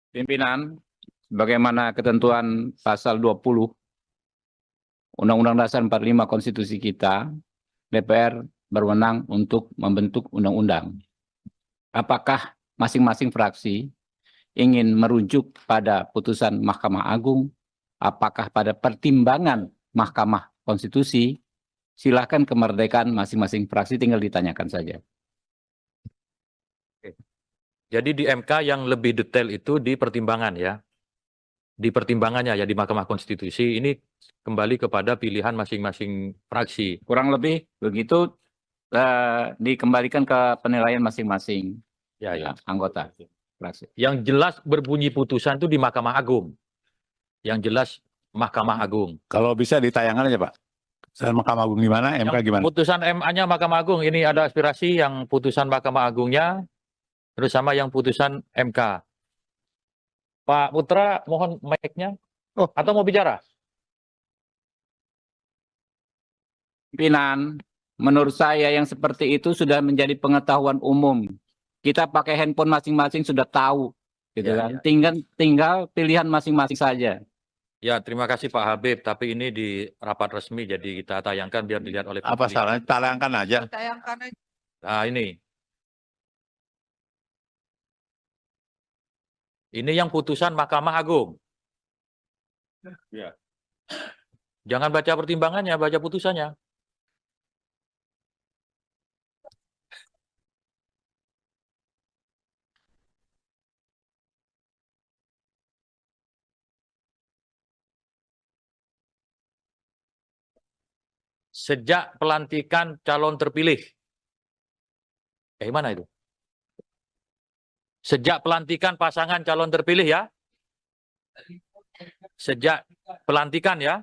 Pimpinan, bagaimana ketentuan pasal 20 Undang-Undang Dasar 45 Konstitusi kita, DPR berwenang untuk membentuk undang-undang. Apakah masing-masing fraksi ingin merujuk pada putusan Mahkamah Agung, apakah pada pertimbangan Mahkamah Konstitusi? Silakan, kemerdekaan masing-masing fraksi, tinggal ditanyakan saja. Jadi di MK yang lebih detail itu di pertimbangan ya. Di pertimbangannya ya di Mahkamah Konstitusi ini kembali kepada pilihan masing-masing fraksi. Kurang lebih begitu, dikembalikan ke penilaian masing-masing anggota fraksi. Yang jelas berbunyi putusan itu di Mahkamah Agung. Yang jelas Mahkamah Agung. Kalau bisa ditayangkan aja Pak. Putusan Mahkamah Agung gimana, MK gimana? Putusan MA-nya Mahkamah Agung, ini ada aspirasi yang putusan Mahkamah Agungnya, terus sama yang putusan MK. Pak Putra, mohon mic-nya. Atau mau bicara? Pimpinan, menurut saya yang seperti itu sudah menjadi pengetahuan umum. Kita pakai handphone masing-masing sudah tahu, gitu kan. Tinggal pilihan masing-masing saja. Ya, terima kasih Pak Habib. Tapi ini di rapat resmi, jadi kita tayangkan biar dilihat oleh Apa publik. salahnya? Tayangkan aja. Nah, ini. Ini yang putusan Mahkamah Agung. Ya. Jangan baca pertimbangannya, baca putusannya. Sejak pelantikan calon terpilih. Mana itu? Sejak pelantikan pasangan calon terpilih ya. Sejak pelantikan ya.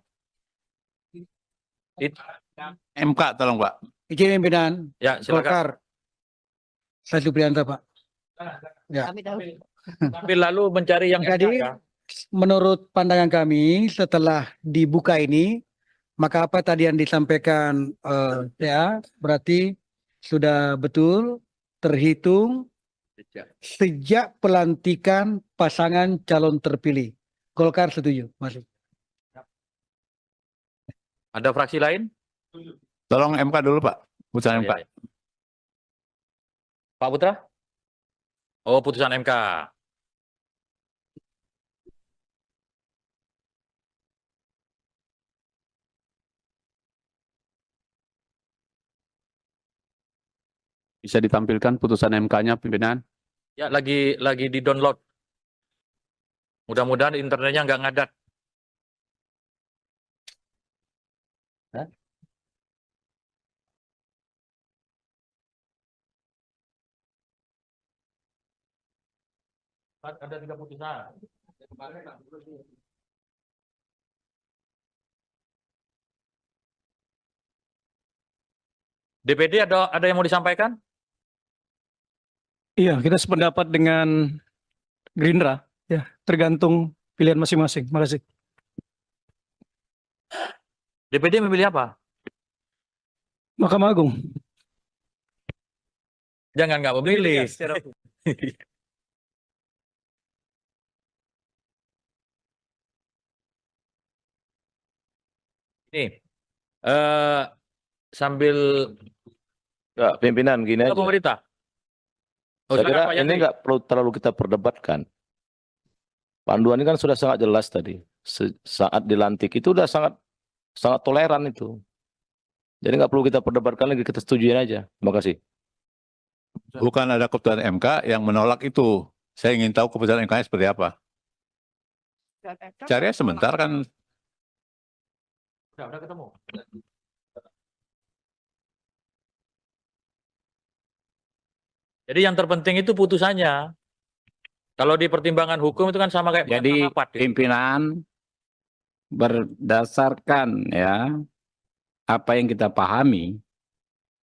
MK tolong Pak. Izin pimpinan. Ya, silakan. Golkar. Saya Supriyanto Pak. Ya. Tapi lalu mencari yang Jadi, ya. menurut pandangan kami setelah dibuka ini, maka apa tadi yang disampaikan ya berarti sudah betul terhitung sejak pelantikan pasangan calon terpilih. Golkar setuju, masuk. Ada fraksi lain? Tolong MK dulu Pak. Putusan MK. Ya. Pak Putra? Oh, putusan MK. Bisa ditampilkan putusan MK-nya, pimpinan? Ya, lagi di-download. Mudah-mudahan internetnya nggak ngadat. Hah? Ada 3 putusan. DPD ada yang mau disampaikan? Iya, kita sependapat dengan Gerindra, ya, tergantung pilihan masing-masing. Terima kasih. DPD memilih apa? Mahkamah Agung. Jangan nggak memilih. Ini sambil Enggak, pimpinan gini aja. pemerintah. Saya kira Pak ini Yandri. nggak perlu terlalu kita perdebatkan. Panduan ini kan sudah sangat jelas tadi. Saat dilantik itu udah sangat toleran itu. Jadi nggak perlu kita perdebatkan lagi, kita setujuin aja. Terima kasih. Bukan ada keputusan MK yang menolak itu. Saya ingin tahu keputusan MK-nya seperti apa. Cari sebentar kan. Udah ketemu. Jadi yang terpenting itu putusannya. Kalau di pertimbangan hukum itu kan sama kayak Jadi rapat, ya. pimpinan, berdasarkan ya apa yang kita pahami,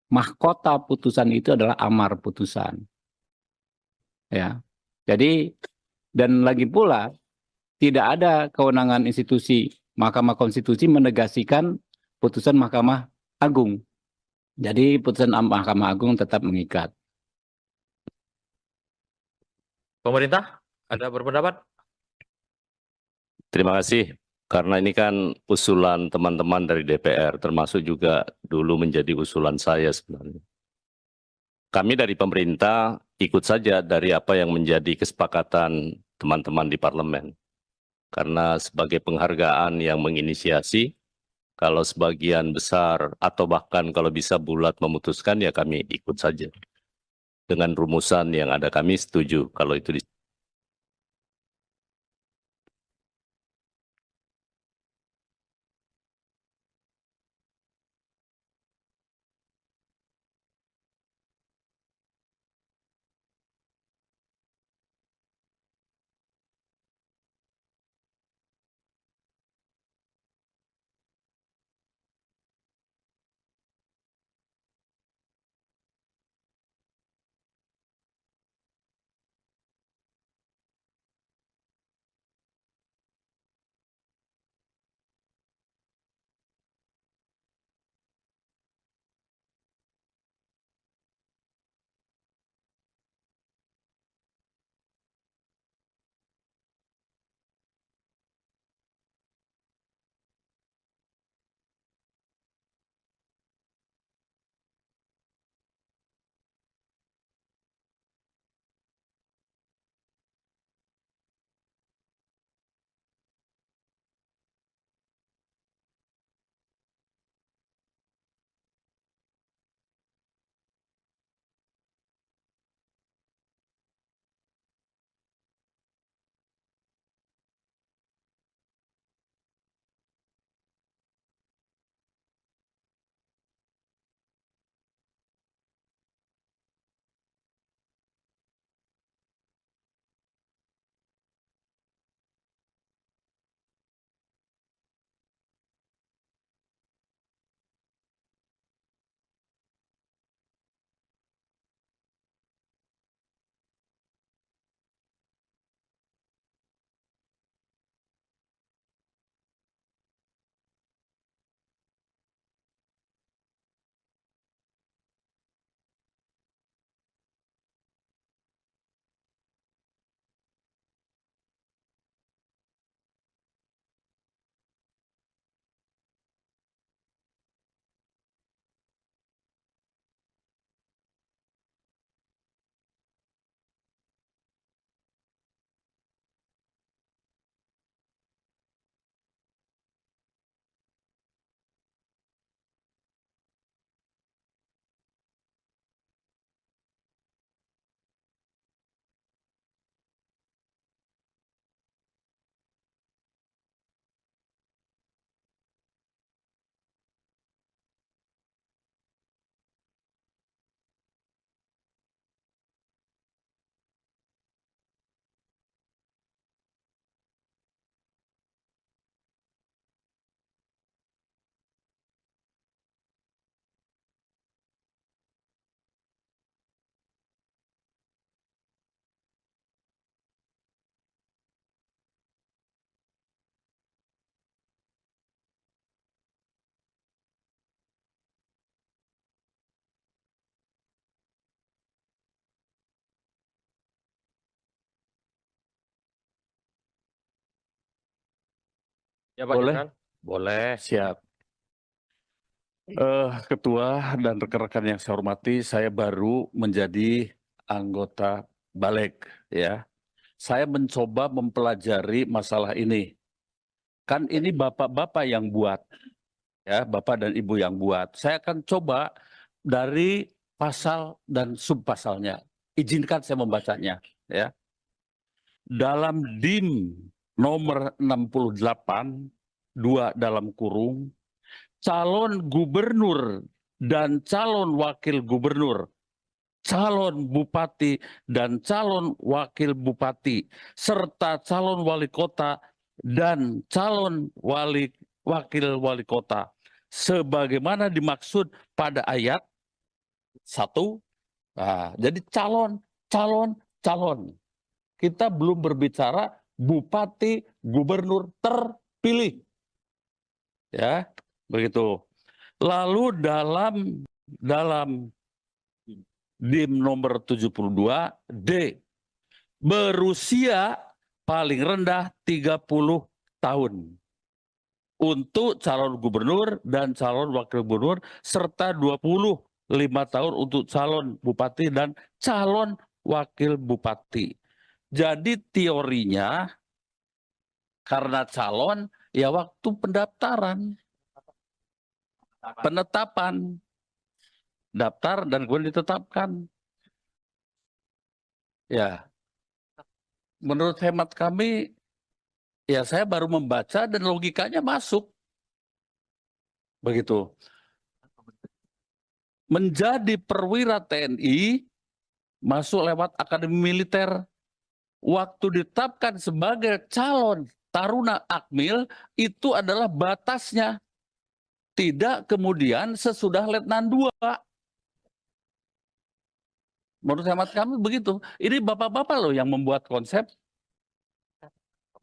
mahkota putusan itu adalah amar putusan. Ya. Jadi dan lagi pula tidak ada kewenangan institusi Mahkamah Konstitusi menegasikan putusan Mahkamah Agung. Jadi putusan Mahkamah Agung tetap mengikat. Pemerintah ada berpendapat? Terima kasih. Karena ini kan usulan teman-teman dari DPR, termasuk juga dulu menjadi usulan saya sebenarnya. Kami dari pemerintah ikut saja dari apa yang menjadi kesepakatan teman-teman di parlemen. Karena sebagai penghargaan yang menginisiasi, kalau sebagian besar atau bahkan kalau bisa bulat memutuskan, ya kami ikut saja. Dengan rumusan yang ada kami setuju kalau itu Ya, Pak Boleh. Jenderal. Boleh. Siap. Ketua dan rekan-rekan yang saya hormati, saya baru menjadi anggota Balik, ya. Saya mencoba mempelajari masalah ini. Kan ini bapak-bapak yang buat, ya, bapak dan ibu yang buat. Saya akan coba dari pasal dan subpasalnya. Izinkan saya membacanya, ya. Dalam DIM nomor 68, 2 dalam kurung, calon gubernur dan calon wakil gubernur, calon bupati dan calon wakil bupati, serta calon wali kota dan calon wakil wali kota, sebagaimana dimaksud pada ayat 1. Nah, jadi calon. Kita belum berbicara bupati, gubernur terpilih. Ya, begitu. Lalu dalam DIM nomor 72 D, berusia paling rendah 30 tahun untuk calon gubernur dan calon wakil gubernur serta 25 tahun untuk calon bupati dan calon wakil bupati. Jadi teorinya karena calon ya waktu pendaftaran, penetapan, daftar dan kemudian ditetapkan. Ya, menurut hemat kami, ya saya baru membaca dan logikanya masuk. Begitu. Menjadi perwira TNI, masuk lewat akademi militer. Waktu ditetapkan sebagai calon taruna akmil, itu adalah batasnya. Tidak kemudian sesudah letnan 2. Menurut hemat kami begitu. Ini bapak-bapak loh yang membuat konsep.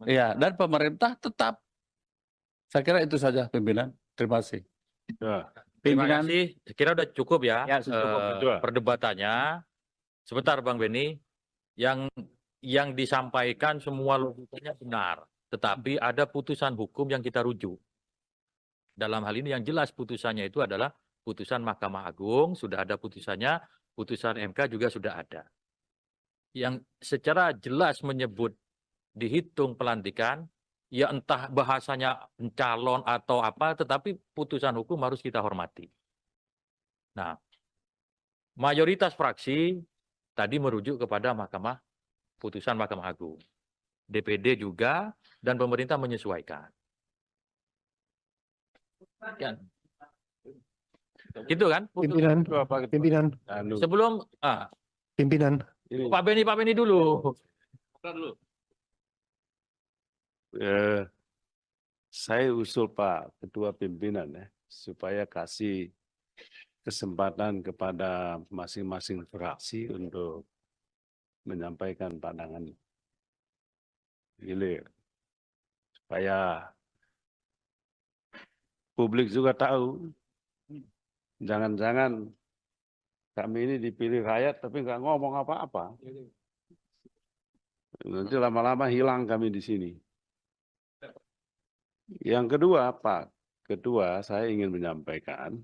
Ya, dan pemerintah tetap. Saya kira itu saja pimpinan. Terima kasih. Terima Pimpinan. kasih. Saya kira udah cukup ya, Ya, cukup. perdebatannya. Sebentar Bang Beni, yang disampaikan semua logikanya benar, tetapi ada putusan hukum yang kita rujuk. Dalam hal ini yang jelas putusannya itu adalah putusan Mahkamah Agung, sudah ada putusannya, putusan MK juga sudah ada. Yang secara jelas menyebut dihitung pelantikan, ya entah bahasanya calon atau apa, tetapi putusan hukum harus kita hormati. Nah, mayoritas fraksi tadi merujuk kepada putusan Mahkamah Agung. DPD juga dan pemerintah menyesuaikan. Gitu kan? Pimpinan, pimpinan, Sebelum pimpinan. Pak Beni dulu. Saya usul Pak Ketua Pimpinan ya, supaya kasih kesempatan kepada masing-masing fraksi untuk menyampaikan pandangan gilir. Supaya publik juga tahu, jangan-jangan kami ini dipilih rakyat tapi nggak ngomong apa-apa. Nanti lama-lama hilang kami di sini. Yang kedua, Pak Ketua, saya ingin menyampaikan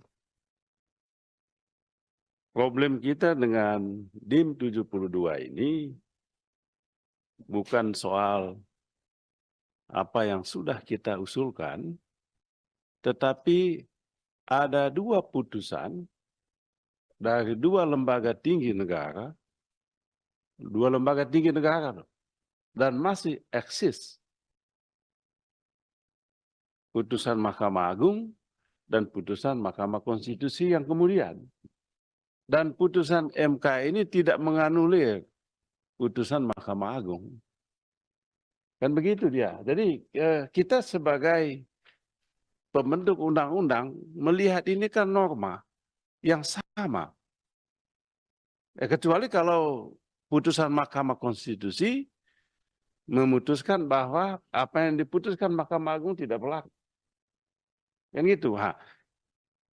problem kita dengan DIM 72 ini bukan soal apa yang sudah kita usulkan, tetapi ada 2 putusan dari 2 lembaga tinggi negara, 2 lembaga tinggi negara dan masih eksis. Putusan Mahkamah Agung dan putusan Mahkamah Konstitusi yang kemudian. Dan putusan MK ini tidak menganulir putusan Mahkamah Agung. Kan begitu dia. Jadi kita sebagai pembentuk undang-undang melihat ini kan norma yang sama. Kecuali kalau putusan Mahkamah Konstitusi memutuskan bahwa apa yang diputuskan Mahkamah Agung tidak berlaku. Kan gitu.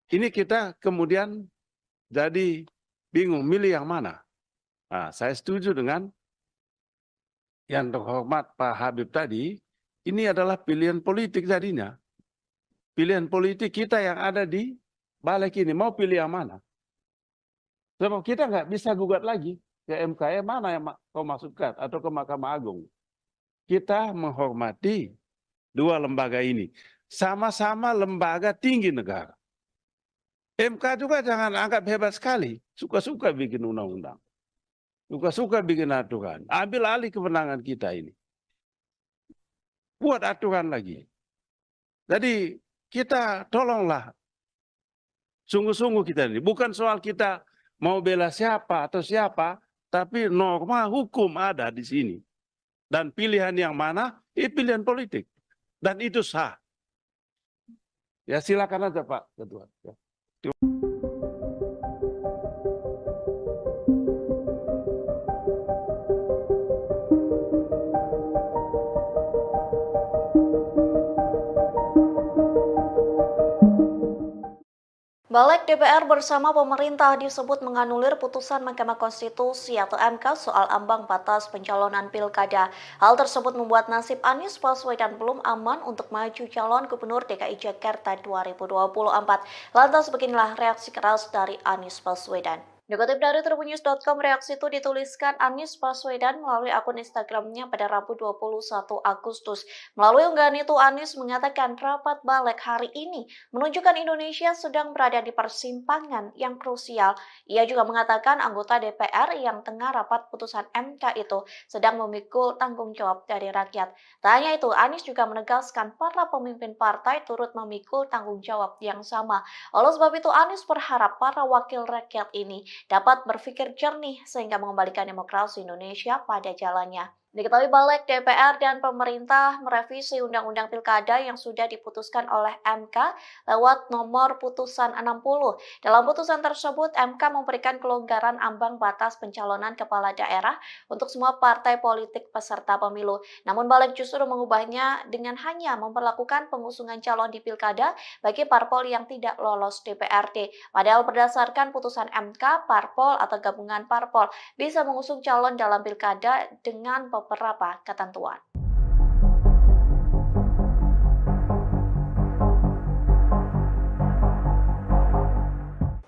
Ini kita kemudian jadi bingung milih yang mana. Saya setuju dengan yang terhormat Pak Habib tadi. Ini adalah pilihan politik tadinya. Pilihan politik kita yang ada di balik ini. Mau pilih yang mana? Sebab kita nggak bisa gugat lagi ke MK, mana yang kau masukkan atau ke Mahkamah Agung. Kita menghormati 2 lembaga ini. Sama-sama lembaga tinggi negara. MK juga jangan anggap hebat sekali. Suka-suka bikin undang-undang. Suka-suka bikin aturan. Ambil alih kewenangan kita ini. Buat aturan lagi. Jadi kita tolonglah. Sungguh-sungguh kita ini. Bukan soal kita mau bela siapa atau siapa. Tapi norma hukum ada di sini. Dan pilihan yang mana? Pilihan politik. Dan itu sah. Ya silakan aja Pak Ketua. Balik DPR bersama pemerintah disebut menganulir putusan Mahkamah Konstitusi atau MK soal ambang batas pencalonan pilkada. Hal tersebut membuat nasib Anies Baswedan belum aman untuk maju calon Gubernur DKI Jakarta 2024. Lantas beginilah reaksi keras dari Anies Baswedan. Dikutip dari tribunnews.com, reaksi itu dituliskan Anies Baswedan melalui akun Instagramnya pada Rabu 21 Agustus. Melalui unggahan itu, Anies mengatakan rapat balik hari ini menunjukkan Indonesia sedang berada di persimpangan yang krusial. Ia juga mengatakan anggota DPR yang tengah rapat putusan MK itu sedang memikul tanggung jawab dari rakyat. Tak hanya itu, Anies juga menegaskan para pemimpin partai turut memikul tanggung jawab yang sama. Oleh sebab itu, Anies berharap para wakil rakyat ini dapat berpikir jernih sehingga mengembalikan demokrasi Indonesia pada jalannya. Diketahui balik DPR dan pemerintah merevisi Undang-Undang Pilkada yang sudah diputuskan oleh MK lewat nomor putusan 60. Dalam putusan tersebut, MK memberikan kelonggaran ambang batas pencalonan kepala daerah untuk semua partai politik peserta pemilu. Namun balik justru mengubahnya dengan hanya memperlakukan pengusungan calon di Pilkada bagi parpol yang tidak lolos DPRD. Padahal berdasarkan putusan MK, parpol atau gabungan parpol bisa mengusung calon dalam Pilkada dengan beberapa ketentuan.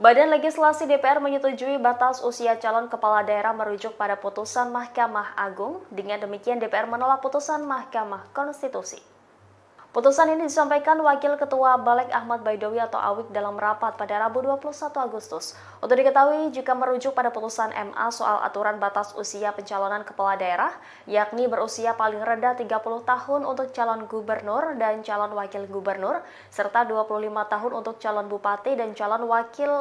Badan Legislasi DPR menyetujui batas usia calon kepala daerah merujuk pada putusan Mahkamah Agung. Dengan demikian DPR menolak putusan Mahkamah Konstitusi. Putusan ini disampaikan Wakil Ketua Balik Ahmad Baidowi atau Awik dalam rapat pada Rabu 21 Agustus. Untuk diketahui, jika merujuk pada putusan MA soal aturan batas usia pencalonan kepala daerah, yakni berusia paling rendah 30 tahun untuk calon gubernur dan calon wakil gubernur, serta 25 tahun untuk calon bupati dan calon wakil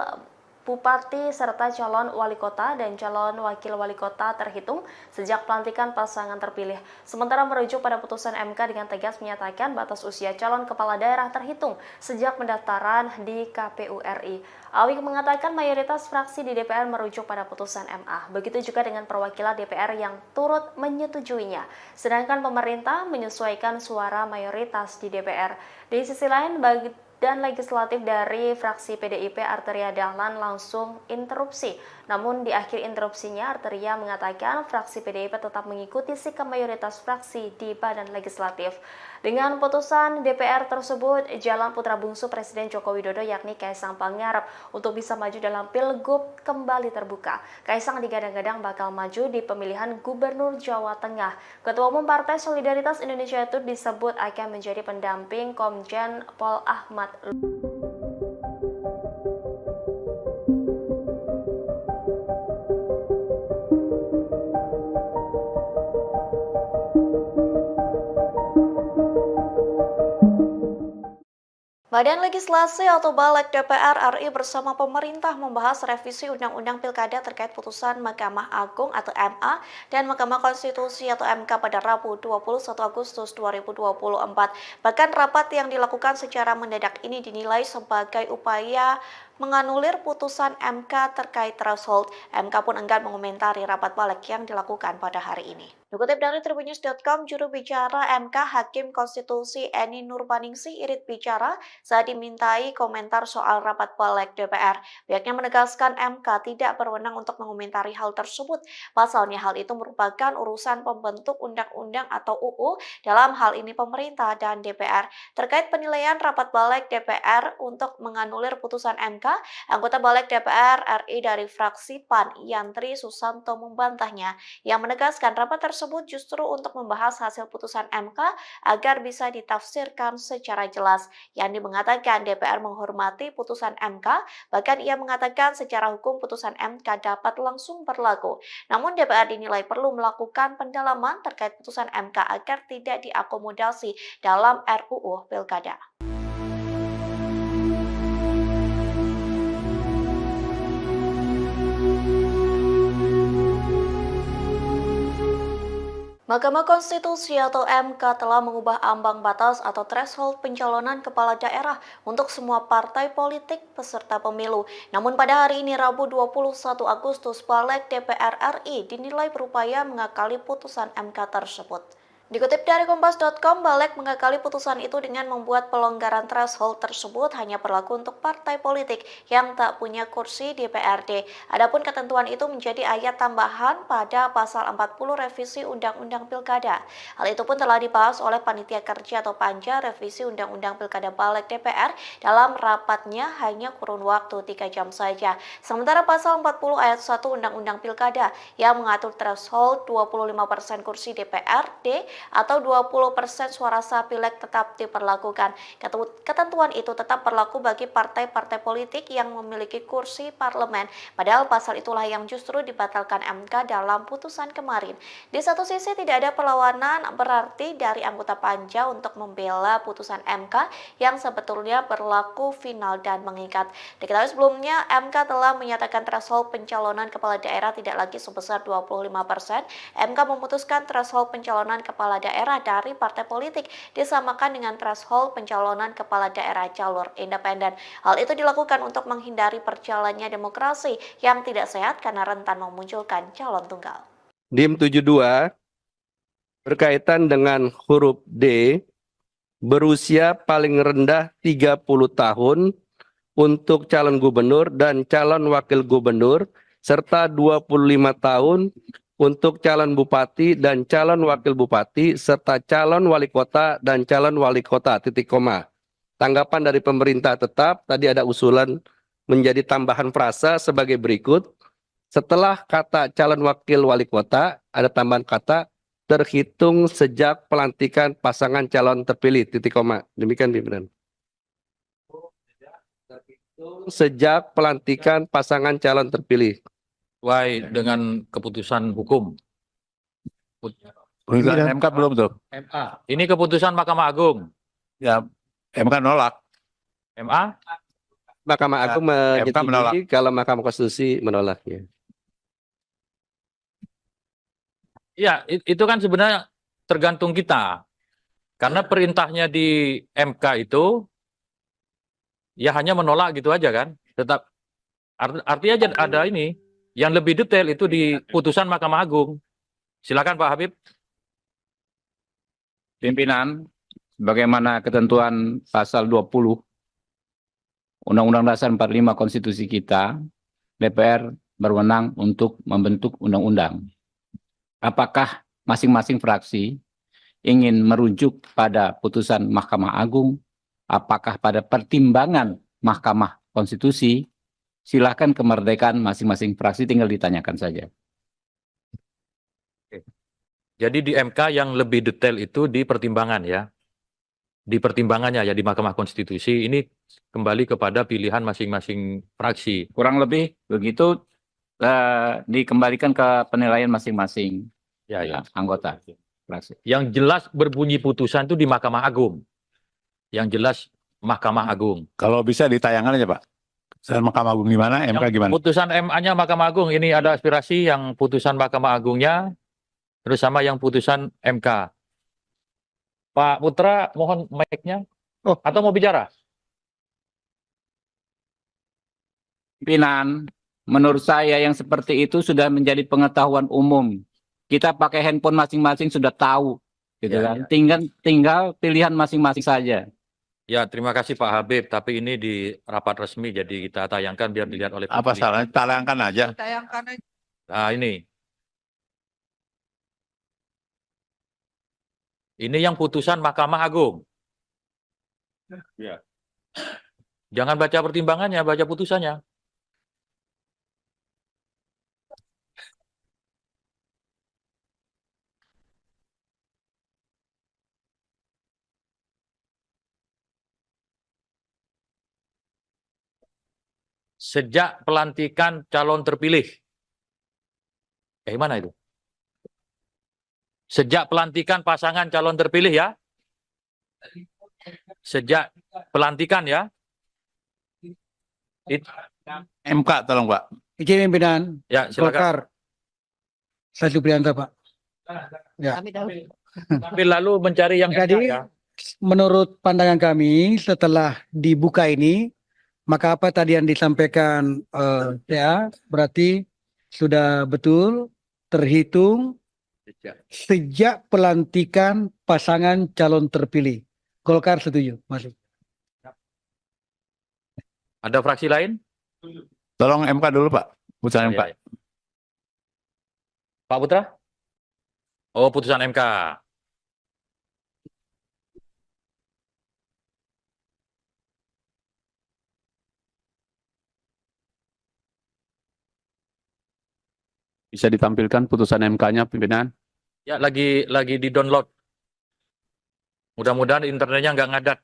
bupati serta calon wali kota dan calon wakil wali kota terhitung sejak pelantikan pasangan terpilih. Sementara merujuk pada putusan MK dengan tegas menyatakan batas usia calon kepala daerah terhitung sejak pendaftaran di KPU RI. Awik mengatakan mayoritas fraksi di DPR merujuk pada putusan MA. Begitu juga dengan perwakilan DPR yang turut menyetujuinya. Sedangkan pemerintah menyesuaikan suara mayoritas di DPR. Di sisi lain, dan legislatif dari fraksi PDIP Arteria Dahlan langsung interupsi. Namun di akhir interupsinya Arteria mengatakan fraksi PDIP tetap mengikuti sikap mayoritas fraksi di badan legislatif. Dengan putusan DPR tersebut, jalan putra bungsu Presiden Joko Widodo yakni Kaisang Pangarep untuk bisa maju dalam Pilgub kembali terbuka. Kaisang digadang-gadang bakal maju di pemilihan Gubernur Jawa Tengah. Ketua Umum Partai Solidaritas Indonesia itu disebut akan menjadi pendamping Komjen Pol Ahmad. Badan Legislasi atau Balik DPR RI bersama pemerintah membahas revisi Undang-Undang Pilkada terkait putusan Mahkamah Agung atau MA dan Mahkamah Konstitusi atau MK pada Rabu 21 Agustus 2024. Bahkan rapat yang dilakukan secara mendadak ini dinilai sebagai upaya menganulir putusan MK terkait threshold. MK pun enggan mengomentari rapat balik yang dilakukan pada hari ini. Dikutip dari tribunnews.com, juru bicara MK Hakim Konstitusi Eni Nurbaningsih Irit bicara saat dimintai komentar soal rapat balik DPR. Pihaknya menegaskan MK tidak berwenang untuk mengomentari hal tersebut. Pasalnya hal itu merupakan urusan pembentuk undang-undang atau UU, dalam hal ini pemerintah dan DPR. Terkait penilaian rapat balik DPR untuk menganulir putusan MK, anggota Balik DPR RI dari fraksi PAN, Yantri Susanto membantahnya, yang menegaskan rapat tersebut justru untuk membahas hasil putusan MK agar bisa ditafsirkan secara jelas. Yandi mengatakan DPR menghormati putusan MK, bahkan ia mengatakan secara hukum putusan MK dapat langsung berlaku. Namun DPR dinilai perlu melakukan pendalaman terkait putusan MK agar tidak diakomodasi dalam RUU Pilkada. Mahkamah Konstitusi atau MK telah mengubah ambang batas atau threshold pencalonan kepala daerah untuk semua partai politik peserta pemilu. Namun pada hari ini Rabu 21 Agustus, Balik DPR RI dinilai berupaya mengakali putusan MK tersebut. Dikutip dari Kompas.com, Balik mengakali putusan itu dengan membuat pelonggaran threshold tersebut hanya berlaku untuk partai politik yang tak punya kursi di DPRD. Adapun ketentuan itu menjadi ayat tambahan pada pasal 40 revisi Undang-Undang Pilkada. Hal itu pun telah dibahas oleh Panitia Kerja atau Panja revisi Undang-Undang Pilkada Balik DPR dalam rapatnya hanya kurun waktu 3 jam saja. Sementara pasal 40 ayat 1 Undang-Undang Pilkada yang mengatur threshold 25% kursi DPRD atau 20% suara sah pileg tetap diperlakukan. Ketentuan itu tetap berlaku bagi partai-partai politik yang memiliki kursi parlemen. Padahal pasal itulah yang justru dibatalkan MK dalam putusan kemarin. Di satu sisi tidak ada perlawanan berarti dari anggota Panja untuk membela putusan MK yang sebetulnya berlaku final dan mengikat. Diketahui sebelumnya MK telah menyatakan threshold pencalonan kepala daerah tidak lagi sebesar 25%. MK memutuskan threshold pencalonan kepala daerah dari partai politik disamakan dengan threshold pencalonan kepala daerah jalur independen. Hal itu dilakukan untuk menghindari perjalannya demokrasi yang tidak sehat karena rentan memunculkan calon tunggal. DIM 72 berkaitan dengan huruf D, berusia paling rendah 30 tahun untuk calon gubernur dan calon wakil gubernur serta 25 tahun untuk calon bupati dan calon wakil bupati serta calon wali kota dan calon wali kota, titik koma. Tanggapan dari pemerintah tetap, tadi ada usulan menjadi tambahan frasa sebagai berikut. Setelah kata calon wakil wali kota, ada tambahan kata terhitung sejak pelantikan pasangan calon terpilih, titik koma. Demikian pimpinan. Sejak pelantikan pasangan calon terpilih. Sesuai dengan keputusan hukum. Putusan MK belum tuh. MA. Ini keputusan Mahkamah Agung. Ya, MK nolak. MA? Mahkamah Agung MK menolak. menyetujui kalau Mahkamah Konstitusi menolaknya. Ya, itu kan sebenarnya tergantung kita. Karena perintahnya di MK itu ya hanya menolak gitu aja kan. Tetap artinya ada ini yang lebih detail itu di putusan Mahkamah Agung. Silakan Pak Habib. Pimpinan, bagaimana ketentuan pasal 20 Undang-Undang Dasar 45 Konstitusi kita, DPR berwenang untuk membentuk undang-undang. Apakah masing-masing fraksi ingin merujuk pada putusan Mahkamah Agung, apakah pada pertimbangan Mahkamah Konstitusi? Silakan kemerdekaan masing-masing fraksi, tinggal ditanyakan saja. Jadi di MK yang lebih detail itu di pertimbangan ya. Di pertimbangannya ya di Mahkamah Konstitusi ini kembali kepada pilihan masing-masing fraksi. Kurang lebih begitu dikembalikan ke penilaian masing-masing anggota fraksi. Yang jelas berbunyi putusan itu di Mahkamah Agung. Yang jelas Mahkamah Agung. Kalau bisa ditayangkan aja Pak. Putusan Mahkamah Agung gimana, MK gimana? Putusan MA-nya Mahkamah Agung, ini ada aspirasi yang putusan Mahkamah Agungnya, terus sama yang putusan MK. Pak Putra, mohon mic-nya. Atau mau bicara? Pimpinan, menurut saya yang seperti itu sudah menjadi pengetahuan umum. Kita pakai handphone masing-masing sudah tahu, gitu kan. Tinggal pilihan masing-masing saja. Ya, terima kasih Pak Habib. Tapi ini di rapat resmi, jadi kita tayangkan biar dilihat oleh publik. Apa salahnya? Tayangkan aja. Tayangkan aja. Nah, ini. Ini yang putusan Mahkamah Agung. Ya. Jangan baca pertimbangannya, baca putusannya. Sejak pelantikan calon terpilih. Mana itu? Sejak pelantikan pasangan calon terpilih ya. Sejak pelantikan ya. MK tolong Pak. Izin pimpinan. Ya, silakan. Golkar. Saya Supriyanto Pak. Ya. Tapi lalu mencari yang Jadi ya. menurut pandangan kami setelah dibuka ini, maka apa tadi yang disampaikan berarti sudah betul terhitung sejak pelantikan pasangan calon terpilih. Golkar setuju, Mas. Ada fraksi lain? Tolong MK dulu Pak, putusan Oh, MK. iya, iya. Pak Putra? Oh, putusan MK. Bisa ditampilkan putusan MK-nya pimpinan? Ya, lagi di-download. Mudah-mudahan internetnya nggak ngadat.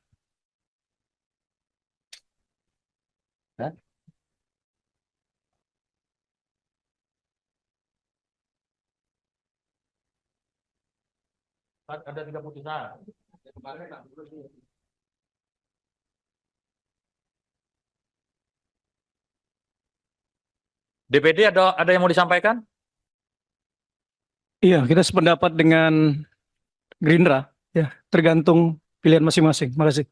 Ada 3 putusan. DPD ada yang mau disampaikan? Iya, kita sependapat dengan Gerindra, ya, tergantung pilihan masing-masing. Makasih.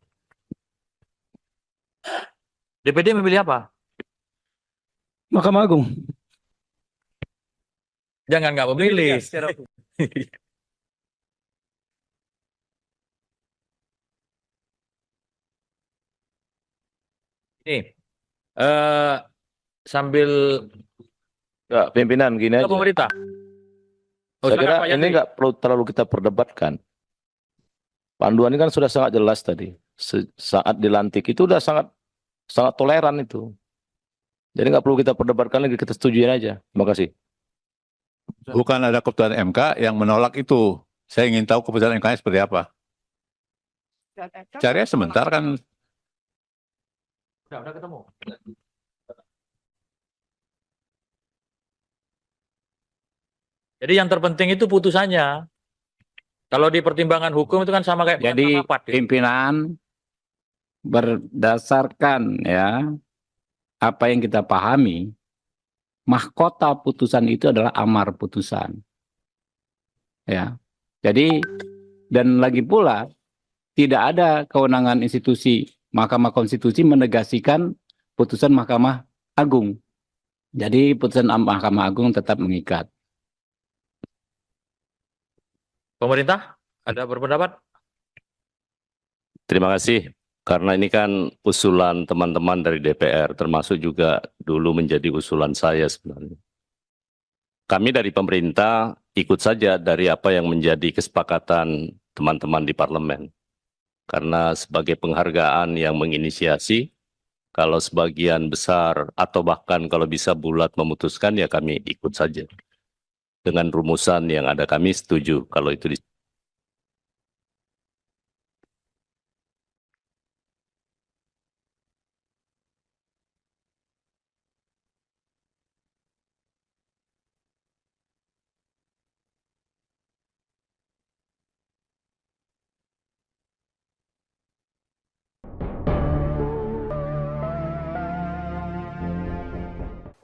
DPD memilih apa? Mahkamah Agung. Jangan nggak memilih. Ini sambil Enggak, pimpinan gini ke aja. pemerintah. Oh, Saya silakan, kira Pak ini Yandri. nggak perlu terlalu kita perdebatkan. Panduan ini kan sudah sangat jelas tadi. Saat dilantik itu udah sangat toleran itu. Jadi nggak perlu kita perdebatkan lagi, kita setujuin aja. Terima kasih. Bukan ada keputusan MK yang menolak itu. Saya ingin tahu keputusan MK-nya seperti apa. Cari sebentar kan. Udah ketemu. Jadi yang terpenting itu putusannya. Kalau di pertimbangan hukum itu kan sama kayak Jadi rapat, ya. pimpinan berdasarkan ya apa yang kita pahami, mahkota putusan itu adalah amar putusan. Ya. Jadi dan lagi pula tidak ada kewenangan institusi Mahkamah Konstitusi menegasikan putusan Mahkamah Agung. Jadi putusan Mahkamah Agung tetap mengikat. Pemerintah ada berpendapat? Terima kasih. Karena ini kan usulan teman-teman dari DPR, termasuk juga dulu menjadi usulan saya sebenarnya. Kami dari pemerintah ikut saja dari apa yang menjadi kesepakatan teman-teman di parlemen. Karena sebagai penghargaan yang menginisiasi, kalau sebagian besar atau bahkan kalau bisa bulat memutuskan, ya kami ikut saja. Dengan rumusan yang ada kami setuju kalau itu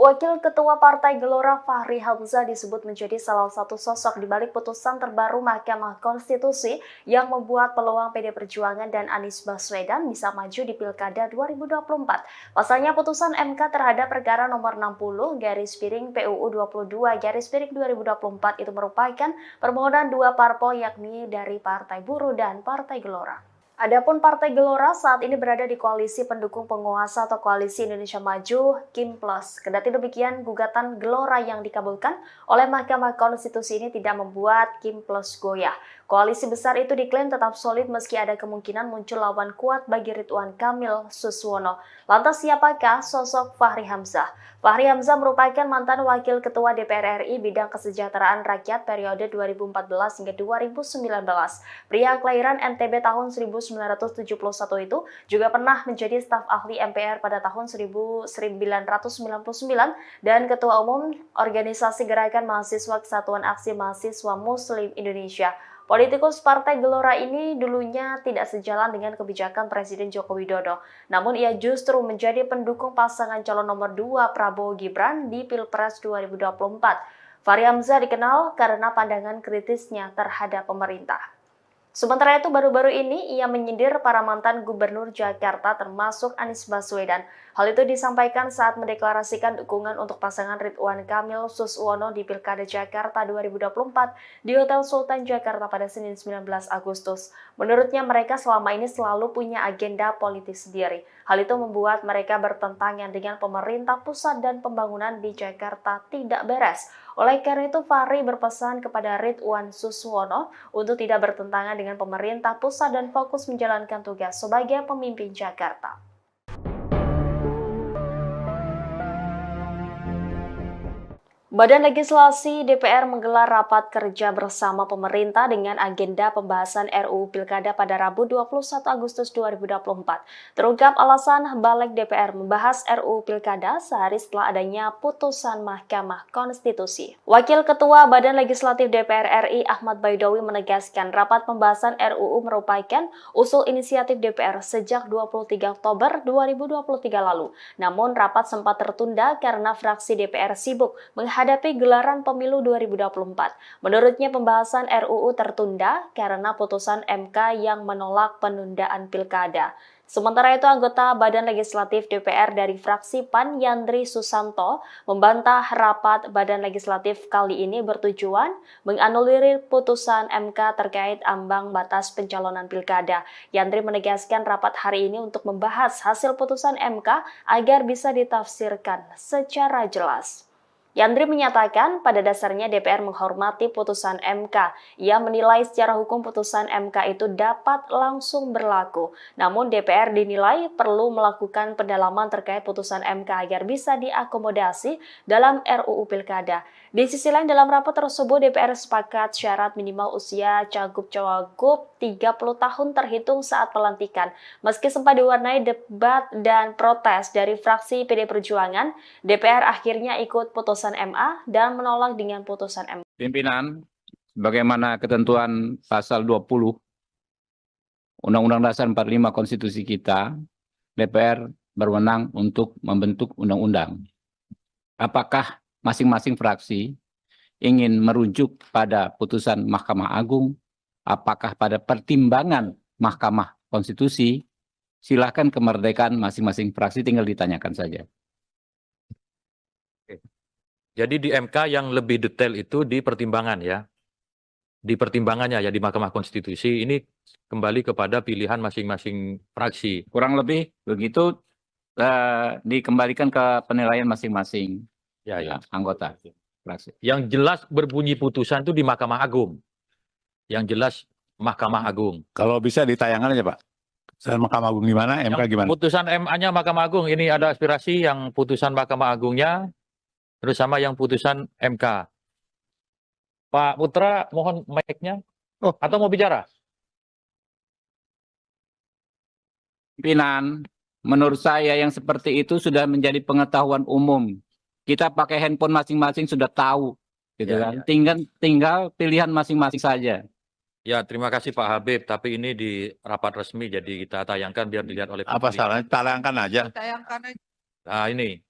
Wakil Ketua Partai Gelora Fahri Hamzah disebut menjadi salah satu sosok di balik putusan terbaru Mahkamah Konstitusi yang membuat peluang PD Perjuangan dan Anies Baswedan bisa maju di Pilkada 2024. Pasalnya putusan MK terhadap perkara nomor 60 /PUU 22/2024 itu merupakan permohonan dua parpol yakni dari Partai Buruh dan Partai Gelora. Adapun Partai Gelora saat ini berada di koalisi pendukung penguasa atau Koalisi Indonesia Maju Kim Plus. Kendati demikian, gugatan Gelora yang dikabulkan oleh Mahkamah Konstitusi ini tidak membuat Kim Plus goyah. Koalisi besar itu diklaim tetap solid meski ada kemungkinan muncul lawan kuat bagi Ridwan Kamil Suswono. Lantas siapakah sosok Fahri Hamzah? Fahri Hamzah merupakan mantan Wakil Ketua DPR RI bidang kesejahteraan rakyat periode 2014 hingga 2019. Pria kelahiran NTB tahun 1971 itu juga pernah menjadi staf ahli MPR pada tahun 1999 dan Ketua Umum Organisasi Gerakan Mahasiswa Kesatuan Aksi Mahasiswa Muslim Indonesia. Politikus Partai Gelora ini dulunya tidak sejalan dengan kebijakan Presiden Joko Widodo. Namun ia justru menjadi pendukung pasangan calon nomor 2 Prabowo Gibran di Pilpres 2024. Fahri Hamzah dikenal karena pandangan kritisnya terhadap pemerintah. Sementara itu, baru-baru ini ia menyindir para mantan gubernur Jakarta termasuk Anies Baswedan. Hal itu disampaikan saat mendeklarasikan dukungan untuk pasangan Ridwan Kamil Suswono di Pilkada Jakarta 2024 di Hotel Sultan Jakarta pada Senin 19 Agustus. Menurutnya mereka selama ini selalu punya agenda politik sendiri. Hal itu membuat mereka bertentangan dengan pemerintah pusat dan pembangunan di Jakarta tidak beres. Oleh karena itu, Fahri berpesan kepada Ridwan Suswono untuk tidak bertentangan dengan pemerintah pusat dan fokus menjalankan tugas sebagai pemimpin Jakarta. Badan Legislasi DPR menggelar rapat kerja bersama pemerintah dengan agenda pembahasan RUU Pilkada pada Rabu 21 Agustus 2024. Terungkap alasan Balik DPR membahas RUU Pilkada sehari setelah adanya putusan Mahkamah Konstitusi. Wakil Ketua Badan Legislatif DPR RI Ahmad Baidowi menegaskan rapat pembahasan RUU merupakan usul inisiatif DPR sejak 23 Oktober 2023 lalu. Namun rapat sempat tertunda karena fraksi DPR sibuk menghadapi gelaran pemilu 2024. Menurutnya pembahasan RUU tertunda karena putusan MK yang menolak penundaan pilkada. Sementara itu, anggota Badan Legislatif DPR dari fraksi PAN Yandri Susanto membantah rapat Badan Legislatif kali ini bertujuan menganulir putusan MK terkait ambang batas pencalonan pilkada. Yandri menegaskan rapat hari ini untuk membahas hasil putusan MK agar bisa ditafsirkan secara jelas. Yandri menyatakan pada dasarnya DPR menghormati putusan MK. Ia menilai secara hukum putusan MK itu dapat langsung berlaku. Namun DPR dinilai perlu melakukan pendalaman terkait putusan MK agar bisa diakomodasi dalam RUU Pilkada. Di sisi lain, dalam rapat tersebut DPR sepakat syarat minimal usia cagup-cawagup 30 tahun terhitung saat pelantikan. Meski sempat diwarnai debat dan protes dari fraksi PD Perjuangan, DPR akhirnya ikut putusan MA dan menolak dengan putusan MK. Pimpinan, bagaimana ketentuan pasal 20 Undang-Undang Dasar 45 Konstitusi kita, DPR berwenang untuk membentuk undang-undang. Apakah masing-masing fraksi ingin merujuk pada putusan Mahkamah Agung, apakah pada pertimbangan Mahkamah Konstitusi, silakan kemerdekaan masing-masing fraksi, tinggal ditanyakan saja. Jadi di MK yang lebih detail itu di pertimbangan ya. Di pertimbangannya ya di Mahkamah Konstitusi ini kembali kepada pilihan masing-masing fraksi. Kurang lebih begitu dikembalikan ke penilaian masing-masing anggota fraksi. Yang jelas berbunyi putusan itu di Mahkamah Agung. Yang jelas Mahkamah Agung. Kalau bisa ditayangkan aja Pak. Putusan Mahkamah Agung gimana, MK gimana? Putusan MA-nya Mahkamah Agung, ini ada aspirasi yang putusan Mahkamah Agungnya, terus sama yang putusan MK. Pak Putra, mohon mic-nya. Atau mau bicara? Pimpinan, menurut saya yang seperti itu sudah menjadi pengetahuan umum. Kita pakai handphone masing-masing sudah tahu, gitu kan. Tinggal pilihan masing-masing saja. Ya, terima kasih Pak Habib. Tapi ini di rapat resmi, jadi kita tayangkan biar dilihat oleh Apa salahnya? Tayangkan aja. Nah, ini.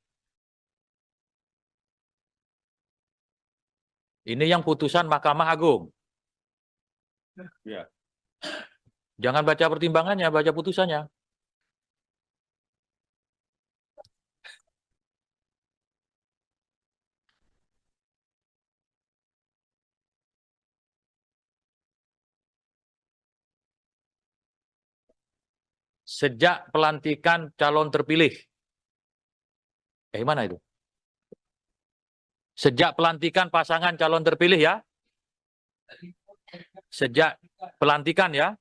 Ini yang putusan Mahkamah Agung. Ya. Jangan baca pertimbangannya, baca putusannya. Sejak pelantikan calon terpilih. Mana itu? Sejak pelantikan pasangan calon terpilih ya. Sejak pelantikan ya.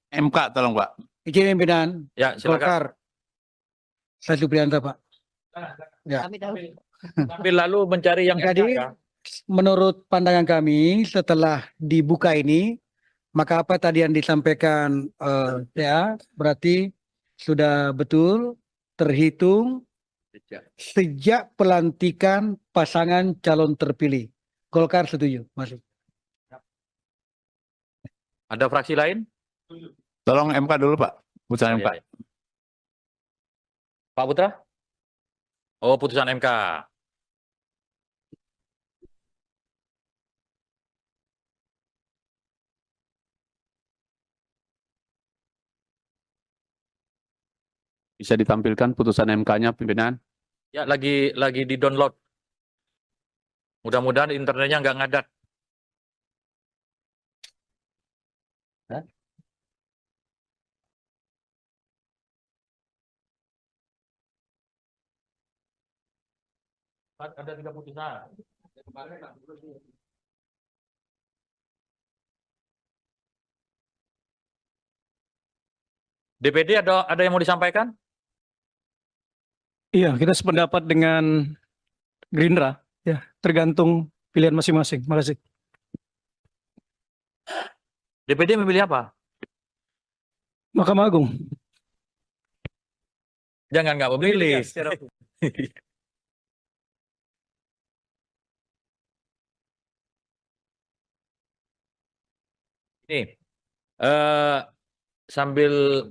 MK tolong Pak. Izin pimpinan. Ya, silakan. Golkar. Saya Supriyanto Pak. Ya. Tapi lalu mencari yang Jadi, menurut pandangan kami setelah dibuka ini, maka apa tadi yang disampaikan ya berarti sudah betul terhitung sejak pelantikan pasangan calon terpilih. Golkar setuju, masuk. Ada fraksi lain? Tolong MK dulu Pak. Putusan MK. Ya. Pak Putra? Oh, putusan MK. Bisa ditampilkan putusan MK-nya, pimpinan? Ya, lagi di-download. Mudah-mudahan internetnya nggak ngadat. Ada 3 putusan. DPD ada yang mau disampaikan? Iya, kita sependapat dengan Gerindra. Ya, tergantung pilihan masing-masing. Makasih. DPD memilih apa? Mahkamah Agung. Jangan nggak memilih. Nih, sambil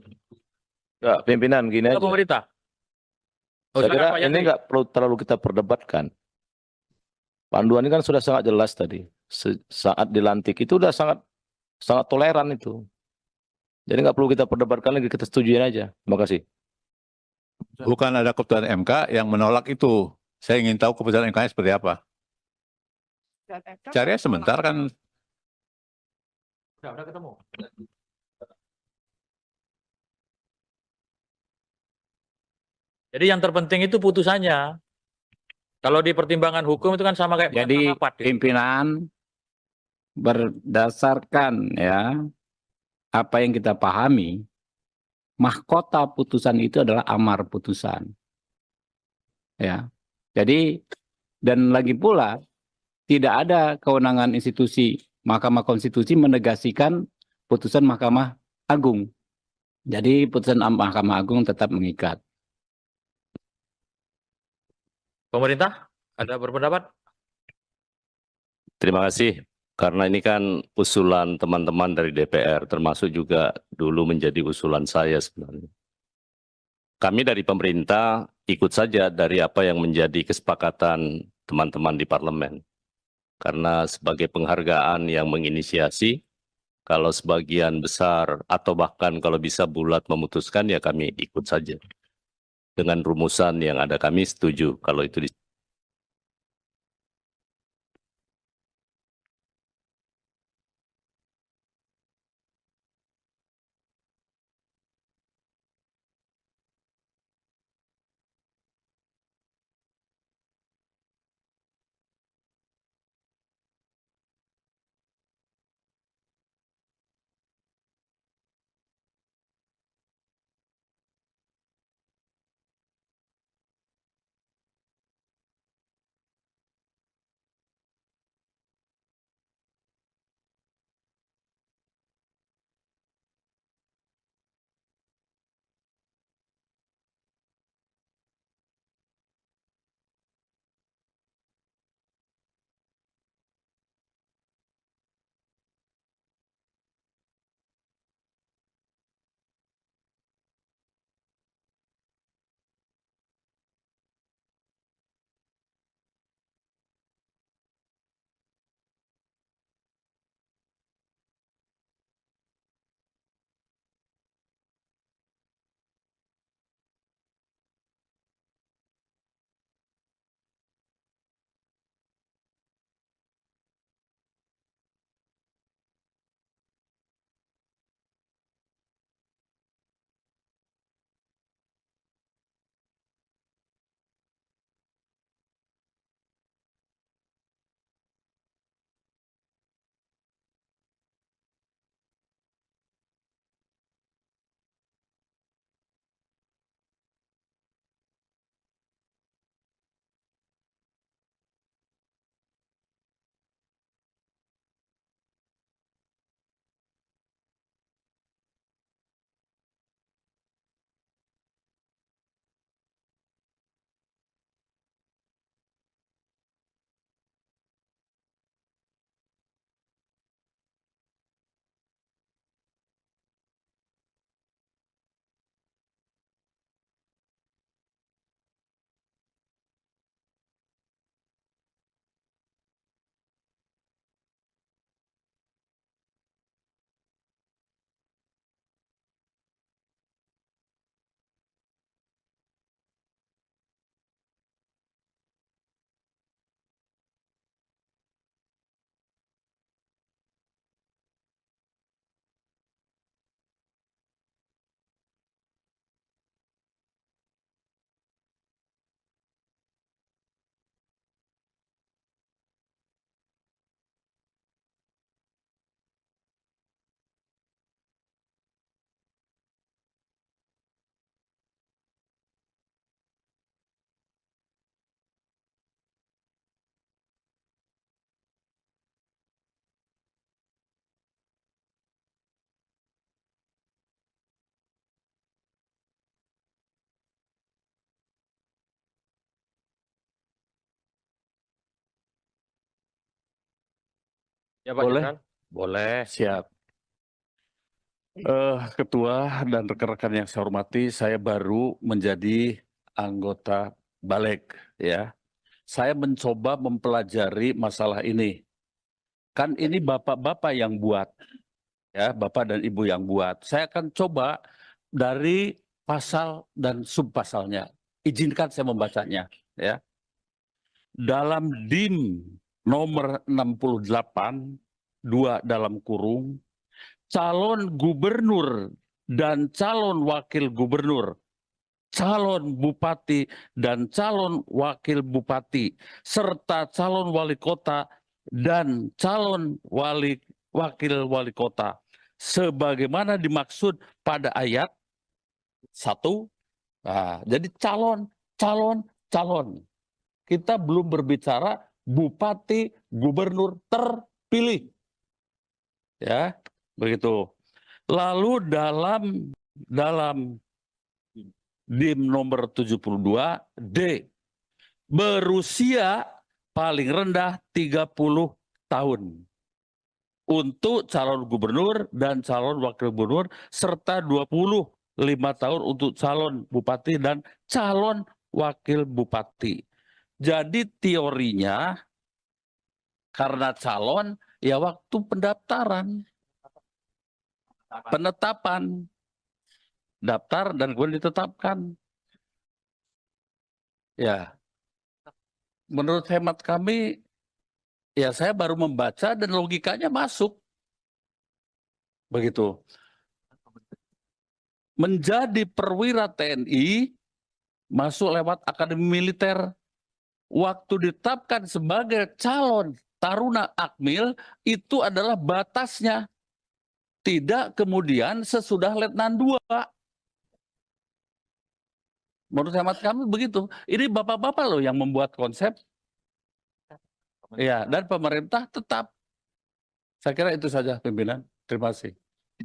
Enggak, pimpinan gini ke aja. pemerintah. Oh, Saya silakan, kira Pak ini Yandri. nggak perlu terlalu kita perdebatkan. Panduan ini kan sudah sangat jelas tadi. Saat dilantik itu udah sangat toleran itu. Jadi nggak perlu kita perdebatkan lagi, kita setujuin aja. Terima kasih. Bukan ada keputusan MK yang menolak itu. Saya ingin tahu keputusan MK-nya seperti apa. Cari sebentar kan. Udah ketemu. Jadi yang terpenting itu putusannya. Kalau di pertimbangan hukum itu kan sama kayak Jadi rapat. pimpinan berdasarkan ya apa yang kita pahami, mahkota putusan itu adalah amar putusan. Ya. Jadi dan lagi pula tidak ada kewenangan institusi Mahkamah Konstitusi menegasikan putusan Mahkamah Agung. Jadi putusan Mahkamah Agung tetap mengikat. Pemerintah ada berpendapat? Terima kasih. Karena ini kan usulan teman-teman dari DPR, termasuk juga dulu menjadi usulan saya sebenarnya. Kami dari pemerintah ikut saja dari apa yang menjadi kesepakatan teman-teman di parlemen. Karena sebagai penghargaan yang menginisiasi, kalau sebagian besar atau bahkan kalau bisa bulat memutuskan, ya kami ikut saja. Dengan rumusan yang ada kami setuju kalau itu Ya Pak Boleh? Jenderal? Boleh. Siap. Ketua dan rekan-rekan yang saya hormati, saya baru menjadi anggota Balik, ya. Saya mencoba mempelajari masalah ini. Kan ini bapak-bapak yang buat, ya, bapak dan ibu yang buat. Saya akan coba dari pasal dan subpasalnya. Izinkan saya membacanya, ya. Dalam DIM nomor 68, 2 dalam kurung, calon gubernur dan calon wakil gubernur, calon bupati dan calon wakil bupati, serta calon wali kota dan calon wakil wali kota, sebagaimana dimaksud pada ayat 1. Nah, jadi calon. Kita belum berbicara bupati, gubernur terpilih. Ya, begitu. Lalu dalam DIM nomor 72 D, berusia paling rendah 30 tahun untuk calon gubernur dan calon wakil gubernur, serta 25 tahun untuk calon bupati dan calon wakil bupati. Jadi teorinya karena calon ya waktu pendaftaran, penetapan, daftar dan kemudian ditetapkan. Ya, menurut hemat kami, ya saya baru membaca dan logikanya masuk. Begitu. Menjadi perwira TNI, masuk lewat akademi militer. Waktu ditetapkan sebagai calon taruna akmil, itu adalah batasnya. Tidak kemudian sesudah letnan 2. Menurut hemat kami begitu. Ini bapak-bapak loh yang membuat konsep. Ya, dan pemerintah tetap. Saya kira itu saja pimpinan. Terima kasih.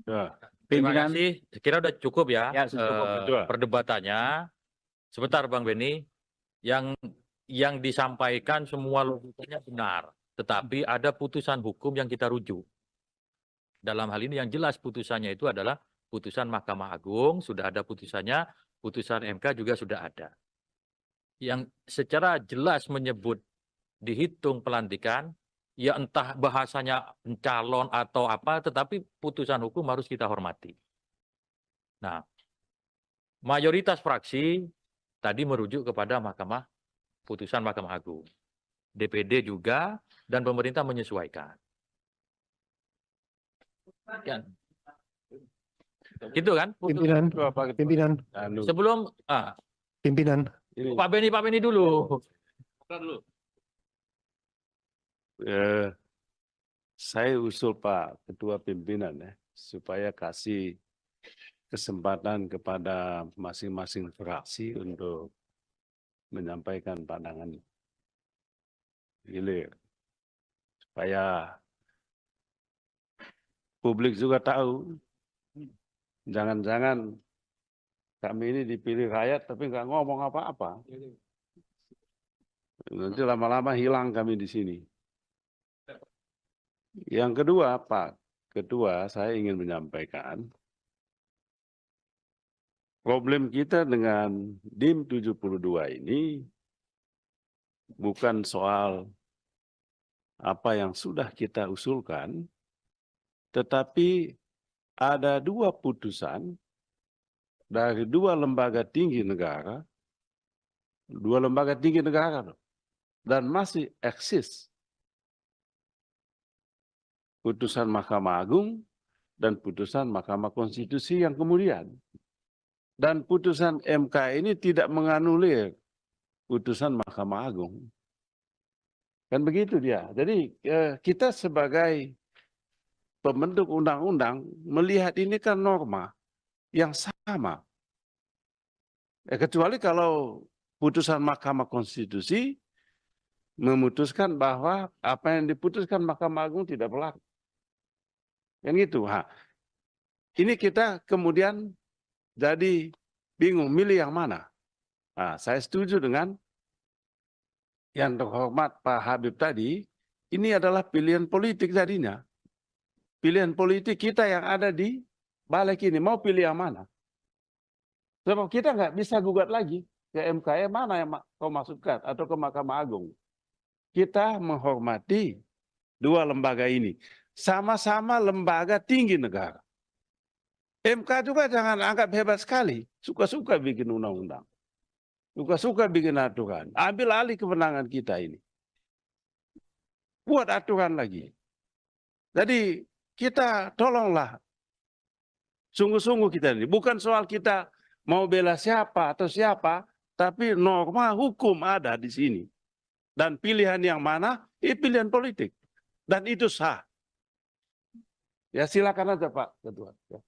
Ya. Terima Pimpinan. kasih. Saya kira udah cukup ya, Ya, cukup. perdebatannya. Sebentar Bang Beni, yang disampaikan semua logikanya benar, tetapi ada putusan hukum yang kita rujuk. Dalam hal ini yang jelas putusannya itu adalah putusan Mahkamah Agung, sudah ada putusannya, putusan MK juga sudah ada. Yang secara jelas menyebut dihitung pelantikan, ya entah bahasanya calon atau apa, tetapi putusan hukum harus kita hormati. Nah, mayoritas fraksi tadi merujuk kepada putusan Mahkamah Agung. DPD juga, dan pemerintah menyesuaikan. Ya. Gitu kan? Pimpinan, pimpinan, Sebelum pimpinan. Pak Beni dulu. Saya usul Pak Ketua Pimpinan ya, supaya kasih kesempatan kepada masing-masing fraksi untuk menyampaikan pandangan hilir. Supaya publik juga tahu, jangan-jangan kami ini dipilih rakyat tapi nggak ngomong apa-apa. Nanti lama-lama hilang kami di sini. Yang kedua, Pak Ketua, saya ingin menyampaikan problem kita dengan DIM 72 ini bukan soal apa yang sudah kita usulkan, tetapi ada 2 putusan dari 2 lembaga tinggi negara, 2 lembaga tinggi negara, dan masih eksis. Putusan Mahkamah Agung dan putusan Mahkamah Konstitusi yang kemudian. Dan putusan MK ini tidak menganulir putusan Mahkamah Agung. Kan begitu dia. Jadi kita sebagai pembentuk undang-undang melihat ini kan norma yang sama. Kecuali kalau putusan Mahkamah Konstitusi memutuskan bahwa apa yang diputuskan Mahkamah Agung tidak berlaku. Yang itu. Ini kita kemudian jadi bingung milih yang mana. Saya setuju dengan yang terhormat Pak Habib tadi, ini adalah pilihan politik tadinya. Pilihan politik kita yang ada di balik ini. Mau pilih yang mana? Sebab kita nggak bisa gugat lagi ke MK, mana yang kau masukkan atau ke Mahkamah Agung. Kita menghormati dua lembaga ini. Sama-sama lembaga tinggi negara. MK juga jangan anggap hebat sekali. Suka-suka bikin undang-undang. Suka-suka bikin aturan. Ambil alih kewenangan kita ini. Buat aturan lagi. Jadi kita tolonglah. Sungguh-sungguh kita ini. Bukan soal kita mau bela siapa atau siapa. Tapi norma hukum ada di sini. Dan pilihan yang mana? Pilihan politik. Dan itu sah. Ya silakan aja Pak Ketua. Ya.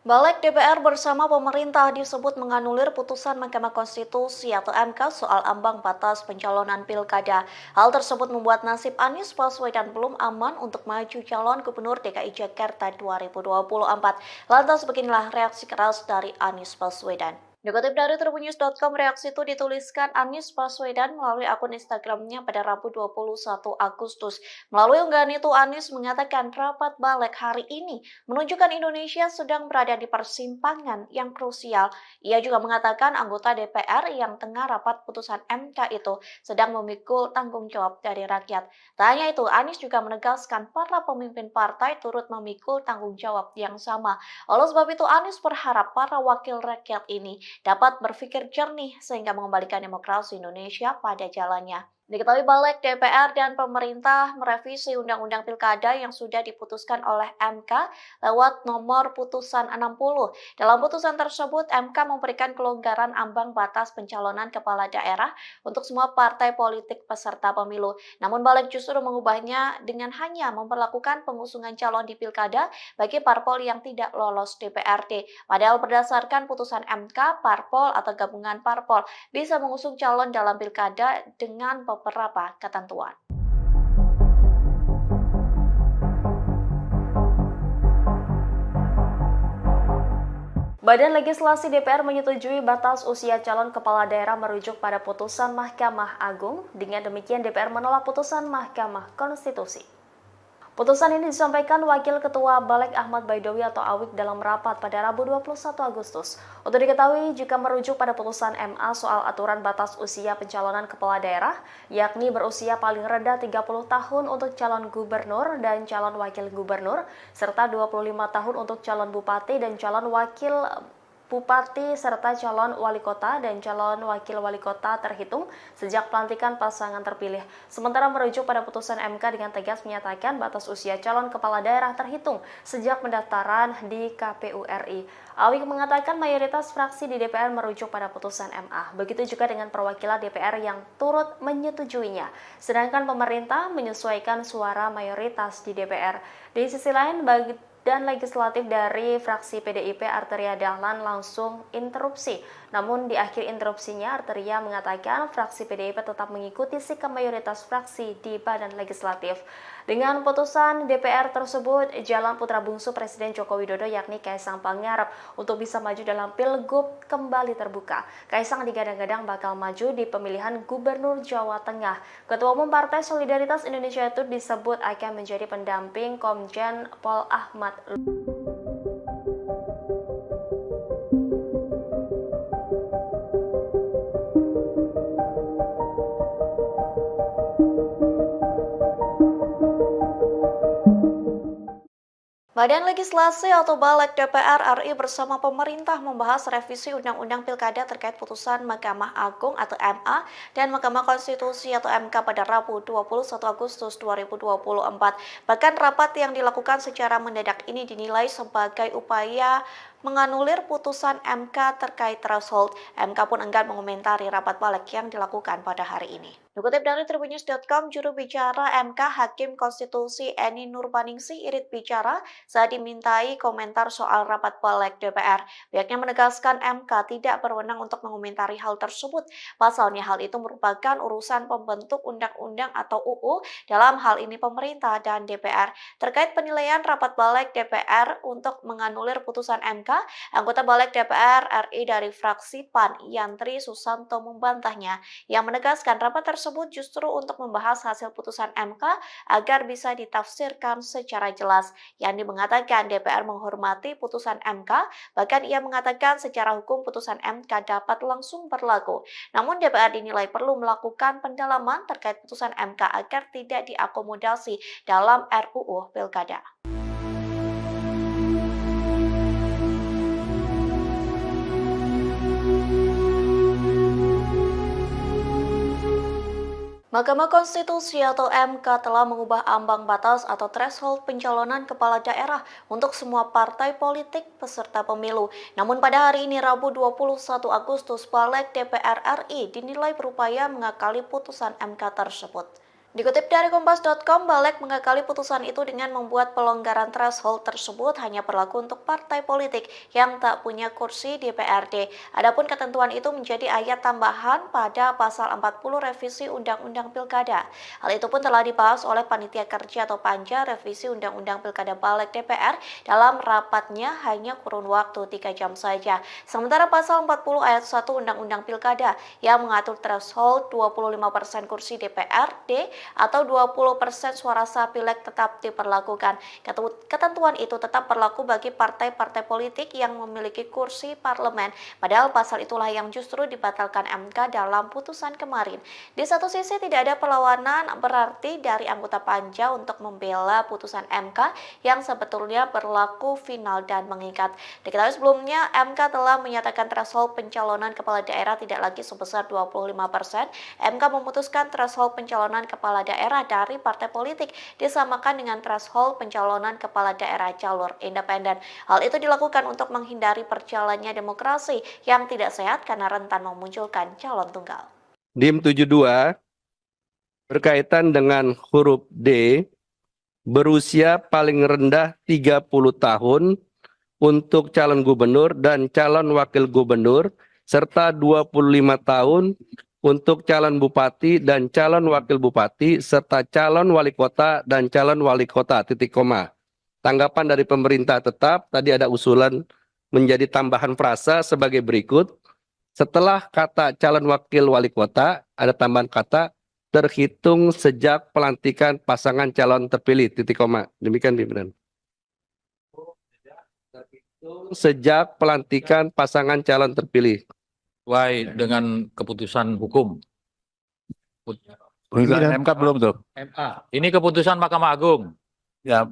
Balik DPR bersama pemerintah disebut menganulir putusan Mahkamah Konstitusi atau MK soal ambang batas pencalonan pilkada. Hal tersebut membuat nasib Anies Baswedan belum aman untuk maju calon Gubernur DKI Jakarta 2024. Lantas beginilah reaksi keras dari Anies Baswedan. Dikutip dari tribunnews.com, reaksi itu dituliskan Anies Baswedan melalui akun Instagramnya pada Rabu 21 Agustus. Melalui unggahan itu, Anies mengatakan rapat balik hari ini menunjukkan Indonesia sedang berada di persimpangan yang krusial. Ia juga mengatakan anggota DPR yang tengah rapat putusan MK itu sedang memikul tanggung jawab dari rakyat. Tak hanya itu, Anies juga menegaskan para pemimpin partai turut memikul tanggung jawab yang sama. Oleh sebab itu, Anies berharap para wakil rakyat ini dapat berpikir jernih sehingga mengembalikan demokrasi Indonesia pada jalannya. Diketahui balik DPR dan pemerintah merevisi Undang-Undang Pilkada yang sudah diputuskan oleh MK lewat nomor putusan 60. Dalam putusan tersebut, MK memberikan kelonggaran ambang batas pencalonan kepala daerah untuk semua partai politik peserta pemilu. Namun balik justru mengubahnya dengan hanya memperlakukan pengusungan calon di Pilkada bagi parpol yang tidak lolos DPRD. Padahal berdasarkan putusan MK, parpol atau gabungan parpol bisa mengusung calon dalam Pilkada dengan beberapa ketentuan. Badan Legislasi DPR menyetujui batas usia calon kepala daerah merujuk pada putusan Mahkamah Agung. Dengan demikian DPR menolak putusan Mahkamah Konstitusi. Putusan ini disampaikan Wakil Ketua Balik Ahmad Baidowi atau Awik dalam rapat pada Rabu 21 Agustus. Untuk diketahui, jika merujuk pada putusan MA soal aturan batas usia pencalonan kepala daerah, yakni berusia paling rendah 30 tahun untuk calon gubernur dan calon wakil gubernur, serta 25 tahun untuk calon bupati dan calon wakil bupati serta calon wali kota dan calon wakil wali kota terhitung sejak pelantikan pasangan terpilih. Sementara merujuk pada putusan MK dengan tegas menyatakan batas usia calon kepala daerah terhitung sejak pendaftaran di KPU RI. Awik mengatakan mayoritas fraksi di DPR merujuk pada putusan MA. Begitu juga dengan perwakilan DPR yang turut menyetujuinya. Sedangkan pemerintah menyesuaikan suara mayoritas di DPR. Di sisi lain, dan legislatif dari fraksi PDIP Arteria Dahlan langsung interupsi. Namun di akhir interupsinya Arteria mengatakan fraksi PDIP tetap mengikuti sikap mayoritas fraksi di badan legislatif. Dengan putusan DPR tersebut, jalan putra bungsu Presiden Joko Widodo yakni Kaisang Pangarep untuk bisa maju dalam Pilgub kembali terbuka. Kaisang digadang-gadang bakal maju di pemilihan Gubernur Jawa Tengah. Ketua Umum Partai Solidaritas Indonesia itu disebut akan menjadi pendamping Komjen Pol Ahmad. Badan Legislasi atau Balik DPR RI bersama pemerintah membahas revisi Undang-Undang Pilkada terkait putusan Mahkamah Agung atau MA dan Mahkamah Konstitusi atau MK pada Rabu 21 Agustus 2024. Bahkan rapat yang dilakukan secara mendadak ini dinilai sebagai upaya menganulir putusan MK terkait threshold. MK pun enggan mengomentari rapat balik yang dilakukan pada hari ini. Dikutip dari Tribunnews.com, juru bicara MK Hakim Konstitusi Eni Nurbaningsih Irit bicara saat dimintai komentar soal rapat balik DPR. Pihaknya menegaskan MK tidak berwenang untuk mengomentari hal tersebut. Pasalnya hal itu merupakan urusan pembentuk undang-undang atau UU, dalam hal ini pemerintah dan DPR. Terkait penilaian rapat balik DPR untuk menganulir putusan MK, anggota balik DPR RI dari fraksi PAN Yantri Susanto membantahnya, yang menegaskan rapat tersebut justru untuk membahas hasil putusan MK agar bisa ditafsirkan secara jelas. Yandi mengatakan DPR menghormati putusan MK, bahkan ia mengatakan secara hukum putusan MK dapat langsung berlaku. Namun DPR dinilai perlu melakukan pendalaman terkait putusan MK agar tidak diakomodasi dalam RUU Pilkada. Mahkamah Konstitusi atau MK telah mengubah ambang batas atau threshold pencalonan kepala daerah untuk semua partai politik peserta pemilu. Namun pada hari ini Rabu 21 Agustus, Balik DPR RI dinilai berupaya mengakali putusan MK tersebut. Dikutip dari Kompas.com, Balik mengakali putusan itu dengan membuat pelonggaran threshold tersebut hanya berlaku untuk partai politik yang tak punya kursi di DPRD. Adapun ketentuan itu menjadi ayat tambahan pada pasal 40 revisi Undang-Undang Pilkada. Hal itu pun telah dibahas oleh Panitia Kerja atau Panja revisi Undang-Undang Pilkada Balik DPR dalam rapatnya hanya kurun waktu 3 jam saja. Sementara pasal 40 ayat 1 Undang-Undang Pilkada yang mengatur threshold 25% kursi DPRD atau 20% suara sah pileg tetap diperlakukan. Ketentuan itu tetap berlaku bagi partai-partai politik yang memiliki kursi parlemen. Padahal pasal itulah yang justru dibatalkan MK dalam putusan kemarin. Di satu sisi tidak ada perlawanan berarti dari anggota Panja untuk membela putusan MK yang sebetulnya berlaku final dan mengikat. Diketahui sebelumnya MK telah menyatakan threshold pencalonan kepala daerah tidak lagi sebesar 25%. MK memutuskan threshold pencalonan kepala daerah dari partai politik disamakan dengan threshold pencalonan kepala daerah jalur independen. Hal itu dilakukan untuk menghindari perjalannya demokrasi yang tidak sehat karena rentan memunculkan calon tunggal. DIM 72 berkaitan dengan huruf D, berusia paling rendah 30 tahun untuk calon gubernur dan calon wakil gubernur serta 25 tahun untuk calon bupati dan calon wakil bupati serta calon wali kota dan calon wali kota, titik koma. Tanggapan dari pemerintah tetap, tadi ada usulan menjadi tambahan frasa sebagai berikut. Setelah kata calon wakil wali kota, ada tambahan kata terhitung sejak pelantikan pasangan calon terpilih, titik koma. Demikian pimpinan. Sejak pelantikan pasangan calon terpilih. Sesuai dengan keputusan hukum. Putusan MK belum tuh. MA. Ini keputusan Mahkamah Agung. Ya,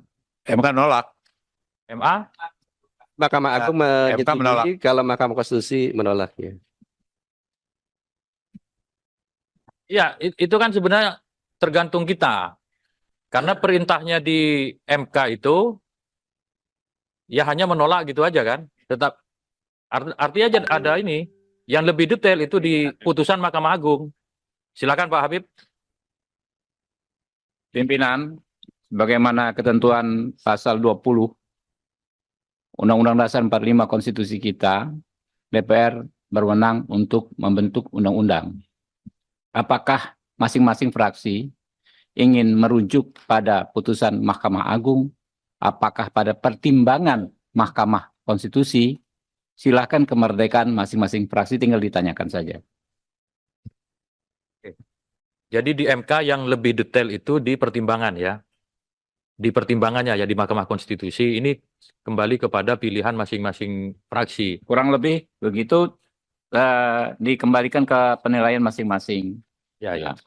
MK nolak. MA? Mahkamah Agung MK menolak. menyetujui kalau Mahkamah Konstitusi menolaknya. Ya, itu kan sebenarnya tergantung kita. Karena perintahnya di MK itu ya hanya menolak gitu aja kan. Tetap artinya ada ini. Yang lebih detail itu di putusan Mahkamah Agung. Silakan Pak Habib. Pimpinan, bagaimana ketentuan pasal 20 Undang-Undang Dasar 45 Konstitusi kita, DPR berwenang untuk membentuk undang-undang. Apakah masing-masing fraksi ingin merujuk pada putusan Mahkamah Agung, apakah pada pertimbangan Mahkamah Konstitusi? Silakan, kemerdekaan masing-masing fraksi, tinggal ditanyakan saja. Jadi di MK yang lebih detail itu di pertimbangan ya. Di pertimbangannya ya di Mahkamah Konstitusi ini kembali kepada pilihan masing-masing fraksi. Kurang lebih begitu, dikembalikan ke penilaian masing-masing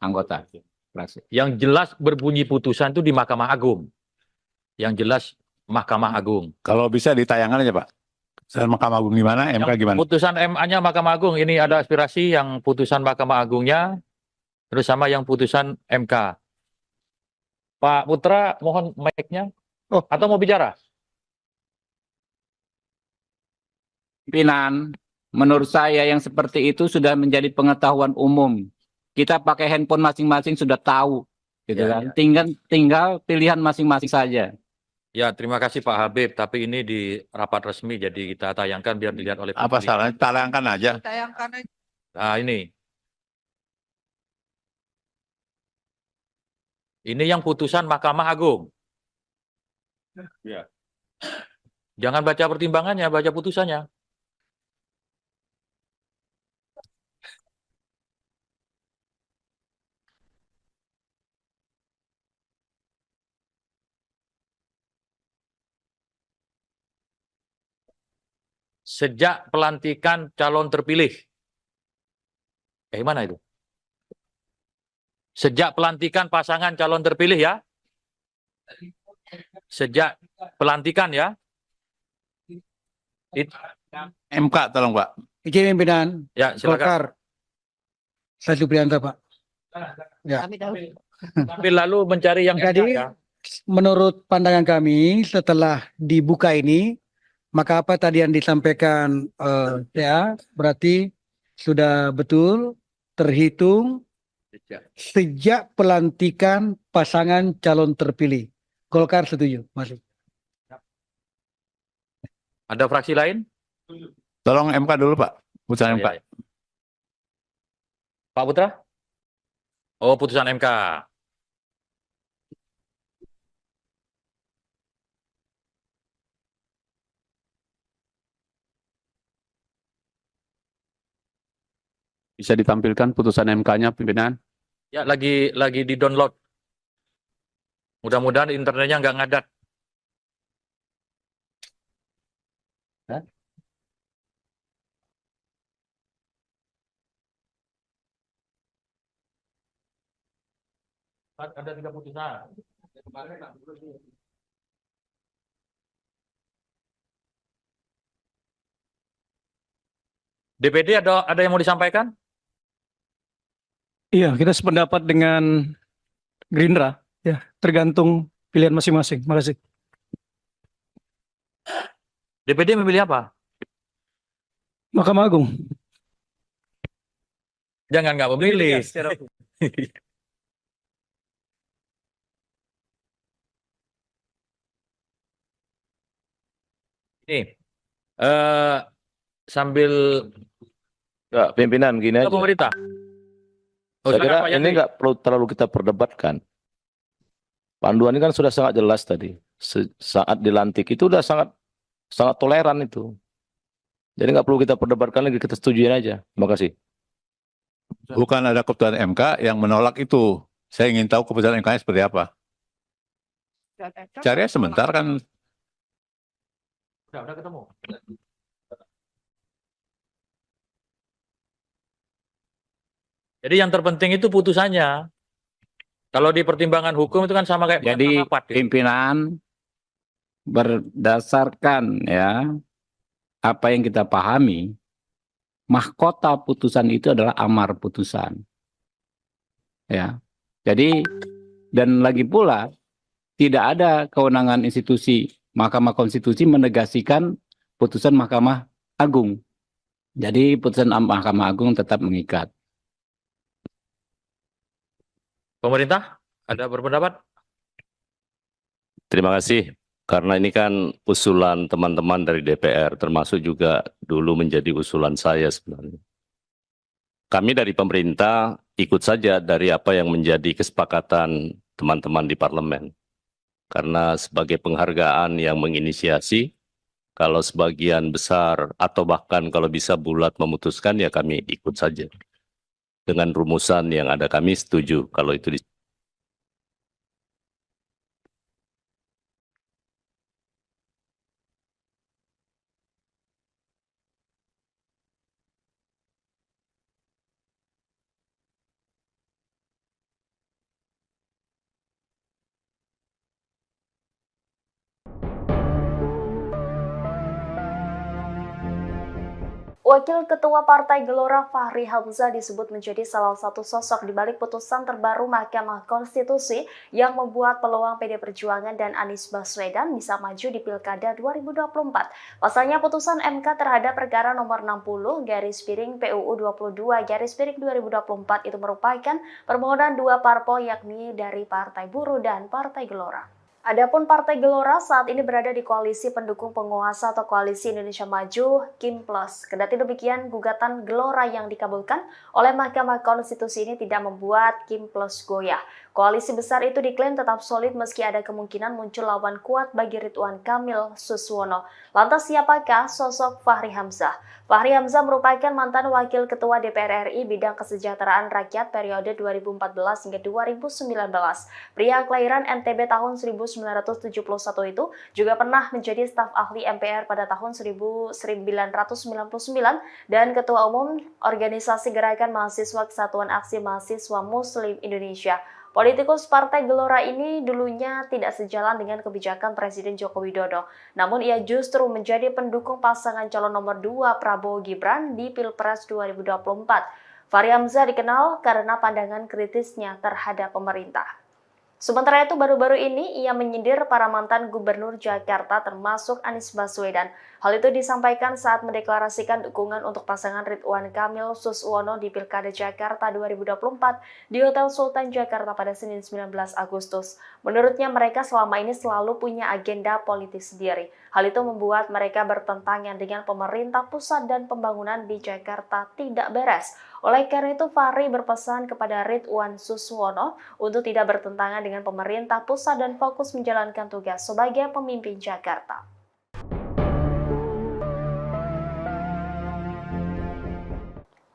anggota fraksi. Yang jelas berbunyi putusan itu di Mahkamah Agung. Yang jelas Mahkamah Agung. Kalau bisa ditayangkan aja Pak. Putusan Mahkamah Agung gimana, MK gimana? Putusan MA-nya Mahkamah Agung, ini ada aspirasi yang putusan Mahkamah Agungnya, terus sama yang putusan MK. Pak Putra, mohon mic-nya. Atau mau bicara? pimpinan, menurut saya yang seperti itu sudah menjadi pengetahuan umum. Kita pakai handphone masing-masing sudah tahu, gitu Ya, kan. ya. Tinggal pilihan masing-masing saja. Ya, terima kasih Pak Habib. Tapi ini di rapat resmi, jadi kita tayangkan biar dilihat oleh Apa publik. salahnya? Tayangkan aja. Nah, ini. Ini yang putusan Mahkamah Agung. Ya. Jangan baca pertimbangannya, baca putusannya. Sejak pelantikan calon terpilih. Mana itu? Sejak pelantikan pasangan calon terpilih ya. Sejak pelantikan ya. MK tolong Pak. Izin pimpinan Ya, silakan. Golkar. Saya Supriyanto, Pak. Ya. Tapi lalu mencari yang Jadi, ya. menurut pandangan kami setelah dibuka ini, maka apa tadi yang disampaikan ya berarti sudah betul terhitung sejak pelantikan pasangan calon terpilih. Golkar setuju, masuk. Ada fraksi lain? Tolong MK dulu Pak. Putusan MK. Ya. Pak Putra? Oh, putusan MK. Bisa ditampilkan putusan MK-nya, pimpinan? Ya, lagi di-download. Mudah-mudahan internetnya nggak ngadat. Hah? Ada 3 putusan. DPD ada yang mau disampaikan? Iya, kita sependapat dengan Gerindra, ya, tergantung pilihan masing-masing. Makasih. DPD memilih apa? Mahkamah Agung. Jangan nggak memilih. Ini sambil Enggak, pimpinan gini aja. pemerintah. Oh, Saya kira silakan, Pak ini Yandri. nggak perlu terlalu kita perdebatkan. Panduan ini kan sudah sangat jelas tadi. Saat dilantik itu udah sangat toleran itu. Jadi nggak perlu kita perdebatkan lagi, kita setujuin aja. Terima kasih. Bukan ada keputusan MK yang menolak itu. Saya ingin tahu keputusan MK-nya seperti apa. Cari sebentar kan. Udah ketemu. Jadi yang terpenting itu putusannya. Kalau di pertimbangan hukum itu kan sama kayak Jadi rapat, ya. pimpinan berdasarkan ya apa yang kita pahami, mahkota putusan itu adalah amar putusan. Ya. Jadi dan lagi pula tidak ada kewenangan institusi Mahkamah Konstitusi menegasikan putusan Mahkamah Agung. Jadi putusan Mahkamah Agung tetap mengikat. Pemerintah ada berpendapat? Terima kasih. Karena ini kan usulan teman-teman dari DPR, termasuk juga dulu menjadi usulan saya sebenarnya. Kami dari pemerintah ikut saja dari apa yang menjadi kesepakatan teman-teman di parlemen. Karena sebagai penghargaan yang menginisiasi, kalau sebagian besar atau bahkan kalau bisa bulat memutuskan, ya kami ikut saja. Dengan rumusan yang ada kami setuju kalau itu Wakil Ketua Partai Gelora Fahri Hamzah disebut menjadi salah satu sosok di balik putusan terbaru Mahkamah Konstitusi yang membuat peluang PD Perjuangan dan Anies Baswedan bisa maju di Pilkada 2024. Pasalnya putusan MK terhadap perkara nomor 60/PUU 22/2024 itu merupakan permohonan dua parpol yakni dari Partai Buruh dan Partai Gelora. Adapun Partai Gelora saat ini berada di koalisi pendukung penguasa atau Koalisi Indonesia Maju Kim Plus. Kendati demikian, gugatan Gelora yang dikabulkan oleh Mahkamah Konstitusi ini tidak membuat Kim Plus goyah. Koalisi besar itu diklaim tetap solid meski ada kemungkinan muncul lawan kuat bagi Ridwan Kamil Suswono. Lantas siapakah sosok Fahri Hamzah? Fahri Hamzah merupakan mantan Wakil Ketua DPR RI bidang kesejahteraan rakyat periode 2014 hingga 2019. Pria kelahiran NTB tahun 1971 itu juga pernah menjadi staf ahli MPR pada tahun 1999 dan Ketua Umum Organisasi Gerakan Mahasiswa Kesatuan Aksi Mahasiswa Muslim Indonesia. Politikus Partai Gelora ini dulunya tidak sejalan dengan kebijakan Presiden Joko Widodo. Namun ia justru menjadi pendukung pasangan calon nomor 2 Prabowo Gibran di Pilpres 2024. Fahri Hamzah dikenal karena pandangan kritisnya terhadap pemerintah. Sementara itu, baru-baru ini ia menyindir para mantan gubernur Jakarta termasuk Anies Baswedan. Hal itu disampaikan saat mendeklarasikan dukungan untuk pasangan Ridwan Kamil Suswono di Pilkada Jakarta 2024 di Hotel Sultan Jakarta pada Senin 19 Agustus. Menurutnya mereka selama ini selalu punya agenda politik sendiri. Hal itu membuat mereka bertentangan dengan pemerintah pusat dan pembangunan di Jakarta tidak beres. Oleh karena itu, Fahri berpesan kepada Ridwan Suswono untuk tidak bertentangan dengan pemerintah pusat dan fokus menjalankan tugas sebagai pemimpin Jakarta.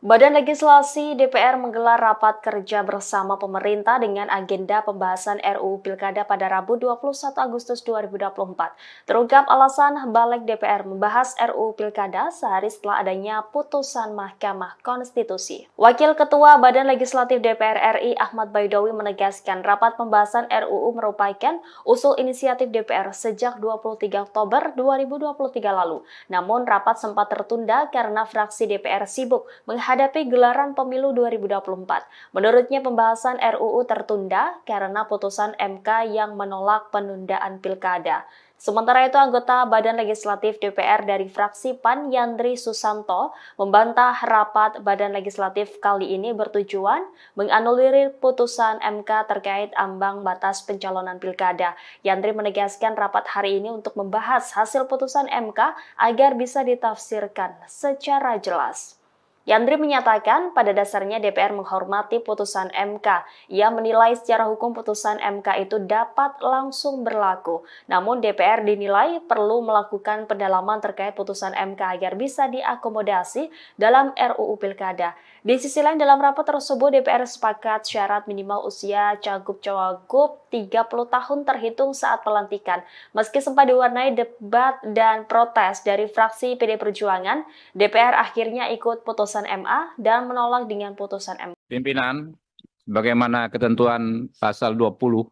Badan Legislasi DPR menggelar rapat kerja bersama pemerintah dengan agenda pembahasan RUU Pilkada pada Rabu 21 Agustus 2024. Terungkap alasan Balik DPR membahas RUU Pilkada sehari setelah adanya putusan Mahkamah Konstitusi. Wakil Ketua Badan Legislatif DPR RI Ahmad Baidowi menegaskan rapat pembahasan RUU merupakan usul inisiatif DPR sejak 23 Oktober 2023 lalu. Namun rapat sempat tertunda karena fraksi DPR sibuk menghadapi gelaran pemilu 2024. Menurutnya pembahasan RUU tertunda karena putusan MK yang menolak penundaan pilkada. Sementara itu, anggota Badan Legislatif DPR dari fraksi PAN Yandri Susanto membantah rapat Badan Legislatif kali ini bertujuan menganulir putusan MK terkait ambang batas pencalonan pilkada. Yandri menegaskan rapat hari ini untuk membahas hasil putusan MK agar bisa ditafsirkan secara jelas. Yandri menyatakan pada dasarnya DPR menghormati putusan MK. Ia menilai secara hukum putusan MK itu dapat langsung berlaku. Namun DPR dinilai perlu melakukan pendalaman terkait putusan MK agar bisa diakomodasi dalam RUU Pilkada. Di sisi lain dalam rapat tersebut DPR sepakat syarat minimal usia cagup-cawagup 30 tahun terhitung saat pelantikan. Meski sempat diwarnai debat dan protes dari fraksi PD Perjuangan, DPR akhirnya ikut putusan MA dan menolak dengan putusan MK. Pimpinan, bagaimana ketentuan pasal 20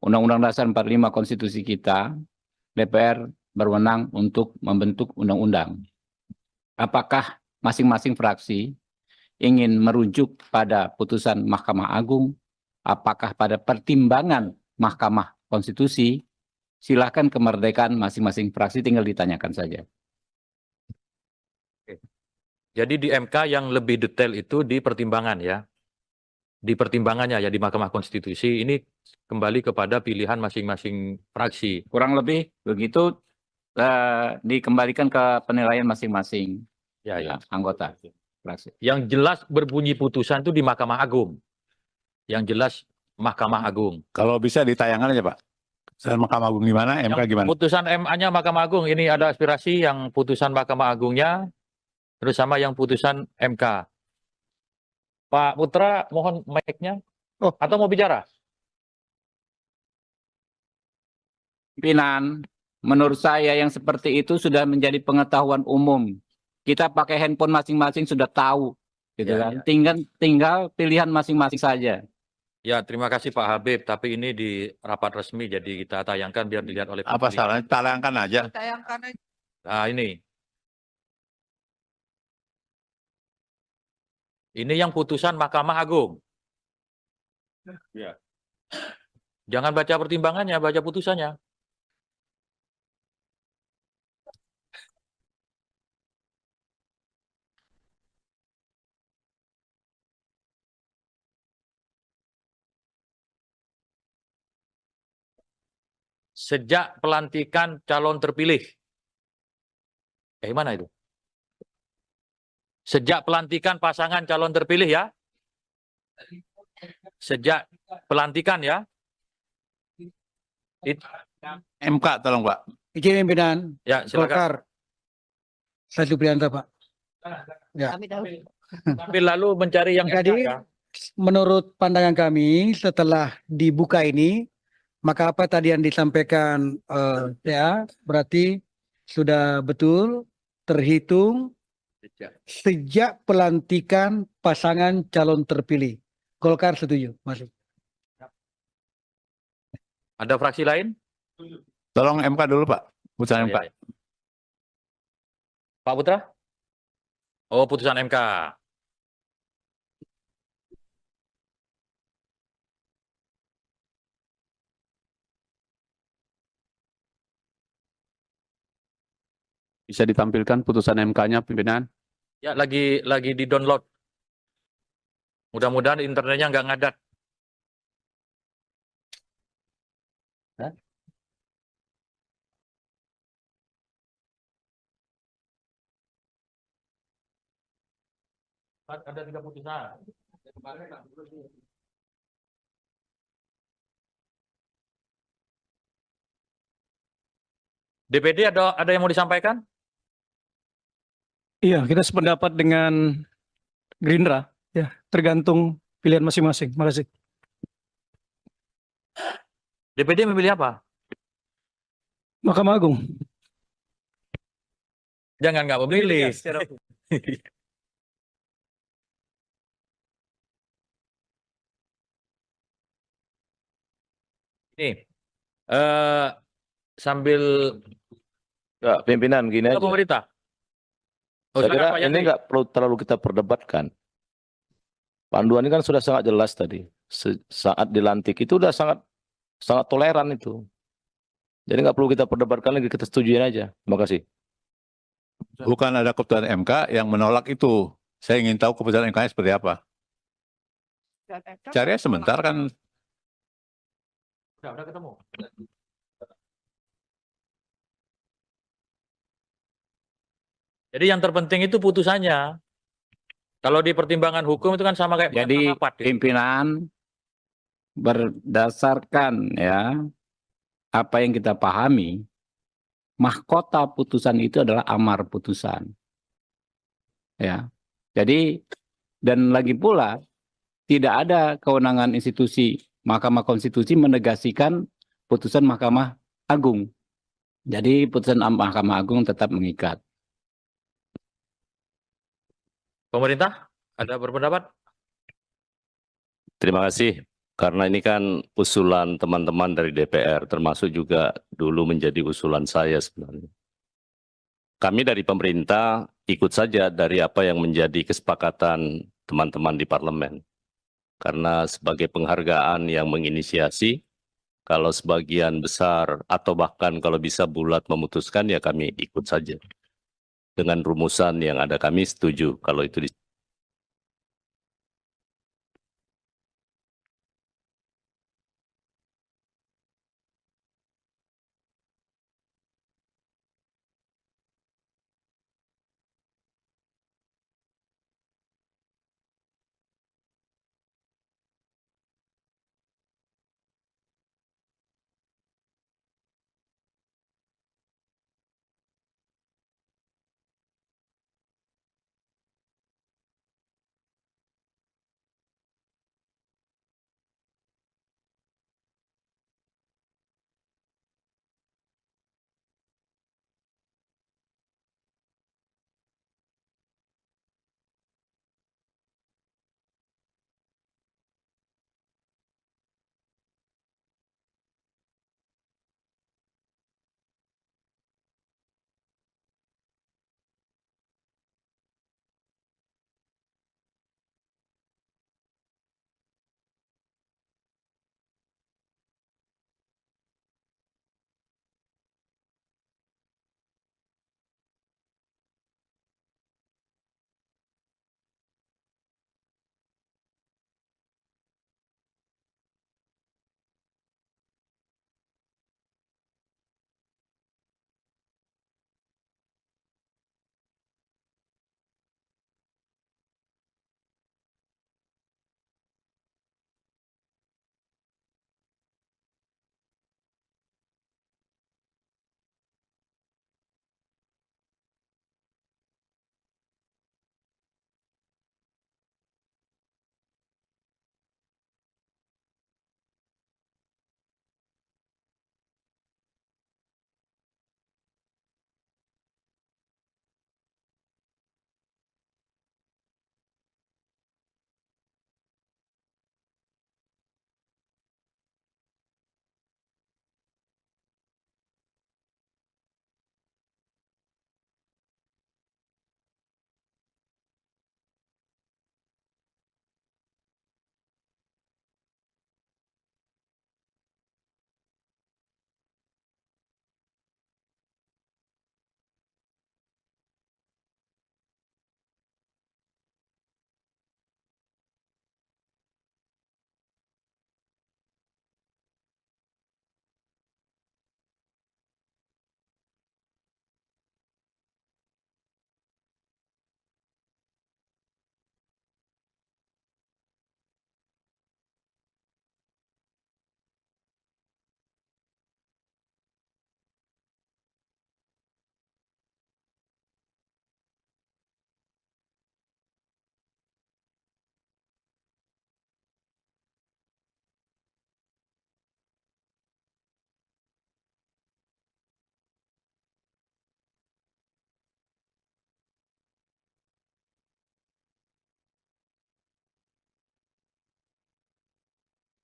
Undang-Undang Dasar 45 Konstitusi kita, DPR berwenang untuk membentuk undang-undang. Apakah masing-masing fraksi ingin merujuk pada putusan Mahkamah Agung, apakah pada pertimbangan Mahkamah Konstitusi, silakan kemerdekaan masing-masing fraksi, tinggal ditanyakan saja. Jadi di MK yang lebih detail itu di pertimbangan ya. Di pertimbangannya ya di Mahkamah Konstitusi ini kembali kepada pilihan masing-masing fraksi. Kurang lebih begitu dikembalikan ke penilaian masing-masing anggota fraksi. Yang jelas berbunyi putusan itu di Mahkamah Agung. Yang jelas Mahkamah Agung. Kalau bisa ditayangkan aja Pak. Putusan Mahkamah Agung gimana, MK gimana? Putusan MA-nya Mahkamah Agung, ini ada aspirasi yang putusan Mahkamah Agungnya, terus sama yang putusan MK. Pak Putra, mohon mic-nya. Atau mau bicara? Pimpinan, menurut saya yang seperti itu sudah menjadi pengetahuan umum. Kita pakai handphone masing-masing sudah tahu, gitu kan. Tinggal pilihan masing-masing saja. Ya, terima kasih Pak Habib. Tapi ini di rapat resmi, jadi kita tayangkan biar dilihat oleh publik. Apa salahnya? Tayangkan aja. Nah ini. Ini yang putusan Mahkamah Agung. Ya. Jangan baca pertimbangannya, baca putusannya. Sejak pelantikan calon terpilih. Mana itu? Sejak pelantikan pasangan calon terpilih ya. Sejak pelantikan ya. MK tolong Pak. Izin pimpinan Ya, silakan. Golkar. Saya Supriyanto, Pak. Ya. Tapi lalu mencari yang Jadi, ya. menurut pandangan kami setelah dibuka ini, maka apa tadi yang disampaikan ya berarti sudah betul terhitung sejak pelantikan pasangan calon terpilih. Golkar setuju, masuk. Ada fraksi lain? Tolong MK dulu Pak. Putusan MK. Ya. Pak Putra? Oh, putusan MK. Bisa ditampilkan putusan MK-nya, pimpinan? Ya, lagi di-download. Mudah-mudahan internetnya nggak ngadat. Hah? Ada 3 putusan. DPD ada yang mau disampaikan? Iya, kita sependapat dengan Gerindra, ya, tergantung pilihan masing-masing. Makasih. DPD memilih apa? Mahkamah Agung. Jangan nggak memilih. Ini sambil Enggak, pimpinan gini aja. pemerintah. Oh, Saya kira silakan, Pak ini Yandri. nggak perlu terlalu kita perdebatkan. Panduan ini kan sudah sangat jelas tadi. Saat dilantik itu udah sangat toleran itu. Jadi nggak perlu kita perdebatkan lagi, kita setujuin aja. Terima kasih. Bukan ada keputusan MK yang menolak itu. Saya ingin tahu keputusan MK-nya seperti apa. Cari sebentar kan. Udah ketemu. Jadi yang terpenting itu putusannya. Kalau di pertimbangan hukum itu kan sama kayak Jadi rapat, gitu. pimpinan berdasarkan ya apa yang kita pahami, mahkota putusan itu adalah amar putusan. Ya. Jadi dan lagi pula tidak ada kewenangan institusi Mahkamah Konstitusi menegasikan putusan Mahkamah Agung. Jadi putusan Mahkamah Agung tetap mengikat. Pemerintah ada berpendapat? Terima kasih. Karena ini kan usulan teman-teman dari DPR, termasuk juga dulu menjadi usulan saya sebenarnya. Kami dari pemerintah ikut saja dari apa yang menjadi kesepakatan teman-teman di parlemen. Karena sebagai penghargaan yang menginisiasi, kalau sebagian besar atau bahkan kalau bisa bulat memutuskan, ya kami ikut saja. Dengan rumusan yang ada kami setuju kalau itu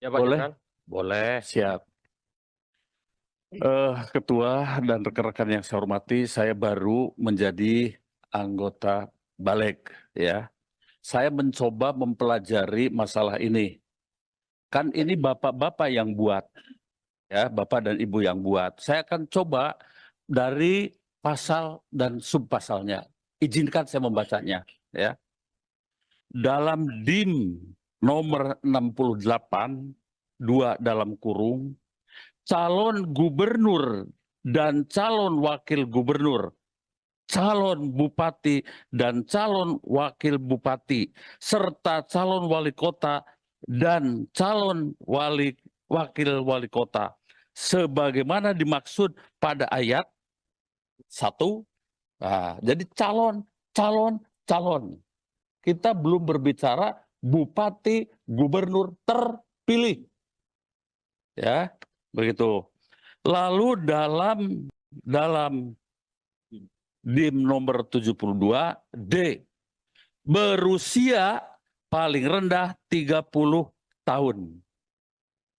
Ya Pak Boleh? Jenderal? Boleh. Siap. Ketua dan rekan-rekan yang saya hormati, saya baru menjadi anggota Balik, ya. Saya mencoba mempelajari masalah ini. Kan ini bapak-bapak yang buat, ya, bapak dan ibu yang buat. Saya akan coba dari pasal dan subpasalnya. Izinkan saya membacanya, ya. Dalam DIM nomor 68, 2 dalam kurung, calon gubernur dan calon wakil gubernur, calon bupati dan calon wakil bupati, serta calon wali kota dan calon wakil wali kota, sebagaimana dimaksud pada ayat 1. Nah, jadi calon. Kita belum berbicara bupati, gubernur terpilih. Ya, begitu. Lalu dalam DIM nomor 72 D, berusia paling rendah 30 tahun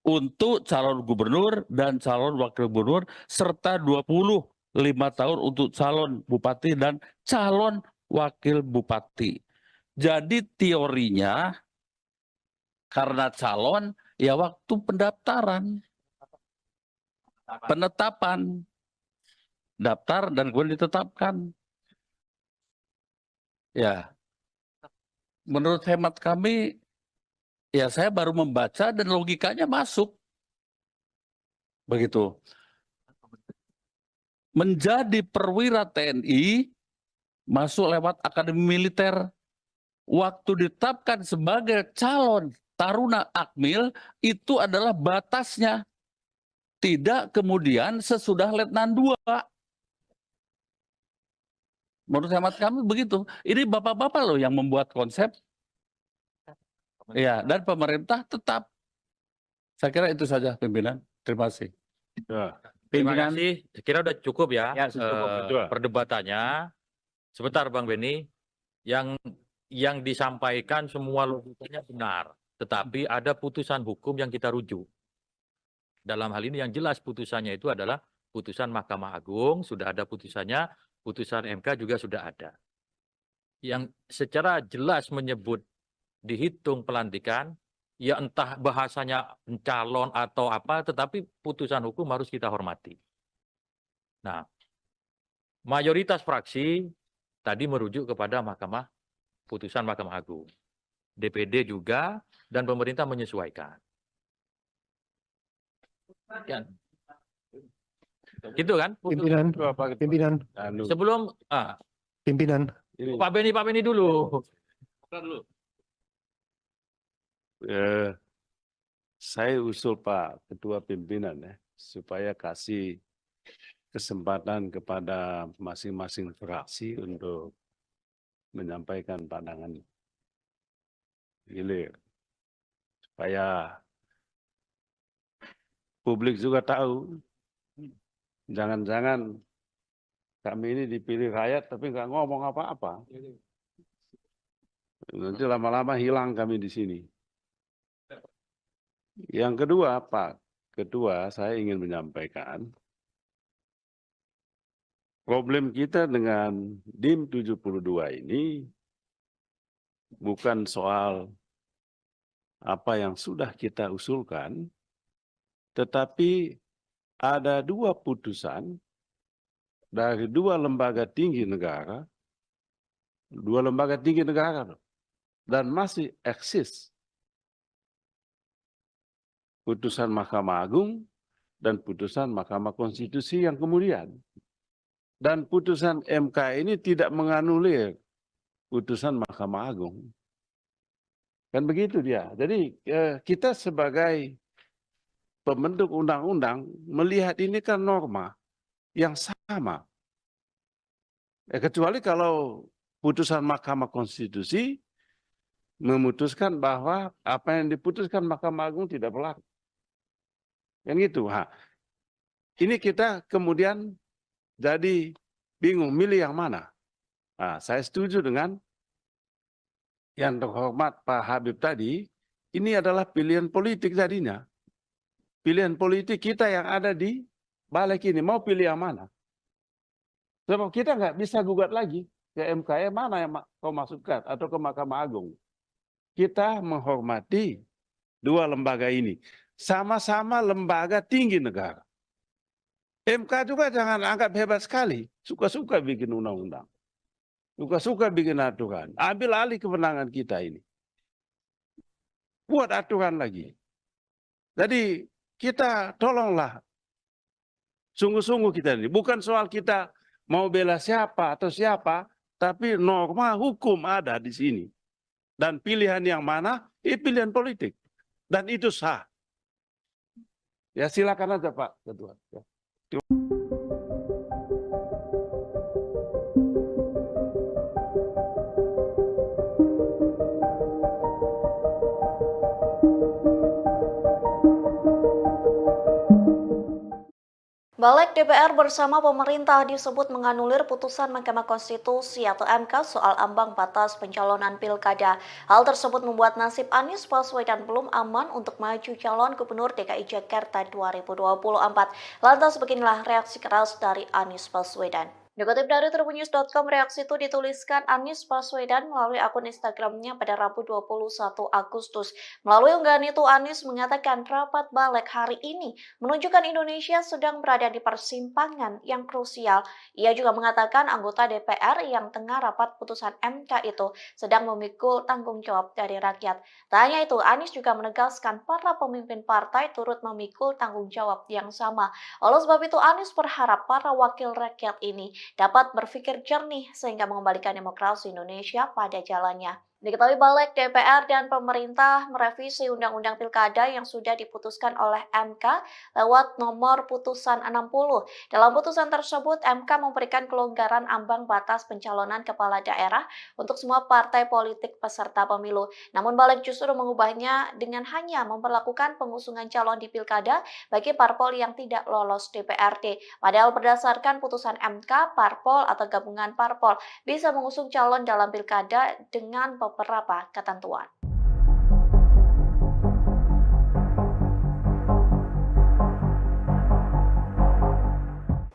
untuk calon gubernur dan calon wakil gubernur, serta 25 tahun untuk calon bupati dan calon wakil bupati. Jadi teorinya karena calon ya waktu pendaftaran, penetapan, daftar dan kemudian ditetapkan. Ya, menurut hemat kami, ya saya baru membaca dan logikanya masuk. Begitu. Menjadi perwira TNI, masuk lewat akademi militer. Waktu ditetapkan sebagai calon taruna akmil, itu adalah batasnya. Tidak kemudian sesudah letnan 2. Menurut hemat kami begitu. Ini bapak-bapak loh yang membuat konsep. Ya, dan pemerintah tetap. Saya kira itu saja pimpinan. Terima kasih. Ya. Terima Pimpinan. kasih. Saya kira udah cukup ya, Ya, cukup, Ketua. perdebatannya. Sebentar Bang Beni, yang disampaikan semua logikanya benar, tetapi ada putusan hukum yang kita rujuk. Dalam hal ini yang jelas putusannya itu adalah putusan Mahkamah Agung, sudah ada putusannya, putusan MK juga sudah ada. Yang secara jelas menyebut dihitung pelantikan, ya entah bahasanya calon atau apa, tetapi putusan hukum harus kita hormati. Nah, mayoritas fraksi tadi merujuk kepada putusan Mahkamah Agung. DPD juga, dan pemerintah menyesuaikan. Ya. Gitu kan? Pimpinan, pimpinan, Sebelum pimpinan. Pak Beni dulu. Saya usul Pak Ketua Pimpinan ya, supaya kasih kesempatan kepada masing-masing fraksi untuk menyampaikan pandangan hilir. Supaya publik juga tahu, jangan-jangan kami ini dipilih rakyat tapi nggak ngomong apa-apa. Nanti lama-lama hilang kami di sini. Yang kedua, Pak Ketua, saya ingin menyampaikan problem kita dengan DIM 72 ini bukan soal apa yang sudah kita usulkan, tetapi ada 2 putusan dari 2 lembaga tinggi negara, 2 lembaga tinggi negara, dan masih eksis. Putusan Mahkamah Agung dan putusan Mahkamah Konstitusi yang kemudian. Dan putusan MK ini tidak menganulir putusan Mahkamah Agung. Kan begitu dia. Jadi kita sebagai pembentuk undang-undang melihat ini kan norma yang sama. Kecuali kalau putusan Mahkamah Konstitusi memutuskan bahwa apa yang diputuskan Mahkamah Agung tidak berlaku. Kan gitu. Ini kita kemudian jadi bingung milih yang mana. Saya setuju dengan yang terhormat Pak Habib tadi, ini adalah pilihan politik tadinya. Pilihan politik kita yang ada di balik ini. Mau pilih yang mana? Sebab kita nggak bisa gugat lagi ke MK, mana yang kau masukkan atau ke Mahkamah Agung. Kita menghormati dua lembaga ini. Sama-sama lembaga tinggi negara. MK juga jangan anggap hebat sekali. Suka-suka bikin undang-undang. Suka-suka bikin aturan. Ambil alih kewenangan kita ini. Buat aturan lagi. Jadi kita tolonglah. Sungguh-sungguh kita ini. Bukan soal kita mau bela siapa atau siapa. Tapi norma hukum ada di sini. Dan pilihan yang mana? Pilihan politik. Dan itu sah. Ya silakan aja Pak Ketua. Ya. Balik DPR bersama pemerintah disebut menganulir putusan Mahkamah Konstitusi atau MK soal ambang batas pencalonan pilkada. Hal tersebut membuat nasib Anies Baswedan belum aman untuk maju calon Gubernur DKI Jakarta 2024. Lantas beginilah reaksi keras dari Anies Baswedan. Dikutip dari tribunnews.com, reaksi itu dituliskan Anies Baswedan melalui akun Instagramnya pada Rabu 21 Agustus. Melalui unggahan itu, Anies mengatakan rapat balik hari ini menunjukkan Indonesia sedang berada di persimpangan yang krusial. Ia juga mengatakan anggota DPR yang tengah rapat putusan MK itu sedang memikul tanggung jawab dari rakyat. Tak hanya itu, Anies juga menegaskan para pemimpin partai turut memikul tanggung jawab yang sama. Oleh sebab itu, Anies berharap para wakil rakyat ini dapat berpikir jernih sehingga mengembalikan demokrasi Indonesia pada jalannya. Diketahui balik DPR dan pemerintah merevisi Undang-Undang Pilkada yang sudah diputuskan oleh MK lewat nomor putusan 60. Dalam putusan tersebut, MK memberikan kelonggaran ambang batas pencalonan kepala daerah untuk semua partai politik peserta pemilu. Namun balik justru mengubahnya dengan hanya memperlakukan pengusungan calon di Pilkada bagi parpol yang tidak lolos DPRD. Padahal berdasarkan putusan MK, parpol atau gabungan parpol bisa mengusung calon dalam Pilkada dengan beberapa ketentuan.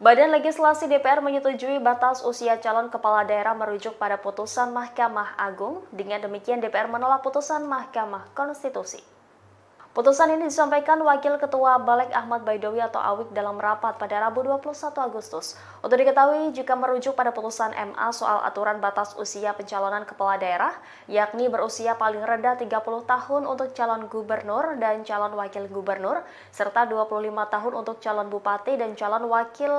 Badan Legislasi DPR menyetujui batas usia calon kepala daerah merujuk pada putusan Mahkamah Agung. Dengan demikian DPR menolak putusan Mahkamah Konstitusi. Putusan ini disampaikan Wakil Ketua Balik Ahmad Baidowi atau Awik dalam rapat pada Rabu 21 Agustus. Untuk diketahui, jika merujuk pada putusan MA soal aturan batas usia pencalonan kepala daerah, yakni berusia paling rendah 30 tahun untuk calon gubernur dan calon wakil gubernur, serta 25 tahun untuk calon bupati dan calon wakil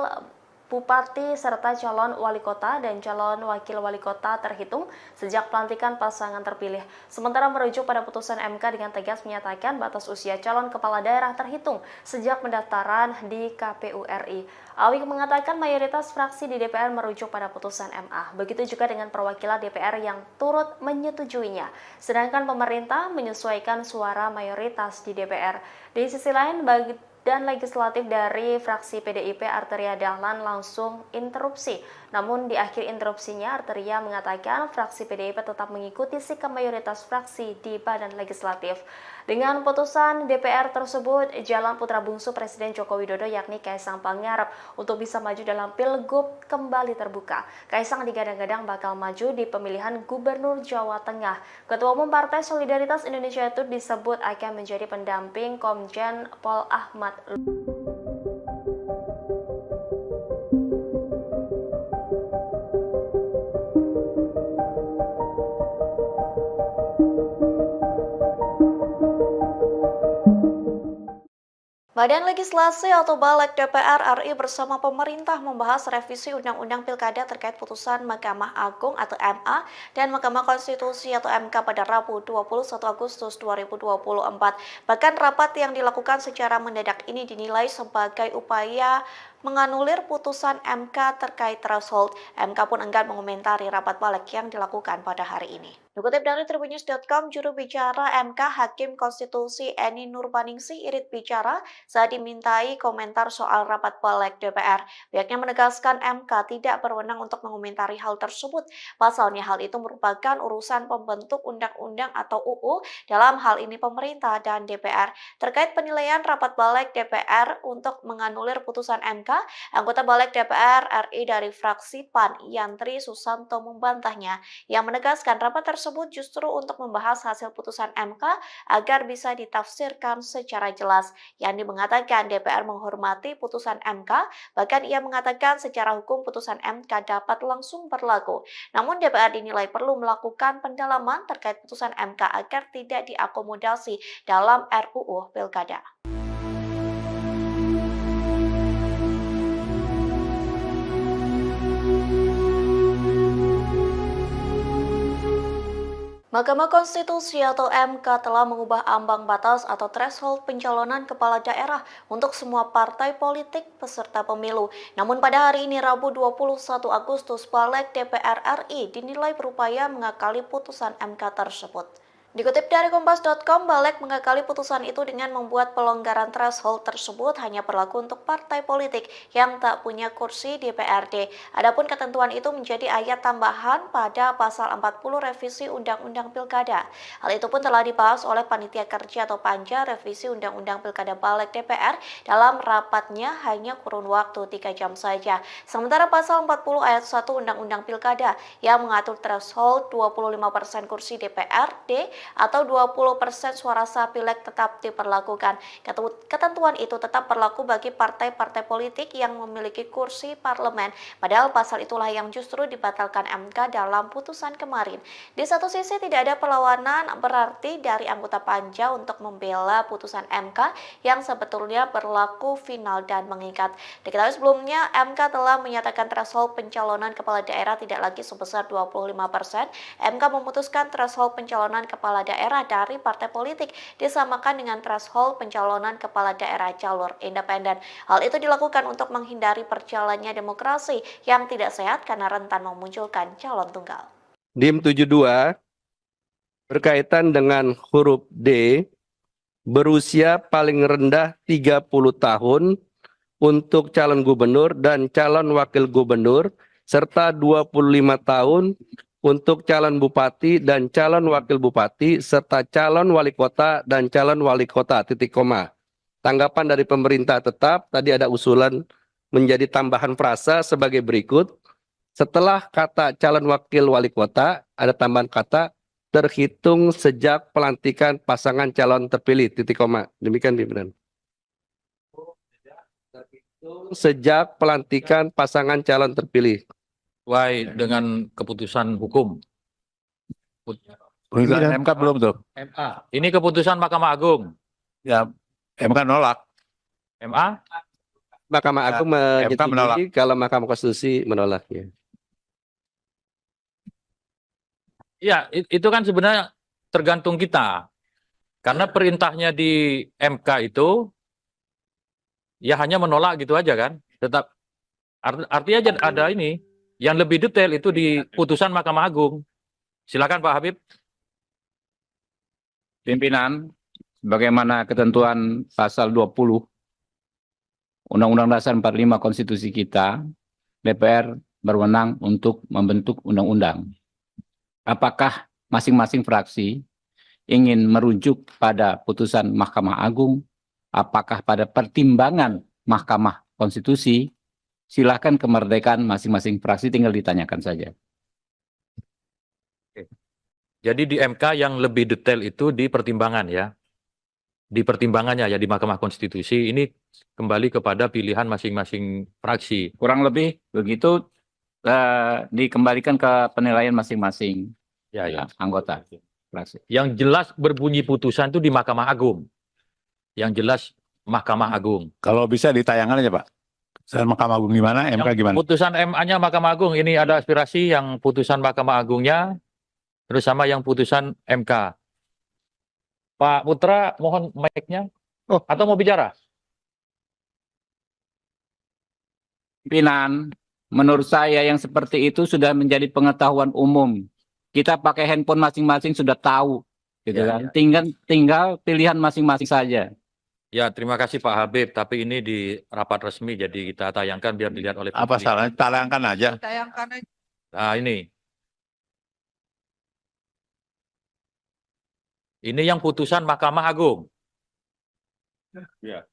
bupati serta calon wali kota dan calon wakil wali kota terhitung sejak pelantikan pasangan terpilih. Sementara merujuk pada putusan MK dengan tegas menyatakan batas usia calon kepala daerah terhitung sejak pendaftaran di KPU RI. Awik mengatakan mayoritas fraksi di DPR merujuk pada putusan MA. Begitu juga dengan perwakilan DPR yang turut menyetujuinya. Sedangkan pemerintah menyesuaikan suara mayoritas di DPR. Di sisi lain, dan legislatif dari fraksi PDIP Arteria Dahlan langsung interupsi. Namun di akhir interupsinya Arteria mengatakan fraksi PDIP tetap mengikuti sikap mayoritas fraksi di badan legislatif. Dengan putusan DPR tersebut, jalan putra bungsu Presiden Joko Widodo yakni Kaisang Pangarep untuk bisa maju dalam Pilgub kembali terbuka. Kaisang digadang-gadang bakal maju di pemilihan Gubernur Jawa Tengah. Ketua Umum Partai Solidaritas Indonesia itu disebut akan menjadi pendamping Komjen Pol Ahmad. Badan Legislasi atau Balik DPR RI bersama pemerintah membahas revisi Undang-Undang Pilkada terkait putusan Mahkamah Agung atau MA dan Mahkamah Konstitusi atau MK pada Rabu 21 Agustus 2024. Bahkan rapat yang dilakukan secara mendadak ini dinilai sebagai upaya menganulir putusan MK terkait threshold. MK pun enggan mengomentari rapat balik yang dilakukan pada hari ini. Dikutip dari Tribunnews.com, juru bicara MK Hakim Konstitusi Eni Nurbaningsih Irit bicara saat dimintai komentar soal rapat balik DPR. Pihaknya menegaskan MK tidak berwenang untuk mengomentari hal tersebut. Pasalnya hal itu merupakan urusan pembentuk undang-undang atau UU, dalam hal ini pemerintah dan DPR. Terkait penilaian rapat balik DPR untuk menganulir putusan MK, anggota balik DPR RI dari fraksi PAN Yantri Susanto membantahnya, yang menegaskan rapat tersebut justru untuk membahas hasil putusan MK agar bisa ditafsirkan secara jelas. Yandi mengatakan DPR menghormati putusan MK, bahkan ia mengatakan secara hukum putusan MK dapat langsung berlaku. Namun DPR dinilai perlu melakukan pendalaman terkait putusan MK agar tidak diakomodasi dalam RUU Pilkada. Mahkamah Konstitusi atau MK telah mengubah ambang batas atau threshold pencalonan kepala daerah untuk semua partai politik peserta pemilu. Namun pada hari ini Rabu 21 Agustus, Balik DPR RI dinilai berupaya mengakali putusan MK tersebut. Dikutip dari Kompas.com, Balik mengakali putusan itu dengan membuat pelonggaran threshold tersebut hanya berlaku untuk partai politik yang tak punya kursi di DPRD. Adapun ketentuan itu menjadi ayat tambahan pada pasal 40 revisi Undang-Undang Pilkada. Hal itu pun telah dibahas oleh Panitia Kerja atau Panja Revisi Undang-Undang Pilkada Balik DPR dalam rapatnya hanya kurun waktu 3 jam saja. Sementara pasal 40 ayat 1 Undang-Undang Pilkada yang mengatur threshold 25% kursi DPRD atau 20% suara sah pileg tetap diperlakukan. Ketentuan itu tetap berlaku bagi partai-partai politik yang memiliki kursi parlemen. Padahal pasal itulah yang justru dibatalkan MK dalam putusan kemarin. Di satu sisi tidak ada perlawanan berarti dari anggota Panja untuk membela putusan MK yang sebetulnya berlaku final dan mengikat. Diketahui sebelumnya MK telah menyatakan threshold pencalonan kepala daerah tidak lagi sebesar 25%. MK memutuskan threshold pencalonan kepala daerah dari partai politik disamakan dengan threshold pencalonan kepala daerah jalur independen. Hal itu dilakukan untuk menghindari perjalannya demokrasi yang tidak sehat karena rentan memunculkan calon tunggal. DIM 72 berkaitan dengan huruf D, berusia paling rendah 30 tahun untuk calon gubernur dan calon wakil gubernur serta 25 tahun untuk calon bupati dan calon wakil bupati serta calon wali kota dan calon wali kota, titik koma. Tanggapan dari pemerintah tetap, tadi ada usulan menjadi tambahan frasa sebagai berikut. Setelah kata calon wakil wali kota, ada tambahan kata terhitung sejak pelantikan pasangan calon terpilih, titik koma. Demikian pimpinan. Sejak pelantikan pasangan calon terpilih. Sesuai dengan keputusan hukum. Putusan MK belum tuh. MA. Ini keputusan Mahkamah Agung. Ya, MK nolak. MA? Mahkamah Agung MK menolak. menyetujui kalau Mahkamah Konstitusi menolaknya. Ya, itu kan sebenarnya tergantung kita. Karena perintahnya di MK itu ya hanya menolak gitu aja kan. Tetap artinya ada ini. Yang lebih detail itu di putusan Mahkamah Agung. Silakan Pak Habib. Pimpinan, bagaimana ketentuan pasal 20 Undang-Undang Dasar 45 Konstitusi kita, DPR berwenang untuk membentuk undang-undang. Apakah masing-masing fraksi ingin merujuk pada putusan Mahkamah Agung, apakah pada pertimbangan Mahkamah Konstitusi? Silakan, kemerdekaan masing-masing fraksi, tinggal ditanyakan saja. Jadi di MK yang lebih detail itu di pertimbangan ya. Di pertimbangannya ya di Mahkamah Konstitusi ini kembali kepada pilihan masing-masing fraksi. Kurang lebih begitu, dikembalikan ke penilaian masing-masing anggota fraksi. Yang jelas berbunyi putusan itu di Mahkamah Agung. Yang jelas Mahkamah Agung. Kalau bisa ditayangkan aja Pak. Putusan Mahkamah Agung gimana, MK gimana? Putusan MA-nya Mahkamah Agung, ini ada aspirasi yang putusan Mahkamah Agungnya, terus sama yang putusan MK. Pak Putra, mohon mic-nya. Atau mau bicara? Pimpinan, menurut saya yang seperti itu sudah menjadi pengetahuan umum. Kita pakai handphone masing-masing sudah tahu, gitu Ya, kan. Tinggal pilihan masing-masing saja. Ya, terima kasih Pak Habib. Tapi ini di rapat resmi, jadi kita tayangkan biar dilihat oleh Apa publik. salahnya? Tayangkan aja. Nah, ini yang putusan Mahkamah Agung. Ya.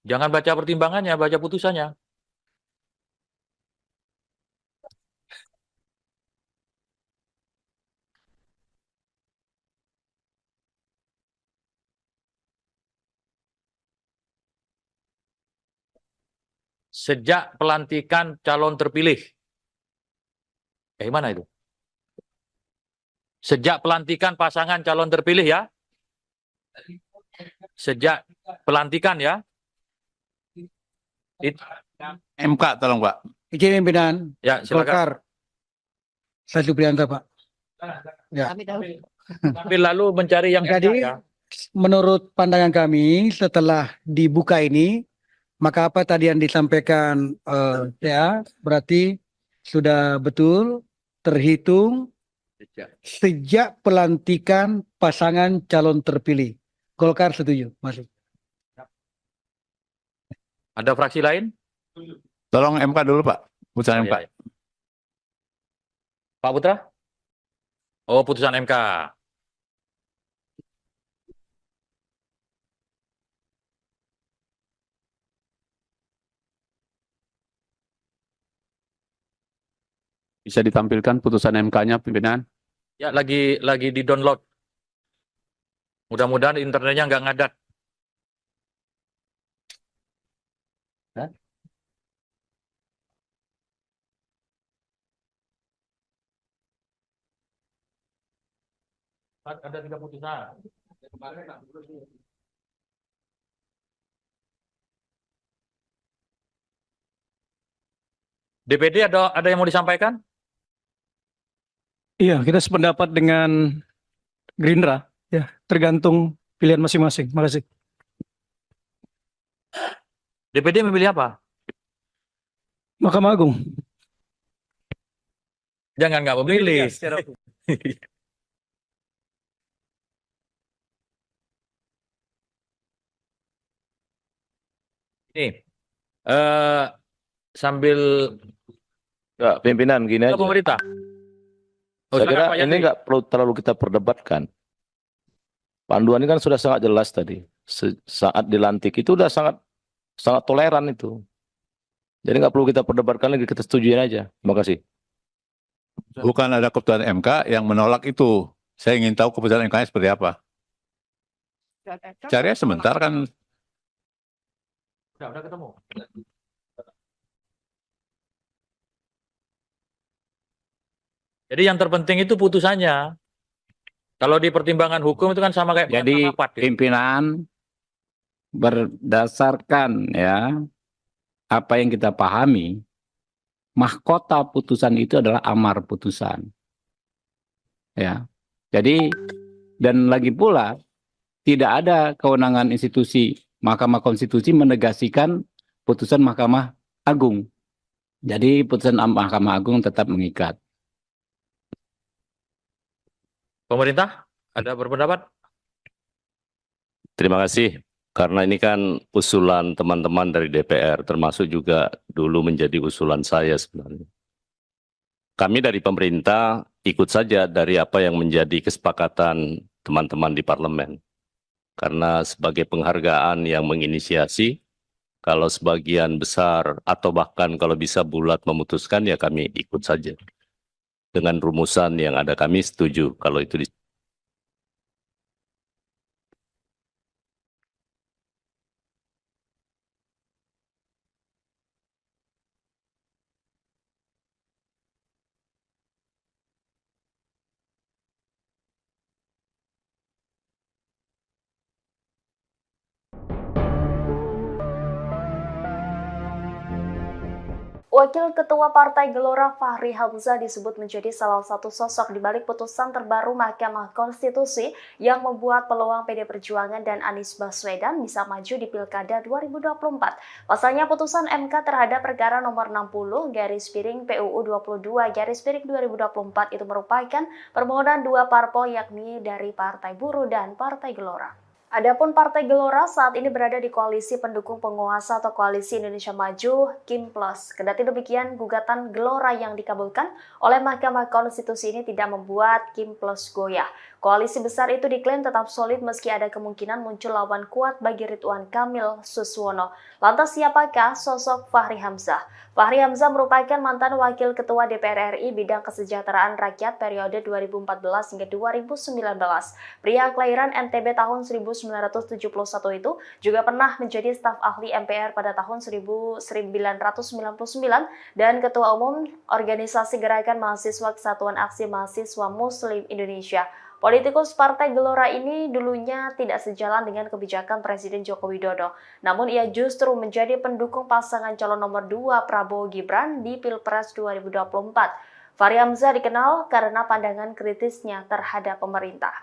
Jangan baca pertimbangannya, baca putusannya. Sejak pelantikan calon terpilih. Mana itu? Sejak pelantikan pasangan calon terpilih ya. Sejak pelantikan ya. MK tolong Pak. Izin pimpinan Ya, silakan. Golkar. Saya Supriyanto, Pak. Ya. Tapi lalu mencari yang Jadi, ya. menurut pandangan kami setelah dibuka ini, maka apa tadi yang disampaikan ya berarti sudah betul terhitung sejak pelantikan pasangan calon terpilih. Golkar setuju, masuk. Ada fraksi lain? Tolong MK dulu Pak. Putusan MK. Ya. Pak Putra? Oh, putusan MK. Bisa ditampilkan putusan MK-nya, pimpinan? Ya, lagi di-download. Mudah-mudahan internetnya nggak ngadat. Ada 3 putusan. DPD ada yang mau disampaikan? Iya, kita sependapat dengan Gerindra. Ya, tergantung pilihan masing-masing. Makasih. DPD memilih apa? Mahkamah Agung. Jangan nggak memilih. Ini sambil Enggak, pimpinan gini aja. pemerintah. Saya kira Pak ini Yandri. nggak perlu terlalu kita perdebatkan. Panduan ini kan sudah sangat jelas tadi. Saat dilantik itu udah sangat toleran itu. Jadi nggak perlu kita perdebatkan lagi, kita setujuin aja. Terima kasih. Bukan ada keputusan MK yang menolak itu. Saya ingin tahu keputusan MK-nya seperti apa. Cari sebentar kan. Udah ketemu. Jadi yang terpenting itu putusannya. Kalau di pertimbangan hukum itu kan sama kayak Jadi rapat, ya. pimpinan berdasarkan ya apa yang kita pahami, mahkota putusan itu adalah amar putusan. Ya. Jadi dan lagi pula tidak ada kewenangan institusi Mahkamah Konstitusi menegasikan putusan Mahkamah Agung. Jadi putusan Mahkamah Agung tetap mengikat. Pemerintah ada berpendapat? Terima kasih. Karena ini kan usulan teman-teman dari DPR, termasuk juga dulu menjadi usulan saya sebenarnya. Kami dari pemerintah ikut saja dari apa yang menjadi kesepakatan teman-teman di parlemen. Karena sebagai penghargaan yang menginisiasi, kalau sebagian besar atau bahkan kalau bisa bulat memutuskan, ya kami ikut saja. Dengan rumusan yang ada kami setuju kalau itu Wakil Ketua Partai Gelora Fahri Hamzah disebut menjadi salah satu sosok di balik putusan terbaru Mahkamah Konstitusi yang membuat peluang PD Perjuangan dan Anies Baswedan bisa maju di Pilkada 2024. Pasalnya putusan MK terhadap perkara nomor 60/PUU 22/2024 itu merupakan permohonan dua parpol yakni dari Partai Buruh dan Partai Gelora. Adapun Partai Gelora saat ini berada di koalisi pendukung penguasa atau Koalisi Indonesia Maju Kim Plus. Kendati demikian, gugatan Gelora yang dikabulkan oleh Mahkamah Konstitusi ini tidak membuat Kim Plus goyah. Koalisi besar itu diklaim tetap solid meski ada kemungkinan muncul lawan kuat bagi Ridwan Kamil Suswono. Lantas siapakah sosok Fahri Hamzah? Fahri Hamzah merupakan mantan Wakil Ketua DPR RI bidang kesejahteraan rakyat periode 2014 hingga 2019. Pria kelahiran NTB tahun 1971 itu juga pernah menjadi staf ahli MPR pada tahun 1999 dan Ketua Umum Organisasi Gerakan Mahasiswa Kesatuan Aksi Mahasiswa Muslim Indonesia. Politikus Partai Gelora ini dulunya tidak sejalan dengan kebijakan Presiden Joko Widodo. Namun ia justru menjadi pendukung pasangan calon nomor 2 Prabowo Gibran di Pilpres 2024. Fahri Hamzah dikenal karena pandangan kritisnya terhadap pemerintah.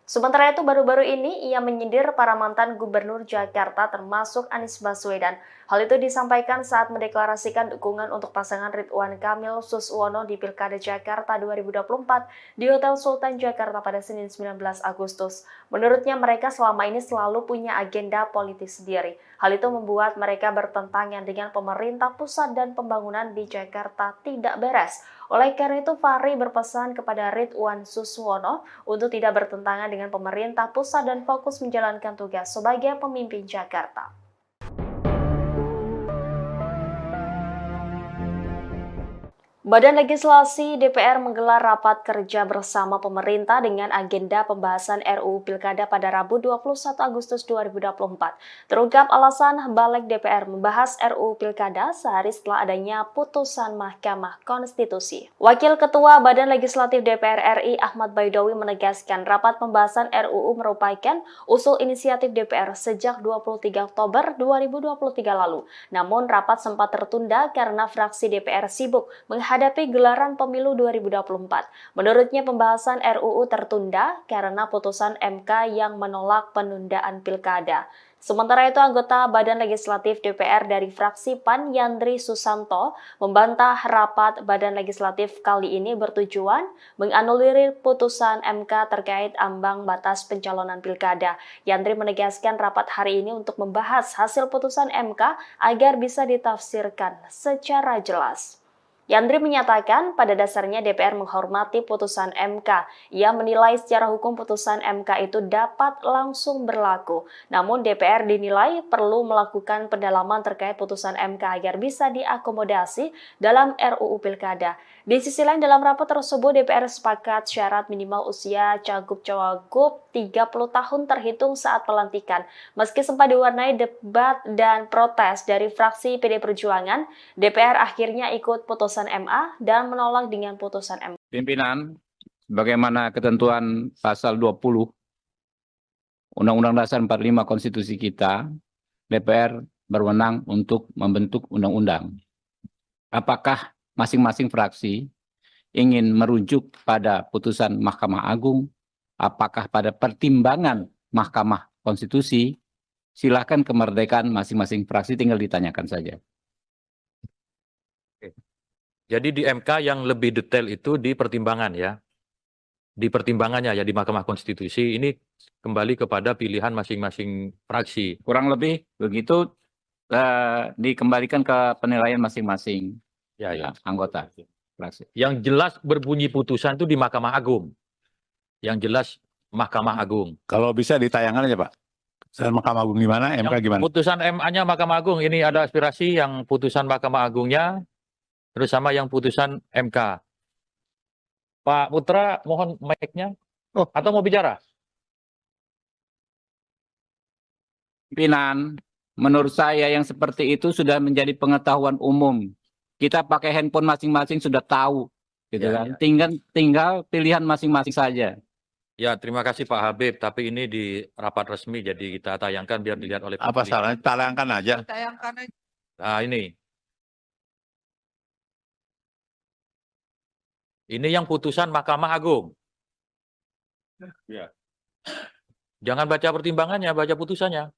Sementara itu baru-baru ini ia menyindir para mantan gubernur Jakarta termasuk Anies Baswedan. Hal itu disampaikan saat mendeklarasikan dukungan untuk pasangan Ridwan Kamil Suswono di Pilkada Jakarta 2024 di Hotel Sultan Jakarta pada Senin 19 Agustus. Menurutnya mereka selama ini selalu punya agenda politis sendiri. Hal itu membuat mereka bertentangan dengan pemerintah pusat dan pembangunan di Jakarta tidak beres. Oleh karena itu, Fahri berpesan kepada Ridwan Suswono untuk tidak bertentangan dengan pemerintah pusat dan fokus menjalankan tugas sebagai pemimpin Jakarta. Badan Legislasi DPR menggelar rapat kerja bersama pemerintah dengan agenda pembahasan RUU Pilkada pada Rabu 21 Agustus 2024. Terungkap alasan Balik DPR membahas RUU Pilkada sehari setelah adanya putusan Mahkamah Konstitusi. Wakil Ketua Badan Legislatif DPR RI Ahmad Baidowi menegaskan rapat pembahasan RUU merupakan usul inisiatif DPR sejak 23 Oktober 2023 lalu. Namun rapat sempat tertunda karena fraksi DPR sibuk menghadapi gelaran pemilu 2024. Menurutnya pembahasan RUU tertunda karena putusan MK yang menolak penundaan pilkada. Sementara itu, anggota Badan Legislatif DPR dari fraksi PAN Yandri Susanto membantah rapat Badan Legislatif kali ini bertujuan menganulir putusan MK terkait ambang batas pencalonan pilkada. Yandri menegaskan rapat hari ini untuk membahas hasil putusan MK agar bisa ditafsirkan secara jelas. Yandri menyatakan pada dasarnya DPR menghormati putusan MK. Ia menilai secara hukum putusan MK itu dapat langsung berlaku. Namun DPR dinilai perlu melakukan pendalaman terkait putusan MK agar bisa diakomodasi dalam RUU Pilkada. Di sisi lain dalam rapat tersebut DPR sepakat syarat minimal usia cagup-cawagup 30 tahun terhitung saat pelantikan. Meski sempat diwarnai debat dan protes dari fraksi PD Perjuangan, DPR akhirnya ikut putusan MA dan menolak dengan putusan MK. Pimpinan, bagaimana ketentuan pasal 20 Undang-Undang Dasar 45 Konstitusi kita, DPR berwenang untuk membentuk undang-undang. Apakah masing-masing fraksi ingin merujuk pada putusan Mahkamah Agung, apakah pada pertimbangan Mahkamah Konstitusi, silakan kemerdekaan masing-masing fraksi, tinggal ditanyakan saja. Jadi di MK yang lebih detail itu di pertimbangan ya. Di pertimbangannya ya di Mahkamah Konstitusi ini kembali kepada pilihan masing-masing fraksi. Kurang lebih begitu dikembalikan ke penilaian masing-masing anggota fraksi. Yang jelas berbunyi putusan itu di Mahkamah Agung. Yang jelas Mahkamah Agung. Kalau bisa ditayangkan aja Pak. Putusan Mahkamah Agung gimana, MK gimana? Putusan MA-nya Mahkamah Agung, ini ada aspirasi yang putusan Mahkamah Agungnya, terus sama yang putusan MK. Pak Putra, mohon mic-nya. Atau mau bicara? Pimpinan, menurut saya yang seperti itu sudah menjadi pengetahuan umum. Kita pakai handphone masing-masing sudah tahu, gitu kan. Tinggal pilihan masing-masing saja. Ya, terima kasih Pak Habib. Tapi ini di rapat resmi, jadi kita tayangkan biar dilihat oleh publik. Apa salahnya? Tayangkan aja. Nah ini. Ini yang putusan Mahkamah Agung. Ya. Jangan baca pertimbangannya, baca putusannya.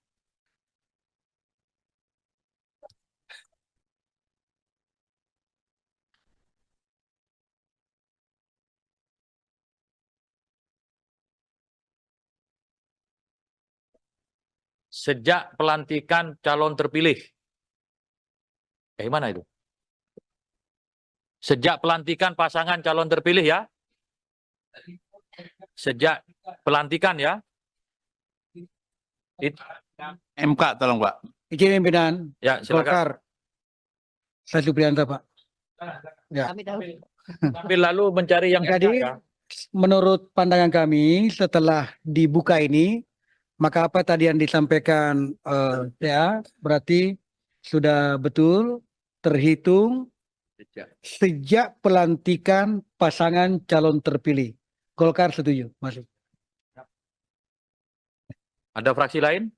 Sejak pelantikan calon terpilih. Mana itu? Sejak pelantikan pasangan calon terpilih ya. Sejak pelantikan ya. MK tolong Pak. Izin pimpinan Ya, silakan. Golkar. Saya Supriyanto, Pak. Ya. Tapi lalu mencari yang Jadi, ya. menurut pandangan kami setelah dibuka ini, maka apa tadi yang disampaikan ya berarti sudah betul terhitung sejak pelantikan pasangan calon terpilih. Golkar setuju, masuk. Ada fraksi lain?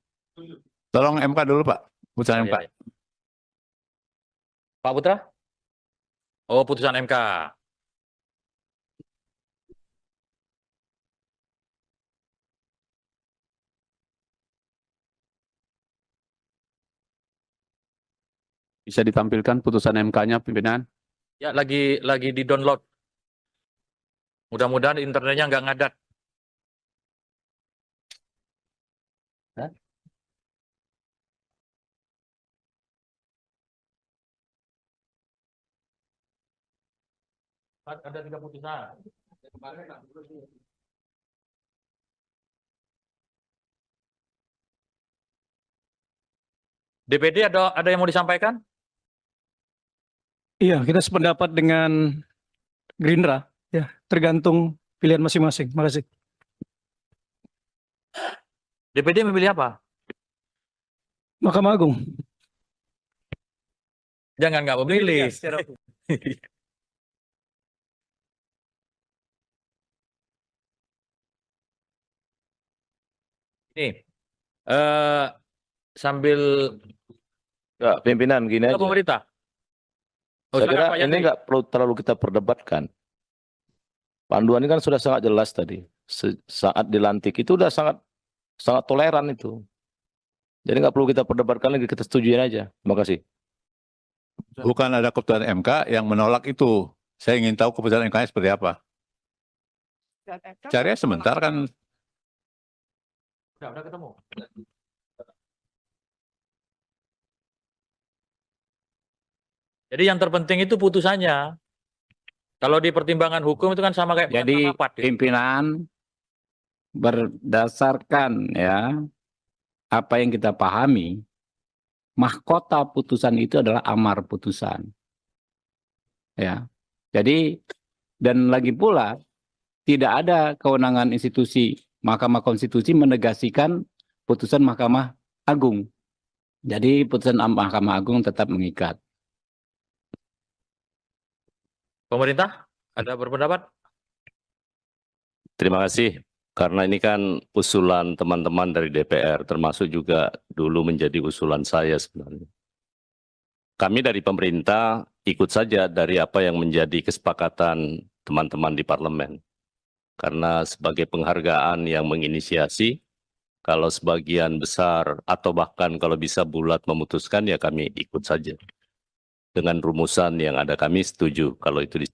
Tolong MK dulu Pak. Putusan MK. Ya. Pak Putra? Oh, putusan MK. Bisa ditampilkan putusan MK-nya, pimpinan? Ya, lagi di-download. Mudah-mudahan internetnya nggak ngadat. Hah? Ada 3 putusan. DPD ada yang mau disampaikan? Iya, kita sependapat dengan Gerindra, ya, tergantung pilihan masing-masing. Makasih. DPD memilih apa? Mahkamah Agung. Jangan nggak memilih. Ini sambil Enggak, pimpinan gini aja. pemerintah. Oh, Saya silakan, kira Pak ini Yandri. nggak perlu terlalu kita perdebatkan. Panduan ini kan sudah sangat jelas tadi. Saat dilantik itu udah sangat toleran itu. Jadi nggak perlu kita perdebatkan lagi, kita setujuin aja. Terima kasih. Bukan ada keputusan MK yang menolak itu. Saya ingin tahu keputusan MK-nya seperti apa. Cari sebentar kan. Udah ketemu. Jadi yang terpenting itu putusannya. Kalau di pertimbangan hukum itu kan sama kayak Jadi rapat, ya. pimpinan berdasarkan ya apa yang kita pahami, mahkota putusan itu adalah amar putusan. Ya. Jadi dan lagi pula tidak ada kewenangan institusi Mahkamah Konstitusi menegasikan putusan Mahkamah Agung. Jadi putusan Mahkamah Agung tetap mengikat. Pemerintah ada berpendapat? Terima kasih. Karena ini kan usulan teman-teman dari DPR, termasuk juga dulu menjadi usulan saya sebenarnya. Kami dari pemerintah ikut saja dari apa yang menjadi kesepakatan teman-teman di parlemen. Karena sebagai penghargaan yang menginisiasi, kalau sebagian besar atau bahkan kalau bisa bulat memutuskan, ya kami ikut saja. Dengan rumusan yang ada kami setuju kalau itu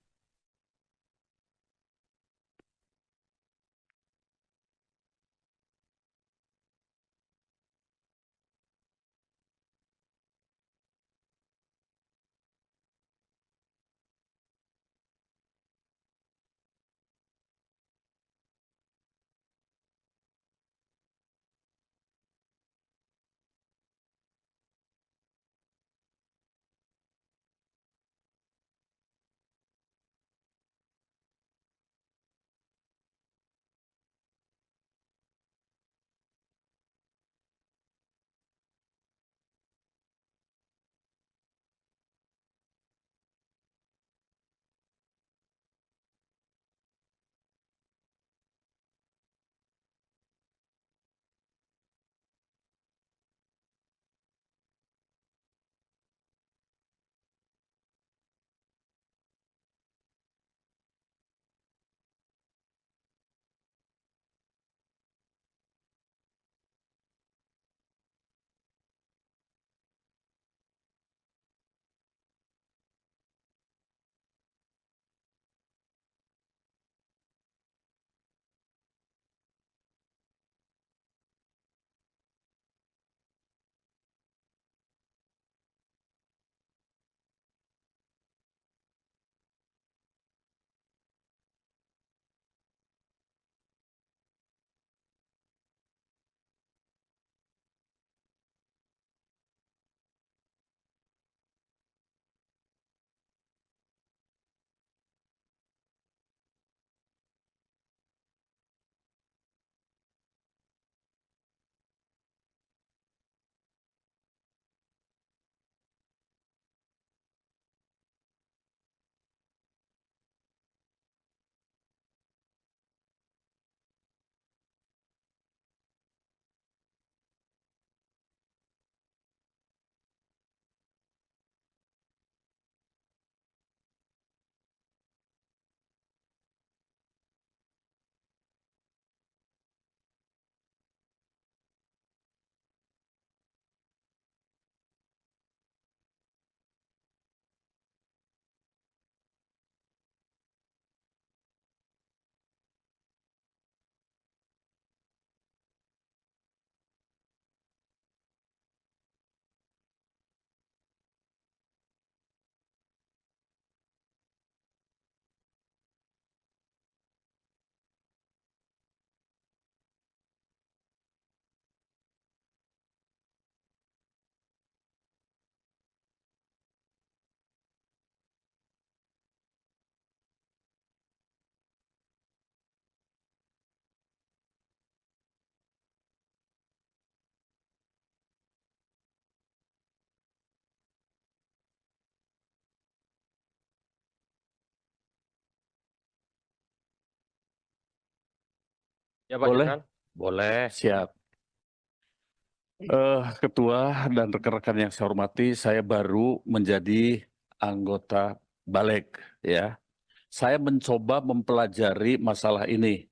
Ya Pak Boleh? Jenderal? Boleh. Siap. Ketua dan rekan-rekan yang saya hormati, saya baru menjadi anggota Balik, ya. Saya mencoba mempelajari masalah ini.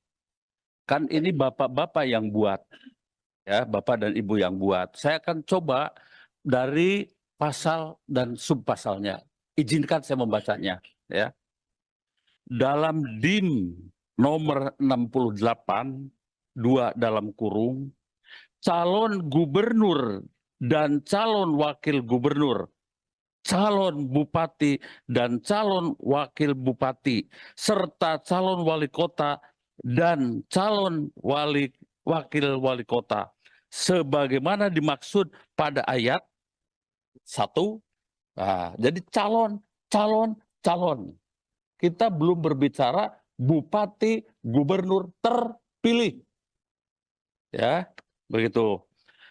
Kan ini bapak-bapak yang buat, ya, bapak dan ibu yang buat. Saya akan coba dari pasal dan subpasalnya. Izinkan saya membacanya, ya. Dalam DIM nomor 68, 2 dalam kurung, calon gubernur dan calon wakil gubernur, calon bupati dan calon wakil bupati, serta calon wali kota dan calon wakil wali kota, sebagaimana dimaksud pada ayat 1. Nah, jadi calon. Kita belum berbicara bupati, gubernur terpilih. Ya, begitu.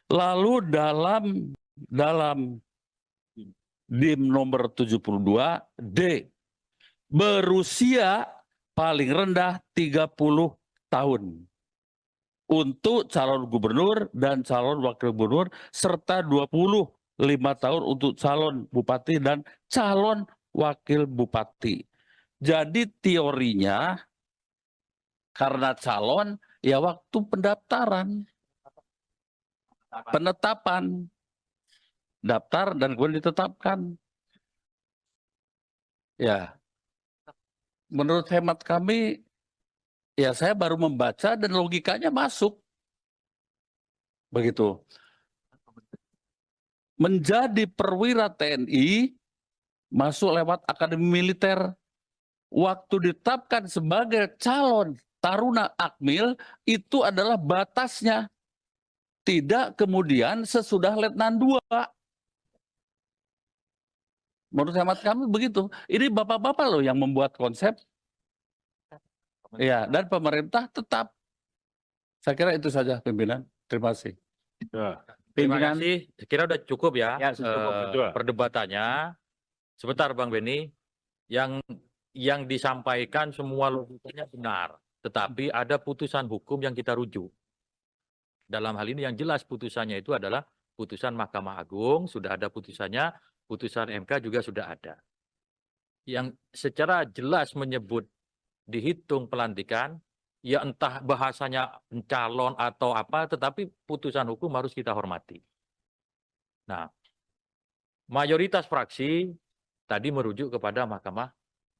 Lalu dalam DIM nomor 72 D, berusia paling rendah 30 tahun untuk calon gubernur dan calon wakil gubernur, serta 25 tahun untuk calon bupati dan calon wakil bupati. Jadi teorinya karena calon ya waktu pendaftaran, penetapan, daftar dan kemudian ditetapkan. Ya, menurut hemat kami, ya saya baru membaca dan logikanya masuk. Begitu. Menjadi perwira TNI, masuk lewat akademi militer. Waktu ditetapkan sebagai calon taruna akmil, itu adalah batasnya. Tidak kemudian sesudah letnan 2. Menurut hemat kami begitu. Ini bapak-bapak loh yang membuat konsep. Ya, dan pemerintah tetap. Saya kira itu saja pimpinan. Terima kasih. Ya. Terima Pimpinan. kasih. Saya kira udah cukup ya, Ya, cukup. Betul. perdebatannya. Sebentar Bang Beni, yang disampaikan semua logikanya benar, tetapi ada putusan hukum yang kita rujuk. Dalam hal ini yang jelas putusannya itu adalah putusan Mahkamah Agung, sudah ada putusannya, putusan MK juga sudah ada. Yang secara jelas menyebut dihitung pelantikan, ya entah bahasanya pencalon atau apa, tetapi putusan hukum harus kita hormati. Nah, mayoritas fraksi tadi merujuk kepada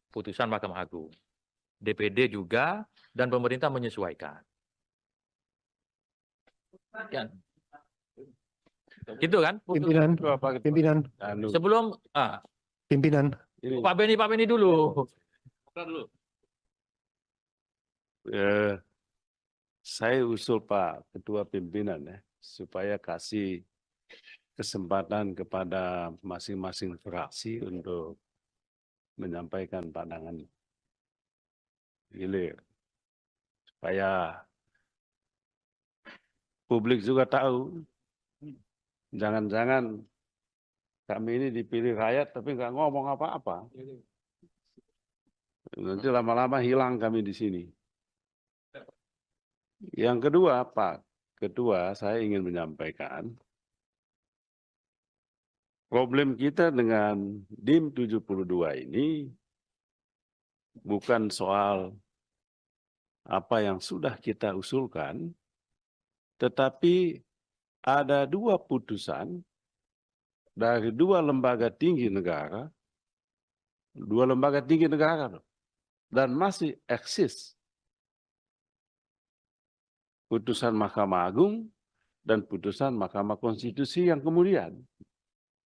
putusan Mahkamah Agung. DPD juga, dan pemerintah menyesuaikan. Ya. Gitu kan? Pimpinan, pimpinan, Sebelum pimpinan. Pak Beni dulu. Saya usul Pak Ketua Pimpinan ya, supaya kasih kesempatan kepada masing-masing fraksi untuk menyampaikan pandangan hilir. Supaya publik juga tahu, jangan-jangan kami ini dipilih rakyat tapi nggak ngomong apa-apa. Nanti lama-lama hilang kami di sini. Yang kedua, Pak Ketua, saya ingin menyampaikan problem kita dengan DIM 72 ini bukan soal apa yang sudah kita usulkan, tetapi ada 2 putusan dari 2 lembaga tinggi negara, 2 lembaga tinggi negara, dan masih eksis. Putusan Mahkamah Agung dan putusan Mahkamah Konstitusi yang kemudian.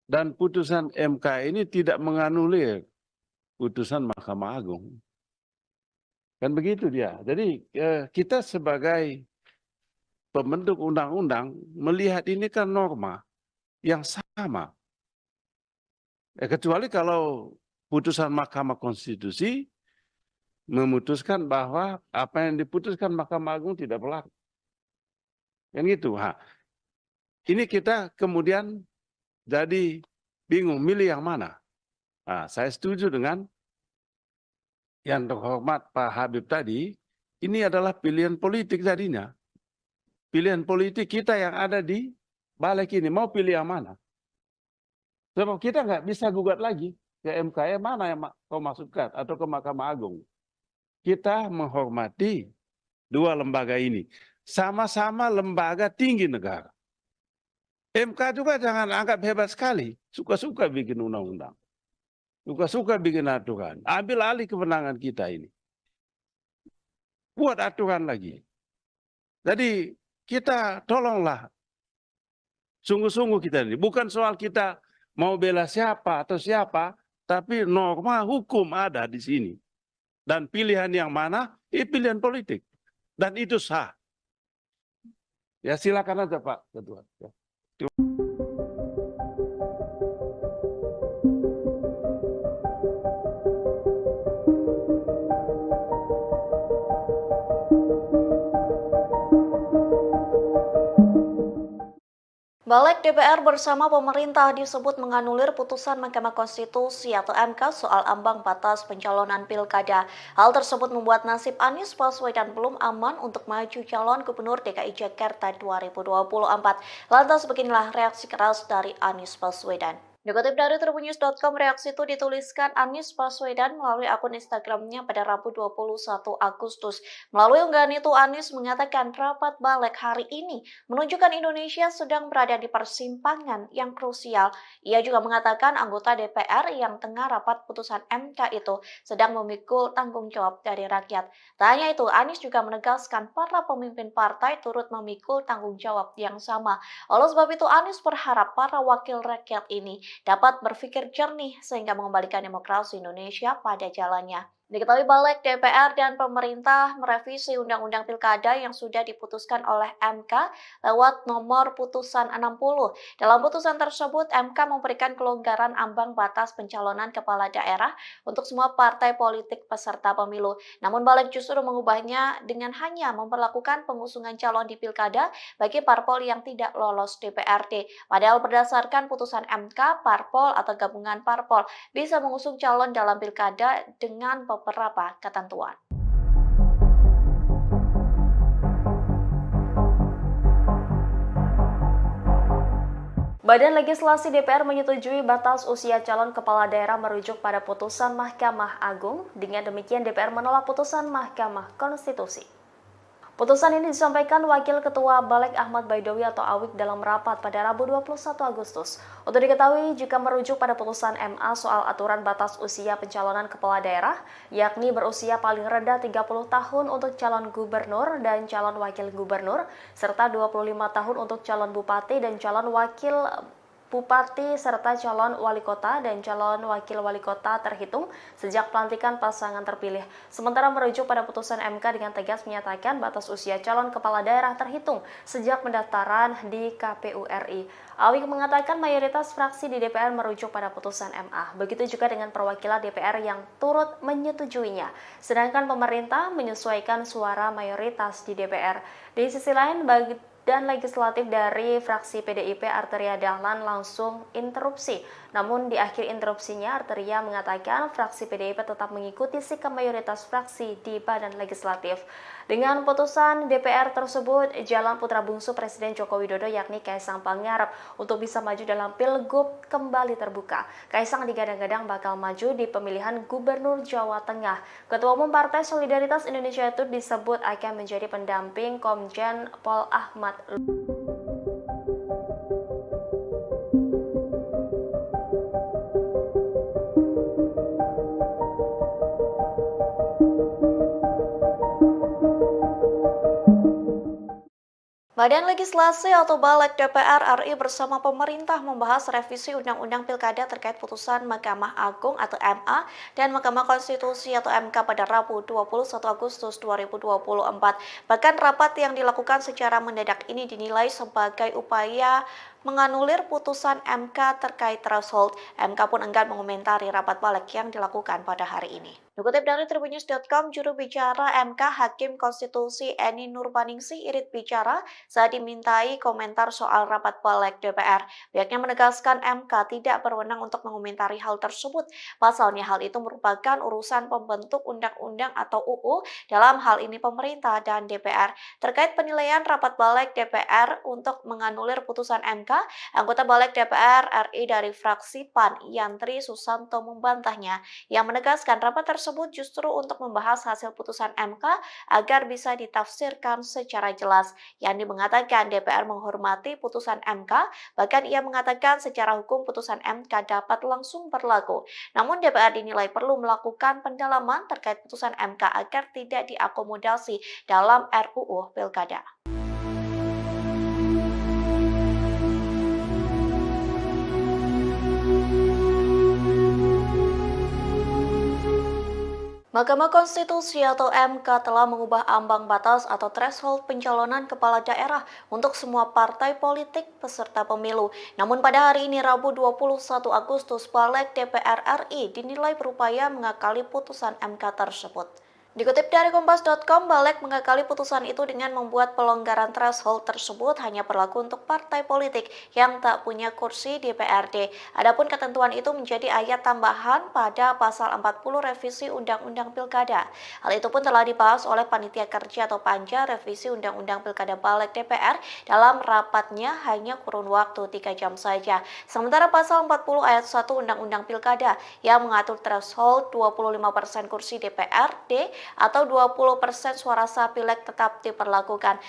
Dan putusan MK ini tidak menganulir putusan Mahkamah Agung. Kan begitu dia. Jadi kita sebagai pembentuk undang-undang melihat ini kan norma yang sama. Kecuali kalau putusan Mahkamah Konstitusi memutuskan bahwa apa yang diputuskan Mahkamah Agung tidak berlaku. Kan gitu. Ini kita kemudian jadi bingung milih yang mana. Saya setuju dengan yang terhormat Pak Habib tadi, ini adalah pilihan politik tadinya. Pilihan politik kita yang ada di balik ini. Mau pilih yang mana? Sebab kita nggak bisa gugat lagi ke MK, mana yang kau masukkan atau ke Mahkamah Agung. Kita menghormati dua lembaga ini. Sama-sama lembaga tinggi negara. MK juga jangan anggap hebat sekali. Suka-suka bikin undang-undang. Suka-suka bikin aturan. Ambil alih kewenangan kita ini. Buat aturan lagi. Jadi kita tolonglah. Sungguh-sungguh kita ini. Bukan soal kita mau bela siapa atau siapa. Tapi norma hukum ada di sini. Dan pilihan yang mana? Pilihan politik. Dan itu sah. Ya silakan aja Pak Ketua. Ya. Balik DPR bersama pemerintah disebut menganulir putusan Mahkamah Konstitusi atau MK soal ambang batas pencalonan pilkada. Hal tersebut membuat nasib Anies Baswedan belum aman untuk maju calon Gubernur DKI Jakarta 2024. Lantas beginilah reaksi keras dari Anies Baswedan. Dikutip dari tribunnews.com, reaksi itu dituliskan Anies Baswedan melalui akun Instagramnya pada Rabu 21 Agustus. Melalui unggahan itu, Anies mengatakan rapat balik hari ini menunjukkan Indonesia sedang berada di persimpangan yang krusial. Ia juga mengatakan anggota DPR yang tengah rapat putusan MK itu sedang memikul tanggung jawab dari rakyat. Tak hanya itu, Anies juga menegaskan para pemimpin partai turut memikul tanggung jawab yang sama. Oleh sebab itu, Anies berharap para wakil rakyat ini dapat berpikir jernih sehingga mengembalikan demokrasi Indonesia pada jalannya. Diketahui balik DPR dan pemerintah merevisi Undang-Undang Pilkada yang sudah diputuskan oleh MK lewat nomor putusan 60. Dalam putusan tersebut, MK memberikan kelonggaran ambang batas pencalonan kepala daerah untuk semua partai politik peserta pemilu. Namun balik justru mengubahnya dengan hanya memperlakukan pengusungan calon di Pilkada bagi parpol yang tidak lolos DPRD. Padahal berdasarkan putusan MK, parpol atau gabungan parpol bisa mengusung calon dalam Pilkada dengan beberapa ketentuan. Badan Legislasi DPR menyetujui batas usia calon kepala daerah merujuk pada putusan Mahkamah Agung. Dengan demikian DPR menolak putusan Mahkamah Konstitusi. Putusan ini disampaikan Wakil Ketua Balik Ahmad Baidowi atau Awik dalam rapat pada Rabu 21 Agustus. Untuk diketahui, jika merujuk pada putusan MA soal aturan batas usia pencalonan kepala daerah, yakni berusia paling rendah 30 tahun untuk calon gubernur dan calon wakil gubernur, serta 25 tahun untuk calon bupati dan calon wakil bupati serta calon wali kota dan calon wakil wali kota terhitung sejak pelantikan pasangan terpilih. Sementara merujuk pada putusan MK dengan tegas menyatakan batas usia calon kepala daerah terhitung sejak pendaftaran di KPU RI. Awik mengatakan mayoritas fraksi di DPR merujuk pada putusan MA. Begitu juga dengan perwakilan DPR yang turut menyetujuinya. Sedangkan pemerintah menyesuaikan suara mayoritas di DPR. Di sisi lain, dan legislatif dari fraksi PDIP Arteria Dahlan langsung interupsi. Namun di akhir interupsinya Arteria mengatakan fraksi PDIP tetap mengikuti sikap mayoritas fraksi di badan legislatif. Dengan putusan DPR tersebut, jalan putra bungsu Presiden Joko Widodo yakni Kaisang Pangarep untuk bisa maju dalam Pilgub kembali terbuka. Kaisang digadang-gadang bakal maju di pemilihan Gubernur Jawa Tengah. Ketua Umum Partai Solidaritas Indonesia itu disebut akan menjadi pendamping Komjen Pol Ahmad. Badan Legislasi atau Balik DPR RI bersama pemerintah membahas revisi Undang-Undang Pilkada terkait putusan Mahkamah Agung atau MA dan Mahkamah Konstitusi atau MK pada Rabu 21 Agustus 2024. Bahkan rapat yang dilakukan secara mendadak ini dinilai sebagai upaya menganulir putusan MK terkait threshold. MK pun enggan mengomentari rapat balik yang dilakukan pada hari ini. Dikutip dari Tribunnews.com, juru bicara MK Hakim Konstitusi Eni Nurbaningsih Irit bicara saat dimintai komentar soal rapat balik DPR. Pihaknya menegaskan MK tidak berwenang untuk mengomentari hal tersebut. Pasalnya hal itu merupakan urusan pembentuk undang-undang atau UU, dalam hal ini pemerintah dan DPR. Terkait penilaian rapat balik DPR untuk menganulir putusan MK, anggota balik DPR RI dari fraksi PAN Yantri Susanto membantahnya. Yang menegaskan rapat tersebut justru untuk membahas hasil putusan MK agar bisa ditafsirkan secara jelas. Yandi mengatakan DPR menghormati putusan MK, bahkan ia mengatakan secara hukum putusan MK dapat langsung berlaku. Namun DPR dinilai perlu melakukan pendalaman terkait putusan MK agar tidak diakomodasi dalam RUU Pilkada. Mahkamah Konstitusi atau MK telah mengubah ambang batas atau threshold pencalonan kepala daerah untuk semua partai politik peserta pemilu. Namun pada hari ini Rabu 21 Agustus, Balik DPR RI dinilai berupaya mengakali putusan MK tersebut. Dikutip dari Kompas.com, Balik mengakali putusan itu dengan membuat pelonggaran threshold tersebut hanya berlaku untuk partai politik yang tak punya kursi di DPRD. Adapun ketentuan itu menjadi ayat tambahan pada pasal 40 revisi Undang-Undang Pilkada. Hal itu pun telah dibahas oleh Panitia Kerja atau Panja Revisi Undang-Undang Pilkada Balik DPR dalam rapatnya hanya kurun waktu 3 jam saja. Sementara pasal 40 ayat 1 Undang-Undang Pilkada yang mengatur threshold 25% kursi DPRD atau 20% suara sah pileg tetap diperlakukan.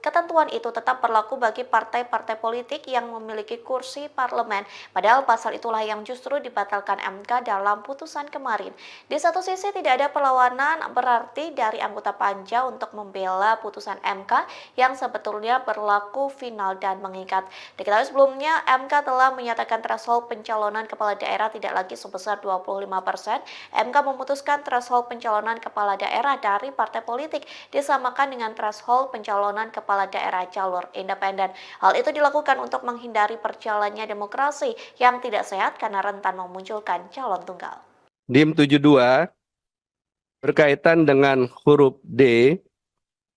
Ketentuan itu tetap berlaku bagi partai-partai politik yang memiliki kursi parlemen, padahal pasal itulah yang justru dibatalkan MK dalam putusan kemarin. Di satu sisi tidak ada perlawanan berarti dari anggota Panja untuk membela putusan MK yang sebetulnya berlaku final dan mengikat. Diketahui sebelumnya MK telah menyatakan threshold pencalonan kepala daerah tidak lagi sebesar 25%. MK memutuskan threshold pencalonan kepala daerah dari partai politik disamakan dengan threshold pencalonan kepala daerah jalur independen. Hal itu dilakukan untuk menghindari perjalannya demokrasi yang tidak sehat karena rentan memunculkan calon tunggal. DIM 72 berkaitan dengan huruf D,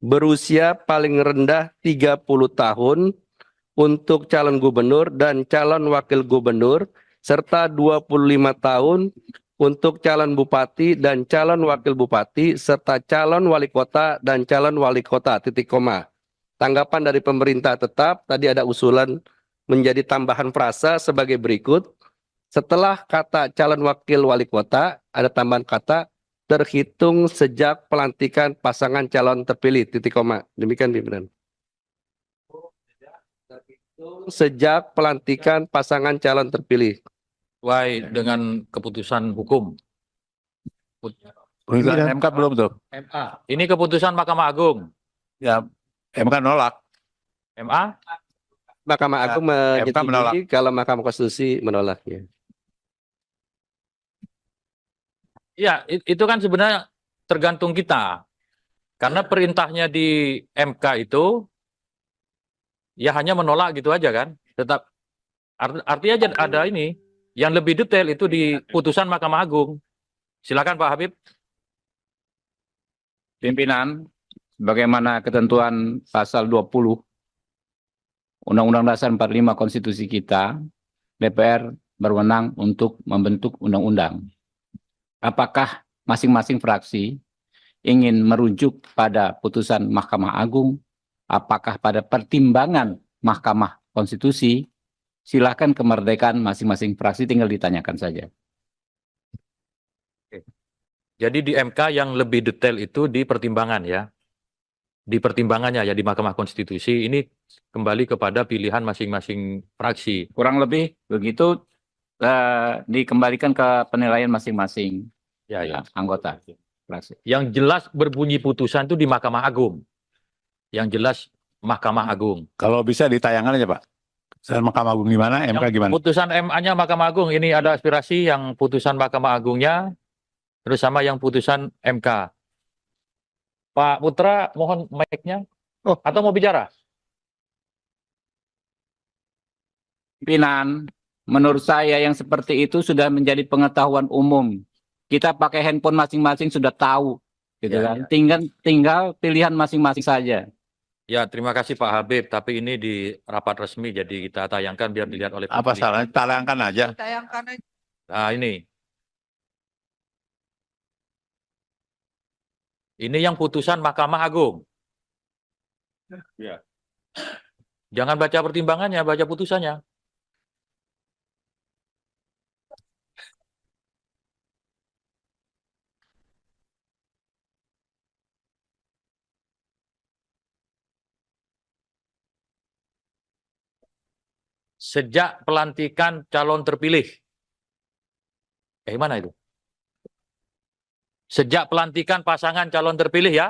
berusia paling rendah 30 tahun untuk calon gubernur dan calon wakil gubernur serta 25 tahun untuk calon bupati dan calon wakil bupati serta calon wali kota dan calon wali kota, titik koma. Tanggapan dari pemerintah tetap, tadi ada usulan menjadi tambahan frasa sebagai berikut. Setelah kata calon wakil wali kota, ada tambahan kata terhitung sejak pelantikan pasangan calon terpilih, titik koma. Demikian pimpinan. Sejak pelantikan pasangan calon terpilih. Sesuai dengan keputusan hukum. Putusan MK belum tuh. MA. Ini keputusan Mahkamah Agung. Ya, MK nolak. MA? Mahkamah Agung MK menolak. menyetujui kalau Mahkamah Konstitusi menolaknya. Ya, itu kan sebenarnya tergantung kita. Karena perintahnya di MK itu ya hanya menolak gitu aja kan. Tetap artinya ada ini yang lebih detail itu di putusan Mahkamah Agung. Silakan Pak Habib. Pimpinan, bagaimana ketentuan pasal 20 Undang-Undang Dasar 45 Konstitusi kita, DPR berwenang untuk membentuk undang-undang. Apakah masing-masing fraksi ingin merujuk pada putusan Mahkamah Agung, apakah pada pertimbangan Mahkamah Konstitusi? Silakan kemerdekaan masing-masing fraksi, tinggal ditanyakan saja. Jadi di MK yang lebih detail itu di pertimbangan ya. Di pertimbangannya ya di Mahkamah Konstitusi ini kembali kepada pilihan masing-masing fraksi. Kurang lebih begitu dikembalikan ke penilaian masing-masing anggota fraksi. Yang jelas berbunyi putusan itu di Mahkamah Agung. Yang jelas Mahkamah Agung. Kalau bisa ditayangkan aja Pak. Dan Mahkamah Agung gimana, MK gimana? Putusan MA-nya Mahkamah Agung, ini ada aspirasi yang putusan Mahkamah Agungnya, terus sama yang putusan MK. Pak Putra, mohon mic-nya. Atau mau bicara? pimpinan, menurut saya yang seperti itu sudah menjadi pengetahuan umum. Kita pakai handphone masing-masing sudah tahu, gitu Ya, kan. Tinggal pilihan masing-masing saja. Ya, terima kasih Pak Habib. Tapi ini di rapat resmi, jadi kita tayangkan biar dilihat oleh Apa publik. salahnya? Tayangkan aja. Nah, ini yang putusan Mahkamah Agung. Ya. Jangan baca pertimbangannya, baca putusannya. Sejak pelantikan calon terpilih. Mana itu? Sejak pelantikan pasangan calon terpilih ya.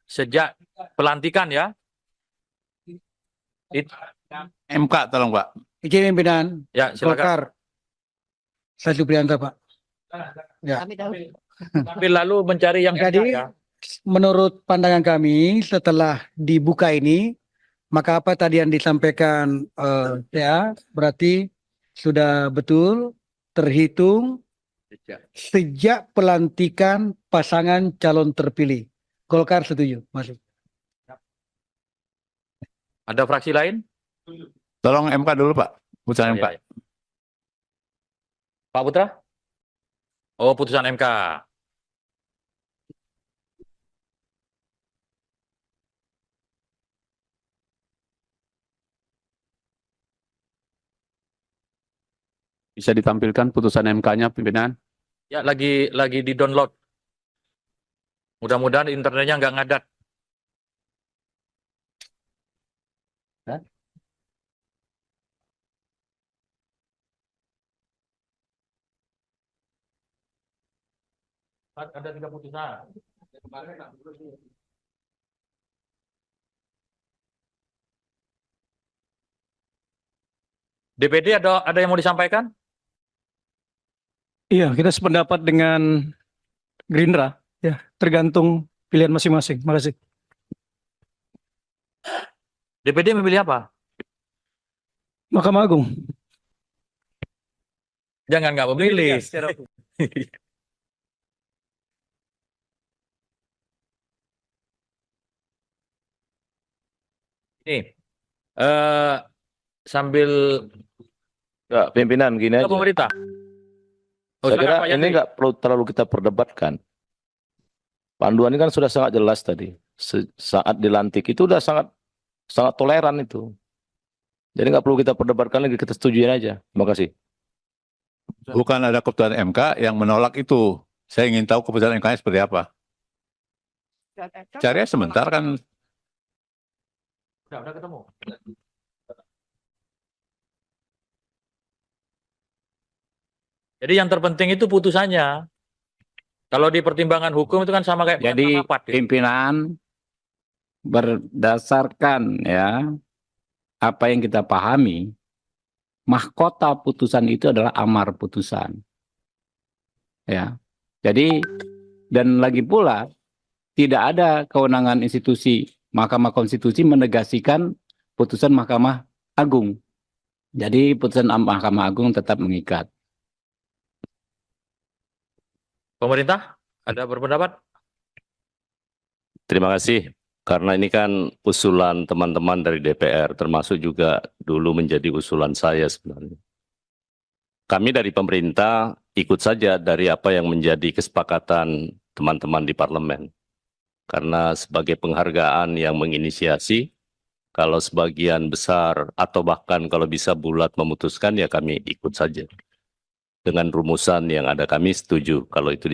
Sejak pelantikan ya. MK tolong Pak. Izin pimpinan Ya, silakan. Golkar. Saya Supriyanto, Pak. Ya. Tapi lalu mencari yang Jadi, ya. menurut pandangan kami setelah dibuka ini, maka apa tadi yang disampaikan ya berarti sudah betul terhitung sejak pelantikan pasangan calon terpilih. Golkar setuju, masuk. Ada fraksi lain? Tolong MK dulu Pak. Putusan MK. Ya. Pak Putra? Oh, putusan MK. Bisa ditampilkan putusan MK-nya, pimpinan? Ya, lagi di-download. Mudah-mudahan internetnya nggak ngadat. Ada 3 putusan. DPD ada yang mau disampaikan? Iya, kita sependapat dengan Gerindra. Ya, tergantung pilihan masing-masing. Makasih. DPD memilih apa? Mahkamah Agung. Jangan nggak memilih. Ini sambil Ya, pimpinan gini aja. pemerintah. Saya kira Pak ini Yandri. nggak perlu terlalu kita perdebatkan. Panduan ini kan sudah sangat jelas tadi. Saat dilantik itu udah sangat toleran itu. Jadi nggak perlu kita perdebatkan lagi, kita setujuin aja. Terima kasih. Bukan ada keputusan MK yang menolak itu. Saya ingin tahu keputusan MK-nya seperti apa. Cari sebentar kan. Udah ketemu. Jadi yang terpenting itu putusannya. Kalau di pertimbangan hukum itu kan sama kayak Jadi rapat, gitu. pimpinan berdasarkan ya apa yang kita pahami, mahkota putusan itu adalah amar putusan. Ya. Jadi dan lagi pula tidak ada kewenangan institusi Mahkamah Konstitusi menegasikan putusan Mahkamah Agung. Jadi putusan Mahkamah Agung tetap mengikat. Pemerintah ada berpendapat? Terima kasih. Karena ini kan usulan teman-teman dari DPR, termasuk juga dulu menjadi usulan saya sebenarnya. Kami dari pemerintah ikut saja dari apa yang menjadi kesepakatan teman-teman di parlemen. Karena sebagai penghargaan yang menginisiasi, kalau sebagian besar atau bahkan kalau bisa bulat memutuskan, ya kami ikut saja. Dengan rumusan yang ada kami setuju kalau itu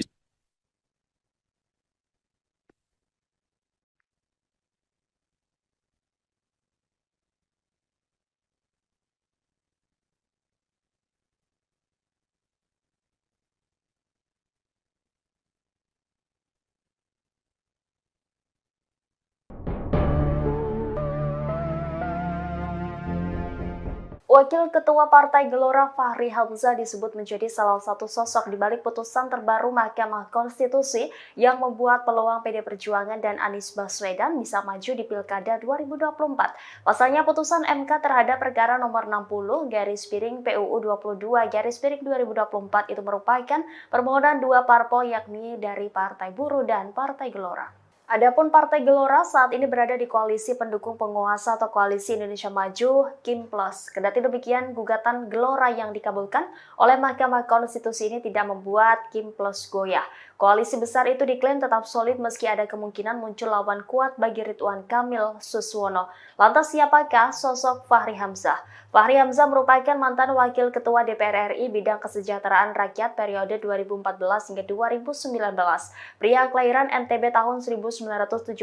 Wakil Ketua Partai Gelora Fahri Hamzah disebut menjadi salah satu sosok di balik putusan terbaru Mahkamah Konstitusi yang membuat peluang PD Perjuangan dan Anies Baswedan bisa maju di Pilkada 2024. Pasalnya putusan MK terhadap perkara nomor 60/PUU 22/2024 itu merupakan permohonan dua parpol yakni dari Partai Buruh dan Partai Gelora. Adapun Partai Gelora saat ini berada di koalisi pendukung penguasa atau Koalisi Indonesia Maju Kim Plus. Kendati demikian, gugatan Gelora yang dikabulkan oleh Mahkamah Konstitusi ini tidak membuat Kim Plus goyah. Koalisi besar itu diklaim tetap solid meski ada kemungkinan muncul lawan kuat bagi Ridwan Kamil Suswono. Lantas siapakah sosok Fahri Hamzah? Fahri Hamzah merupakan mantan Wakil Ketua DPR RI bidang kesejahteraan rakyat periode 2014 hingga 2019. Pria kelahiran NTB tahun 1971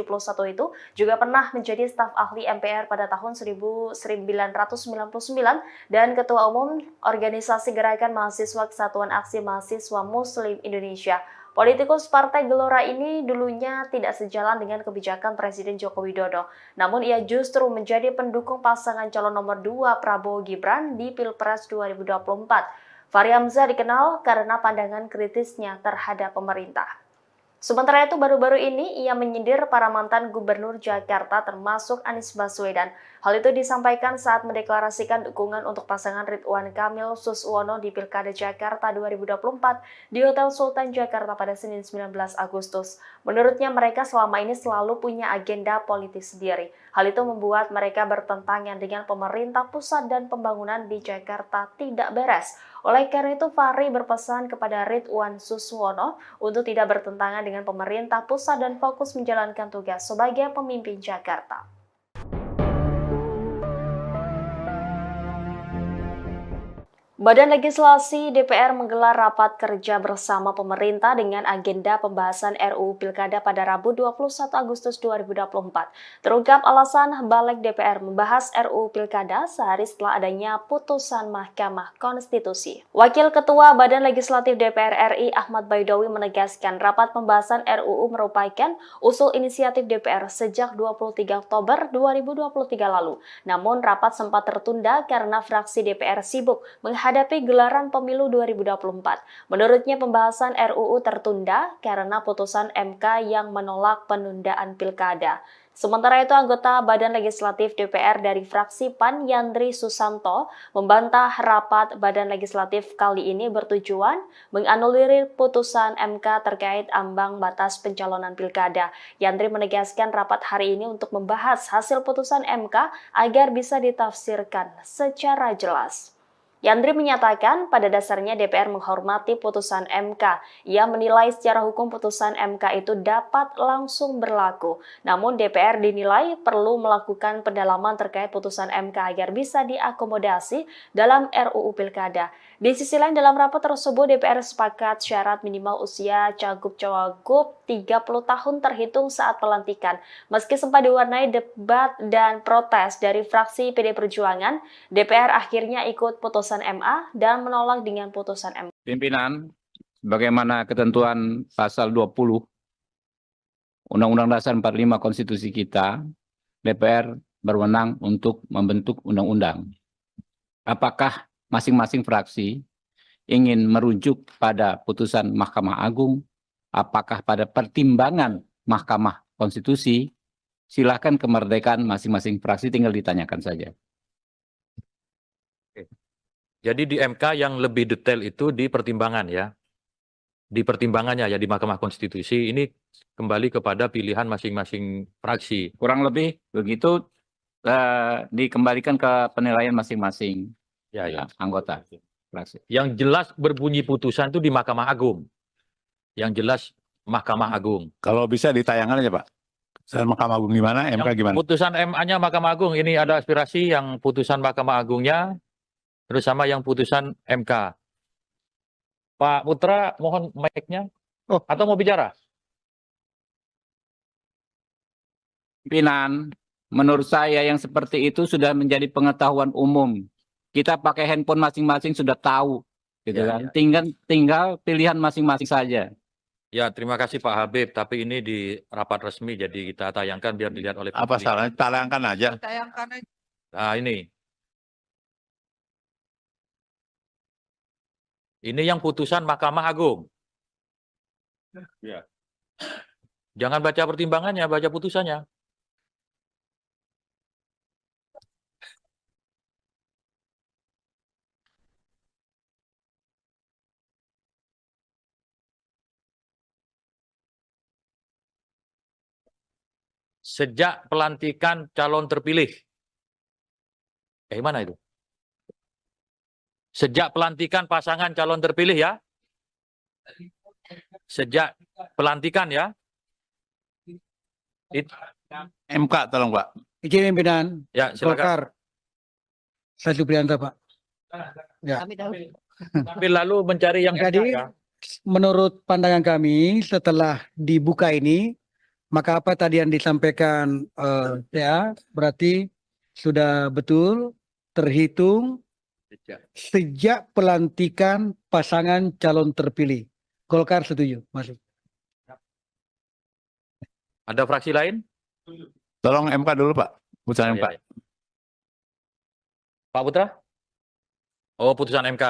itu juga pernah menjadi staf ahli MPR pada tahun 1999 dan Ketua Umum Organisasi Gerakan Mahasiswa Kesatuan Aksi Mahasiswa Muslim Indonesia. Politikus Partai Gelora ini dulunya tidak sejalan dengan kebijakan Presiden Joko Widodo. Namun ia justru menjadi pendukung pasangan calon nomor 2 Prabowo Gibran di Pilpres 2024. Fahri Hamzah dikenal karena pandangan kritisnya terhadap pemerintah. Sementara itu baru-baru ini ia menyindir para mantan gubernur Jakarta termasuk Anies Baswedan. Hal itu disampaikan saat mendeklarasikan dukungan untuk pasangan Ridwan Kamil Suswono di Pilkada Jakarta 2024 di Hotel Sultan Jakarta pada Senin 19 Agustus. Menurutnya mereka selama ini selalu punya agenda politik sendiri. Hal itu membuat mereka bertentangan dengan pemerintah pusat dan pembangunan di Jakarta tidak beres. Oleh karena itu, Fahri berpesan kepada Ridwan Suswono untuk tidak bertentangan dengan pemerintah pusat dan fokus menjalankan tugas sebagai pemimpin Jakarta. Badan Legislasi DPR menggelar rapat kerja bersama pemerintah dengan agenda pembahasan RUU Pilkada pada Rabu 21 Agustus 2024. Terungkap alasan Balik DPR membahas RUU Pilkada sehari setelah adanya putusan Mahkamah Konstitusi. Wakil Ketua Badan Legislatif DPR RI Ahmad Baidowi menegaskan rapat pembahasan RUU merupakan usul inisiatif DPR sejak 23 Oktober 2023 lalu. Namun rapat sempat tertunda karena fraksi DPR sibuk menghadapi gelaran pemilu 2024. Menurutnya pembahasan RUU tertunda karena putusan MK yang menolak penundaan pilkada. Sementara itu, anggota Badan Legislatif DPR dari fraksi PAN Yandri Susanto membantah rapat Badan Legislatif kali ini bertujuan menganulir putusan MK terkait ambang batas pencalonan pilkada. Yandri menegaskan rapat hari ini untuk membahas hasil putusan MK agar bisa ditafsirkan secara jelas. Yandri menyatakan pada dasarnya DPR menghormati putusan MK. Ia menilai secara hukum putusan MK itu dapat langsung berlaku. Namun DPR dinilai perlu melakukan pendalaman terkait putusan MK agar bisa diakomodasi dalam RUU Pilkada. Di sisi lain dalam rapat tersebut DPR sepakat syarat minimal usia cagup-cawagup 30 tahun terhitung saat pelantikan. Meski sempat diwarnai debat dan protes dari fraksi PD Perjuangan, DPR akhirnya ikut putusan MA dan menolak dengan putusan MK. Pimpinan, bagaimana ketentuan pasal 20 Undang-Undang Dasar 45 Konstitusi kita, DPR berwenang untuk membentuk undang-undang. Apakah masing-masing fraksi ingin merujuk pada putusan Mahkamah Agung, apakah pada pertimbangan Mahkamah Konstitusi, silakan kemerdekaan masing-masing fraksi, tinggal ditanyakan saja. Jadi di MK yang lebih detail itu di pertimbangan ya. Di pertimbangannya ya di Mahkamah Konstitusi ini kembali kepada pilihan masing-masing fraksi. Kurang lebih begitu dikembalikan ke penilaian masing-masing anggota fraksi. Yang jelas berbunyi putusan itu di Mahkamah Agung. Yang jelas Mahkamah Agung. Kalau bisa ditayangkan aja Pak. Putusan Mahkamah Agung gimana, MK gimana? Putusan MA-nya Mahkamah Agung, ini ada aspirasi yang putusan Mahkamah Agungnya, terus sama yang putusan MK. Pak Putra, mohon mic-nya. Atau mau bicara? Pimpinan, menurut saya yang seperti itu sudah menjadi pengetahuan umum. Kita pakai handphone masing-masing sudah tahu, gitu kan. Tinggal pilihan masing-masing saja. Ya, terima kasih Pak Habib. Tapi ini di rapat resmi, jadi kita tayangkan biar dilihat oleh publik. Apa salahnya? Tayangkan aja. Nah ini. Ini yang putusan Mahkamah Agung. Ya. Jangan baca pertimbangannya, baca putusannya. Sejak pelantikan calon terpilih. Mana itu? Sejak pelantikan pasangan calon terpilih ya. Sejak pelantikan ya. MK tolong Pak. Izin pimpinan Ya, silakan. Golkar. Saya Supriyanto, Pak. Ya. Tapi lalu mencari yang Jadi, ya. menurut pandangan kami setelah dibuka ini, maka apa tadi yang disampaikan ya berarti sudah betul terhitung sejak pelantikan pasangan calon terpilih. Golkar setuju, masuk. Ada fraksi lain? Tolong MK dulu Pak. Putusan Oh, MK. ya. Pak Putra? Oh, putusan MK.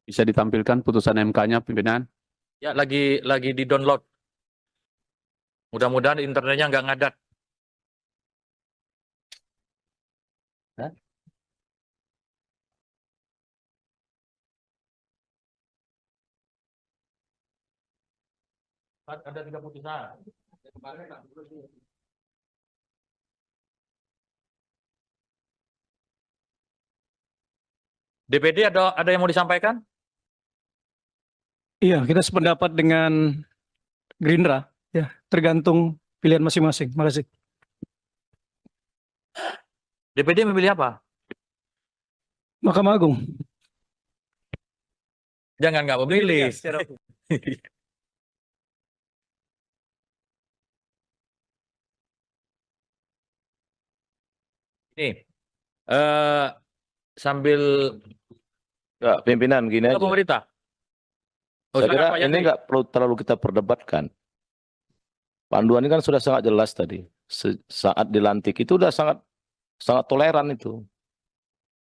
Bisa ditampilkan putusan MK-nya, pimpinan? Ya, lagi di-download. Mudah-mudahan internetnya nggak ngadat. Hah? Ada 3 putusan. DPD ada yang mau disampaikan? Iya, kita sependapat dengan Gerindra, ya, tergantung pilihan masing-masing. Makasih. DPD memilih apa? Mahkamah Agung. Jangan nggak memilih. Ini sambil Enggak, pimpinan gini aja. pemerintah. Oh, Saya silakan, kira Pak ini Yandri. nggak perlu terlalu kita perdebatkan. Panduan ini kan sudah sangat jelas tadi. Saat dilantik itu udah sangat toleran itu.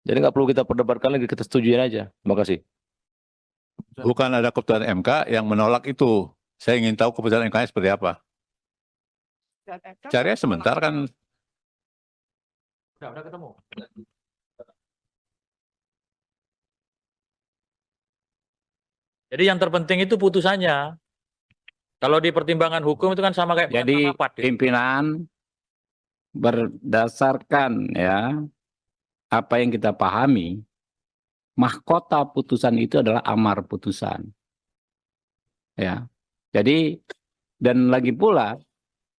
Jadi nggak perlu kita perdebatkan lagi, kita setujuin aja. Terima kasih. Bukan ada keputusan MK yang menolak itu. Saya ingin tahu keputusan MK-nya seperti apa. Cari sebentar kan. Udah ketemu. Jadi yang terpenting itu putusannya. Kalau di pertimbangan hukum itu kan sama kayak Jadi rapat, ya. pimpinan berdasarkan ya apa yang kita pahami, mahkota putusan itu adalah amar putusan. Ya. Jadi dan lagi pula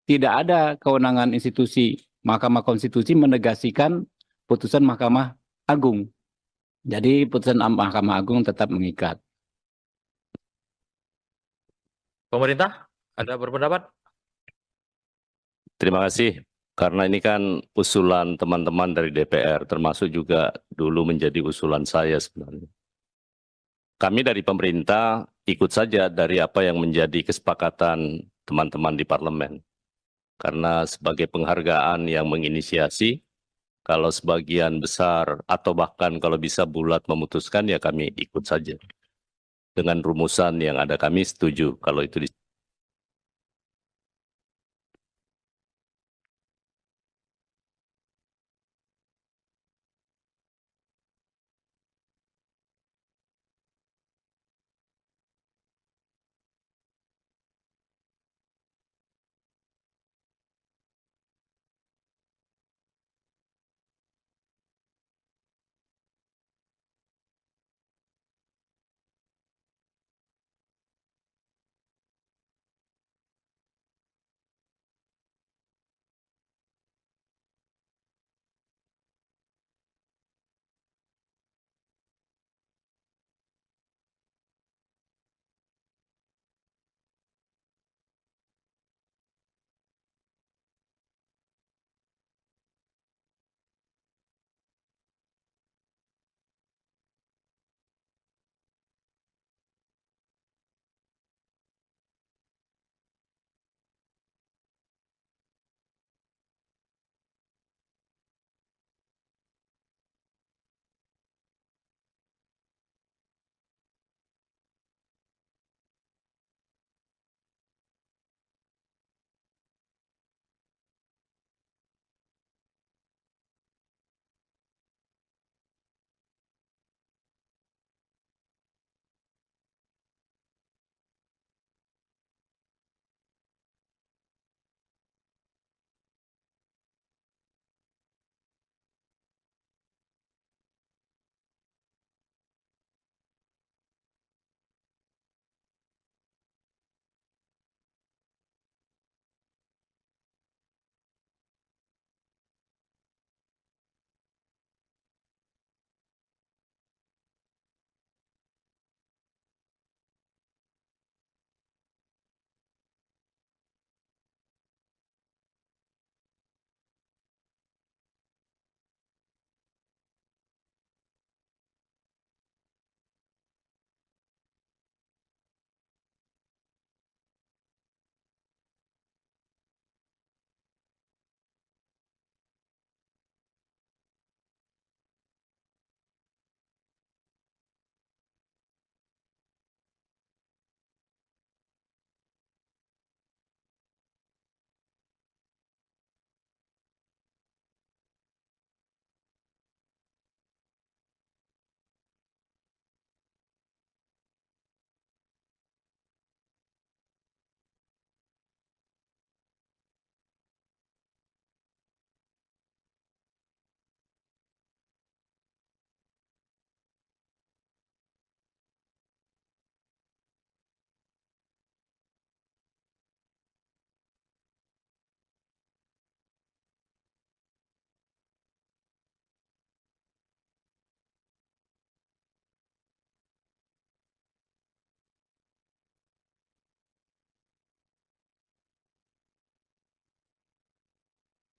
tidak ada kewenangan institusi Mahkamah Konstitusi menegasikan putusan Mahkamah Agung. Jadi putusan Mahkamah Agung tetap mengikat. Pemerintah ada berpendapat? Terima kasih. Karena ini kan usulan teman-teman dari DPR, termasuk juga dulu menjadi usulan saya sebenarnya. Kami dari pemerintah ikut saja dari apa yang menjadi kesepakatan teman-teman di parlemen. Karena sebagai penghargaan yang menginisiasi, kalau sebagian besar atau bahkan kalau bisa bulat memutuskan, ya kami ikut saja. Dengan rumusan yang ada kami setuju kalau itu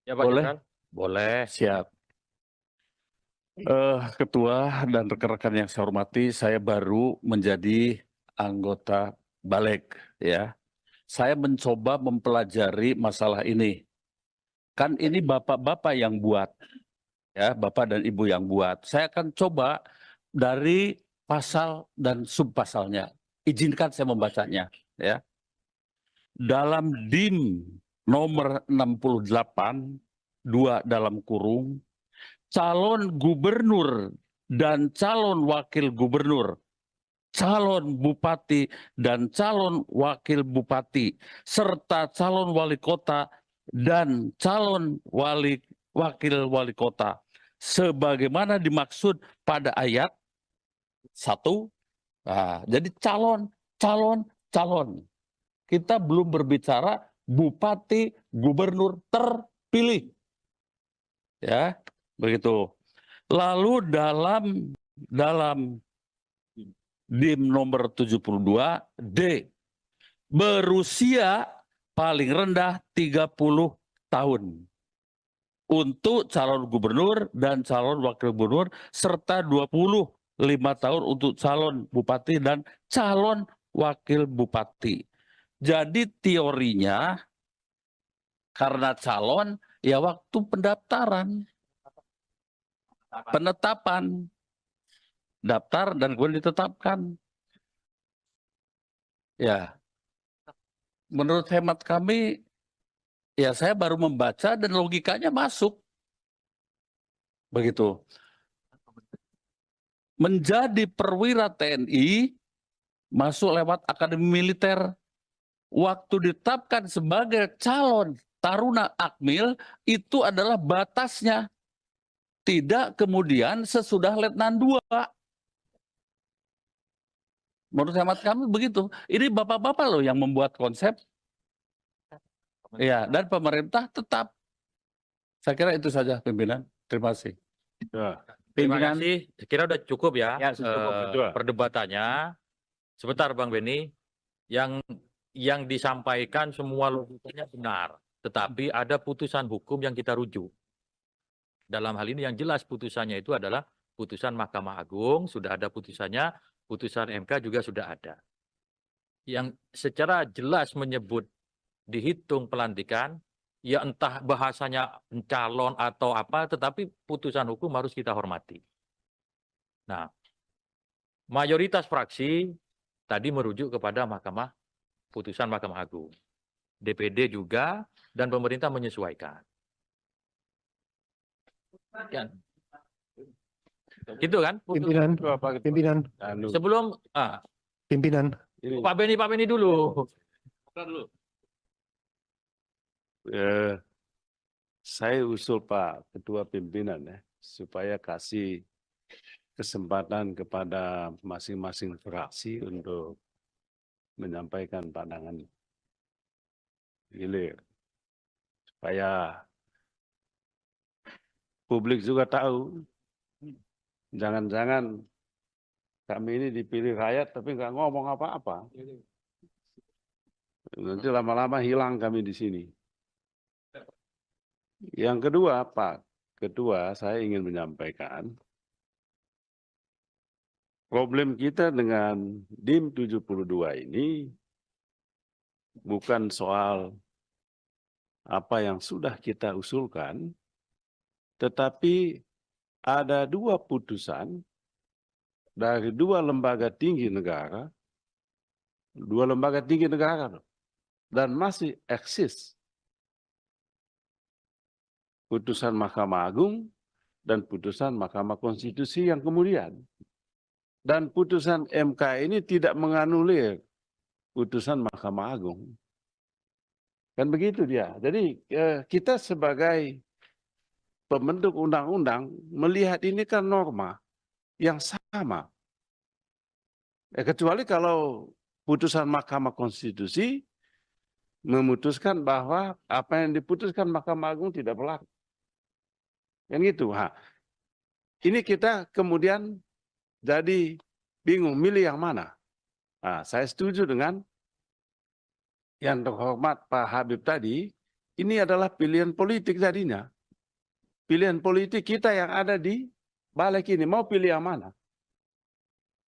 Ya Pak Boleh? Jenderal? Boleh. Siap. Ketua dan rekan-rekan yang saya hormati, saya baru menjadi anggota Balik, ya. Saya mencoba mempelajari masalah ini. Kan ini bapak-bapak yang buat, ya, bapak dan ibu yang buat. Saya akan coba dari pasal dan subpasalnya. Izinkan saya membacanya, ya. Dalam DIM nomor 68, 2 dalam kurung, calon gubernur dan calon wakil gubernur, calon bupati dan calon wakil bupati, serta calon wali kota dan calon wakil wali kota, sebagaimana dimaksud pada ayat 1. Nah, jadi calon. Kita belum berbicara bupati, gubernur terpilih. Ya, begitu. Lalu dalam DIM nomor 72 D, berusia paling rendah 30 tahun untuk calon gubernur dan calon wakil gubernur, serta 25 tahun untuk calon bupati dan calon wakil bupati. Jadi teorinya karena calon ya waktu pendaftaran, penetapan, daftar dan kemudian ditetapkan. Ya, menurut hemat kami, ya saya baru membaca dan logikanya masuk. Begitu. Menjadi perwira TNI, masuk lewat akademi militer. Waktu ditetapkan sebagai calon taruna akmil, itu adalah batasnya. Tidak kemudian sesudah letnan 2. Menurut hemat kami begitu. Ini bapak-bapak loh yang membuat konsep. Ya, dan pemerintah tetap. Saya kira itu saja pimpinan. Terima kasih. Ya. Terima Pimpinan. kasih. Saya kira udah cukup ya, Ya, sudah cukup. perdebatannya. Sebentar Bang Beni, yang disampaikan semua logikanya benar, tetapi ada putusan hukum yang kita rujuk. Dalam hal ini yang jelas putusannya itu adalah putusan Mahkamah Agung, sudah ada putusannya, putusan MK juga sudah ada. Yang secara jelas menyebut dihitung pelantikan, ya entah bahasanya calon atau apa, tetapi putusan hukum harus kita hormati. Nah, mayoritas fraksi tadi merujuk kepada putusan Mahkamah Agung. DPD juga, dan pemerintah menyesuaikan. Ya. Gitu kan? Pimpinan, Sebelum pimpinan. Pak Beni dulu. Saya usul Pak Ketua Pimpinan ya, supaya kasih kesempatan kepada masing-masing fraksi untuk menyampaikan pandangan hilir. Supaya publik juga tahu, jangan-jangan kami ini dipilih rakyat tapi nggak ngomong apa-apa. Nanti lama-lama hilang kami di sini. Yang kedua, Pak Ketua, saya ingin menyampaikan problem kita dengan DIM 72 ini bukan soal apa yang sudah kita usulkan, tetapi ada 2 putusan dari 2 lembaga tinggi negara, 2 lembaga tinggi negara, dan masih eksis. Putusan Mahkamah Agung dan putusan Mahkamah Konstitusi yang kemudian. Dan putusan MK ini tidak menganulir putusan Mahkamah Agung. Kan begitu dia. Jadi kita sebagai pembentuk undang-undang melihat ini kan norma yang sama. Kecuali kalau putusan Mahkamah Konstitusi memutuskan bahwa apa yang diputuskan Mahkamah Agung tidak berlaku. Yang gitu. Ini kita kemudian jadi bingung milih yang mana. Saya setuju dengan yang terhormat Pak Habib tadi, ini adalah pilihan politik tadinya. Pilihan politik kita yang ada di balik ini. Mau pilih yang mana?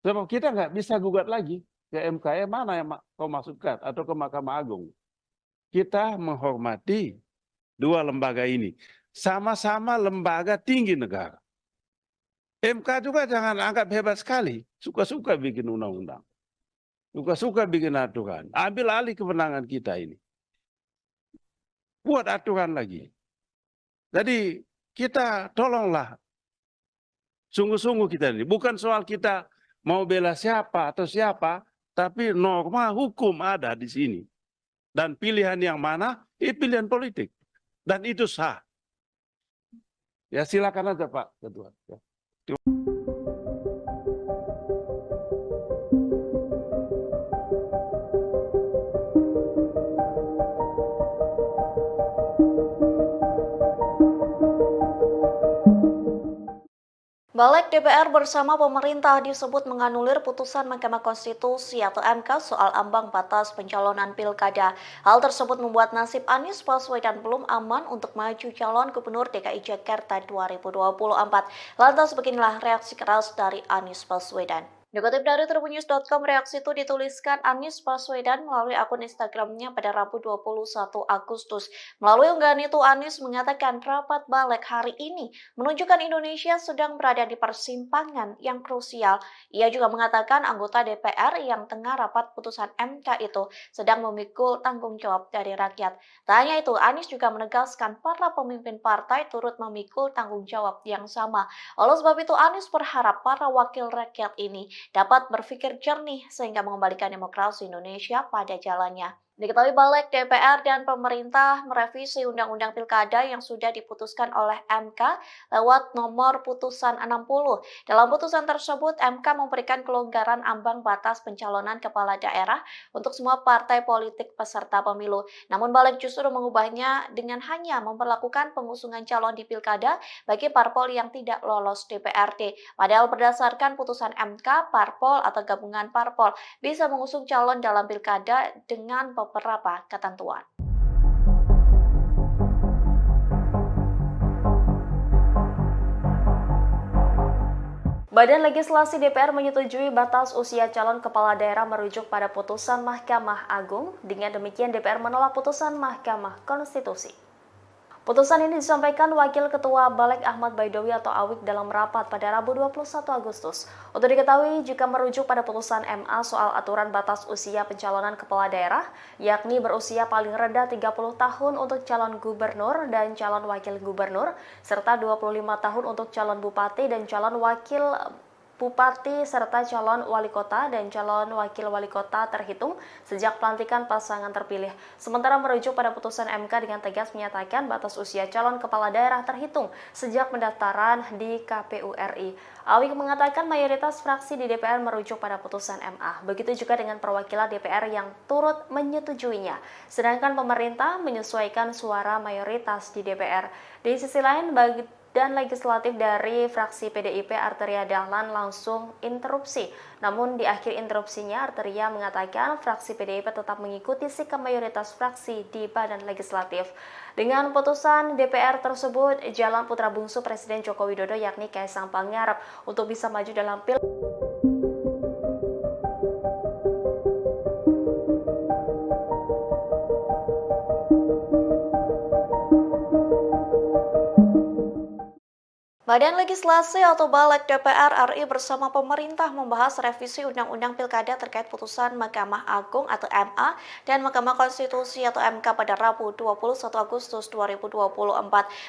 Sebab kita nggak bisa gugat lagi ke MK, mana yang kau masukkan atau ke Mahkamah Agung. Kita menghormati dua lembaga ini. Sama-sama lembaga tinggi negara. MK juga jangan anggap hebat sekali. Suka-suka bikin undang-undang. Suka-suka bikin aturan. Ambil alih kewenangan kita ini. Buat aturan lagi. Jadi kita tolonglah. Sungguh-sungguh kita ini. Bukan soal kita mau bela siapa atau siapa. Tapi norma hukum ada di sini. Dan pilihan yang mana? Pilihan politik. Dan itu sah. Ya silakan aja Pak Ketua. Ya. Balik DPR bersama pemerintah disebut menganulir putusan Mahkamah Konstitusi atau MK soal ambang batas pencalonan pilkada. Hal tersebut membuat nasib Anies Baswedan belum aman untuk maju calon gubernur DKI Jakarta 2024. Lantas beginilah reaksi keras dari Anies Baswedan. Dikutip dari tribunnews.com, reaksi itu dituliskan Anies Baswedan melalui akun Instagramnya pada Rabu 21 Agustus. Melalui unggahan itu, Anies mengatakan rapat balik hari ini menunjukkan Indonesia sedang berada di persimpangan yang krusial. Ia juga mengatakan anggota DPR yang tengah rapat putusan MK itu sedang memikul tanggung jawab dari rakyat. Tak hanya itu, Anies juga menegaskan para pemimpin partai turut memikul tanggung jawab yang sama. Oleh sebab itu, Anies berharap para wakil rakyat ini dapat berpikir jernih sehingga mengembalikan demokrasi Indonesia pada jalannya. Diketahui balik DPR dan pemerintah merevisi Undang-Undang Pilkada yang sudah diputuskan oleh MK lewat nomor putusan 60. Dalam putusan tersebut, MK memberikan kelonggaran ambang batas pencalonan kepala daerah untuk semua partai politik peserta pemilu. Namun balik justru mengubahnya dengan hanya memperlakukan pengusungan calon di Pilkada bagi parpol yang tidak lolos DPRD. Padahal berdasarkan putusan MK, parpol atau gabungan parpol bisa mengusung calon dalam Pilkada dengan beberapa ketentuan. Badan Legislasi DPR menyetujui batas usia calon kepala daerah merujuk pada putusan Mahkamah Agung. Dengan demikian DPR menolak putusan Mahkamah Konstitusi. Putusan ini disampaikan Wakil Ketua Balik Ahmad Baidowi atau Awik dalam rapat pada Rabu 21 Agustus. Untuk diketahui, jika merujuk pada putusan MA soal aturan batas usia pencalonan kepala daerah, yakni berusia paling rendah 30 tahun untuk calon gubernur dan calon wakil gubernur, serta 25 tahun untuk calon bupati dan calon wakil bupati serta calon wali kota dan calon wakil wali kota terhitung sejak pelantikan pasangan terpilih. Sementara merujuk pada putusan MK dengan tegas menyatakan batas usia calon kepala daerah terhitung sejak pendaftaran di KPU RI. Awik mengatakan mayoritas fraksi di DPR merujuk pada putusan MA. Begitu juga dengan perwakilan DPR yang turut menyetujuinya. Sedangkan pemerintah menyesuaikan suara mayoritas di DPR. Di sisi lain, dan legislatif dari fraksi PDIP Arteria Dahlan langsung interupsi. Namun di akhir interupsinya Arteria mengatakan fraksi PDIP tetap mengikuti sikap mayoritas fraksi di badan legislatif. Dengan putusan DPR tersebut, jalan putra bungsu Presiden Joko Widodo yakni Kaisang Pangarep untuk bisa maju dalam Badan Legislasi atau Balik DPR RI bersama pemerintah membahas revisi Undang-Undang Pilkada terkait putusan Mahkamah Agung atau MA dan Mahkamah Konstitusi atau MK pada Rabu 21 Agustus 2024.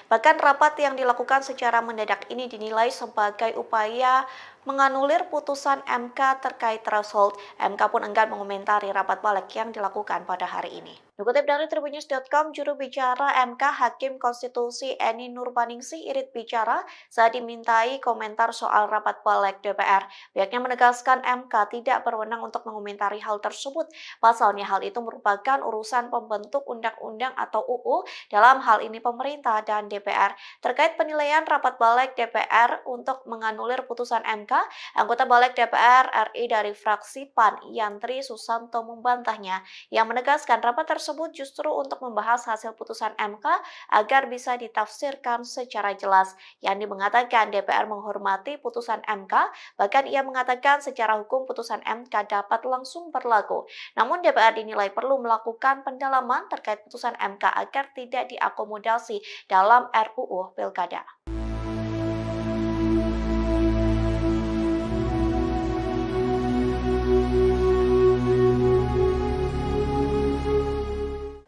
Bahkan rapat yang dilakukan secara mendadak ini dinilai sebagai upaya menganulir putusan MK terkait threshold. MK pun enggan mengomentari rapat balik yang dilakukan pada hari ini. Dikutip dari tribunnews.com, juru bicara MK Hakim Konstitusi Eni Nurbaningsih Irit bicara saat dimintai komentar soal rapat balik DPR. Pihaknya menegaskan MK tidak berwenang untuk mengomentari hal tersebut. Pasalnya hal itu merupakan urusan pembentuk undang-undang atau UU, dalam hal ini pemerintah dan DPR. Terkait penilaian rapat balik DPR untuk menganulir putusan MK, MK, anggota Balik DPR RI dari fraksi PAN, Yantri Susanto membantahnya, yang menegaskan rapat tersebut justru untuk membahas hasil putusan MK agar bisa ditafsirkan secara jelas. Yandi mengatakan DPR menghormati putusan MK, bahkan ia mengatakan secara hukum putusan MK dapat langsung berlaku. Namun DPR dinilai perlu melakukan pendalaman terkait putusan MK agar tidak diakomodasi dalam RUU Pilkada.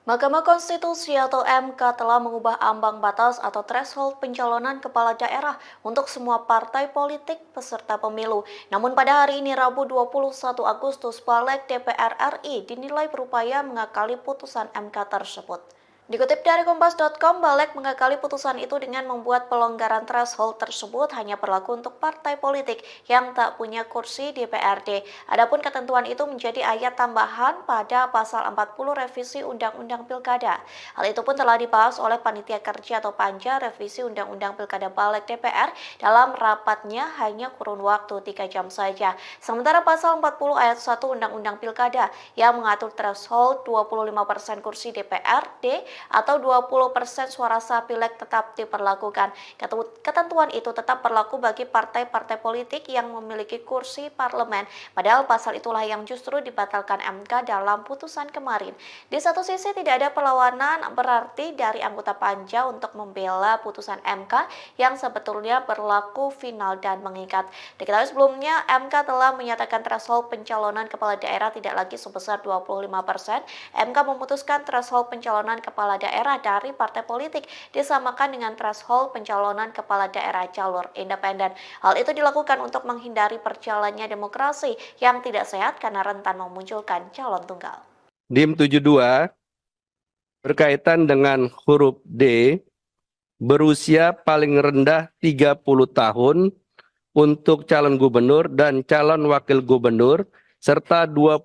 Mahkamah Konstitusi atau MK telah mengubah ambang batas atau threshold pencalonan kepala daerah untuk semua partai politik peserta pemilu. Namun pada hari ini Rabu 21 Agustus, Balik DPR RI dinilai berupaya mengakali putusan MK tersebut. Dikutip dari Kompas.com, Balik mengakali putusan itu dengan membuat pelonggaran threshold tersebut hanya berlaku untuk partai politik yang tak punya kursi di DPRD. Adapun ketentuan itu menjadi ayat tambahan pada pasal 40 revisi Undang-Undang Pilkada. Hal itu pun telah dibahas oleh Panitia Kerja atau Panja revisi Undang-Undang Pilkada Balik DPR dalam rapatnya hanya kurun waktu 3 jam saja. Sementara pasal 40 ayat 1 Undang-Undang Pilkada yang mengatur threshold 25% kursi DPRD atau 20% suara sah pileg tetap diperlakukan. Ketentuan itu tetap berlaku bagi partai-partai politik yang memiliki kursi parlemen. Padahal pasal itulah yang justru dibatalkan MK dalam putusan kemarin. Di satu sisi tidak ada perlawanan berarti dari anggota Panja untuk membela putusan MK yang sebetulnya berlaku final dan mengikat. Diketahui sebelumnya MK telah menyatakan threshold pencalonan kepala daerah tidak lagi sebesar 25%. MK memutuskan threshold pencalonan kepala daerah dari partai politik disamakan dengan threshold pencalonan kepala daerah jalur independen. Hal itu dilakukan untuk menghindari perjalannya demokrasi yang tidak sehat karena rentan memunculkan calon tunggal. DIM 72 berkaitan dengan huruf D, berusia paling rendah 30 tahun untuk calon gubernur dan calon wakil gubernur serta 25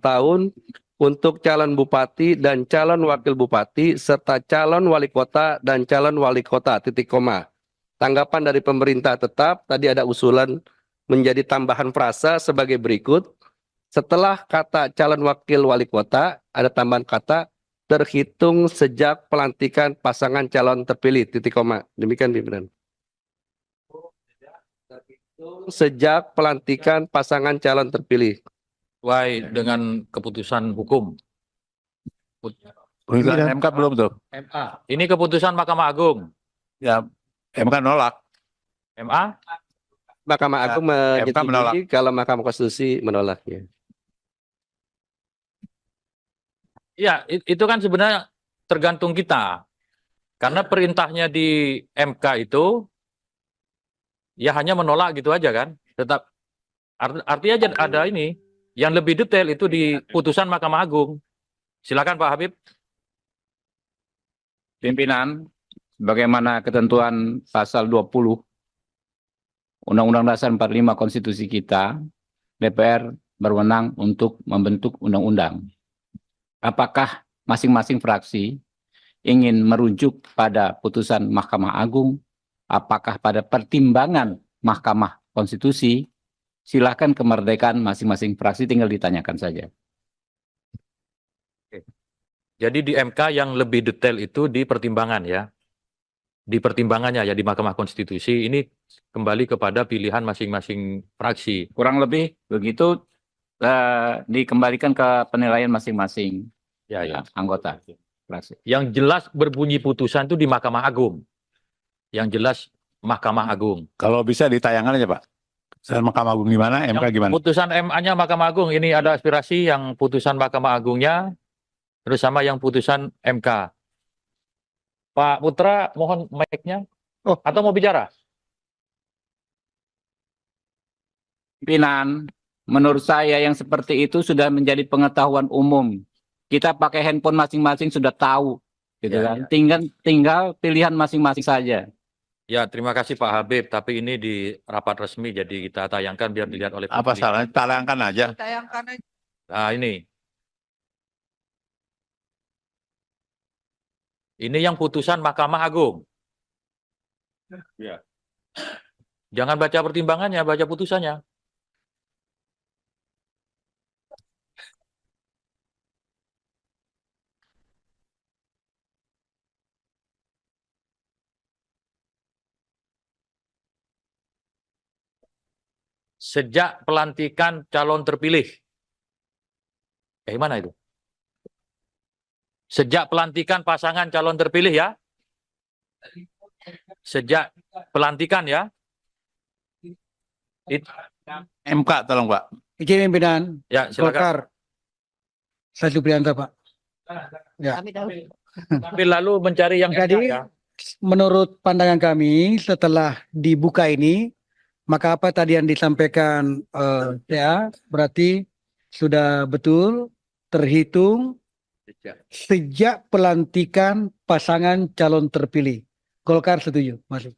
tahun untuk calon bupati dan calon wakil bupati serta calon wali kota dan calon wali kota, titik koma. Tanggapan dari pemerintah tetap, tadi ada usulan menjadi tambahan frasa sebagai berikut. Setelah kata calon wakil wali kota, ada tambahan kata terhitung sejak pelantikan pasangan calon terpilih, titik koma. Demikian pimpinan. Sejak pelantikan pasangan calon terpilih. Sesuai dengan keputusan hukum. Putusan MK belum tuh. MA. Ini keputusan Mahkamah Agung. Ya, MK nolak. MA? Mahkamah Agung MK menolak. menyetujui kalau Mahkamah Konstitusi menolaknya. Ya, itu kan sebenarnya tergantung kita. Karena perintahnya di MK itu ya hanya menolak gitu aja kan. Tetap artinya ada ini yang lebih detail itu di putusan Mahkamah Agung. Silakan Pak Habib. Pimpinan, bagaimana ketentuan pasal 20 Undang-Undang Dasar 45 Konstitusi kita, DPR berwenang untuk membentuk undang-undang. Apakah masing-masing fraksi ingin merujuk pada putusan Mahkamah Agung, apakah pada pertimbangan Mahkamah Konstitusi? Silakan, kemerdekaan masing-masing fraksi, tinggal ditanyakan saja. Jadi di MK yang lebih detail itu di pertimbangan ya. Di pertimbangannya ya di Mahkamah Konstitusi ini kembali kepada pilihan masing-masing fraksi. Kurang lebih begitu, dikembalikan ke penilaian masing-masing anggota fraksi. Yang jelas berbunyi putusan itu di Mahkamah Agung. Yang jelas Mahkamah Agung. Kalau bisa ditayangkan aja Pak. Mahkamah Agung gimana, MK gimana? Putusan MA-nya Mahkamah Agung, ini ada aspirasi yang putusan Mahkamah Agungnya, terus sama yang putusan MK. Pak Putra, mohon mic-nya. Atau mau bicara? Pimpinan, menurut saya yang seperti itu sudah menjadi pengetahuan umum. Kita pakai handphone masing-masing sudah tahu, gitu kan. Tinggal pilihan masing-masing saja. Ya, terima kasih Pak Habib. Tapi ini di rapat resmi, jadi kita tayangkan biar dilihat oleh publik. Apa salahnya? Tayangkan aja. Tayangkan aja. Nah, ini. Ini yang putusan Mahkamah Agung. Ya. Jangan baca pertimbangannya, baca putusannya. Sejak pelantikan calon terpilih. Mana itu? Sejak pelantikan pasangan calon terpilih ya. Sejak pelantikan ya. MK tolong Pak. Izin pimpinan Ya, silakan. Golkar. Saya Supriyanto, Pak. Ya. Tapi lalu mencari yang Jadi, ya. menurut pandangan kami setelah dibuka ini, maka apa tadi yang disampaikan ya berarti sudah betul terhitung sejak pelantikan pasangan calon terpilih. Golkar setuju, masuk.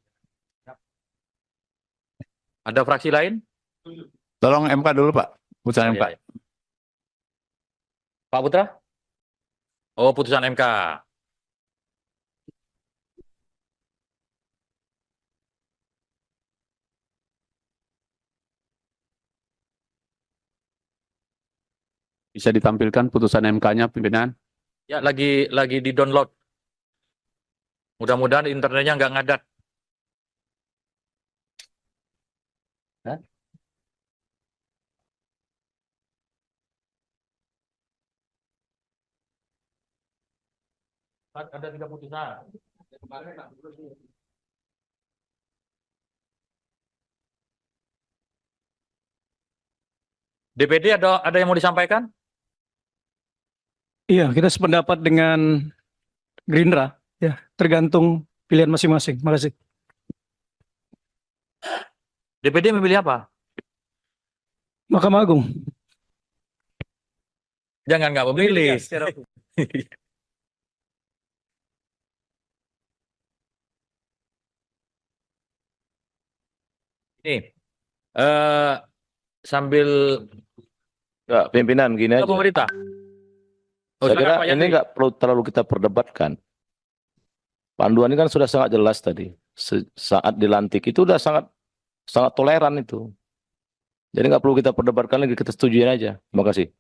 Ada fraksi lain? Tolong MK dulu Pak. Putusan MK. Ya. Pak Putra? Oh, putusan MK. Bisa ditampilkan putusan MK-nya, pimpinan? Ya, lagi di-download. Mudah-mudahan internetnya nggak ngadat. Hah? Ada 3 putusan. DPD ada yang mau disampaikan? Iya, kita sependapat dengan Gerindra. Ya, tergantung pilihan masing-masing. Makasih. DPD memilih apa? Mahkamah Agung. Jangan nggak memilih. Ini sambil Enggak, pimpinan gini aja. pemerintah. Saya kira Pak ini Yandri. nggak perlu terlalu kita perdebatkan. Panduan ini kan sudah sangat jelas tadi. Saat dilantik itu udah sangat toleran itu. Jadi nggak perlu kita perdebatkan lagi, kita setujuin aja. Terima kasih.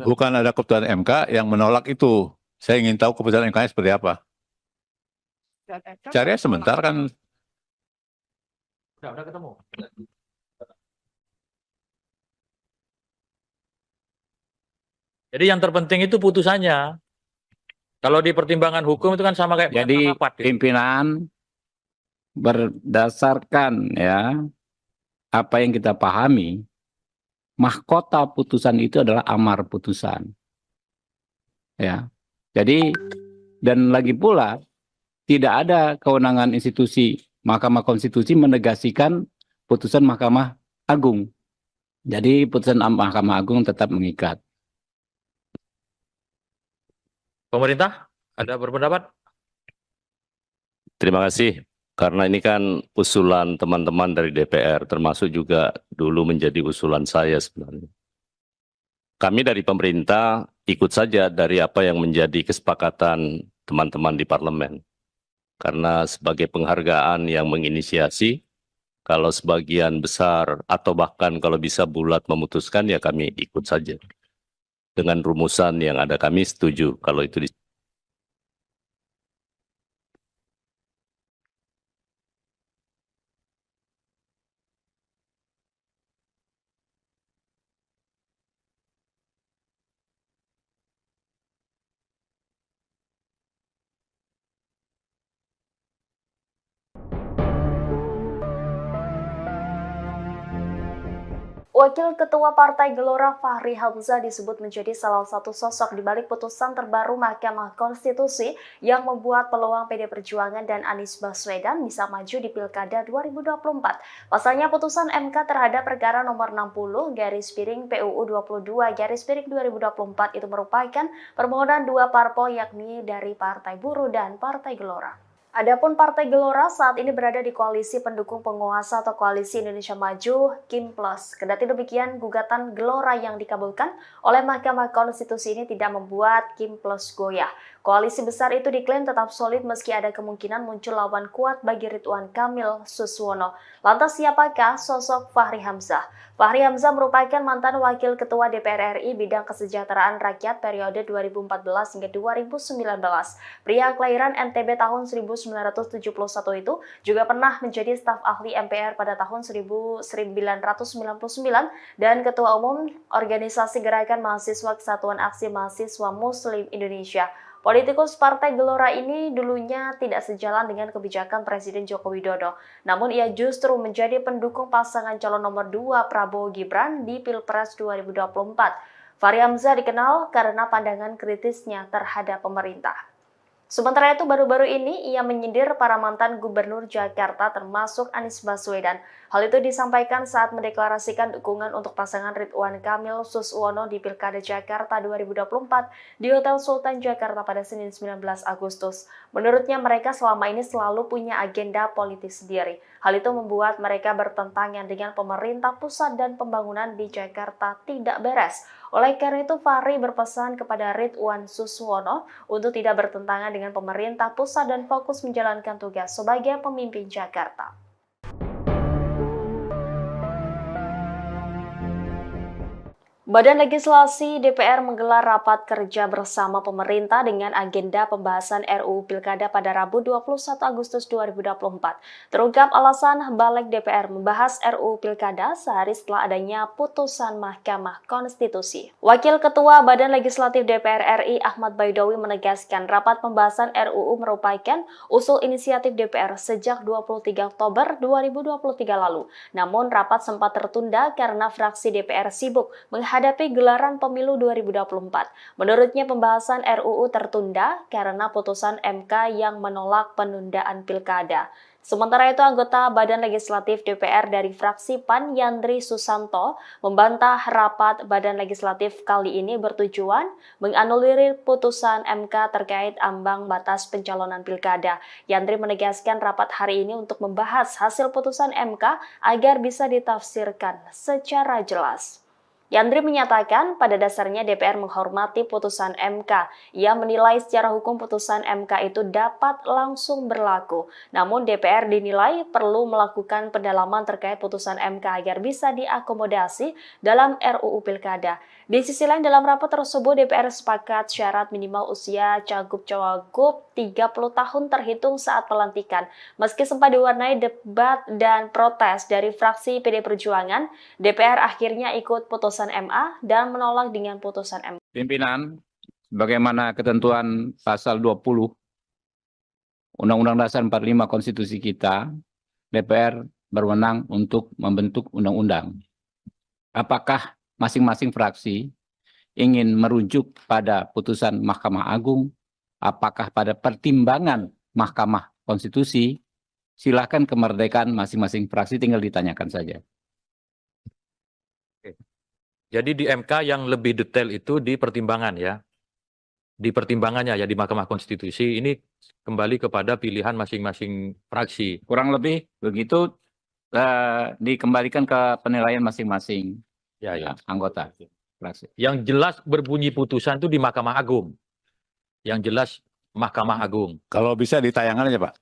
Bukan ada keputusan MK yang menolak itu. Saya ingin tahu keputusan MK-nya seperti apa. Cari sebentar kan. Udah ketemu. Jadi yang terpenting itu putusannya. Kalau di pertimbangan hukum itu kan sama kayak Jadi rapat, gitu. pimpinan berdasarkan ya apa yang kita pahami, mahkota putusan itu adalah amar putusan. Ya. Jadi dan lagi pula tidak ada kewenangan institusi Mahkamah Konstitusi menegasikan putusan Mahkamah Agung. Jadi putusan Mahkamah Agung tetap mengikat. Pemerintah ada berpendapat? Terima kasih. Karena ini kan usulan teman-teman dari DPR, termasuk juga dulu menjadi usulan saya sebenarnya. Kami dari pemerintah ikut saja dari apa yang menjadi kesepakatan teman-teman di parlemen. Karena sebagai penghargaan yang menginisiasi, kalau sebagian besar atau bahkan kalau bisa bulat memutuskan, ya kami ikut saja. Dengan rumusan yang ada kami setuju kalau itu Wakil Ketua Partai Gelora Fahri Hamzah disebut menjadi salah satu sosok di balik putusan terbaru Mahkamah Konstitusi yang membuat peluang PD Perjuangan dan Anies Baswedan bisa maju di Pilkada 2024. Pasalnya putusan MK terhadap perkara nomor 60/PUU 22/2024 itu merupakan permohonan dua parpol yakni dari Partai Buruh dan Partai Gelora. Adapun Partai Gelora saat ini berada di koalisi pendukung penguasa atau koalisi Indonesia Maju Kim Plus. Kendati demikian, gugatan Gelora yang dikabulkan oleh Mahkamah Konstitusi ini tidak membuat Kim Plus goyah. Koalisi besar itu diklaim tetap solid meski ada kemungkinan muncul lawan kuat bagi Ridwan Kamil Suswono. Lantas siapakah sosok Fahri Hamzah? Fahri Hamzah merupakan mantan Wakil Ketua DPR RI bidang kesejahteraan rakyat periode 2014 hingga 2019. Pria kelahiran NTB tahun 1971 itu juga pernah menjadi staf ahli MPR pada tahun 1999 dan Ketua Umum Organisasi Gerakan Mahasiswa Kesatuan Aksi Mahasiswa Muslim Indonesia. Politikus Partai Gelora ini dulunya tidak sejalan dengan kebijakan Presiden Joko Widodo. Namun ia justru menjadi pendukung pasangan calon nomor 2 Prabowo Gibran di Pilpres 2024. Fahri Hamzah dikenal karena pandangan kritisnya terhadap pemerintah. Sementara itu, baru-baru ini ia menyindir para mantan gubernur Jakarta termasuk Anies Baswedan. Hal itu disampaikan saat mendeklarasikan dukungan untuk pasangan Ridwan Kamil Suswono di Pilkada Jakarta 2024 di Hotel Sultan Jakarta pada Senin 19 Agustus. Menurutnya mereka selama ini selalu punya agenda politis sendiri. Hal itu membuat mereka bertentangan dengan pemerintah pusat dan pembangunan di Jakarta tidak beres. Oleh karena itu, Fahri berpesan kepada Ridwan Suswono untuk tidak bertentangan dengan pemerintah pusat dan fokus menjalankan tugas sebagai pemimpin Jakarta. Badan Legislasi DPR menggelar rapat kerja bersama pemerintah dengan agenda pembahasan RUU Pilkada pada Rabu 21 Agustus 2024. Terungkap alasan Balik DPR membahas RUU Pilkada sehari setelah adanya putusan Mahkamah Konstitusi. Wakil Ketua Badan Legislatif DPR RI Ahmad Baidowi menegaskan rapat pembahasan RUU merupakan usul inisiatif DPR sejak 23 Oktober 2023 lalu. Namun rapat sempat tertunda karena fraksi DPR sibuk menghadapi gelaran pemilu 2024. Menurutnya pembahasan RUU tertunda karena putusan MK yang menolak penundaan pilkada. Sementara itu, anggota Badan Legislatif DPR dari fraksi PAN Yandri Susanto membantah rapat Badan Legislatif kali ini bertujuan menganulir putusan MK terkait ambang batas pencalonan pilkada. Yandri menegaskan rapat hari ini untuk membahas hasil putusan MK agar bisa ditafsirkan secara jelas. Yandri menyatakan pada dasarnya DPR menghormati putusan MK. Ia menilai secara hukum putusan MK itu dapat langsung berlaku. Namun DPR dinilai perlu melakukan pendalaman terkait putusan MK agar bisa diakomodasi dalam RUU Pilkada. Di sisi lain dalam rapat tersebut DPR sepakat syarat minimal usia cagup-cawagup 30 tahun terhitung saat pelantikan. Meski sempat diwarnai debat dan protes dari fraksi PD Perjuangan, DPR akhirnya ikut putusan MA dan menolak dengan putusan MK. Pimpinan, bagaimana ketentuan pasal 20 Undang-Undang Dasar 45 Konstitusi kita, DPR berwenang untuk membentuk undang-undang. Apakah masing-masing fraksi ingin merujuk pada putusan Mahkamah Agung, apakah pada pertimbangan Mahkamah Konstitusi, silakan kemerdekaan masing-masing fraksi, tinggal ditanyakan saja. Jadi di MK yang lebih detail itu di pertimbangan ya. Di pertimbangannya ya di Mahkamah Konstitusi ini kembali kepada pilihan masing-masing fraksi. Kurang lebih begitu dikembalikan ke penilaian masing-masing anggota fraksi. Yang jelas berbunyi putusan itu di Mahkamah Agung. Yang jelas Mahkamah Agung. Kalau bisa ditayangkan aja Pak.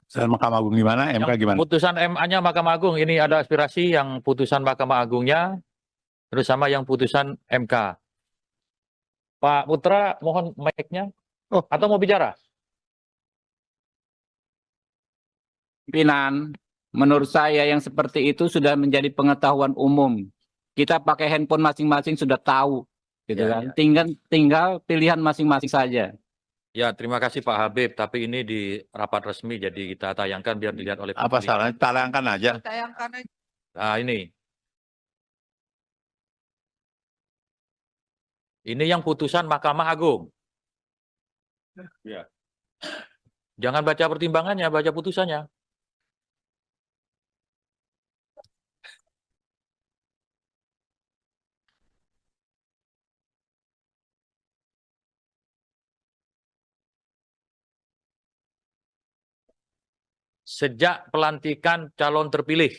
Putusan Mahkamah Agung gimana, MK gimana? Putusan MA-nya Mahkamah Agung, ini ada aspirasi yang putusan Mahkamah Agungnya, terus sama yang putusan MK. Pak Putra, mohon mic-nya. Atau mau bicara? Pimpinan, menurut saya yang seperti itu sudah menjadi pengetahuan umum. Kita pakai handphone masing-masing sudah tahu, gitu kan. Tinggal pilihan masing-masing saja. Ya, terima kasih Pak Habib. Tapi ini di rapat resmi, jadi kita tayangkan biar dilihat oleh Apa publik. salahnya? Tayangkan aja. Nah, ini. Ini yang putusan Mahkamah Agung. Ya. Jangan baca pertimbangannya, baca putusannya. sejak pelantikan calon terpilih.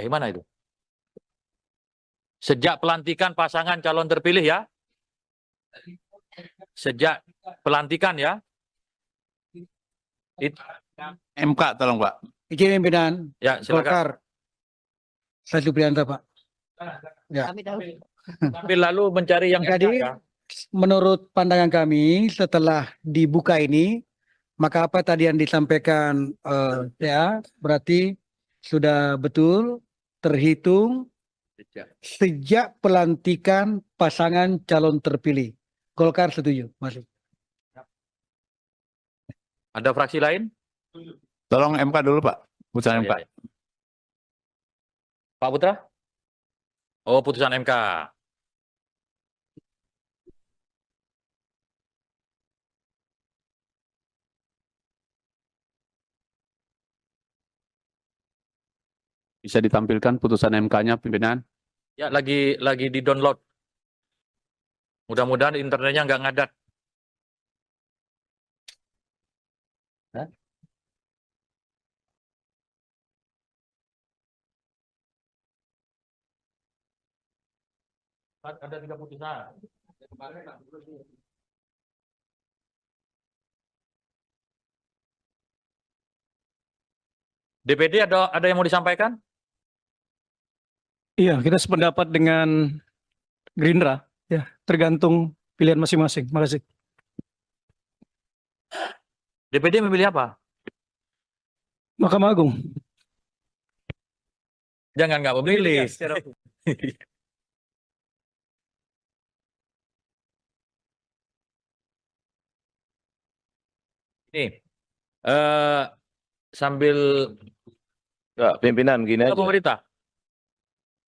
Mana itu? Sejak pelantikan pasangan calon terpilih ya. Sejak pelantikan ya. MK tolong Pak. Izin pimpinan Ya, silakan. Golkar. Saya Supriyanto, Pak. Ya. Tapi lalu mencari yang Jadi, ya. menurut pandangan kami setelah dibuka ini, maka apa tadi yang disampaikan ya berarti sudah betul terhitung sejak pelantikan pasangan calon terpilih. Golkar setuju, masuk. Ada fraksi lain? Tolong MK dulu Pak. Putusan MK. Ya. Pak Putra? Oh, putusan MK. Bisa ditampilkan putusan MK-nya, pimpinan? Ya, lagi di-download. Mudah-mudahan internetnya nggak ngadat. Hah? Ada 3 putusan. DPD ada yang mau disampaikan? Iya, kita sependapat dengan Gerindra. Ya, tergantung pilihan masing-masing. Makasih. DPD memilih apa? Mahkamah Agung. Jangan nggak memilih. Ini sambil Enggak, pimpinan gini aja. pemerintah.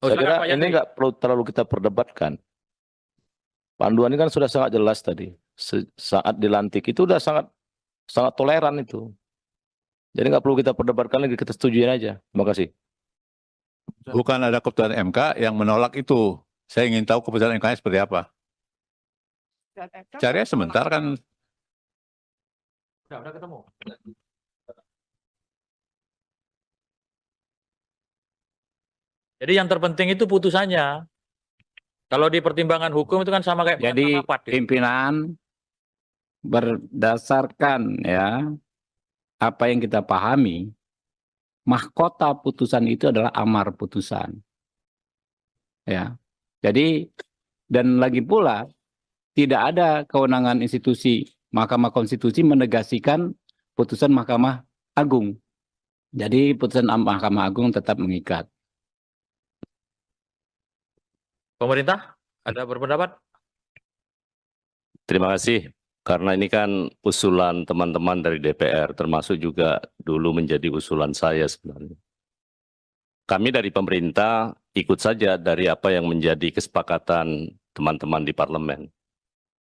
Oh, Saya kira silakan, Pak ini Yandri. nggak perlu terlalu kita perdebatkan. Panduan ini kan sudah sangat jelas tadi. Saat dilantik itu udah sangat toleran itu. Jadi nggak perlu kita perdebatkan lagi, kita setujuin aja. Terima kasih. Bukan ada keputusan MK yang menolak itu. Saya ingin tahu keputusan MK-nya seperti apa. Cari sebentar kan. Udah ketemu. Jadi yang terpenting itu putusannya. Kalau di pertimbangan hukum itu kan sama kayak Jadi rapat, gitu. pimpinan berdasarkan ya apa yang kita pahami, mahkota putusan itu adalah amar putusan. Ya. Jadi dan lagi pula tidak ada kewenangan institusi Mahkamah Konstitusi menegasikan putusan Mahkamah Agung. Jadi putusan Mahkamah Agung tetap mengikat. Pemerintah ada berpendapat? Terima kasih. Karena ini kan usulan teman-teman dari DPR, termasuk juga dulu menjadi usulan saya sebenarnya. Kami dari pemerintah ikut saja dari apa yang menjadi kesepakatan teman-teman di parlemen.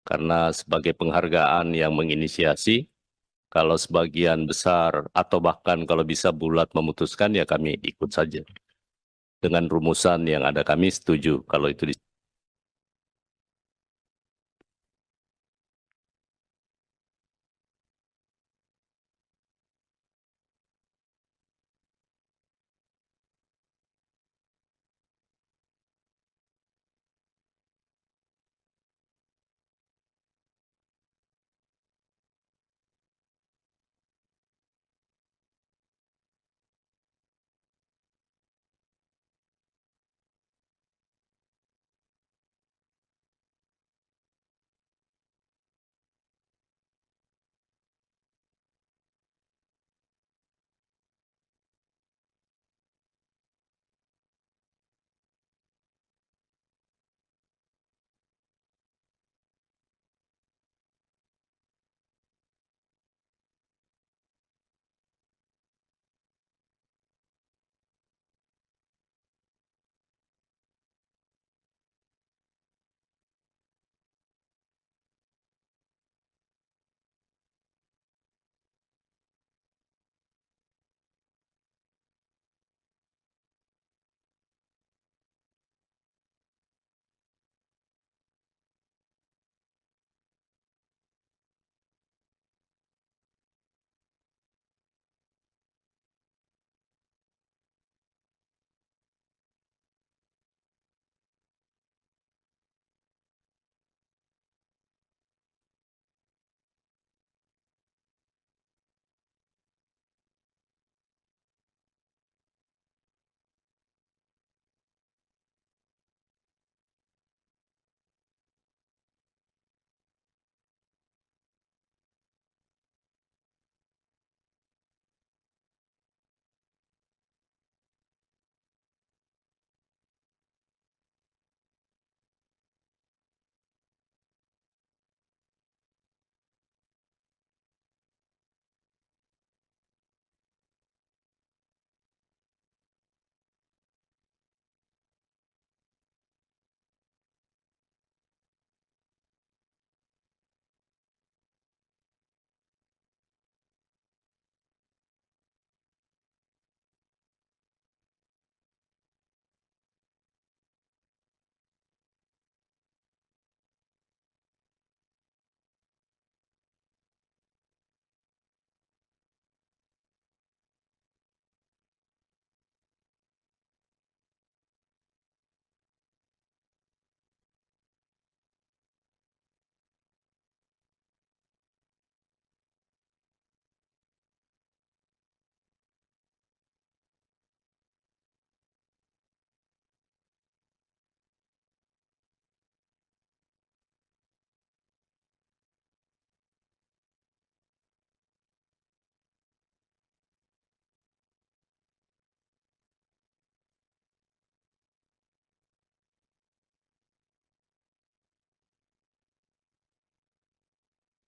Karena sebagai penghargaan yang menginisiasi, kalau sebagian besar atau bahkan kalau bisa bulat memutuskan, ya kami ikut saja. Dengan rumusan yang ada kami setuju kalau itu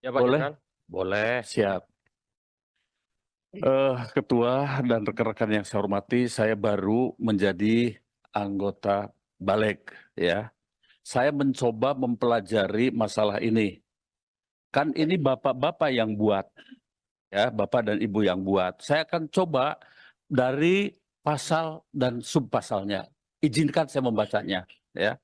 Ya Pak Boleh? Jenderal? Boleh. Siap. Ketua dan rekan-rekan yang saya hormati, saya baru menjadi anggota Balik, ya. Saya mencoba mempelajari masalah ini. Kan ini bapak-bapak yang buat, ya, bapak dan ibu yang buat. Saya akan coba dari pasal dan subpasalnya. Izinkan saya membacanya, ya.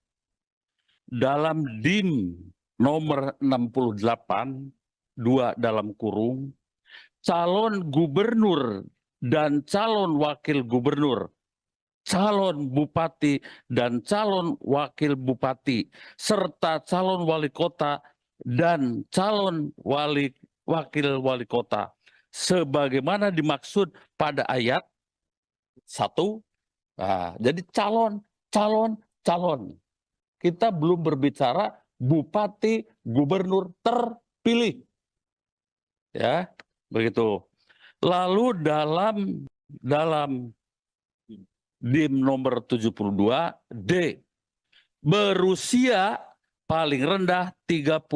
Dalam DIM nomor 68, 2 dalam kurung, calon gubernur dan calon wakil gubernur, calon bupati dan calon wakil bupati, serta calon wali kota dan calon wakil wali kota, sebagaimana dimaksud pada ayat 1. Nah, jadi calon. Kita belum berbicara bupati, gubernur terpilih. Ya, begitu. Lalu dalam DIM nomor 72 D, berusia paling rendah 30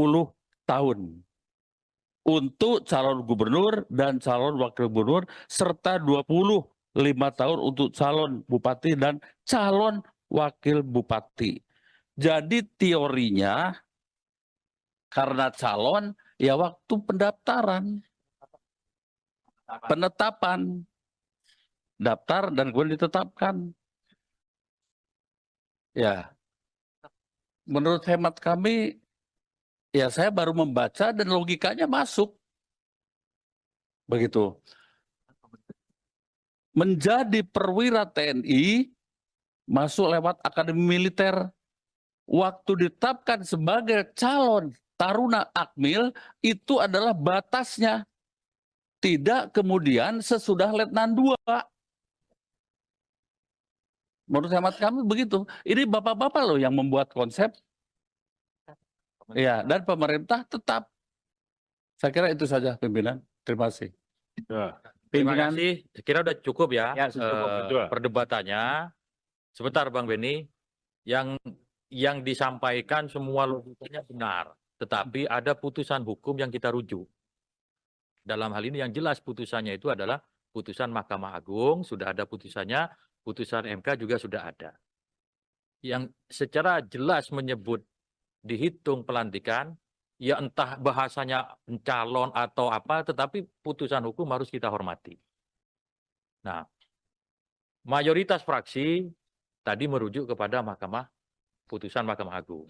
tahun untuk calon gubernur dan calon wakil gubernur, serta 25 tahun untuk calon bupati dan calon wakil bupati. Jadi teorinya karena calon ya waktu pendaftaran, penetapan, daftar dan kemudian ditetapkan. Ya, menurut hemat kami, ya saya baru membaca dan logikanya masuk. Begitu. Menjadi perwira TNI, masuk lewat akademi militer. Waktu ditetapkan sebagai calon taruna akmil, itu adalah batasnya. Tidak kemudian sesudah letnan 2. Menurut hemat kami begitu. Ini bapak-bapak loh yang membuat konsep. Ya, dan pemerintah tetap. Saya kira itu saja pimpinan. Terima kasih. Ya. Terima Pimpinan. kasih. Saya kira udah cukup ya, Ya, cukup, Ketua. perdebatannya. Sebentar Bang Beni, yang disampaikan semua logikanya benar, tetapi ada putusan hukum yang kita rujuk. Dalam hal ini yang jelas putusannya itu adalah putusan Mahkamah Agung, sudah ada putusannya, putusan MK juga sudah ada. Yang secara jelas menyebut dihitung pelantikan, ya entah bahasanya calon atau apa, tetapi putusan hukum harus kita hormati. Nah, mayoritas fraksi tadi merujuk kepada putusan Mahkamah Agung.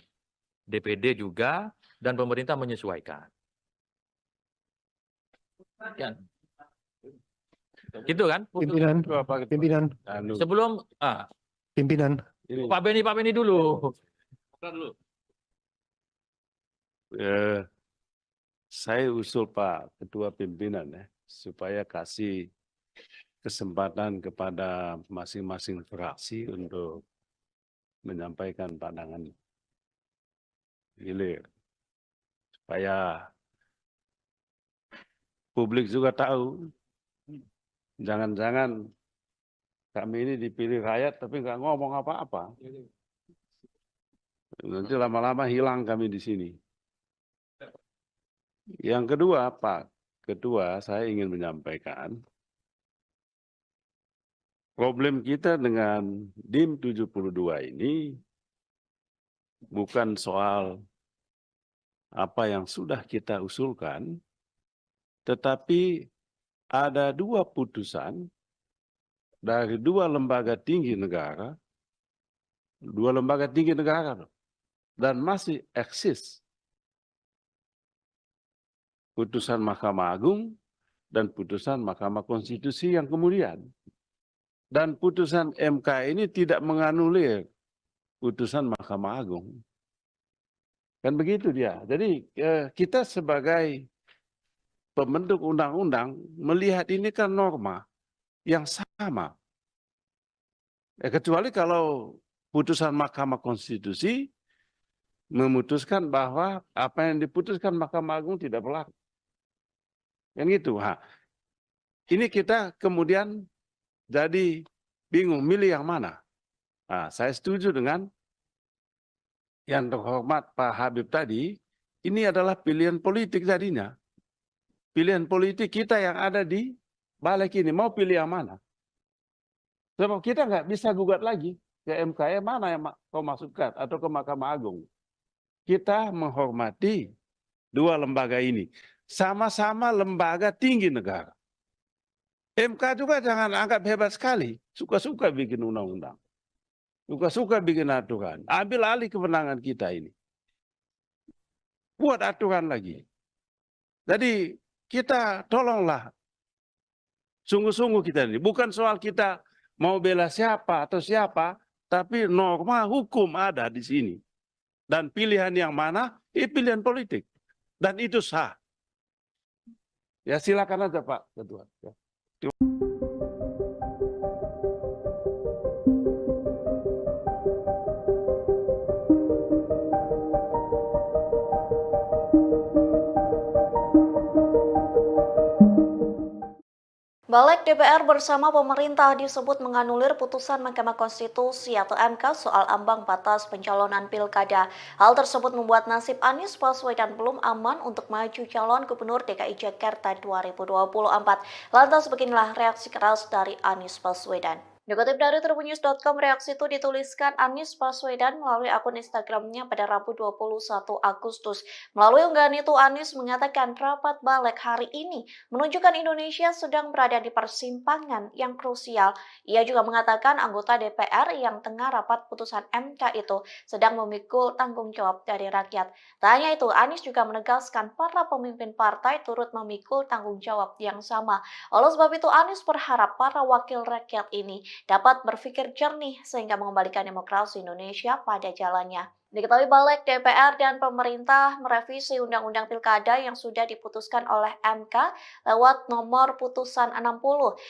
DPD juga dan pemerintah menyesuaikan. Ya. Gitu kan? Pimpinan, pimpinan, Sebelum pimpinan. Pak Beni dulu. Saya usul Pak Ketua Pimpinan ya, supaya kasih kesempatan kepada masing-masing fraksi untuk menyampaikan pandangan gilir. Supaya publik juga tahu, jangan-jangan kami ini dipilih rakyat tapi nggak ngomong apa-apa. Nanti lama-lama hilang kami di sini. Yang kedua, Pak Ketua, saya ingin menyampaikan problem kita dengan DIM 72 ini bukan soal apa yang sudah kita usulkan, tetapi ada 2 putusan dari 2 lembaga tinggi negara, 2 lembaga tinggi negara dan masih eksis. Putusan Mahkamah Agung dan putusan Mahkamah Konstitusi yang kemudian. Dan putusan MK ini tidak menganulir putusan Mahkamah Agung. Kan begitu dia. Jadi kita sebagai pembentuk undang-undang melihat ini kan norma yang sama. Kecuali kalau putusan Mahkamah Konstitusi memutuskan bahwa apa yang diputuskan Mahkamah Agung tidak berlaku. Kan gitu. Ini kita kemudian jadi bingung milih yang mana. Saya setuju dengan yang terhormat Pak Habib tadi, ini adalah pilihan politik tadinya. Pilihan politik kita yang ada di balik ini. Mau pilih yang mana? Sebab kita nggak bisa gugat lagi ke MK, mana yang kau masukkan atau ke Mahkamah Agung. Kita menghormati dua lembaga ini. Sama-sama lembaga tinggi negara. MK juga jangan anggap hebat sekali. Suka-suka bikin undang-undang. Suka-suka bikin aturan. Ambil alih kewenangan kita ini. Buat aturan lagi. Jadi kita tolonglah. Sungguh-sungguh kita ini. Bukan soal kita mau bela siapa atau siapa. Tapi norma hukum ada di sini. Dan pilihan yang mana? Pilihan politik. Dan itu sah. Ya silakan aja Pak Ketua. Ya. Balik DPR bersama pemerintah disebut menganulir putusan Mahkamah Konstitusi atau MK soal ambang batas pencalonan pilkada. Hal tersebut membuat nasib Anies Baswedan belum aman untuk maju calon Gubernur DKI Jakarta 2024. Lantas beginilah reaksi keras dari Anies Baswedan. Dikutip dari tribunnews.com, reaksi itu dituliskan Anies Baswedan melalui akun Instagramnya pada Rabu 21 Agustus. Melalui unggahan itu, Anies mengatakan rapat balik hari ini menunjukkan Indonesia sedang berada di persimpangan yang krusial. Ia juga mengatakan anggota DPR yang tengah rapat putusan MK itu sedang memikul tanggung jawab dari rakyat. Tak hanya itu, Anies juga menegaskan para pemimpin partai turut memikul tanggung jawab yang sama. Oleh sebab itu, Anies berharap para wakil rakyat ini dapat berpikir jernih sehingga mengembalikan demokrasi Indonesia pada jalannya. Diketahui balik DPR dan pemerintah merevisi Undang-Undang Pilkada yang sudah diputuskan oleh MK lewat nomor putusan 60.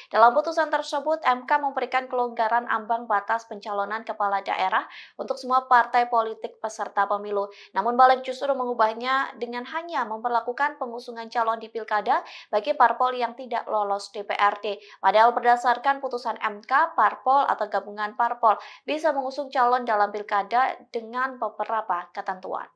Dalam putusan tersebut, MK memberikan kelonggaran ambang batas pencalonan kepala daerah untuk semua partai politik peserta pemilu. Namun balik justru mengubahnya dengan hanya memperlakukan pengusungan calon di Pilkada bagi parpol yang tidak lolos DPRD. Padahal berdasarkan putusan MK, parpol atau gabungan parpol bisa mengusung calon dalam Pilkada dengan beberapa ketentuan.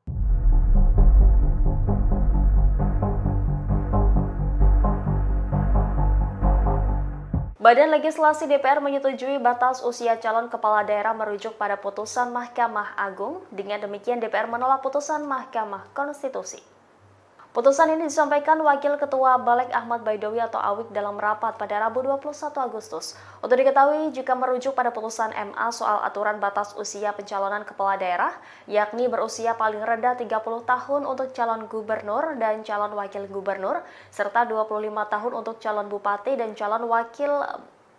Badan Legislasi DPR menyetujui batas usia calon kepala daerah merujuk pada putusan Mahkamah Agung. Dengan demikian DPR menolak putusan Mahkamah Konstitusi. Putusan ini disampaikan Wakil Ketua Balik Ahmad Baidowi atau Awik dalam rapat pada Rabu 21 Agustus. Untuk diketahui, jika merujuk pada putusan MA soal aturan batas usia pencalonan kepala daerah, yakni berusia paling rendah 30 tahun untuk calon gubernur dan calon wakil gubernur, serta 25 tahun untuk calon bupati dan calon wakil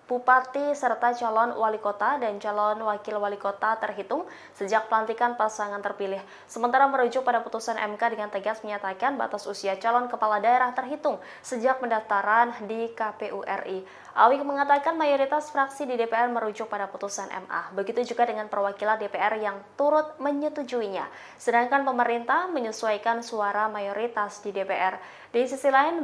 bupati serta calon wali kota dan calon wakil wali kota terhitung sejak pelantikan pasangan terpilih. Sementara merujuk pada putusan MK dengan tegas menyatakan batas usia calon kepala daerah terhitung sejak pendaftaran di KPU RI. Awik mengatakan mayoritas fraksi di DPR merujuk pada putusan MA. Begitu juga dengan perwakilan DPR yang turut menyetujuinya. Sedangkan pemerintah menyesuaikan suara mayoritas di DPR. Di sisi lain,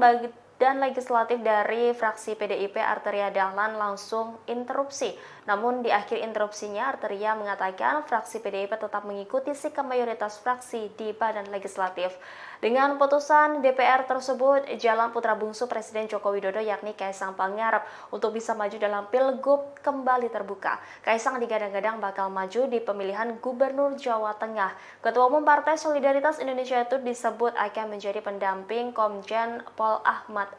dan legislatif dari fraksi PDIP Arteria Dahlan langsung interupsi. Namun di akhir interupsinya Arteria mengatakan fraksi PDIP tetap mengikuti sikap mayoritas fraksi di badan legislatif. Dengan putusan DPR tersebut, jalan putra bungsu Presiden Joko Widodo yakni Kaisang Pangarep untuk bisa maju dalam Pilgub kembali terbuka. Kaisang digadang-gadang bakal maju di pemilihan Gubernur Jawa Tengah. Ketua Umum Partai Solidaritas Indonesia itu disebut akan menjadi pendamping Komjen Pol Ahmad.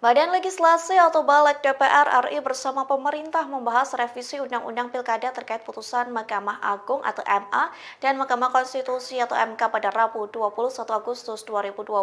Badan Legislasi atau Balik DPR RI bersama pemerintah membahas revisi Undang-Undang Pilkada terkait putusan Mahkamah Agung atau MA dan Mahkamah Konstitusi atau MK pada Rabu 21 Agustus 2024.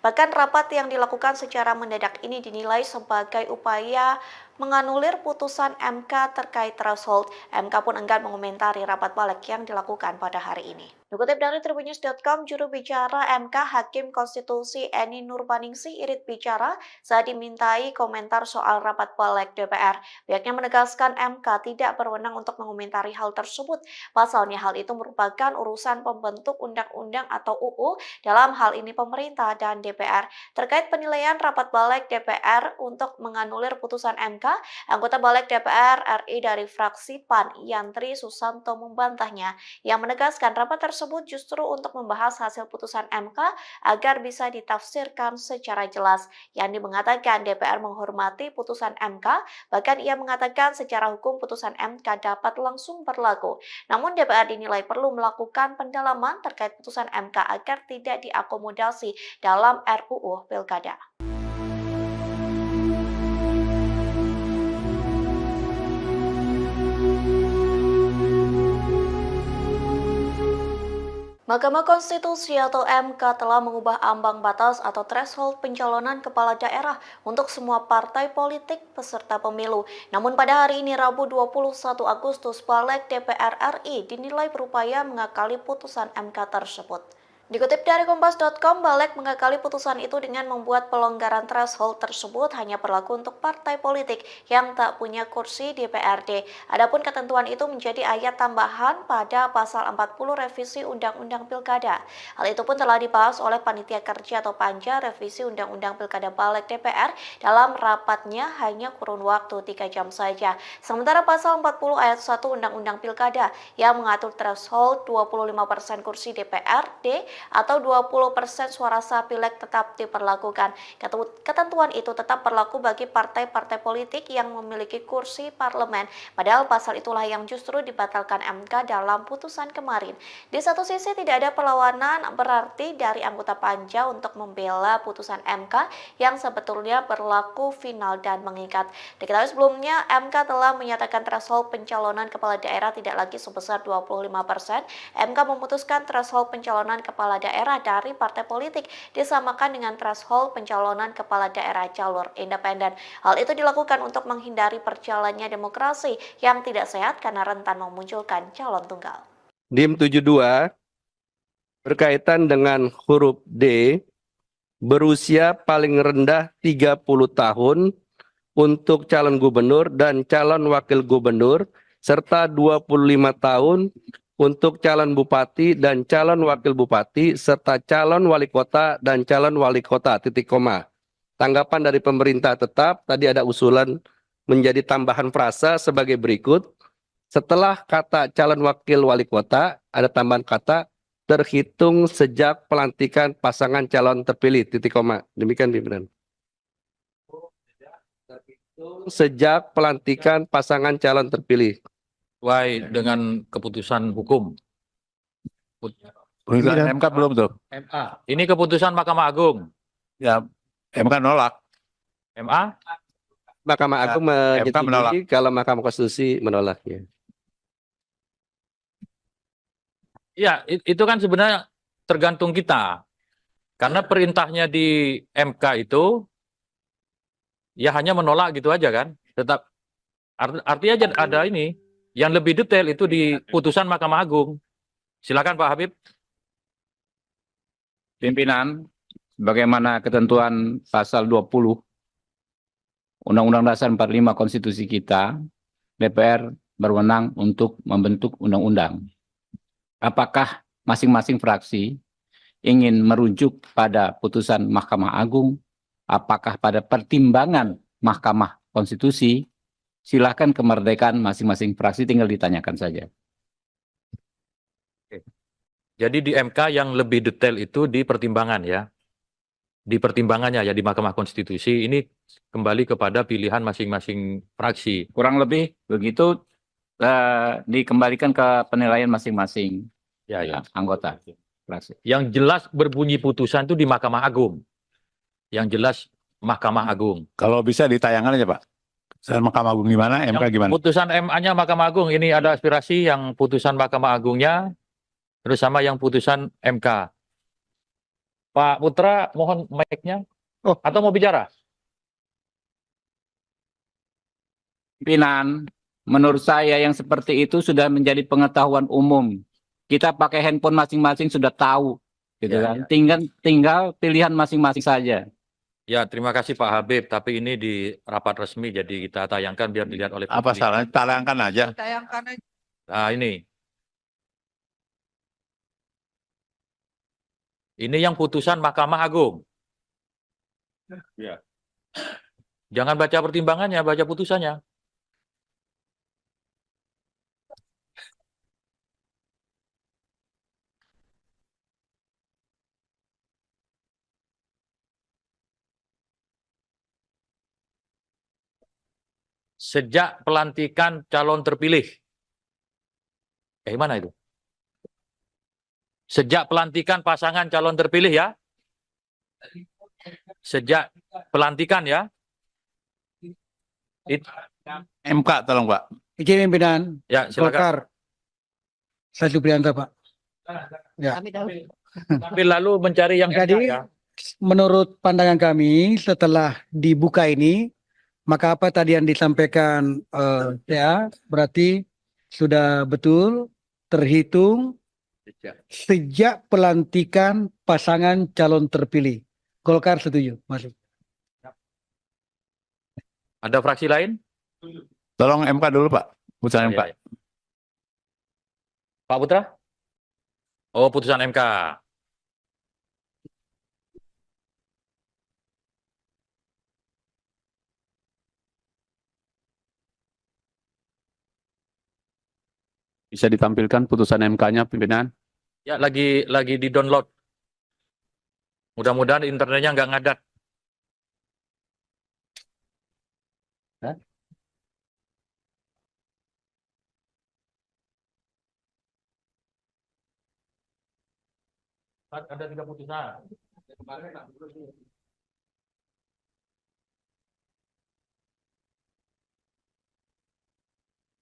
Bahkan rapat yang dilakukan secara mendadak ini dinilai sebagai upaya menganulir putusan MK terkait threshold. MK pun enggan mengomentari rapat balik yang dilakukan pada hari ini. Dikutip dari Tribunnews.com, juru bicara MK Hakim Konstitusi Eni Nurbaningsih irit bicara saat dimintai komentar soal rapat balik DPR. Pihaknya menegaskan MK tidak berwenang untuk mengomentari hal tersebut. Pasalnya hal itu merupakan urusan pembentuk undang-undang atau UU, dalam hal ini pemerintah dan DPR. Terkait penilaian rapat balik DPR untuk menganulir putusan MK, anggota balik DPR RI dari fraksi PAN, Yantri Susanto membantahnya, yang menegaskan rapat tersebut justru untuk membahas hasil putusan MK agar bisa ditafsirkan secara jelas. Yandi mengatakan DPR menghormati putusan MK, bahkan ia mengatakan secara hukum putusan MK dapat langsung berlaku. Namun DPR dinilai perlu melakukan pendalaman terkait putusan MK agar tidak diakomodasi dalam RUU Pilkada. Mahkamah Konstitusi atau MK telah mengubah ambang batas atau threshold pencalonan kepala daerah untuk semua partai politik peserta pemilu. Namun pada hari ini Rabu 21 Agustus, Balik DPR RI dinilai berupaya mengakali putusan MK tersebut. Dikutip dari Kompas.com, Balik mengakali putusan itu dengan membuat pelonggaran threshold tersebut hanya berlaku untuk partai politik yang tak punya kursi di DPRD. Adapun ketentuan itu menjadi ayat tambahan pada pasal 40 revisi Undang-Undang Pilkada. Hal itu pun telah dibahas oleh Panitia Kerja atau Panja revisi Undang-Undang Pilkada Balik DPR dalam rapatnya hanya kurun waktu 3 jam saja. Sementara pasal 40 ayat 1 Undang-Undang Pilkada yang mengatur threshold 25% kursi DPRD atau 20% suara sah pileg tetap diperlakukan. Ketentuan itu tetap berlaku bagi partai-partai politik yang memiliki kursi parlemen. Padahal pasal itulah yang justru dibatalkan MK dalam putusan kemarin. Di satu sisi tidak ada perlawanan berarti dari anggota Panja untuk membela putusan MK yang sebetulnya berlaku final dan mengikat. Diketahui sebelumnya MK telah menyatakan threshold pencalonan kepala daerah tidak lagi sebesar 25%. MK memutuskan threshold pencalonan kepala daerah dari partai politik disamakan dengan threshold pencalonan kepala daerah jalur independen. Hal itu dilakukan untuk menghindari perjalannya demokrasi yang tidak sehat karena rentan memunculkan calon tunggal. DIM 72 berkaitan dengan huruf D, berusia paling rendah 30 tahun untuk calon gubernur dan calon wakil gubernur serta 25 tahun untuk calon bupati dan calon wakil bupati serta calon wali kota dan calon wali kota, titik koma. Tanggapan dari pemerintah tetap, tadi ada usulan menjadi tambahan frasa sebagai berikut. Setelah kata calon wakil wali kota, ada tambahan kata terhitung sejak pelantikan pasangan calon terpilih, titik koma. Demikian pimpinan. Sejak pelantikan pasangan calon terpilih. Sesuai dengan keputusan hukum. Putusan MK belum tuh. MA. Ini keputusan Mahkamah Agung. Ya, MK nolak. MA? Mahkamah Agung menyetujui kalau Mahkamah Konstitusi menolaknya. Ya, itu kan sebenarnya tergantung kita. Karena perintahnya di MK itu ya hanya menolak gitu aja kan. Tetap artinya ada ini. Yang lebih detail itu di putusan Mahkamah Agung. Silakan Pak Habib. Pimpinan, bagaimana ketentuan pasal 20 Undang-Undang Dasar 45 Konstitusi kita, DPR berwenang untuk membentuk undang-undang. Apakah masing-masing fraksi ingin merujuk pada putusan Mahkamah Agung, apakah pada pertimbangan Mahkamah Konstitusi? Silakan kemerdekaan masing-masing fraksi, tinggal ditanyakan saja. Jadi di MK yang lebih detail itu di pertimbangan ya. Di pertimbangannya ya di Mahkamah Konstitusi ini kembali kepada pilihan masing-masing fraksi. Kurang lebih begitu dikembalikan ke penilaian masing-masing anggota fraksi. Yang jelas berbunyi putusan itu di Mahkamah Agung. Yang jelas Mahkamah Agung. Kalau bisa ditayangkan aja Pak. Mahkamah Agung gimana, MK gimana? Putusan MA-nya Mahkamah Agung, ini ada aspirasi yang putusan Mahkamah Agungnya, terus sama yang putusan MK. Pak Putra, mohon mic-nya. Atau mau bicara? Pimpinan, menurut saya yang seperti itu sudah menjadi pengetahuan umum. Kita pakai handphone masing-masing sudah tahu, gitu Ya, kan. ya. Tinggal pilihan masing-masing saja. Ya, terima kasih Pak Habib. Tapi ini di rapat resmi, jadi kita tayangkan biar dilihat oleh Apa publik. salahnya? Tayangkan aja. Nah, ini. Ini yang putusan Mahkamah Agung. Ya. Jangan baca pertimbangannya, baca putusannya. Sejak pelantikan calon terpilih. Mana itu? Sejak pelantikan pasangan calon terpilih ya. Sejak pelantikan ya. MK tolong Pak. Izin pimpinan Ya, silakan. Golkar. Saya Supriyanto, Pak. Ya. Tapi lalu mencari yang Jadi, ya. menurut pandangan kami setelah dibuka ini, maka apa tadi yang disampaikan ya berarti sudah betul terhitung sejak pelantikan pasangan calon terpilih. Golkar setuju, masuk. Ada fraksi lain? Tolong MK dulu Pak. Putusan MK. Ya. Pak Putra? Oh, putusan MK. Bisa ditampilkan putusan MK-nya, pimpinan? Ya, lagi di-download. Mudah-mudahan internetnya nggak ngadat. Ada 3 putusan.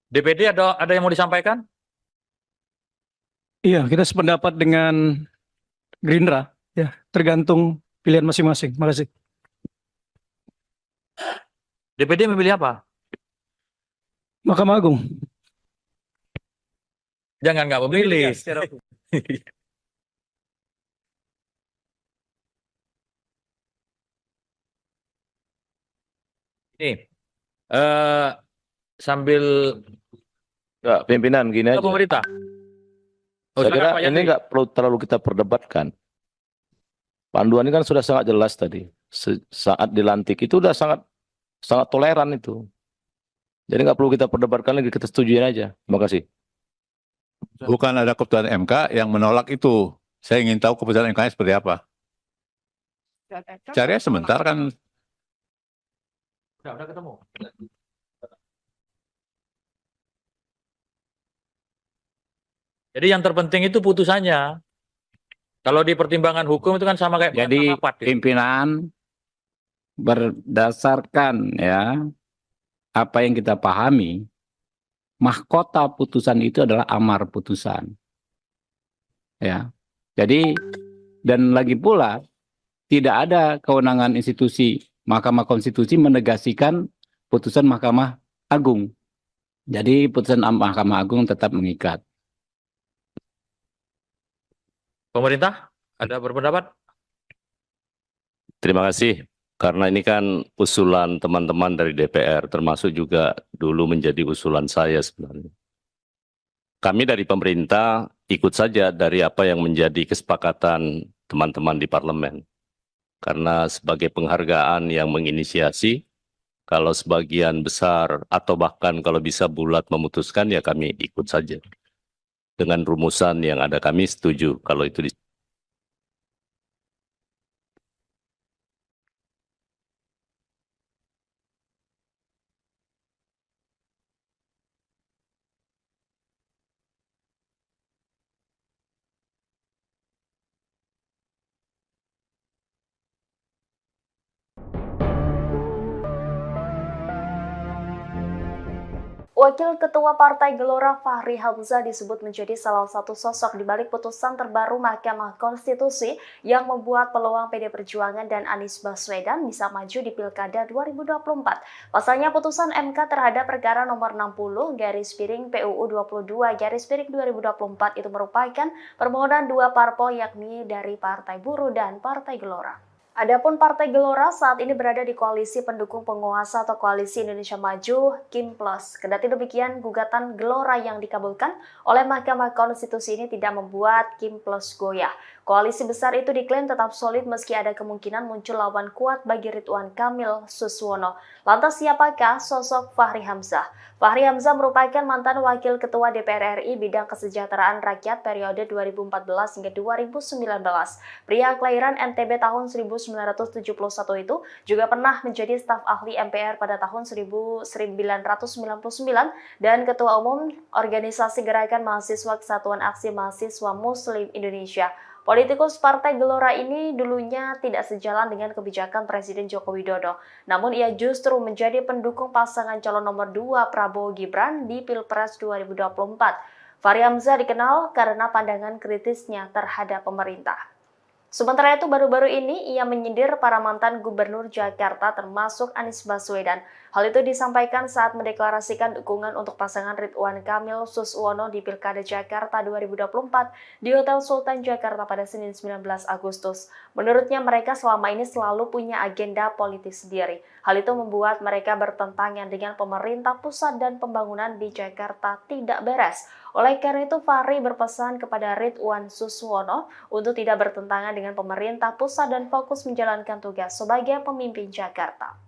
DPD ada yang mau disampaikan? Iya, kita sependapat dengan Gerindra, ya, tergantung pilihan masing-masing. Makasih. DPD memilih apa? Mahkamah Agung. Jangan nggak memilih. Ini sambil Enggak, pimpinan gini aja. pemerintah. Oh, Saya kira silakan, Pak ini Yandri. nggak perlu terlalu kita perdebatkan. Panduan ini kan sudah sangat jelas tadi. Saat dilantik itu udah sangat toleran itu. Jadi nggak perlu kita perdebatkan lagi, kita setujuin aja. Terima kasih. Bukan ada keputusan MK yang menolak itu. Saya ingin tahu keputusan MK-nya seperti apa. Cari sebentar kan. Udah ketemu. Jadi yang terpenting itu putusannya. Kalau di pertimbangan hukum itu kan sama kayak Jadi rapat, gitu. pimpinan berdasarkan ya apa yang kita pahami, mahkota putusan itu adalah amar putusan. Ya. Jadi dan lagi pula tidak ada kewenangan institusi Mahkamah Konstitusi menegasikan putusan Mahkamah Agung. Jadi putusan Mahkamah Agung tetap mengikat. Pemerintah ada berpendapat? Terima kasih. Karena ini kan usulan teman-teman dari DPR, termasuk juga dulu menjadi usulan saya sebenarnya. Kami dari pemerintah ikut saja dari apa yang menjadi kesepakatan teman-teman di parlemen. Karena sebagai penghargaan yang menginisiasi, kalau sebagian besar atau bahkan kalau bisa bulat memutuskan, ya kami ikut saja. Dengan rumusan yang ada kami setuju kalau itu Wakil Ketua Partai Gelora Fahri Hamzah disebut menjadi salah satu sosok di balik putusan terbaru Mahkamah Konstitusi yang membuat peluang PD Perjuangan dan Anies Baswedan bisa maju di Pilkada 2024. Pasalnya putusan MK terhadap perkara nomor 60/PUU 22/2024 itu merupakan permohonan dua parpol yakni dari Partai Buruh dan Partai Gelora. Adapun Partai Gelora saat ini berada di koalisi pendukung penguasa atau Koalisi Indonesia Maju Kim Plus. Kendati demikian, gugatan Gelora yang dikabulkan oleh Mahkamah Konstitusi ini tidak membuat Kim Plus goyah. Koalisi besar itu diklaim tetap solid meski ada kemungkinan muncul lawan kuat bagi Ridwan Kamil Suswono. Lantas siapakah sosok Fahri Hamzah? Fahri Hamzah merupakan mantan Wakil Ketua DPR RI bidang kesejahteraan rakyat periode 2014 hingga 2019. Pria kelahiran NTB tahun 1971 itu juga pernah menjadi staf ahli MPR pada tahun 1999 dan Ketua Umum Organisasi Gerakan Mahasiswa Kesatuan Aksi Mahasiswa Muslim Indonesia. Politikus Partai Gelora ini dulunya tidak sejalan dengan kebijakan Presiden Joko Widodo. Namun ia justru menjadi pendukung pasangan calon nomor 2 Prabowo Gibran di Pilpres 2024. Fahri Hamzah dikenal karena pandangan kritisnya terhadap pemerintah. Sementara itu baru-baru ini ia menyindir para mantan gubernur Jakarta termasuk Anies Baswedan. Hal itu disampaikan saat mendeklarasikan dukungan untuk pasangan Ridwan Kamil Suswono di Pilkada Jakarta 2024 di Hotel Sultan Jakarta pada Senin 19 Agustus. Menurutnya mereka selama ini selalu punya agenda politik sendiri. Hal itu membuat mereka bertentangan dengan pemerintah pusat dan pembangunan di Jakarta tidak beres. Oleh karena itu, Fahri berpesan kepada Ridwan Suswono untuk tidak bertentangan dengan pemerintah pusat dan fokus menjalankan tugas sebagai pemimpin Jakarta.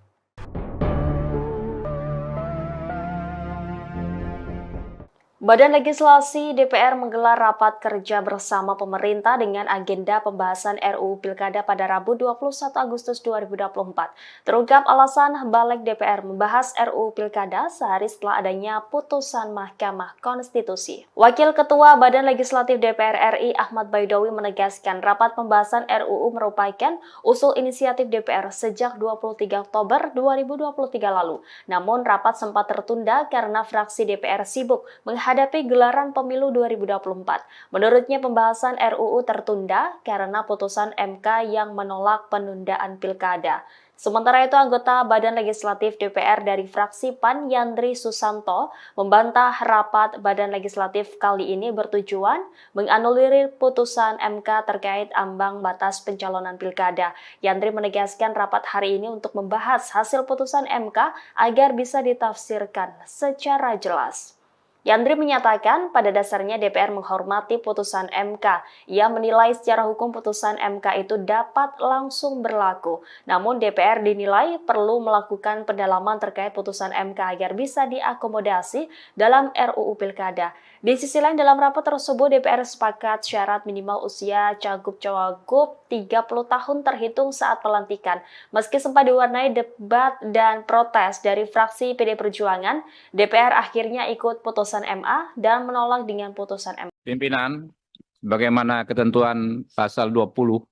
Badan Legislasi DPR menggelar rapat kerja bersama pemerintah dengan agenda pembahasan RUU Pilkada pada Rabu 21 Agustus 2024. Terungkap alasan balik DPR membahas RUU Pilkada sehari setelah adanya putusan Mahkamah Konstitusi. Wakil Ketua Badan Legislatif DPR RI Ahmad Baidowi menegaskan rapat pembahasan RUU merupakan usul inisiatif DPR sejak 23 Oktober 2023 lalu. Namun rapat sempat tertunda karena fraksi DPR sibuk menghadapi gelaran pemilu 2024. Menurutnya pembahasan RUU tertunda karena putusan MK yang menolak penundaan pilkada. Sementara itu anggota Badan Legislatif DPR dari fraksi PAN Yandri Susanto membantah rapat Badan Legislatif kali ini bertujuan menganulir putusan MK terkait ambang batas pencalonan pilkada. Yandri menegaskan rapat hari ini untuk membahas hasil putusan MK agar bisa ditafsirkan secara jelas. Yandri menyatakan pada dasarnya DPR menghormati putusan MK. Ia menilai secara hukum putusan MK itu dapat langsung berlaku. Namun DPR dinilai perlu melakukan pendalaman terkait putusan MK agar bisa diakomodasi dalam RUU Pilkada. Di sisi lain dalam rapat tersebut DPR sepakat syarat minimal usia cagup-cawagup 30 tahun terhitung saat pelantikan. Meski sempat diwarnai debat dan protes dari fraksi PD Perjuangan, DPR akhirnya ikut putusan MA dan menolak dengan putusan MA. Pimpinan, bagaimana ketentuan pasal 20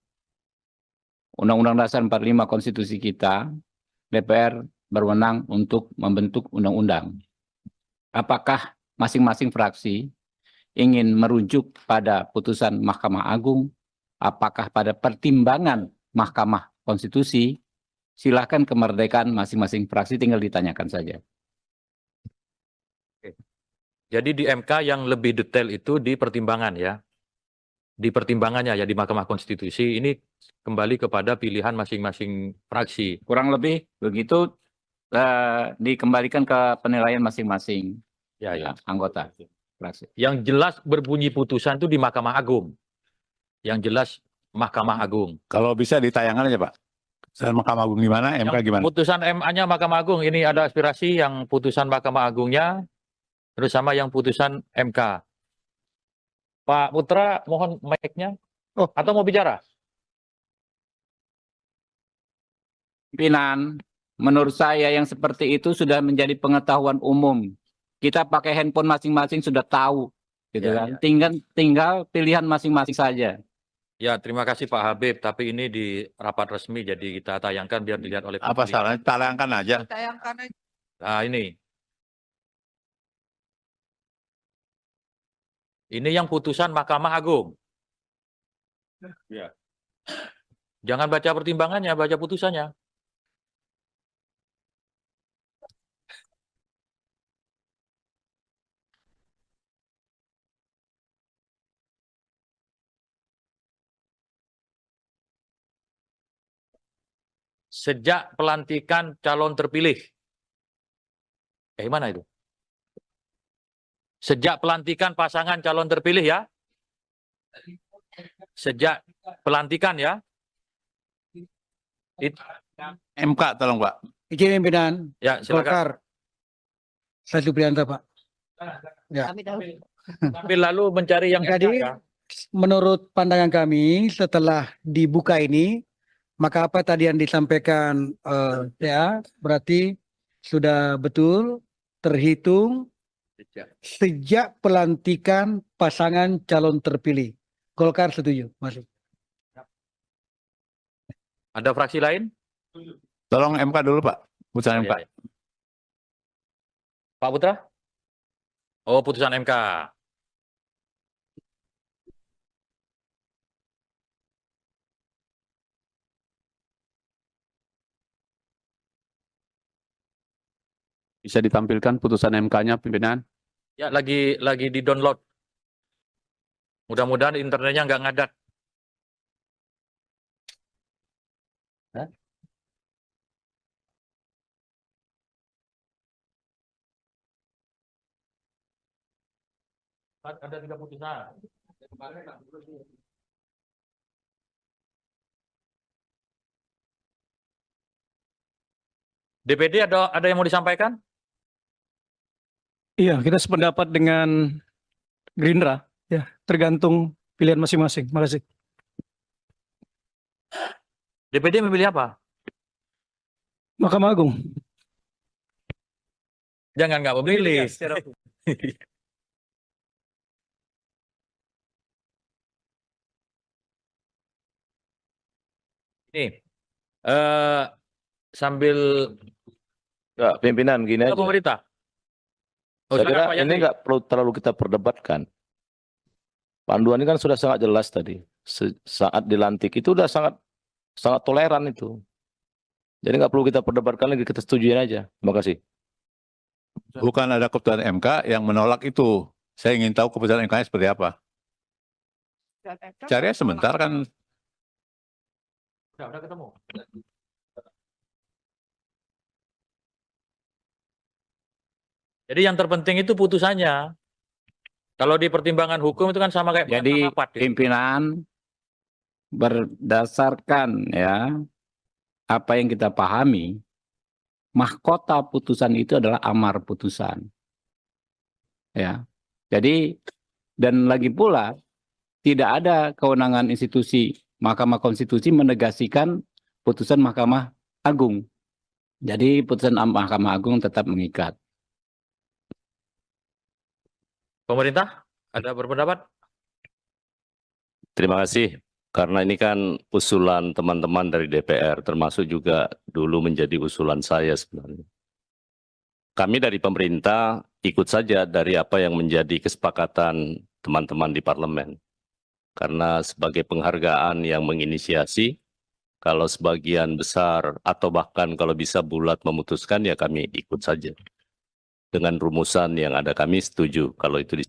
Undang-Undang Dasar 45 Konstitusi kita, DPR berwenang untuk membentuk undang-undang. Apakah masing-masing fraksi ingin merujuk pada putusan Mahkamah Agung, apakah pada pertimbangan Mahkamah Konstitusi, silakan kemerdekaan masing-masing fraksi, tinggal ditanyakan saja. Jadi di MK yang lebih detail itu di pertimbangan ya. Di pertimbangannya ya di Mahkamah Konstitusi ini kembali kepada pilihan masing-masing fraksi. Kurang lebih begitu dikembalikan ke penilaian masing-masing anggota fraksi. Yang jelas berbunyi putusan itu di Mahkamah Agung. Yang jelas Mahkamah Agung. Kalau bisa ditayangkan aja Pak. Putusan Mahkamah Agung gimana, MK gimana? Putusan MA-nya Mahkamah Agung, ini ada aspirasi yang putusan Mahkamah Agungnya, terus sama yang putusan MK. Pak Putra, mohon mic-nya. Atau mau bicara? Pimpinan, menurut saya yang seperti itu sudah menjadi pengetahuan umum. Kita pakai handphone masing-masing sudah tahu, gitu kan. Tinggal pilihan masing-masing saja. Ya, terima kasih Pak Habib. Tapi ini di rapat resmi, jadi kita tayangkan biar dilihat oleh publik. Apa salahnya? Tayangkan aja. Nah ini. Ini yang putusan Mahkamah Agung. Ya. Jangan baca pertimbangannya, baca putusannya. Sejak pelantikan calon terpilih. Mana itu? Sejak pelantikan pasangan calon terpilih ya. Sejak pelantikan ya. MK tolong Pak. Izin pimpinan Ya, silakan. Golkar. Saya Supriyanto, Pak. Ya. Tapi lalu mencari yang Jadi, ya. menurut pandangan kami setelah dibuka ini, maka apa tadi yang disampaikan ya berarti sudah betul terhitung sejak pelantikan pasangan calon terpilih. Golkar setuju, masuk. Ada fraksi lain? Tolong MK dulu Pak. Putusan MK. Ya. Pak Putra? Oh, putusan MK. Bisa ditampilkan putusan MK-nya, pimpinan? Ya, lagi di-download. Mudah-mudahan internetnya nggak ngadat. Ada 3 putusan. DPD ada yang mau disampaikan? Iya, kita sependapat dengan Gerindra. Ya, tergantung pilihan masing-masing. Makasih. DPD memilih apa? Mahkamah Agung. Jangan nggak memilih. Ini sambil Enggak, pimpinan gini aja. pemerintah. Oh, Saya kira silakan, Pak ini Yandri. nggak perlu terlalu kita perdebatkan. Panduan ini kan sudah sangat jelas tadi. Saat dilantik itu udah sangat toleran itu. Jadi nggak perlu kita perdebatkan lagi, kita setujuin aja. Terima kasih. Bukan ada keputusan MK yang menolak itu. Saya ingin tahu keputusan MK-nya seperti apa. Cari sebentar kan. Udah ketemu. Jadi yang terpenting itu putusannya. Kalau di pertimbangan hukum itu kan sama kayak Jadi rapat. pimpinan berdasarkan ya apa yang kita pahami, mahkota putusan itu adalah amar putusan. Ya. Jadi dan lagi pula tidak ada kewenangan institusi Mahkamah Konstitusi menegasikan putusan Mahkamah Agung. Jadi putusan Mahkamah Agung tetap mengikat. Pemerintah ada berpendapat? Terima kasih. Karena ini kan usulan teman-teman dari DPR, termasuk juga dulu menjadi usulan saya sebenarnya. Kami dari pemerintah ikut saja dari apa yang menjadi kesepakatan teman-teman di parlemen. Karena sebagai penghargaan yang menginisiasi, kalau sebagian besar atau bahkan kalau bisa bulat memutuskan, ya kami ikut saja. Dengan rumusan yang ada kami setuju kalau itu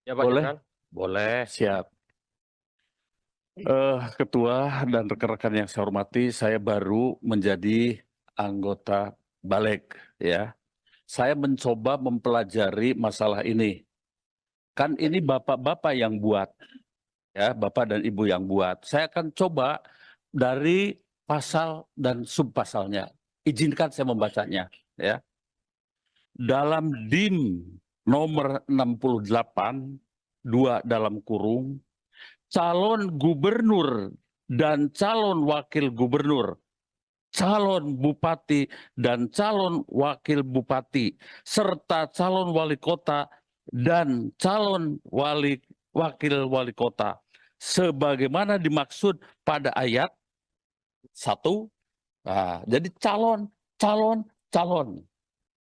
Ya Pak Boleh? Jenderal? Boleh. Siap. Ketua dan rekan-rekan yang saya hormati, saya baru menjadi anggota Balik, ya. Saya mencoba mempelajari masalah ini. Kan ini bapak-bapak yang buat, ya, bapak dan ibu yang buat. Saya akan coba dari pasal dan subpasalnya. Izinkan saya membacanya, ya. Dalam DIM nomor 68, 2 dalam kurung, calon gubernur dan calon wakil gubernur, calon bupati dan calon wakil bupati, serta calon wali kota dan calon wakil wali kota, sebagaimana dimaksud pada ayat 1. Nah, jadi calon.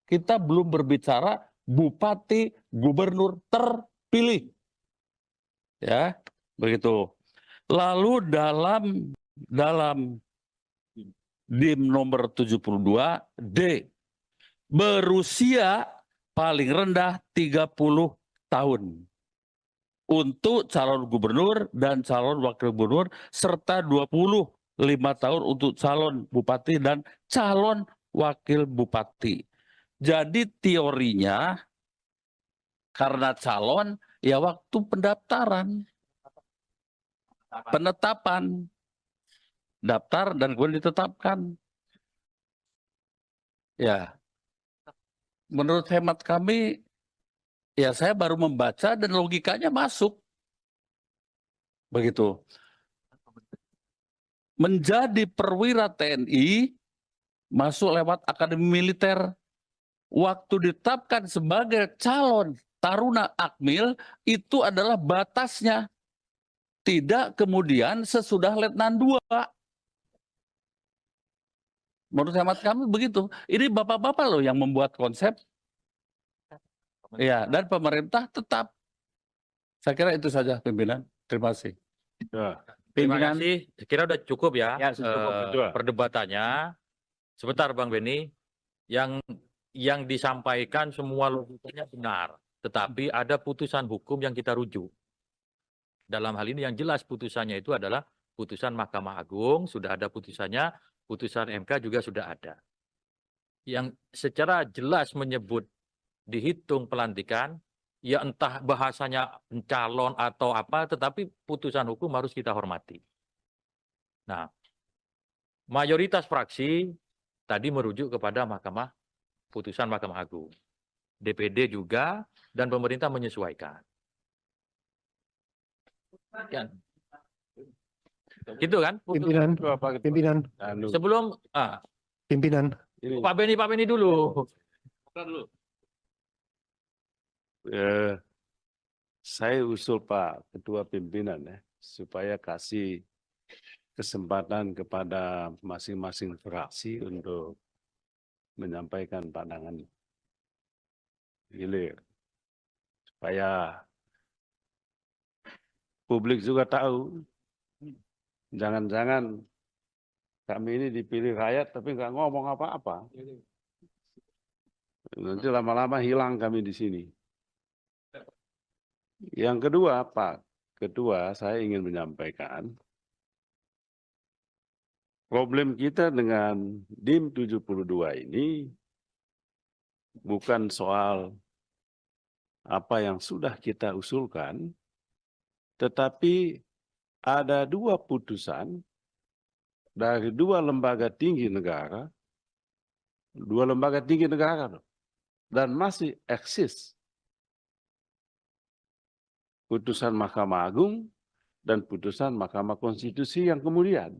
Kita belum berbicara bupati, gubernur terpilih. Ya, begitu. Lalu dalam DIM nomor 72 D, berusia paling rendah 30 tahun untuk calon gubernur dan calon wakil gubernur, serta 25 tahun untuk calon bupati dan calon wakil bupati. Jadi teorinya karena calon ya waktu pendaftaran, penetapan, daftar dan kemudian ditetapkan. Ya, menurut hemat kami, ya saya baru membaca dan logikanya masuk. Begitu. Menjadi perwira TNI, masuk lewat akademi militer. Waktu ditetapkan sebagai calon taruna akmil, itu adalah batasnya. Tidak kemudian sesudah letnan 2. Menurut hemat kami begitu. Ini bapak-bapak loh yang membuat konsep. Ya, dan pemerintah tetap. Saya kira itu saja pimpinan. Terima kasih. Terima kasih. Saya kira udah cukup ya, Ya, sudah cukup. perdebatannya. Sebentar Bang Beni, yang disampaikan semua logikanya benar, tetapi ada putusan hukum yang kita rujuk. Dalam hal ini yang jelas putusannya itu adalah putusan Mahkamah Agung, sudah ada putusannya, putusan MK juga sudah ada. Yang secara jelas menyebut dihitung pelantikan, ya entah bahasanya calon atau apa, tetapi putusan hukum harus kita hormati. Nah, mayoritas fraksi tadi merujuk kepada putusan Mahkamah Agung. DPD juga dan pemerintah menyesuaikan. Ya. Gitu kan? Pimpinan, Sebelum pimpinan. Pak Beni dulu. Saya usul Pak Ketua Pimpinan ya, supaya kasih kesempatan kepada masing-masing fraksi untuk menyampaikan pandangan hilir. Supaya publik juga tahu, jangan-jangan kami ini dipilih rakyat tapi nggak ngomong apa-apa. Nanti lama-lama hilang kami di sini. Yang kedua, Pak Ketua, saya ingin menyampaikan problem kita dengan DIM 72 ini bukan soal apa yang sudah kita usulkan, tetapi ada 2 putusan dari 2 lembaga tinggi negara, 2 lembaga tinggi negara dan masih eksis. Putusan Mahkamah Agung dan putusan Mahkamah Konstitusi yang kemudian.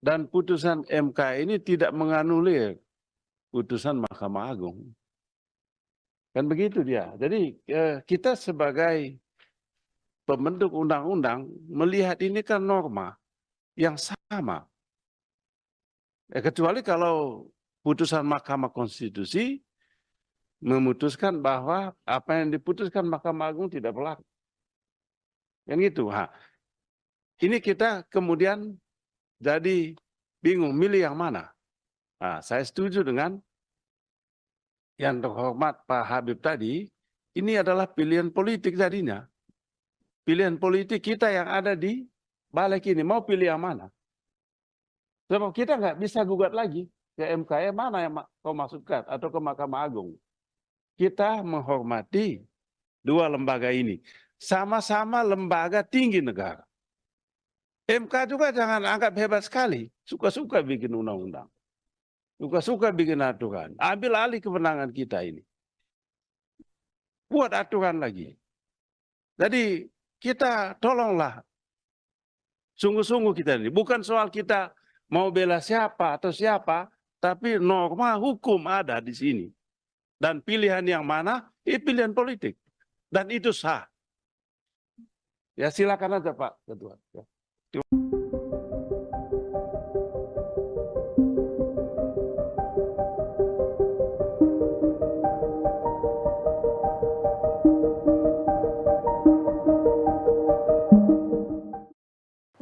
Dan putusan MK ini tidak menganulir putusan Mahkamah Agung. Kan begitu dia. Jadi kita sebagai pembentuk undang-undang melihat ini kan norma yang sama. Kecuali kalau putusan Mahkamah Konstitusi memutuskan bahwa apa yang diputuskan Mahkamah Agung tidak berlaku. Kan gitu. Ini kita kemudian jadi bingung milih yang mana. Saya setuju dengan yang terhormat Pak Habib tadi, ini adalah pilihan politik tadinya. Pilihan politik kita yang ada di balik ini. Mau pilih yang mana? Sebab kita nggak bisa gugat lagi ke MK, mana yang kau masukkan atau ke Mahkamah Agung. Kita menghormati dua lembaga ini. Sama-sama lembaga tinggi negara. MK juga jangan anggap hebat sekali. Suka-suka bikin undang-undang. Suka-suka bikin aturan. Ambil alih kewenangan kita ini. Buat aturan lagi. Jadi kita tolonglah. Sungguh-sungguh kita ini. Bukan soal kita mau bela siapa atau siapa. Tapi norma hukum ada di sini. Dan pilihan yang mana? Pilihan politik. Dan itu sah. Ya silakan aja Pak Ketua. Ya.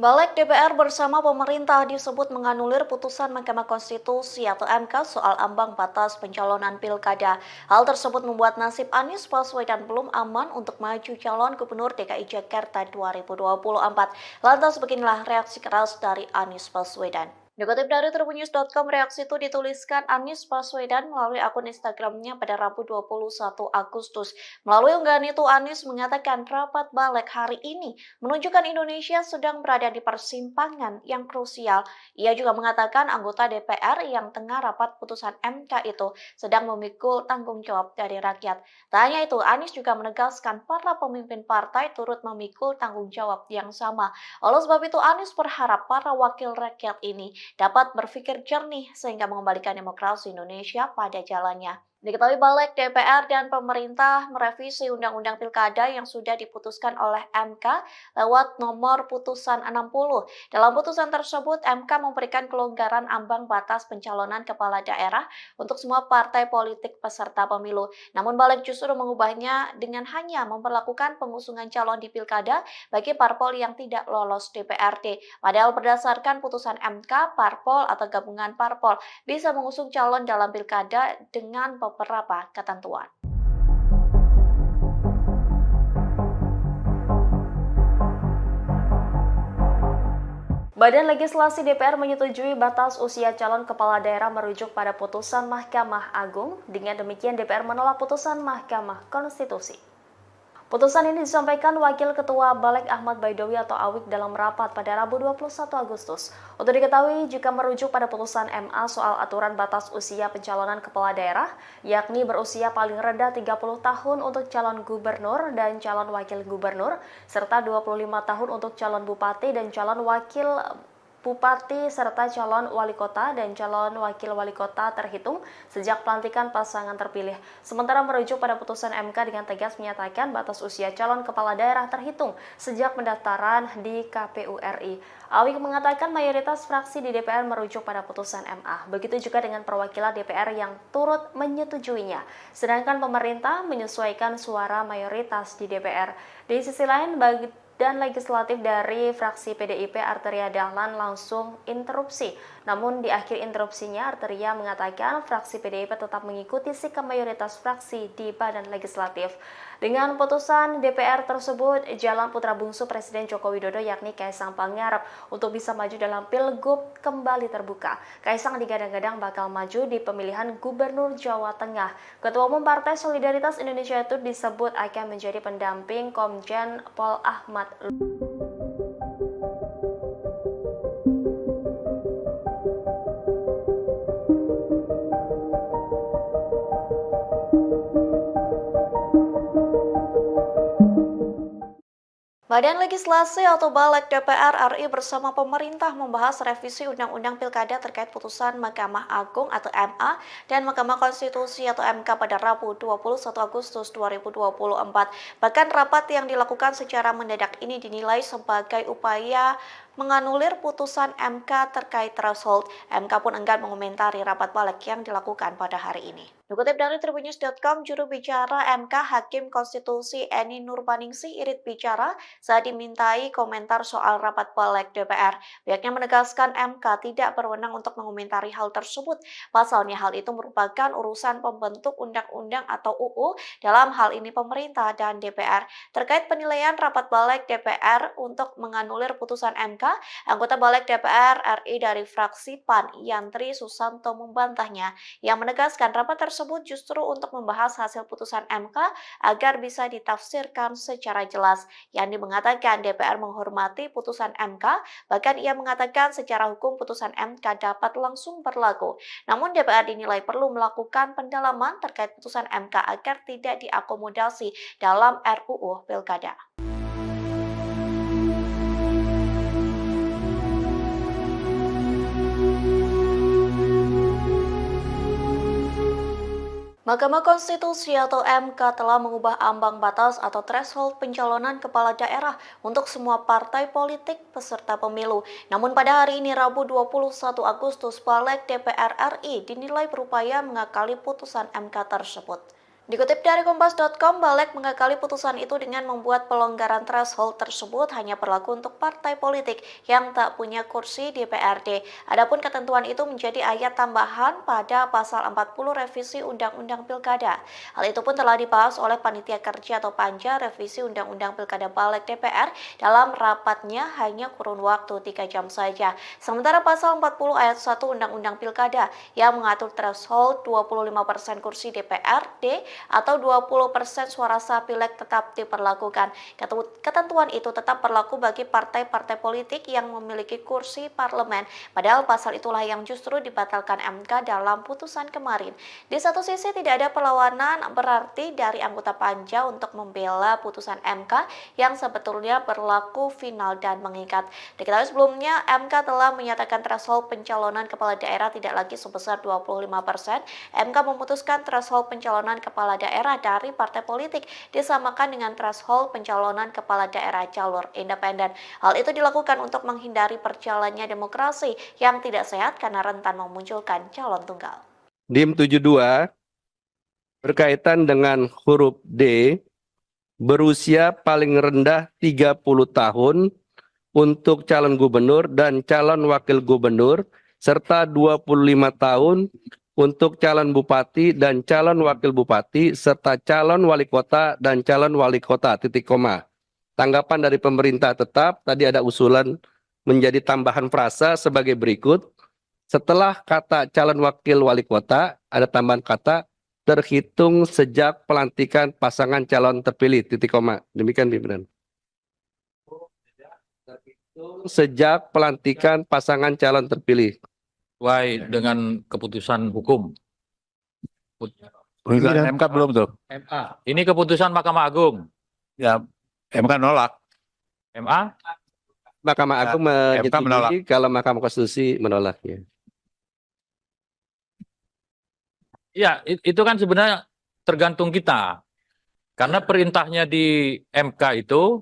Balik DPR bersama pemerintah disebut menganulir putusan Mahkamah Konstitusi atau MK soal ambang batas pencalonan pilkada. Hal tersebut membuat nasib Anies Baswedan belum aman untuk maju calon Gubernur DKI Jakarta 2024. Lantas beginilah reaksi keras dari Anies Baswedan. Dikutip dari tribunnews.com, reaksi itu dituliskan Anies Baswedan melalui akun Instagramnya pada Rabu 21 Agustus. Melalui unggahan itu, Anies mengatakan rapat balik hari ini menunjukkan Indonesia sedang berada di persimpangan yang krusial. Ia juga mengatakan anggota DPR yang tengah rapat putusan MK itu sedang memikul tanggung jawab dari rakyat. Tak hanya itu, Anies juga menegaskan para pemimpin partai turut memikul tanggung jawab yang sama. Oleh sebab itu, Anies berharap para wakil rakyat ini dapat berpikir jernih sehingga mengembalikan demokrasi Indonesia pada jalannya. Diketahui balik DPR dan pemerintah merevisi Undang-Undang Pilkada yang sudah diputuskan oleh MK lewat nomor putusan 60. Dalam putusan tersebut, MK memberikan kelonggaran ambang batas pencalonan kepala daerah untuk semua partai politik peserta pemilu. Namun balik justru mengubahnya dengan hanya memperlakukan pengusungan calon di Pilkada bagi parpol yang tidak lolos DPRD. Padahal berdasarkan putusan MK, parpol atau gabungan parpol bisa mengusung calon dalam Pilkada dengan beberapa ketentuan. Badan Legislasi DPR menyetujui batas usia calon kepala daerah merujuk pada putusan Mahkamah Agung. Dengan demikian DPR menolak putusan Mahkamah Konstitusi. Putusan ini disampaikan Wakil Ketua Balik Ahmad Baidowi atau Awik dalam rapat pada Rabu 21 Agustus. Untuk diketahui, jika merujuk pada putusan MA soal aturan batas usia pencalonan kepala daerah, yakni berusia paling rendah 30 tahun untuk calon gubernur dan calon wakil gubernur, serta 25 tahun untuk calon bupati dan calon wakil bupati serta calon wali kota dan calon wakil wali kota terhitung sejak pelantikan pasangan terpilih. Sementara merujuk pada putusan MK dengan tegas menyatakan batas usia calon kepala daerah terhitung sejak pendaftaran di KPU RI. Awik mengatakan mayoritas fraksi di DPR merujuk pada putusan MA. Begitu juga dengan perwakilan DPR yang turut menyetujuinya. Sedangkan pemerintah menyesuaikan suara mayoritas di DPR. Di sisi lain, dan legislatif dari fraksi PDIP Arteria Dahlan langsung interupsi. Namun di akhir interupsinya Arteria mengatakan fraksi PDIP tetap mengikuti sikap mayoritas fraksi di badan legislatif. Dengan putusan DPR tersebut, jalan putra bungsu Presiden Joko Widodo yakni Kaisang Pangarep untuk bisa maju dalam Pilgub kembali terbuka. Kaisang digadang-gadang bakal maju di pemilihan Gubernur Jawa Tengah. Ketua Umum Partai Solidaritas Indonesia itu disebut akan menjadi pendamping Komjen Pol Ahmad. Badan Legislasi atau Balik DPR RI bersama pemerintah membahas revisi Undang-Undang Pilkada terkait putusan Mahkamah Agung atau MA dan Mahkamah Konstitusi atau MK pada Rabu 21 Agustus 2024. Bahkan rapat yang dilakukan secara mendadak ini dinilai sebagai upaya menganulir putusan MK terkait threshold. MK pun enggan mengomentari rapat balik yang dilakukan pada hari ini. Dikutip dari Tribunnews.com, juru bicara MK Hakim Konstitusi Eni Nurbaningsih Irit bicara saat dimintai komentar soal rapat balik DPR. Pihaknya menegaskan MK tidak berwenang untuk mengomentari hal tersebut. Pasalnya hal itu merupakan urusan pembentuk undang-undang atau UU, dalam hal ini pemerintah dan DPR. Terkait penilaian rapat balik DPR untuk menganulir putusan MK, anggota balik DPR RI dari fraksi PAN, Yantri Susanto membantahnya, yang menegaskan rapat tersebut justru untuk membahas hasil putusan MK agar bisa ditafsirkan secara jelas. Yandi mengatakan DPR menghormati putusan MK, bahkan ia mengatakan secara hukum putusan MK dapat langsung berlaku. Namun DPR dinilai perlu melakukan pendalaman terkait putusan MK agar tidak diakomodasi dalam RUU Pilkada. Mahkamah Konstitusi atau MK telah mengubah ambang batas atau threshold pencalonan kepala daerah untuk semua partai politik peserta pemilu. Namun pada hari ini Rabu 21 Agustus, Balik DPR RI dinilai berupaya mengakali putusan MK tersebut. Dikutip dari Kompas.com, Balik mengakali putusan itu dengan membuat pelonggaran threshold tersebut hanya berlaku untuk partai politik yang tak punya kursi di DPRD. Adapun ketentuan itu menjadi ayat tambahan pada pasal 40 revisi Undang-Undang Pilkada. Hal itu pun telah dibahas oleh Panitia Kerja atau Panja revisi Undang-Undang Pilkada Balik DPR dalam rapatnya hanya kurun waktu 3 jam saja. Sementara pasal 40 ayat 1 Undang-Undang Pilkada yang mengatur threshold 25% kursi DPRD atau 20% suara sah pileg tetap diperlakukan. Ketentuan itu tetap berlaku bagi partai-partai politik yang memiliki kursi parlemen, padahal pasal itulah yang justru dibatalkan MK dalam putusan kemarin. Di satu sisi tidak ada perlawanan berarti dari anggota Panja untuk membela putusan MK yang sebetulnya berlaku final dan mengikat. Diketahui sebelumnya MK telah menyatakan threshold pencalonan kepala daerah tidak lagi sebesar 25%. MK memutuskan threshold pencalonan kepala daerah dari partai politik disamakan dengan threshold pencalonan kepala daerah jalur independen. Hal itu dilakukan untuk menghindari perjalannya demokrasi yang tidak sehat karena rentan memunculkan calon tunggal. DIM 72 berkaitan dengan huruf D, berusia paling rendah 30 tahun untuk calon gubernur dan calon wakil gubernur, serta 25 tahun untuk calon bupati dan calon wakil bupati, serta calon wali kota dan calon wali kota, titik koma. Tanggapan dari pemerintah tetap, tadi ada usulan menjadi tambahan frasa sebagai berikut. Setelah kata calon wakil wali kota, ada tambahan kata terhitung sejak pelantikan pasangan calon terpilih, titik koma. Demikian pimpinan. Sejak pelantikan pasangan calon terpilih. Sesuai dengan keputusan hukum. Putusan MK belum tuh. MA. Ini keputusan Mahkamah Agung. Ya, MK nolak. MA? Mahkamah Agung MK menolak. menyetujui kalau Mahkamah Konstitusi menolaknya. Ya, itu kan sebenarnya tergantung kita. Karena perintahnya di MK itu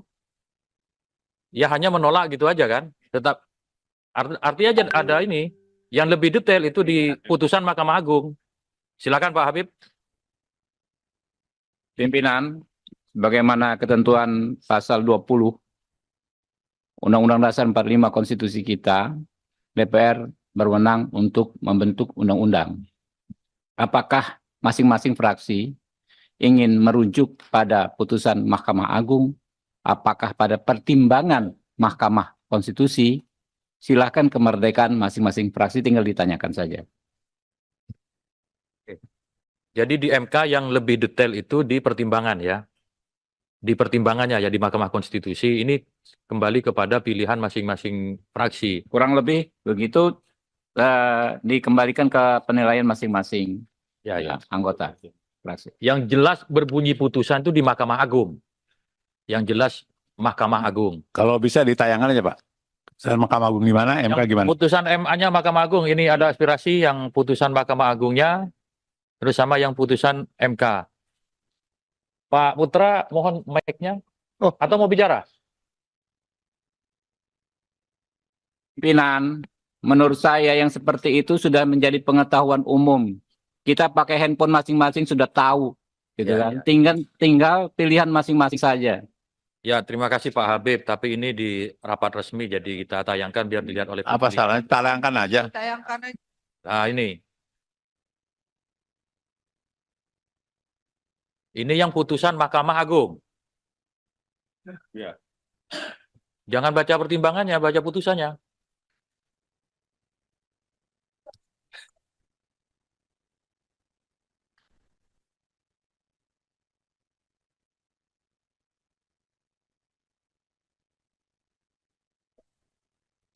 ya hanya menolak gitu aja kan. Tetap artinya ada ini. Yang lebih detail itu di putusan Mahkamah Agung. Silakan Pak Habib. Pimpinan, bagaimana ketentuan pasal 20 Undang-Undang Dasar 45 Konstitusi kita, DPR berwenang untuk membentuk undang-undang. Apakah masing-masing fraksi ingin merujuk pada putusan Mahkamah Agung, apakah pada pertimbangan Mahkamah Konstitusi? Silakan, kemerdekaan masing-masing fraksi, tinggal ditanyakan saja. Jadi di MK yang lebih detail itu di pertimbangan ya. Di pertimbangannya ya di Mahkamah Konstitusi ini kembali kepada pilihan masing-masing fraksi. Kurang lebih begitu, dikembalikan ke penilaian masing-masing anggota fraksi. Yang jelas berbunyi putusan itu di Mahkamah Agung. Yang jelas Mahkamah Agung. Kalau bisa ditayangkan aja Pak. Putusan Mahkamah Agung gimana, MK gimana? Putusan MA-nya Mahkamah Agung, ini ada aspirasi yang putusan Mahkamah Agungnya, terus sama yang putusan MK. Pak Putra, mohon mic-nya. Atau mau bicara? Pimpinan, menurut saya yang seperti itu sudah menjadi pengetahuan umum Kita pakai handphone masing-masing sudah tahu, gitu Ya, kan. ya. Tinggal pilihan masing-masing saja. Ya, terima kasih Pak Habib. Tapi ini di rapat resmi, jadi kita tayangkan biar dilihat oleh Apa publik. salahnya? Tayangkan aja. Nah, ini yang putusan Mahkamah Agung. Ya. Jangan baca pertimbangannya, baca putusannya.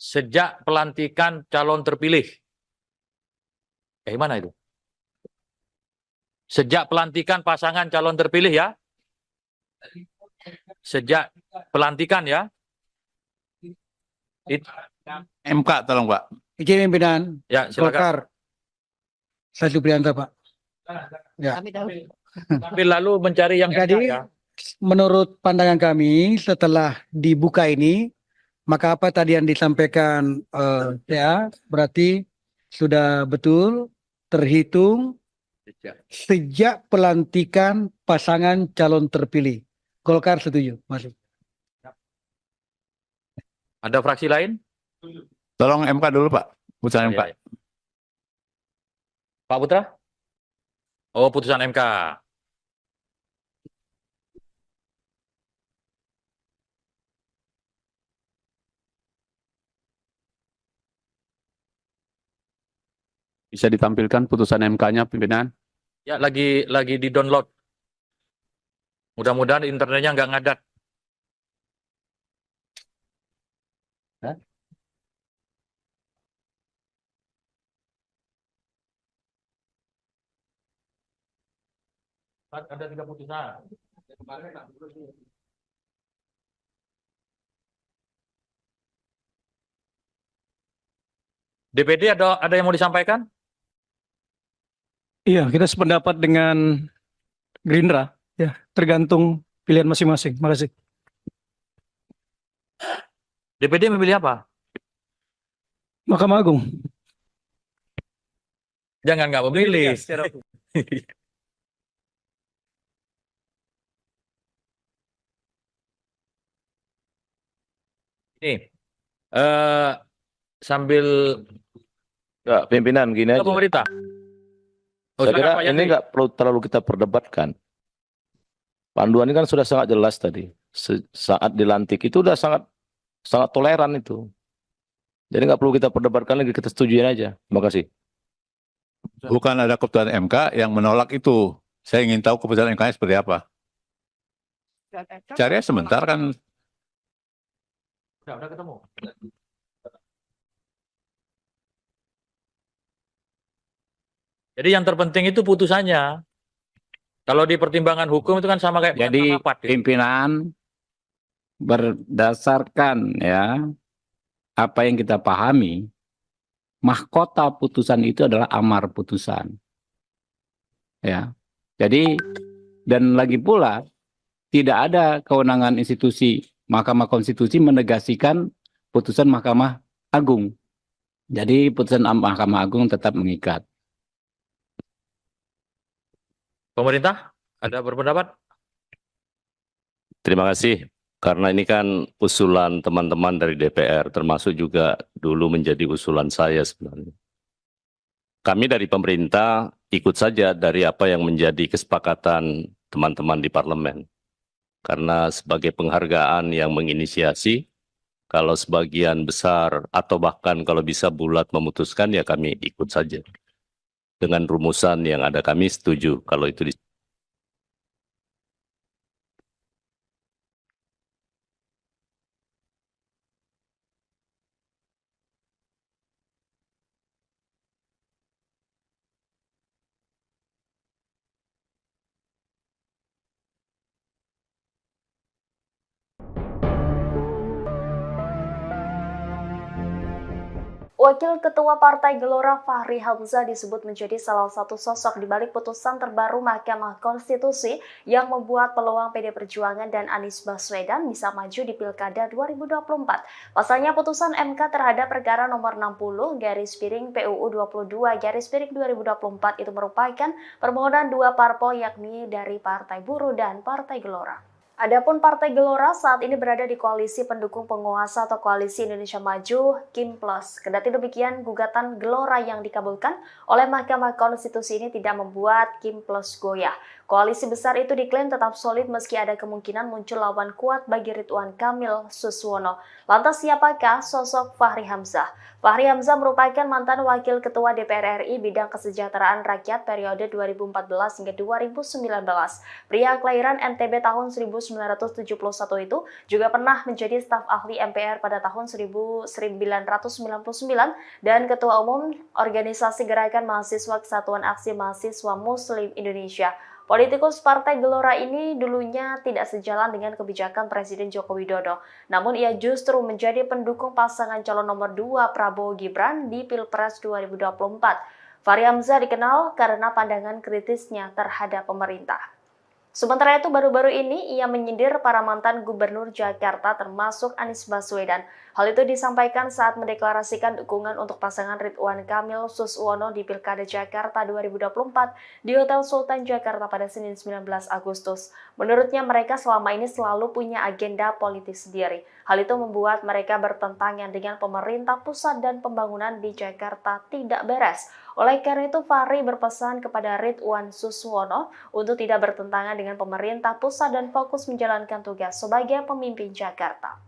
Sejak pelantikan calon terpilih. Mana itu? Sejak pelantikan pasangan calon terpilih ya. Sejak pelantikan ya. MK tolong Pak. Izin pimpinan Ya, silakan. Golkar. Saya Supriyanto, Pak. Ya. Tapi lalu mencari yang Jadi, ya. menurut pandangan kami setelah dibuka ini, maka apa tadi yang disampaikan ya berarti sudah betul terhitung sejak pelantikan pasangan calon terpilih. Golkar setuju, masuk. Ada fraksi lain? Tolong MK dulu Pak. Putusan MK. Ya, ya. Pak Putra? Oh, putusan MK. Bisa ditampilkan putusan MK-nya, pimpinan? Ya, lagi di-download. Mudah-mudahan internetnya nggak ngadat. Hah? Ada 3 putusan. DPD ada yang mau disampaikan? Iya, kita sependapat dengan Gerindra. Ya, tergantung pilihan masing-masing. Makasih. DPD memilih apa? Mahkamah Agung. Jangan nggak memilih. Ini sambil Enggak, pimpinan gini aja. pemerintah. Oh, Saya kira silakan, Pak ini Yandri. nggak perlu terlalu kita perdebatkan. Panduan ini kan sudah sangat jelas tadi. Saat dilantik itu udah sangat toleran itu. Jadi nggak perlu kita perdebatkan lagi, kita setujuin aja. Terima kasih. Bukan ada keputusan MK yang menolak itu. Saya ingin tahu keputusan MK-nya seperti apa. Cari sebentar kan. Udah ketemu. Jadi yang terpenting itu putusannya. Kalau di pertimbangan hukum itu kan sama kayak Jadi rapat, ya. pimpinan berdasarkan ya apa yang kita pahami, mahkota putusan itu adalah amar putusan. Ya. Jadi dan lagi pula tidak ada kewenangan institusi Mahkamah Konstitusi menegasikan putusan Mahkamah Agung. Jadi putusan Mahkamah Agung tetap mengikat. Pemerintah ada berpendapat? Terima kasih. Karena ini kan usulan teman-teman dari DPR, termasuk juga dulu menjadi usulan saya sebenarnya. Kami dari pemerintah ikut saja dari apa yang menjadi kesepakatan teman-teman di parlemen. Karena sebagai penghargaan yang menginisiasi, kalau sebagian besar atau bahkan kalau bisa bulat memutuskan, ya kami ikut saja. Dengan rumusan yang ada kami setuju kalau itu Wakil Ketua Partai Gelora Fahri Hamzah disebut menjadi salah satu sosok di balik putusan terbaru Mahkamah Konstitusi yang membuat peluang PD Perjuangan dan Anies Baswedan bisa maju di Pilkada 2024. Pasalnya putusan MK terhadap perkara nomor 60/PUU 22/2024 itu merupakan permohonan dua parpol yakni dari Partai Buruh dan Partai Gelora. Adapun Partai Gelora saat ini berada di koalisi pendukung penguasa atau Koalisi Indonesia Maju Kim Plus. Kendati demikian, gugatan Gelora yang dikabulkan oleh Mahkamah Konstitusi ini tidak membuat Kim Plus goyah. Koalisi besar itu diklaim tetap solid meski ada kemungkinan muncul lawan kuat bagi Ridwan Kamil Suswono. Lantas siapakah sosok Fahri Hamzah? Fahri Hamzah merupakan mantan Wakil Ketua DPR RI bidang kesejahteraan rakyat periode 2014 hingga 2019. Pria kelahiran NTB tahun 1971 itu juga pernah menjadi staf ahli MPR pada tahun 1999 dan Ketua Umum Organisasi Gerakan Mahasiswa Kesatuan Aksi Mahasiswa Muslim Indonesia. Politikus Partai Gelora ini dulunya tidak sejalan dengan kebijakan Presiden Joko Widodo. Namun ia justru menjadi pendukung pasangan calon nomor 2 Prabowo Gibran di Pilpres 2024. Fahri Hamzah dikenal karena pandangan kritisnya terhadap pemerintah. Sementara itu baru-baru ini ia menyindir para mantan gubernur Jakarta termasuk Anies Baswedan. Hal itu disampaikan saat mendeklarasikan dukungan untuk pasangan Ridwan Kamil Suswono di Pilkada Jakarta 2024 di Hotel Sultan Jakarta pada Senin 19 Agustus. Menurutnya mereka selama ini selalu punya agenda politis sendiri. Hal itu membuat mereka bertentangan dengan pemerintah pusat dan pembangunan di Jakarta tidak beres. Oleh karena itu, Fahri berpesan kepada Ridwan Suswono untuk tidak bertentangan dengan pemerintah pusat dan fokus menjalankan tugas sebagai pemimpin Jakarta.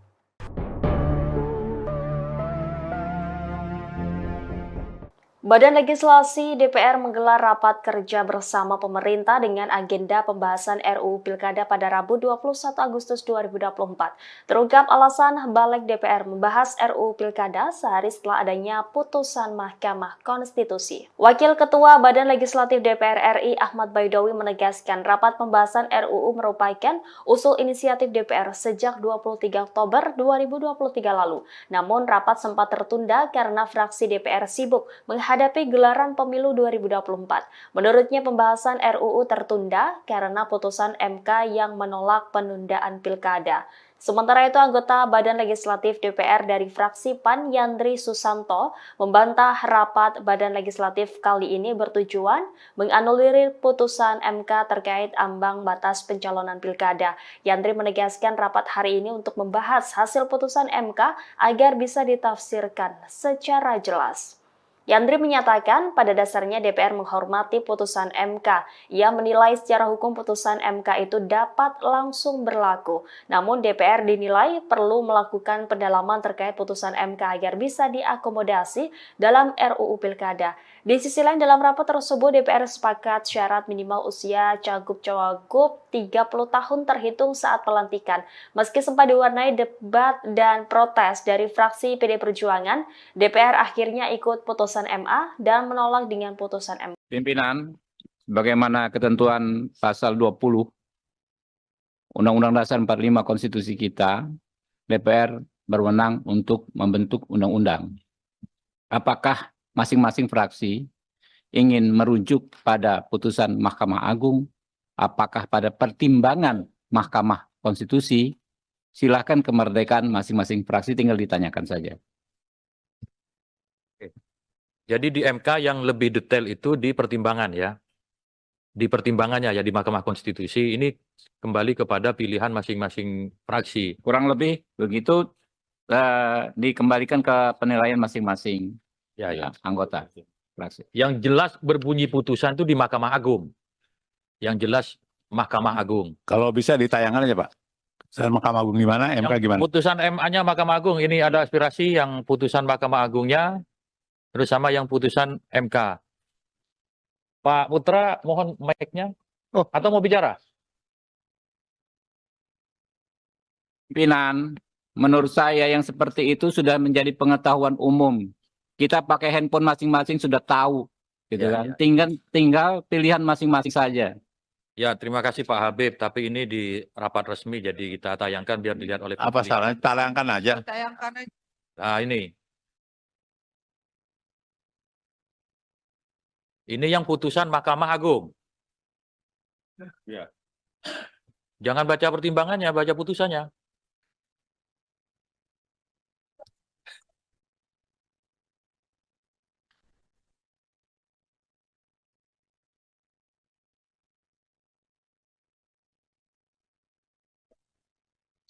Badan Legislasi DPR menggelar rapat kerja bersama pemerintah dengan agenda pembahasan RUU Pilkada pada Rabu 21 Agustus 2024. Terungkap alasan balik DPR membahas RUU Pilkada sehari setelah adanya putusan Mahkamah Konstitusi. Wakil Ketua Badan Legislatif DPR RI Ahmad Baidowi menegaskan rapat pembahasan RUU merupakan usul inisiatif DPR sejak 23 Oktober 2023 lalu. Namun rapat sempat tertunda karena fraksi DPR sibuk menghadapi gelaran pemilu 2024. Menurutnya pembahasan RUU tertunda karena putusan MK yang menolak penundaan pilkada. Sementara itu, anggota Badan Legislatif DPR dari fraksi PAN Yandri Susanto membantah rapat Badan Legislatif kali ini bertujuan menganulir putusan MK terkait ambang batas pencalonan pilkada. Yandri menegaskan rapat hari ini untuk membahas hasil putusan MK agar bisa ditafsirkan secara jelas. Yandri menyatakan pada dasarnya DPR menghormati putusan MK. Ia menilai secara hukum putusan MK itu dapat langsung berlaku. Namun DPR dinilai perlu melakukan pendalaman terkait putusan MK agar bisa diakomodasi dalam RUU Pilkada. Di sisi lain dalam rapat tersebut DPR sepakat syarat minimal usia cagup-cawagup 30 tahun terhitung saat pelantikan. Meski sempat diwarnai debat dan protes dari fraksi PD Perjuangan, DPR akhirnya ikut putusan MA dan menolak dengan putusan MK. Pimpinan, bagaimana ketentuan pasal 20 Undang-Undang Dasar 45 Konstitusi kita, DPR berwenang untuk membentuk undang-undang. Apakah masing-masing fraksi ingin merujuk pada putusan Mahkamah Agung, apakah pada pertimbangan Mahkamah Konstitusi, silakan kemerdekaan masing-masing fraksi, tinggal ditanyakan saja. Jadi di MK yang lebih detail itu di pertimbangan ya. Di pertimbangannya ya di Mahkamah Konstitusi ini kembali kepada pilihan masing-masing fraksi. Kurang lebih begitu dikembalikan ke penilaian masing-masing anggota fraksi. Yang jelas berbunyi putusan itu di Mahkamah Agung. Yang jelas Mahkamah Agung. Kalau bisa ditayangkan aja Pak. Putusan Mahkamah Agung gimana, MK gimana? Putusan MA-nya Mahkamah Agung, ini ada aspirasi yang putusan Mahkamah Agungnya, terus sama yang putusan MK. Pak Putra, mohon mic-nya. Atau mau bicara? Pimpinan, menurut saya yang seperti itu sudah menjadi pengetahuan umum. Kita pakai handphone masing-masing sudah tahu, gitu kan? Tinggal pilihan masing-masing saja. Ya, terima kasih Pak Habib. Tapi ini di rapat resmi, jadi kita tayangkan biar dilihat oleh publik. Apa salahnya? Tayangkan aja. Nah ini. Ini yang putusan Mahkamah Agung. Ya. Jangan baca pertimbangannya, baca putusannya.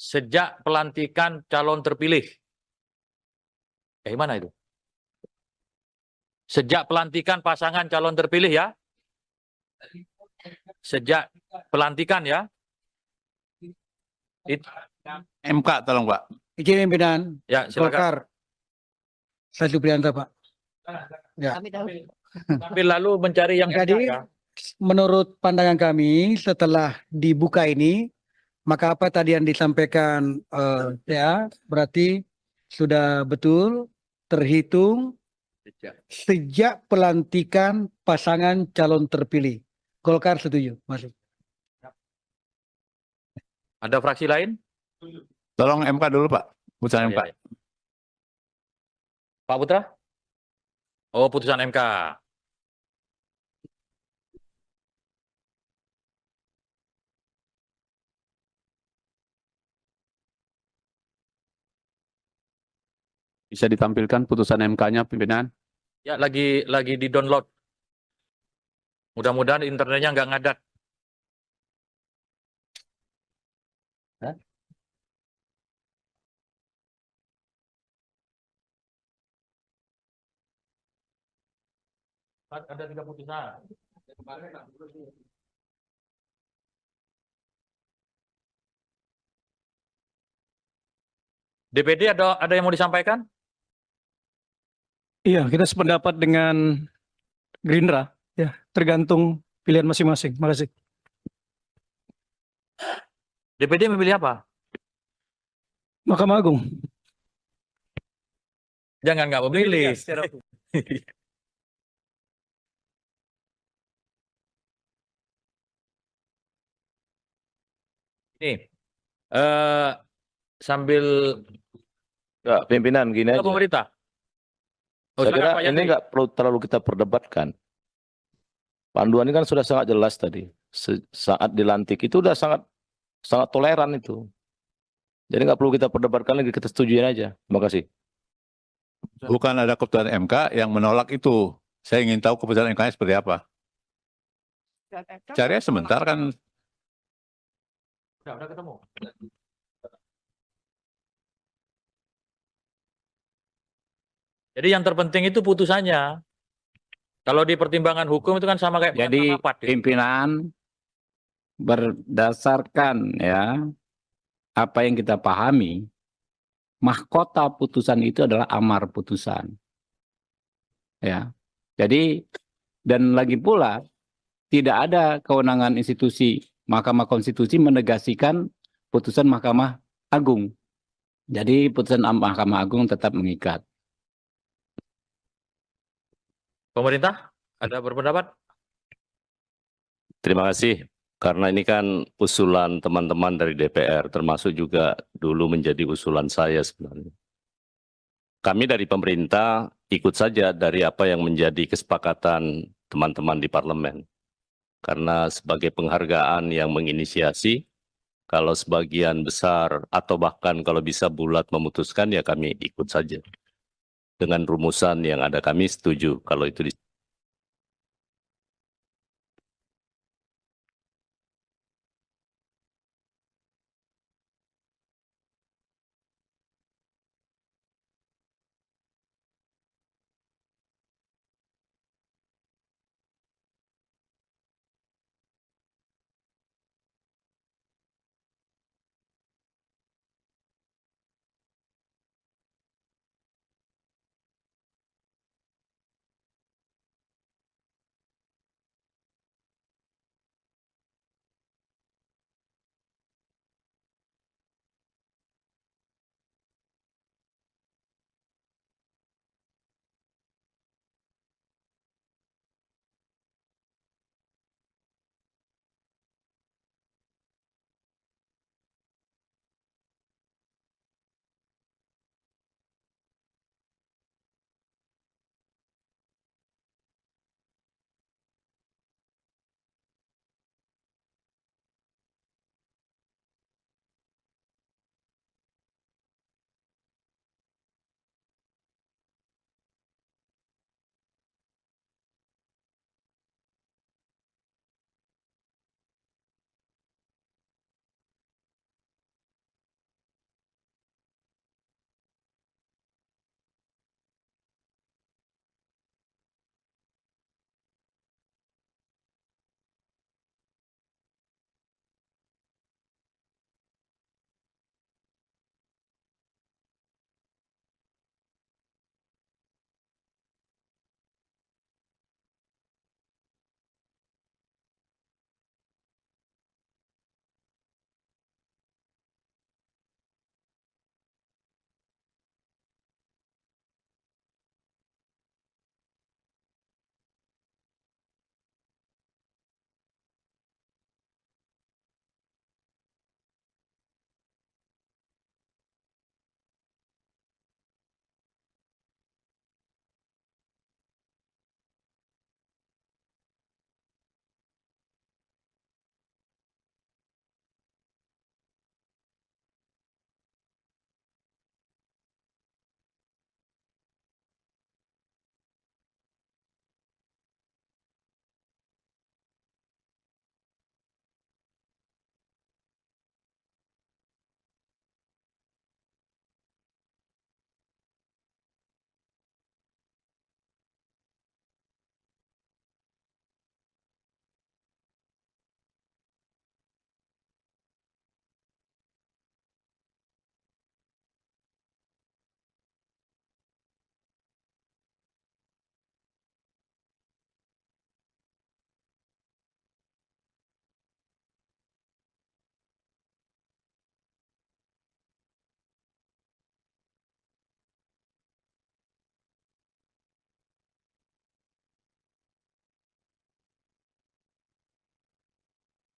Sejak pelantikan calon terpilih. Mana itu? Sejak pelantikan pasangan calon terpilih ya. Sejak pelantikan ya. MK tolong Pak. Izin pimpinan Ya, silakan. Golkar. Saya Supriyanto, Pak. Ya. Tapi lalu mencari yang Jadi, ya. menurut pandangan kami setelah dibuka ini, maka apa tadi yang disampaikan ya berarti sudah betul terhitung sejak pelantikan pasangan calon terpilih. Golkar setuju, masuk. Ada fraksi lain? Tolong MK dulu Pak. Putusan MK. Ya. Pak Putra? Oh, putusan MK. Bisa ditampilkan putusan MK-nya, pimpinan? Ya, lagi di-download. Mudah-mudahan internetnya nggak ngadat. Hah? Ada 3 putusan. DPD ada yang mau disampaikan? Iya, kita sependapat dengan Gerindra. Ya, tergantung pilihan masing-masing. Makasih. DPD memilih apa? Mahkamah Agung. Jangan nggak memilih. Ini sambil Enggak, pimpinan gini aja. pemerintah. Oh, Saya kira silakan, Pak ini Yandri. nggak perlu terlalu kita perdebatkan. Panduan ini kan sudah sangat jelas tadi. Saat dilantik itu udah sangat toleran itu. Jadi nggak perlu kita perdebatkan lagi, kita setujuin aja. Terima kasih. Bukan ada keputusan MK yang menolak itu. Saya ingin tahu keputusan MK-nya seperti apa. Cari sebentar kan. Udah ketemu. Jadi yang terpenting itu putusannya. Kalau di pertimbangan hukum itu kan sama kayak Jadi rapat. pimpinan berdasarkan ya apa yang kita pahami, mahkota putusan itu adalah amar putusan. Ya. Jadi dan lagi pula tidak ada kewenangan institusi Mahkamah Konstitusi menegasikan putusan Mahkamah Agung. Jadi putusan Mahkamah Agung tetap mengikat. Pemerintah ada berpendapat? Terima kasih. Karena ini kan usulan teman-teman dari DPR, termasuk juga dulu menjadi usulan saya sebenarnya. Kami dari pemerintah ikut saja dari apa yang menjadi kesepakatan teman-teman di parlemen. Karena sebagai penghargaan yang menginisiasi, kalau sebagian besar atau bahkan kalau bisa bulat memutuskan, ya kami ikut saja. Dengan rumusan yang ada kami setuju kalau itu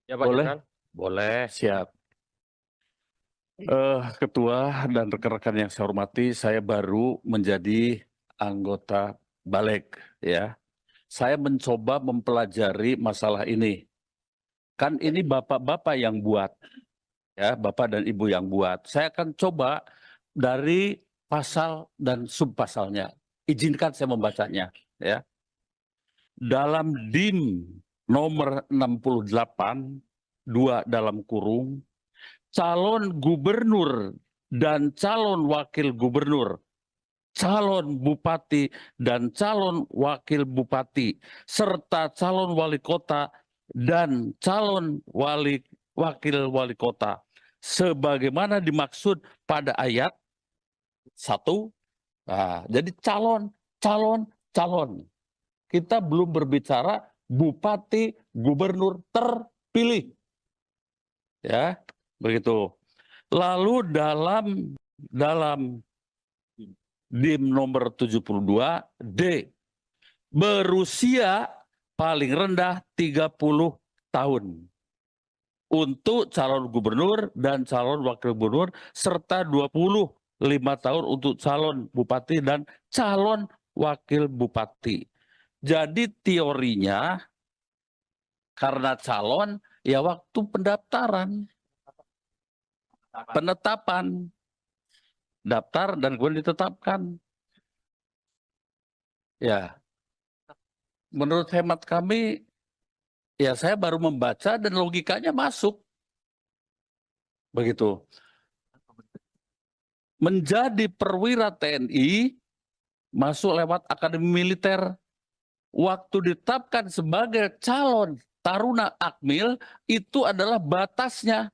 Ya Pak Boleh? Jenderal? Boleh. Siap. Ketua dan rekan-rekan yang saya hormati, saya baru menjadi anggota Balik, ya. Saya mencoba mempelajari masalah ini. Kan ini bapak-bapak yang buat, ya, bapak dan ibu yang buat. Saya akan coba dari pasal dan subpasalnya. Izinkan saya membacanya, ya. Dalam DIM nomor 68, 2 dalam kurung, calon gubernur dan calon wakil gubernur, calon bupati dan calon wakil bupati, serta calon wali kota dan calon wakil wali kota, sebagaimana dimaksud pada ayat 1. Nah, jadi calon. Kita belum berbicara bupati, gubernur terpilih. Ya, begitu. Lalu dalam DIM nomor 72 D, berusia paling rendah 30 tahun untuk calon gubernur dan calon wakil gubernur, serta 25 tahun untuk calon bupati dan calon wakil bupati. Jadi teorinya karena calon ya waktu pendaftaran, penetapan, daftar dan kemudian ditetapkan. Ya, menurut hemat kami, ya saya baru membaca dan logikanya masuk. Begitu. Menjadi perwira TNI, masuk lewat akademi militer. Waktu ditetapkan sebagai calon taruna akmil, itu adalah batasnya.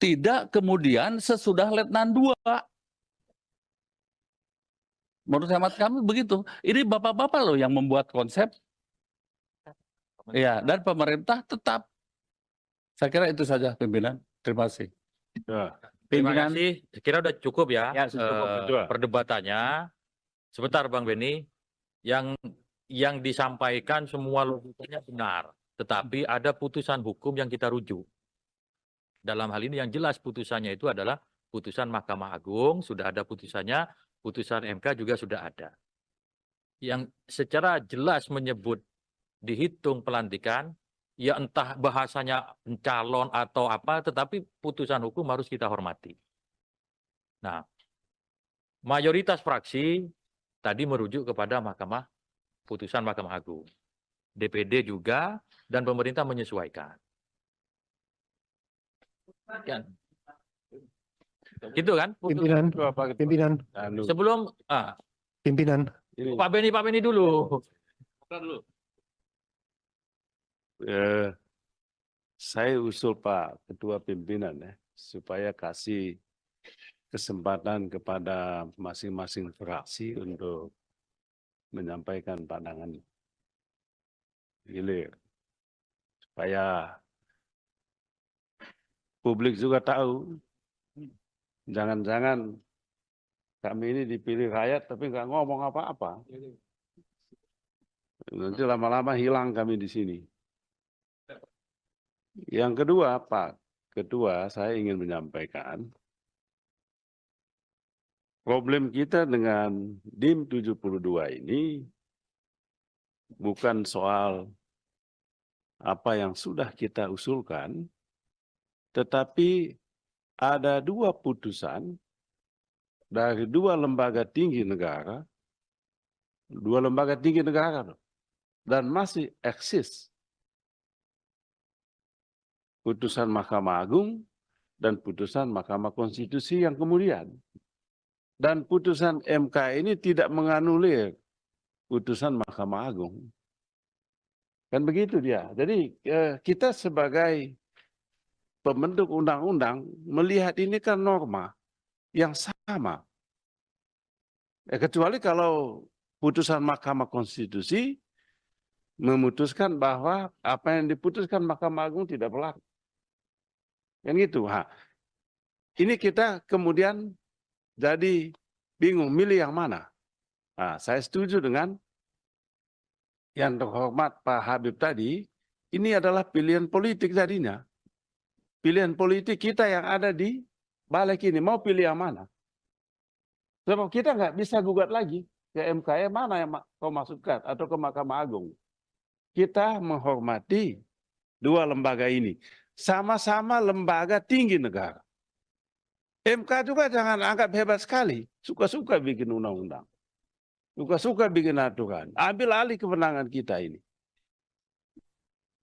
Tidak kemudian sesudah letnan 2. Menurut hemat kami begitu. Ini bapak-bapak loh yang membuat konsep. Ya, dan pemerintah tetap. Saya kira itu saja pimpinan. Terima kasih. Ya. Terima Pimpinan. kasih. Saya kira udah cukup ya, Ya, sudah cukup, Ketua. perdebatannya. Sebentar Bang Beni, yang disampaikan semua logikanya benar, tetapi ada putusan hukum yang kita rujuk. Dalam hal ini yang jelas putusannya itu adalah putusan Mahkamah Agung, sudah ada putusannya, putusan MK juga sudah ada. Yang secara jelas menyebut dihitung pelantikan, ya entah bahasanya pencalon atau apa, tetapi putusan hukum harus kita hormati. Nah, mayoritas fraksi tadi merujuk kepada putusan Mahkamah Agung. DPD juga dan pemerintah menyesuaikan. Ya. Gitu kan? Pimpinan, pimpinan, Sebelum pimpinan. Pak Beni dulu. Saya usul Pak Ketua Pimpinan ya, supaya kasih kesempatan kepada masing-masing fraksi untuk menyampaikan pandangan hilir. Supaya publik juga tahu, jangan-jangan kami ini dipilih rakyat tapi nggak ngomong apa-apa. Nanti lama-lama hilang kami di sini. Yang kedua, Pak Ketua, saya ingin menyampaikan problem kita dengan DIM 72 ini bukan soal apa yang sudah kita usulkan, tetapi ada 2 putusan dari 2 lembaga tinggi negara, 2 lembaga tinggi negara dan masih eksis. Putusan Mahkamah Agung dan putusan Mahkamah Konstitusi yang kemudian. Dan putusan MK ini tidak menganulir putusan Mahkamah Agung. Kan begitu dia. Jadi kita sebagai pembentuk undang-undang melihat ini kan norma yang sama. Kecuali kalau putusan Mahkamah Konstitusi memutuskan bahwa apa yang diputuskan Mahkamah Agung tidak berlaku. Kan gitu. Ini kita kemudian jadi bingung milih yang mana. Saya setuju dengan yang terhormat Pak Habib tadi, ini adalah pilihan politik tadinya. Pilihan politik kita yang ada di balik ini. Mau pilih yang mana? Sebab kita nggak bisa gugat lagi ke MK, mana yang kau masukkan atau ke Mahkamah Agung. Kita menghormati dua lembaga ini. Sama-sama lembaga tinggi negara. MK juga jangan anggap hebat sekali. Suka-suka bikin undang-undang. Suka-suka bikin aturan. Ambil alih kewenangan kita ini.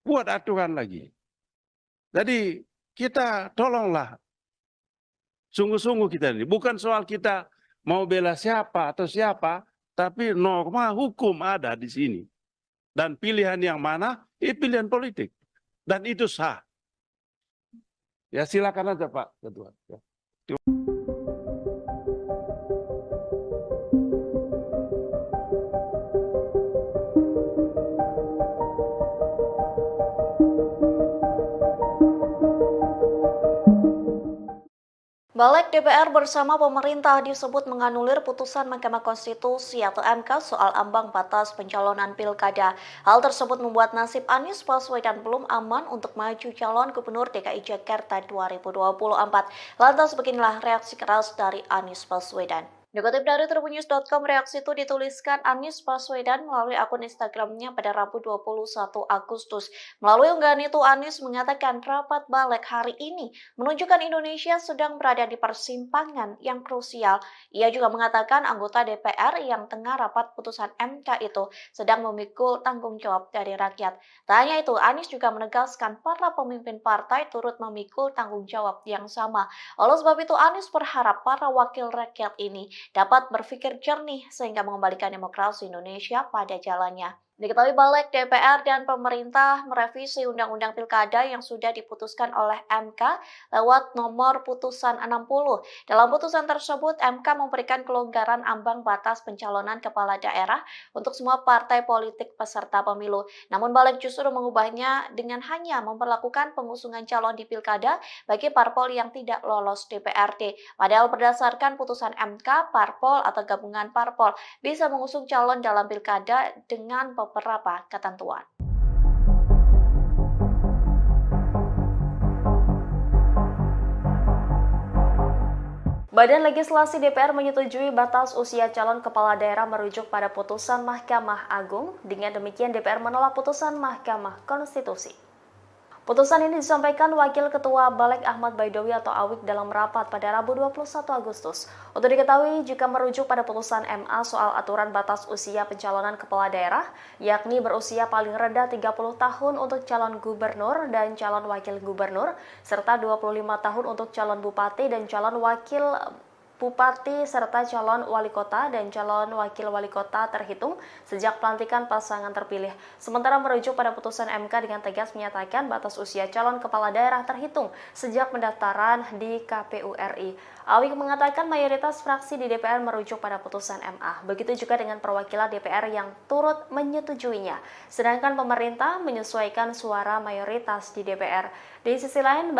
Buat aturan lagi. Jadi kita tolonglah. Sungguh-sungguh kita ini. Bukan soal kita mau bela siapa atau siapa. Tapi norma hukum ada di sini. Dan pilihan yang mana? Pilihan politik. Dan itu sah. Ya silakan aja Pak Ketua. Ya. Balik DPR bersama pemerintah disebut menganulir putusan Mahkamah Konstitusi atau MK soal ambang batas pencalonan pilkada. Hal tersebut membuat nasib Anies Baswedan belum aman untuk maju calon Gubernur DKI Jakarta 2024. Lantas beginilah reaksi keras dari Anies Baswedan. Dikutip dari tribunnews.com, reaksi itu dituliskan Anies Baswedan melalui akun Instagramnya pada Rabu 21 Agustus. Melalui unggahan itu, Anies mengatakan rapat balik hari ini menunjukkan Indonesia sedang berada di persimpangan yang krusial. Ia juga mengatakan anggota DPR yang tengah rapat putusan MK itu sedang memikul tanggung jawab dari rakyat. Tak hanya itu, Anies juga menegaskan para pemimpin partai turut memikul tanggung jawab yang sama. Oleh sebab itu, Anies berharap para wakil rakyat ini dapat berpikir jernih sehingga mengembalikan demokrasi Indonesia pada jalannya. Diketahui balik DPR dan pemerintah merevisi Undang-Undang Pilkada yang sudah diputuskan oleh MK lewat nomor putusan 60. Dalam putusan tersebut, MK memberikan kelonggaran ambang batas pencalonan kepala daerah untuk semua partai politik peserta pemilu. Namun balik justru mengubahnya dengan hanya memperlakukan pengusungan calon di Pilkada bagi parpol yang tidak lolos DPRD. Padahal berdasarkan putusan MK, parpol atau gabungan parpol bisa mengusung calon dalam Pilkada dengan beberapa ketentuan. Badan Legislasi DPR menyetujui batas usia calon kepala daerah merujuk pada putusan Mahkamah Agung. Dengan demikian DPR menolak putusan Mahkamah Konstitusi. Putusan ini disampaikan Wakil Ketua Balik Ahmad Baidowi atau Awik dalam rapat pada Rabu 21 Agustus. Untuk diketahui, jika merujuk pada putusan MA soal aturan batas usia pencalonan kepala daerah, yakni berusia paling rendah 30 tahun untuk calon gubernur dan calon wakil gubernur, serta 25 tahun untuk calon bupati dan calon wakil bupati serta calon wali kota dan calon wakil wali kota terhitung sejak pelantikan pasangan terpilih. Sementara merujuk pada putusan MK dengan tegas menyatakan batas usia calon kepala daerah terhitung sejak pendaftaran di KPU RI. Awik mengatakan mayoritas fraksi di DPR merujuk pada putusan MA. Begitu juga dengan perwakilan DPR yang turut menyetujuinya. Sedangkan pemerintah menyesuaikan suara mayoritas di DPR. Di sisi lain,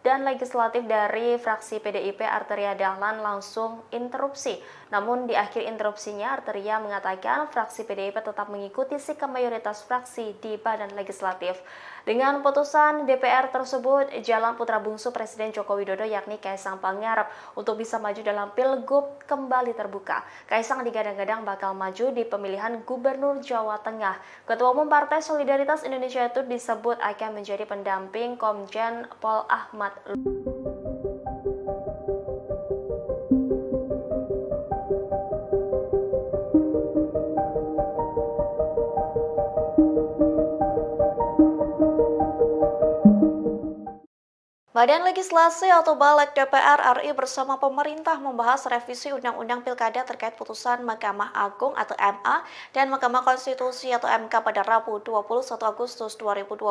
dan legislatif dari fraksi PDIP Arteria Dahlan langsung interupsi. Namun di akhir interupsinya Arteria mengatakan fraksi PDIP tetap mengikuti sikap mayoritas fraksi di badan legislatif. Dengan putusan DPR tersebut, jalan putra bungsu Presiden Joko Widodo yakni Kaisang Pangarep untuk bisa maju dalam Pilgub kembali terbuka. Kaisang digadang-gadang bakal maju di pemilihan Gubernur Jawa Tengah. Ketua Umum Partai Solidaritas Indonesia itu disebut akan menjadi pendamping Komjen Pol Ahmad. Badan Legislasi atau Balik DPR RI bersama pemerintah membahas revisi Undang-Undang Pilkada terkait putusan Mahkamah Agung atau MA dan Mahkamah Konstitusi atau MK pada Rabu 21 Agustus 2024.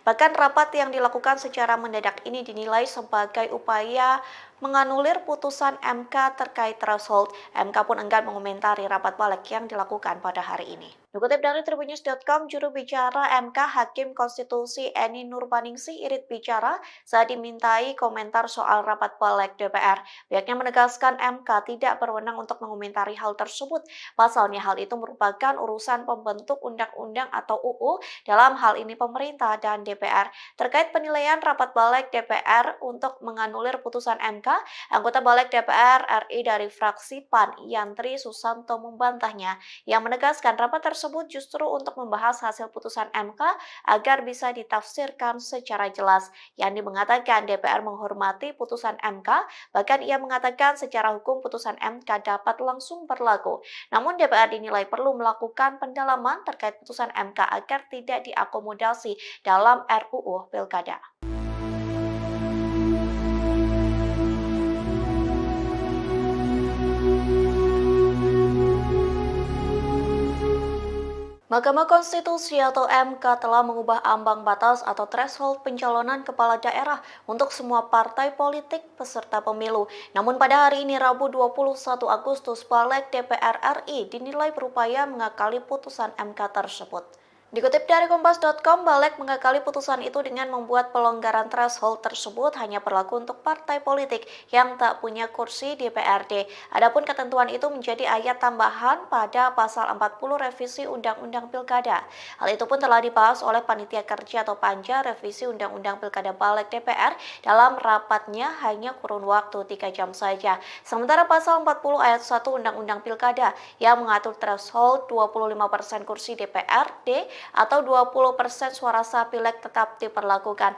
Bahkan rapat yang dilakukan secara mendadak ini dinilai sebagai upaya menganulir putusan MK terkait threshold. MK pun enggan mengomentari rapat balik yang dilakukan pada hari ini. Dikutip dari Tribunnews.com, juru bicara MK Hakim Konstitusi Eni Nurbaningsih Irit bicara saat dimintai komentar soal rapat balik DPR. Pihaknya menegaskan MK tidak berwenang untuk mengomentari hal tersebut. Pasalnya hal itu merupakan urusan pembentuk undang-undang atau UU, dalam hal ini pemerintah dan DPR. Terkait penilaian rapat balik DPR untuk menganulir putusan MK, anggota balik DPR RI dari fraksi PAN Yantri Susanto membantahnya, yang menegaskan rapat tersebut justru untuk membahas hasil putusan MK agar bisa ditafsirkan secara jelas. Yandi mengatakan DPR menghormati putusan MK, bahkan ia mengatakan secara hukum putusan MK dapat langsung berlaku. Namun DPR dinilai perlu melakukan pendalaman terkait putusan MK agar tidak diakomodasi dalam RUU Pilkada. Mahkamah Konstitusi atau MK telah mengubah ambang batas atau threshold pencalonan kepala daerah untuk semua partai politik peserta pemilu. Namun pada hari ini Rabu 21 Agustus, Balik DPR RI dinilai berupaya mengakali putusan MK tersebut. Dikutip dari Kompas.com, Balik mengakali putusan itu dengan membuat pelonggaran threshold tersebut hanya berlaku untuk partai politik yang tak punya kursi di DPRD. Adapun ketentuan itu menjadi ayat tambahan pada pasal 40 revisi Undang-Undang Pilkada. Hal itu pun telah dibahas oleh Panitia Kerja atau Panja revisi Undang-Undang Pilkada Balik DPR dalam rapatnya hanya kurun waktu 3 jam saja. Sementara pasal 40 ayat 1 Undang-Undang Pilkada yang mengatur threshold 25% kursi DPRD atau 20% suara sah pileg tetap diperlakukan.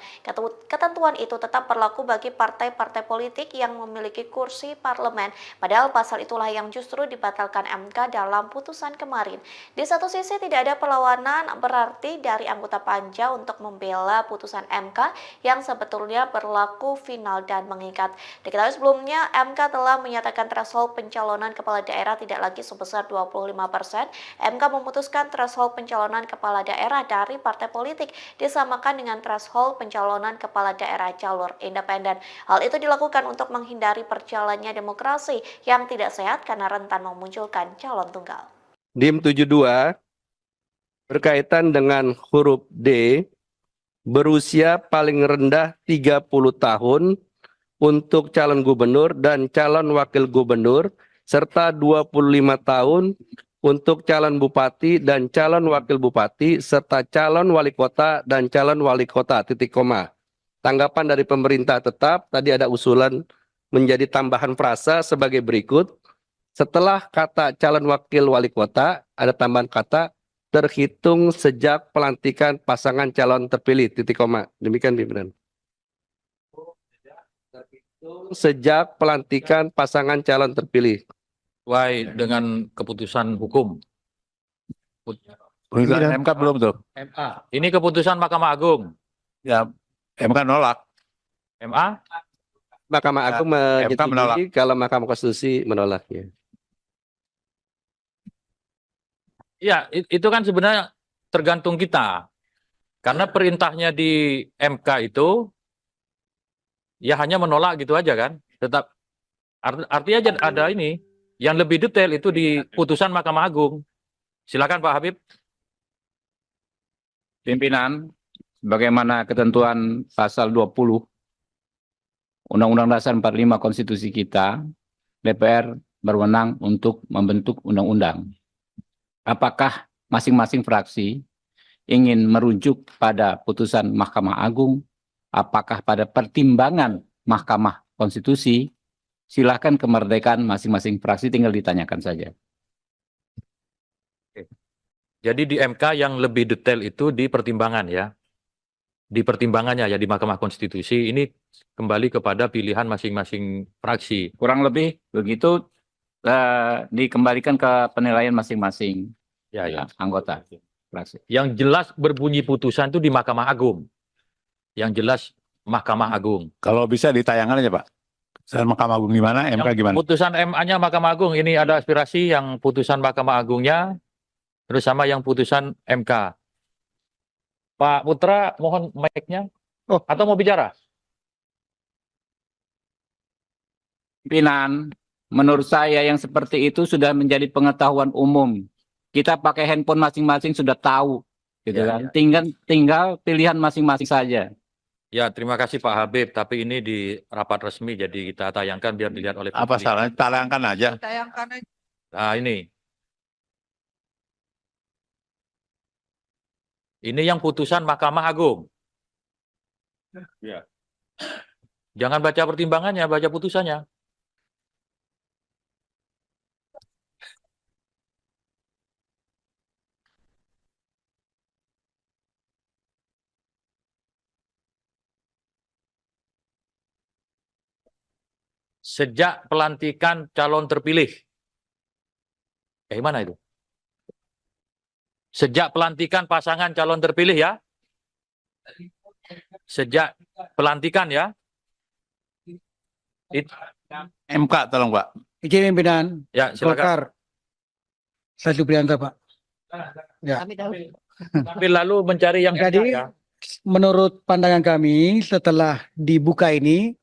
Ketentuan itu tetap berlaku bagi partai-partai politik yang memiliki kursi parlemen. Padahal pasal itulah yang justru dibatalkan MK dalam putusan kemarin. Di satu sisi tidak ada perlawanan berarti dari anggota Panja untuk membela putusan MK yang sebetulnya berlaku final dan mengikat. Diketahui sebelumnya MK telah menyatakan threshold pencalonan kepala daerah tidak lagi sebesar 25%. MK memutuskan threshold pencalonan kepala daerah dari partai politik disamakan dengan threshold pencalonan kepala daerah jalur independen. Hal itu dilakukan untuk menghindari perjalannya demokrasi yang tidak sehat karena rentan memunculkan calon tunggal. DIM 72 berkaitan dengan huruf D, berusia paling rendah 30 tahun untuk calon gubernur dan calon wakil gubernur serta 25 tahun untuk calon bupati dan calon wakil bupati serta calon wali kota dan calon wali kota, titik koma. Tanggapan dari pemerintah tetap, tadi ada usulan menjadi tambahan frasa sebagai berikut. Setelah kata calon wakil wali kota, ada tambahan kata terhitung sejak pelantikan pasangan calon terpilih, titik koma. Demikian pimpinan. Sejak pelantikan pasangan calon terpilih. Sesuai dengan keputusan hukum. Putusan MK belum tuh. MA. Ini keputusan Mahkamah Agung. Ya, MK nolak. MA? Mahkamah Agung MK menolak. menyetujui kalau Mahkamah Konstitusi menolaknya. Ya, itu kan sebenarnya tergantung kita. Karena perintahnya di MK itu ya hanya menolak gitu aja kan. Tetap artinya ada ini. Yang lebih detail itu di putusan Mahkamah Agung. Silakan Pak Habib. Pimpinan, bagaimana ketentuan pasal 20 Undang-Undang Dasar 45 Konstitusi kita, DPR berwenang untuk membentuk undang-undang. Apakah masing-masing fraksi ingin merujuk pada putusan Mahkamah Agung, apakah pada pertimbangan Mahkamah Konstitusi? Silakan, kemerdekaan masing-masing fraksi, tinggal ditanyakan saja. Jadi di MK yang lebih detail itu di pertimbangan ya. Di pertimbangannya ya di Mahkamah Konstitusi ini kembali kepada pilihan masing-masing fraksi. Kurang lebih begitu, dikembalikan ke penilaian masing-masing anggota fraksi. Yang jelas berbunyi putusan itu di Mahkamah Agung. Yang jelas Mahkamah Agung. Kalau bisa ditayangan aja Pak. Putusan Mahkamah Agung gimana, MK gimana? Putusan MA-nya Mahkamah Agung, ini ada aspirasi yang putusan Mahkamah Agungnya, terus sama yang putusan MK. Pak Putra, mohon mic-nya. Atau mau bicara? pimpinan, menurut saya yang seperti itu sudah menjadi pengetahuan umum. Kita pakai handphone masing-masing sudah tahu, gitu Ya, kan. ya. Tinggal pilihan masing-masing saja. Ya, terima kasih Pak Habib. Tapi ini di rapat resmi, jadi kita tayangkan biar dilihat oleh Apa publik. salahnya? Tayangkan aja. Nah, ini yang putusan Mahkamah Agung. Ya. Jangan baca pertimbangannya, baca putusannya. Sejak pelantikan calon terpilih. Mana itu? Sejak pelantikan pasangan calon terpilih ya. Sejak pelantikan ya. MK tolong Pak. Izin pimpinan Ya, silakan. Golkar. Saya Supriyanto, Pak. Ya. Tapi lalu mencari yang Jadi, ya. menurut pandangan kami setelah dibuka ini,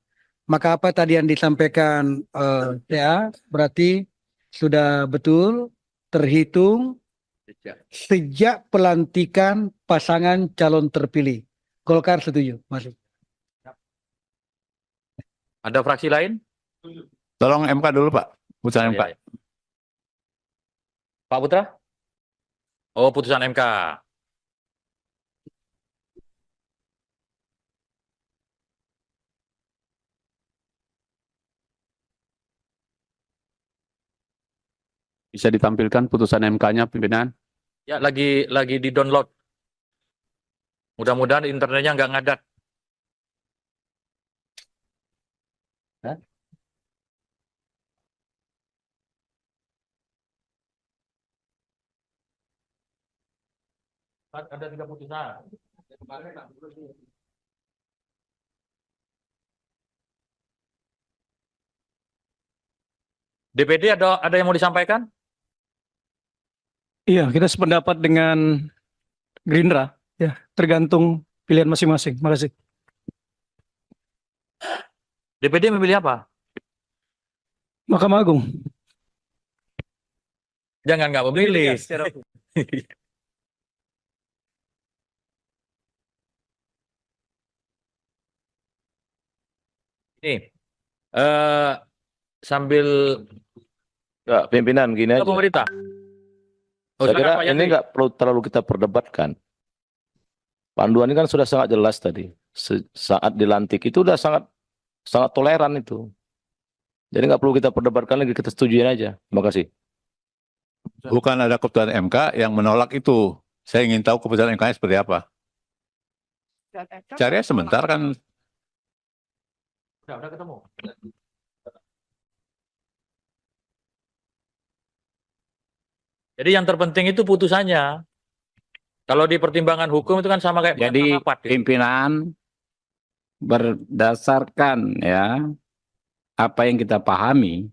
maka apa tadi yang disampaikan ya berarti sudah betul terhitung sejak pelantikan pasangan calon terpilih. Golkar setuju, masuk. Ada fraksi lain? Tolong MK dulu Pak. Putusan MK. Ya. Pak Putra? Oh, putusan MK. Bisa ditampilkan putusan MK-nya, pimpinan? Ya, lagi di-download. Mudah-mudahan internetnya nggak ngadat. Hah? Ada 3 putusan. DPD ada yang mau disampaikan? Iya, kita sependapat dengan Gerindra. Ya, tergantung pilihan masing-masing. Makasih. DPD memilih apa? Mahkamah Agung. Jangan nggak memilih. Ini sambil Enggak, pimpinan gini ke aja. pemerintah. Oh, Saya silakan, kira Pak ini Yandri. nggak perlu terlalu kita perdebatkan. Panduan ini kan sudah sangat jelas tadi. Saat dilantik itu udah sangat toleran itu. Jadi nggak perlu kita perdebatkan lagi, kita setujuin aja. Terima kasih. Bukan ada keputusan MK yang menolak itu. Saya ingin tahu keputusan MK-nya seperti apa. Cari sebentar kan. Udah ketemu. Jadi yang terpenting itu putusannya. Kalau di pertimbangan hukum itu kan sama kayak Jadi rapat, gitu. pimpinan berdasarkan ya apa yang kita pahami,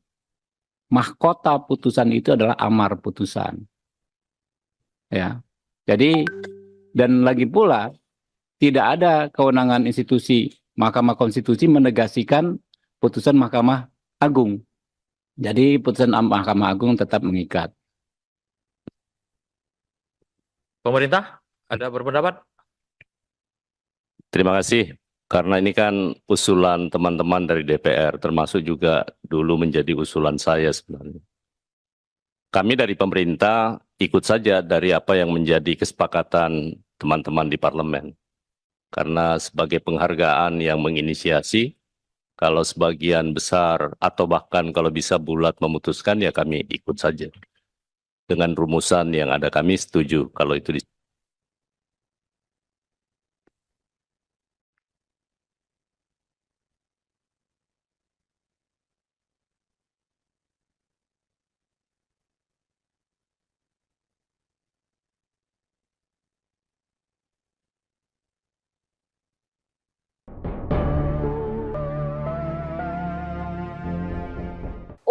mahkota putusan itu adalah amar putusan. Ya. Jadi dan lagi pula tidak ada kewenangan institusi Mahkamah Konstitusi menegasikan putusan Mahkamah Agung. Jadi putusan Mahkamah Agung tetap mengikat. Pemerintah ada berpendapat? Terima kasih. Karena ini kan usulan teman-teman dari DPR, termasuk juga dulu menjadi usulan saya sebenarnya. Kami dari pemerintah ikut saja dari apa yang menjadi kesepakatan teman-teman di parlemen. Karena sebagai penghargaan yang menginisiasi, kalau sebagian besar atau bahkan kalau bisa bulat memutuskan, ya kami ikut saja. Dengan rumusan yang ada kami setuju kalau itu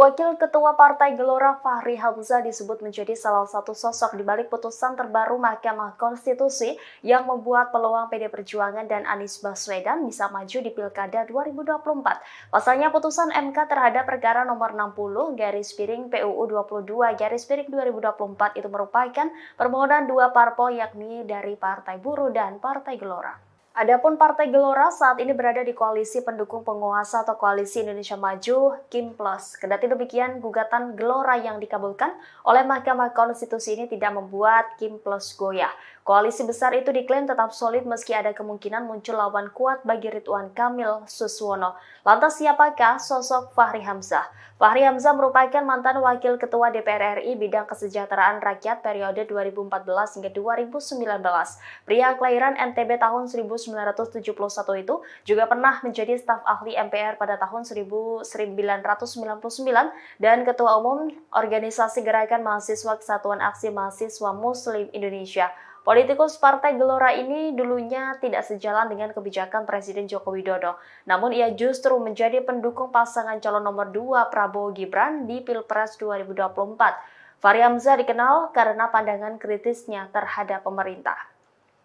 Wakil Ketua Partai Gelora Fahri Hamzah disebut menjadi salah satu sosok di balik putusan terbaru Mahkamah Konstitusi yang membuat peluang PD Perjuangan dan Anies Baswedan bisa maju di Pilkada 2024. Pasalnya putusan MK terhadap perkara nomor 60 PUU 22 2024 itu merupakan permohonan dua parpol yakni dari Partai Buruh dan Partai Gelora. Adapun Partai Gelora saat ini berada di koalisi pendukung penguasa atau Koalisi Indonesia Maju Kim Plus. Kendati demikian, gugatan Gelora yang dikabulkan oleh Mahkamah Konstitusi ini tidak membuat Kim Plus goyah. Koalisi besar itu diklaim tetap solid meski ada kemungkinan muncul lawan kuat bagi Ridwan Kamil Suswono. Lantas siapakah sosok Fahri Hamzah? Fahri Hamzah merupakan mantan Wakil Ketua DPR RI bidang kesejahteraan rakyat periode 2014 hingga 2019. Pria kelahiran NTB tahun 1971 itu juga pernah menjadi staf ahli MPR pada tahun 1999 dan Ketua Umum Organisasi Gerakan Mahasiswa Kesatuan Aksi Mahasiswa Muslim Indonesia. Politikus Partai Gelora ini dulunya tidak sejalan dengan kebijakan Presiden Joko Widodo. Namun ia justru menjadi pendukung pasangan calon nomor 2 Prabowo Gibran di Pilpres 2024. Fahri Hamzah dikenal karena pandangan kritisnya terhadap pemerintah.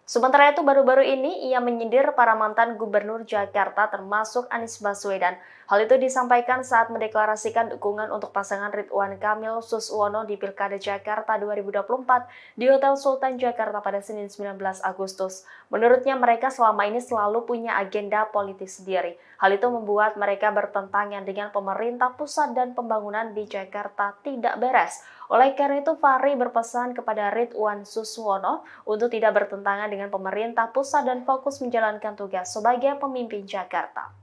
Sementara itu baru-baru ini ia menyindir para mantan gubernur Jakarta termasuk Anies Baswedan. Hal itu disampaikan saat mendeklarasikan dukungan untuk pasangan Ridwan Kamil Suswono di Pilkada Jakarta 2024 di Hotel Sultan Jakarta pada Senin 19 Agustus. Menurutnya mereka selama ini selalu punya agenda politik sendiri. Hal itu membuat mereka bertentangan dengan pemerintah pusat dan pembangunan di Jakarta tidak beres. Oleh karena itu, Fahri berpesan kepada Ridwan Suswono untuk tidak bertentangan dengan pemerintah pusat dan fokus menjalankan tugas sebagai pemimpin Jakarta.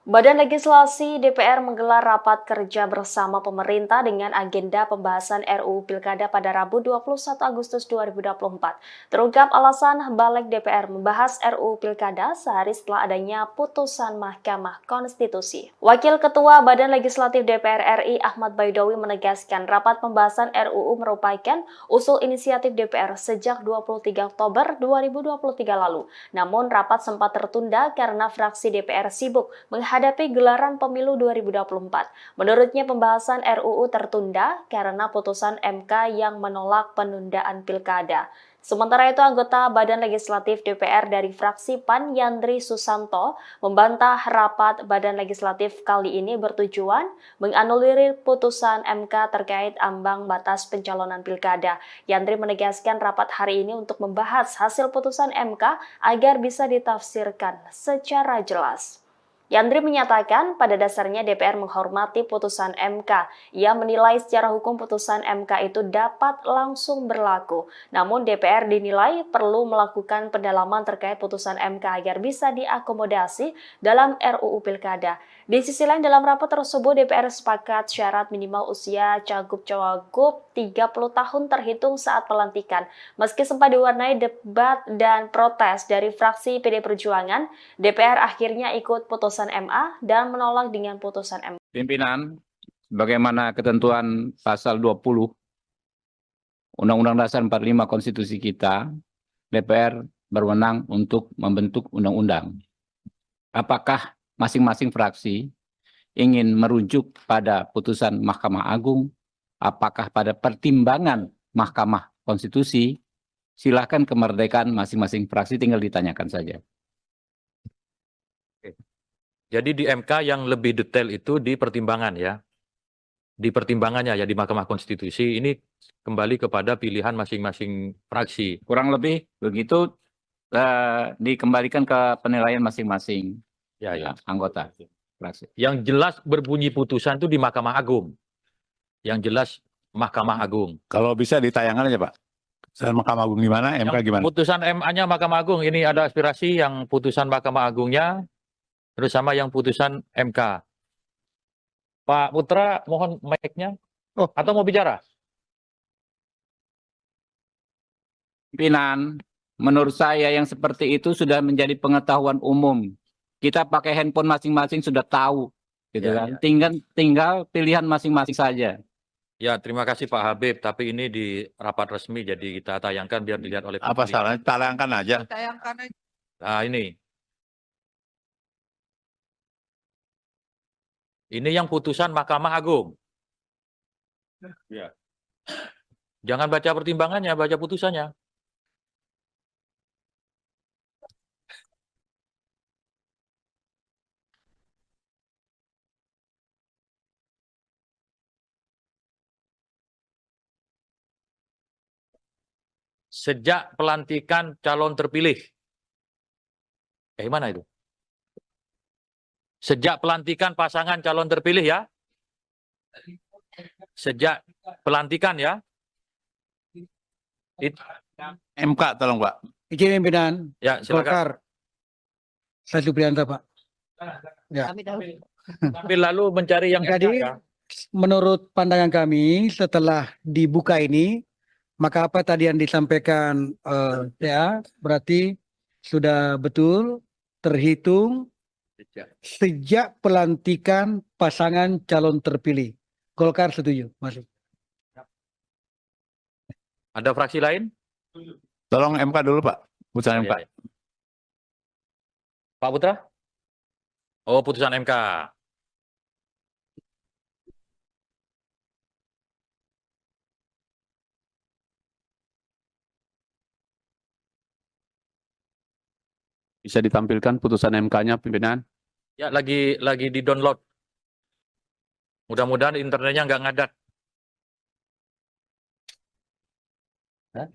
Badan Legislasi DPR menggelar rapat kerja bersama pemerintah dengan agenda pembahasan RUU Pilkada pada Rabu 21 Agustus 2024. Terungkap alasan Balik DPR membahas RUU Pilkada sehari setelah adanya putusan Mahkamah Konstitusi. Wakil Ketua Badan Legislatif DPR RI Ahmad Baidowi menegaskan rapat pembahasan RUU merupakan usul inisiatif DPR sejak 23 Oktober 2023 lalu. Namun rapat sempat tertunda karena fraksi DPR sibuk menghadapi gelaran pemilu 2024. Menurutnya pembahasan RUU tertunda karena putusan MK yang menolak penundaan pilkada. Sementara itu, anggota Badan Legislatif DPR dari fraksi PAN Yandri Susanto membantah rapat Badan Legislatif kali ini bertujuan menganulir putusan MK terkait ambang batas pencalonan pilkada. Yandri menegaskan rapat hari ini untuk membahas hasil putusan MK agar bisa ditafsirkan secara jelas. Yandri menyatakan pada dasarnya DPR menghormati putusan MK. Ia menilai secara hukum putusan MK itu dapat langsung berlaku. Namun DPR dinilai perlu melakukan pendalaman terkait putusan MK agar bisa diakomodasi dalam RUU Pilkada. Di sisi lain dalam rapat tersebut DPR sepakat syarat minimal usia cagup-cawagup 30 tahun terhitung saat pelantikan. Meski sempat diwarnai debat dan protes dari fraksi PD Perjuangan, DPR akhirnya ikut putusan MA dan menolak dengan putusan MK. Pimpinan, bagaimana ketentuan pasal 20 Undang-Undang Dasar 45 Konstitusi kita, DPR berwenang untuk membentuk undang-undang. Apakah masing-masing fraksi ingin merujuk pada putusan Mahkamah Agung, apakah pada pertimbangan Mahkamah Konstitusi, silakan kemerdekaan masing-masing fraksi, tinggal ditanyakan saja. Jadi di MK yang lebih detail itu di pertimbangan ya. Di pertimbangannya ya di Mahkamah Konstitusi ini kembali kepada pilihan masing-masing fraksi. Kurang lebih begitu dikembalikan ke penilaian masing-masing anggota fraksi. Yang jelas berbunyi putusan itu di Mahkamah Agung. Yang jelas Mahkamah Agung. Kalau bisa ditayangkan aja Pak. Putusan Mahkamah Agung gimana, MK gimana? Putusan MA-nya Mahkamah Agung, ini ada aspirasi yang putusan Mahkamah Agungnya, terus sama yang putusan MK. Pak Putra, mohon mic-nya. Atau mau bicara? Pimpinan, menurut saya yang seperti itu sudah menjadi pengetahuan umum. Kita pakai handphone masing-masing sudah tahu, gitu kan? Tinggal pilihan masing-masing saja. Ya, terima kasih Pak Habib. Tapi ini di rapat resmi, jadi kita tayangkan biar dilihat oleh publik. Apa salahnya? Tayangkan aja. Nah ini. Ini yang putusan Mahkamah Agung. Ya. Jangan baca pertimbangannya, baca putusannya. Sejak pelantikan calon terpilih. Mana itu? Sejak pelantikan pasangan calon terpilih ya. Sejak pelantikan ya. MK tolong Pak. Izin pimpinan Ya, silakan. Golkar. Saya Supriyanto, Pak. Ya. Tapi lalu mencari yang Jadi, ya. menurut pandangan kami setelah dibuka ini, maka apa tadi yang disampaikan ya berarti sudah betul terhitung sejak pelantikan pasangan calon terpilih. Golkar setuju, masuk. Ada fraksi lain? Tolong MK dulu Pak. Putusan MK. Ya. Pak Putra? Oh, putusan MK. Bisa ditampilkan putusan MK-nya, pimpinan? Ya, lagi di-download. Mudah-mudahan internetnya nggak ngadat. Hah?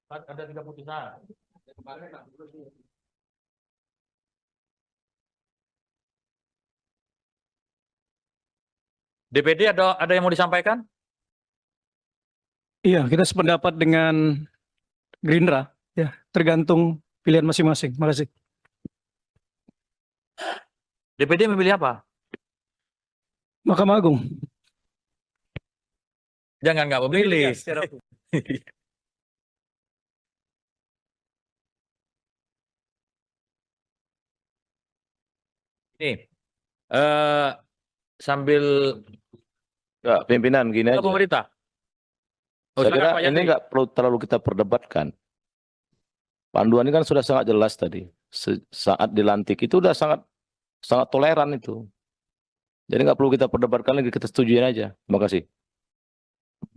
Ada 3 putusan. DPD ada yang mau disampaikan? Iya, kita sependapat dengan Gerindra. Ya, tergantung pilihan masing-masing. Makasih. DPD memilih apa? Mahkamah Agung. Jangan nggak memilih. Ini sambil Enggak, pimpinan gini aja. pemerintah. Oh, Saya kira silakan, Pak ini Yandri. nggak perlu terlalu kita perdebatkan. Panduan ini kan sudah sangat jelas tadi. Saat dilantik itu udah sangat toleran itu. Jadi nggak perlu kita perdebatkan lagi, kita setujuin aja. Terima kasih.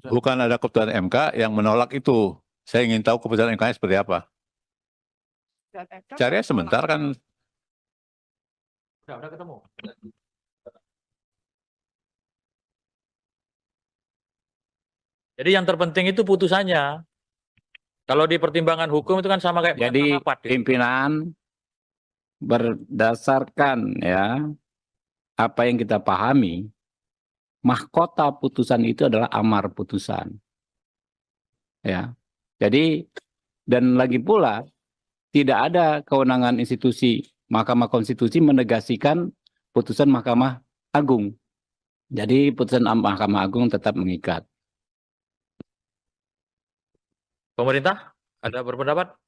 Bukan ada keputusan MK yang menolak itu. Saya ingin tahu keputusan MK-nya seperti apa. Cari sebentar kan. Udah ketemu. Jadi yang terpenting itu putusannya. Kalau di pertimbangan hukum itu kan sama kayak Jadi rapat, gitu. pimpinan berdasarkan ya apa yang kita pahami, mahkota putusan itu adalah amar putusan. Ya. Jadi dan lagi pula tidak ada kewenangan institusi Mahkamah Konstitusi menegasikan putusan Mahkamah Agung. Jadi putusan Mahkamah Agung tetap mengikat. Pemerintah ada berpendapat?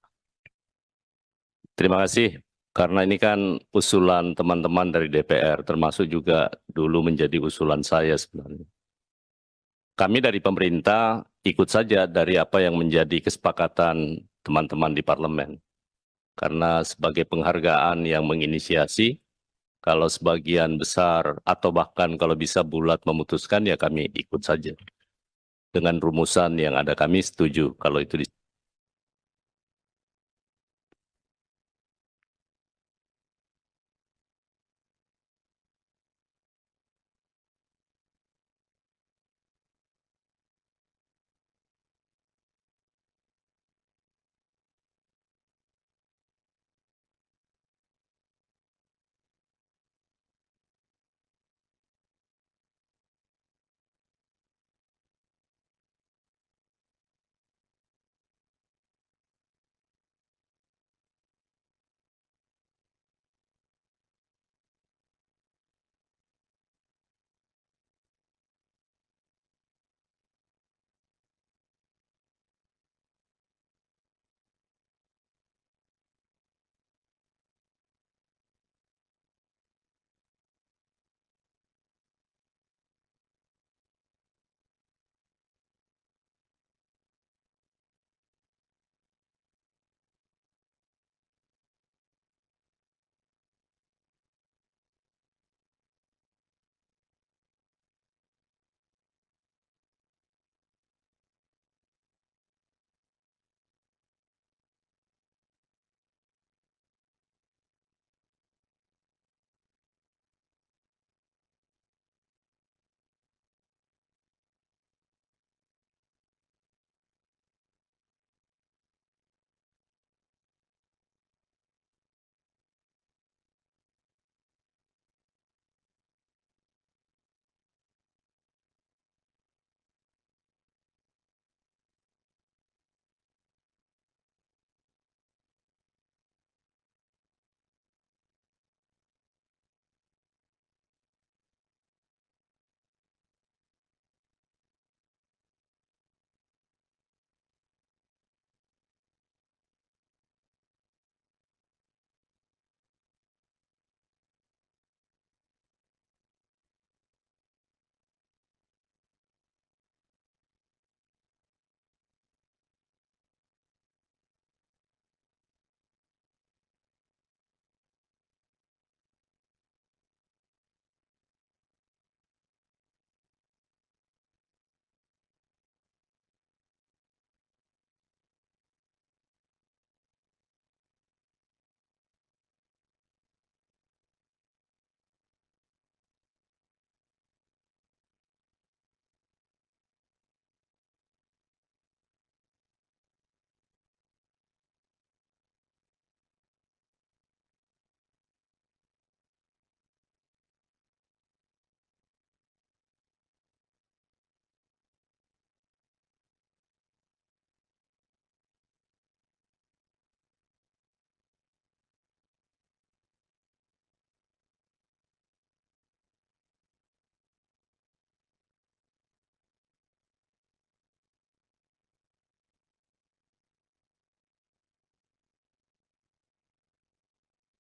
Terima kasih. Karena ini kan usulan teman-teman dari DPR, termasuk juga dulu menjadi usulan saya sebenarnya. Kami dari pemerintah ikut saja dari apa yang menjadi kesepakatan teman-teman di parlemen. Karena sebagai penghargaan yang menginisiasi, kalau sebagian besar atau bahkan kalau bisa bulat memutuskan, ya kami ikut saja. Dengan rumusan yang ada kami setuju kalau itu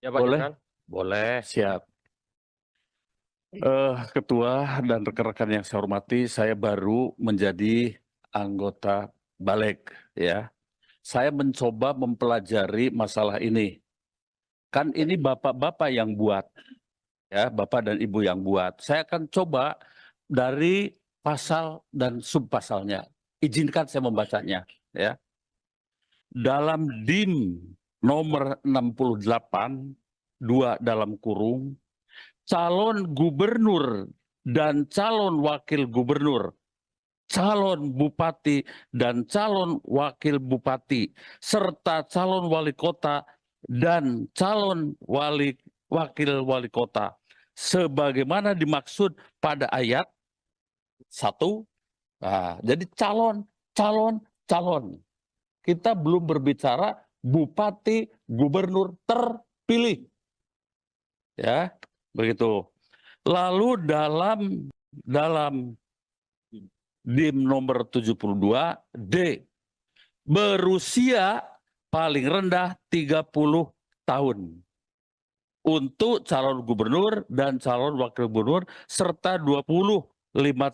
Ya Pak Boleh? Jenderal? Boleh. Siap. Ketua dan rekan-rekan yang saya hormati, saya baru menjadi anggota Balik, ya. Saya mencoba mempelajari masalah ini. Kan ini bapak-bapak yang buat, ya, bapak dan ibu yang buat. Saya akan coba dari pasal dan subpasalnya. Izinkan saya membacanya, ya. Dalam DIM nomor 68, 2 dalam kurung, calon gubernur dan calon wakil gubernur, calon bupati dan calon wakil bupati, serta calon wali kota dan calon wakil wali kota, sebagaimana dimaksud pada ayat 1. Nah, jadi calon. Kita belum berbicara bupati, gubernur terpilih. Ya, begitu. Lalu dalam DIM nomor 72 D, berusia paling rendah 30 tahun untuk calon gubernur dan calon wakil gubernur, serta 25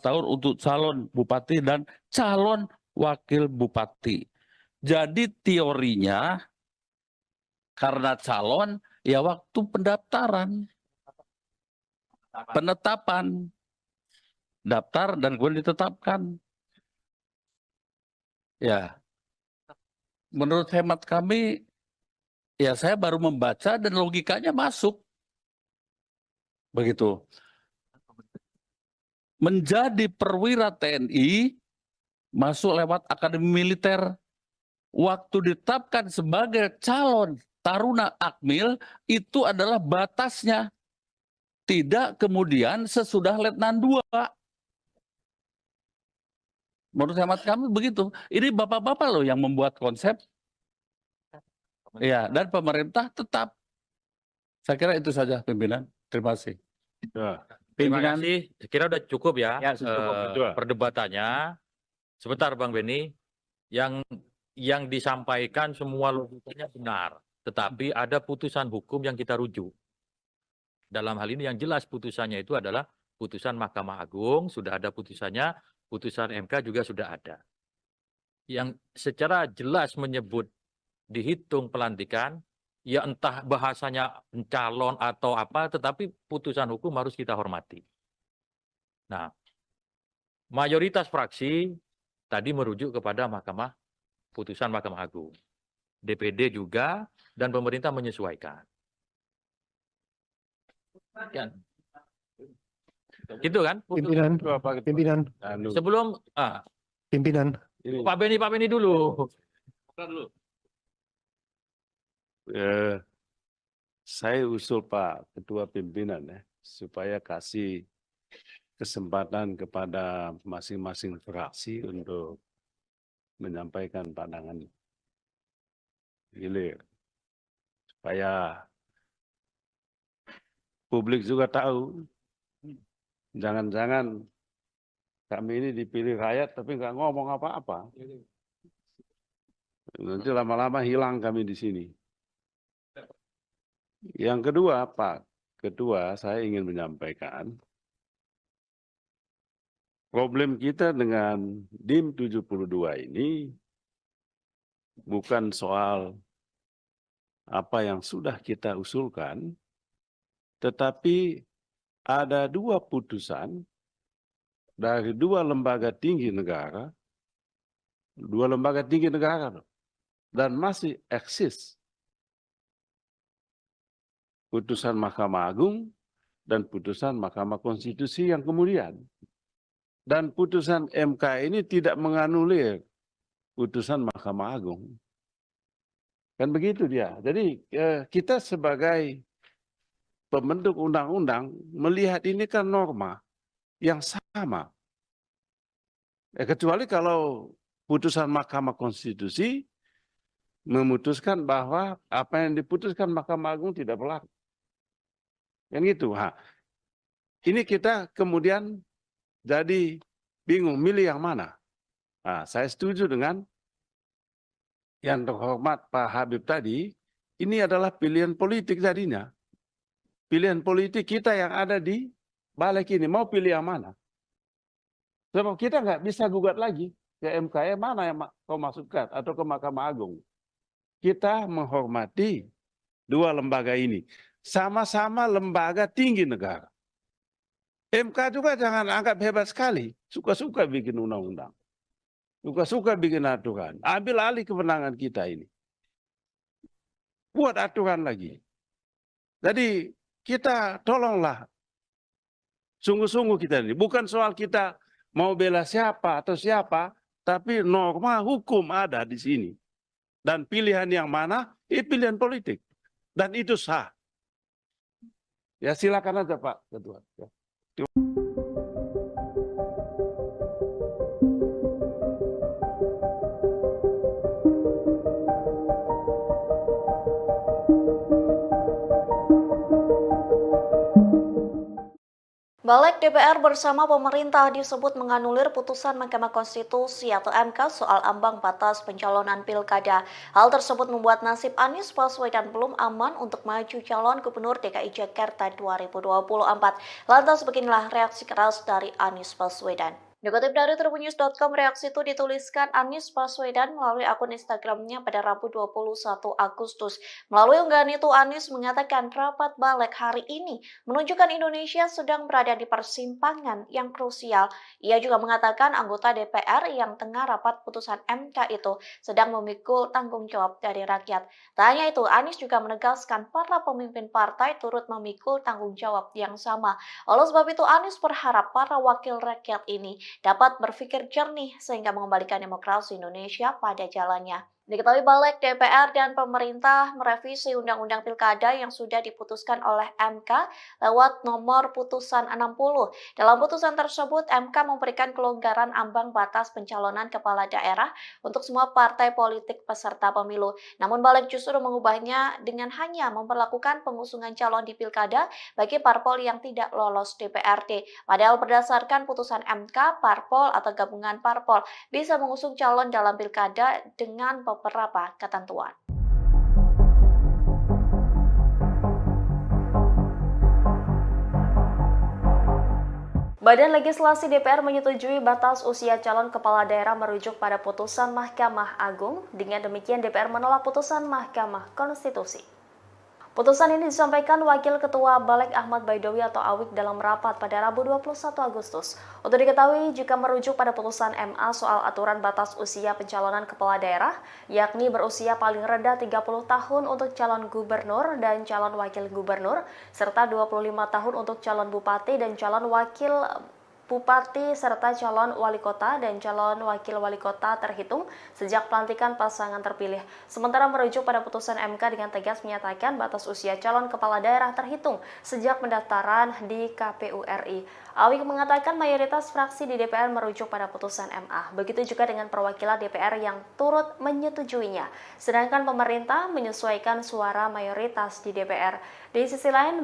tahun untuk calon bupati dan calon wakil bupati. Jadi teorinya karena calon ya waktu pendaftaran, penetapan, daftar dan kemudian ditetapkan. Ya, menurut hemat kami, ya saya baru membaca dan logikanya masuk. Begitu. Menjadi perwira TNI, masuk lewat akademi militer. Waktu ditetapkan sebagai calon taruna akmil, itu adalah batasnya. Tidak kemudian sesudah letnan 2. Menurut hemat kami begitu. Ini bapak-bapak loh yang membuat konsep. Ya, dan pemerintah tetap. Saya kira itu saja pimpinan. Terima kasih. Ya. Terima Pimpinan. kasih. Saya kira udah cukup ya, Ya, sudah cukup, Ketua. perdebatannya. Sebentar Bang Beni, yang disampaikan semua logikanya benar, tetapi ada putusan hukum yang kita rujuk. Dalam hal ini yang jelas putusannya itu adalah putusan Mahkamah Agung, sudah ada putusannya, putusan MK juga sudah ada. Yang secara jelas menyebut dihitung pelantikan, ya entah bahasanya pencalon atau apa, tetapi putusan hukum harus kita hormati. Nah, mayoritas fraksi tadi merujuk kepada putusan Mahkamah Agung. DPD juga dan pemerintah menyesuaikan. Ya. Gitu kan? Pimpinan, pimpinan, Sebelum pimpinan. Pak Beni dulu. Saya usul Pak Ketua Pimpinan ya, supaya kasih kesempatan kepada masing-masing fraksi untuk menyampaikan pandangan gilir. Supaya publik juga tahu, jangan-jangan kami ini dipilih rakyat tapi nggak ngomong apa-apa. Nanti lama-lama hilang kami di sini. Yang kedua, Pak Ketua, saya ingin menyampaikan problem kita dengan DIM 72 ini bukan soal apa yang sudah kita usulkan, tetapi ada 2 putusan dari 2 lembaga tinggi negara, 2 lembaga tinggi negara, dan masih eksis. Putusan Mahkamah Agung dan putusan Mahkamah Konstitusi yang kemudian. Dan putusan MK ini tidak menganulir putusan Mahkamah Agung. Kan begitu dia. Jadi kita sebagai pembentuk undang-undang melihat ini kan norma yang sama. Kecuali kalau putusan Mahkamah Konstitusi memutuskan bahwa apa yang diputuskan Mahkamah Agung tidak berlaku. Kan gitu. Ini kita kemudian jadi bingung milih yang mana. Saya setuju dengan yang terhormat Pak Habib tadi, ini adalah pilihan politik tadinya. Pilihan politik kita yang ada di balik ini. Mau pilih yang mana? Sebab kita nggak bisa gugat lagi ke MK, mana yang kau masukkan atau ke Mahkamah Agung. Kita menghormati dua lembaga ini. Sama-sama lembaga tinggi negara. MK juga jangan anggap hebat sekali. Suka-suka bikin undang-undang. Suka-suka bikin aturan. Ambil alih kewenangan kita ini. Buat aturan lagi. Jadi kita tolonglah. Sungguh-sungguh kita ini. Bukan soal kita mau bela siapa atau siapa. Tapi norma hukum ada di sini. Dan pilihan yang mana? Pilihan politik. Dan itu sah. Ya silakan aja Pak Ketua. Ya. Balik DPR bersama pemerintah disebut menganulir putusan Mahkamah Konstitusi atau MK soal ambang batas pencalonan pilkada. Hal tersebut membuat nasib Anies Baswedan belum aman untuk maju calon Gubernur DKI Jakarta 2024. Lantas beginilah reaksi keras dari Anies Baswedan. Dikutip dari tribunnews.com, reaksi itu dituliskan Anies Baswedan melalui akun Instagramnya pada Rabu 21 Agustus. Melalui unggahan itu, Anies mengatakan rapat balik hari ini menunjukkan Indonesia sedang berada di persimpangan yang krusial. Ia juga mengatakan anggota DPR yang tengah rapat putusan MK itu sedang memikul tanggung jawab dari rakyat. Tak hanya itu, Anies juga menegaskan para pemimpin partai turut memikul tanggung jawab yang sama. Oleh sebab itu, Anies berharap para wakil rakyat ini dapat berpikir jernih sehingga mengembalikan demokrasi Indonesia pada jalannya. Diketahui balik DPR dan pemerintah merevisi Undang-Undang Pilkada yang sudah diputuskan oleh MK lewat nomor putusan 60. Dalam putusan tersebut, MK memberikan kelonggaran ambang batas pencalonan kepala daerah untuk semua partai politik peserta pemilu. Namun balik justru mengubahnya dengan hanya memperlakukan pengusungan calon di Pilkada bagi parpol yang tidak lolos DPRD. Padahal berdasarkan putusan MK, parpol atau gabungan parpol bisa mengusung calon dalam Pilkada dengan beberapa ketentuan. Badan Legislasi DPR menyetujui batas usia calon kepala daerah merujuk pada putusan Mahkamah Agung. Dengan demikian DPR menolak putusan Mahkamah Konstitusi. Putusan ini disampaikan Wakil Ketua Balik Ahmad Baidowi atau Awik dalam rapat pada Rabu 21 Agustus. Untuk diketahui, jika merujuk pada putusan MA soal aturan batas usia pencalonan kepala daerah, yakni berusia paling rendah 30 tahun untuk calon gubernur dan calon wakil gubernur, serta 25 tahun untuk calon bupati dan calon wakil bupati serta calon wali kota dan calon wakil wali kota terhitung sejak pelantikan pasangan terpilih. Sementara merujuk pada putusan MK dengan tegas menyatakan batas usia calon kepala daerah terhitung sejak pendaftaran di KPU RI. Awik mengatakan mayoritas fraksi di DPR merujuk pada putusan MA. Begitu juga dengan perwakilan DPR yang turut menyetujuinya. Sedangkan pemerintah menyesuaikan suara mayoritas di DPR. Di sisi lain,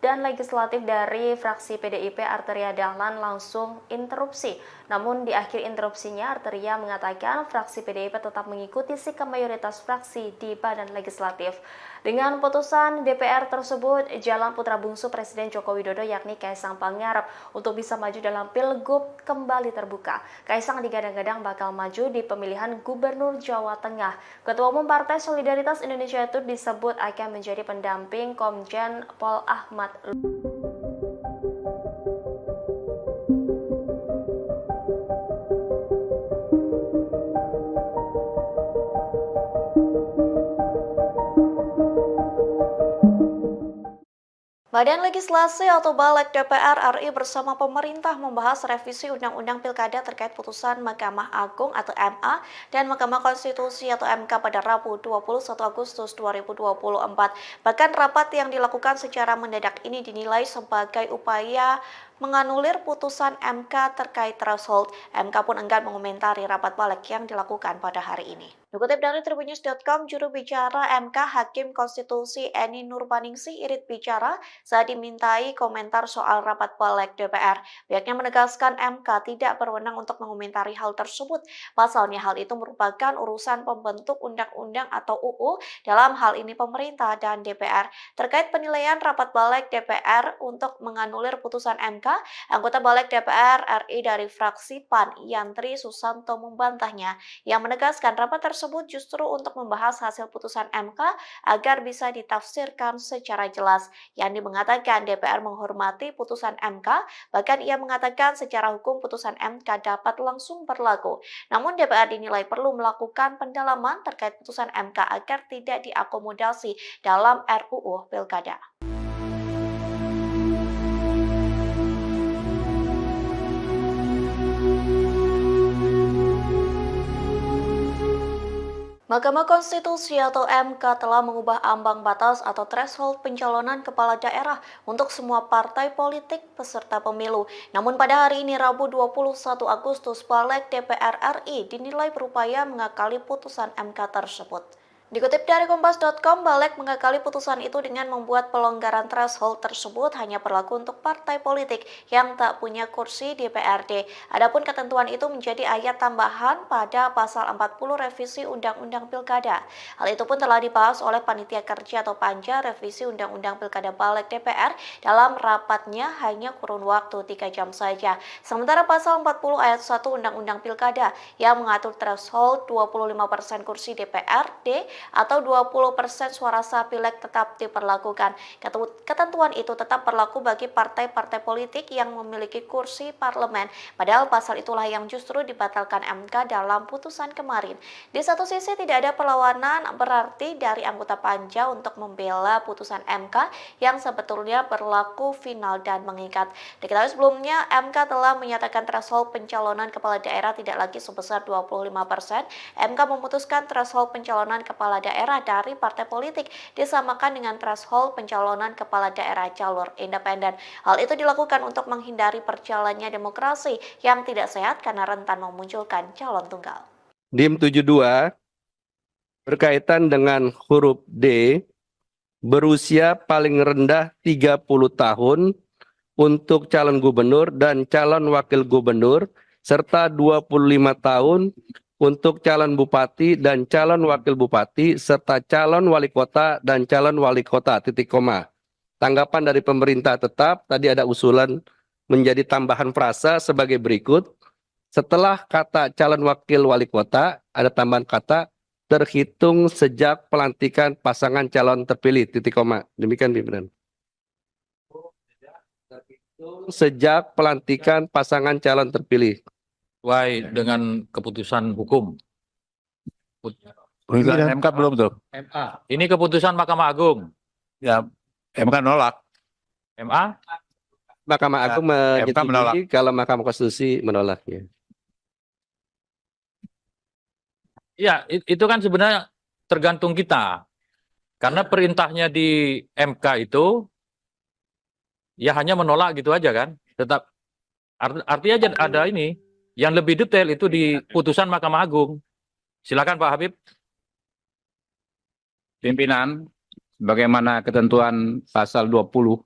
dan legislatif dari fraksi PDIP Arteria Dahlan langsung interupsi. Namun di akhir interupsinya Arteria mengatakan fraksi PDIP tetap mengikuti sikap mayoritas fraksi di badan legislatif. Dengan putusan DPR tersebut, jalan putra bungsu Presiden Joko Widodo yakni Kaisang Pangarep untuk bisa maju dalam Pilgub kembali terbuka. Kaisang digadang-gadang bakal maju di pemilihan Gubernur Jawa Tengah. Ketua Umum Partai Solidaritas Indonesia itu disebut akan menjadi pendamping Komjen Pol Ahmad. Badan Legislasi atau Balik DPR RI bersama pemerintah membahas revisi Undang-Undang Pilkada terkait putusan Mahkamah Agung atau MA dan Mahkamah Konstitusi atau MK pada Rabu 21 Agustus 2024. Bahkan rapat yang dilakukan secara mendadak ini dinilai sebagai upaya menganulir putusan MK terkait threshold. MK pun enggan mengomentari rapat balik yang dilakukan pada hari ini. Dikutip dari tribunnews.com, juru bicara MK Hakim Konstitusi Eni Nurbaningsih Irit bicara saat dimintai komentar soal rapat balik DPR. Pihaknya menegaskan MK tidak berwenang untuk mengomentari hal tersebut. Pasalnya hal itu merupakan urusan pembentuk undang-undang atau UU, dalam hal ini pemerintah dan DPR. Terkait penilaian rapat balik DPR untuk menganulir putusan MK, anggota balik DPR RI dari fraksi PAN Yantri Susanto membantahnya, yang menegaskan rapat tersebut justru untuk membahas hasil putusan MK agar bisa ditafsirkan secara jelas. Yandi mengatakan DPR menghormati putusan MK, bahkan ia mengatakan secara hukum putusan MK dapat langsung berlaku. Namun DPR dinilai perlu melakukan pendalaman terkait putusan MK agar tidak diakomodasi dalam RUU Pilkada. Mahkamah Konstitusi atau MK telah mengubah ambang batas atau threshold pencalonan kepala daerah untuk semua partai politik peserta pemilu. Namun pada hari ini Rabu 21 Agustus, Balik DPR RI dinilai berupaya mengakali putusan MK tersebut. Dikutip dari Kompas.com, Balik mengakali putusan itu dengan membuat pelonggaran threshold tersebut hanya berlaku untuk partai politik yang tak punya kursi di DPRD. Adapun ketentuan itu menjadi ayat tambahan pada pasal 40 revisi Undang-Undang Pilkada. Hal itu pun telah dibahas oleh Panitia Kerja atau Panja revisi Undang-Undang Pilkada Balik DPR dalam rapatnya hanya kurun waktu 3 jam saja. Sementara pasal 40 ayat 1 Undang-Undang Pilkada yang mengatur threshold 25% kursi DPRD atau 20% suara sah pileg tetap diperlakukan. Ketentuan itu tetap berlaku bagi partai-partai politik yang memiliki kursi parlemen. Padahal pasal itulah yang justru dibatalkan MK dalam putusan kemarin. Di satu sisi tidak ada perlawanan berarti dari anggota Panja untuk membela putusan MK yang sebetulnya berlaku final dan mengikat. Diketahui sebelumnya MK telah menyatakan threshold pencalonan kepala daerah tidak lagi sebesar 25%. MK memutuskan threshold pencalonan kepala daerah dari partai politik disamakan dengan threshold pencalonan kepala daerah jalur independen. Hal itu dilakukan untuk menghindari perjalannya demokrasi yang tidak sehat karena rentan memunculkan calon tunggal. DIM 72 berkaitan dengan huruf D, berusia paling rendah 30 tahun untuk calon gubernur dan calon wakil gubernur serta 25 tahun untuk calon bupati dan calon wakil bupati serta calon wali kota dan calon wali kota, titik koma. Tanggapan dari pemerintah tetap, tadi ada usulan menjadi tambahan frasa sebagai berikut. Setelah kata calon wakil wali kota, ada tambahan kata terhitung sejak pelantikan pasangan calon terpilih, titik koma. Demikian pimpinan. Sejak pelantikan pasangan calon terpilih. Sesuai dengan keputusan hukum. Putusan MK belum tuh. MA. Ini keputusan Mahkamah Agung. Ya, MK nolak. MA? Mahkamah Agung MK menolak. menyetujui kalau Mahkamah Konstitusi menolaknya. Ya, itu kan sebenarnya tergantung kita. Karena perintahnya di MK itu ya hanya menolak gitu aja kan. Tetap artinya ada ini. Yang lebih detail itu di putusan Mahkamah Agung. Silakan Pak Habib. Pimpinan, bagaimana ketentuan pasal 20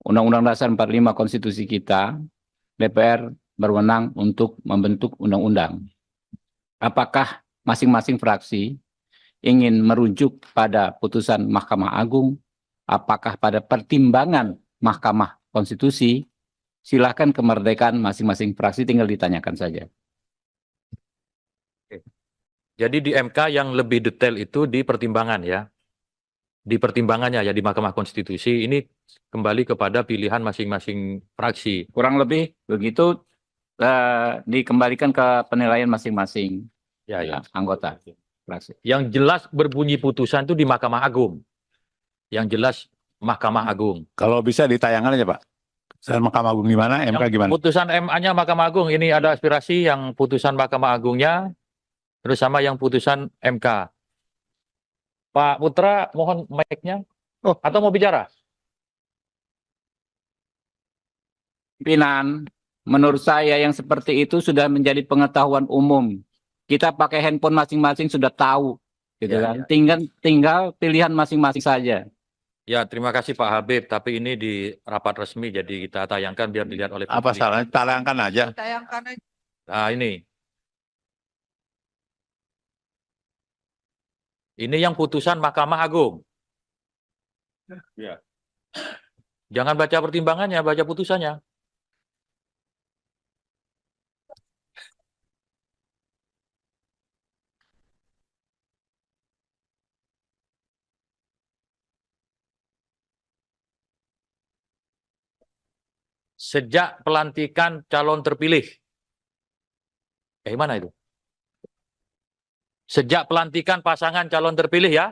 Undang-Undang Dasar 45 Konstitusi kita, DPR berwenang untuk membentuk undang-undang. Apakah masing-masing fraksi ingin merujuk pada putusan Mahkamah Agung, apakah pada pertimbangan Mahkamah Konstitusi? Silakan kemerdekaan masing-masing fraksi, tinggal ditanyakan saja. Jadi di MK yang lebih detail itu di pertimbangan ya. Di pertimbangannya ya di Mahkamah Konstitusi ini kembali kepada pilihan masing-masing fraksi. Kurang lebih begitu dikembalikan ke penilaian masing-masing anggota fraksi. Yang jelas berbunyi putusan itu di Mahkamah Agung. Yang jelas Mahkamah Agung. Kalau bisa ditayangkan aja Pak. Mahkamah Agung gimana, MK gimana? Putusan MA-nya Mahkamah Agung, ini ada aspirasi yang putusan Mahkamah Agungnya, terus sama yang putusan MK. Pak Putra, mohon mic-nya. Atau mau bicara? Pimpinan, menurut saya yang seperti itu sudah menjadi pengetahuan umum. Kita pakai handphone masing-masing sudah tahu, gitu Ya, kan. ya. Tinggal pilihan masing-masing saja. Ya, terima kasih Pak Habib. Tapi ini di rapat resmi, jadi kita tayangkan biar dilihat oleh Apa publik. salahnya? Tayangkan aja. Nah, ini. Ini yang putusan Mahkamah Agung. Ya. Jangan baca pertimbangannya, baca putusannya. Sejak pelantikan calon terpilih. Mana itu? Sejak pelantikan pasangan calon terpilih ya.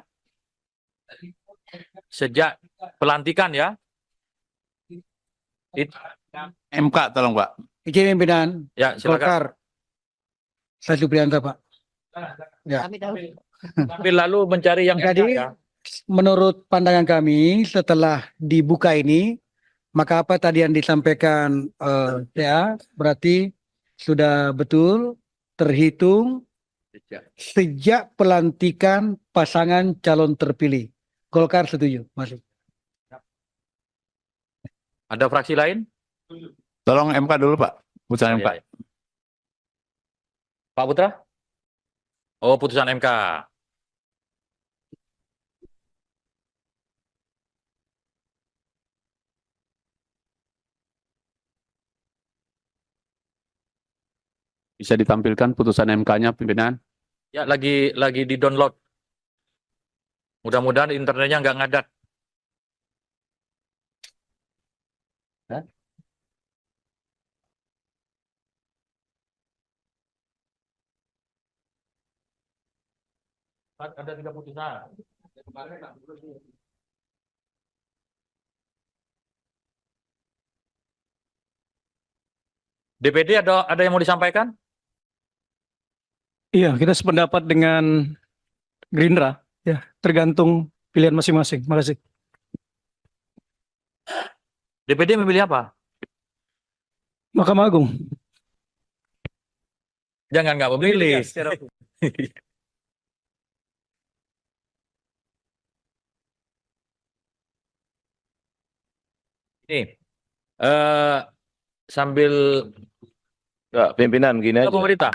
Sejak pelantikan ya. MK tolong Pak. Izin pimpinan Ya, silakan. Golkar. Saya Supriyanto, Pak. Ya. Tapi lalu mencari yang Jadi, ya. menurut pandangan kami setelah dibuka ini, maka apa tadi yang disampaikan ya berarti sudah betul terhitung sejak pelantikan pasangan calon terpilih. Golkar setuju, masuk. Ada fraksi lain? Tolong MK dulu Pak. Putusan MK. Ya. Pak Putra? Oh, putusan MK. Bisa ditampilkan putusan MK-nya, pimpinan? Ya, lagi di-download. Mudah-mudahan internetnya nggak ngadat. Hah? Ada 3 putusan. DPD ada yang mau disampaikan? Iya, kita sependapat dengan Gerindra, ya, tergantung pilihan masing-masing. Makasih. DPD memilih apa? Mahkamah Agung. Jangan nggak memilih. Ini sambil Enggak, pimpinan gini ke aja. pemerintah.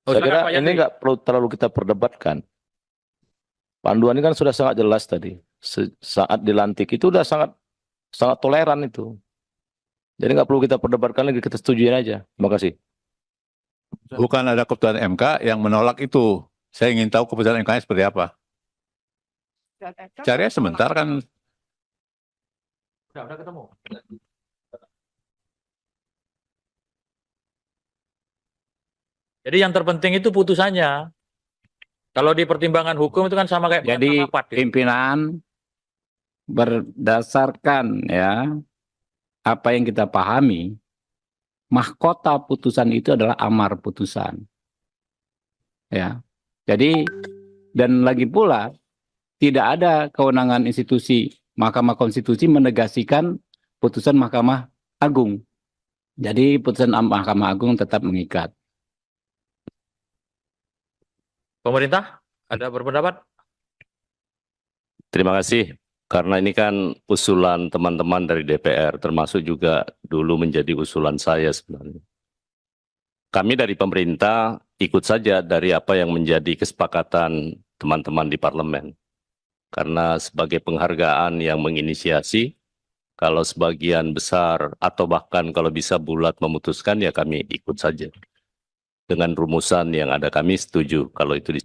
Oh, Saya silakan, kira Pak ini Yandri. nggak perlu terlalu kita perdebatkan. Panduan ini kan sudah sangat jelas tadi. Saat dilantik itu udah sangat toleran itu. Jadi nggak perlu kita perdebatkan lagi, kita setujuin aja. Terima kasih. Bukan ada keputusan MK yang menolak itu. Saya ingin tahu keputusan MK-nya seperti apa. Cari sebentar kan. Udah ketemu. Jadi yang terpenting itu putusannya. Kalau di pertimbangan hukum itu kan sama kayak Jadi rapat, ya. pimpinan berdasarkan ya apa yang kita pahami, mahkota putusan itu adalah amar putusan. Ya. Jadi dan lagi pula tidak ada kewenangan institusi Mahkamah Konstitusi menegasikan putusan Mahkamah Agung. Jadi putusan Mahkamah Agung tetap mengikat. Pemerintah ada berpendapat? Terima kasih. Karena ini kan usulan teman-teman dari DPR, termasuk juga dulu menjadi usulan saya sebenarnya. Kami dari pemerintah ikut saja dari apa yang menjadi kesepakatan teman-teman di parlemen. Karena sebagai penghargaan yang menginisiasi, kalau sebagian besar atau bahkan kalau bisa bulat memutuskan, ya kami ikut saja. Dengan rumusan yang ada kami setuju kalau itu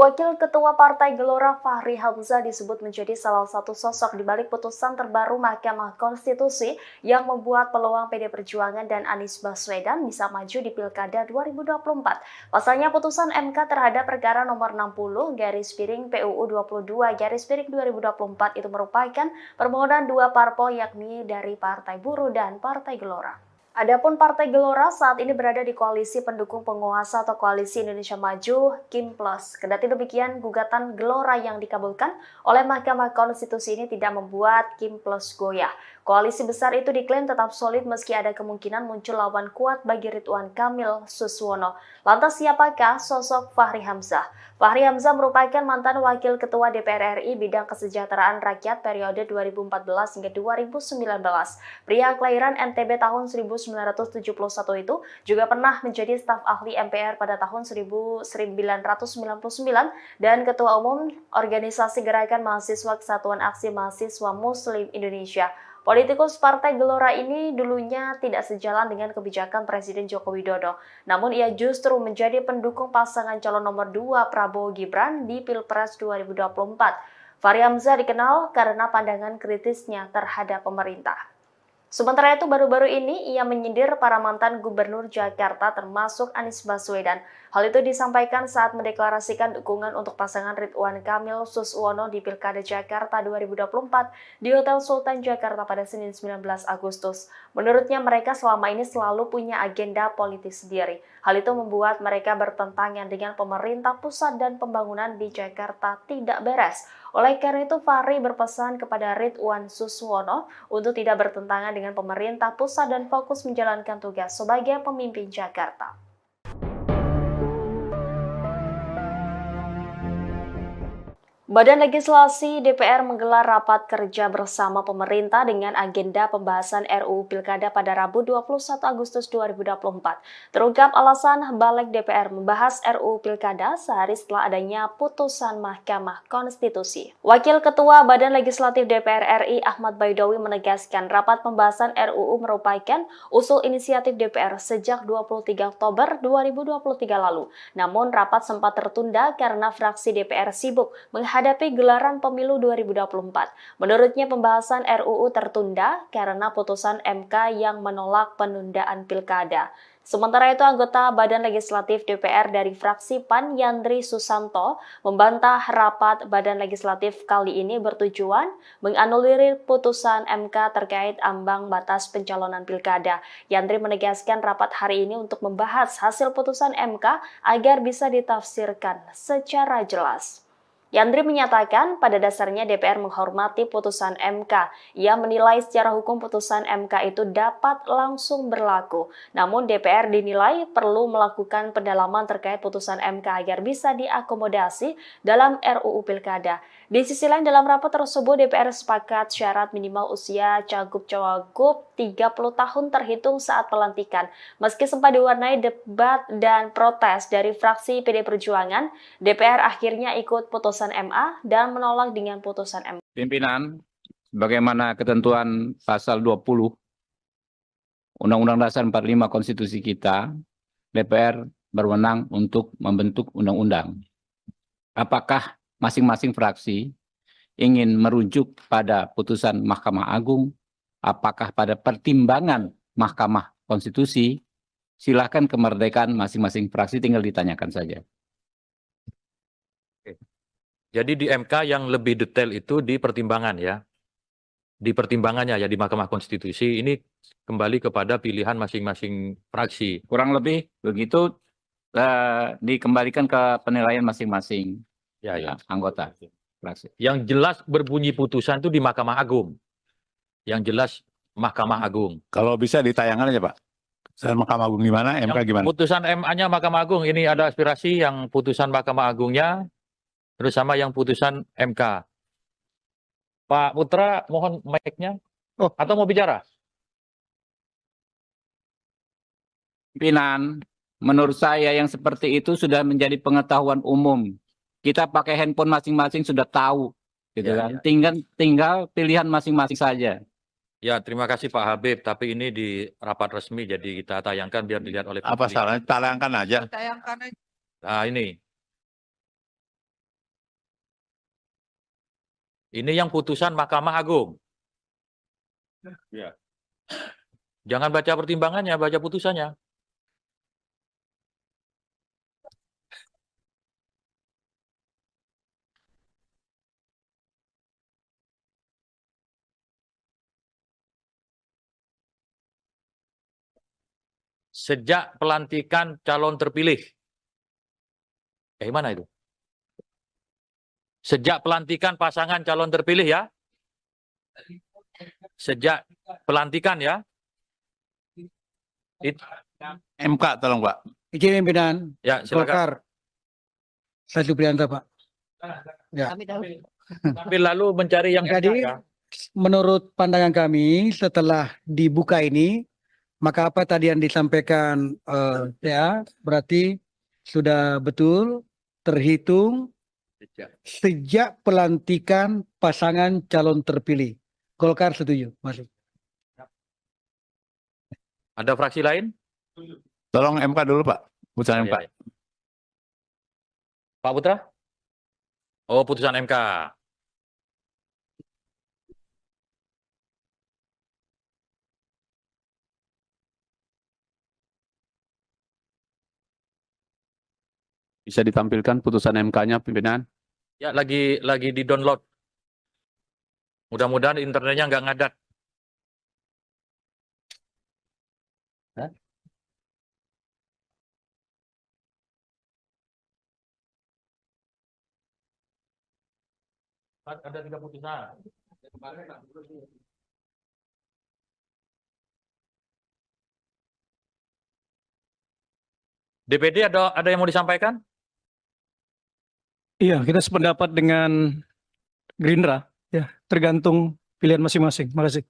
Wakil Ketua Partai Gelora Fahri Hamzah disebut menjadi salah satu sosok di balik putusan terbaru Mahkamah Konstitusi yang membuat peluang PD Perjuangan dan Anies Baswedan bisa maju di Pilkada 2024. Pasalnya putusan MK terhadap perkara nomor 60/PUU 22/2024 itu merupakan permohonan dua parpol yakni dari Partai Buruh dan Partai Gelora. Adapun Partai Gelora saat ini berada di koalisi pendukung penguasa atau Koalisi Indonesia Maju Kim Plus. Kendati demikian, gugatan Gelora yang dikabulkan oleh Mahkamah Konstitusi ini tidak membuat Kim Plus goyah. Koalisi besar itu diklaim tetap solid meski ada kemungkinan muncul lawan kuat bagi Ridwan Kamil Suswono. Lantas siapakah sosok Fahri Hamzah? Fahri Hamzah merupakan mantan Wakil Ketua DPR RI bidang kesejahteraan rakyat periode 2014 hingga 2019. Pria kelahiran NTB tahun 1971 itu juga pernah menjadi staf ahli MPR pada tahun 1999 dan Ketua Umum Organisasi Gerakan Mahasiswa Kesatuan Aksi Mahasiswa Muslim Indonesia. Politikus Partai Gelora ini dulunya tidak sejalan dengan kebijakan Presiden Joko Widodo. Namun ia justru menjadi pendukung pasangan calon nomor 2 Prabowo Gibran di Pilpres 2024. Fahri Hamzah dikenal karena pandangan kritisnya terhadap pemerintah. Sementara itu baru-baru ini ia menyindir para mantan gubernur Jakarta termasuk Anies Baswedan. Hal itu disampaikan saat mendeklarasikan dukungan untuk pasangan Ridwan Kamil Suswono di Pilkada Jakarta 2024 di Hotel Sultan Jakarta pada Senin 19 Agustus. Menurutnya mereka selama ini selalu punya agenda politik sendiri. Hal itu membuat mereka bertentangan dengan pemerintah pusat dan pembangunan di Jakarta tidak beres. Oleh karena itu, Fahri berpesan kepada Ridwan Suswono untuk tidak bertentangan dengan pemerintah pusat dan fokus menjalankan tugas sebagai pemimpin Jakarta. Badan Legislasi DPR menggelar rapat kerja bersama pemerintah dengan agenda pembahasan RUU Pilkada pada Rabu 21 Agustus 2024. Terungkap alasan balik DPR membahas RUU Pilkada sehari setelah adanya putusan Mahkamah Konstitusi. Wakil Ketua Badan Legislatif DPR RI Ahmad Baidowi menegaskan rapat pembahasan RUU merupakan usul inisiatif DPR sejak 23 Oktober 2023 lalu. Namun rapat sempat tertunda karena fraksi DPR sibuk menghadapi gelaran pemilu 2024. Menurutnya pembahasan RUU tertunda karena putusan MK yang menolak penundaan pilkada. Sementara itu, anggota Badan Legislatif DPR dari fraksi PAN Yandri Susanto membantah rapat Badan Legislatif kali ini bertujuan menganulir putusan MK terkait ambang batas pencalonan pilkada. Yandri menegaskan rapat hari ini untuk membahas hasil putusan MK agar bisa ditafsirkan secara jelas. Yandri menyatakan pada dasarnya DPR menghormati putusan MK. Ia menilai secara hukum putusan MK itu dapat langsung berlaku. Namun DPR dinilai perlu melakukan pendalaman terkait putusan MK agar bisa diakomodasi dalam RUU Pilkada. Di sisi lain dalam rapat tersebut DPR sepakat syarat minimal usia cagup-cawagup 30 tahun terhitung saat pelantikan. Meski sempat diwarnai debat dan protes dari fraksi PD Perjuangan, DPR akhirnya ikut putusan MA dan menolak dengan putusan MK. Pimpinan, bagaimana ketentuan pasal 20 Undang-Undang Dasar 45 Konstitusi kita, DPR berwenang untuk membentuk undang-undang. Apakah masing-masing fraksi ingin merujuk pada putusan Mahkamah Agung, apakah pada pertimbangan Mahkamah Konstitusi, silakan kemerdekaan masing-masing fraksi, tinggal ditanyakan saja. Jadi di MK yang lebih detail itu di pertimbangan ya. Di pertimbangannya ya di Mahkamah Konstitusi ini kembali kepada pilihan masing-masing fraksi. Kurang lebih begitu dikembalikan ke penilaian masing-masing anggota fraksi. Yang jelas berbunyi putusan itu di Mahkamah Agung. Yang jelas Mahkamah Agung. Kalau bisa ditayangkan aja Pak. Dan Mahkamah Agung gimana, MK gimana? Putusan MA-nya Mahkamah Agung, ini ada aspirasi yang putusan Mahkamah Agungnya, terus sama yang putusan MK. Pak Putra, mohon mic-nya. Atau mau bicara? Pimpinan, menurut saya yang seperti itu sudah menjadi pengetahuan umum. Kita pakai handphone masing-masing sudah tahu, gitu kan? Tinggal pilihan masing-masing saja. Ya, terima kasih Pak Habib. Tapi ini di rapat resmi, jadi kita tayangkan biar dilihat oleh publik. Apa salahnya? Tayangkan aja. Nah ini. Ini yang putusan Mahkamah Agung. Ya. Jangan baca pertimbangannya, baca putusannya. Sejak pelantikan calon terpilih. Mana itu? Sejak pelantikan pasangan calon terpilih ya. Sejak pelantikan ya. MK tolong Pak. Izin pimpinan Ya, silakan. Golkar. Saya Supriyanto, Pak. Ya. Tapi lalu mencari yang Jadi, ya. menurut pandangan kami setelah dibuka ini, maka apa tadi yang disampaikan ya berarti sudah betul terhitung sejak pelantikan pasangan calon terpilih. Golkar setuju, masuk. Ada fraksi lain? Tolong MK dulu Pak. Putusan MK. Ya. Pak Putra? Oh, putusan MK. Bisa ditampilkan putusan MK-nya, pimpinan? Ya, lagi di-download. Mudah-mudahan internetnya nggak ngadat. Hah? Ada 3 putusan. DPD ada yang mau disampaikan? Iya, kita sependapat dengan Gerindra. Ya, tergantung pilihan masing-masing. Makasih.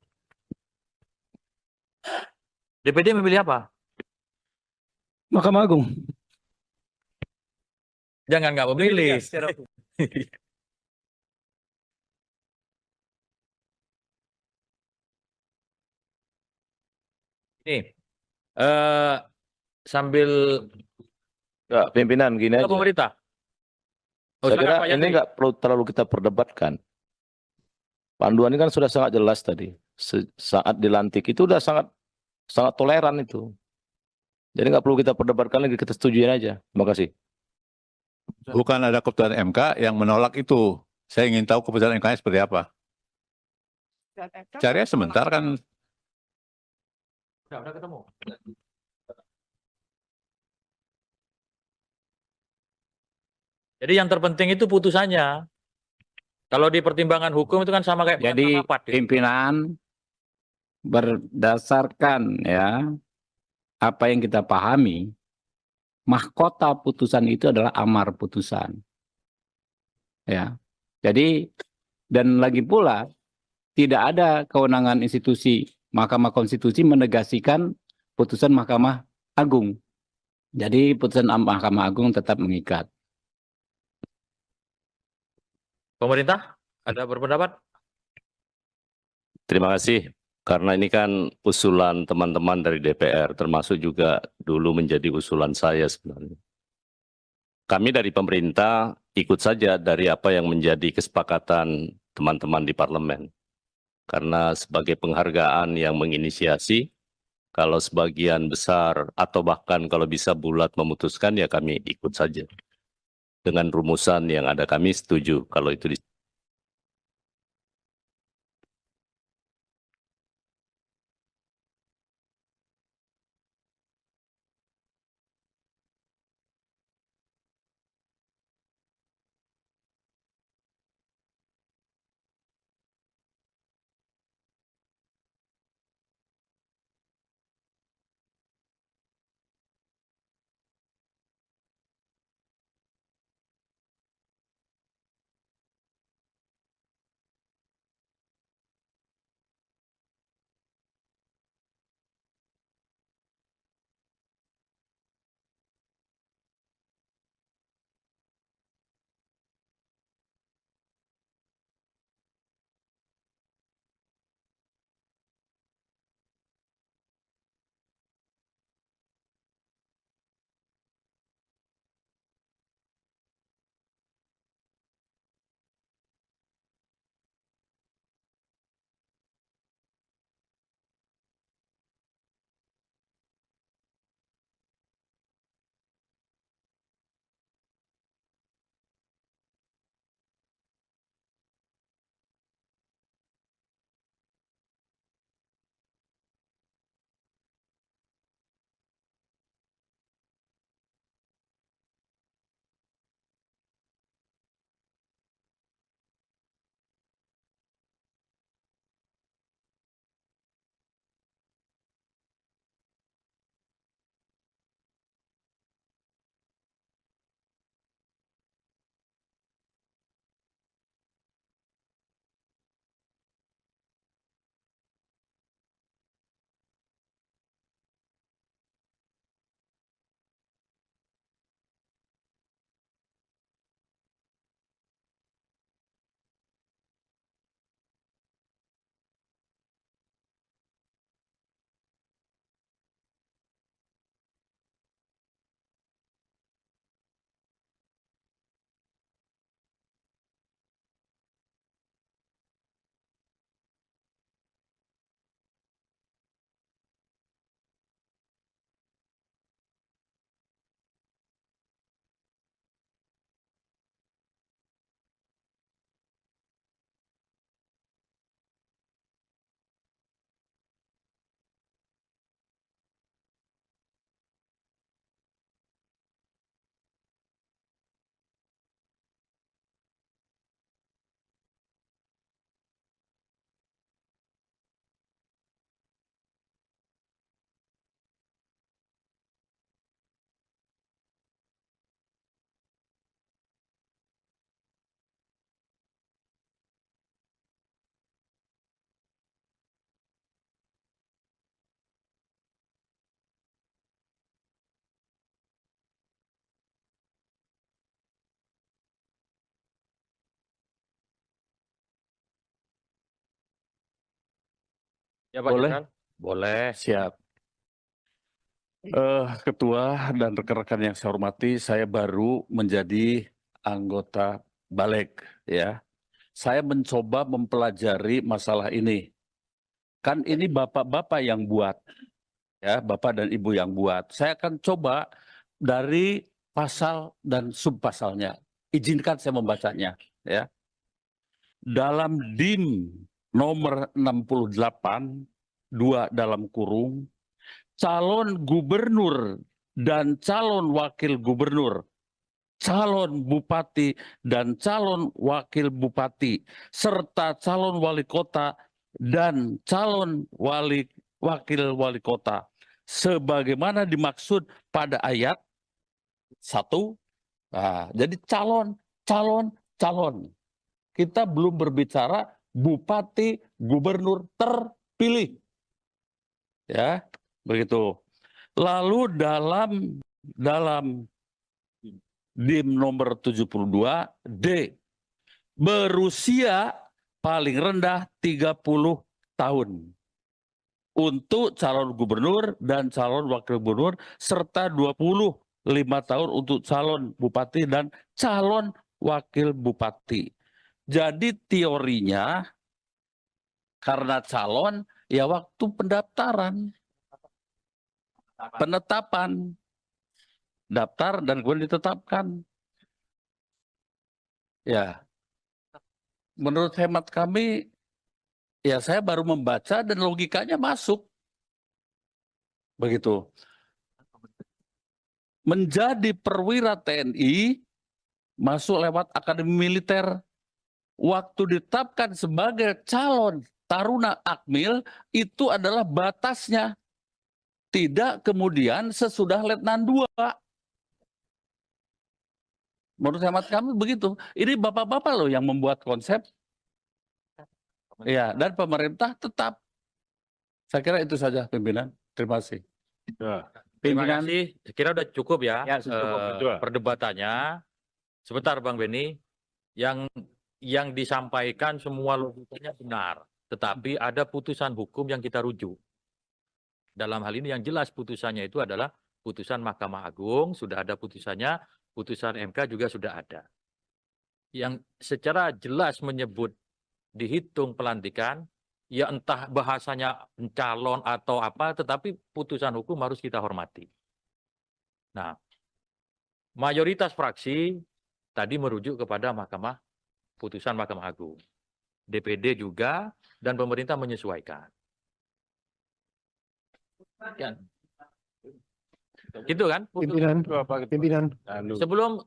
DPD memilih apa? Mahkamah Agung. Jangan nggak memilih. Ini sambil Enggak, pimpinan gini aja. pemerintah. Oh, Saya kira silakan, Pak ini Yandri. nggak perlu terlalu kita perdebatkan. Panduan ini kan sudah sangat jelas tadi. Saat dilantik itu udah sangat toleran itu. Jadi nggak perlu kita perdebatkan lagi, kita setujuin aja. Terima kasih. Bukan ada keputusan MK yang menolak itu. Saya ingin tahu keputusan MK-nya seperti apa. Cari sebentar kan. Udah ketemu. Jadi yang terpenting itu putusannya. Kalau di pertimbangan hukum itu kan sama kayak Jadi rapat, gitu. pimpinan berdasarkan ya apa yang kita pahami, mahkota putusan itu adalah amar putusan. Ya. Jadi dan lagi pula tidak ada kewenangan institusi Mahkamah Konstitusi menegasikan putusan Mahkamah Agung. Jadi putusan Mahkamah Agung tetap mengikat. Pemerintah ada berpendapat? Terima kasih. Karena ini kan usulan teman-teman dari DPR, termasuk juga dulu menjadi usulan saya sebenarnya. Kami dari pemerintah ikut saja dari apa yang menjadi kesepakatan teman-teman di parlemen. Karena sebagai penghargaan yang menginisiasi, kalau sebagian besar atau bahkan kalau bisa bulat memutuskan, ya kami ikut saja. Dengan rumusan yang ada kami setuju kalau itu Ya Pak Boleh? Jenderal? Boleh. Siap. Ketua dan rekan-rekan yang saya hormati, saya baru menjadi anggota Balik, ya. Saya mencoba mempelajari masalah ini. Kan ini bapak-bapak yang buat, ya, bapak dan ibu yang buat. Saya akan coba dari pasal dan subpasalnya. Izinkan saya membacanya, ya. Dalam DIM nomor 68, 2 dalam kurung, calon gubernur dan calon wakil gubernur, calon bupati dan calon wakil bupati, serta calon wali kota dan calon wakil wali kota, sebagaimana dimaksud pada ayat 1. Nah, jadi calon. Kita belum berbicara bupati, gubernur terpilih. Ya, begitu. Lalu dalam DIM nomor 72 D, berusia paling rendah 30 tahun untuk calon gubernur dan calon wakil gubernur, serta 25 tahun untuk calon bupati dan calon wakil bupati. Jadi teorinya karena calon ya waktu pendaftaran, penetapan, daftar dan kemudian ditetapkan. Ya, menurut hemat kami, ya saya baru membaca dan logikanya masuk. Begitu. Menjadi perwira TNI, masuk lewat akademi militer. Waktu ditetapkan sebagai calon taruna akmil, itu adalah batasnya. Tidak kemudian sesudah letnan 2. Menurut hemat kami begitu. Ini bapak-bapak loh yang membuat konsep. Ya, dan pemerintah tetap. Saya kira itu saja pimpinan. Terima kasih. Ya. Terima Pimpinan. kasih. Saya kira udah cukup ya, Ya, cukup. perdebatannya. Sebentar Bang Beni, yang disampaikan semua logikanya benar, tetapi ada putusan hukum yang kita rujuk. Dalam hal ini yang jelas putusannya itu adalah putusan Mahkamah Agung, sudah ada putusannya, putusan MK juga sudah ada. Yang secara jelas menyebut dihitung pelantikan, ya entah bahasanya calon atau apa, tetapi putusan hukum harus kita hormati. Nah, mayoritas fraksi tadi merujuk kepada putusan Mahkamah Agung. DPD juga dan pemerintah menyesuaikan. Ya. Gitu kan? Pimpinan, pimpinan, Sebelum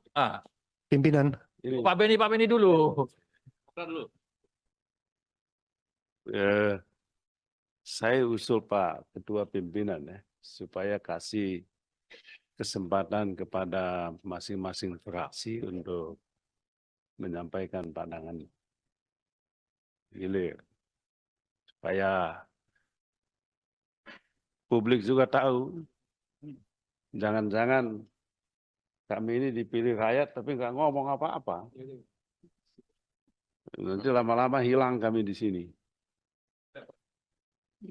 pimpinan. Pak Beni dulu. Saya usul Pak Ketua Pimpinan ya, supaya kasih kesempatan kepada masing-masing fraksi untuk menyampaikan pandangan gilir. Supaya publik juga tahu, jangan-jangan kami ini dipilih rakyat tapi nggak ngomong apa-apa. Nanti lama-lama hilang kami di sini.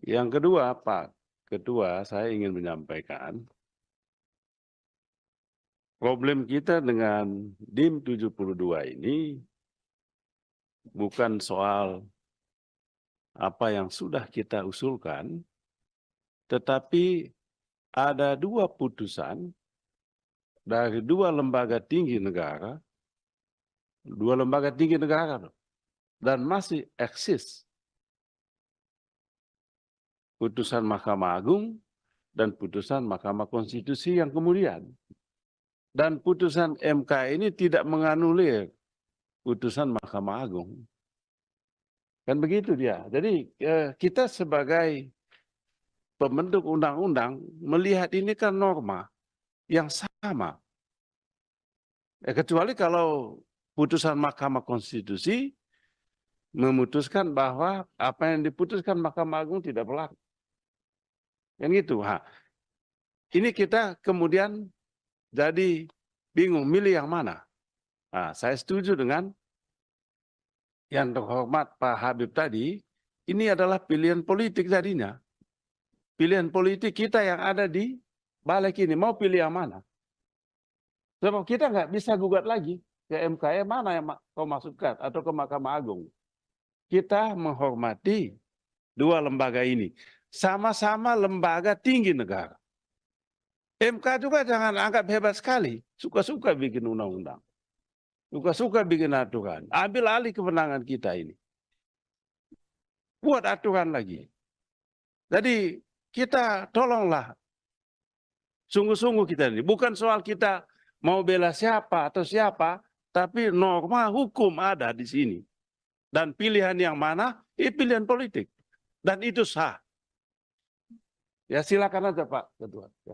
Yang kedua, Pak Ketua, saya ingin menyampaikan problem kita dengan DIM 72 ini bukan soal apa yang sudah kita usulkan, tetapi ada 2 putusan dari 2 lembaga tinggi negara, 2 lembaga tinggi negara dan masih eksis. Putusan Mahkamah Agung dan putusan Mahkamah Konstitusi yang kemudian. Dan putusan MK ini tidak menganulir putusan Mahkamah Agung. Kan begitu dia. Jadi kita sebagai pembentuk undang-undang melihat ini kan norma yang sama. Kecuali kalau putusan Mahkamah Konstitusi memutuskan bahwa apa yang diputuskan Mahkamah Agung tidak berlaku. Kan gitu. Ini kita kemudian jadi bingung milih yang mana. Saya setuju dengan yang terhormat Pak Habib tadi, ini adalah pilihan politik tadinya. Pilihan politik kita yang ada di balik ini. Mau pilih yang mana? Sebab kita nggak bisa gugat lagi ke MK, mana yang kau masukkan atau ke Mahkamah Agung. Kita menghormati dua lembaga ini. Sama-sama lembaga tinggi negara. MK juga jangan anggap hebat sekali. Suka-suka bikin undang-undang. Suka-suka bikin aturan. Ambil alih kewenangan kita ini. Buat aturan lagi. Jadi kita tolonglah. Sungguh-sungguh kita ini. Bukan soal kita mau bela siapa atau siapa. Tapi norma hukum ada di sini. Dan pilihan yang mana? Pilihan politik. Dan itu sah. Ya silakan aja Pak Ketua. Ya.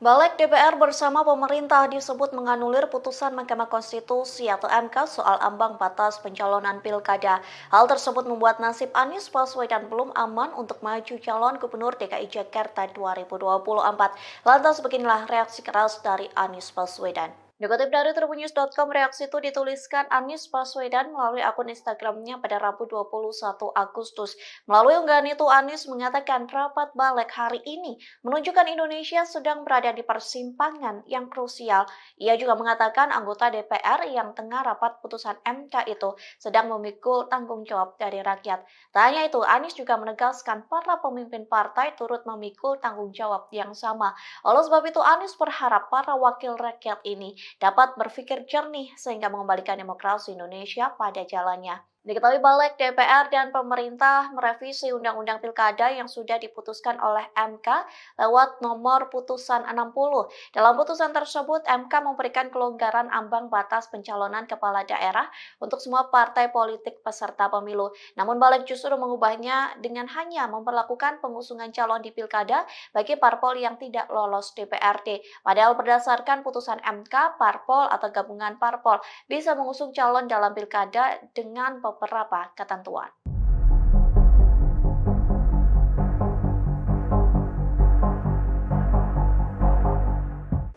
Balik DPR bersama pemerintah disebut menganulir putusan Mahkamah Konstitusi atau MK soal ambang batas pencalonan pilkada. Hal tersebut membuat nasib Anies Baswedan belum aman untuk maju calon Gubernur DKI Jakarta 2024. Lantas beginilah reaksi keras dari Anies Baswedan. Dikutip dari tribunnews.com, reaksi itu dituliskan Anies Baswedan melalui akun Instagramnya pada Rabu 21 Agustus. Melalui unggahan itu, Anies mengatakan rapat balik hari ini menunjukkan Indonesia sedang berada di persimpangan yang krusial. Ia juga mengatakan anggota DPR yang tengah rapat putusan MK itu sedang memikul tanggung jawab dari rakyat. Tak hanya itu, Anies juga menegaskan para pemimpin partai turut memikul tanggung jawab yang sama. Oleh sebab itu, Anies berharap para wakil rakyat ini dapat berpikir jernih sehingga mengembalikan demokrasi Indonesia pada jalannya. Diketahui balik DPR dan pemerintah merevisi Undang-Undang Pilkada yang sudah diputuskan oleh MK lewat nomor putusan 60. Dalam putusan tersebut, MK memberikan kelonggaran ambang batas pencalonan kepala daerah untuk semua partai politik peserta pemilu. Namun balik justru mengubahnya dengan hanya memperlakukan pengusungan calon di Pilkada bagi parpol yang tidak lolos DPRD. Padahal berdasarkan putusan MK, parpol atau gabungan parpol bisa mengusung calon dalam Pilkada dengan beberapa ketentuan.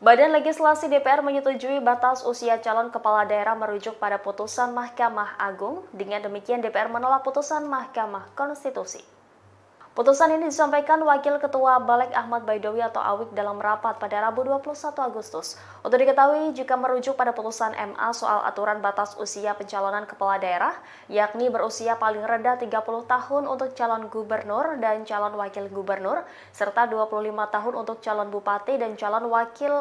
Badan Legislasi DPR menyetujui batas usia calon kepala daerah merujuk pada putusan Mahkamah Agung. Dengan demikian DPR menolak putusan Mahkamah Konstitusi. Putusan ini disampaikan Wakil Ketua Balik Ahmad Baidowi atau Awik dalam rapat pada Rabu 21 Agustus. Untuk diketahui, jika merujuk pada putusan MA soal aturan batas usia pencalonan kepala daerah, yakni berusia paling rendah 30 tahun untuk calon gubernur dan calon wakil gubernur, serta 25 tahun untuk calon bupati dan calon wakil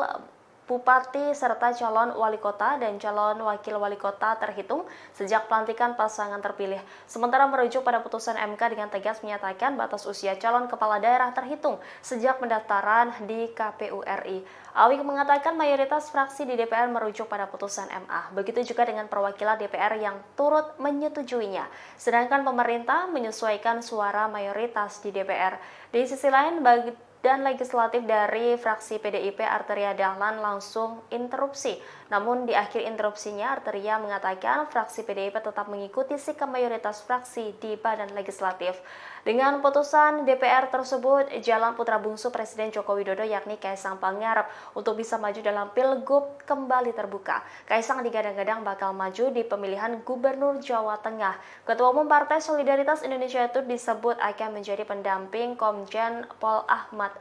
bupati serta calon wali kota dan calon wakil wali kota terhitung sejak pelantikan pasangan terpilih. Sementara merujuk pada putusan MK dengan tegas menyatakan batas usia calon kepala daerah terhitung sejak pendaftaran di KPU RI. Awik mengatakan mayoritas fraksi di DPR merujuk pada putusan MA. Begitu juga dengan perwakilan DPR yang turut menyetujuinya. Sedangkan pemerintah menyesuaikan suara mayoritas di DPR. Di sisi lain, dan legislatif dari fraksi PDIP Arteria Dahlan langsung interupsi. Namun di akhir interupsinya Arteria mengatakan fraksi PDIP tetap mengikuti sikap mayoritas fraksi di badan legislatif. Dengan putusan DPR tersebut, jalan putra bungsu Presiden Joko Widodo yakni Kaisang Pangarep untuk bisa maju dalam Pilgub kembali terbuka. Kaisang digadang-gadang bakal maju di pemilihan Gubernur Jawa Tengah. Ketua Umum Partai Solidaritas Indonesia itu disebut akan menjadi pendamping Komjen Pol Ahmad.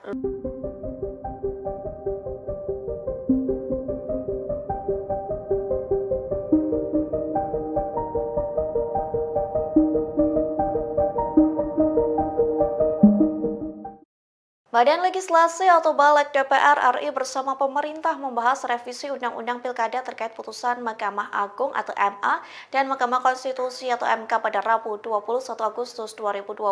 Badan Legislasi atau Balik DPR RI bersama pemerintah membahas revisi Undang-Undang Pilkada terkait putusan Mahkamah Agung atau MA dan Mahkamah Konstitusi atau MK pada Rabu 21 Agustus 2024.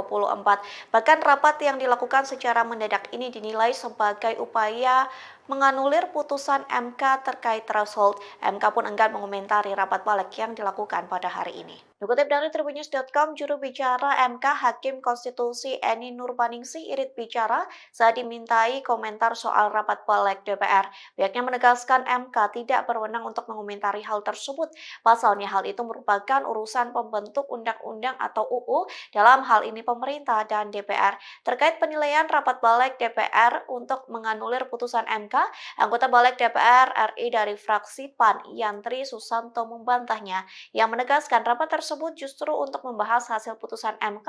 Bahkan rapat yang dilakukan secara mendadak ini dinilai sebagai upaya menganulir putusan MK terkait threshold. MK pun enggan mengomentari rapat balik yang dilakukan pada hari ini. Dikutip dari Tribunnews.com, juru bicara MK Hakim Konstitusi Eni Nurbaningsih Irit bicara saat dimintai komentar soal rapat balik DPR. Pihaknya menegaskan MK tidak berwenang untuk mengomentari hal tersebut. Pasalnya hal itu merupakan urusan pembentuk undang-undang atau UU, dalam hal ini pemerintah dan DPR. Terkait penilaian rapat balik DPR untuk menganulir putusan MK, anggota balik DPR RI dari fraksi PAN, Yantri Susanto membantahnya, yang menegaskan rapat tersebut justru untuk membahas hasil putusan MK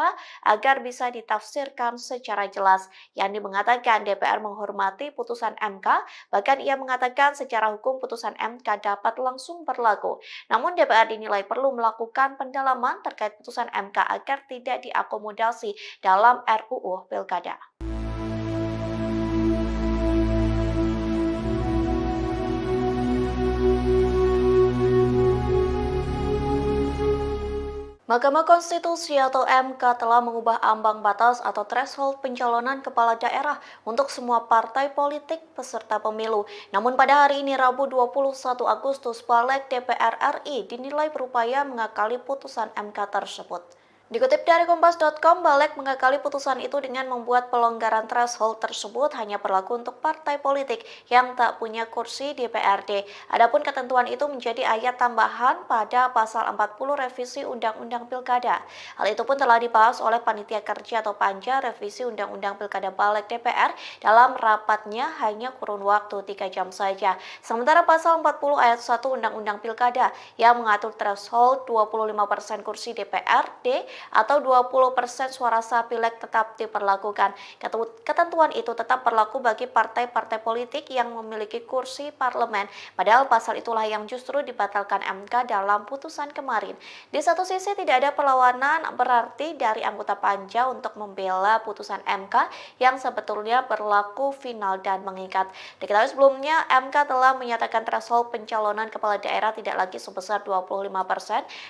agar bisa ditafsirkan secara jelas. Yandi mengatakan DPR menghormati putusan MK, bahkan ia mengatakan secara hukum putusan MK dapat langsung berlaku. Namun DPR dinilai perlu melakukan pendalaman terkait putusan MK agar tidak diakomodasi dalam RUU Pilkada. Mahkamah Konstitusi atau MK telah mengubah ambang batas atau threshold pencalonan kepala daerah untuk semua partai politik peserta pemilu. Namun pada hari ini Rabu 21 Agustus, Balik DPR RI dinilai berupaya mengakali putusan MK tersebut. Dikutip dari Kompas.com, Balik mengakali putusan itu dengan membuat pelonggaran threshold tersebut hanya berlaku untuk partai politik yang tak punya kursi di DPRD. Adapun ketentuan itu menjadi ayat tambahan pada pasal 40 revisi Undang-Undang Pilkada. Hal itu pun telah dibahas oleh Panitia Kerja atau Panja revisi Undang-Undang Pilkada Balik DPR dalam rapatnya hanya kurun waktu 3 jam saja. Sementara pasal 40 ayat 1 Undang-Undang Pilkada yang mengatur threshold 25% kursi DPRD atau 20% suara sah pileg tetap diperlakukan. Ketentuan itu tetap berlaku bagi partai-partai politik yang memiliki kursi parlemen, padahal pasal itulah yang justru dibatalkan MK dalam putusan kemarin. Di satu sisi tidak ada perlawanan berarti dari anggota Panja untuk membela putusan MK yang sebetulnya berlaku final dan mengikat. Diketahui sebelumnya MK telah menyatakan threshold pencalonan kepala daerah tidak lagi sebesar 25%.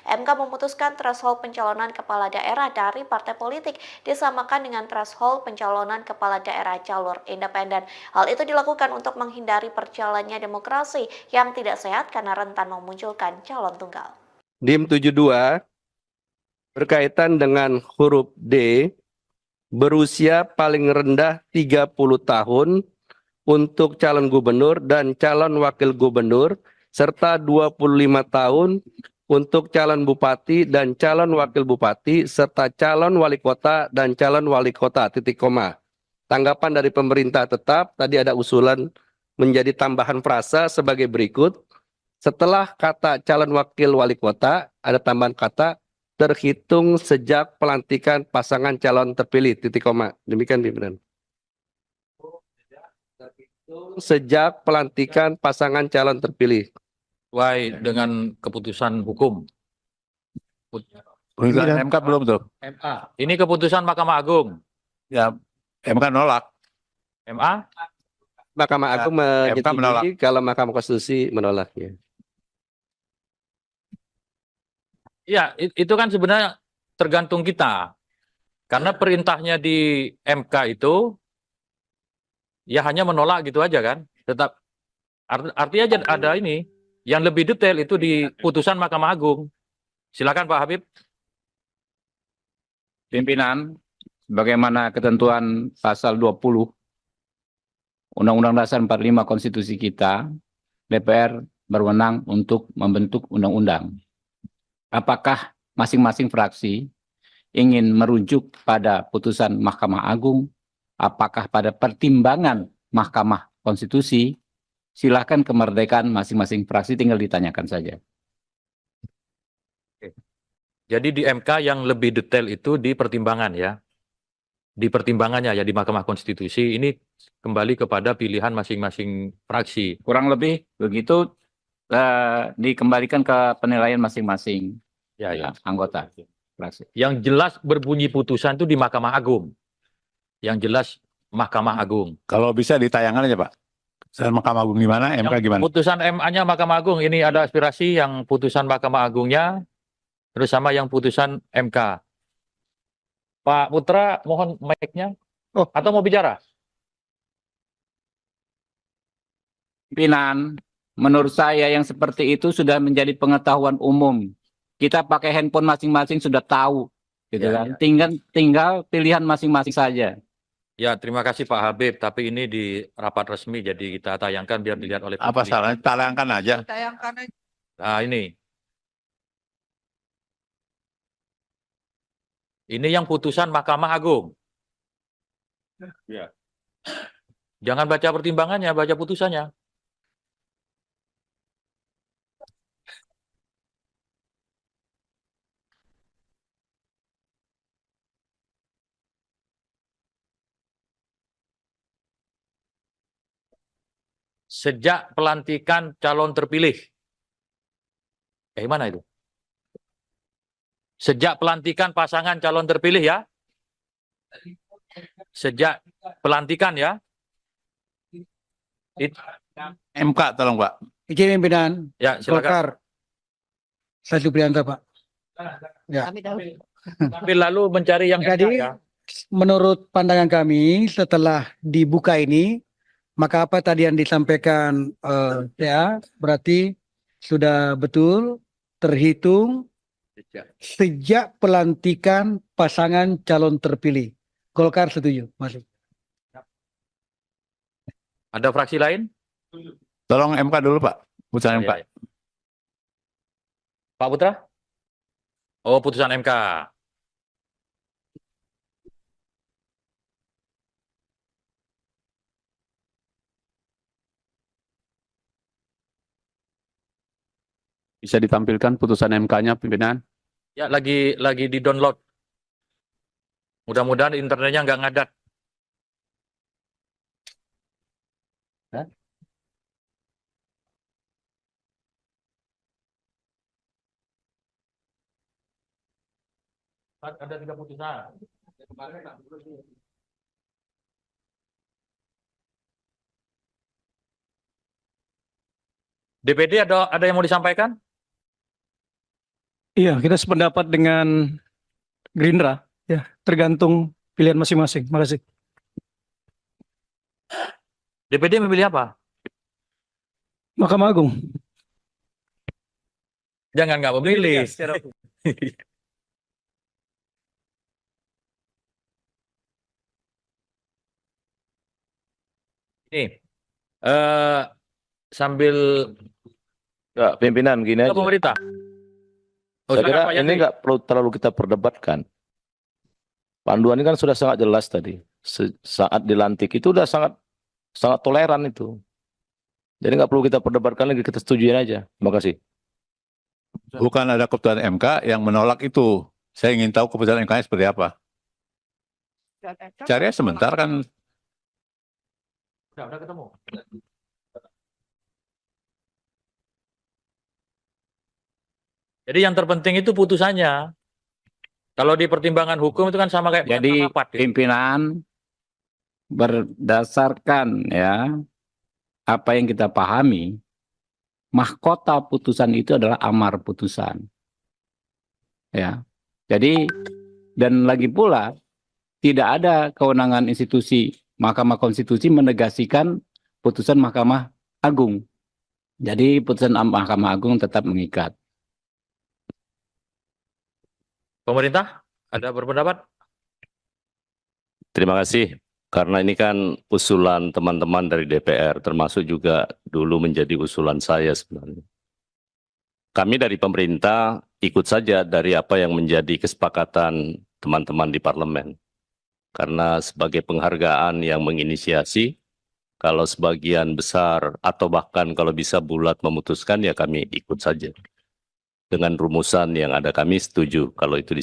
MK memutuskan threshold pencalonan kepala daerah dari partai politik disamakan dengan threshold pencalonan kepala daerah jalur independen. Hal itu dilakukan untuk menghindari perjalannya demokrasi yang tidak sehat karena rentan memunculkan calon tunggal. DIM 72 berkaitan dengan huruf D, berusia paling rendah 30 tahun untuk calon gubernur dan calon wakil gubernur serta 25 tahun untuk calon bupati dan calon wakil bupati serta calon wali kota dan calon wali kota, titik koma. Tanggapan dari pemerintah tetap, tadi ada usulan menjadi tambahan frasa sebagai berikut. Setelah kata calon wakil wali kota, ada tambahan kata terhitung sejak pelantikan pasangan calon terpilih, titik koma. Demikian pimpinan. Sejak pelantikan pasangan calon terpilih. Sesuai dengan keputusan hukum. Putusan MK belum tuh. MA. Ini keputusan Mahkamah Agung. Ya, MK nolak. MA? Mahkamah Agung menyetujui menolak. kalau Mahkamah Konstitusi menolaknya. Ya, itu kan sebenarnya tergantung kita. Karena perintahnya di MK itu ya hanya menolak gitu aja kan. Tetap artinya ada ini yang lebih detail itu di putusan Mahkamah Agung. Silakan Pak Habib. Pimpinan, bagaimana ketentuan pasal 20 Undang-Undang Dasar 45 Konstitusi kita, DPR berwenang untuk membentuk undang-undang. Apakah masing-masing fraksi ingin merujuk pada putusan Mahkamah Agung, apakah pada pertimbangan Mahkamah Konstitusi, silakan kemerdekaan masing-masing fraksi, tinggal ditanyakan saja. Jadi di MK yang lebih detail itu di pertimbangan ya. Di pertimbangannya ya di Mahkamah Konstitusi ini kembali kepada pilihan masing-masing fraksi. Kurang lebih begitu dikembalikan ke penilaian masing-masing anggota fraksi. Yang jelas berbunyi putusan itu di Mahkamah Agung. Yang jelas Mahkamah Agung. Kalau bisa ditayangkan aja Pak. Putusan Mahkamah Agung gimana, MK gimana? Putusan MA-nya Mahkamah Agung, ini ada aspirasi yang putusan Mahkamah Agungnya, terus sama yang putusan MK. Pak Putra, mohon mic-nya. Atau mau bicara? Pimpinan, menurut saya yang seperti itu sudah menjadi pengetahuan umum Kita pakai handphone masing-masing sudah tahu, gitu Ya, kan. ya. Tinggal pilihan masing-masing saja. Ya, terima kasih Pak Habib. Tapi ini di rapat resmi, jadi kita tayangkan biar dilihat oleh Apa publik. salahnya? Tayangkan aja. Nah, ini. Ini yang putusan Mahkamah Agung. Ya. Jangan baca pertimbangannya, baca putusannya. Sejak pelantikan calon terpilih. Mana itu? Sejak pelantikan pasangan calon terpilih ya. Sejak pelantikan ya. MK tolong Pak. Izin pimpinan Ya, silakan. Golkar. Saya Supriyanto, Pak. Ya. Tapi lalu mencari yang Jadi, ya. menurut pandangan kami setelah dibuka ini, maka apa tadi yang disampaikan ya berarti sudah betul terhitung sejak pelantikan pasangan calon terpilih. Golkar setuju, masuk. Ada fraksi lain? Tolong MK dulu Pak. Putusan MK. Ya. Pak Putra? Oh, putusan MK. Bisa ditampilkan putusan MK-nya, pimpinan? Ya, lagi di-download. Mudah-mudahan internetnya nggak ngadat. Hah? Ada 3 putusan. DPD ada yang mau disampaikan? Iya, kita sependapat dengan Gerindra. Ya, tergantung pilihan masing-masing. Makasih. DPD memilih apa? Mahkamah Agung. Jangan nggak memilih. Ini sambil Enggak, pimpinan gini aja. pemerintah. Oh, Saya silakan, kira Pak ini Yandri. nggak perlu terlalu kita perdebatkan. Panduan ini kan sudah sangat jelas tadi. Saat dilantik itu udah sangat toleran itu. Jadi nggak perlu kita perdebatkan lagi, kita setujuin aja. Terima kasih. Bukan ada keputusan MK yang menolak itu. Saya ingin tahu keputusan MK-nya seperti apa. Cari sebentar kan. Udah ketemu. Jadi yang terpenting itu putusannya. Kalau di pertimbangan hukum itu kan sama kayak Jadi rapat, ya. pimpinan berdasarkan ya apa yang kita pahami, mahkota putusan itu adalah amar putusan. Ya. Jadi dan lagi pula tidak ada kewenangan institusi Mahkamah Konstitusi menegasikan putusan Mahkamah Agung. Jadi putusan Mahkamah Agung tetap mengikat. Pemerintah ada berpendapat? Terima kasih. Karena ini kan usulan teman-teman dari DPR, termasuk juga dulu menjadi usulan saya sebenarnya. Kami dari pemerintah ikut saja dari apa yang menjadi kesepakatan teman-teman di parlemen. Karena sebagai penghargaan yang menginisiasi, kalau sebagian besar atau bahkan kalau bisa bulat memutuskan, ya kami ikut saja. Dengan rumusan yang ada kami setuju kalau itu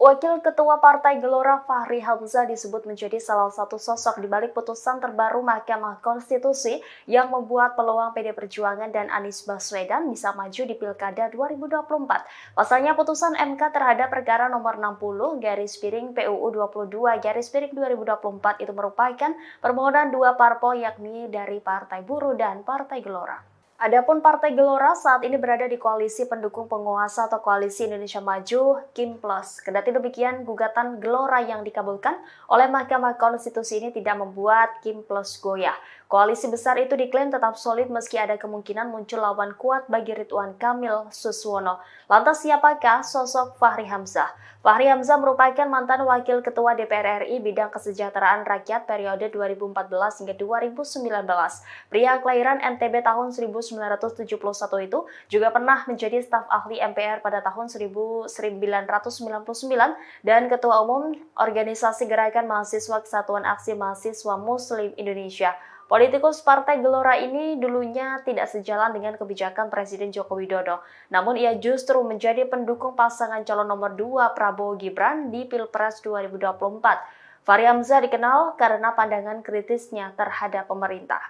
Wakil Ketua Partai Gelora Fahri Hamzah disebut menjadi salah satu sosok di balik putusan terbaru Mahkamah Konstitusi yang membuat peluang PD Perjuangan dan Anies Baswedan bisa maju di Pilkada 2024. Pasalnya putusan MK terhadap perkara nomor 60/PUU 22/2024 itu merupakan permohonan dua parpol yakni dari Partai Buruh dan Partai Gelora. Adapun Partai Gelora saat ini berada di koalisi pendukung penguasa atau Koalisi Indonesia Maju Kim Plus. Kendati demikian, gugatan Gelora yang dikabulkan oleh Mahkamah Konstitusi ini tidak membuat Kim Plus goyah. Koalisi besar itu diklaim tetap solid meski ada kemungkinan muncul lawan kuat bagi Ridwan Kamil Suswono. Lantas siapakah sosok Fahri Hamzah? Fahri Hamzah merupakan mantan Wakil Ketua DPR RI bidang kesejahteraan rakyat periode 2014 hingga 2019. Pria kelahiran NTB tahun 1971 itu juga pernah menjadi staf ahli MPR pada tahun 1999 dan Ketua Umum Organisasi Gerakan Mahasiswa Kesatuan Aksi Mahasiswa Muslim Indonesia. Politikus Partai Gelora ini dulunya tidak sejalan dengan kebijakan Presiden Joko Widodo. Namun ia justru menjadi pendukung pasangan calon nomor 2 Prabowo Gibran di Pilpres 2024. Fahri Hamzah dikenal karena pandangan kritisnya terhadap pemerintah.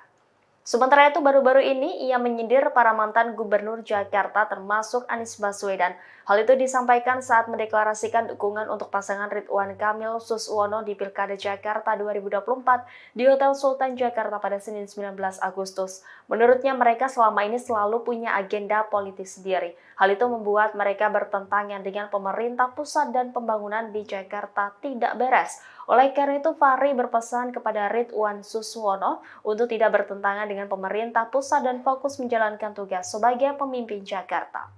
Sementara itu baru-baru ini ia menyindir para mantan gubernur Jakarta termasuk Anies Baswedan. Hal itu disampaikan saat mendeklarasikan dukungan untuk pasangan Ridwan Kamil Suswono di Pilkada Jakarta 2024 di Hotel Sultan Jakarta pada Senin 19 Agustus. Menurutnya mereka selama ini selalu punya agenda politik sendiri. Hal itu membuat mereka bertentangan dengan pemerintah pusat dan pembangunan di Jakarta tidak beres. Oleh karena itu, Fahri berpesan kepada Ridwan Suswono untuk tidak bertentangan dengan pemerintah pusat dan fokus menjalankan tugas sebagai pemimpin Jakarta.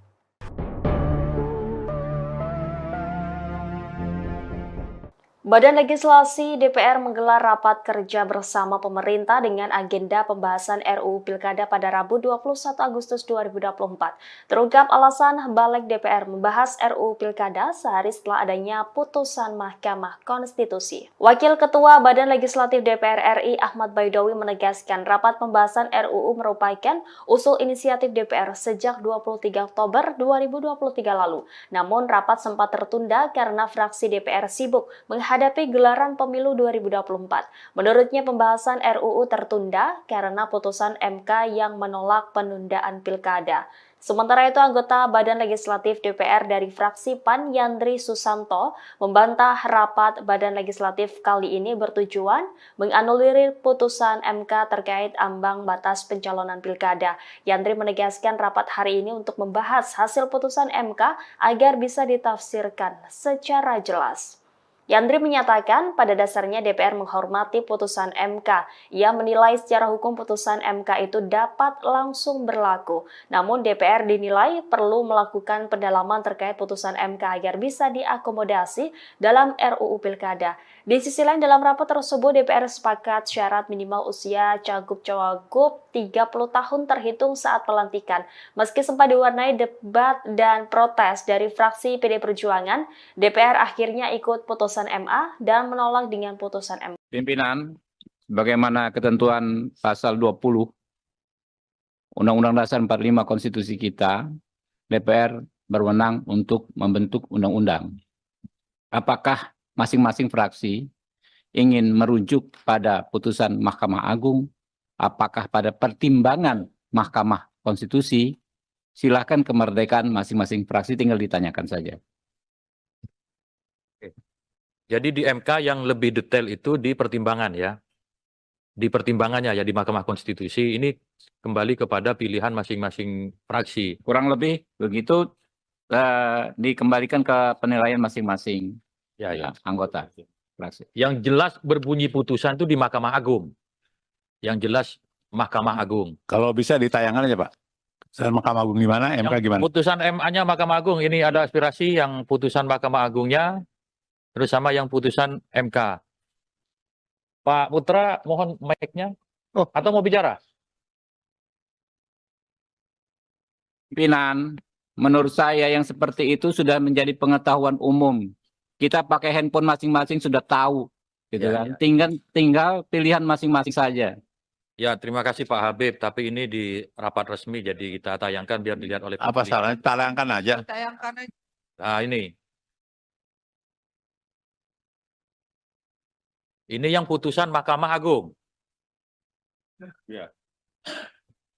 Badan Legislasi DPR menggelar rapat kerja bersama pemerintah dengan agenda pembahasan RUU Pilkada pada Rabu 21 Agustus 2024. Terungkap alasan balik DPR membahas RUU Pilkada sehari setelah adanya putusan Mahkamah Konstitusi. Wakil Ketua Badan Legislatif DPR RI Ahmad Baidowi menegaskan rapat pembahasan RUU merupakan usul inisiatif DPR sejak 23 Oktober 2023 lalu. Namun rapat sempat tertunda karena fraksi DPR sibuk menghadapi gelaran pemilu 2024. Menurutnya pembahasan RUU tertunda karena putusan MK yang menolak penundaan pilkada. Sementara itu anggota Badan Legislatif DPR dari fraksi PAN Yandri Susanto membantah rapat Badan Legislatif kali ini bertujuan menganulir putusan MK terkait ambang batas pencalonan pilkada. Yandri menegaskan rapat hari ini untuk membahas hasil putusan MK agar bisa ditafsirkan secara jelas. Yandri menyatakan pada dasarnya DPR menghormati putusan MK. Ia menilai secara hukum putusan MK itu dapat langsung berlaku. Namun DPR dinilai perlu melakukan pendalaman terkait putusan MK agar bisa diakomodasi dalam RUU Pilkada. Di sisi lain dalam rapat tersebut DPR sepakat syarat minimal usia cagup-cawagup 30 tahun terhitung saat pelantikan. Meski sempat diwarnai debat dan protes dari fraksi PD Perjuangan, DPR akhirnya ikut putusan MA dan menolak dengan putusan MK. Pimpinan, bagaimana ketentuan pasal 20 Undang-Undang Dasar 45 Konstitusi kita, DPR berwenang untuk membentuk undang-undang. Apakah masing-masing fraksi ingin merujuk pada putusan Mahkamah Agung, apakah pada pertimbangan Mahkamah Konstitusi, silakan kemerdekaan masing-masing fraksi tinggal ditanyakan saja. Jadi di MK yang lebih detail itu di pertimbangan ya. Di pertimbangannya ya di Mahkamah Konstitusi ini kembali kepada pilihan masing-masing fraksi. Kurang lebih begitu dikembalikan ke penilaian masing-masing anggota fraksi. Yang jelas berbunyi putusan itu di Mahkamah Agung. Yang jelas Mahkamah Agung. Kalau bisa ditayangkan aja Pak. Putusan Mahkamah Agung gimana, MK gimana? Putusan MA-nya Mahkamah Agung. Ini ada aspirasi yang putusan Mahkamah Agungnya terus sama yang putusan MK. Pak Putra, mohon mic-nya. Atau mau bicara? Pimpinan, menurut saya yang seperti itu sudah menjadi pengetahuan umum. Kita pakai handphone masing-masing sudah tahu, gitu kan. Tinggal pilihan masing-masing saja. Ya, terima kasih Pak Habib. Tapi ini di rapat resmi, jadi kita tayangkan biar dilihat oleh publik. Apa salahnya? Tayangkan aja. Nah ini. Ini yang putusan Mahkamah Agung. Ya.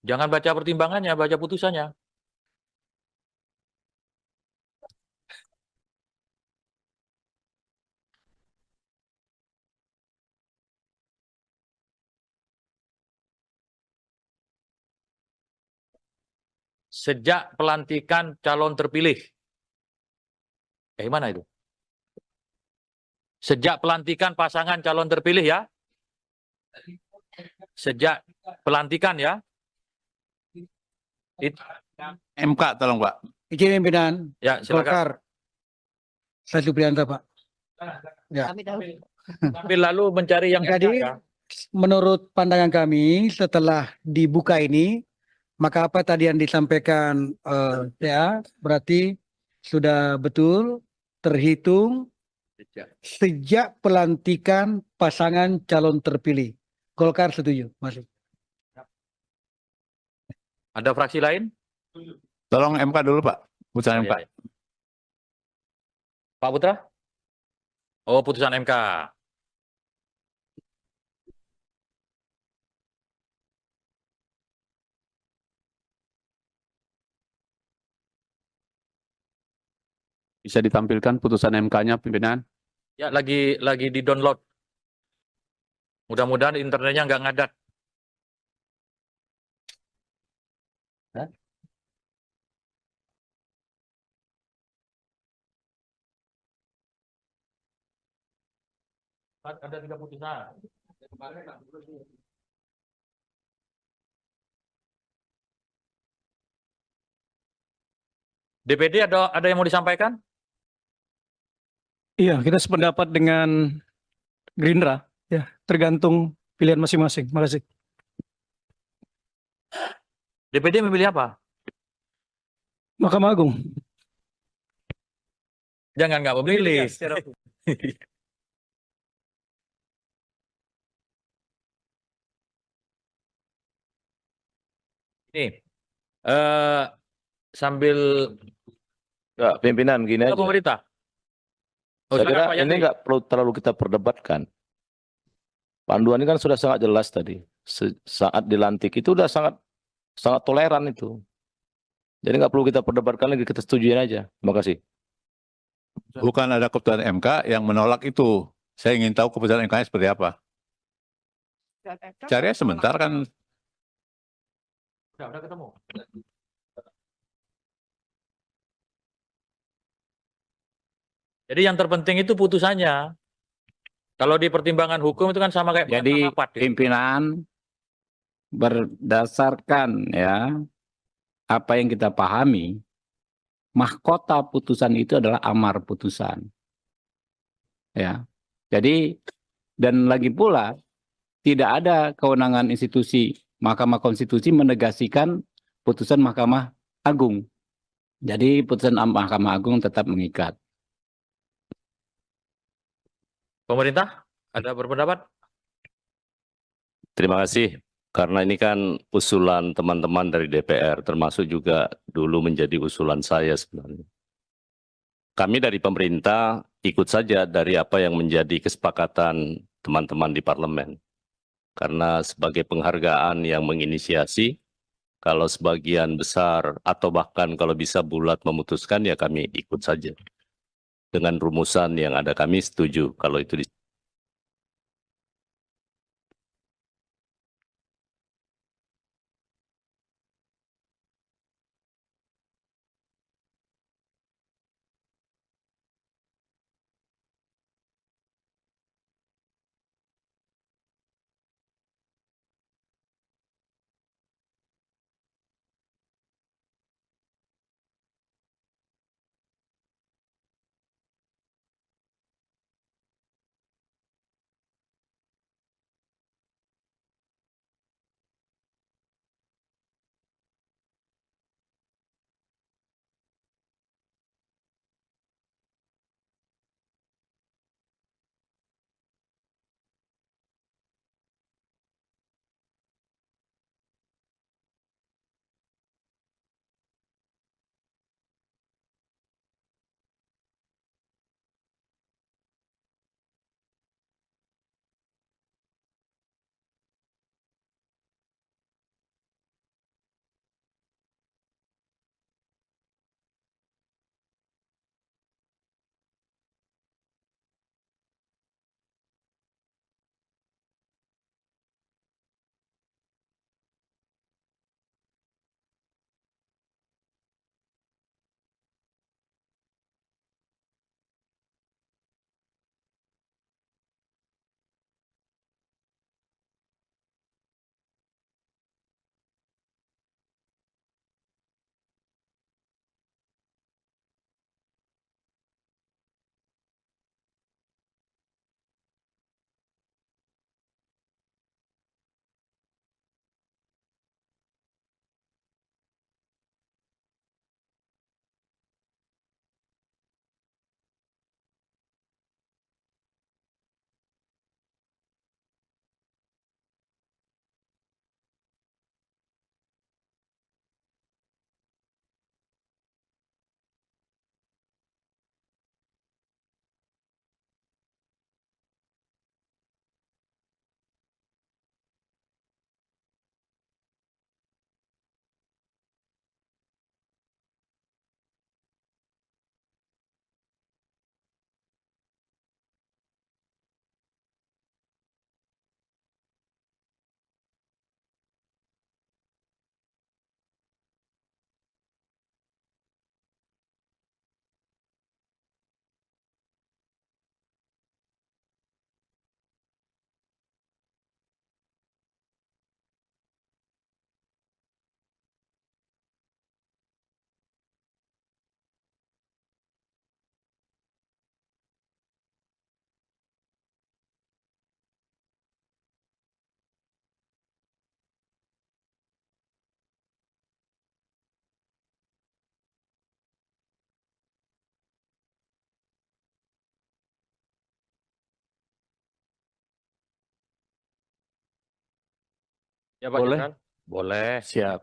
Jangan baca pertimbangannya, baca putusannya. Sejak pelantikan calon terpilih. Mana itu? Sejak pelantikan pasangan calon terpilih ya. Sejak pelantikan ya. MK tolong Pak. Izin pimpinan Ya, silakan. Golkar. Saya Supriyanto, Pak. Ya. Tapi lalu mencari yang Jadi, ya. menurut pandangan kami setelah dibuka ini, maka apa tadi yang disampaikan ya berarti sudah betul terhitung sejak pelantikan pasangan calon terpilih. Golkar setuju, masuk. Ada fraksi lain? Tolong MK dulu Pak. Putusan MK. Ya. Pak Putra? Oh, putusan MK. Bisa ditampilkan putusan MK-nya, pimpinan? Ya, lagi di-download. Mudah-mudahan internetnya nggak ngadat. Hah? Ada 3 putusan. DPD ada yang mau disampaikan? Iya, kita sependapat dengan Gerindra. Ya, tergantung pilihan masing-masing. Makasih. DPD memilih apa? Mahkamah Agung. Jangan nggak memilih. Ini sambil Enggak, pimpinan gini aja. pemerintah. Oh, Saya kira silakan, Pak ini Yandri. nggak perlu terlalu kita perdebatkan. Panduan ini kan sudah sangat jelas tadi. Saat dilantik itu udah sangat toleran itu. Jadi nggak perlu kita perdebatkan lagi, kita setujuin aja. Terima kasih. Bukan ada keputusan MK yang menolak itu. Saya ingin tahu keputusan MK-nya seperti apa. Cari sebentar kan. Udah ketemu. Jadi yang terpenting itu putusannya. Kalau di pertimbangan hukum itu kan sama kayak Jadi rapat, ya. pimpinan berdasarkan ya apa yang kita pahami, mahkota putusan itu adalah amar putusan. Ya. Jadi dan lagi pula tidak ada kewenangan institusi Mahkamah Konstitusi menegasikan putusan Mahkamah Agung. Jadi putusan Mahkamah Agung tetap mengikat. Pemerintah ada berpendapat? Terima kasih. Karena ini kan usulan teman-teman dari DPR, termasuk juga dulu menjadi usulan saya sebenarnya. Kami dari pemerintah ikut saja dari apa yang menjadi kesepakatan teman-teman di parlemen. Karena sebagai penghargaan yang menginisiasi, kalau sebagian besar atau bahkan kalau bisa bulat memutuskan, ya kami ikut saja. Dengan rumusan yang ada kami setuju kalau itu Ya Pak Boleh? Jenderal? Boleh. Siap.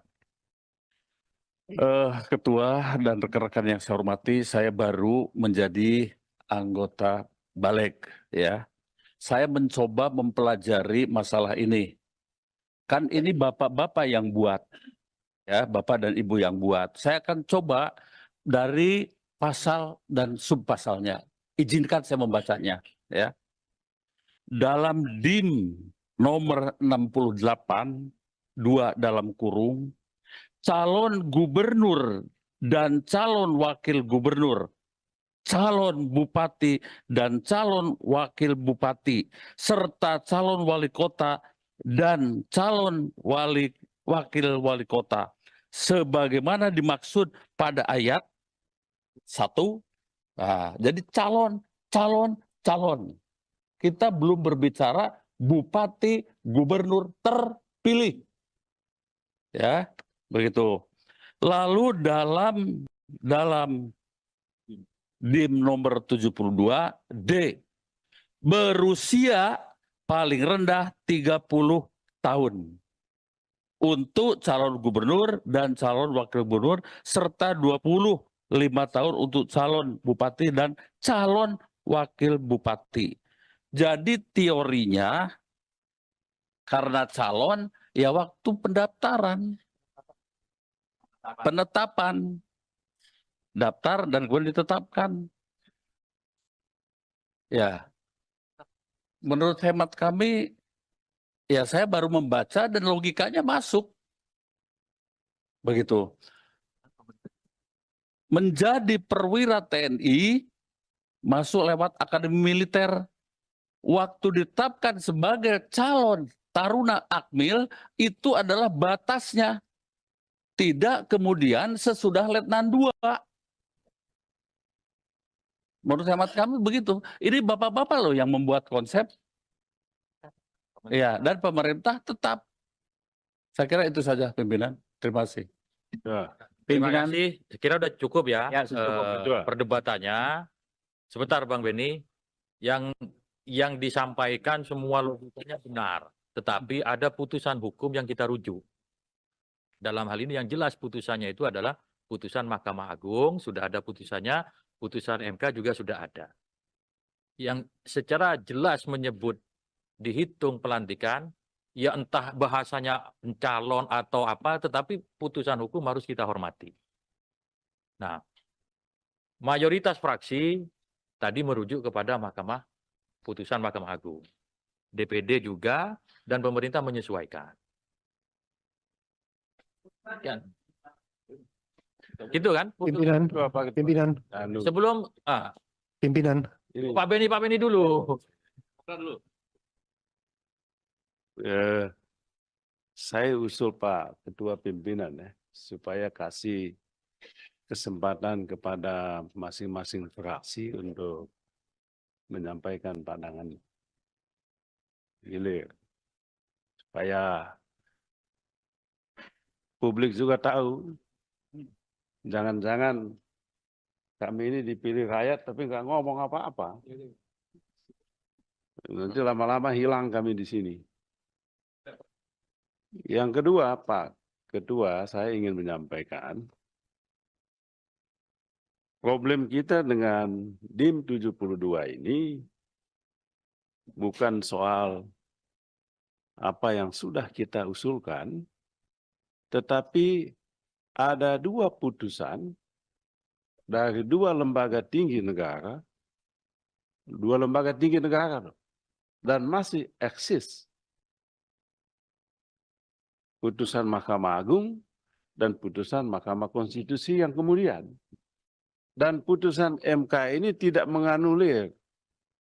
Ketua dan rekan-rekan yang saya hormati, saya baru menjadi anggota Balik, ya. Saya mencoba mempelajari masalah ini. Kan ini bapak-bapak yang buat, ya, bapak dan ibu yang buat. Saya akan coba dari pasal dan subpasalnya. Izinkan saya membacanya, ya. Dalam DIM nomor 68, 2 dalam kurung, calon gubernur dan calon wakil gubernur, calon bupati dan calon wakil bupati, serta calon wali kota dan calon wakil wali kota, sebagaimana dimaksud pada ayat 1. Nah, jadi calon. Kita belum berbicara bupati, gubernur terpilih. Ya, begitu. Lalu dalam DIM nomor 72 D, berusia paling rendah 30 tahun untuk calon gubernur dan calon wakil gubernur, serta 25 tahun untuk calon bupati dan calon wakil bupati. Jadi teorinya karena calon ya waktu pendaftaran, penetapan, daftar dan kemudian ditetapkan. Ya, menurut hemat kami, ya saya baru membaca dan logikanya masuk. Begitu. Menjadi perwira TNI, masuk lewat akademi militer. Waktu ditetapkan sebagai calon taruna akmil, itu adalah batasnya. Tidak kemudian sesudah letnan 2. Menurut hemat kami begitu. Ini bapak-bapak loh yang membuat konsep. Ya, dan pemerintah tetap. Saya kira itu saja pimpinan. Terima kasih. Ya. Terima Pimpinan. kasih. Saya kira udah cukup ya, Ya, cukup, betul. perdebatannya. Sebentar Bang Beni, yang disampaikan semua logikanya benar, tetapi ada putusan hukum yang kita rujuk. Dalam hal ini yang jelas putusannya itu adalah putusan Mahkamah Agung, sudah ada putusannya, putusan MK juga sudah ada. Yang secara jelas menyebut dihitung pelantikan, ya entah bahasanya calon atau apa, tetapi putusan hukum harus kita hormati. Nah, mayoritas fraksi tadi merujuk kepada putusan Mahkamah Agung. DPD juga, dan pemerintah menyesuaikan. Ya. Gitu kan? Pimpinan, pimpinan, Sebelum pimpinan. Pak Beni dulu. Saya usul Pak Ketua Pimpinan ya, supaya kasih kesempatan kepada masing-masing fraksi untuk menyampaikan pandangan gilir. Supaya publik juga tahu, jangan-jangan kami ini dipilih rakyat tapi nggak ngomong apa-apa. Nanti lama-lama hilang kami di sini. Yang kedua, Pak Ketua, saya ingin menyampaikan problem kita dengan DIM 72 ini bukan soal apa yang sudah kita usulkan, tetapi ada 2 putusan dari 2 lembaga tinggi negara, 2 lembaga tinggi negara dan masih eksis. Putusan Mahkamah Agung dan putusan Mahkamah Konstitusi yang kemudian. Dan putusan MK ini tidak menganulir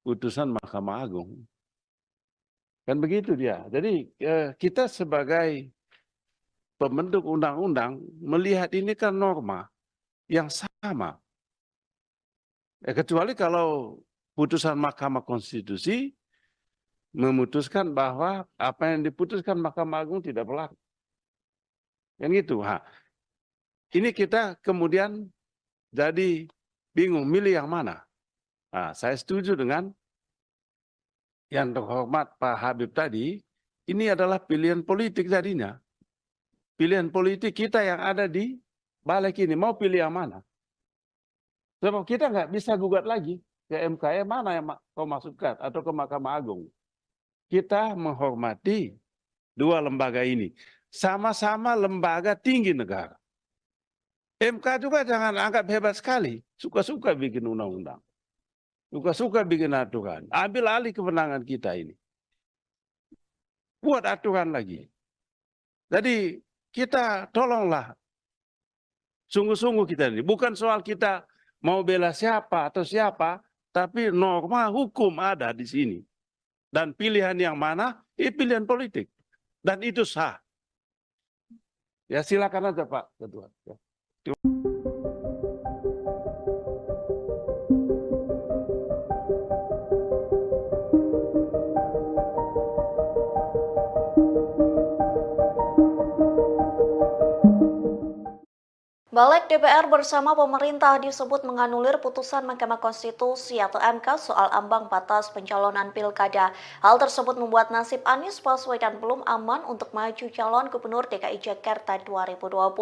putusan Mahkamah Agung. Kan begitu dia. Jadi kita sebagai pembentuk undang-undang melihat ini kan norma yang sama. Kecuali kalau putusan Mahkamah Konstitusi memutuskan bahwa apa yang diputuskan Mahkamah Agung tidak berlaku. Yang itu. Ini kita kemudian jadi bingung milih yang mana. Saya setuju dengan yang terhormat Pak Habib tadi, ini adalah pilihan politik tadinya. Pilihan politik kita yang ada di balik ini. Mau pilih yang mana? Sebab kita nggak bisa gugat lagi ke MK, mana yang kau masukkan atau ke Mahkamah Agung. Kita menghormati dua lembaga ini. Sama-sama lembaga tinggi negara. MK juga jangan anggap hebat sekali. Suka-suka bikin undang-undang. Suka-suka bikin aturan. Ambil alih kewenangan kita ini. Buat aturan lagi. Jadi kita tolonglah. Sungguh-sungguh kita ini. Bukan soal kita mau bela siapa atau siapa, tapi norma hukum ada di sini. Dan pilihan yang mana? Pilihan politik. Dan itu sah. Ya silakan aja Pak Ketua. Ya. Balik DPR bersama pemerintah disebut menganulir putusan Mahkamah Konstitusi atau MK soal ambang batas pencalonan pilkada. Hal tersebut membuat nasib Anies Baswedan belum aman untuk maju calon Gubernur DKI Jakarta 2024.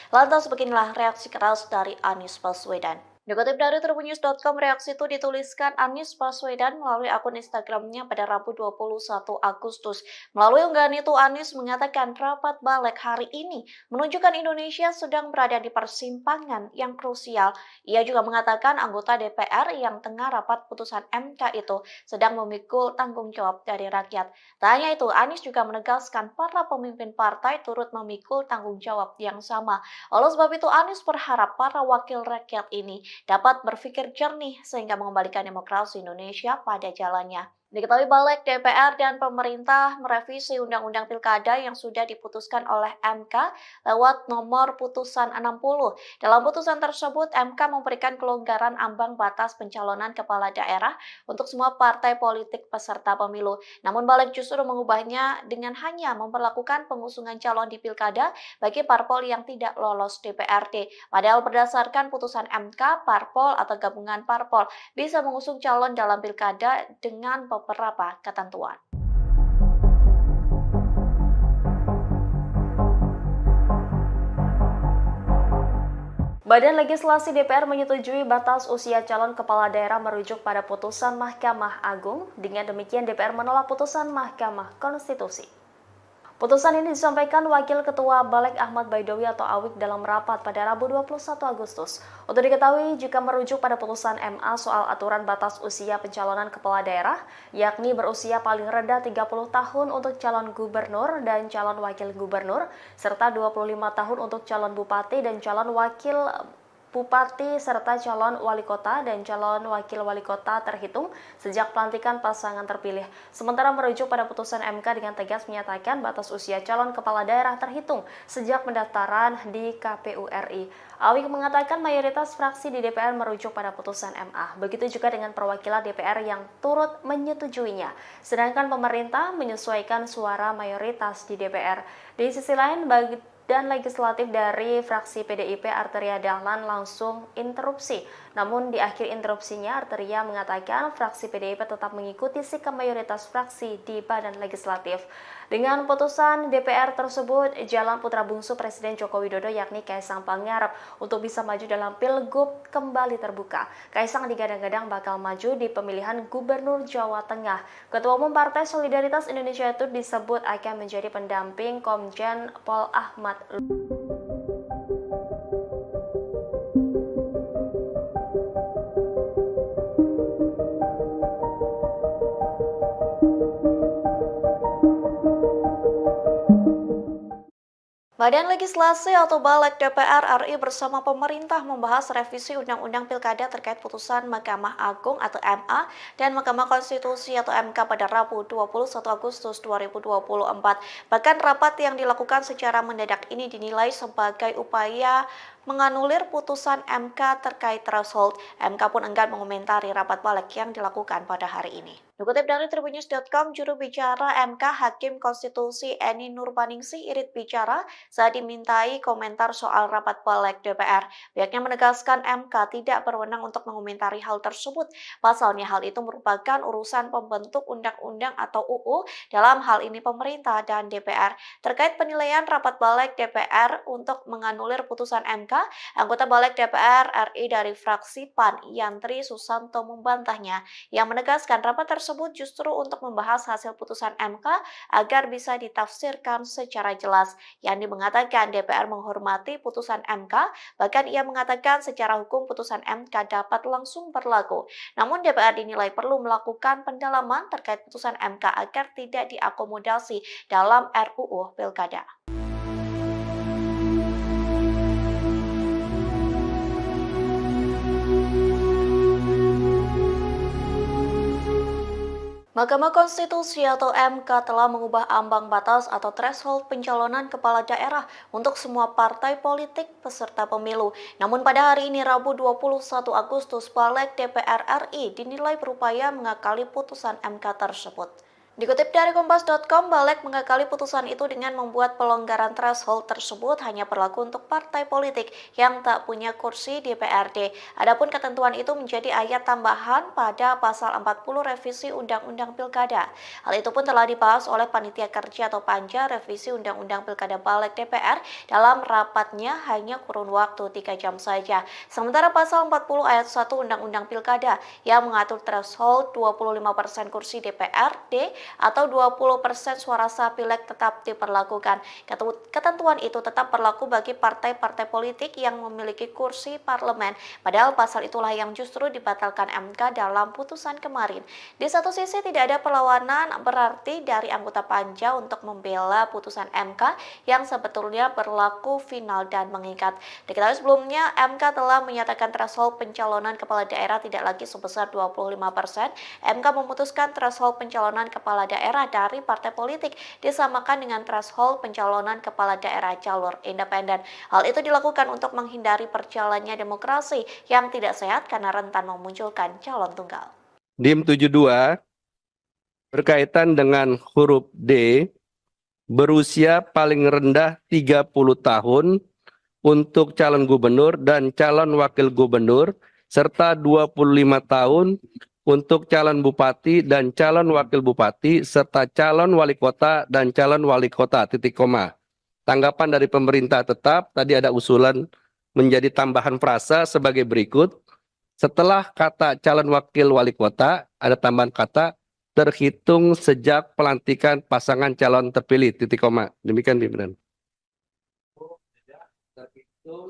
Lantas beginilah reaksi keras dari Anies Baswedan. Dikutip dari tribunnews.com, reaksi itu dituliskan Anies Baswedan melalui akun Instagramnya pada Rabu 21 Agustus. Melalui unggahan itu, Anies mengatakan rapat balik hari ini menunjukkan Indonesia sedang berada di persimpangan yang krusial. Ia juga mengatakan anggota DPR yang tengah rapat putusan MK itu sedang memikul tanggung jawab dari rakyat. Tak hanya itu, Anies juga menegaskan para pemimpin partai turut memikul tanggung jawab yang sama. Oleh sebab itu, Anies berharap para wakil rakyat ini dapat berpikir jernih sehingga mengembalikan demokrasi Indonesia pada jalannya. Diketahui balik DPR dan pemerintah merevisi Undang-Undang Pilkada yang sudah diputuskan oleh MK lewat nomor putusan 60. Dalam putusan tersebut, MK memberikan kelonggaran ambang batas pencalonan kepala daerah untuk semua partai politik peserta pemilu. Namun balik justru mengubahnya dengan hanya memperlakukan pengusungan calon di Pilkada bagi parpol yang tidak lolos DPRD. Padahal berdasarkan putusan MK, parpol atau gabungan parpol bisa mengusung calon dalam Pilkada dengan beberapa ketentuan. Badan Legislasi DPR menyetujui batas usia calon kepala daerah merujuk pada putusan Mahkamah Agung. Dengan demikian DPR menolak putusan Mahkamah Konstitusi. Putusan ini disampaikan Wakil Ketua Balik Ahmad Baidowi atau Awik dalam rapat pada Rabu 21 Agustus. Untuk diketahui, jika merujuk pada putusan MA soal aturan batas usia pencalonan kepala daerah, yakni berusia paling rendah 30 tahun untuk calon gubernur dan calon wakil gubernur, serta 25 tahun untuk calon bupati dan calon wakil bupati serta calon wali kota dan calon wakil wali kota terhitung sejak pelantikan pasangan terpilih. Sementara merujuk pada putusan MK dengan tegas menyatakan batas usia calon kepala daerah terhitung sejak pendaftaran di KPU RI. Awik mengatakan mayoritas fraksi di DPR merujuk pada putusan MA. Begitu juga dengan perwakilan DPR yang turut menyetujuinya. Sedangkan pemerintah menyesuaikan suara mayoritas di DPR. Di sisi lain, dan legislatif dari fraksi PDIP Arteria Dahlan langsung interupsi. Namun di akhir interupsinya Arteria mengatakan fraksi PDIP tetap mengikuti sikap mayoritas fraksi di badan legislatif. Dengan putusan DPR tersebut, jalan putra bungsu Presiden Joko Widodo yakni Kaisang Pangarep untuk bisa maju dalam Pilgub kembali terbuka. Kaisang digadang-gadang bakal maju di pemilihan Gubernur Jawa Tengah. Ketua Umum Partai Solidaritas Indonesia itu disebut akan menjadi pendamping Komjen Pol Ahmad. Badan Legislasi atau Balik DPR RI bersama pemerintah membahas revisi Undang-Undang Pilkada terkait putusan Mahkamah Agung atau MA dan Mahkamah Konstitusi atau MK pada Rabu 21 Agustus 2024. Bahkan rapat yang dilakukan secara mendadak ini dinilai sebagai upaya menganulir putusan MK terkait threshold. MK pun enggan mengomentari rapat balik yang dilakukan pada hari ini. Dikutip dari Tribunnews.com, juru bicara MK Hakim Konstitusi Eni Nurbaningsih irit bicara saat dimintai komentar soal rapat balik DPR. Pihaknya menegaskan MK tidak berwenang untuk mengomentari hal tersebut. Pasalnya hal itu merupakan urusan pembentuk undang-undang atau UU, dalam hal ini pemerintah dan DPR. Terkait penilaian rapat balik DPR untuk menganulir putusan MK, anggota balik DPR RI dari fraksi PAN Yantri Susanto membantahnya, yang menegaskan rapat tersebut justru untuk membahas hasil putusan MK agar bisa ditafsirkan secara jelas. Yandi mengatakan DPR menghormati putusan MK, bahkan ia mengatakan secara hukum putusan MK dapat langsung berlaku. Namun DPR dinilai perlu melakukan pendalaman terkait putusan MK agar tidak diakomodasi dalam RUU Pilkada. Mahkamah Konstitusi atau MK telah mengubah ambang batas atau threshold pencalonan kepala daerah untuk semua partai politik peserta pemilu. Namun pada hari ini Rabu 21 Agustus, Balik DPR RI dinilai berupaya mengakali putusan MK tersebut. Dikutip dari Kompas.com, Balik mengakali putusan itu dengan membuat pelonggaran threshold tersebut hanya berlaku untuk partai politik yang tak punya kursi di DPRD. Adapun ketentuan itu menjadi ayat tambahan pada pasal 40 revisi Undang-Undang Pilkada. Hal itu pun telah dibahas oleh Panitia Kerja atau Panja revisi Undang-Undang Pilkada Balik DPR dalam rapatnya hanya kurun waktu 3 jam saja. Sementara pasal 40 ayat 1 Undang-Undang Pilkada yang mengatur threshold 25% kursi DPRD atau 20% suara sah pileg tetap diperlakukan. Ketentuan itu tetap berlaku bagi partai-partai politik yang memiliki kursi parlemen, padahal pasal itulah yang justru dibatalkan MK dalam putusan kemarin. Di satu sisi tidak ada perlawanan berarti dari anggota Panja untuk membela putusan MK yang sebetulnya berlaku final dan mengikat. Diketahui sebelumnya MK telah menyatakan threshold pencalonan kepala daerah tidak lagi sebesar 25%. MK memutuskan threshold pencalonan kepala daerah dari partai politik disamakan dengan threshold pencalonan kepala daerah jalur independen. Hal itu dilakukan untuk menghindari perjalannya demokrasi yang tidak sehat karena rentan memunculkan calon tunggal. DIM 72 berkaitan dengan huruf D, berusia paling rendah 30 tahun untuk calon gubernur dan calon wakil gubernur serta 25 tahun untuk calon bupati dan calon wakil bupati serta calon wali kota dan calon wali kota, titik koma. Tanggapan dari pemerintah tetap, tadi ada usulan menjadi tambahan frasa sebagai berikut. Setelah kata calon wakil wali kota, ada tambahan kata terhitung sejak pelantikan pasangan calon terpilih, titik koma. Demikian pimpinan.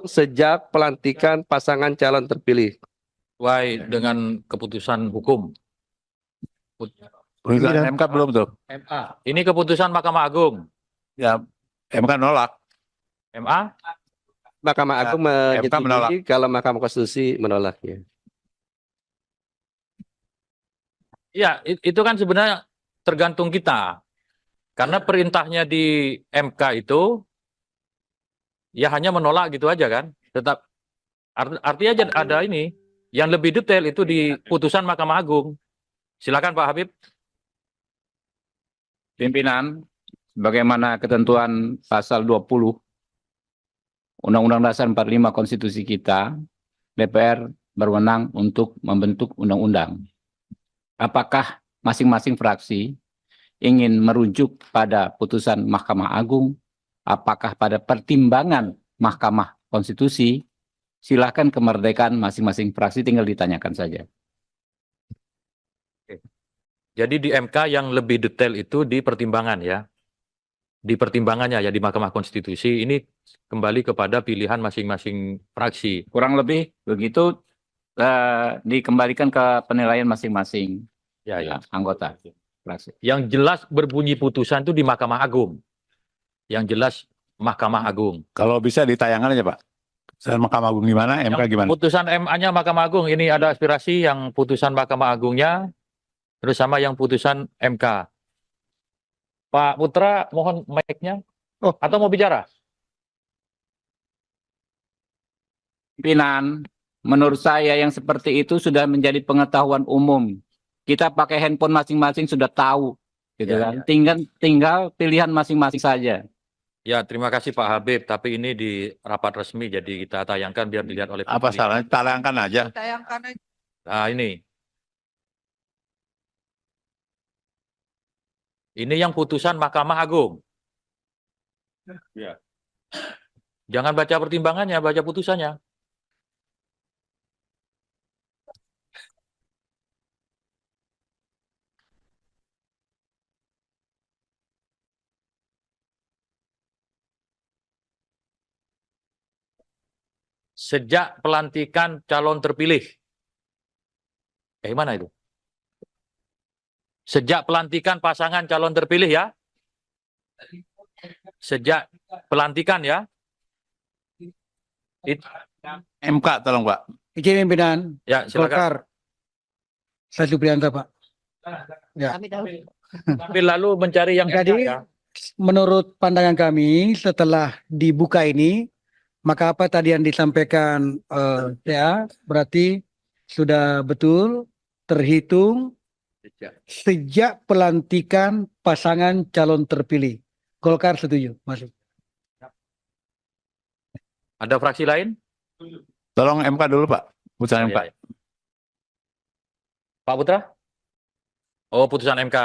Sejak pelantikan pasangan calon terpilih. Sesuai dengan keputusan hukum. Putusan MK belum tuh. MA. Ini keputusan Mahkamah Agung. Ya, MK nolak. MA? Mahkamah Agung MK menolak. menyetujui kalau Mahkamah Konstitusi menolaknya. Ya, itu kan sebenarnya tergantung kita. Karena perintahnya di MK itu ya hanya menolak gitu aja kan. Tetap artinya ada ini. Yang lebih detail itu di putusan Mahkamah Agung. Silakan Pak Habib. Pimpinan, bagaimana ketentuan pasal 20 Undang-Undang Dasar 45 Konstitusi kita, DPR berwenang untuk membentuk undang-undang. Apakah masing-masing fraksi ingin merujuk pada putusan Mahkamah Agung, apakah pada pertimbangan Mahkamah Konstitusi? Silakan kemerdekaan masing-masing fraksi, tinggal ditanyakan saja. Jadi di MK yang lebih detail itu di pertimbangan ya. Di pertimbangannya ya di Mahkamah Konstitusi ini kembali kepada pilihan masing-masing fraksi. Kurang lebih begitu dikembalikan ke penilaian masing-masing anggota fraksi. Yang jelas berbunyi putusan itu di Mahkamah Agung. Yang jelas Mahkamah Agung. Kalau bisa ditayangkan aja Pak. Putusan Mahkamah Agung gimana, MK gimana? Putusan MA-nya Mahkamah Agung, ini ada aspirasi yang putusan Mahkamah Agungnya, terus sama yang putusan MK. Pak Putra, mohon mic-nya. Atau mau bicara? Pimpinan, menurut saya yang seperti itu sudah menjadi pengetahuan umum. Kita pakai handphone masing-masing sudah tahu, gitu Ya, kan. ya. Tinggal pilihan masing-masing saja. Ya, terima kasih Pak Habib. Tapi ini di rapat resmi, jadi kita tayangkan biar dilihat oleh Apa publik. salahnya? Tayangkan aja. Nah, ini yang putusan Mahkamah Agung. Ya. Jangan baca pertimbangannya, baca putusannya. Sejak pelantikan calon terpilih. Mana itu? Sejak pelantikan pasangan calon terpilih ya. Sejak pelantikan ya. MK tolong Pak. Izin pimpinan Ya, silakan. Golkar. Saya Supriyanto, Pak. Ya. Tapi lalu mencari yang Jadi, ya. menurut pandangan kami setelah dibuka ini, maka apa tadi yang disampaikan ya berarti sudah betul terhitung sejak pelantikan pasangan calon terpilih. Golkar setuju, masuk. Ada fraksi lain? Tolong MK dulu Pak. Putusan MK. Ya. Pak Putra? Oh, putusan MK.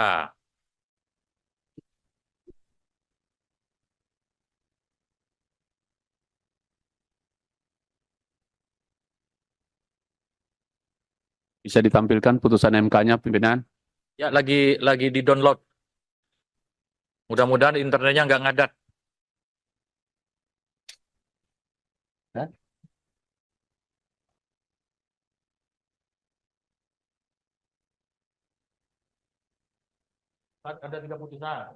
Bisa ditampilkan putusan MK-nya, pimpinan? Ya, lagi di-download. Mudah-mudahan internetnya nggak ngadat. Ada 3 putusan.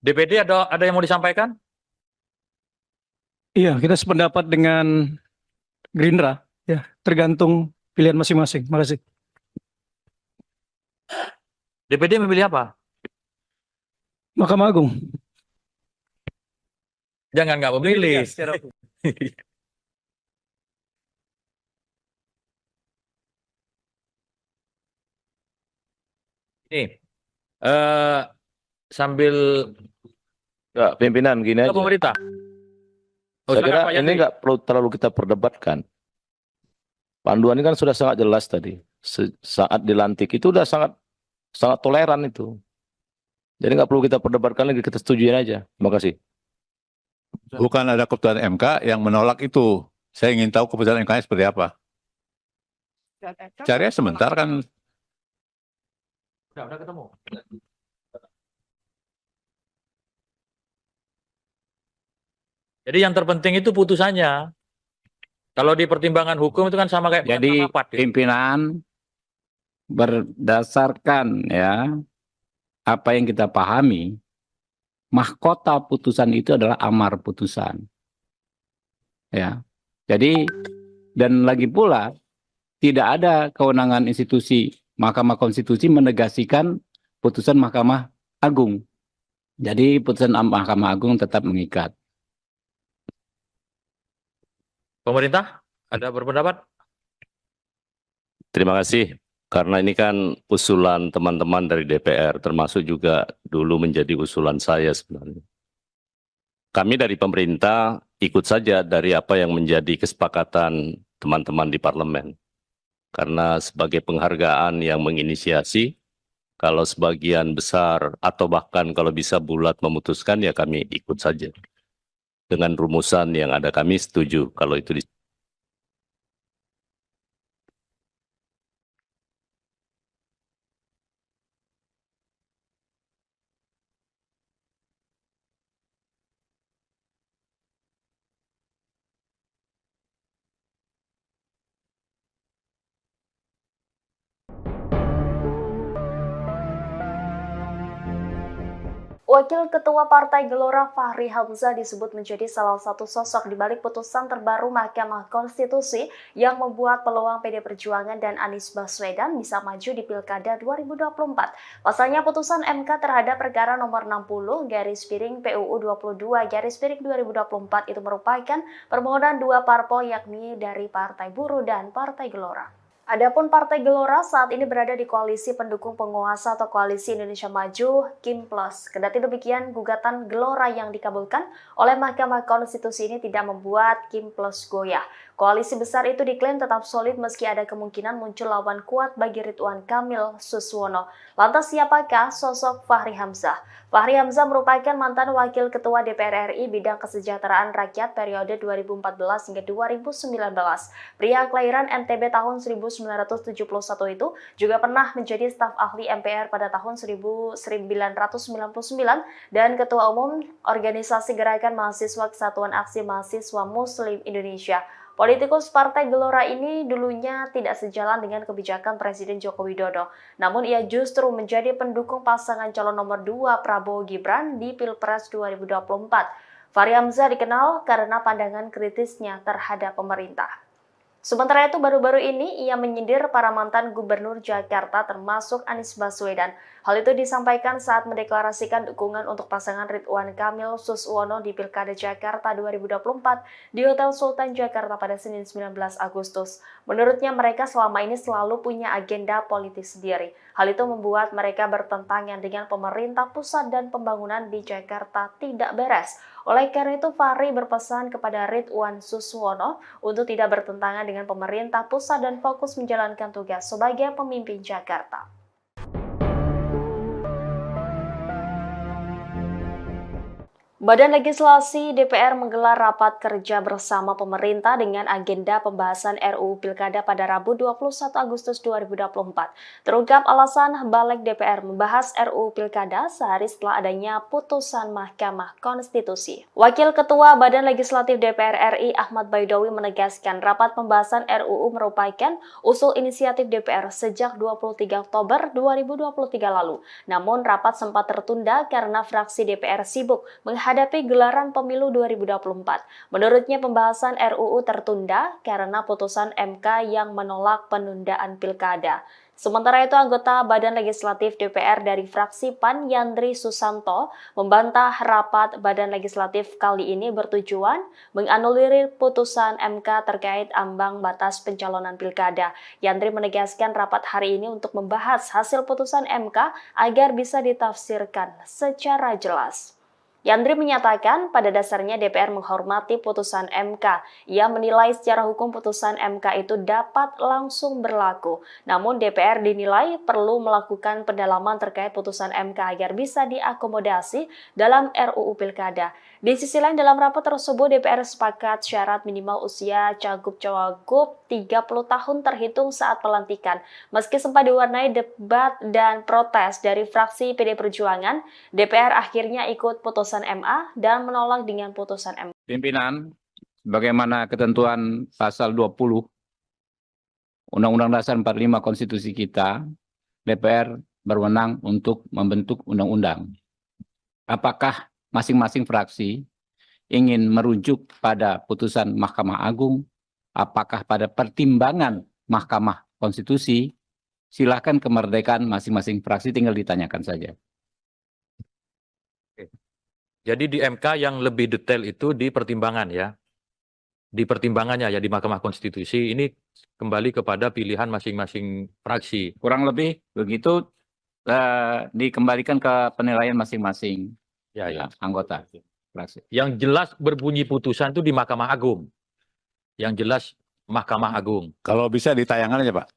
DPD ada yang mau disampaikan? Iya, kita sependapat dengan Gerindra, ya, tergantung pilihan masing-masing. Makasih. DPD memilih apa? Mahkamah Agung. Jangan nggak memilih. Ini sambil Enggak, pimpinan gini aja. pemerintah. Oh, Saya silakan, kira Pak ini Yandri. nggak perlu terlalu kita perdebatkan. Panduan ini kan sudah sangat jelas tadi. Saat dilantik itu udah sangat toleran itu. Jadi nggak perlu kita perdebatkan lagi, kita setujuin aja. Terima kasih. Bukan ada keputusan MK yang menolak itu. Saya ingin tahu keputusan MK-nya seperti apa. Cari sebentar kan. Udah ketemu. Jadi yang terpenting itu putusannya. Kalau di pertimbangan hukum itu kan sama kayak Jadi rapat, ya. pimpinan berdasarkan ya apa yang kita pahami, mahkota putusan itu adalah amar putusan. Ya. Jadi dan lagi pula tidak ada kewenangan institusi Mahkamah Konstitusi menegasikan putusan Mahkamah Agung. Jadi putusan Mahkamah Agung tetap mengikat. Pemerintah ada berpendapat? Terima kasih. Karena ini kan usulan teman-teman dari DPR, termasuk juga dulu menjadi usulan saya sebenarnya. Kami dari pemerintah ikut saja dari apa yang menjadi kesepakatan teman-teman di parlemen. Karena sebagai penghargaan yang menginisiasi, kalau sebagian besar atau bahkan kalau bisa bulat memutuskan, ya kami ikut saja. Dengan rumusan yang ada kami setuju kalau itu Wakil Ketua Partai Gelora Fahri Hamzah disebut menjadi salah satu sosok di balik putusan terbaru Mahkamah Konstitusi yang membuat peluang PD Perjuangan dan Anies Baswedan bisa maju di Pilkada 2024. Pasalnya putusan MK terhadap perkara nomor 60/PUU 22/2024 itu merupakan permohonan dua parpol yakni dari Partai Buruh dan Partai Gelora. Adapun Partai Gelora saat ini berada di koalisi pendukung penguasa atau Koalisi Indonesia Maju Kim Plus. Kendati demikian, gugatan Gelora yang dikabulkan oleh Mahkamah Konstitusi ini tidak membuat Kim Plus goyah. Koalisi besar itu diklaim tetap solid meski ada kemungkinan muncul lawan kuat bagi Ridwan Kamil Suswono. Lantas siapakah sosok Fahri Hamzah? Fahri Hamzah merupakan mantan Wakil Ketua DPR RI bidang kesejahteraan rakyat periode 2014 hingga 2019. Pria kelahiran NTB tahun 1971 itu juga pernah menjadi staf ahli MPR pada tahun 1999 dan Ketua Umum Organisasi Gerakan Mahasiswa Kesatuan Aksi Mahasiswa Muslim Indonesia. Politikus Partai Gelora ini dulunya tidak sejalan dengan kebijakan Presiden Joko Widodo. Namun ia justru menjadi pendukung pasangan calon nomor 2 Prabowo Gibran di Pilpres 2024. Fahri Hamzah dikenal karena pandangan kritisnya terhadap pemerintah. Sementara itu baru-baru ini ia menyindir para mantan gubernur Jakarta termasuk Anies Baswedan. Hal itu disampaikan saat mendeklarasikan dukungan untuk pasangan Ridwan Kamil Suswono di Pilkada Jakarta 2024 di Hotel Sultan Jakarta pada Senin 19 Agustus. Menurutnya mereka selama ini selalu punya agenda politik sendiri. Hal itu membuat mereka bertentangan dengan pemerintah pusat dan pembangunan di Jakarta tidak beres. Oleh karena itu, Fahri berpesan kepada Ridwan Suswono untuk tidak bertentangan dengan pemerintah pusat dan fokus menjalankan tugas sebagai pemimpin Jakarta. Badan Legislasi DPR menggelar rapat kerja bersama pemerintah dengan agenda pembahasan RUU Pilkada pada Rabu 21 Agustus 2024. Terungkap alasan balik DPR membahas RUU Pilkada sehari setelah adanya putusan Mahkamah Konstitusi. Wakil Ketua Badan Legislatif DPR RI Ahmad Baidowi menegaskan rapat pembahasan RUU merupakan usul inisiatif DPR sejak 23 Oktober 2023 lalu. Namun rapat sempat tertunda karena fraksi DPR sibuk menghadapi gelaran pemilu 2024. Menurutnya pembahasan RUU tertunda karena putusan MK yang menolak penundaan pilkada. Sementara itu, anggota Badan Legislatif DPR dari fraksi PAN Yandri Susanto membantah rapat Badan Legislatif kali ini bertujuan menganulir putusan MK terkait ambang batas pencalonan pilkada. Yandri menegaskan rapat hari ini untuk membahas hasil putusan MK agar bisa ditafsirkan secara jelas. Yandri menyatakan pada dasarnya DPR menghormati putusan MK. Ia menilai secara hukum putusan MK itu dapat langsung berlaku. Namun DPR dinilai perlu melakukan pendalaman terkait putusan MK agar bisa diakomodasi dalam RUU Pilkada. Di sisi lain dalam rapat tersebut DPR sepakat syarat minimal usia cagup-cawagup 30 tahun terhitung saat pelantikan. Meski sempat diwarnai debat dan protes dari fraksi PD Perjuangan, DPR akhirnya ikut putusan MA dan menolak dengan putusan MK. Pimpinan, bagaimana ketentuan pasal 20 Undang-Undang Dasar 45 Konstitusi kita, DPR berwenang untuk membentuk undang-undang. Apakah masing-masing fraksi ingin merujuk pada putusan Mahkamah Agung, apakah pada pertimbangan Mahkamah Konstitusi, silakan kemerdekaan masing-masing fraksi, tinggal ditanyakan saja. Jadi di MK yang lebih detail itu di pertimbangan ya. Di pertimbangannya ya di Mahkamah Konstitusi ini kembali kepada pilihan masing-masing fraksi. Kurang lebih begitu dikembalikan ke penilaian masing-masing anggota fraksi. Yang jelas berbunyi putusan itu di Mahkamah Agung. Yang jelas Mahkamah Agung. Kalau bisa ditayangkan aja Pak.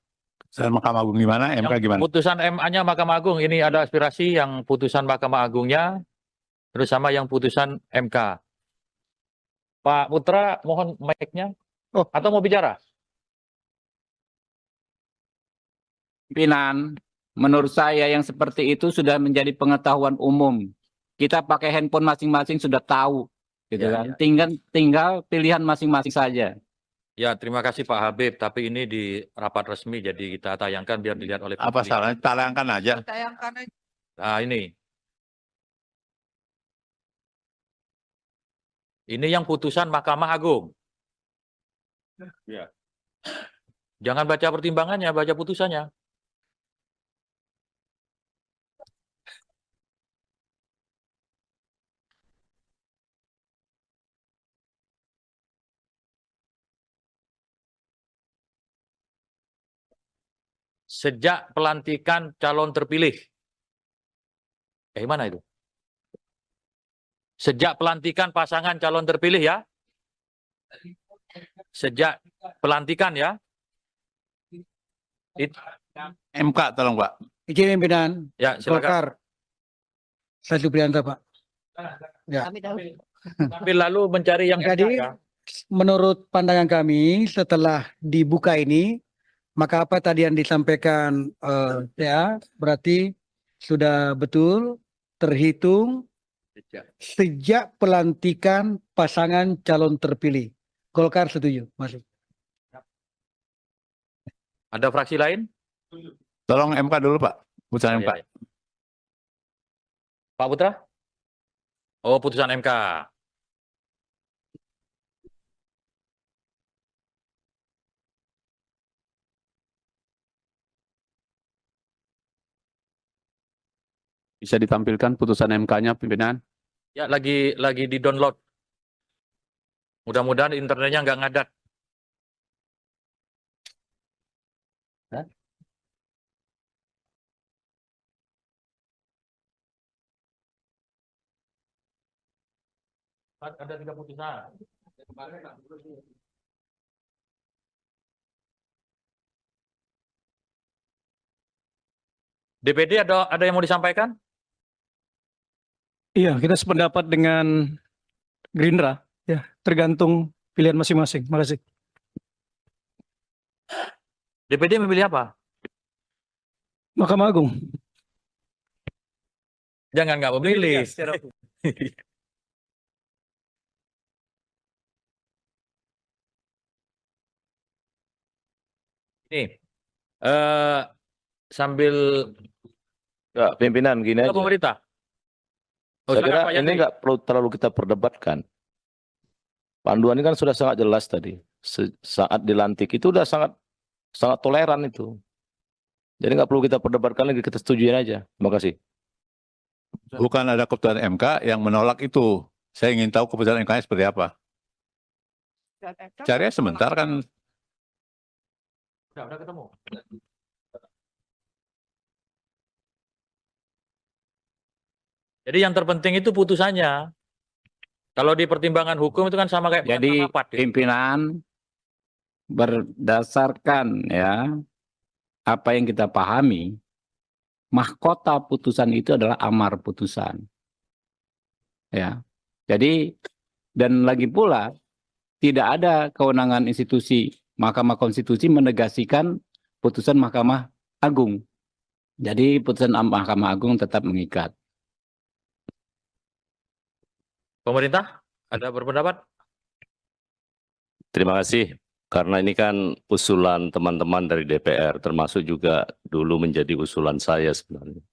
Putusan Mahkamah Agung gimana, MK gimana? Putusan MA-nya Mahkamah Agung, ini ada aspirasi yang putusan Mahkamah Agungnya, terus sama yang putusan MK. Pak Putra, mohon mic-nya. Atau mau bicara? Pimpinan, menurut saya yang seperti itu sudah menjadi pengetahuan umum. Kita pakai handphone masing-masing sudah tahu, gitu kan. Tinggal pilihan masing-masing saja. Ya, terima kasih Pak Habib. Tapi ini di rapat resmi, jadi kita tayangkan biar dilihat oleh publik. Apa salahnya? Tayangkan aja. Nah ini. Ini yang putusan Mahkamah Agung. Ya. Jangan baca pertimbangannya, baca putusannya. Sejak pelantikan calon terpilih. Mana itu? Sejak pelantikan pasangan calon terpilih ya. Sejak pelantikan ya. MK tolong Pak. Izin pimpinan Ya, silakan. Golkar. Saya Supriyanto, Pak. Ya. Tapi lalu mencari yang Jadi, ya. menurut pandangan kami setelah dibuka ini, maka apa tadi yang disampaikan ya berarti sudah betul terhitung sejak pelantikan pasangan calon terpilih. Golkar setuju, masuk. Ada fraksi lain? Tolong MK dulu Pak. Putusan MK. Ya. Pak Putra? Oh, putusan MK. Bisa ditampilkan putusan MK-nya, pimpinan? Ya, lagi di-download. Mudah-mudahan internetnya nggak ngadat. Hah? Ada 3 putusan. DPD ada yang mau disampaikan? Iya, kita sependapat dengan Gerindra. Ya, tergantung pilihan masing-masing. Makasih. DPD memilih apa? Mahkamah Agung. Jangan nggak memilih. Ini sambil Enggak, pimpinan gini ke aja. pemerintah. Oh, Saya silakan, kira Pak ini Yandri. nggak perlu terlalu kita perdebatkan. Panduan ini kan sudah sangat jelas tadi. Saat dilantik itu udah sangat toleran itu. Jadi nggak perlu kita perdebatkan lagi, kita setujuin aja. Terima kasih. Bukan ada keputusan MK yang menolak itu. Saya ingin tahu keputusan MK-nya seperti apa. Cari sebentar kan. Udah ketemu. Jadi yang terpenting itu putusannya. Kalau di pertimbangan hukum itu kan sama kayak Jadi rapat, ya. pimpinan berdasarkan ya apa yang kita pahami, mahkota putusan itu adalah amar putusan. Ya. Jadi dan lagi pula tidak ada kewenangan institusi Mahkamah Konstitusi menegasikan putusan Mahkamah Agung. Jadi putusan Mahkamah Agung tetap mengikat. Pemerintah ada berpendapat? Terima kasih. Karena ini kan usulan teman-teman dari DPR, termasuk juga dulu menjadi usulan saya sebenarnya.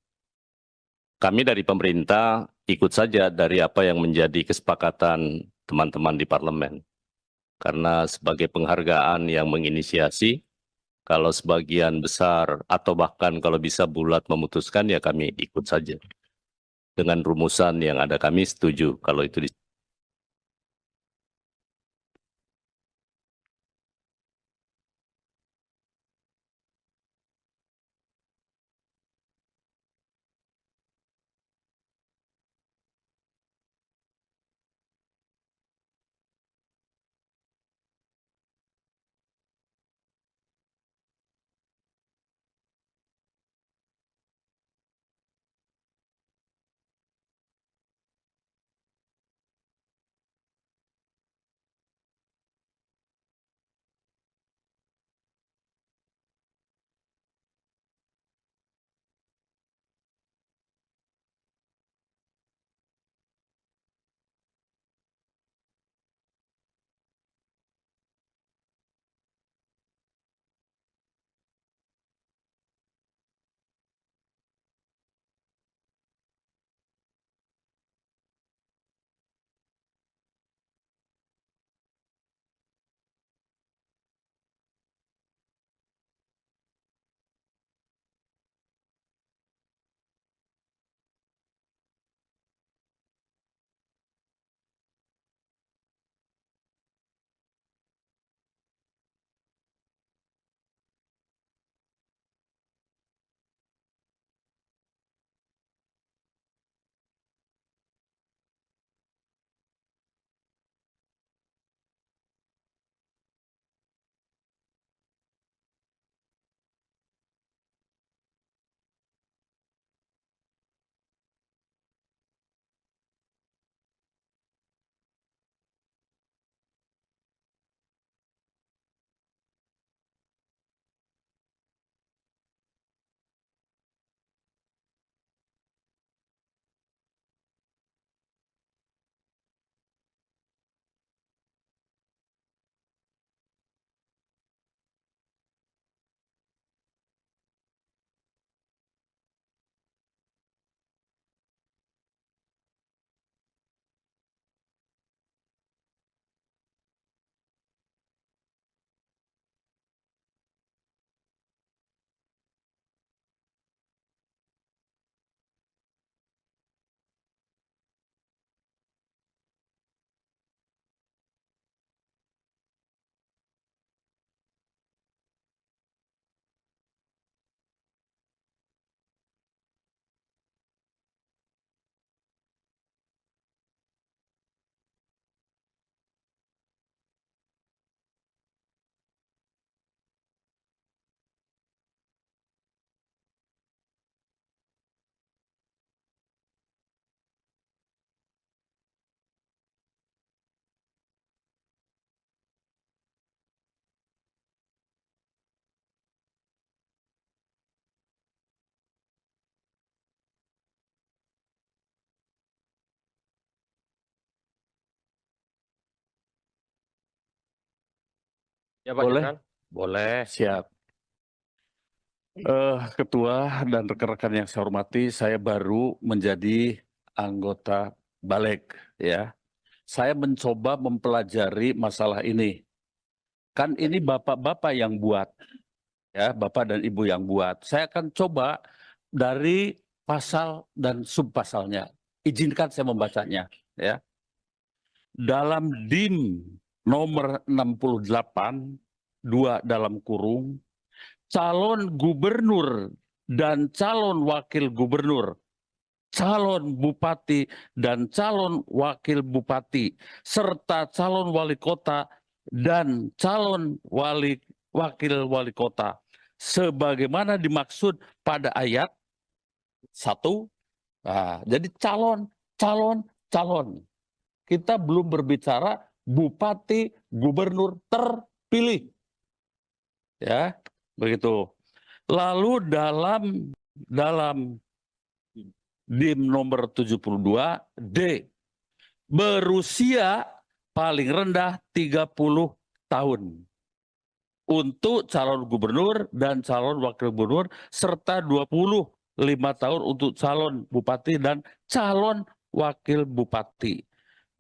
Kami dari pemerintah ikut saja dari apa yang menjadi kesepakatan teman-teman di parlemen. Karena sebagai penghargaan yang menginisiasi, kalau sebagian besar atau bahkan kalau bisa bulat memutuskan, ya kami ikut saja. Dengan rumusan yang ada kami setuju kalau itu Ya Pak Boleh? Jenderal? Boleh. Siap. Ketua dan rekan-rekan yang saya hormati, saya baru menjadi anggota Balik, ya. Saya mencoba mempelajari masalah ini. Kan ini bapak-bapak yang buat, ya, bapak dan ibu yang buat. Saya akan coba dari pasal dan subpasalnya. Izinkan saya membacanya, ya. Dalam DIM nomor 68, 2 dalam kurung, calon gubernur dan calon wakil gubernur, calon bupati dan calon wakil bupati, serta calon wali kota dan calon wakil wali kota, sebagaimana dimaksud pada ayat 1. Nah, jadi calon. Kita belum berbicara bupati, gubernur terpilih. Ya, begitu. Lalu dalam DIM nomor 72 D, berusia paling rendah 30 tahun untuk calon gubernur dan calon wakil gubernur, serta 25 tahun untuk calon bupati dan calon wakil bupati.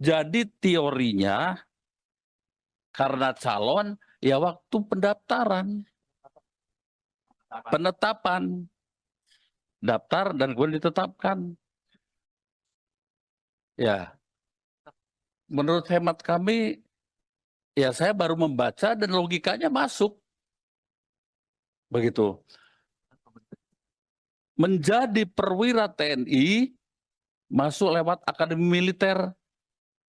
Jadi teorinya karena calon ya waktu pendaftaran, penetapan, daftar dan kemudian ditetapkan. Ya, menurut hemat kami, ya saya baru membaca dan logikanya masuk. Begitu. Menjadi perwira TNI, masuk lewat akademi militer.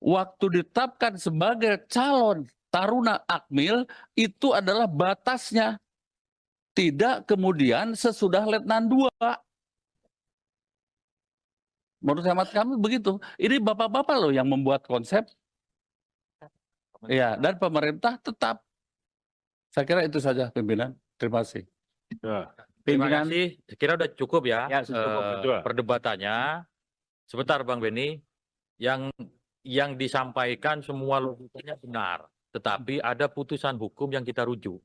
Waktu ditetapkan sebagai calon taruna akmil, itu adalah batasnya. Tidak kemudian sesudah letnan 2. Menurut hemat kami begitu. Ini bapak-bapak loh yang membuat konsep. Ya, dan pemerintah tetap. Saya kira itu saja pimpinan. Terima kasih. Ya. Terima Pimpinan. kasih. Saya kira udah cukup ya, Ya, cukup. Betul. perdebatannya. Sebentar Bang Beni, yang disampaikan semua logikanya benar, tetapi ada putusan hukum yang kita rujuk.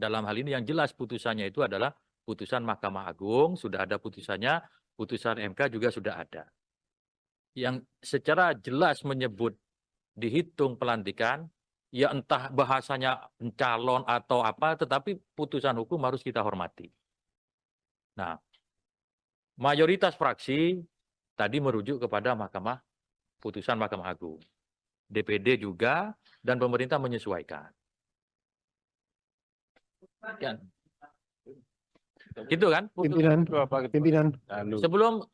Dalam hal ini yang jelas putusannya itu adalah putusan Mahkamah Agung, sudah ada putusannya, putusan MK juga sudah ada. Yang secara jelas menyebut dihitung pelantikan, ya entah bahasanya calon atau apa, tetapi putusan hukum harus kita hormati. Nah, mayoritas fraksi tadi merujuk kepada putusan Mahkamah Agung. DPD juga, dan pemerintah menyesuaikan. Ya. Gitu kan? Pimpinan, pimpinan, Sebelum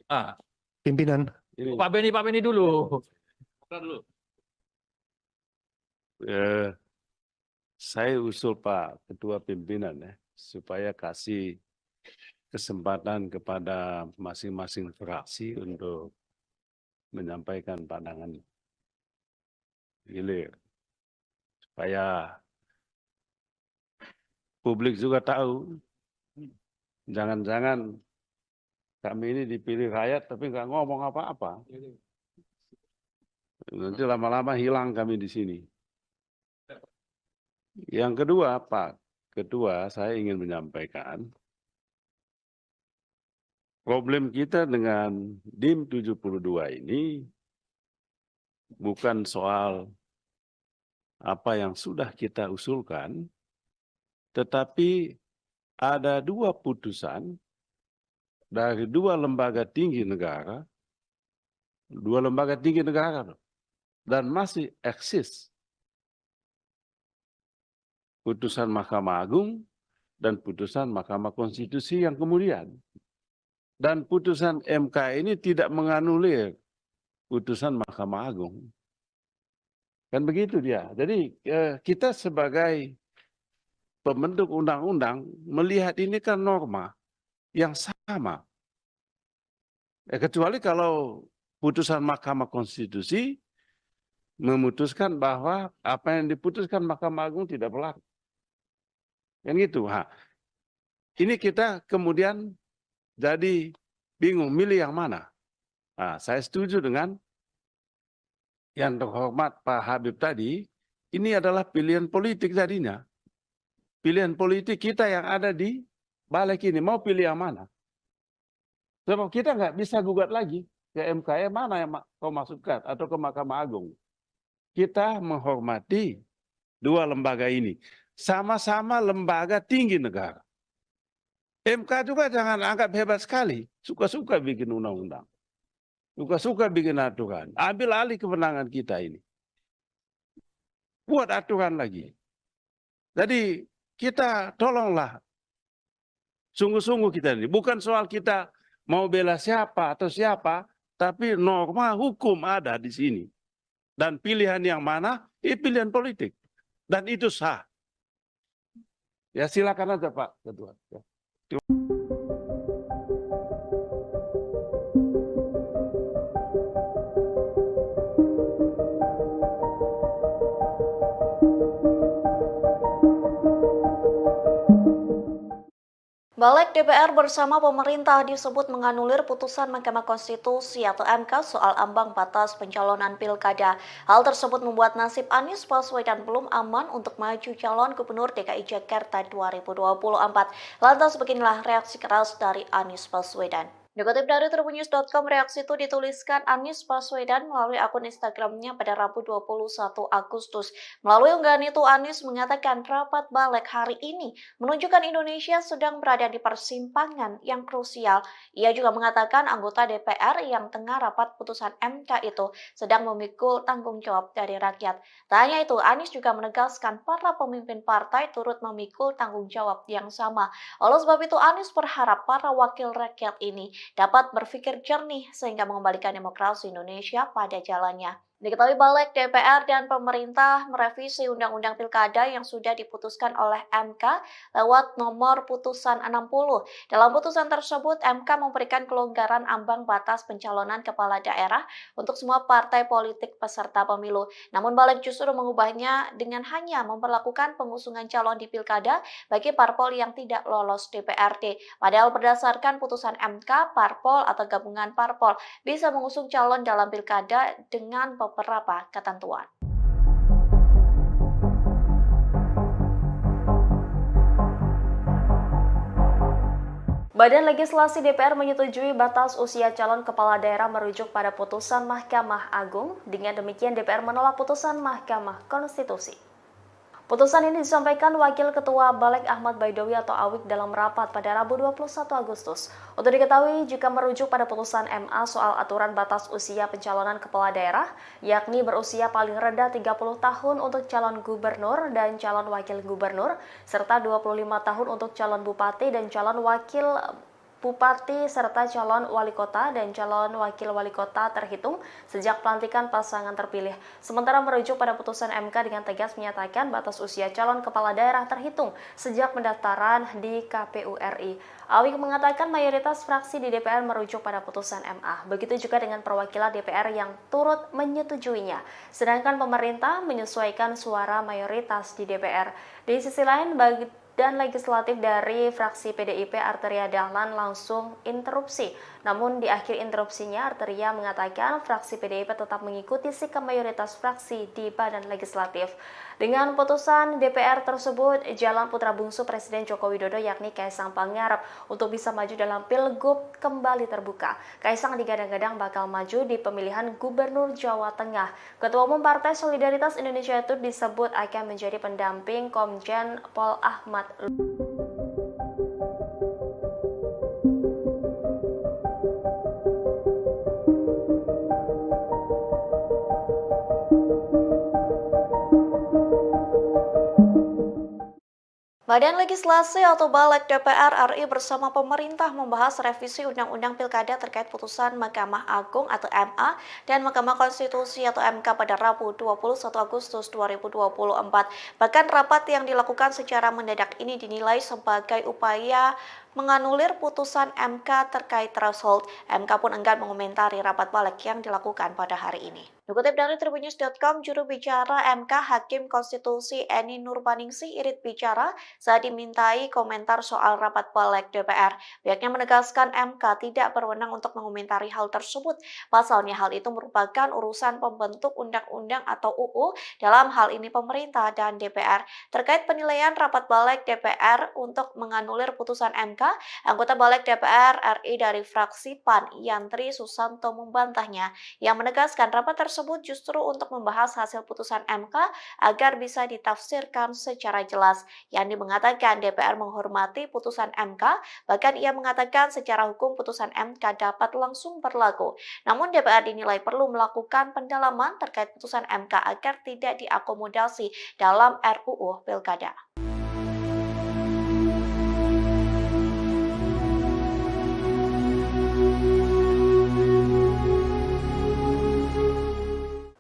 pimpinan. Pak Beni dulu. Saya usul Pak Ketua Pimpinan ya, supaya kasih kesempatan kepada masing-masing fraksi untuk menyampaikan pandangan gilir. Supaya publik juga tahu, jangan-jangan kami ini dipilih rakyat tapi nggak ngomong apa-apa. Nanti lama-lama hilang kami di sini. Yang kedua, Pak Ketua, saya ingin menyampaikan problem kita dengan DIM 72 ini bukan soal apa yang sudah kita usulkan, tetapi ada 2 putusan dari 2 lembaga tinggi negara, 2 lembaga tinggi negara, dan masih eksis. Putusan Mahkamah Agung dan putusan Mahkamah Konstitusi yang kemudian. Dan putusan MK ini tidak menganulir putusan Mahkamah Agung. Kan begitu dia. Jadi kita sebagai pembentuk undang-undang melihat ini kan norma yang sama. Kecuali kalau putusan Mahkamah Konstitusi memutuskan bahwa apa yang diputuskan Mahkamah Agung tidak berlaku. Kan gitu. Ini kita kemudian jadi bingung milih yang mana. Saya setuju dengan yang terhormat Pak Habib tadi, ini adalah pilihan politik tadinya. Pilihan politik kita yang ada di balik ini. Mau pilih yang mana? Sebab kita nggak bisa gugat lagi ke MK, mana yang kau masukkan atau ke Mahkamah Agung. Kita menghormati dua lembaga ini. Sama-sama lembaga tinggi negara. MK juga jangan anggap hebat sekali. Suka-suka bikin undang-undang. Suka-suka bikin aturan. Ambil alih kewenangan kita ini. Buat aturan lagi. Jadi kita tolonglah. Sungguh-sungguh kita ini. Bukan soal kita mau bela siapa atau siapa. Tapi norma hukum ada di sini. Dan pilihan yang mana? Pilihan politik. Dan itu sah. Ya silakan aja Pak Ketua. Ya. Balik DPR bersama pemerintah disebut menganulir putusan Mahkamah Konstitusi atau MK soal ambang batas pencalonan pilkada. Hal tersebut membuat nasib Anies Baswedan belum aman untuk maju calon Gubernur DKI Jakarta 2024. Lantas beginilah reaksi keras dari Anies Baswedan. Dikutip dari tribunnews.com, reaksi itu dituliskan Anies Baswedan melalui akun Instagramnya pada Rabu 21 Agustus. Melalui unggahan itu, Anies mengatakan rapat balik hari ini menunjukkan Indonesia sedang berada di persimpangan yang krusial. Ia juga mengatakan anggota DPR yang tengah rapat putusan MK itu sedang memikul tanggung jawab dari rakyat. Tak hanya itu, Anies juga menegaskan para pemimpin partai turut memikul tanggung jawab yang sama. Oleh sebab itu, Anies berharap para wakil rakyat ini dapat berpikir jernih sehingga mengembalikan demokrasi Indonesia pada jalannya. Diketahui balik DPR dan pemerintah merevisi Undang-Undang Pilkada yang sudah diputuskan oleh MK lewat nomor putusan 60. Dalam putusan tersebut, MK memberikan kelonggaran ambang batas pencalonan kepala daerah untuk semua partai politik peserta pemilu. Namun balik justru mengubahnya dengan hanya memperlakukan pengusungan calon di Pilkada bagi parpol yang tidak lolos DPRD. Padahal berdasarkan putusan MK, parpol atau gabungan parpol bisa mengusung calon dalam Pilkada dengan beberapa ketentuan. Badan Legislasi DPR menyetujui batas usia calon kepala daerah merujuk pada putusan Mahkamah Agung. Dengan demikian DPR menolak putusan Mahkamah Konstitusi. Putusan ini disampaikan Wakil Ketua Balik Ahmad Baidowi atau Awik dalam rapat pada Rabu 21 Agustus. Untuk diketahui, jika merujuk pada putusan MA soal aturan batas usia pencalonan kepala daerah, yakni berusia paling rendah 30 tahun untuk calon gubernur dan calon wakil gubernur, serta 25 tahun untuk calon bupati dan calon wakil bupati serta calon wali kota dan calon wakil wali kota terhitung sejak pelantikan pasangan terpilih. Sementara merujuk pada putusan MK dengan tegas menyatakan batas usia calon kepala daerah terhitung sejak pendaftaran di KPU RI. Awik mengatakan mayoritas fraksi di DPR merujuk pada putusan MA. Begitu juga dengan perwakilan DPR yang turut menyetujuinya. Sedangkan pemerintah menyesuaikan suara mayoritas di DPR. Di sisi lain, dan legislatif dari fraksi PDIP Arteria Dahlan langsung interupsi. Namun di akhir interupsinya Arteria mengatakan fraksi PDIP tetap mengikuti sikap mayoritas fraksi di badan legislatif. Dengan putusan DPR tersebut, jalan putra bungsu Presiden Joko Widodo yakni Kaisang Pangarep untuk bisa maju dalam Pilgub kembali terbuka. Kaisang digadang-gadang bakal maju di pemilihan Gubernur Jawa Tengah. Ketua Umum Partai Solidaritas Indonesia itu disebut akan menjadi pendamping Komjen Pol Ahmad. Badan Legislasi atau Balik DPR RI bersama pemerintah membahas revisi Undang-Undang Pilkada terkait putusan Mahkamah Agung atau MA dan Mahkamah Konstitusi atau MK pada Rabu 21 Agustus 2024. Bahkan rapat yang dilakukan secara mendadak ini dinilai sebagai upaya menganulir putusan MK terkait threshold. MK pun enggan mengomentari rapat balik yang dilakukan pada hari ini. Dikutip dari Tribunnews.com, juru bicara MK Hakim Konstitusi Eni Nurbaningsih Irit bicara saat dimintai komentar soal rapat balik DPR. Pihaknya menegaskan MK tidak berwenang untuk mengomentari hal tersebut. Pasalnya hal itu merupakan urusan pembentuk undang-undang atau UU, dalam hal ini pemerintah dan DPR. Terkait penilaian rapat balik DPR untuk menganulir putusan MK, anggota balik DPR RI dari fraksi PAN Yantri Susanto membantahnya, yang menegaskan rapat tersebut justru untuk membahas hasil putusan MK agar bisa ditafsirkan secara jelas. Yandi mengatakan DPR menghormati putusan MK, bahkan ia mengatakan secara hukum putusan MK dapat langsung berlaku. Namun DPR dinilai perlu melakukan pendalaman terkait putusan MK agar tidak diakomodasi dalam RUU Pilkada.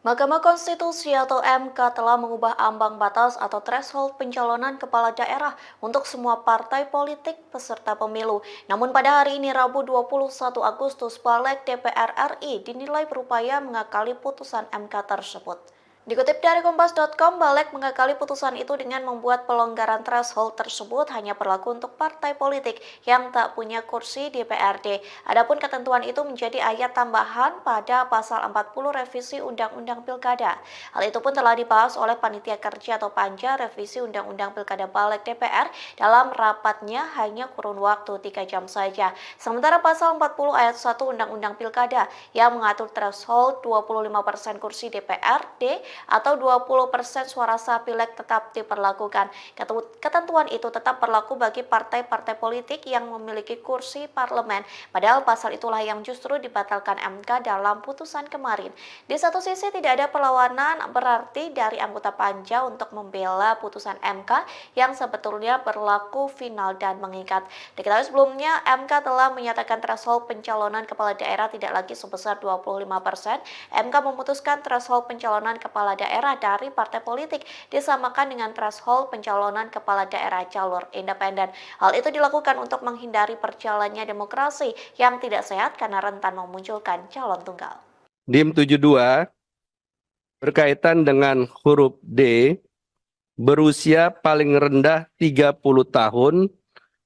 Mahkamah Konstitusi atau MK telah mengubah ambang batas atau threshold pencalonan kepala daerah untuk semua partai politik peserta pemilu. Namun pada hari ini Rabu 21 Agustus, Balik DPR RI dinilai berupaya mengakali putusan MK tersebut. Dikutip dari Kompas.com, Balik mengakali putusan itu dengan membuat pelonggaran threshold tersebut hanya berlaku untuk partai politik yang tak punya kursi di DPRD. Adapun ketentuan itu menjadi ayat tambahan pada pasal 40 revisi Undang-Undang Pilkada. Hal itu pun telah dibahas oleh Panitia Kerja atau Panja revisi Undang-Undang Pilkada Balik DPR dalam rapatnya hanya kurun waktu 3 jam saja. Sementara pasal 40 ayat 1 Undang-Undang Pilkada yang mengatur threshold 25% kursi DPRD atau 20% suara sah pileg tetap diperlakukan. Ketentuan itu tetap berlaku bagi partai-partai politik yang memiliki kursi parlemen. Padahal pasal itulah yang justru dibatalkan MK dalam putusan kemarin. Di satu sisi tidak ada perlawanan berarti dari anggota Panja untuk membela putusan MK yang sebetulnya berlaku final dan mengikat. Diketahui sebelumnya MK telah menyatakan threshold pencalonan kepala daerah tidak lagi sebesar 25%. MK memutuskan threshold pencalonan kepala daerah dari partai politik disamakan dengan threshold pencalonan kepala daerah jalur independen. Hal itu dilakukan untuk menghindari perjalannya demokrasi yang tidak sehat karena rentan memunculkan calon tunggal. DIM 72 berkaitan dengan huruf D, berusia paling rendah 30 tahun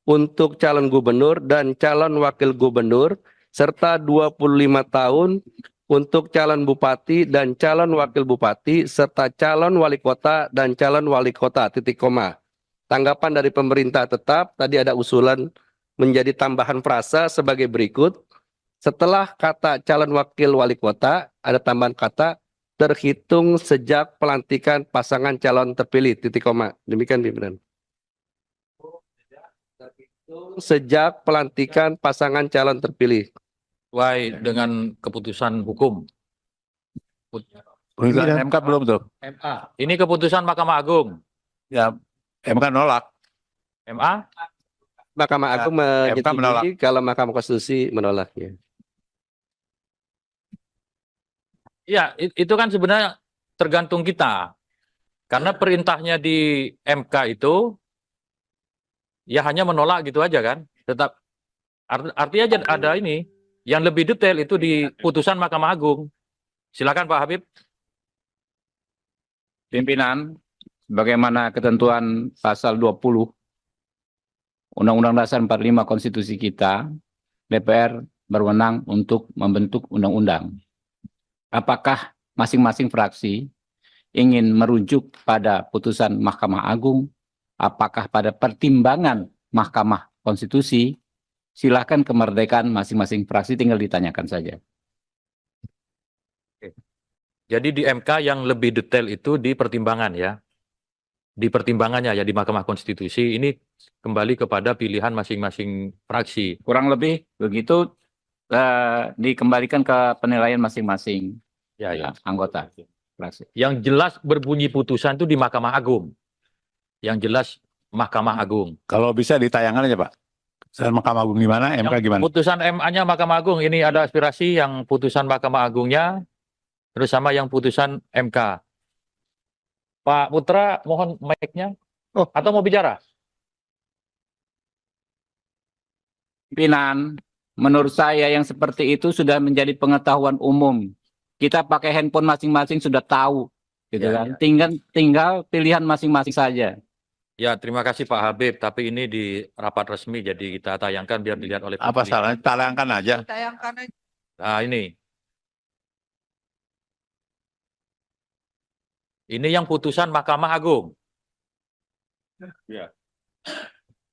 untuk calon gubernur dan calon wakil gubernur serta 25 tahun untuk calon bupati dan calon wakil bupati serta calon wali kota dan calon wali kota, titik koma. Tanggapan dari pemerintah tetap, tadi ada usulan menjadi tambahan frasa sebagai berikut. Setelah kata calon wakil wali kota, ada tambahan kata terhitung sejak pelantikan pasangan calon terpilih, titik koma. Demikian pimpinan. Sejak pelantikan pasangan calon terpilih. Sesuai dengan keputusan hukum. Putusan MK belum tuh. MA. Ini keputusan Mahkamah Agung. Ya, MK nolak. MA? Mahkamah Agung MK menolak. menyetujui kalau Mahkamah Konstitusi menolaknya. Ya, itu kan sebenarnya tergantung kita. Karena perintahnya di MK itu ya hanya menolak gitu aja kan. Tetap artinya ada ini. Yang lebih detail itu di putusan Mahkamah Agung. Silakan Pak Habib. Pimpinan, bagaimana ketentuan pasal 20 Undang-Undang Dasar 45 Konstitusi kita, DPR berwenang untuk membentuk undang-undang. Apakah masing-masing fraksi ingin merujuk pada putusan Mahkamah Agung, apakah pada pertimbangan Mahkamah Konstitusi? Silakan, kemerdekaan masing-masing fraksi, tinggal ditanyakan saja. Jadi di MK yang lebih detail itu di pertimbangan ya. Di pertimbangannya ya di Mahkamah Konstitusi ini kembali kepada pilihan masing-masing fraksi. Kurang lebih begitu, dikembalikan ke penilaian masing-masing anggota fraksi. Yang jelas berbunyi putusan itu di Mahkamah Agung. Yang jelas Mahkamah Agung. Kalau bisa ditayangkan aja Pak. Putusan Mahkamah Agung gimana, MK gimana? Putusan MA-nya Mahkamah Agung, ini ada aspirasi yang putusan Mahkamah Agungnya, terus sama yang putusan MK. Pak Putra, mohon mic-nya. Atau mau bicara? pimpinan, menurut saya yang seperti itu sudah menjadi pengetahuan umum. Kita pakai handphone masing-masing sudah tahu, gitu Ya, kan. ya. Tinggal pilihan masing-masing saja. Ya, terima kasih Pak Habib. Tapi ini di rapat resmi, jadi kita tayangkan biar dilihat oleh Apa publik. salahnya? Tayangkan aja. Nah, ini. Ini yang putusan Mahkamah Agung. Ya.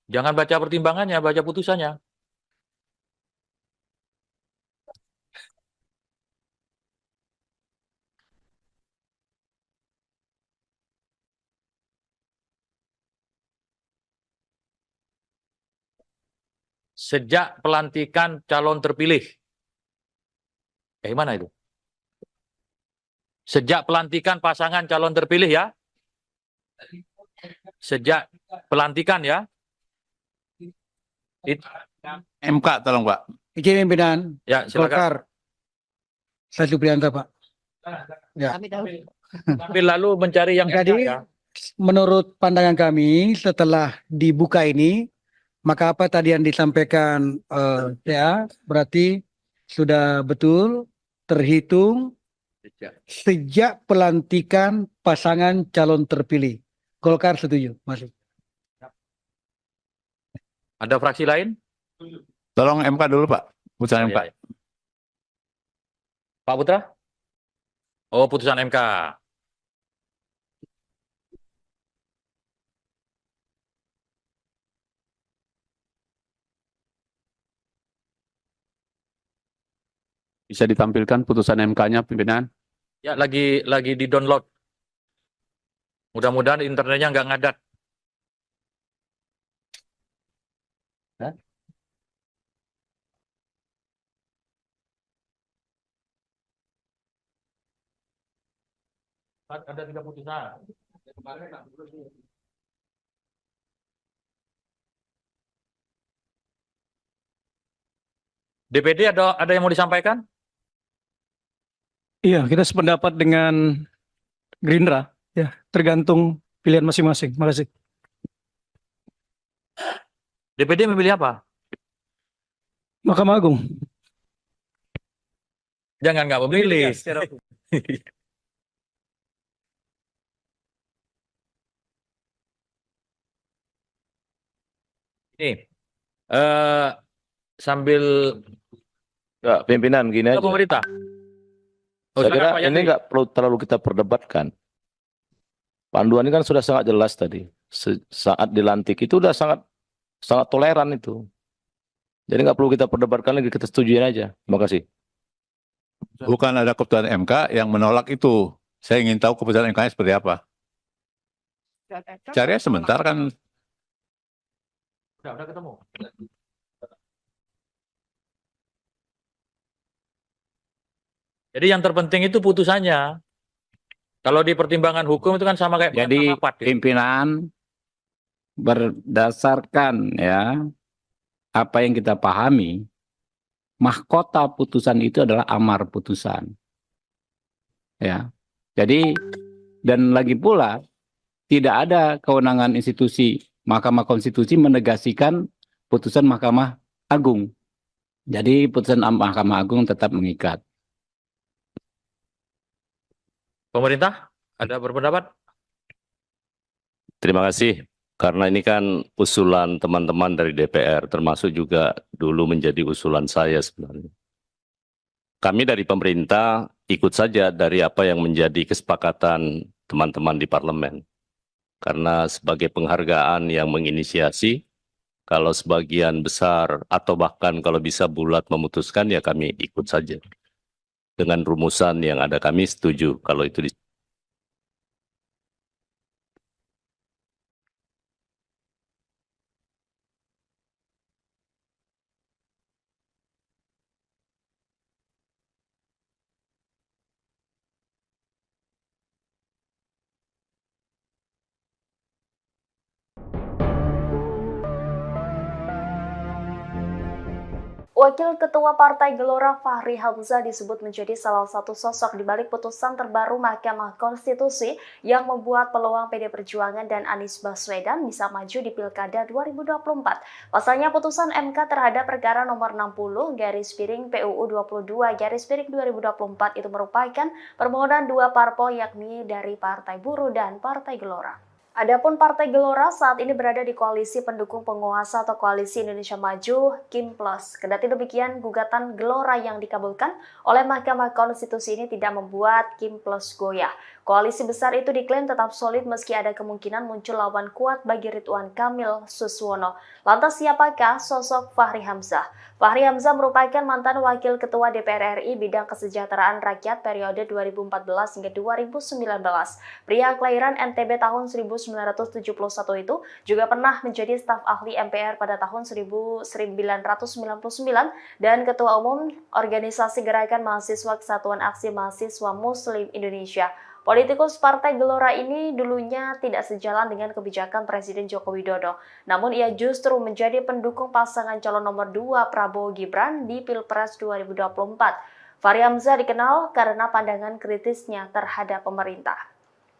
Jangan baca pertimbangannya, baca putusannya. Sejak pelantikan calon terpilih. Mana itu? Sejak pelantikan pasangan calon terpilih ya. Sejak pelantikan ya. MK tolong Pak. Izin pimpinan Ya, silakan. Golkar. Saya Supriyanto, Pak. Ya. Tapi lalu mencari yang Jadi, ya. menurut pandangan kami setelah dibuka ini, maka apa tadi yang disampaikan ya berarti sudah betul terhitung sejak pelantikan pasangan calon terpilih. Golkar setuju, masuk. Ada fraksi lain? Tolong MK dulu Pak. Putusan MK. Ya. Pak Putra? Oh, putusan MK. Bisa ditampilkan putusan MK-nya, pimpinan? Ya, lagi di-download. Mudah-mudahan internetnya nggak ngadat. Ada 3 putusan. DPD ada yang mau disampaikan? Iya, kita sependapat dengan Gerindra, ya, tergantung pilihan masing-masing. Makasih. DPD memilih apa? Mahkamah Agung. Jangan nggak memilih. Ini sambil Enggak, pimpinan gini aja. pemerintah. Oh, Saya kira silakan, Pak ini Yandri. nggak perlu terlalu kita perdebatkan. Panduan ini kan sudah sangat jelas tadi. Saat dilantik itu udah sangat toleran itu. Jadi nggak perlu kita perdebatkan lagi, kita setujuin aja. Terima kasih. Bukan ada keputusan MK yang menolak itu. Saya ingin tahu keputusan MK-nya seperti apa. Cari sebentar kan. Udah ketemu. Jadi yang terpenting itu putusannya. Kalau di pertimbangan hukum itu kan sama kayak Jadi rapat, ya. pimpinan berdasarkan ya apa yang kita pahami, mahkota putusan itu adalah amar putusan. Ya. Jadi dan lagi pula tidak ada kewenangan institusi Mahkamah Konstitusi menegasikan putusan Mahkamah Agung. Jadi putusan Mahkamah Agung tetap mengikat. Pemerintah ada berpendapat? Terima kasih. Karena ini kan usulan teman-teman dari DPR, termasuk juga dulu menjadi usulan saya sebenarnya. Kami dari pemerintah ikut saja dari apa yang menjadi kesepakatan teman-teman di parlemen. Karena sebagai penghargaan yang menginisiasi, kalau sebagian besar atau bahkan kalau bisa bulat memutuskan, ya kami ikut saja. Dengan rumusan yang ada kami setuju kalau itu Wakil Ketua Partai Gelora Fahri Hamzah disebut menjadi salah satu sosok di balik putusan terbaru Mahkamah Konstitusi yang membuat peluang PD Perjuangan dan Anies Baswedan bisa maju di Pilkada 2024. Pasalnya putusan MK terhadap perkara nomor 60/PUU 22/2024 itu merupakan permohonan dua parpol yakni dari Partai Buruh dan Partai Gelora. Adapun Partai Gelora saat ini berada di koalisi pendukung penguasa atau Koalisi Indonesia Maju Kim Plus. Kendati demikian, gugatan Gelora yang dikabulkan oleh Mahkamah Konstitusi ini tidak membuat Kim Plus goyah. Koalisi besar itu diklaim tetap solid meski ada kemungkinan muncul lawan kuat bagi Ridwan Kamil Suswono. Lantas siapakah sosok Fahri Hamzah? Fahri Hamzah merupakan mantan Wakil Ketua DPR RI bidang kesejahteraan rakyat periode 2014 hingga 2019. Pria kelahiran NTB tahun 1971 itu juga pernah menjadi staf ahli MPR pada tahun 1999 dan Ketua Umum Organisasi Gerakan Mahasiswa Kesatuan Aksi Mahasiswa Muslim Indonesia. Politikus Partai Gelora ini dulunya tidak sejalan dengan kebijakan Presiden Joko Widodo. Namun ia justru menjadi pendukung pasangan calon nomor 2 Prabowo Gibran di Pilpres 2024. Fahri Hamzah dikenal karena pandangan kritisnya terhadap pemerintah.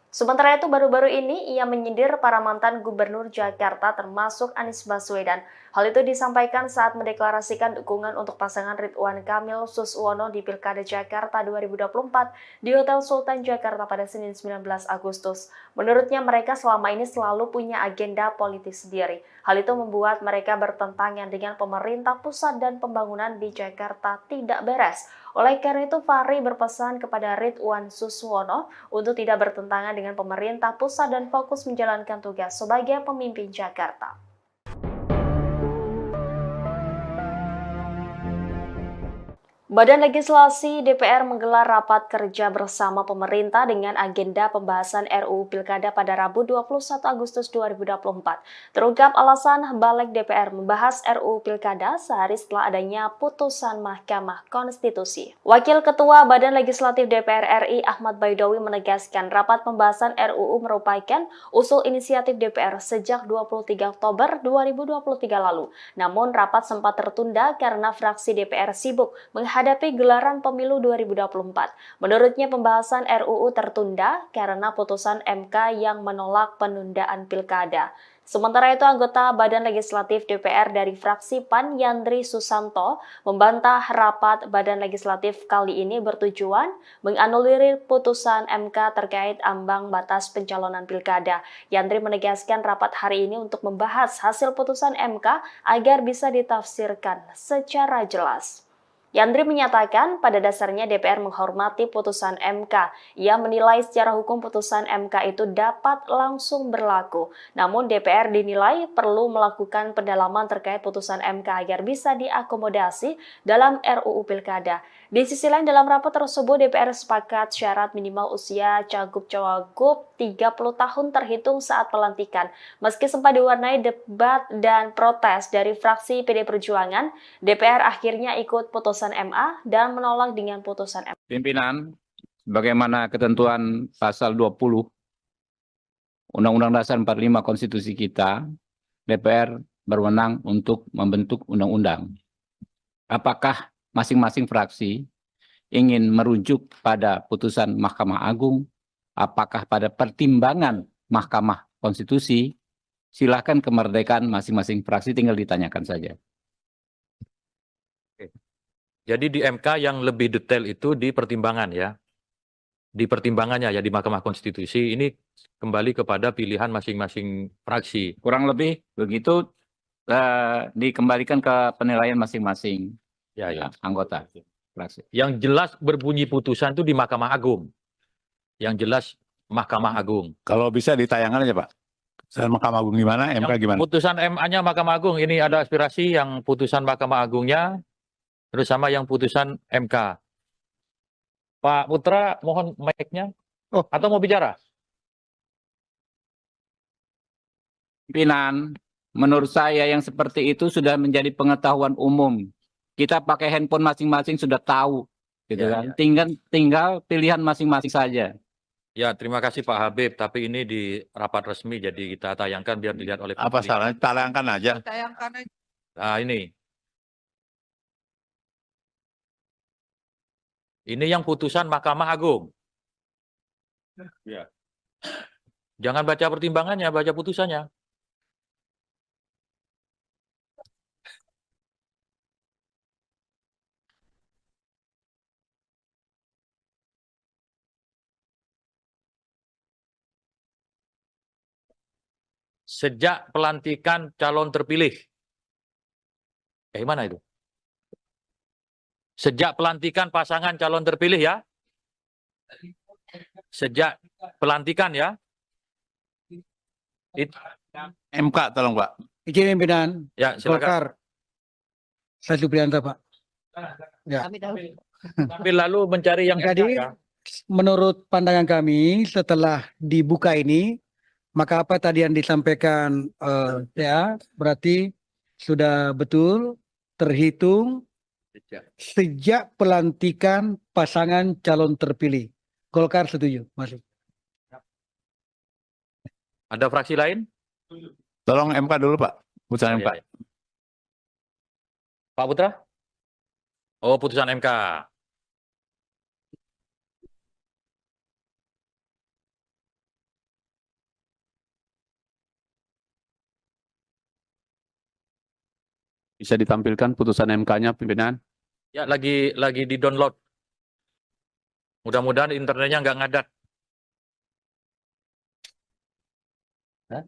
Sementara itu, baru-baru ini ia menyindir para mantan gubernur Jakarta termasuk Anies Baswedan. Hal itu disampaikan saat mendeklarasikan dukungan untuk pasangan Ridwan Kamil Suswono di Pilkada Jakarta 2024 di Hotel Sultan Jakarta pada Senin 19 Agustus. Menurutnya mereka selama ini selalu punya agenda politik sendiri. Hal itu membuat mereka bertentangan dengan pemerintah pusat dan pembangunan di Jakarta tidak beres. Oleh karena itu, Fahri berpesan kepada Ridwan Suswono untuk tidak bertentangan dengan pemerintah pusat dan fokus menjalankan tugas sebagai pemimpin Jakarta. Badan Legislasi DPR menggelar rapat kerja bersama pemerintah dengan agenda pembahasan RUU Pilkada pada Rabu 21 Agustus 2024. Terungkap alasan Balik DPR membahas RUU Pilkada sehari setelah adanya putusan Mahkamah Konstitusi. Wakil Ketua Badan Legislatif DPR RI Ahmad Baidowi menegaskan rapat pembahasan RUU merupakan usul inisiatif DPR sejak 23 Oktober 2023 lalu. Namun rapat sempat tertunda karena fraksi DPR sibuk menghadapi gelaran pemilu 2024. Menurutnya pembahasan RUU tertunda karena putusan MK yang menolak penundaan pilkada. Sementara itu, anggota Badan Legislatif DPR dari fraksi PAN Yandri Susanto membantah rapat Badan Legislatif kali ini bertujuan menganulir putusan MK terkait ambang batas pencalonan pilkada. Yandri menegaskan rapat hari ini untuk membahas hasil putusan MK agar bisa ditafsirkan secara jelas. Yandri menyatakan pada dasarnya DPR menghormati putusan MK. Ia menilai secara hukum putusan MK itu dapat langsung berlaku. Namun DPR dinilai perlu melakukan pendalaman terkait putusan MK agar bisa diakomodasi dalam RUU Pilkada. Di sisi lain dalam rapat tersebut DPR sepakat syarat minimal usia cagup-cawagup 30 tahun terhitung saat pelantikan. Meski sempat diwarnai debat dan protes dari fraksi PD Perjuangan, DPR akhirnya ikut putusan MA dan menolak dengan putusan MA. Pimpinan, bagaimana ketentuan pasal 20 Undang-Undang Dasar 45 Konstitusi kita, DPR berwenang untuk membentuk undang-undang. Apakah masing-masing fraksi ingin merujuk pada putusan Mahkamah Agung, apakah pada pertimbangan Mahkamah Konstitusi, silakan kemerdekaan masing-masing fraksi, tinggal ditanyakan saja. Jadi di MK yang lebih detail itu di pertimbangan ya. Di pertimbangannya ya di Mahkamah Konstitusi ini kembali kepada pilihan masing-masing fraksi. Kurang lebih begitu dikembalikan ke penilaian masing-masing anggota fraksi. Yang jelas berbunyi putusan itu di Mahkamah Agung. Yang jelas Mahkamah Agung. Kalau bisa ditayangkan aja Pak. Putusan Mahkamah Agung gimana, MK gimana? Putusan MA-nya Mahkamah Agung, ini ada aspirasi yang putusan Mahkamah Agungnya, terus sama yang putusan MK. Pak Putra, mohon mic-nya. Atau mau bicara? Pimpinan, menurut saya yang seperti itu sudah menjadi pengetahuan umum. Kita pakai handphone masing-masing sudah tahu, gitu kan. Tinggal pilihan masing-masing saja. Ya, terima kasih Pak Habib. Tapi ini di rapat resmi, jadi kita tayangkan biar dilihat oleh publik. Apa salahnya? Tayangkan aja. Nah, ini. Ini yang putusan Mahkamah Agung. Ya. Jangan baca pertimbangannya, baca putusannya. Sejak pelantikan calon terpilih. Mana itu? Sejak pelantikan pasangan calon terpilih ya. Sejak pelantikan ya. MK tolong Pak. Izin pimpinan Ya, silakan. Golkar. Saya Supriyanto, Pak. Ya. Tapi lalu mencari yang Jadi, ya. menurut pandangan kami setelah dibuka ini, maka apa tadi yang disampaikan ya berarti sudah betul terhitung sejak pelantikan pasangan calon terpilih. Golkar setuju, masuk. Ada fraksi lain? Tolong MK dulu Pak. Putusan Oh, MK. iya, iya. Pak Putra? Oh, putusan MK. Bisa ditampilkan putusan MK-nya, pimpinan? Ya, lagi di-download. Mudah-mudahan internetnya nggak ngadat. Hah?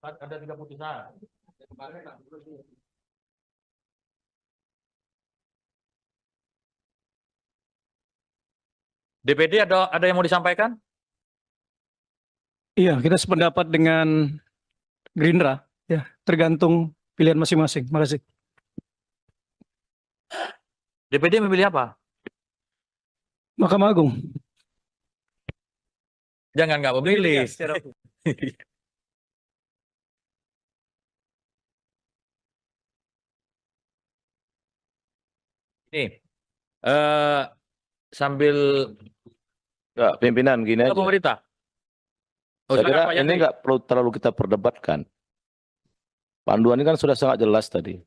Ada 3 putusan. DPD ada yang mau disampaikan? Iya, kita sependapat dengan Gerindra, ya, tergantung pilihan masing-masing. Makasih. DPD memilih apa? Mahkamah Agung. Jangan nggak memilih. Ini sambil Enggak, pimpinan gini aja. pemerintah. Oh, Saya kira silakan, Pak ini Yandri. nggak perlu terlalu kita perdebatkan. Panduan ini kan sudah sangat jelas tadi.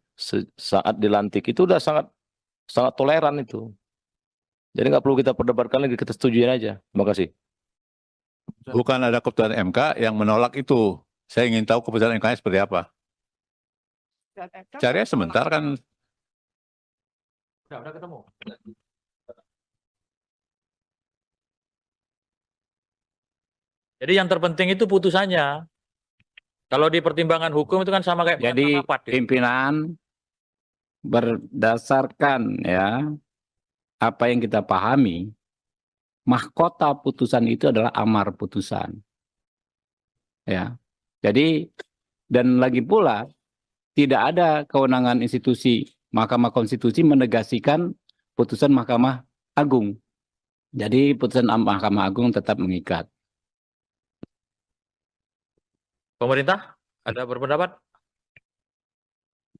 Saat dilantik itu udah sangat toleran itu. Jadi nggak perlu kita perdebatkan lagi, kita setujuin aja. Terima kasih. Bukan ada keputusan MK yang menolak itu. Saya ingin tahu keputusan MK-nya seperti apa. Cari sebentar kan. Udah ketemu. Jadi yang terpenting itu putusannya. Kalau di pertimbangan hukum itu kan sama kayak Jadi rapat, gitu. pimpinan berdasarkan ya apa yang kita pahami, mahkota putusan itu adalah amar putusan. Ya. Jadi dan lagi pula tidak ada kewenangan institusi Mahkamah Konstitusi menegasikan putusan Mahkamah Agung. Jadi putusan Mahkamah Agung tetap mengikat. Pemerintah ada berpendapat?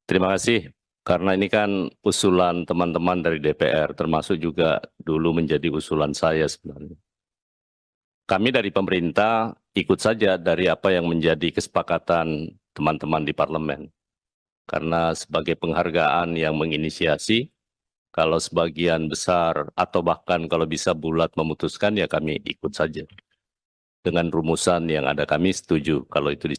Terima kasih. Karena ini kan usulan teman-teman dari DPR, termasuk juga dulu menjadi usulan saya sebenarnya. Kami dari pemerintah ikut saja dari apa yang menjadi kesepakatan teman-teman di parlemen. Karena sebagai penghargaan yang menginisiasi, kalau sebagian besar atau bahkan kalau bisa bulat memutuskan, ya kami ikut saja. Dengan rumusan yang ada kami setuju kalau itu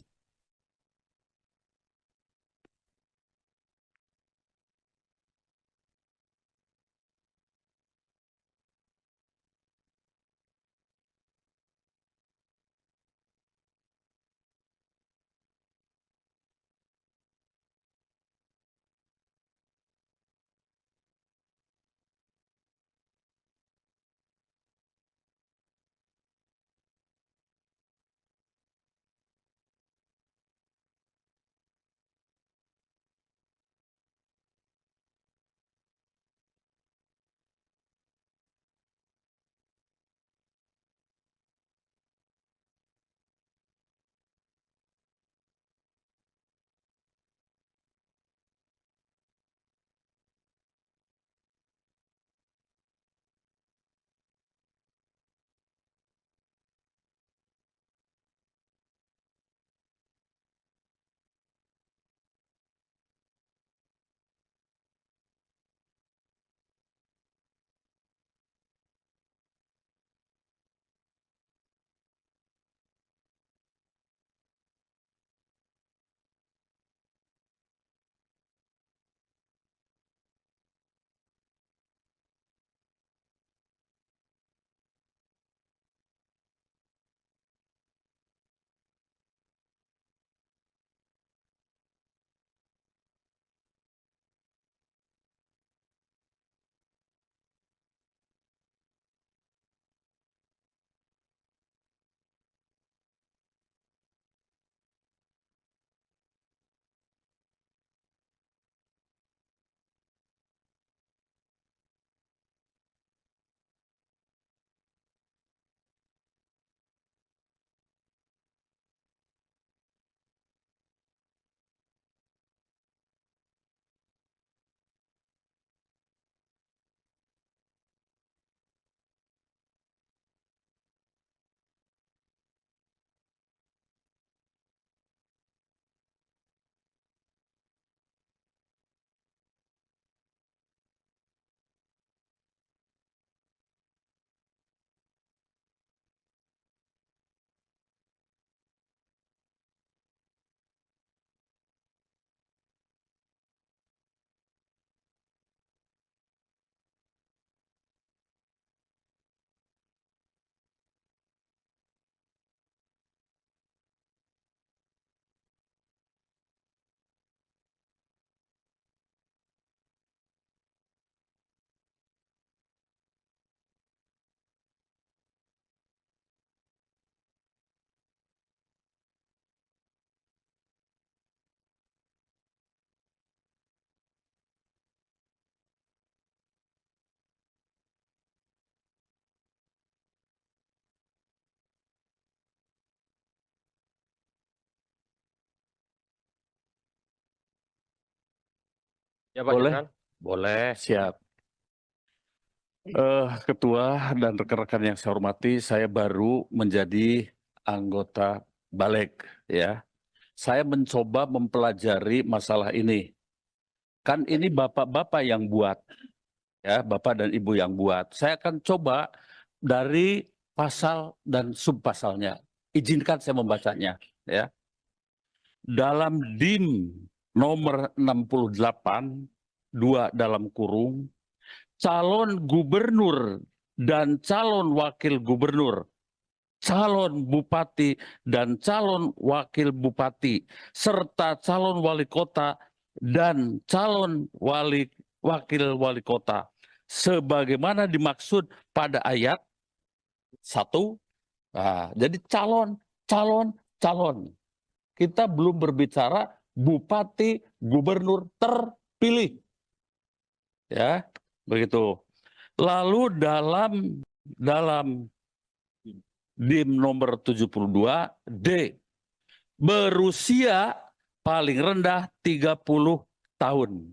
Ya Pak Boleh? Jenderal? Boleh. Siap. Ketua dan rekan-rekan yang saya hormati, saya baru menjadi anggota Balik, ya. Saya mencoba mempelajari masalah ini. Kan ini bapak-bapak yang buat, ya, bapak dan ibu yang buat. Saya akan coba dari pasal dan subpasalnya. Izinkan saya membacanya, ya. Dalam DIM nomor 68, 2 dalam kurung, calon gubernur dan calon wakil gubernur, calon bupati dan calon wakil bupati, serta calon wali kota dan calon wakil wali kota, sebagaimana dimaksud pada ayat 1. Nah, jadi calon. Kita belum berbicara bupati, gubernur terpilih. Ya, begitu. Lalu dalam DIM nomor 72 D, berusia paling rendah 30 tahun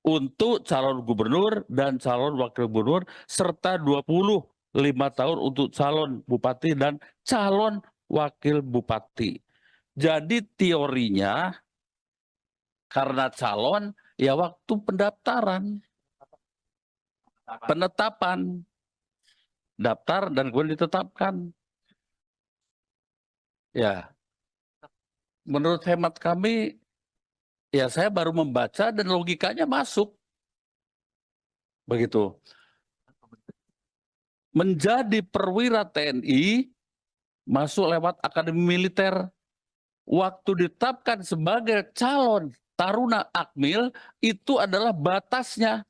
untuk calon gubernur dan calon wakil gubernur, serta 25 tahun untuk calon bupati dan calon wakil bupati. Jadi teorinya karena calon ya waktu pendaftaran, penetapan, daftar dan kemudian ditetapkan. Ya, menurut hemat kami, ya saya baru membaca dan logikanya masuk. Begitu. Menjadi perwira TNI, masuk lewat akademi militer. Waktu ditetapkan sebagai calon taruna akmil, itu adalah batasnya.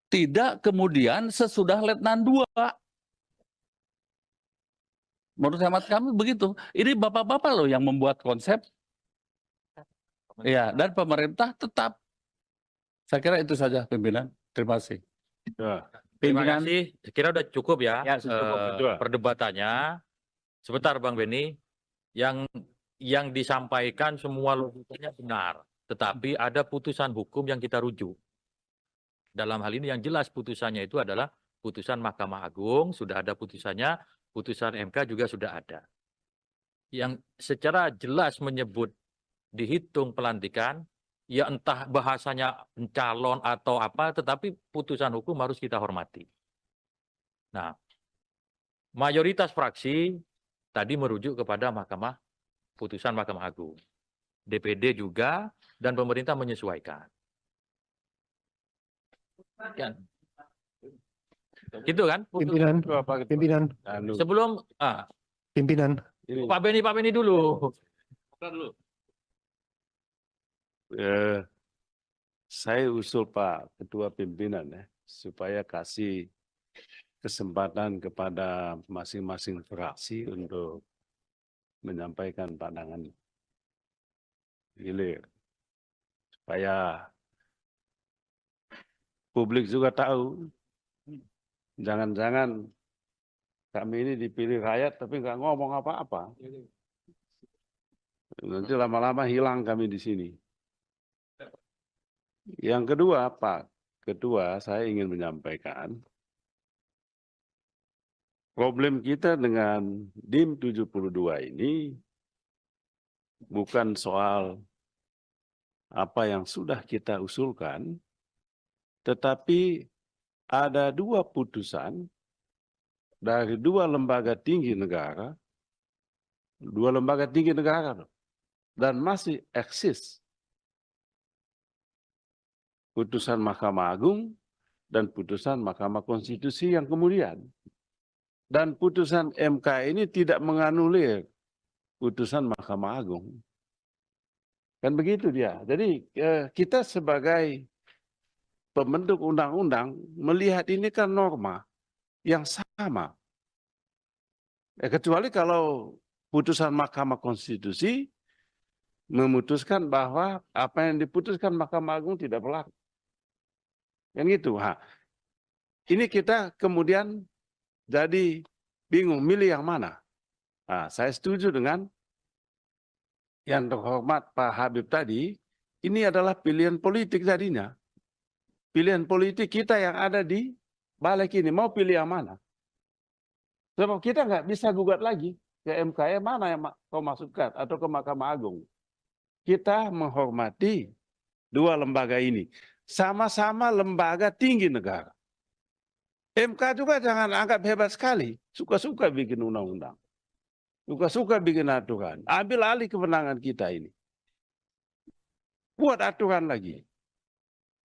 Tidak kemudian sesudah letnan 2. Menurut hemat kami begitu. Ini bapak-bapak loh yang membuat konsep. Ya, dan pemerintah tetap. Saya kira itu saja pimpinan. Terima kasih. Ya. Terima Pimpinan. kasih. Saya kira udah cukup ya, Ya, sudah cukup. perdebatannya. Sebentar Bang Beni, yang disampaikan semua logikanya benar, tetapi ada putusan hukum yang kita rujuk. Dalam hal ini yang jelas putusannya itu adalah putusan Mahkamah Agung, sudah ada putusannya, putusan MK juga sudah ada. Yang secara jelas menyebut dihitung pelantikan, ya entah bahasanya calon atau apa, tetapi putusan hukum harus kita hormati. Nah, mayoritas fraksi tadi merujuk kepada putusan Mahkamah Agung. DPD juga dan pemerintah menyesuaikan. Kan? Gitu kan? Pimpinan, Sebelum pimpinan. Pak Beni dulu. Saya usul Pak Ketua Pimpinan ya, supaya kasih kesempatan kepada masing-masing fraksi untuk menyampaikan pandangan hilir. Supaya publik juga tahu, jangan-jangan kami ini dipilih rakyat tapi nggak ngomong apa-apa. Nanti lama-lama hilang kami di sini. Yang kedua, Pak Ketua, saya ingin menyampaikan problem kita dengan DIM 72 ini bukan soal apa yang sudah kita usulkan, tetapi ada 2 putusan dari 2 lembaga tinggi negara, 2 lembaga tinggi negara, dan masih eksis. Putusan Mahkamah Agung dan putusan Mahkamah Konstitusi yang kemudian. Dan putusan MK ini tidak menganulir putusan Mahkamah Agung. Kan begitu dia. Jadi kita sebagai pembentuk undang-undang melihat ini kan norma yang sama. Kecuali kalau putusan Mahkamah Konstitusi memutuskan bahwa apa yang diputuskan Mahkamah Agung tidak berlaku. Kan gitu. Ini kita kemudian jadi bingung milih yang mana. Saya setuju dengan yang terhormat Pak Habib tadi, ini adalah pilihan politik tadinya. Pilihan politik kita yang ada di balik ini. Mau pilih yang mana? Sebab kita nggak bisa gugat lagi ke MK, mana yang kau masukkan atau ke Mahkamah Agung. Kita menghormati dua lembaga ini. Sama-sama lembaga tinggi negara. MK juga jangan anggap hebat sekali. Suka-suka bikin undang-undang. Suka-suka bikin aturan. Ambil alih kewenangan kita ini. Buat aturan lagi.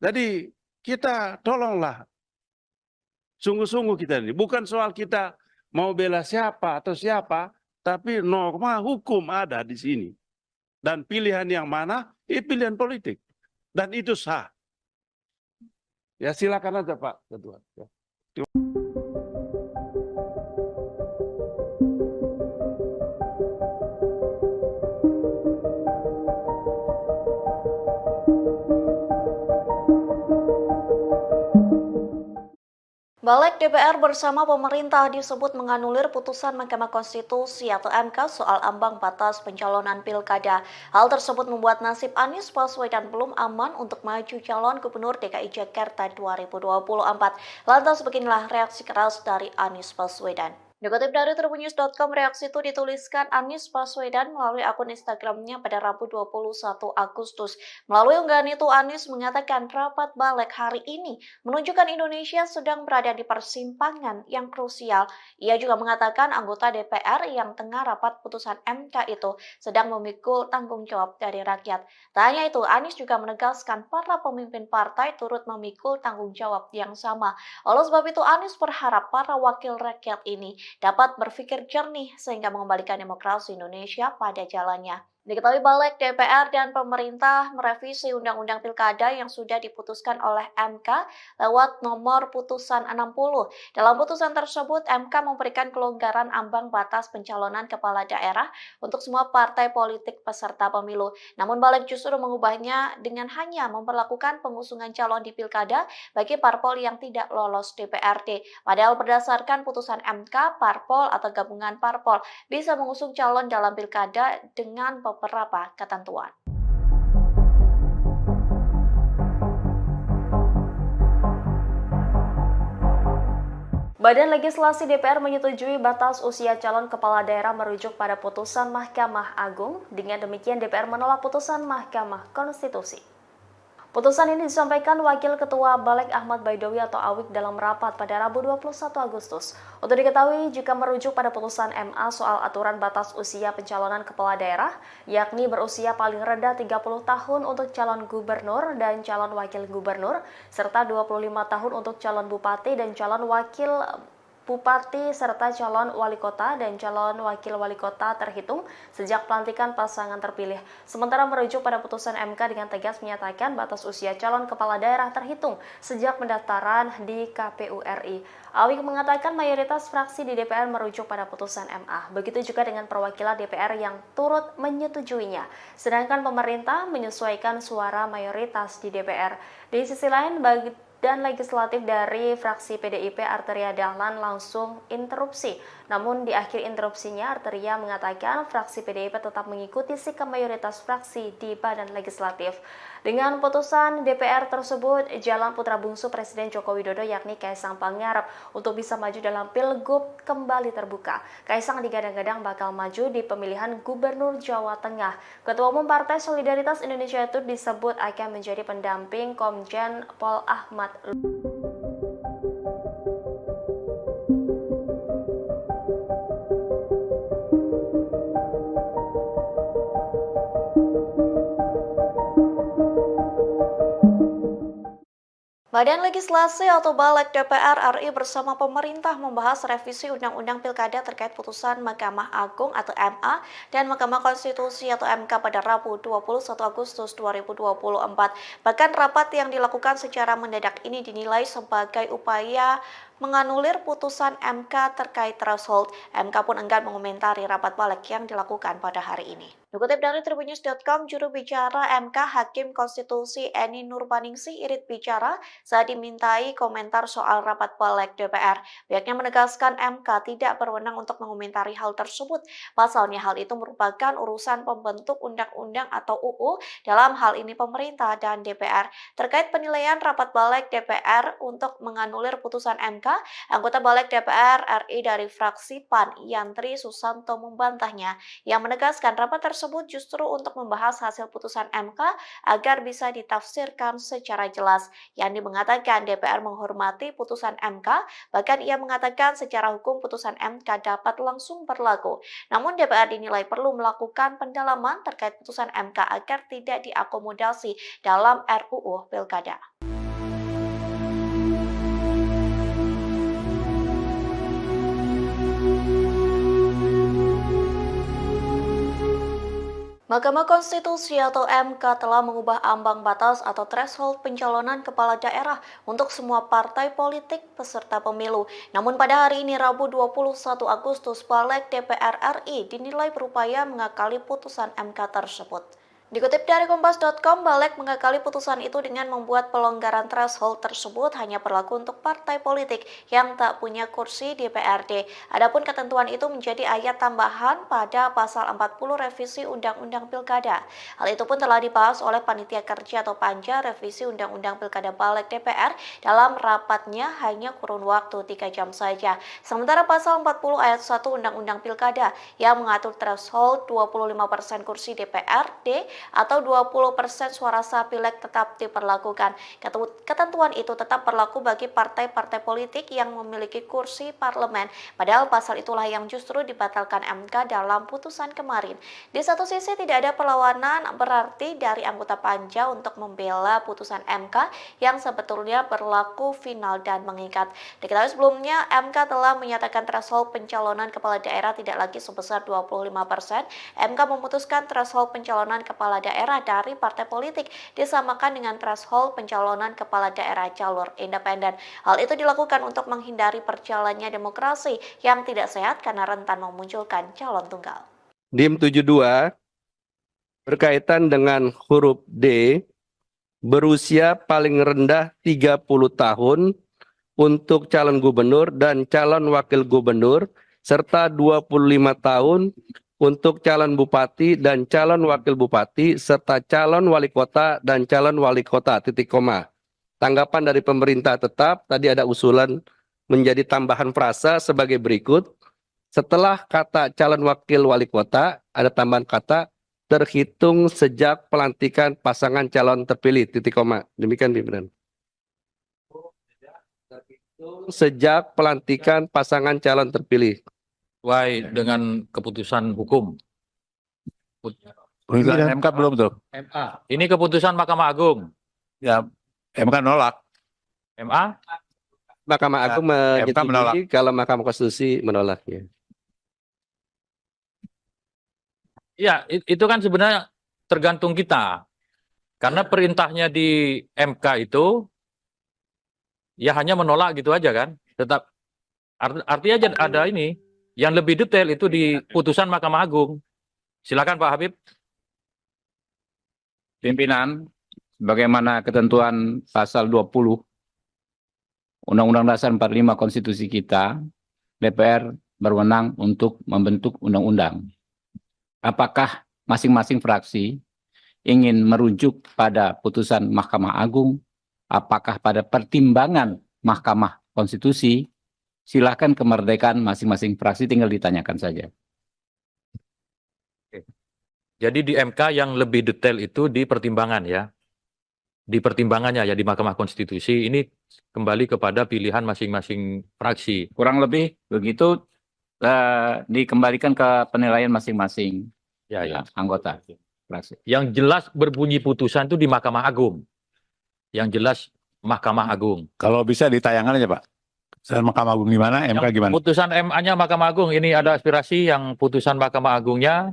Jadi kita tolonglah. Sungguh-sungguh kita ini. Bukan soal kita mau bela siapa atau siapa. Tapi norma hukum ada di sini. Dan pilihan yang mana? Pilihan politik. Dan itu sah. Ya silakan aja Pak Ketua. Ya. Balik DPR bersama pemerintah disebut menganulir putusan Mahkamah Konstitusi atau MK soal ambang batas pencalonan pilkada. Hal tersebut membuat nasib Anies Baswedan belum aman untuk maju calon gubernur DKI Jakarta 2024. Lantas beginilah reaksi keras dari Anies Baswedan. Dikutip dari tribunnews.com, reaksi itu dituliskan Anies Baswedan melalui akun Instagramnya pada Rabu 21 Agustus. Melalui unggahan itu, Anies mengatakan rapat balik hari ini menunjukkan Indonesia sedang berada di persimpangan yang krusial. Ia juga mengatakan anggota DPR yang tengah rapat putusan MK itu sedang memikul tanggung jawab dari rakyat. Tak hanya itu, Anies juga menegaskan para pemimpin partai turut memikul tanggung jawab yang sama. Oleh sebab itu, Anies berharap para wakil rakyat ini dapat berpikir jernih sehingga mengembalikan demokrasi Indonesia pada jalannya. Diketahui balik DPR dan pemerintah merevisi Undang-Undang Pilkada yang sudah diputuskan oleh MK lewat nomor putusan 60. Dalam putusan tersebut, MK memberikan kelonggaran ambang batas pencalonan kepala daerah untuk semua partai politik peserta pemilu. Namun balik justru mengubahnya dengan hanya memperlakukan pengusungan calon di Pilkada bagi parpol yang tidak lolos DPRD. Padahal berdasarkan putusan MK, parpol atau gabungan parpol bisa mengusung calon dalam Pilkada dengan beberapa ketentuan. Badan Legislasi DPR menyetujui batas usia calon kepala daerah merujuk pada putusan Mahkamah Agung. Dengan demikian DPR menolak putusan Mahkamah Konstitusi. Putusan ini disampaikan Wakil Ketua Balik Ahmad Baidowi atau Awik dalam rapat pada Rabu 21 Agustus. Untuk diketahui, jika merujuk pada putusan MA soal aturan batas usia pencalonan kepala daerah, yakni berusia paling rendah 30 tahun untuk calon gubernur dan calon wakil gubernur, serta 25 tahun untuk calon bupati dan calon wakil bupati serta calon wali kota dan calon wakil wali kota terhitung sejak pelantikan pasangan terpilih. Sementara merujuk pada putusan MK dengan tegas menyatakan batas usia calon kepala daerah terhitung sejak pendaftaran di KPU RI. Awik mengatakan mayoritas fraksi di DPR merujuk pada putusan MA. Begitu juga dengan perwakilan DPR yang turut menyetujuinya. Sedangkan pemerintah menyesuaikan suara mayoritas di DPR. Di sisi lain, dan legislatif dari fraksi PDIP Arteria Dahlan langsung interupsi. Namun di akhir interupsinya Arteria mengatakan fraksi PDIP tetap mengikuti sikap mayoritas fraksi di badan legislatif. Dengan putusan DPR tersebut, jalan putra bungsu Presiden Joko Widodo yakni Kaisang Pangarep untuk bisa maju dalam Pilgub kembali terbuka. Kaisang digadang-gadang bakal maju di pemilihan Gubernur Jawa Tengah. Ketua Umum Partai Solidaritas Indonesia itu disebut akan menjadi pendamping Komjen Pol Ahmad. Badan Legislasi atau Balik DPR RI bersama pemerintah membahas revisi Undang-Undang Pilkada terkait putusan Mahkamah Agung atau MA dan Mahkamah Konstitusi atau MK pada Rabu 21 Agustus 2024. Bahkan rapat yang dilakukan secara mendadak ini dinilai sebagai upaya menganulir putusan MK terkait threshold. MK pun enggan mengomentari rapat balik yang dilakukan pada hari ini. Dikutip dari Tribunnews.com, juru bicara MK Hakim Konstitusi Eni Nurbaningsih irit bicara saat dimintai komentar soal rapat balik DPR. Pihaknya menegaskan MK tidak berwenang untuk mengomentari hal tersebut. Pasalnya hal itu merupakan urusan pembentuk undang-undang atau UU, dalam hal ini pemerintah dan DPR. Terkait penilaian rapat balik DPR untuk menganulir putusan MK, anggota balik DPR RI dari fraksi PAN, Yantri Susanto membantahnya. Yang menegaskan rapat tersebut justru untuk membahas hasil putusan MK agar bisa ditafsirkan secara jelas. Yandi mengatakan DPR menghormati putusan MK, bahkan ia mengatakan secara hukum putusan MK dapat langsung berlaku. Namun DPR dinilai perlu melakukan pendalaman terkait putusan MK agar tidak diakomodasi dalam RUU Pilkada. Mahkamah Konstitusi atau MK telah mengubah ambang batas atau threshold pencalonan kepala daerah untuk semua partai politik peserta pemilu. Namun pada hari ini Rabu 21 Agustus, Balik DPR RI dinilai berupaya mengakali putusan MK tersebut. Dikutip dari Kompas.com, Balik mengakali putusan itu dengan membuat pelonggaran threshold tersebut hanya berlaku untuk partai politik yang tak punya kursi di DPRD. Adapun ketentuan itu menjadi ayat tambahan pada pasal 40 revisi Undang-Undang Pilkada. Hal itu pun telah dibahas oleh Panitia Kerja atau Panja revisi Undang-Undang Pilkada Balik DPR dalam rapatnya hanya kurun waktu 3 jam saja. Sementara pasal 40 ayat 1 Undang-Undang Pilkada yang mengatur threshold 25% kursi DPRD atau 20% suara sah pileg tetap diperlakukan. Ketentuan itu tetap berlaku bagi partai-partai politik yang memiliki kursi parlemen, padahal pasal itulah yang justru dibatalkan MK dalam putusan kemarin. Di satu sisi tidak ada perlawanan berarti dari anggota Panja untuk membela putusan MK yang sebetulnya berlaku final dan mengikat. Diketahui sebelumnya MK telah menyatakan threshold pencalonan kepala daerah tidak lagi sebesar 25%. MK memutuskan threshold pencalonan kepala daerah dari partai politik disamakan dengan threshold pencalonan kepala daerah jalur independen. Hal itu dilakukan untuk menghindari perjalannya demokrasi yang tidak sehat karena rentan memunculkan calon tunggal. DIM 72 berkaitan dengan huruf D, berusia paling rendah 30 tahun untuk calon gubernur dan calon wakil gubernur serta 25 tahun untuk calon bupati dan calon wakil bupati serta calon wali kota dan calon wali kota, titik koma. Tanggapan dari pemerintah tetap, tadi ada usulan menjadi tambahan frasa sebagai berikut. Setelah kata calon wakil wali kota, ada tambahan kata terhitung sejak pelantikan pasangan calon terpilih, titik koma. Demikian pimpinan. Sejak pelantikan pasangan calon terpilih. Sesuai dengan keputusan hukum. Putusan MK belum tuh. MA. Ini keputusan Mahkamah Agung. Ya, MK nolak. MA? Mahkamah Agung MK menolak. menyetujui kalau Mahkamah Konstitusi menolaknya. Ya, itu kan sebenarnya tergantung kita. Karena perintahnya di MK itu ya hanya menolak gitu aja kan. Tetap artinya ada ini. Yang lebih detail itu di putusan Mahkamah Agung. Silakan Pak Habib. Pimpinan, bagaimana ketentuan pasal 20 Undang-Undang Dasar 45 Konstitusi kita, DPR berwenang untuk membentuk undang-undang. Apakah masing-masing fraksi ingin merujuk pada putusan Mahkamah Agung, apakah pada pertimbangan Mahkamah Konstitusi? Silakan, kemerdekaan masing-masing fraksi, tinggal ditanyakan saja. Jadi di MK yang lebih detail itu di pertimbangan ya. Di pertimbangannya ya di Mahkamah Konstitusi ini kembali kepada pilihan masing-masing fraksi. Kurang lebih begitu, dikembalikan ke penilaian masing-masing anggota fraksi. Yang jelas berbunyi putusan itu di Mahkamah Agung. Yang jelas Mahkamah Agung. Kalau bisa ditayangkan aja Pak. Dan Mahkamah Agung gimana, MK gimana? Putusan MA-nya Mahkamah Agung, ini ada aspirasi yang putusan Mahkamah Agungnya,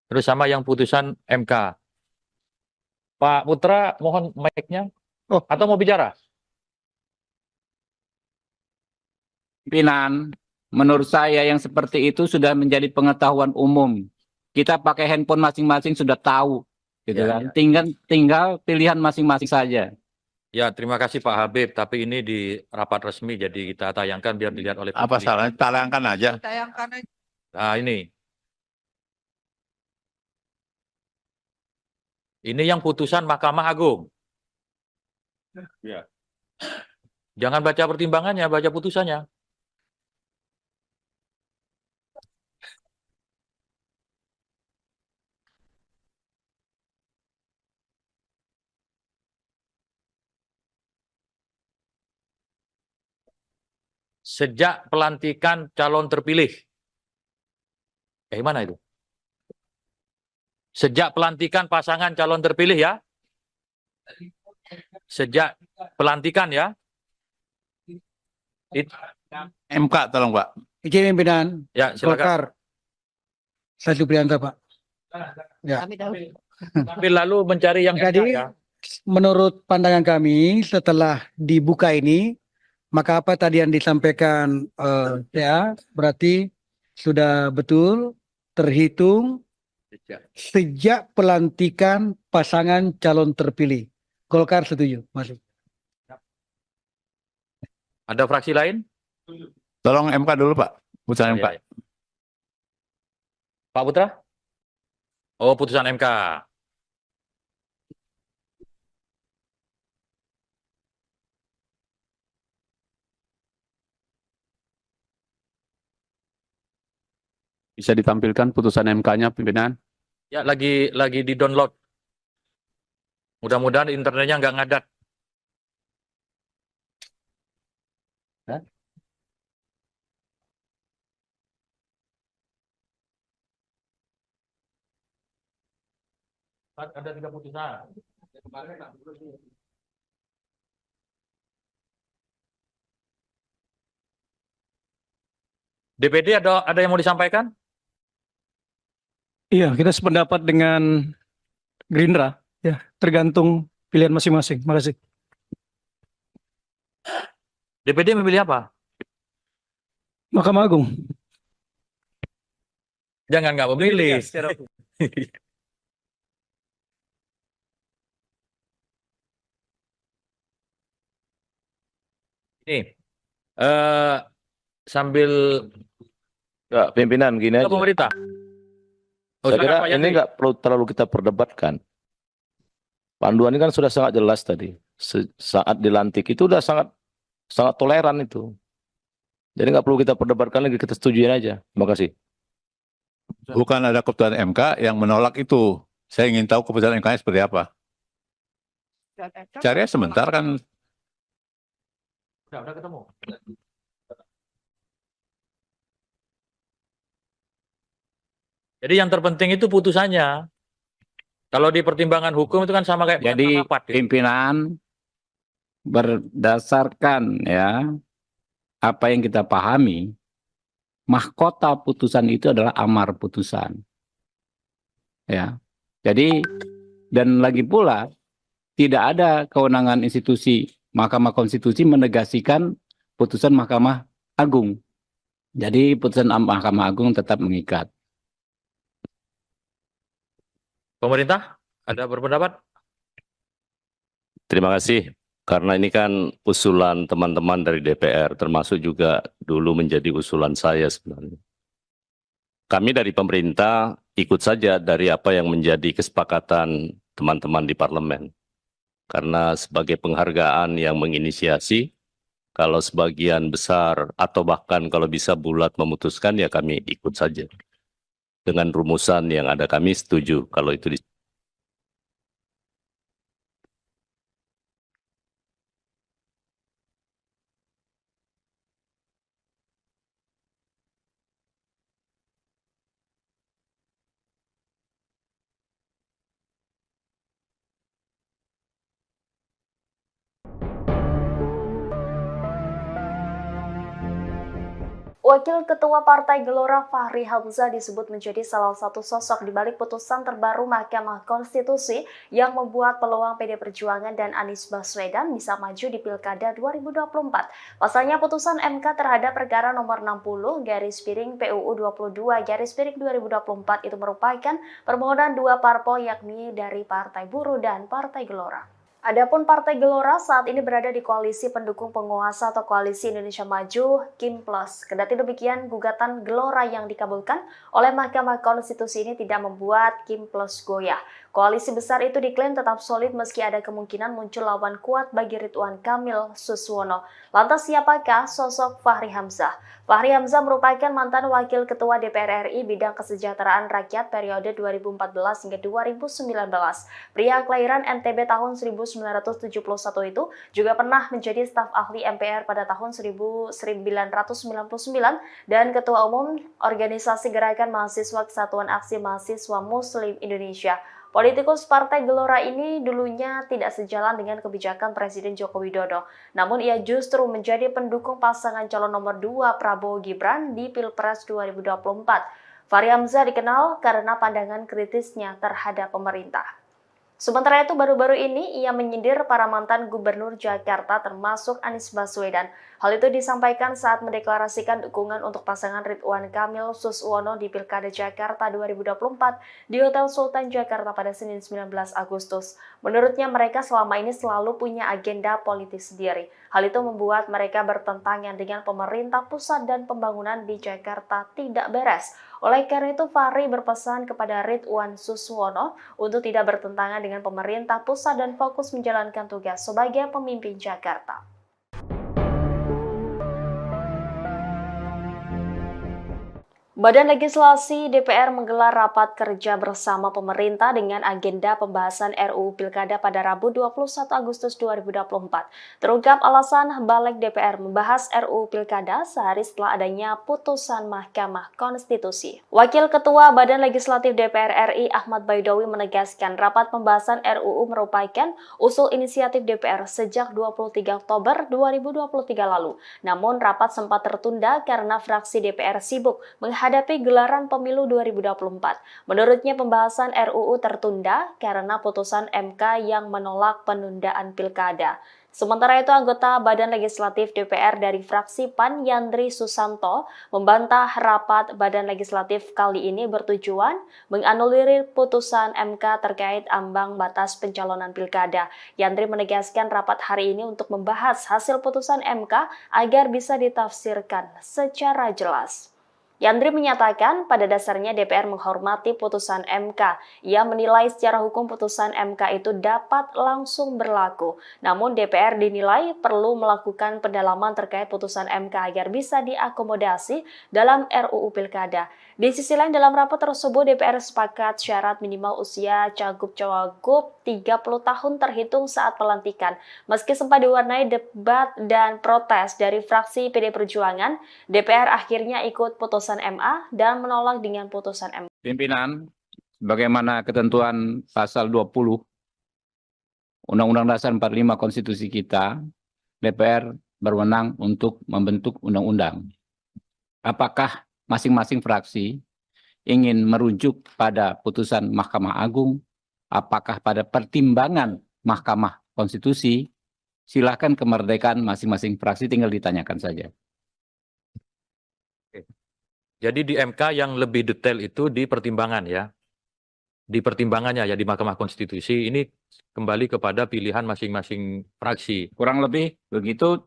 terus sama yang putusan MK. Pak Putra, mohon mic-nya. Atau mau bicara? Pimpinan, menurut saya yang seperti itu sudah menjadi pengetahuan umum Kita pakai handphone masing-masing sudah tahu, gitu Ya, kan. Tinggal pilihan masing-masing saja. Ya, terima kasih Pak Habib. Tapi ini di rapat resmi, jadi kita tayangkan biar dilihat oleh Apa publik. salahnya? Tayangkan aja. Nah, ini yang putusan Mahkamah Agung. Ya. Jangan baca pertimbangannya, baca putusannya. Sejak pelantikan calon terpilih. Mana itu? Sejak pelantikan pasangan calon terpilih ya. Sejak pelantikan ya. MK tolong Pak. Izin pimpinan Ya, silakan. Golkar. Saya Supriyanto, Pak. Ya. Tapi lalu mencari yang Jadi, ya. menurut pandangan kami setelah dibuka ini, maka apa tadi yang disampaikan ya berarti sudah betul terhitung sejak pelantikan pasangan calon terpilih. Golkar setuju, masuk. Ada fraksi lain? Tolong MK dulu Pak. Putusan MK. Ya. Pak Putra? Oh, putusan MK. Bisa ditampilkan putusan MK-nya, pimpinan? Ya, lagi di-download. Mudah-mudahan internetnya nggak ngadat. Ada 3 putusan. DPD ada yang mau disampaikan? Iya, kita sependapat dengan Gerindra. Ya, tergantung pilihan masing-masing. Makasih. DPD memilih apa? Mahkamah Agung. Jangan nggak memilih. Ini sambil Enggak, pimpinan gini aja. pemerintah. Saya kira Pak ini Yandri. nggak perlu terlalu kita perdebatkan. Panduan ini kan sudah sangat jelas tadi. Saat dilantik itu udah sangat toleran itu. Jadi nggak perlu kita perdebatkan lagi, kita setujuin aja. Terima kasih. Bukan ada keputusan MK yang menolak itu. Saya ingin tahu keputusan MK-nya seperti apa. Cari sebentar kan. Udah ketemu. Jadi yang terpenting itu putusannya. Kalau di pertimbangan hukum itu kan sama kayak Jadi rapat, gitu. pimpinan berdasarkan ya apa yang kita pahami, mahkota putusan itu adalah amar putusan. Ya. Jadi dan lagi pula tidak ada kewenangan institusi Mahkamah Konstitusi menegasikan putusan Mahkamah Agung. Jadi putusan Mahkamah Agung tetap mengikat. Pemerintah ada berpendapat? Terima kasih. Karena ini kan usulan teman-teman dari DPR, termasuk juga dulu menjadi usulan saya sebenarnya. Kami dari pemerintah ikut saja dari apa yang menjadi kesepakatan teman-teman di parlemen. Karena sebagai penghargaan yang menginisiasi, kalau sebagian besar atau bahkan kalau bisa bulat memutuskan, ya kami ikut saja. Dengan rumusan yang ada kami setuju kalau itu Wakil Ketua Partai Gelora Fahri Hamzah disebut menjadi salah satu sosok di balik putusan terbaru Mahkamah Konstitusi yang membuat peluang PD Perjuangan dan Anies Baswedan bisa maju di Pilkada 2024. Pasalnya putusan MK terhadap perkara nomor 60/PUU 22/2024 itu merupakan permohonan dua parpol yakni dari Partai Buruh dan Partai Gelora. Adapun Partai Gelora saat ini berada di koalisi pendukung penguasa atau Koalisi Indonesia Maju Kim Plus. Kendati demikian, gugatan Gelora yang dikabulkan oleh Mahkamah Konstitusi ini tidak membuat Kim Plus goyah. Koalisi besar itu diklaim tetap solid meski ada kemungkinan muncul lawan kuat bagi Ridwan Kamil Suswono. Lantas siapakah sosok Fahri Hamzah? Fahri Hamzah merupakan mantan Wakil Ketua DPR RI bidang kesejahteraan rakyat periode 2014 hingga 2019. Pria kelahiran NTB tahun 1971 itu juga pernah menjadi staf ahli MPR pada tahun 1999 dan Ketua Umum Organisasi Gerakan Mahasiswa Kesatuan Aksi Mahasiswa Muslim Indonesia. Politikus Partai Gelora ini dulunya tidak sejalan dengan kebijakan Presiden Joko Widodo. Namun ia justru menjadi pendukung pasangan calon nomor 2 Prabowo Gibran di Pilpres 2024. Fahri Hamzah dikenal karena pandangan kritisnya terhadap pemerintah. Sementara itu baru-baru ini ia menyindir para mantan gubernur Jakarta termasuk Anies Baswedan. Hal itu disampaikan saat mendeklarasikan dukungan untuk pasangan Ridwan Kamil Suswono di Pilkada Jakarta 2024 di Hotel Sultan Jakarta pada Senin 19 Agustus. Menurutnya mereka selama ini selalu punya agenda politis sendiri. Hal itu membuat mereka bertentangan dengan pemerintah pusat dan pembangunan di Jakarta tidak beres. Oleh karena itu, Fahri berpesan kepada Ridwan Suswono untuk tidak bertentangan dengan pemerintah pusat dan fokus menjalankan tugas sebagai pemimpin Jakarta. Badan Legislasi DPR menggelar rapat kerja bersama pemerintah dengan agenda pembahasan RUU Pilkada pada Rabu 21 Agustus 2024. Terungkap alasan Balik DPR membahas RUU Pilkada sehari setelah adanya putusan Mahkamah Konstitusi. Wakil Ketua Badan Legislatif DPR RI Ahmad Baidowi menegaskan rapat pembahasan RUU merupakan usul inisiatif DPR sejak 23 Oktober 2023 lalu. Namun rapat sempat tertunda karena fraksi DPR sibuk menghadapi gelaran pemilu 2024. Menurutnya pembahasan RUU tertunda karena putusan MK yang menolak penundaan pilkada. Sementara itu, anggota Badan Legislatif DPR dari fraksi PAN Yandri Susanto membantah rapat Badan Legislatif kali ini bertujuan menganulir putusan MK terkait ambang batas pencalonan pilkada. Yandri menegaskan rapat hari ini untuk membahas hasil putusan MK agar bisa ditafsirkan secara jelas. Yandri menyatakan pada dasarnya DPR menghormati putusan MK. Ia menilai secara hukum putusan MK itu dapat langsung berlaku. Namun DPR dinilai perlu melakukan pendalaman terkait putusan MK agar bisa diakomodasi dalam RUU Pilkada. Di sisi lain dalam rapat tersebut DPR sepakat syarat minimal usia cagup-cawagup 30 tahun terhitung saat pelantikan. Meski sempat diwarnai debat dan protes dari fraksi PD Perjuangan, DPR akhirnya ikut putusan MA dan menolak dengan putusan MK. Pimpinan, bagaimana ketentuan pasal 20 Undang-Undang Dasar 45 Konstitusi kita, DPR berwenang untuk membentuk undang-undang. Apakah masing-masing fraksi ingin merujuk pada putusan Mahkamah Agung, apakah pada pertimbangan Mahkamah Konstitusi, silakan kemerdekaan masing-masing fraksi, tinggal ditanyakan saja. Jadi di MK yang lebih detail itu di pertimbangan ya. Di pertimbangannya ya di Mahkamah Konstitusi ini kembali kepada pilihan masing-masing fraksi. Kurang lebih begitu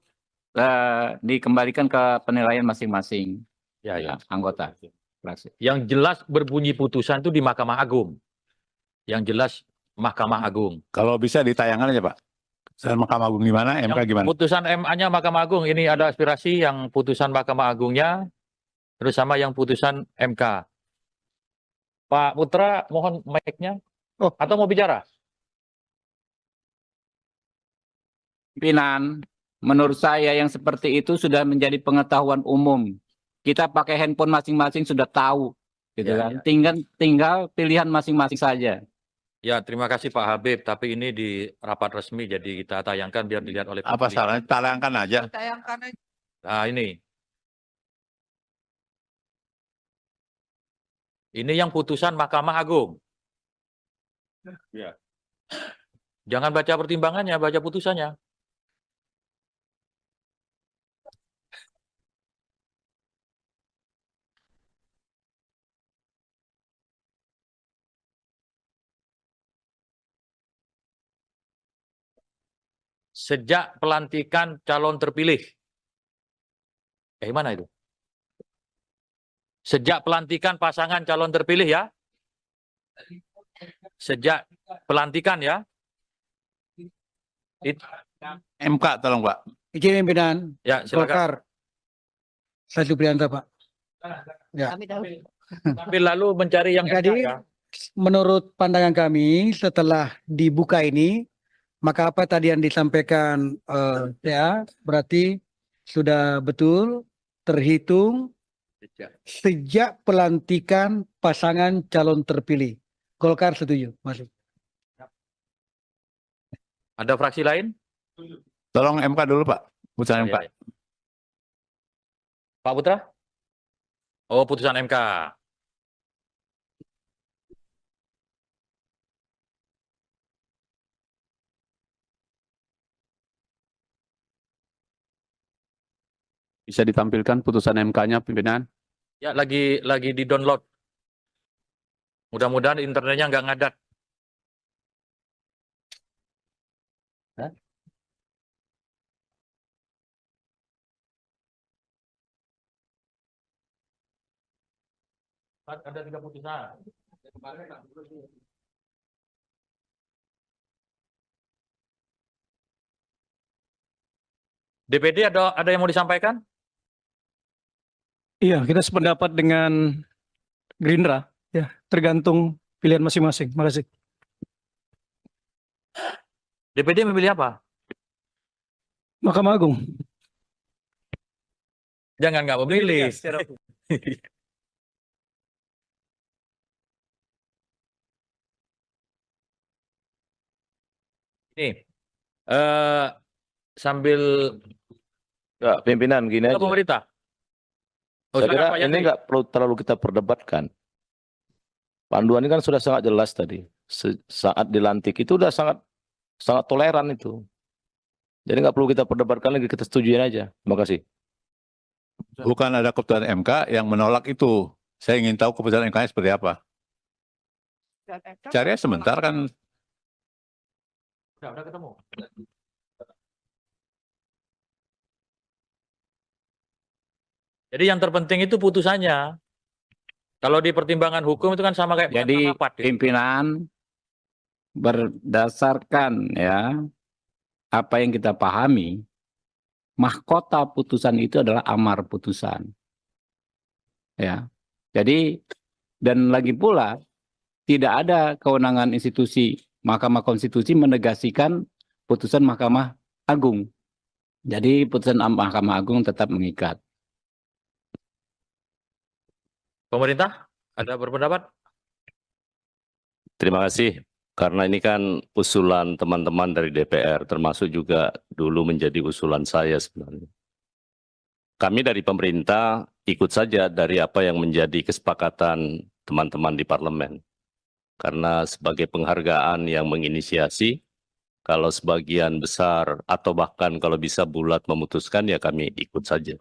dikembalikan ke penilaian masing-masing anggota fraksi. Yang jelas berbunyi putusan itu di Mahkamah Agung. Yang jelas Mahkamah Agung. Kalau bisa ditayangkan aja Pak. Putusan Mahkamah Agung gimana, MK gimana? Putusan MA-nya Mahkamah Agung, ini ada aspirasi yang putusan Mahkamah Agungnya, terus sama yang putusan MK. Pak Putra, mohon mic-nya. Atau mau bicara? Pimpinan, menurut saya yang seperti itu sudah menjadi pengetahuan umum. Kita pakai handphone masing-masing sudah tahu, gitu kan. Tinggal pilihan masing-masing saja. Ya, terima kasih Pak Habib. Tapi ini di rapat resmi, jadi kita tayangkan biar dilihat oleh publik. Apa salahnya? Tayangkan aja. Nah, ini. Ini yang putusan Mahkamah Agung. Ya. Jangan baca pertimbangannya, baca putusannya. Sejak pelantikan calon terpilih. Mana itu? Sejak pelantikan pasangan calon terpilih ya. Sejak pelantikan ya. MK tolong Pak. Izin pimpinan Ya, silakan. Golkar. Saya Supriyanto, Pak. Ya. Tapi lalu mencari yang Jadi, ya. menurut pandangan kami setelah dibuka ini, maka apa tadi yang disampaikan ya berarti sudah betul terhitung sejak pelantikan pasangan calon terpilih. Golkar setuju, masuk. Ada fraksi lain? Tolong MK dulu Pak. Putusan MK. Ya. Pak Putra? Oh, putusan MK. Bisa ditampilkan putusan MK-nya, pimpinan? Ya, lagi di-download. Mudah-mudahan internetnya nggak ngadat. Hah? Ada 3 putusan. DPD ada yang mau disampaikan? Iya, kita sependapat dengan Gerindra, ya, tergantung pilihan masing-masing. Makasih. DPD memilih apa? Mahkamah Agung. Jangan nggak memilih. Ini sambil Enggak, pimpinan gini aja. pemerintah. Oh, Saya kira silakan, Pak ini Yandri. nggak perlu terlalu kita perdebatkan. Panduan ini kan sudah sangat jelas tadi. Saat dilantik itu udah sangat toleran itu. Jadi nggak perlu kita perdebatkan lagi, kita setujuin aja. Terima kasih. Bukan ada keputusan MK yang menolak itu. Saya ingin tahu keputusan MK-nya seperti apa. Cari sebentar kan. Udah ketemu. Jadi yang terpenting itu putusannya. Kalau di pertimbangan hukum itu kan sama kayak Jadi rapat, gitu. pimpinan berdasarkan ya apa yang kita pahami, mahkota putusan itu adalah amar putusan. Ya. Jadi dan lagi pula tidak ada kewenangan institusi Mahkamah Konstitusi menegasikan putusan Mahkamah Agung. Jadi putusan Mahkamah Agung tetap mengikat. Pemerintah ada berpendapat? Terima kasih. Karena ini kan usulan teman-teman dari DPR, termasuk juga dulu menjadi usulan saya sebenarnya. Kami dari pemerintah ikut saja dari apa yang menjadi kesepakatan teman-teman di parlemen. Karena sebagai penghargaan yang menginisiasi, kalau sebagian besar atau bahkan kalau bisa bulat memutuskan, ya kami ikut saja.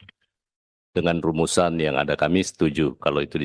Dengan rumusan yang ada kami setuju kalau itu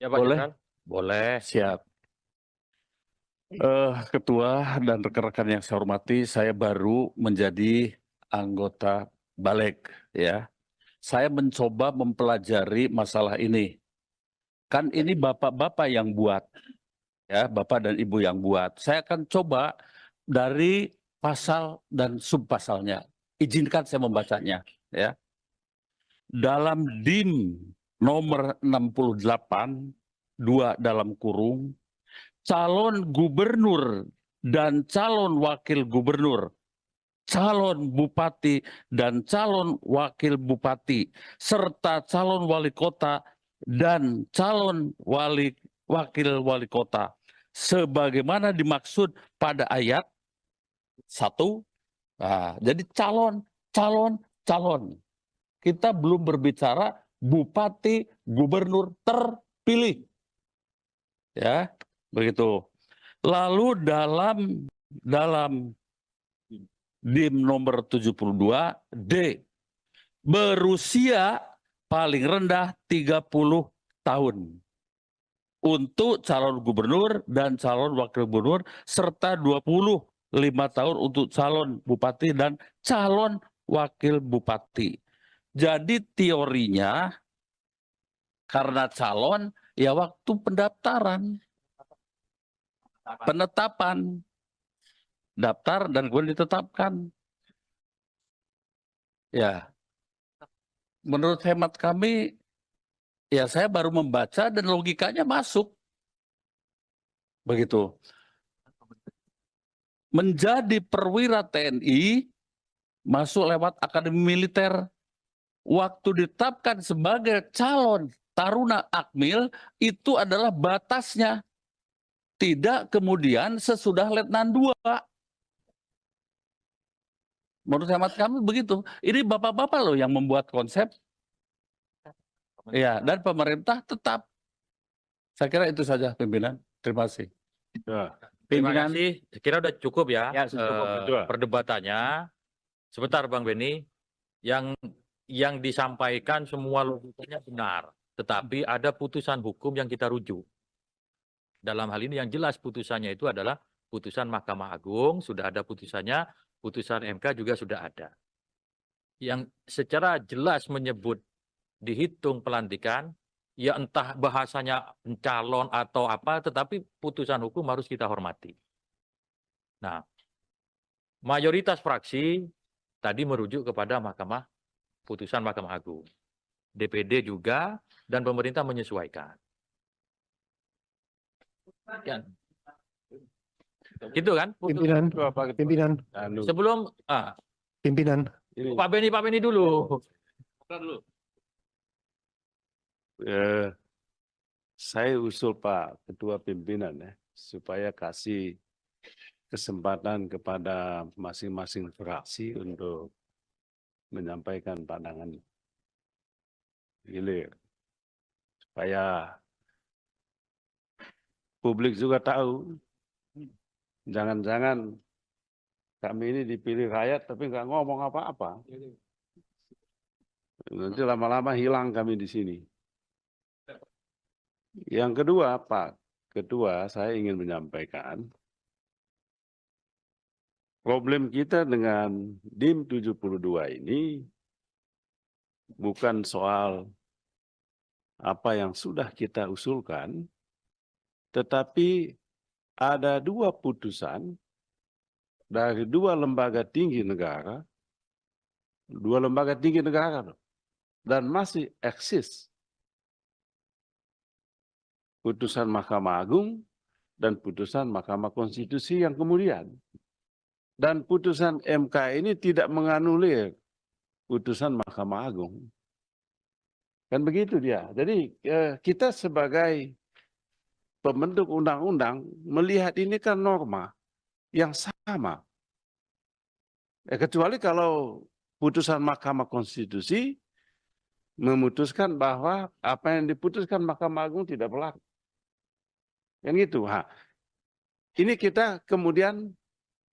Ya Pak Boleh? Jenderal? Boleh. Siap. Ketua dan rekan-rekan yang saya hormati, saya baru menjadi anggota Balik, ya. Saya mencoba mempelajari masalah ini. Kan ini bapak-bapak yang buat, ya, bapak dan ibu yang buat. Saya akan coba dari pasal dan subpasalnya. Izinkan saya membacanya, ya. Dalam DIM nomor 68, 2 dalam kurung, calon gubernur dan calon wakil gubernur, calon bupati dan calon wakil bupati, serta calon wali kota dan calon wakil wali kota, sebagaimana dimaksud pada ayat 1. Nah, jadi calon. Kita belum berbicara bupati, gubernur terpilih. Ya, begitu. Lalu dalam DIM nomor 72 D, berusia paling rendah 30 tahun untuk calon gubernur dan calon wakil gubernur, serta 25 tahun untuk calon bupati dan calon wakil bupati. Jadi teorinya karena calon ya waktu pendaftaran, penetapan, daftar dan kemudian ditetapkan. Ya, menurut hemat kami, ya saya baru membaca dan logikanya masuk. Begitu. Menjadi perwira TNI, masuk lewat akademi militer. Waktu ditetapkan sebagai calon taruna akmil, itu adalah batasnya. Tidak kemudian sesudah letnan 2. Menurut hemat kami begitu. Ini bapak-bapak loh yang membuat konsep. Ya, dan pemerintah tetap. Saya kira itu saja pimpinan. Terima kasih. Ya. Terima Pimpinan. kasih. Saya kira udah cukup ya, Ya, sudah cukup. perdebatannya. Sebentar Bang Beni, yang disampaikan semua logikanya benar, tetapi ada putusan hukum yang kita rujuk. Dalam hal ini yang jelas putusannya itu adalah putusan Mahkamah Agung, sudah ada putusannya, putusan MK juga sudah ada. Yang secara jelas menyebut dihitung pelantikan, ya entah bahasanya calon atau apa, tetapi putusan hukum harus kita hormati. Nah, mayoritas fraksi tadi merujuk kepada putusan Mahkamah Agung. DPD juga dan pemerintah menyesuaikan. Ya. Gitu kan? Pimpinan, Sebelum pimpinan. Pak Beni dulu. Saya usul Pak Ketua Pimpinan ya, supaya kasih kesempatan kepada masing-masing fraksi untuk menyampaikan pandangan hilir. Supaya publik juga tahu, jangan-jangan kami ini dipilih rakyat tapi nggak ngomong apa-apa. Nanti lama-lama hilang kami di sini. Yang kedua, Pak Ketua, saya ingin menyampaikan problem kita dengan DIM 72 ini bukan soal apa yang sudah kita usulkan, tetapi ada 2 putusan dari 2 lembaga tinggi negara, 2 lembaga tinggi negara, dan masih eksis. Putusan Mahkamah Agung dan putusan Mahkamah Konstitusi yang kemudian. Dan putusan MK ini tidak menganulir putusan Mahkamah Agung. Kan begitu dia. Jadi kita sebagai pembentuk undang-undang melihat ini kan norma yang sama. Kecuali kalau putusan Mahkamah Konstitusi memutuskan bahwa apa yang diputuskan Mahkamah Agung tidak berlaku. Kan gitu. Ini kita kemudian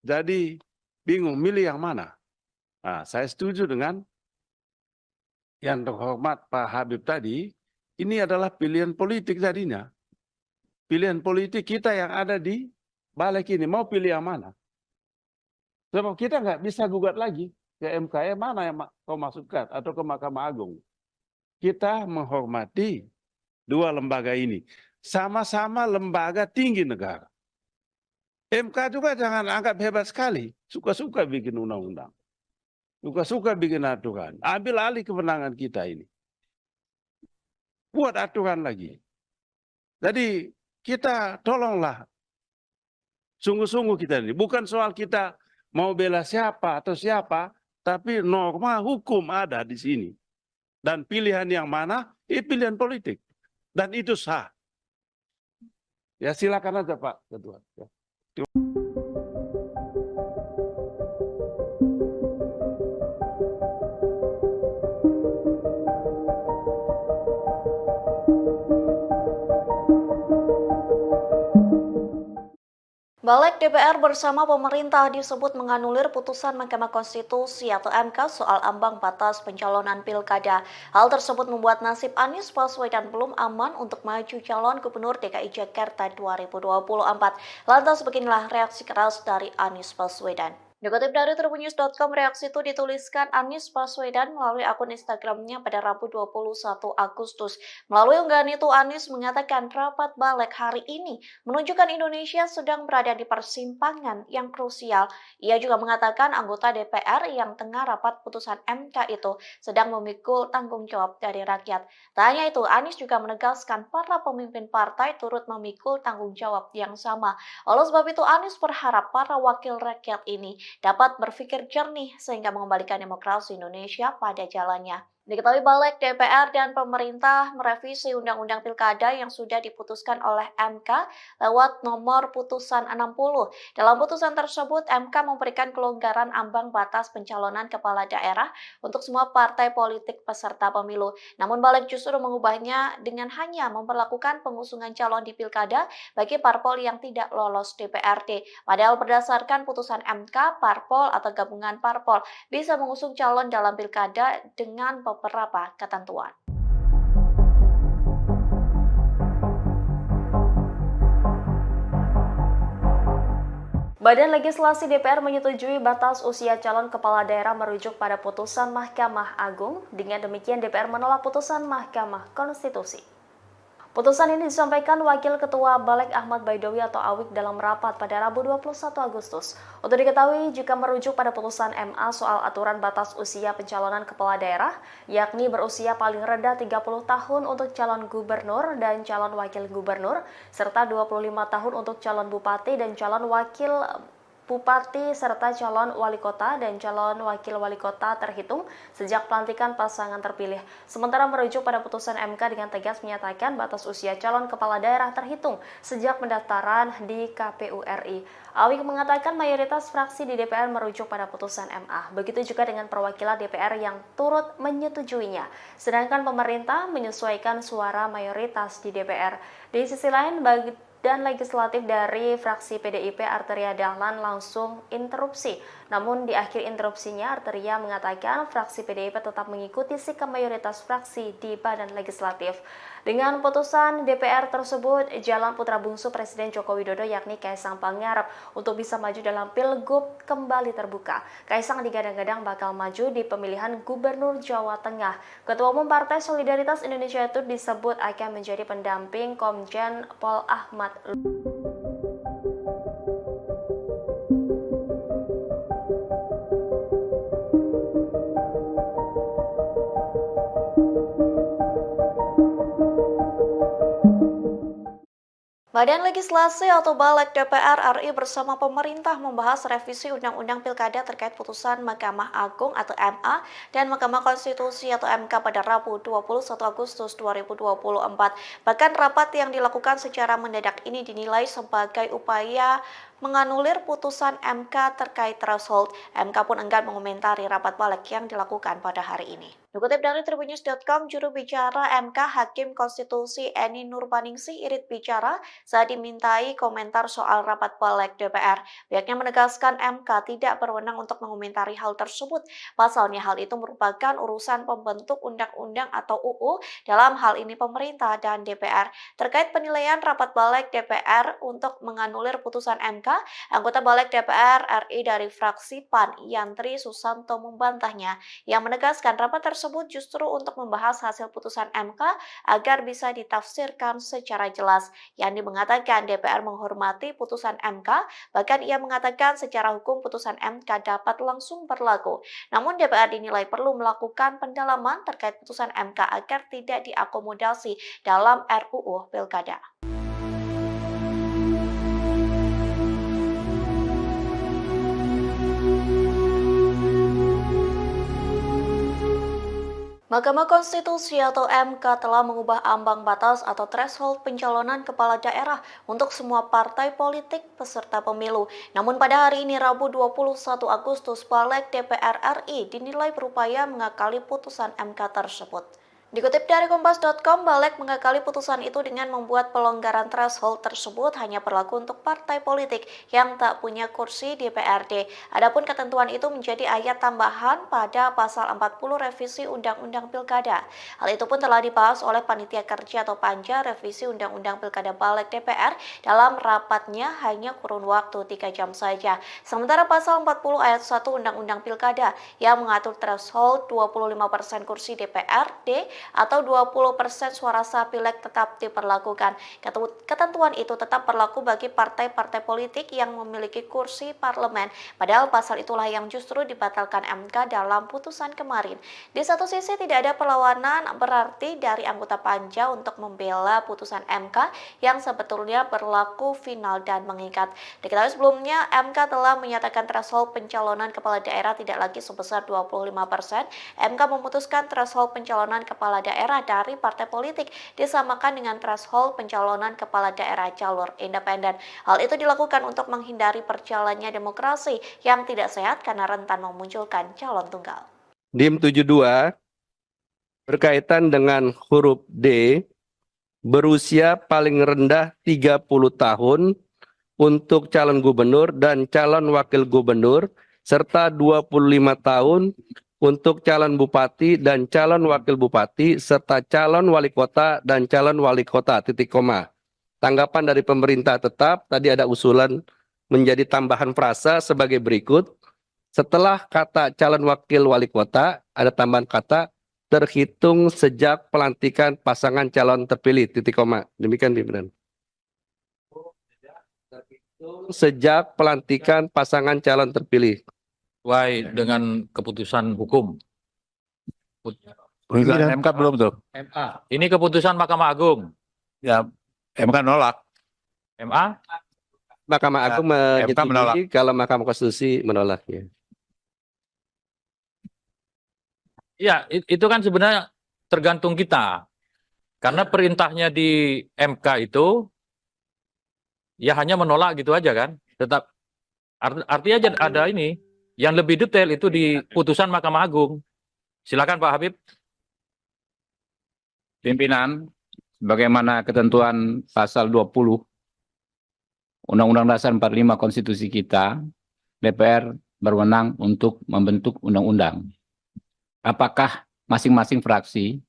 jadi bingung milih yang mana. Saya setuju dengan yang terhormat Pak Habib tadi, Ini adalah pilihan politik tadinya. Pilihan politik kita yang ada di balik ini. Mau pilih yang mana? Sebab kita nggak bisa gugat lagi ke MK, mana yang kau masukkan atau ke Mahkamah Agung. Kita menghormati dua lembaga ini. Sama-sama lembaga tinggi negara. MK juga jangan anggap hebat sekali. Suka-suka bikin undang-undang. Suka-suka bikin aturan. Ambil alih kewenangan kita ini. Buat aturan lagi. Jadi kita tolonglah. Sungguh-sungguh kita ini. Bukan soal kita mau bela siapa atau siapa. Tapi norma hukum ada di sini. Dan pilihan yang mana? Pilihan politik. Dan itu sah. Ya silakan aja Pak Ketua. Ya. Balik DPR bersama pemerintah disebut menganulir putusan Mahkamah Konstitusi atau MK soal ambang batas pencalonan pilkada. Hal tersebut membuat nasib Anies Baswedan belum aman untuk maju calon gubernur DKI Jakarta 2024. Lantas beginilah reaksi keras dari Anies Baswedan. Dikutip dari tribunnews.com, reaksi itu dituliskan Anies Baswedan melalui akun Instagramnya pada Rabu 21 Agustus. Melalui unggahan itu, Anies mengatakan rapat balik hari ini menunjukkan Indonesia sedang berada di persimpangan yang krusial. Ia juga mengatakan anggota DPR yang tengah rapat putusan MK itu sedang memikul tanggung jawab dari rakyat. Tak hanya itu, Anies juga menegaskan para pemimpin partai turut memikul tanggung jawab yang sama. Oleh sebab itu, Anies berharap para wakil rakyat ini dapat berpikir jernih sehingga mengembalikan demokrasi Indonesia pada jalannya. Diketahui balik DPR dan pemerintah merevisi Undang-Undang Pilkada yang sudah diputuskan oleh MK lewat nomor putusan 60. Dalam putusan tersebut, MK memberikan kelonggaran ambang batas pencalonan kepala daerah untuk semua partai politik peserta pemilu. Namun balik justru mengubahnya dengan hanya memperlakukan pengusungan calon di Pilkada bagi parpol yang tidak lolos DPRD. Padahal berdasarkan putusan MK, parpol atau gabungan parpol bisa mengusung calon dalam Pilkada dengan beberapa ketentuan. Badan Legislasi DPR menyetujui batas usia calon kepala daerah merujuk pada putusan Mahkamah Agung. Dengan demikian DPR menolak putusan Mahkamah Konstitusi. Putusan ini disampaikan Wakil Ketua Balik Ahmad Baidowi atau Awik dalam rapat pada Rabu 21 Agustus. Untuk diketahui, jika merujuk pada putusan MA soal aturan batas usia pencalonan kepala daerah, yakni berusia paling rendah 30 tahun untuk calon gubernur dan calon wakil gubernur, serta 25 tahun untuk calon bupati dan calon wakil bupati serta calon wali kota dan calon wakil wali kota terhitung sejak pelantikan pasangan terpilih. Sementara merujuk pada putusan MK dengan tegas menyatakan batas usia calon kepala daerah terhitung sejak pendaftaran di KPU RI. Awik mengatakan mayoritas fraksi di DPR merujuk pada putusan MA. Begitu juga dengan perwakilan DPR yang turut menyetujuinya. Sedangkan pemerintah menyesuaikan suara mayoritas di DPR. Di sisi lain, dan legislatif dari fraksi PDIP Arteria Dahlan langsung interupsi. Namun di akhir interupsinya Arteria mengatakan fraksi PDIP tetap mengikuti sikap mayoritas fraksi di badan legislatif. Dengan putusan DPR tersebut, jalan putra bungsu Presiden Joko Widodo yakni Kaisang Pangarep untuk bisa maju dalam Pilgub kembali terbuka. Kaisang digadang-gadang bakal maju di pemilihan Gubernur Jawa Tengah. Ketua Umum Partai Solidaritas Indonesia itu disebut akan menjadi pendamping Komjen Pol Ahmad Badan Legislasi atau Balik DPR RI bersama pemerintah membahas revisi Undang-Undang Pilkada terkait putusan Mahkamah Agung atau MA dan Mahkamah Konstitusi atau MK pada Rabu 21 Agustus 2024. Bahkan rapat yang dilakukan secara mendadak ini dinilai sebagai upaya menganulir putusan MK terkait threshold. MK pun enggan mengomentari rapat balik yang dilakukan pada hari ini. Dikutip dari Tribunnews.com, juru bicara MK Hakim Konstitusi Eni Nurbaningsih Irit bicara saat dimintai komentar soal rapat balik DPR. Pihaknya menegaskan MK tidak berwenang untuk mengomentari hal tersebut. Pasalnya hal itu merupakan urusan pembentuk undang-undang atau UU, dalam hal ini pemerintah dan DPR. Terkait penilaian rapat balik DPR untuk menganulir putusan MK, anggota balik DPR RI dari fraksi PAN Yantri Susanto membantahnya, yang menegaskan rapat tersebut justru untuk membahas hasil putusan MK agar bisa ditafsirkan secara jelas. Yandi mengatakan DPR menghormati putusan MK, bahkan ia mengatakan secara hukum putusan MK dapat langsung berlaku. Namun DPR dinilai perlu melakukan pendalaman terkait putusan MK agar tidak diakomodasi dalam RUU Pilkada. Mahkamah Konstitusi atau MK telah mengubah ambang batas atau threshold pencalonan kepala daerah untuk semua partai politik peserta pemilu. Namun pada hari ini Rabu 21 Agustus, Balik DPR RI dinilai berupaya mengakali putusan MK tersebut. Dikutip dari Kompas.com, Balik mengakali putusan itu dengan membuat pelonggaran threshold tersebut hanya berlaku untuk partai politik yang tak punya kursi di DPRD. Adapun ketentuan itu menjadi ayat tambahan pada pasal 40 revisi Undang-Undang Pilkada. Hal itu pun telah dibahas oleh Panitia Kerja atau Panja revisi Undang-Undang Pilkada Balik DPR dalam rapatnya hanya kurun waktu 3 jam saja. Sementara pasal 40 ayat 1 Undang-Undang Pilkada yang mengatur threshold 25% kursi DPRD atau 20% suara sah pileg tetap diperlakukan. Ketentuan itu tetap berlaku bagi partai-partai politik yang memiliki kursi parlemen, padahal pasal itulah yang justru dibatalkan MK dalam putusan kemarin. Di satu sisi tidak ada perlawanan berarti dari anggota Panja untuk membela putusan MK yang sebetulnya berlaku final dan mengikat. Diketahui sebelumnya MK telah menyatakan threshold pencalonan kepala daerah tidak lagi sebesar 25%. MK memutuskan threshold pencalonan kepala daerah dari partai politik disamakan dengan threshold pencalonan kepala daerah jalur independen. Hal itu dilakukan untuk menghindari perjalannya demokrasi yang tidak sehat karena rentan memunculkan calon tunggal. DIM 72 berkaitan dengan huruf D, berusia paling rendah 30 tahun untuk calon gubernur dan calon wakil gubernur serta 25 tahun untuk calon bupati dan calon wakil bupati serta calon wali kota dan calon wali kota, titik koma. Tanggapan dari pemerintah tetap, tadi ada usulan menjadi tambahan frasa sebagai berikut. Setelah kata calon wakil wali kota, ada tambahan kata terhitung sejak pelantikan pasangan calon terpilih, titik koma. Demikian pimpinan. Sejak pelantikan pasangan calon terpilih. Sesuai dengan keputusan hukum. Putusan MK belum tuh. MA. Ini keputusan Mahkamah Agung. Ya, MK nolak. MA? Mahkamah Agung MK menolak. menyetujui kalau Mahkamah Konstitusi menolaknya. Ya, itu kan sebenarnya tergantung kita. Karena perintahnya di MK itu ya hanya menolak gitu aja kan. Tetap artinya ada ini. Yang lebih detail itu di putusan Mahkamah Agung. Silakan Pak Habib. Pimpinan, bagaimana ketentuan pasal 20 Undang-Undang Dasar 45 Konstitusi kita, DPR berwenang untuk membentuk undang-undang. Apakah masing-masing fraksi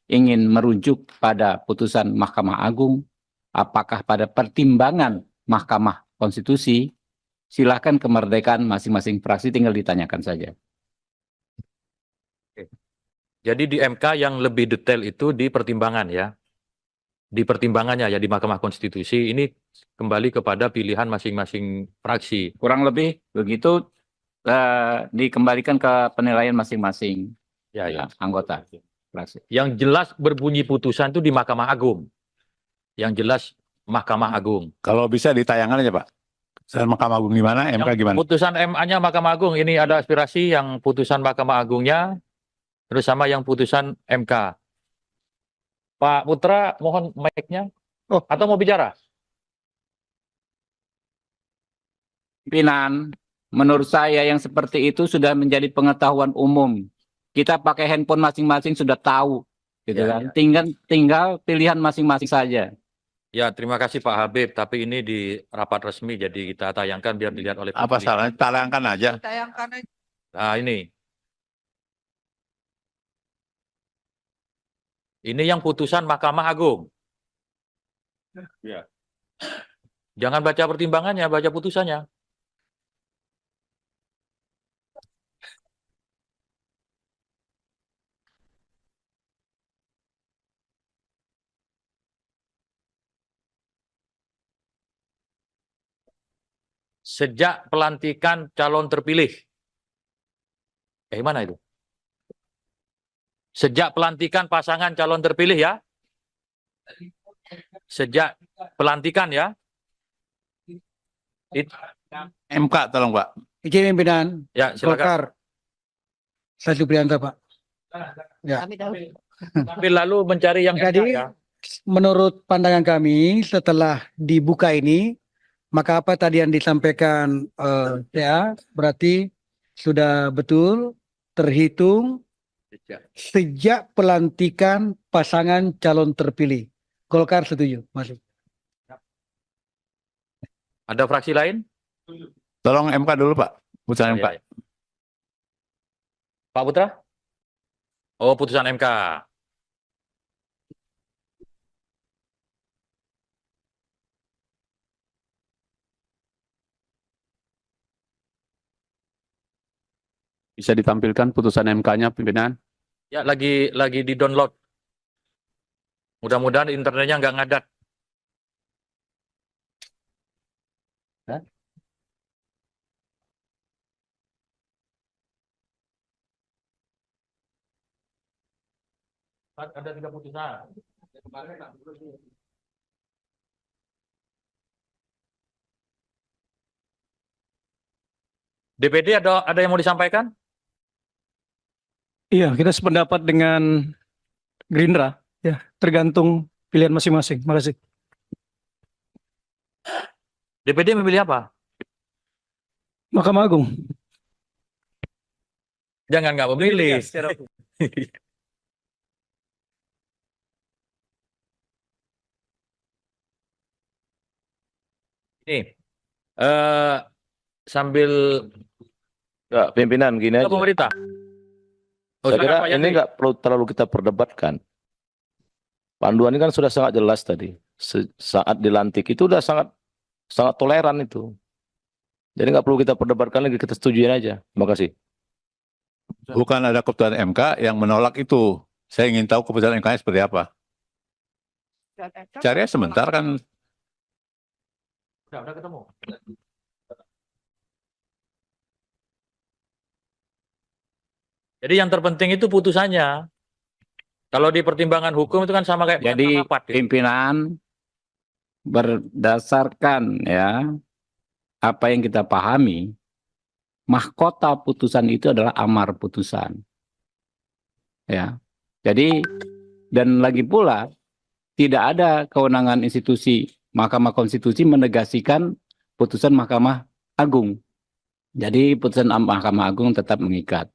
ingin merujuk pada putusan Mahkamah Agung, apakah pada pertimbangan Mahkamah Konstitusi? Silakan, kemerdekaan masing-masing fraksi, tinggal ditanyakan saja. Jadi di MK yang lebih detail itu di pertimbangan ya. Di pertimbangannya ya di Mahkamah Konstitusi ini kembali kepada pilihan masing-masing fraksi. Kurang lebih begitu, dikembalikan ke penilaian masing-masing anggota fraksi. Yang jelas berbunyi putusan itu di Mahkamah Agung. Yang jelas Mahkamah Agung. Kalau bisa ditayangkan aja Pak. Dan Mahkamah Agung gimana, MK gimana? Putusan MA-nya Mahkamah Agung, ini ada aspirasi yang putusan Mahkamah Agungnya, terus sama yang putusan MK. Pak Putra, mohon mic-nya. Atau mau bicara? Pimpinan, menurut saya yang seperti itu sudah menjadi pengetahuan umum. Kita pakai handphone masing-masing sudah tahu, gitu Ya, kan. Tinggal pilihan masing-masing saja. Ya, terima kasih Pak Habib. Tapi ini di rapat resmi, jadi kita tayangkan biar dilihat oleh Apa publik. salahnya? Tayangkan aja. Nah, ini yang putusan Mahkamah Agung. Ya. Jangan baca pertimbangannya, baca putusannya. Sejak pelantikan calon terpilih. Mana itu? Sejak pelantikan pasangan calon terpilih ya. Sejak pelantikan ya. MK tolong Pak. Izin pimpinan Ya, silakan. Golkar. Saya Supriyanto, Pak. Ya. Tapi lalu mencari yang Jadi, ya. menurut pandangan kami setelah dibuka ini, maka apa tadi yang disampaikan ya berarti sudah betul terhitung sejak pelantikan pasangan calon terpilih. Golkar setuju, masuk. Ada fraksi lain? Tolong MK dulu Pak. Putusan MK. Ya. Pak Putra? Oh, putusan MK. Bisa ditampilkan putusan MK-nya, pimpinan? Ya, lagi di-download. Mudah-mudahan internetnya nggak ngadat. Ada 3 putusan. DPD ada yang mau disampaikan? Iya, kita sependapat dengan Gerindra. Ya, tergantung pilihan masing-masing. Makasih. DPD memilih apa? Mahkamah Agung. Jangan nggak memilih. Ini sambil Enggak, pimpinan gini aja. pemerintah. Saya kira Pak ini Yandri. nggak perlu terlalu kita perdebatkan. Panduan ini kan sudah sangat jelas tadi. Saat dilantik itu udah sangat toleran itu. Jadi nggak perlu kita perdebatkan lagi, kita setujuin aja. Terima kasih. Bukan ada keputusan MK yang menolak itu. Saya ingin tahu keputusan MK-nya seperti apa. Cari sebentar kan. Udah ketemu. Jadi yang terpenting itu putusannya. Kalau di pertimbangan hukum itu kan sama kayak Jadi rapat, ya. pimpinan berdasarkan ya apa yang kita pahami, mahkota putusan itu adalah amar putusan. Ya. Jadi dan lagi pula tidak ada kewenangan institusi Mahkamah Konstitusi menegasikan putusan Mahkamah Agung. Jadi putusan Mahkamah Agung tetap mengikat.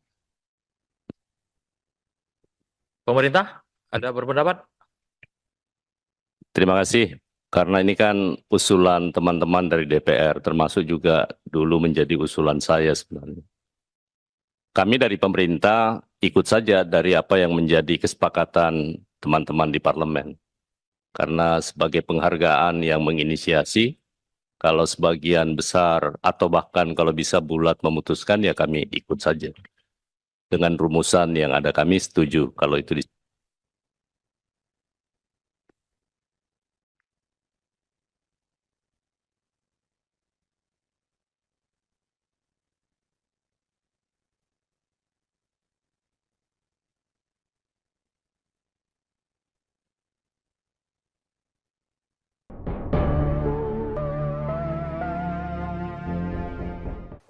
Pemerintah ada berpendapat? Terima kasih. Karena ini kan usulan teman-teman dari DPR, termasuk juga dulu menjadi usulan saya sebenarnya. Kami dari pemerintah ikut saja dari apa yang menjadi kesepakatan teman-teman di parlemen. Karena sebagai penghargaan yang menginisiasi, kalau sebagian besar atau bahkan kalau bisa bulat memutuskan, ya kami ikut saja. Dengan rumusan yang ada kami setuju kalau itu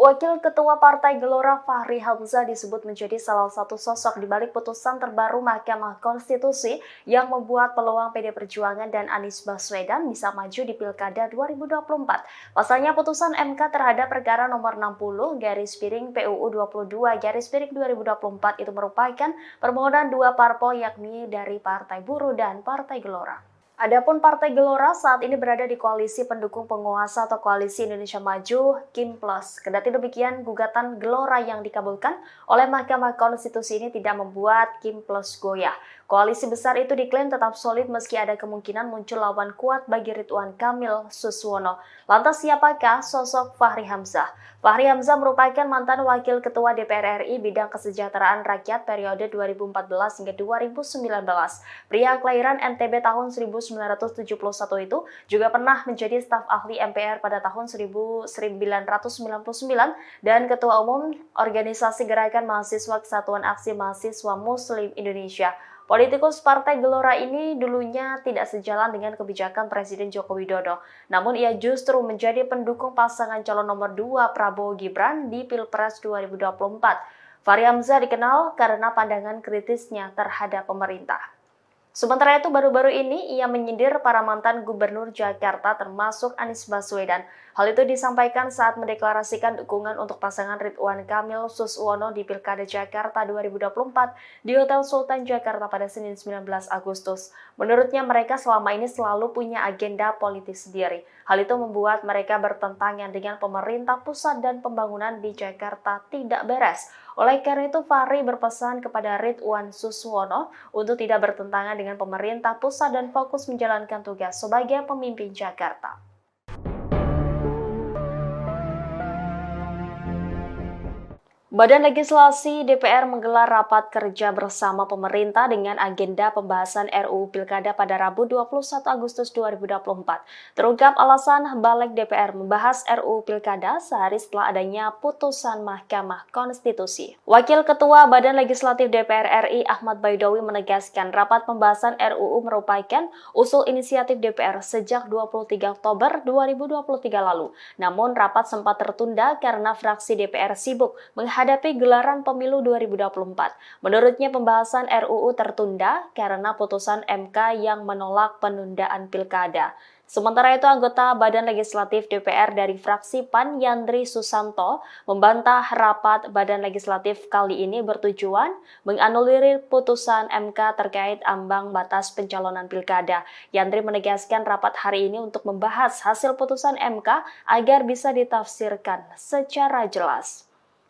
Wakil Ketua Partai Gelora Fahri Hamzah disebut menjadi salah satu sosok di balik putusan terbaru Mahkamah Konstitusi yang membuat peluang PD Perjuangan dan Anies Baswedan bisa maju di Pilkada 2024. Pasalnya putusan MK terhadap perkara nomor 60/PUU 22/2024 itu merupakan permohonan dua parpol yakni dari Partai Buruh dan Partai Gelora. Adapun Partai Gelora saat ini berada di koalisi pendukung penguasa atau Koalisi Indonesia Maju Kim Plus. Kendati demikian, gugatan Gelora yang dikabulkan oleh Mahkamah Konstitusi ini tidak membuat Kim Plus goyah. Koalisi besar itu diklaim tetap solid meski ada kemungkinan muncul lawan kuat bagi Ridwan Kamil Suswono. Lantas siapakah sosok Fahri Hamzah? Fahri Hamzah merupakan mantan Wakil Ketua DPR RI bidang kesejahteraan rakyat periode 2014 hingga 2019. Pria kelahiran NTB tahun 1971 itu juga pernah menjadi staf ahli MPR pada tahun 1999 dan Ketua Umum Organisasi Gerakan Mahasiswa Kesatuan Aksi Mahasiswa Muslim Indonesia. Politikus Partai Gelora ini dulunya tidak sejalan dengan kebijakan Presiden Joko Widodo. Namun ia justru menjadi pendukung pasangan calon nomor 2 Prabowo Gibran di Pilpres 2024. Fahri Hamzah dikenal karena pandangan kritisnya terhadap pemerintah. Sementara itu baru-baru ini ia menyindir para mantan gubernur Jakarta termasuk Anies Baswedan. Hal itu disampaikan saat mendeklarasikan dukungan untuk pasangan Ridwan Kamil Suswono di Pilkada Jakarta 2024 di Hotel Sultan Jakarta pada Senin 19 Agustus. Menurutnya mereka selama ini selalu punya agenda politik sendiri. Hal itu membuat mereka bertentangan dengan pemerintah pusat dan pembangunan di Jakarta tidak beres. Oleh karena itu, Fahri berpesan kepada Ridwan Suswono untuk tidak bertentangan dengan pemerintah pusat dan fokus menjalankan tugas sebagai pemimpin Jakarta. Badan Legislasi DPR menggelar rapat kerja bersama pemerintah dengan agenda pembahasan RUU Pilkada pada Rabu 21 Agustus 2024. Terungkap alasan balik DPR membahas RUU Pilkada sehari setelah adanya putusan Mahkamah Konstitusi. Wakil Ketua Badan Legislatif DPR RI Ahmad Baidowi menegaskan rapat pembahasan RUU merupakan usul inisiatif DPR sejak 23 Oktober 2023 lalu. Namun rapat sempat tertunda karena fraksi DPR sibuk menghadapi gelaran pemilu 2024. Menurutnya pembahasan RUU tertunda karena putusan MK yang menolak penundaan pilkada. Sementara itu, anggota Badan Legislatif DPR dari fraksi PAN Yandri Susanto membantah rapat Badan Legislatif kali ini bertujuan menganulir putusan MK terkait ambang batas pencalonan pilkada. Yandri menegaskan rapat hari ini untuk membahas hasil putusan MK agar bisa ditafsirkan secara jelas.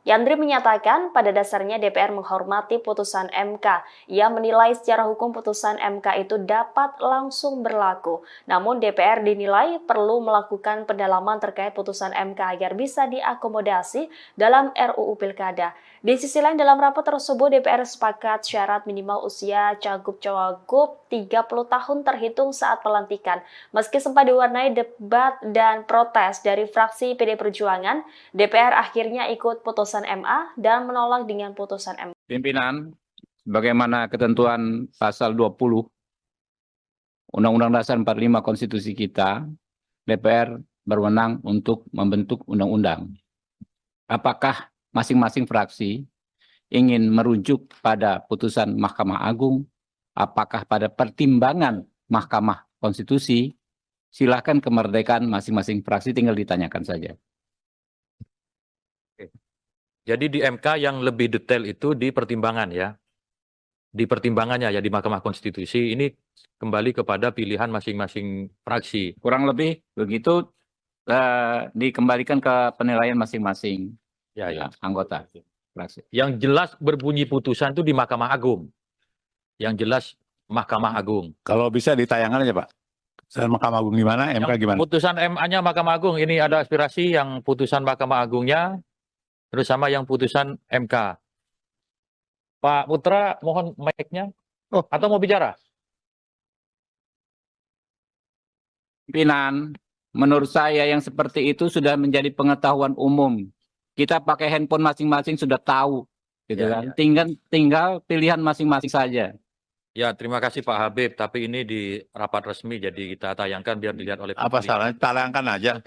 Yandri menyatakan pada dasarnya DPR menghormati putusan MK. Ia menilai secara hukum putusan MK itu dapat langsung berlaku. Namun DPR dinilai perlu melakukan pendalaman terkait putusan MK agar bisa diakomodasi dalam RUU Pilkada. Di sisi lain dalam rapat tersebut DPR sepakat syarat minimal usia cagup-cawagup 30 tahun terhitung saat pelantikan. Meski sempat diwarnai debat dan protes dari fraksi PD Perjuangan, DPR akhirnya ikut putusan MA dan menolak dengan putusan MK. Pimpinan, bagaimana ketentuan pasal 20 Undang-Undang Dasar 45 Konstitusi kita, DPR berwenang untuk membentuk undang-undang. Apakah masing-masing fraksi ingin merujuk pada putusan Mahkamah Agung, apakah pada pertimbangan Mahkamah Konstitusi, silakan kemerdekaan masing-masing fraksi, tinggal ditanyakan saja. Jadi di MK yang lebih detail itu di pertimbangan ya. Di pertimbangannya ya di Mahkamah Konstitusi ini kembali kepada pilihan masing-masing fraksi. Kurang lebih begitu dikembalikan ke penilaian masing-masing anggota fraksi. Yang jelas berbunyi putusan itu di Mahkamah Agung. Yang jelas Mahkamah Agung. Kalau bisa ditayangkan aja Pak. Putusan Mahkamah Agung gimana, MK gimana? Putusan MA-nya Mahkamah Agung, ini ada aspirasi yang putusan Mahkamah Agungnya, terus sama yang putusan MK. Pak Putra, mohon mic-nya. Atau mau bicara? Pimpinan, menurut saya yang seperti itu sudah menjadi pengetahuan umum. Kita pakai handphone masing-masing sudah tahu, gitu kan. Tinggal pilihan masing-masing saja. Ya, terima kasih Pak Habib. Tapi ini di rapat resmi, jadi kita tayangkan biar dilihat oleh publik. Apa salahnya? Tayangkan aja.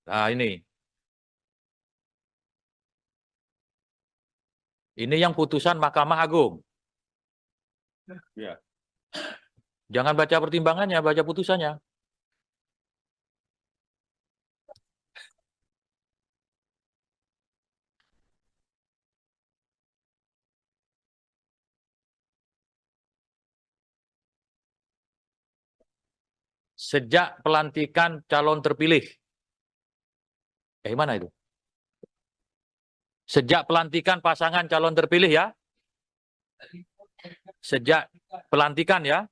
Nah, ini. Ini yang putusan Mahkamah Agung. Ya. Jangan baca pertimbangannya, baca putusannya. Sejak pelantikan calon terpilih. Mana itu? Sejak pelantikan pasangan calon terpilih ya. Sejak pelantikan ya.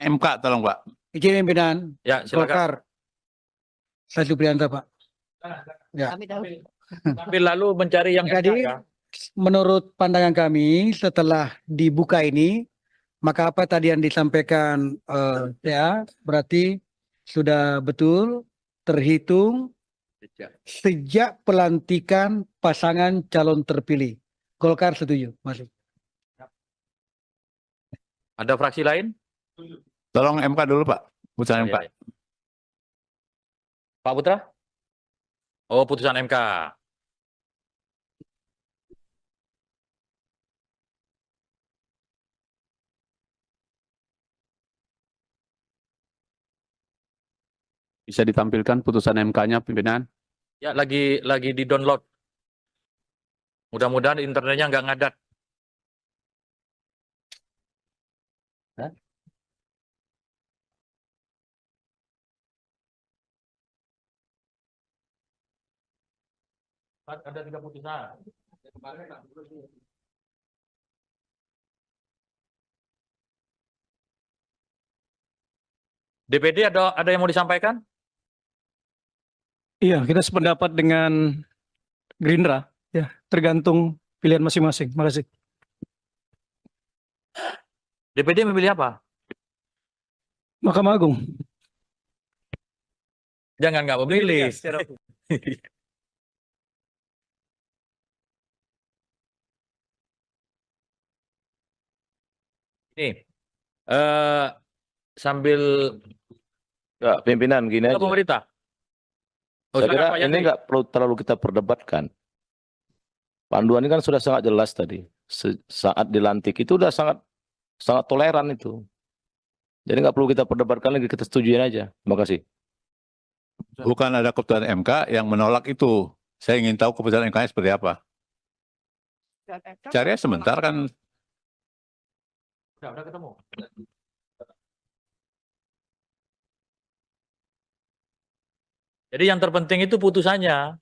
MK tolong Pak. Izin pimpinan Ya, silakan. Golkar. Saya Supriyanto, Pak. Ya. Tapi lalu mencari yang Jadi, ya. menurut pandangan kami setelah dibuka ini, maka apa tadi yang disampaikan ya berarti sudah betul terhitung sejak pelantikan pasangan calon terpilih. Golkar setuju, masuk. Ada fraksi lain? Tolong MK dulu Pak. Putusan MK. Ya. Pak Putra? Oh, putusan MK. Bisa ditampilkan putusan MK-nya, pimpinan? Ya, lagi di-download. Mudah-mudahan internetnya nggak ngadat. Hah? Ada 3 putusan. DPD ada yang mau disampaikan? Iya, kita sependapat dengan Gerindra. Ya, tergantung pilihan masing-masing. Makasih. DPD memilih apa? Mahkamah Agung. Jangan nggak memilih. Ini sambil Enggak, pimpinan gini aja. pemerintah. Oh, Saya kira silakan, Pak ini Yandri. nggak perlu terlalu kita perdebatkan. Panduan ini kan sudah sangat jelas tadi. Saat dilantik itu udah sangat toleran itu. Jadi nggak perlu kita perdebatkan lagi, kita setujuin aja. Terima kasih. Bukan ada keputusan MK yang menolak itu. Saya ingin tahu keputusan MK-nya seperti apa. Cari sebentar kan. Udah ketemu. Jadi yang terpenting itu putusannya.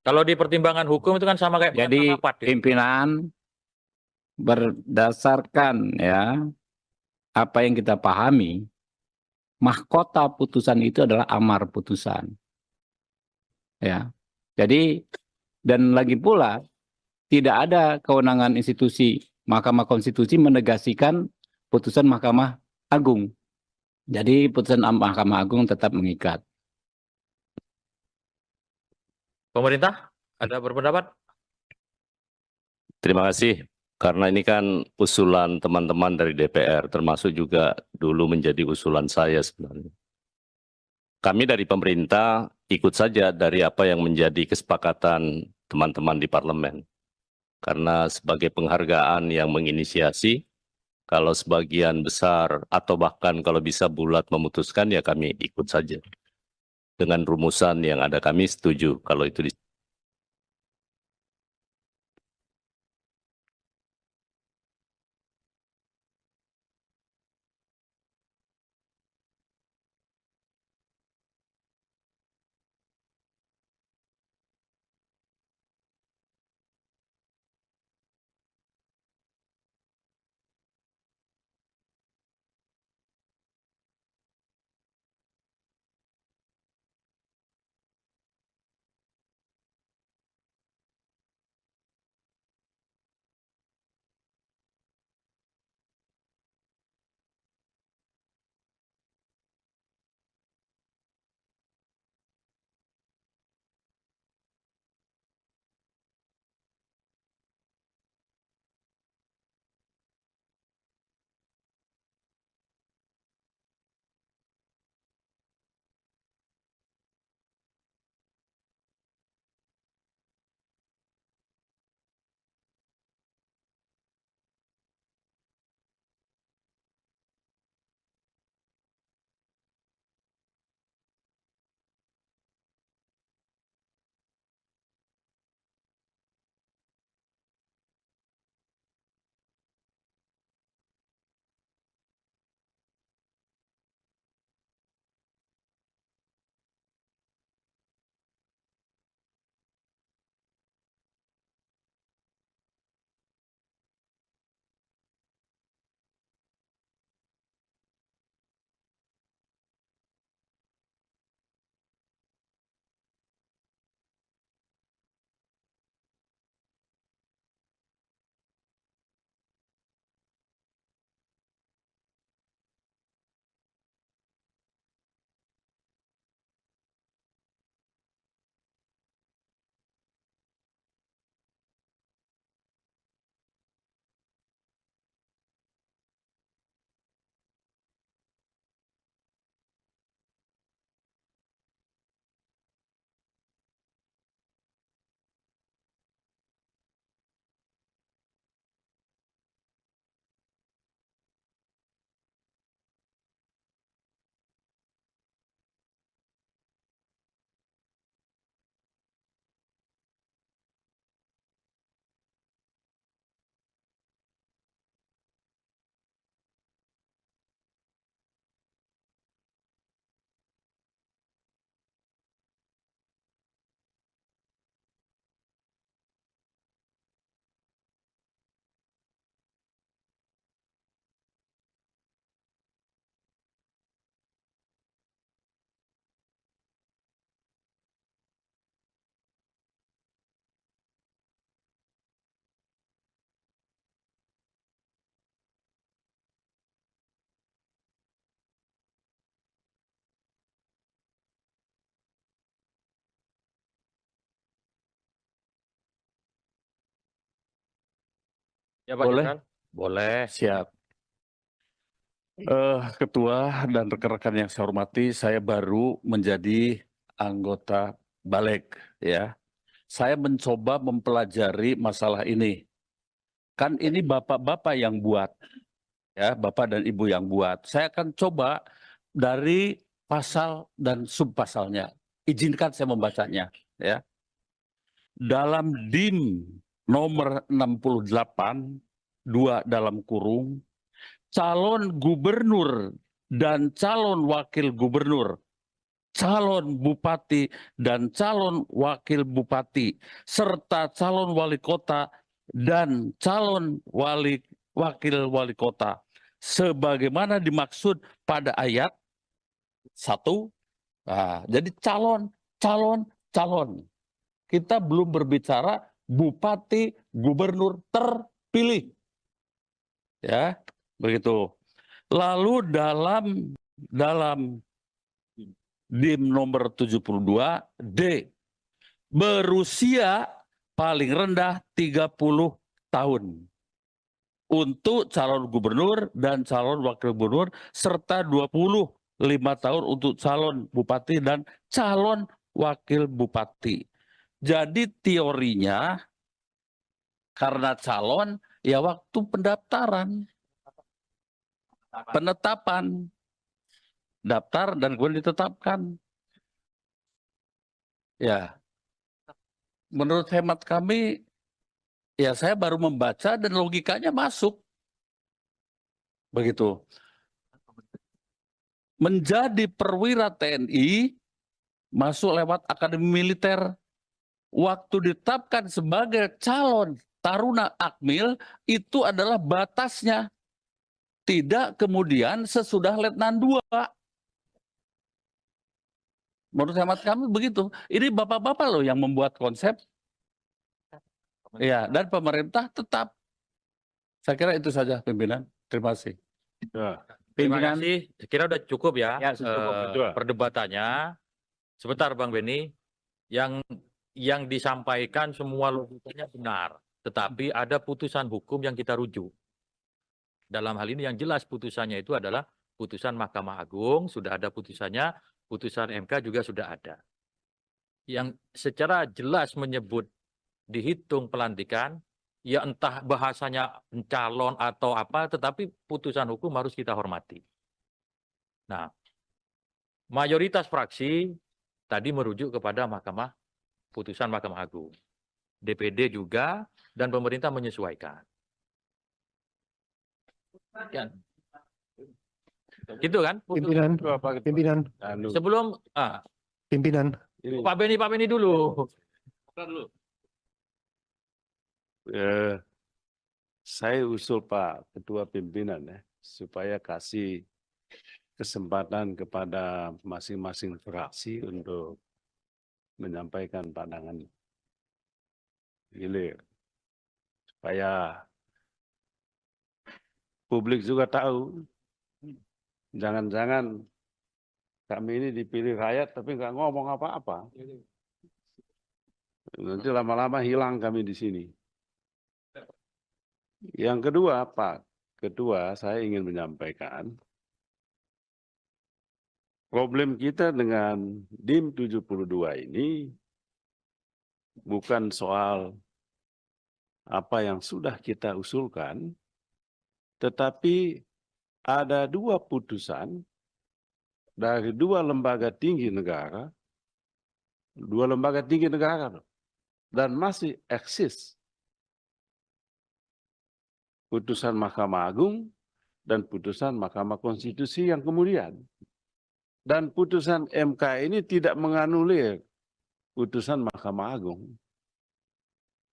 Kalau di pertimbangan hukum itu kan sama kayak Jadi rapat. pimpinan berdasarkan ya apa yang kita pahami, mahkota putusan itu adalah amar putusan. Ya. Jadi dan lagi pula tidak ada kewenangan institusi Mahkamah Konstitusi menegasikan putusan Mahkamah Agung. Jadi putusan Mahkamah Agung tetap mengikat. Pemerintah ada berpendapat? Terima kasih. Karena ini kan usulan teman-teman dari DPR, termasuk juga dulu menjadi usulan saya sebenarnya. Kami dari pemerintah ikut saja dari apa yang menjadi kesepakatan teman-teman di parlemen. Karena sebagai penghargaan yang menginisiasi, kalau sebagian besar atau bahkan kalau bisa bulat memutuskan, ya kami ikut saja. Dengan rumusan yang ada kami setuju kalau itu Ya Pak Boleh? Jenderal? Boleh. Siap. Ketua dan rekan-rekan yang saya hormati, saya baru menjadi anggota Balik, ya. Saya mencoba mempelajari masalah ini. Kan ini bapak-bapak yang buat, ya, bapak dan ibu yang buat. Saya akan coba dari pasal dan subpasalnya. Izinkan saya membacanya, ya. Dalam DIM nomor 68, 2 dalam kurung, calon gubernur dan calon wakil gubernur, calon bupati dan calon wakil bupati, serta calon wali kota dan calon wakil wali kota, sebagaimana dimaksud pada ayat 1. Nah, jadi calon. Kita belum berbicara bupati, gubernur terpilih. Ya, begitu. Lalu dalam DIM nomor 72 D, berusia paling rendah 30 tahun untuk calon gubernur dan calon wakil gubernur, serta 25 tahun untuk calon bupati dan calon wakil bupati. Jadi teorinya karena calon ya waktu pendaftaran, penetapan, daftar dan kemudian ditetapkan. Ya, menurut hemat kami, ya saya baru membaca dan logikanya masuk. Begitu. Menjadi perwira TNI, masuk lewat akademi militer. Waktu ditetapkan sebagai calon taruna akmil, itu adalah batasnya. Tidak kemudian sesudah letnan 2. Menurut hemat kami begitu. Ini bapak-bapak loh yang membuat konsep. Ya, dan pemerintah tetap. Saya kira itu saja pimpinan. Terima kasih. Ya. Terima Pimpinan. kasih. Saya kira udah cukup ya, Ya, sudah cukup. perdebatannya. Sebentar Bang Beni, yang disampaikan semua logikanya benar, tetapi ada putusan hukum yang kita rujuk. Dalam hal ini yang jelas putusannya itu adalah putusan Mahkamah Agung, sudah ada putusannya, putusan MK juga sudah ada. Yang secara jelas menyebut dihitung pelantikan, ya entah bahasanya calon atau apa, tetapi putusan hukum harus kita hormati. Nah, mayoritas fraksi tadi merujuk kepada putusan Mahkamah Agung. DPD juga dan pemerintah menyesuaikan. Ya. Gitu kan? Pimpinan, Sebelum pimpinan. Pak Beni dulu. Saya usul Pak Ketua Pimpinan ya, supaya kasih kesempatan kepada masing-masing fraksi untuk menyampaikan pandangan hilir. Supaya publik juga tahu, jangan-jangan kami ini dipilih rakyat tapi nggak ngomong apa-apa. Nanti lama-lama hilang kami di sini. Yang kedua, Pak Ketua, saya ingin menyampaikan problem kita dengan DIM 72 ini bukan soal apa yang sudah kita usulkan, tetapi ada 2 putusan dari 2 lembaga tinggi negara, 2 lembaga tinggi negara, dan masih eksis. Putusan Mahkamah Agung dan putusan Mahkamah Konstitusi yang kemudian. Dan putusan MK ini tidak menganulir putusan Mahkamah Agung.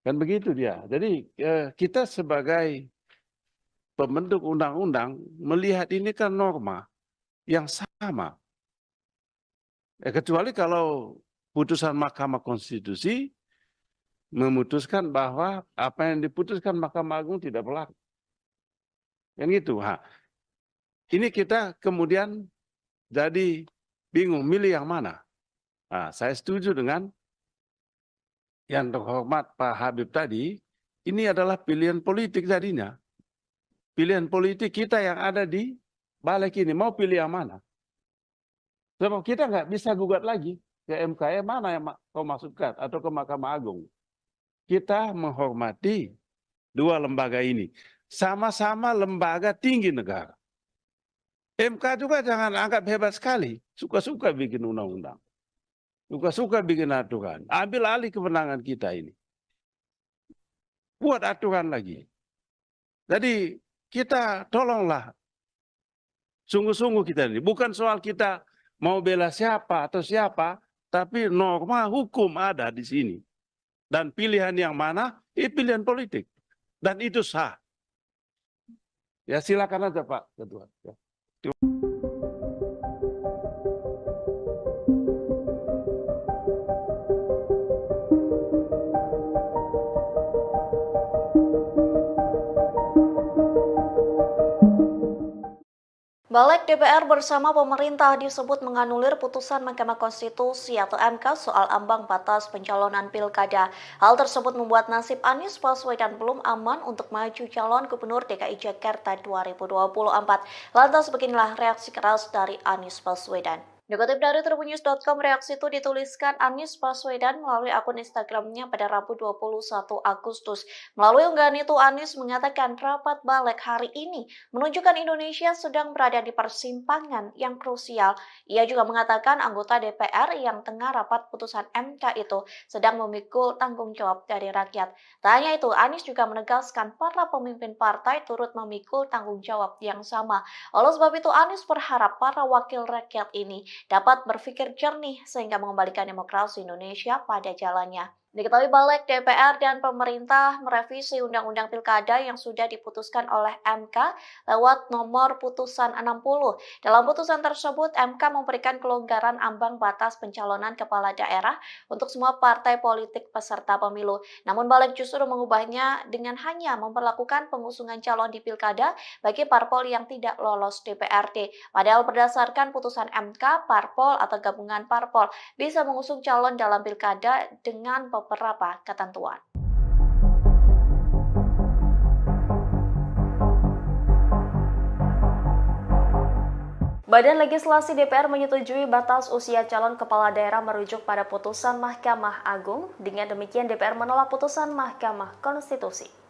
Kan begitu dia. Jadi kita sebagai pembentuk undang-undang melihat ini kan norma yang sama. Kecuali kalau putusan Mahkamah Konstitusi memutuskan bahwa apa yang diputuskan Mahkamah Agung tidak berlaku. Kan gitu. Ini kita kemudian jadi bingung milih yang mana. Saya setuju dengan yang terhormat Pak Habib tadi, ini adalah pilihan politik tadinya. Pilihan politik kita yang ada di balik ini. Mau pilih yang mana? Sebab kita nggak bisa gugat lagi ke MK, mana yang kau masukkan atau ke Mahkamah Agung. Kita menghormati dua lembaga ini. Sama-sama lembaga tinggi negara. MK juga jangan anggap hebat sekali. Suka-suka bikin undang-undang. Suka-suka bikin aturan. Ambil alih kewenangan kita ini. Buat aturan lagi. Jadi kita tolonglah. Sungguh-sungguh kita ini. Bukan soal kita mau bela siapa atau siapa. Tapi norma hukum ada di sini. Dan pilihan yang mana? Pilihan politik. Dan itu sah. Ya silakan aja Pak Ketua. Ya. Balik DPR bersama pemerintah disebut menganulir putusan Mahkamah Konstitusi atau MK soal ambang batas pencalonan pilkada. Hal tersebut membuat nasib Anies Baswedan belum aman untuk maju calon Gubernur DKI Jakarta 2024. Lantas beginilah reaksi keras dari Anies Baswedan. Dikutip dari tribunnews.com, reaksi itu dituliskan Anies Baswedan melalui akun Instagramnya pada Rabu 21 Agustus. Melalui unggahan itu, Anies mengatakan rapat balik hari ini menunjukkan Indonesia sedang berada di persimpangan yang krusial. Ia juga mengatakan anggota DPR yang tengah rapat putusan MK itu sedang memikul tanggung jawab dari rakyat. Tak hanya itu, Anies juga menegaskan para pemimpin partai turut memikul tanggung jawab yang sama. Oleh sebab itu, Anies berharap para wakil rakyat ini dapat berpikir jernih sehingga mengembalikan demokrasi Indonesia pada jalannya. Diketahui balik DPR dan pemerintah merevisi Undang-Undang Pilkada yang sudah diputuskan oleh MK lewat nomor putusan 60. Dalam putusan tersebut, MK memberikan kelonggaran ambang batas pencalonan kepala daerah untuk semua partai politik peserta pemilu. Namun balik justru mengubahnya dengan hanya memperlakukan pengusungan calon di Pilkada bagi parpol yang tidak lolos DPRD. Padahal berdasarkan putusan MK, parpol atau gabungan parpol bisa mengusung calon dalam Pilkada dengan beberapa ketentuan. Badan Legislasi DPR menyetujui batas usia calon kepala daerah merujuk pada putusan Mahkamah Agung. Dengan demikian DPR menolak putusan Mahkamah Konstitusi.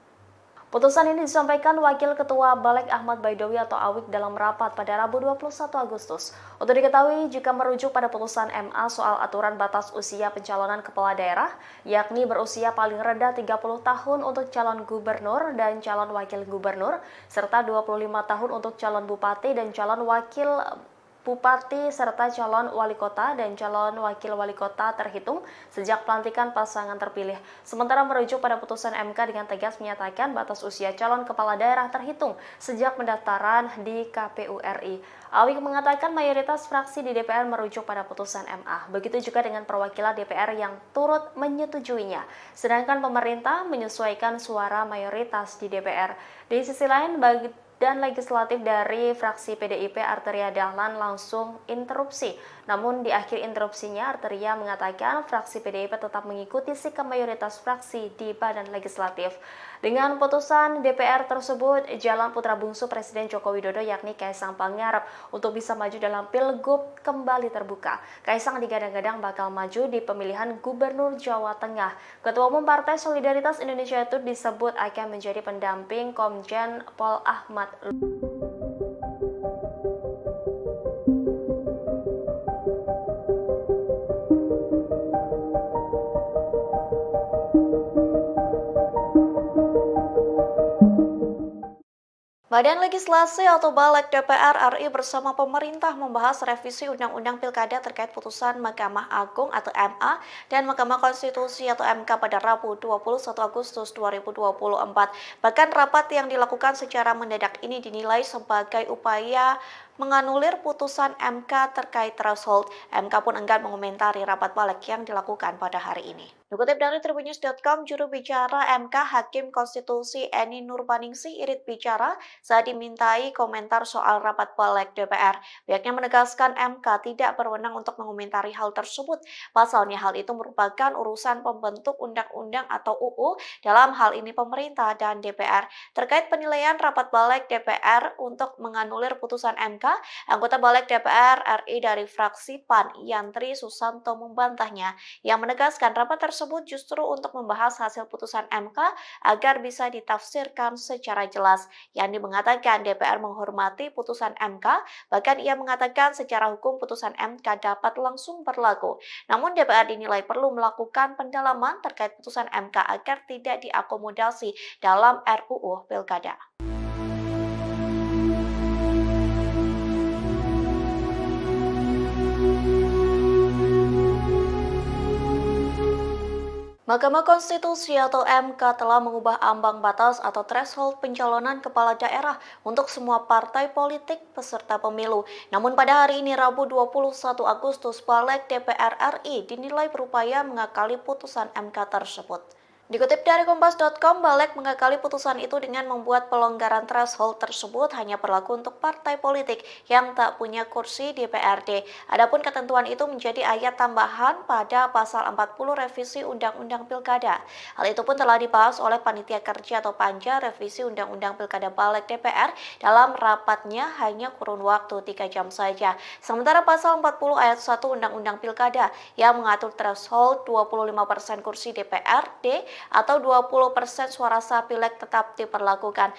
Putusan ini disampaikan Wakil Ketua Balik Ahmad Baidowi atau Awik dalam rapat pada Rabu 21 Agustus. Untuk diketahui, jika merujuk pada putusan MA soal aturan batas usia pencalonan kepala daerah, yakni berusia paling rendah 30 tahun untuk calon gubernur dan calon wakil gubernur, serta 25 tahun untuk calon bupati dan calon wakil bupati serta calon wali kota dan calon wakil wali kota terhitung sejak pelantikan pasangan terpilih. Sementara merujuk pada putusan MK dengan tegas menyatakan batas usia calon kepala daerah terhitung sejak pendaftaran di KPU RI. Awik mengatakan mayoritas fraksi di DPR merujuk pada putusan MA. Begitu juga dengan perwakilan DPR yang turut menyetujuinya. Sedangkan pemerintah menyesuaikan suara mayoritas di DPR. Di sisi lain, dan legislatif dari fraksi PDIP Arteria Dahlan langsung interupsi. Namun di akhir interupsinya Arteria mengatakan fraksi PDIP tetap mengikuti sikap mayoritas fraksi di badan legislatif. Dengan putusan DPR tersebut, jalan putra bungsu Presiden Joko Widodo yakni Kaisang Pangarep untuk bisa maju dalam Pilgub kembali terbuka. Kaisang digadang-gadang bakal maju di pemilihan Gubernur Jawa Tengah. Ketua Umum Partai Solidaritas Indonesia itu disebut akan menjadi pendamping Komjen Pol Ahmad. Badan Legislasi atau Balik DPR RI bersama pemerintah membahas revisi Undang-Undang Pilkada terkait putusan Mahkamah Agung atau MA dan Mahkamah Konstitusi atau MK pada Rabu 21 Agustus 2024. Bahkan rapat yang dilakukan secara mendadak ini dinilai sebagai upaya menganulir putusan MK terkait threshold. MK pun enggan mengomentari rapat balik yang dilakukan pada hari ini. Dikutip dari Tribunnews.com, juru bicara MK Hakim Konstitusi Eni Nurbaningsih Irit bicara saat dimintai komentar soal rapat balik DPR. Pihaknya menegaskan MK tidak berwenang untuk mengomentari hal tersebut. Pasalnya hal itu merupakan urusan pembentuk undang-undang atau UU, dalam hal ini pemerintah dan DPR. Terkait penilaian rapat balik DPR untuk menganulir putusan MK, anggota balik DPR RI dari fraksi PAN Yantri Susanto membantahnya, yang menegaskan rapat tersebut justru untuk membahas hasil putusan MK agar bisa ditafsirkan secara jelas. Yandi mengatakan DPR menghormati putusan MK, bahkan ia mengatakan secara hukum putusan MK dapat langsung berlaku. Namun DPR dinilai perlu melakukan pendalaman terkait putusan MK agar tidak diakomodasi dalam RUU Pilkada. Mahkamah Konstitusi atau MK telah mengubah ambang batas atau threshold pencalonan kepala daerah untuk semua partai politik peserta pemilu. Namun pada hari ini Rabu 21 Agustus, Balik DPR RI dinilai berupaya mengakali putusan MK tersebut. Dikutip dari Kompas.com, Balik mengakali putusan itu dengan membuat pelonggaran threshold tersebut hanya berlaku untuk partai politik yang tak punya kursi di DPRD. Adapun ketentuan itu menjadi ayat tambahan pada pasal 40 revisi Undang-Undang Pilkada. Hal itu pun telah dibahas oleh Panitia Kerja atau Panja revisi Undang-Undang Pilkada Balik DPR dalam rapatnya hanya kurun waktu 3 jam saja. Sementara pasal 40 ayat 1 Undang-Undang Pilkada yang mengatur threshold 25% kursi DPRD atau 20% suara sah pileg tetap diperlakukan.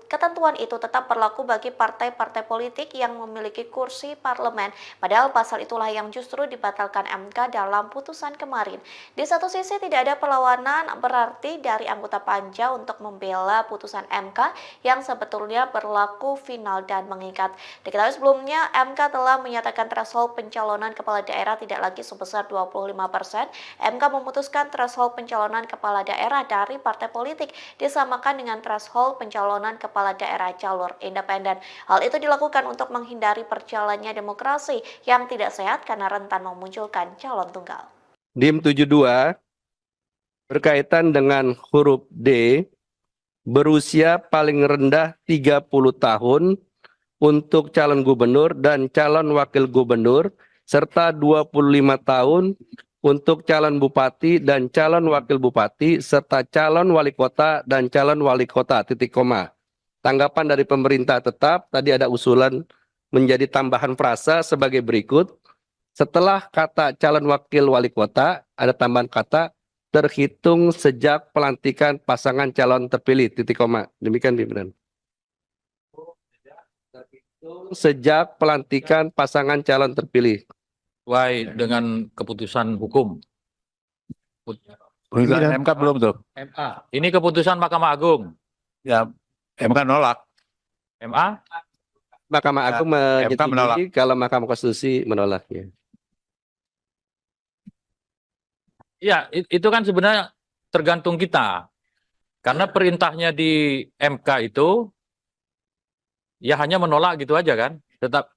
Ketentuan itu tetap berlaku bagi partai-partai politik yang memiliki kursi parlemen. Padahal pasal itulah yang justru dibatalkan MK dalam putusan kemarin. Di satu sisi tidak ada perlawanan berarti dari anggota Panja untuk membela putusan MK yang sebetulnya berlaku final dan mengikat. Diketahui sebelumnya MK telah menyatakan threshold pencalonan kepala daerah tidak lagi sebesar 25%. MK memutuskan threshold pencalonan kepala daerah dari partai politik disamakan dengan threshold pencalonan kepala daerah jalur independen. Hal itu dilakukan untuk menghindari perjalannya demokrasi yang tidak sehat karena rentan memunculkan calon tunggal. DIM 72 berkaitan dengan huruf D, berusia paling rendah 30 tahun untuk calon gubernur dan calon wakil gubernur serta 25 tahun untuk calon bupati dan calon wakil bupati serta calon wali kota dan calon wali kota, titik koma. Tanggapan dari pemerintah tetap, tadi ada usulan menjadi tambahan frasa sebagai berikut. Setelah kata calon wakil wali kota, ada tambahan kata terhitung sejak pelantikan pasangan calon terpilih, titik koma. Demikian pimpinan. Sejak pelantikan pasangan calon terpilih. Sesuai dengan keputusan hukum. Putusan MK belum tuh. MA. Ini keputusan Mahkamah Agung. Ya, MK nolak. MA? Mahkamah Agung MK menolak. menyetujui kalau Mahkamah Konstitusi menolaknya. Ya, itu kan sebenarnya tergantung kita. Karena perintahnya di MK itu ya hanya menolak gitu aja kan. Tetap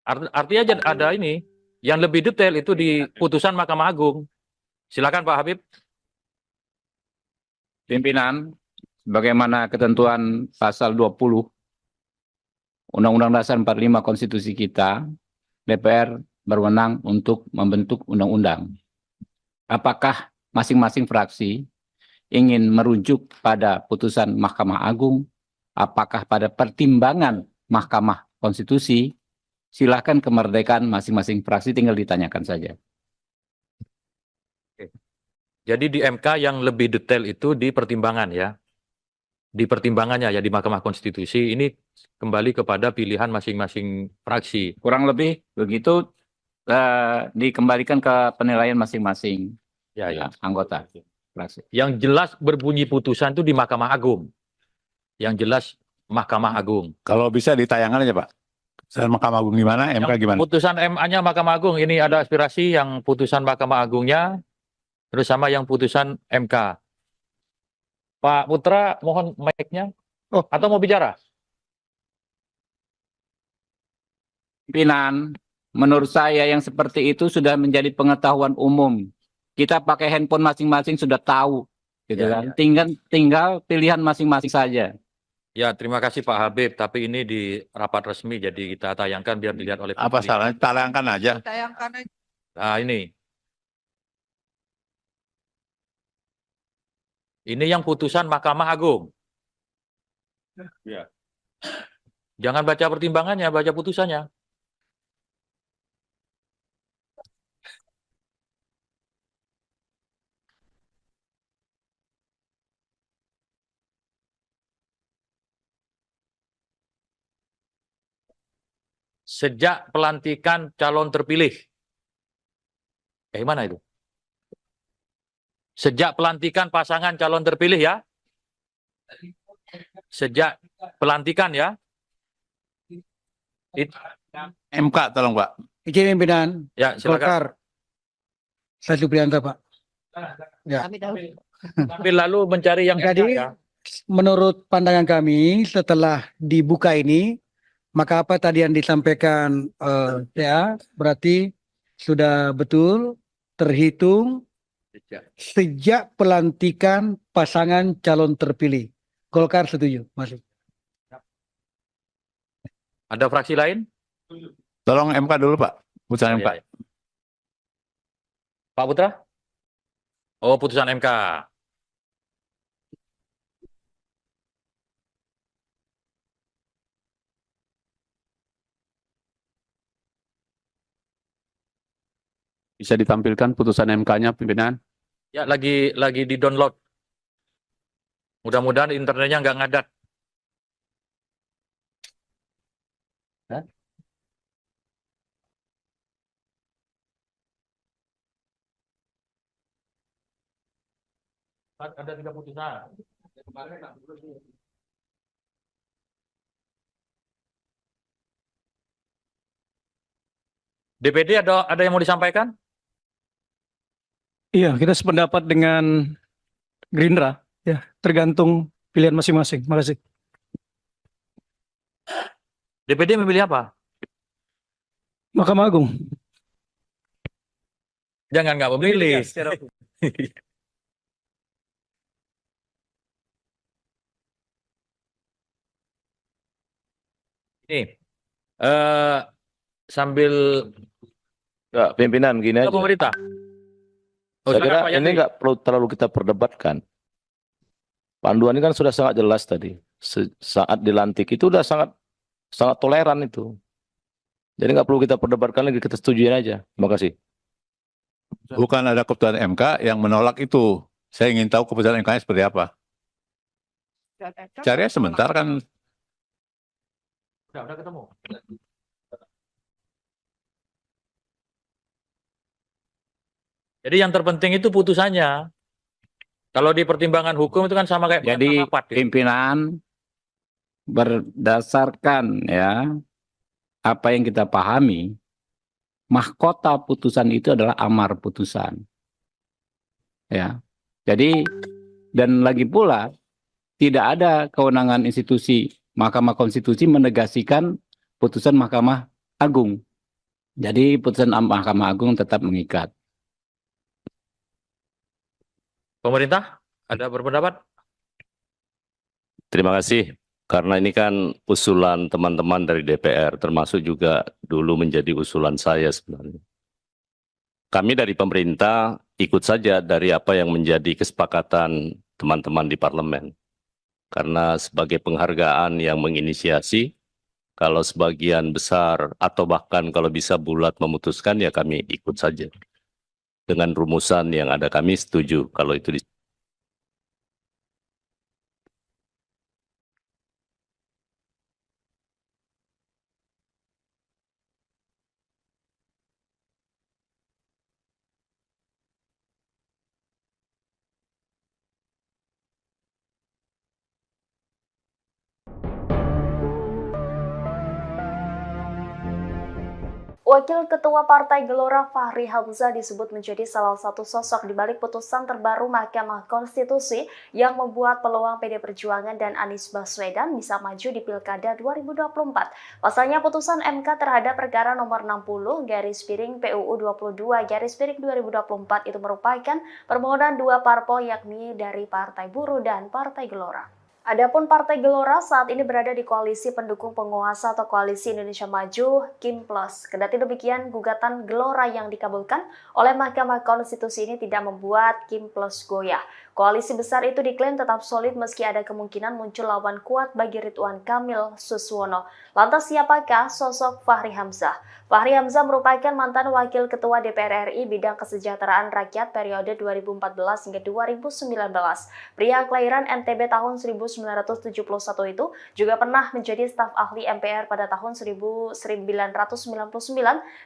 artinya ada ini. Yang lebih detail itu di putusan Mahkamah Agung. Silakan Pak Habib. Pimpinan, bagaimana ketentuan pasal 20 Undang-Undang Dasar 45 Konstitusi kita, DPR berwenang untuk membentuk undang-undang. Apakah masing-masing fraksi ingin merujuk pada putusan Mahkamah Agung, apakah pada pertimbangan Mahkamah Konstitusi? Silakan, kemerdekaan masing-masing fraksi, tinggal ditanyakan saja. Jadi di MK yang lebih detail itu di pertimbangan ya. Di pertimbangannya ya di Mahkamah Konstitusi ini kembali kepada pilihan masing-masing fraksi. Kurang lebih begitu, dikembalikan ke penilaian masing-masing anggota fraksi. Yang jelas berbunyi putusan itu di Mahkamah Agung. Yang jelas Mahkamah Agung. Kalau bisa ditayangkan aja Pak. Putusan Mahkamah Agung gimana, MK gimana? Putusan MA-nya Mahkamah Agung, ini ada aspirasi yang putusan Mahkamah Agungnya, terus sama yang putusan MK. Pak Putra, mohon mic-nya. Atau mau bicara? pimpinan, menurut saya yang seperti itu sudah menjadi pengetahuan umum. Kita pakai handphone masing-masing sudah tahu, gitu Ya, kan. Tinggal pilihan masing-masing saja. Ya, terima kasih Pak Habib. Tapi ini di rapat resmi, jadi kita tayangkan biar dilihat oleh Apa publik. salahnya? Tayangkan aja. Nah, ini yang putusan Mahkamah Agung. Ya. Jangan baca pertimbangannya, baca putusannya. Sejak pelantikan calon terpilih. Mana itu? Sejak pelantikan pasangan calon terpilih ya. Sejak pelantikan ya. MK tolong Pak. Izin pimpinan Ya, silakan. Golkar. Saya Supriyanto, Pak. Ya. Tapi lalu mencari yang Jadi, ya. menurut pandangan kami setelah dibuka ini, maka apa tadi yang disampaikan ya berarti sudah betul terhitung sejak pelantikan pasangan calon terpilih. Golkar setuju, masuk. Ada fraksi lain? Tolong MK dulu Pak. Putusan MK. Ya. Pak Putra? Oh, putusan MK. Bisa ditampilkan putusan MK-nya, pimpinan? Ya, lagi di-download. Mudah-mudahan internetnya nggak ngadat. Hah? Ada 3 putusan. DPD ada yang mau disampaikan? Iya, kita sependapat dengan Gerindra. Ya, tergantung pilihan masing-masing. Makasih. DPD memilih apa? Mahkamah Agung. Jangan nggak memilih. Ini sambil Enggak, pimpinan gini aja. pemerintah. Saya kira Pak ini Yandri. nggak perlu terlalu kita perdebatkan. Panduan ini kan sudah sangat jelas tadi. Saat dilantik itu udah sangat toleran itu. Jadi nggak perlu kita perdebatkan lagi, kita setujuin aja. Terima kasih. Bukan ada keputusan MK yang menolak itu. Saya ingin tahu keputusan MK-nya seperti apa. Cari sebentar kan. Udah ketemu. Jadi yang terpenting itu putusannya. Kalau di pertimbangan hukum itu kan sama kayak Jadi rapat, ya. pimpinan berdasarkan ya apa yang kita pahami, mahkota putusan itu adalah amar putusan. Ya. Jadi dan lagi pula tidak ada kewenangan institusi Mahkamah Konstitusi menegasikan putusan Mahkamah Agung. Jadi putusan Mahkamah Agung tetap mengikat. Pemerintah ada berpendapat? Terima kasih. Karena ini kan usulan teman-teman dari DPR, termasuk juga dulu menjadi usulan saya sebenarnya. Kami dari pemerintah ikut saja dari apa yang menjadi kesepakatan teman-teman di parlemen. Karena sebagai penghargaan yang menginisiasi, kalau sebagian besar atau bahkan kalau bisa bulat memutuskan, ya kami ikut saja. Dengan rumusan yang ada kami setuju kalau itu Wakil Ketua Partai Gelora Fahri Hamzah disebut menjadi salah satu sosok di balik putusan terbaru Mahkamah Konstitusi yang membuat peluang PD Perjuangan dan Anies Baswedan bisa maju di Pilkada 2024. Pasalnya putusan MK terhadap perkara nomor 60/PUU 22/2024 itu merupakan permohonan dua parpol yakni dari Partai Buruh dan Partai Gelora. Adapun Partai Gelora saat ini berada di koalisi pendukung penguasa atau Koalisi Indonesia Maju Kim Plus. Kendati demikian, gugatan Gelora yang dikabulkan oleh Mahkamah Konstitusi ini tidak membuat Kim Plus goyah. Koalisi besar itu diklaim tetap solid meski ada kemungkinan muncul lawan kuat bagi Ridwan Kamil Suswono. Lantas siapakah sosok Fahri Hamzah? Fahri Hamzah merupakan mantan Wakil Ketua DPR RI bidang kesejahteraan rakyat periode 2014 hingga 2019. Pria kelahiran NTB tahun 1971 itu juga pernah menjadi staf ahli MPR pada tahun 1999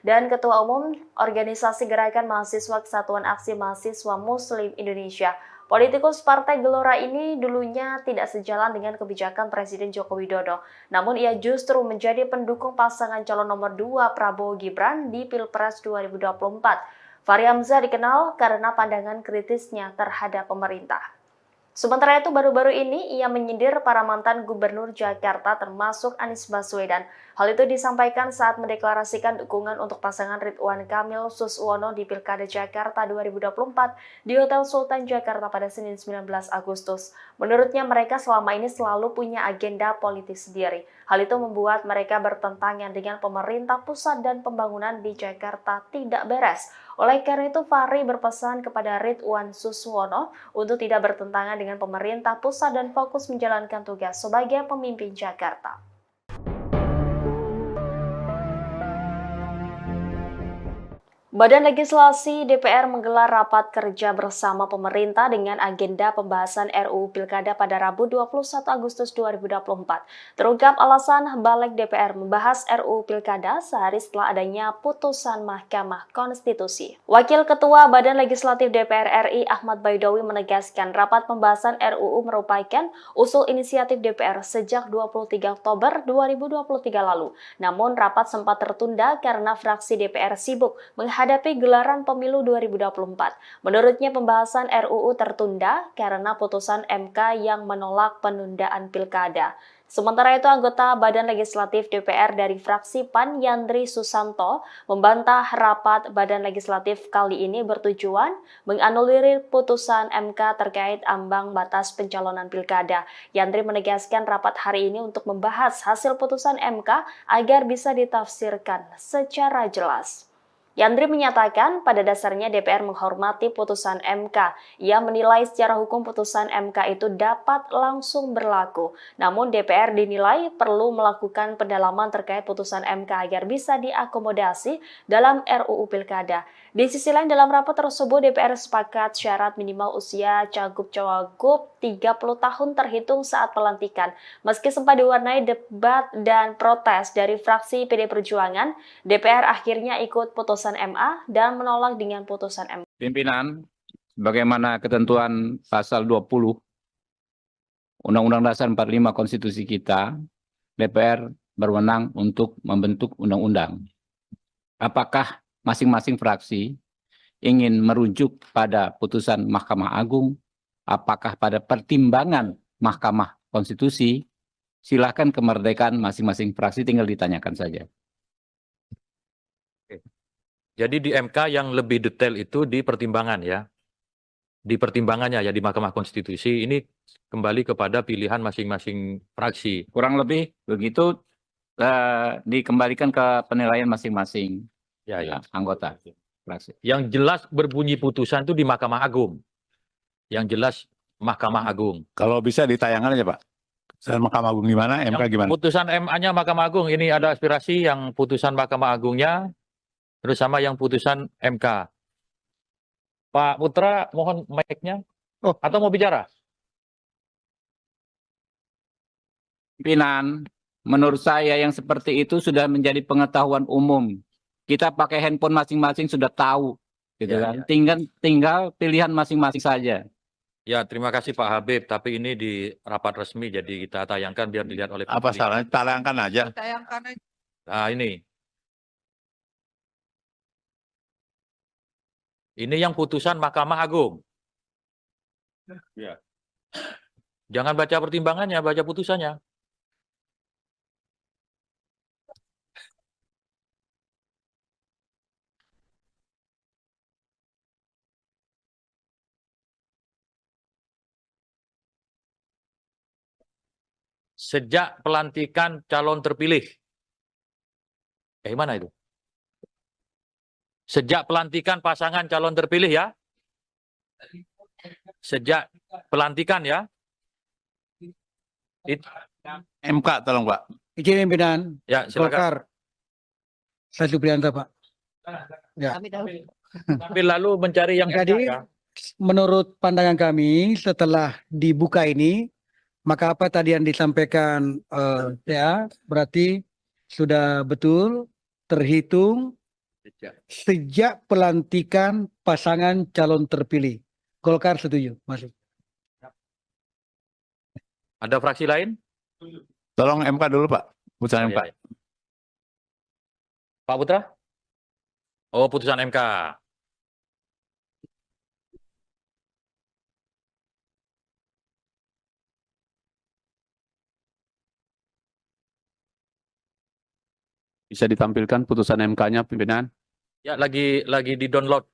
dan Ketua Umum Organisasi Gerakan Mahasiswa Kesatuan Aksi Mahasiswa Muslim Indonesia. Politikus Partai Gelora ini dulunya tidak sejalan dengan kebijakan Presiden Joko Widodo. Namun ia justru menjadi pendukung pasangan calon nomor 2 Prabowo Gibran di Pilpres 2024. Fahri Hamzah dikenal karena pandangan kritisnya terhadap pemerintah. Sementara itu baru-baru ini ia menyindir para mantan gubernur Jakarta termasuk Anies Baswedan. Hal itu disampaikan saat mendeklarasikan dukungan untuk pasangan Ridwan Kamil Suswono di Pilkada Jakarta 2024 di Hotel Sultan Jakarta pada Senin 19 Agustus. Menurutnya mereka selama ini selalu punya agenda politik sendiri. Hal itu membuat mereka bertentangan dengan pemerintah pusat dan pembangunan di Jakarta tidak beres. Oleh karena itu, Fahri berpesan kepada Ridwan Suswono untuk tidak bertentangan dengan pemerintah pusat dan fokus menjalankan tugas sebagai pemimpin Jakarta. Badan Legislasi DPR menggelar rapat kerja bersama pemerintah dengan agenda pembahasan RUU Pilkada pada Rabu 21 Agustus 2024. Terungkap alasan balik DPR membahas RUU Pilkada sehari setelah adanya putusan Mahkamah Konstitusi. Wakil Ketua Badan Legislatif DPR RI Ahmad Baidowi menegaskan rapat pembahasan RUU merupakan usul inisiatif DPR sejak 23 Oktober 2023 lalu. Namun rapat sempat tertunda karena fraksi DPR sibuk menghadapi gelaran pemilu 2024. Menurutnya pembahasan RUU tertunda karena putusan MK yang menolak penundaan pilkada. Sementara itu, anggota Badan Legislatif DPR dari fraksi PAN Yandri Susanto membantah rapat Badan Legislatif kali ini bertujuan menganulir putusan MK terkait ambang batas pencalonan pilkada. Yandri menegaskan rapat hari ini untuk membahas hasil putusan MK agar bisa ditafsirkan secara jelas. Yandri menyatakan pada dasarnya DPR menghormati putusan MK. Ia menilai secara hukum putusan MK itu dapat langsung berlaku. Namun DPR dinilai perlu melakukan pendalaman terkait putusan MK agar bisa diakomodasi dalam RUU Pilkada. Di sisi lain dalam rapat tersebut DPR sepakat syarat minimal usia cagup-cawagup 30 tahun terhitung saat pelantikan. Meski sempat diwarnai debat dan protes dari fraksi PD Perjuangan, DPR akhirnya ikut putusan MA dan menolak dengan putusan MK. Pimpinan, bagaimana ketentuan pasal 20 Undang-Undang Dasar 45 Konstitusi kita, DPR berwenang untuk membentuk undang-undang. Apakah masing-masing fraksi ingin merujuk pada putusan Mahkamah Agung, apakah pada pertimbangan Mahkamah Konstitusi, silakan kemerdekaan masing-masing fraksi, tinggal ditanyakan saja. Jadi di MK yang lebih detail itu di pertimbangan ya. Di pertimbangannya ya di Mahkamah Konstitusi ini kembali kepada pilihan masing-masing fraksi. Kurang lebih begitu dikembalikan ke penilaian masing-masing anggota fraksi. Yang jelas berbunyi putusan itu di Mahkamah Agung. Yang jelas Mahkamah Agung. Kalau bisa ditayangkan aja Pak. Dan Mahkamah Agung gimana, MK gimana? Putusan MA-nya Mahkamah Agung, ini ada aspirasi yang putusan Mahkamah Agungnya, terus sama yang putusan MK. Pak Putra, mohon mic-nya. Atau mau bicara? Pimpinan, menurut saya yang seperti itu sudah menjadi pengetahuan umum. Kita pakai handphone masing-masing sudah tahu, gitu kan? Tinggal pilihan masing-masing saja. Ya, terima kasih Pak Habib. Tapi ini di rapat resmi, jadi kita tayangkan biar dilihat oleh publik. Apa salahnya? Tayangkan aja. Nah ini. Ini yang putusan Mahkamah Agung. Ya. Jangan baca pertimbangannya, baca putusannya. Sejak pelantikan calon terpilih. Mana itu? Sejak pelantikan pasangan calon terpilih ya. Sejak pelantikan ya. MK tolong Pak. Izin pimpinan Ya, silakan. Golkar. Saya Supriyanto, Pak. Ya. Tapi lalu mencari yang Jadi, ya. menurut pandangan kami setelah dibuka ini, maka apa tadi yang disampaikan ya berarti sudah betul terhitung sejak pelantikan pasangan calon terpilih. Golkar setuju, masuk. Ada fraksi lain? Tolong MK dulu Pak. Putusan MK. Ya. Pak Putra? Oh, putusan MK. Bisa ditampilkan putusan MK-nya, pimpinan? Ya, lagi di-download.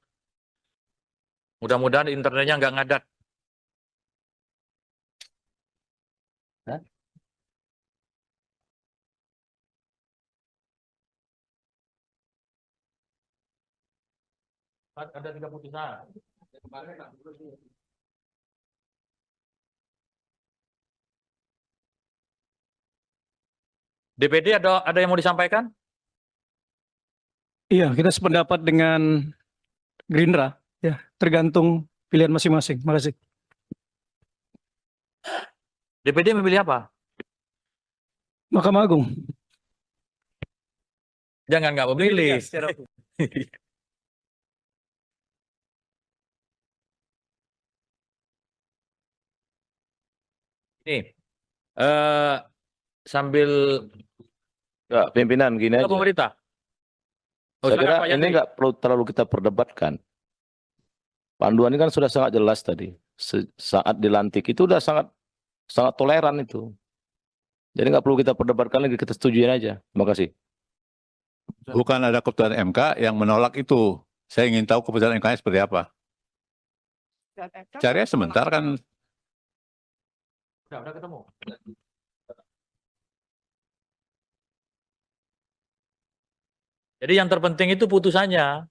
Mudah-mudahan internetnya nggak ngadat. Hah? Ada 3 putusan. DPD ada yang mau disampaikan? Iya, kita sependapat dengan Gerindra. Ya, tergantung pilihan masing-masing. Makasih. DPD memilih apa? Mahkamah Agung. Jangan nggak memilih. Ini sambil Ya, pimpinan gini aja. pemerintah. Oh, Saya kira silakan, Pak ini Yandri. nggak perlu terlalu kita perdebatkan. Panduan ini kan sudah sangat jelas tadi. Saat dilantik itu udah sangat toleran itu. Jadi nggak perlu kita perdebatkan lagi, kita setujuin aja. Terima kasih. Bukan ada keputusan MK yang menolak itu. Saya ingin tahu keputusan MK-nya seperti apa. Cari sebentar kan. Udah ketemu. Jadi yang terpenting itu putusannya.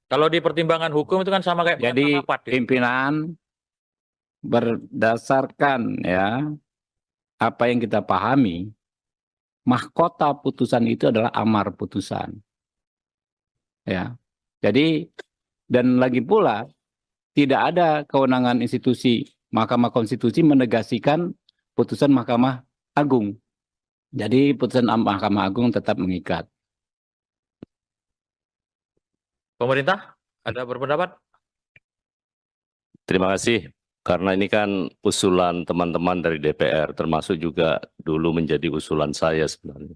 Kalau di pertimbangan hukum itu kan sama kayak Jadi rapat, gitu. pimpinan berdasarkan ya apa yang kita pahami, mahkota putusan itu adalah amar putusan. Ya. Jadi dan lagi pula tidak ada kewenangan institusi Mahkamah Konstitusi menegasikan putusan Mahkamah Agung. Jadi putusan Mahkamah Agung tetap mengikat. Pemerintah ada berpendapat? Terima kasih. Karena ini kan usulan teman-teman dari DPR, termasuk juga dulu menjadi usulan saya sebenarnya.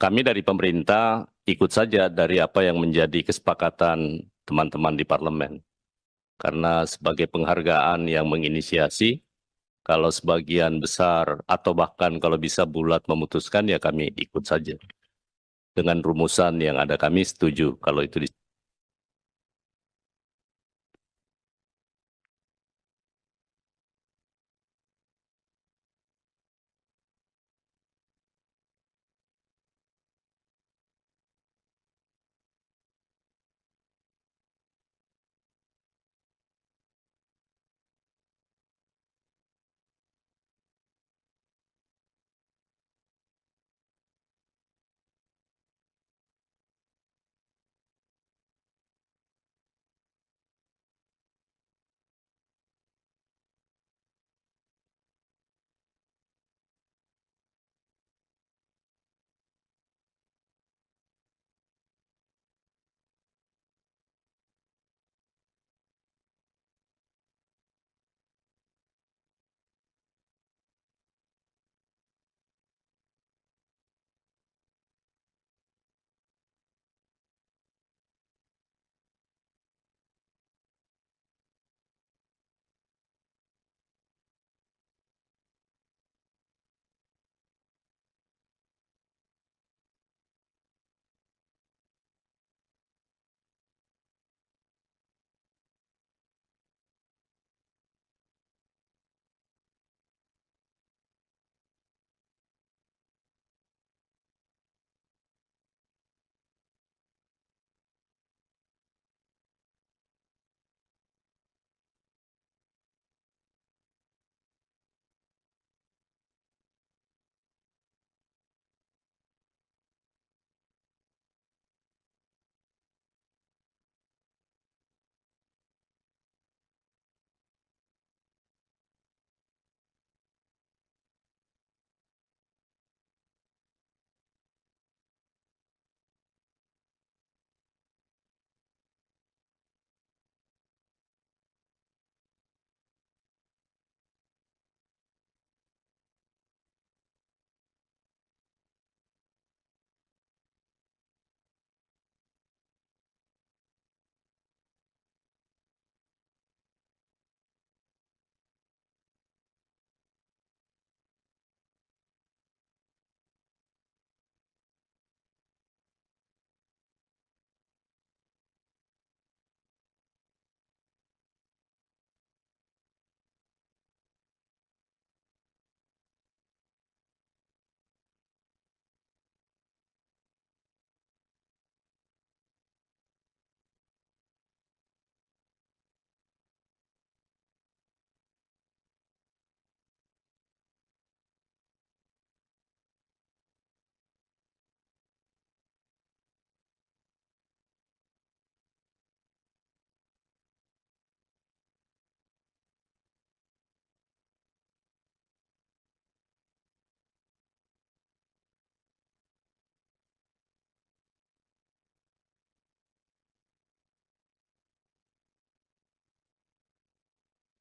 Kami dari pemerintah ikut saja dari apa yang menjadi kesepakatan teman-teman di parlemen. Karena sebagai penghargaan yang menginisiasi, kalau sebagian besar atau bahkan kalau bisa bulat memutuskan, ya kami ikut saja. Dengan rumusan yang ada kami setuju kalau itu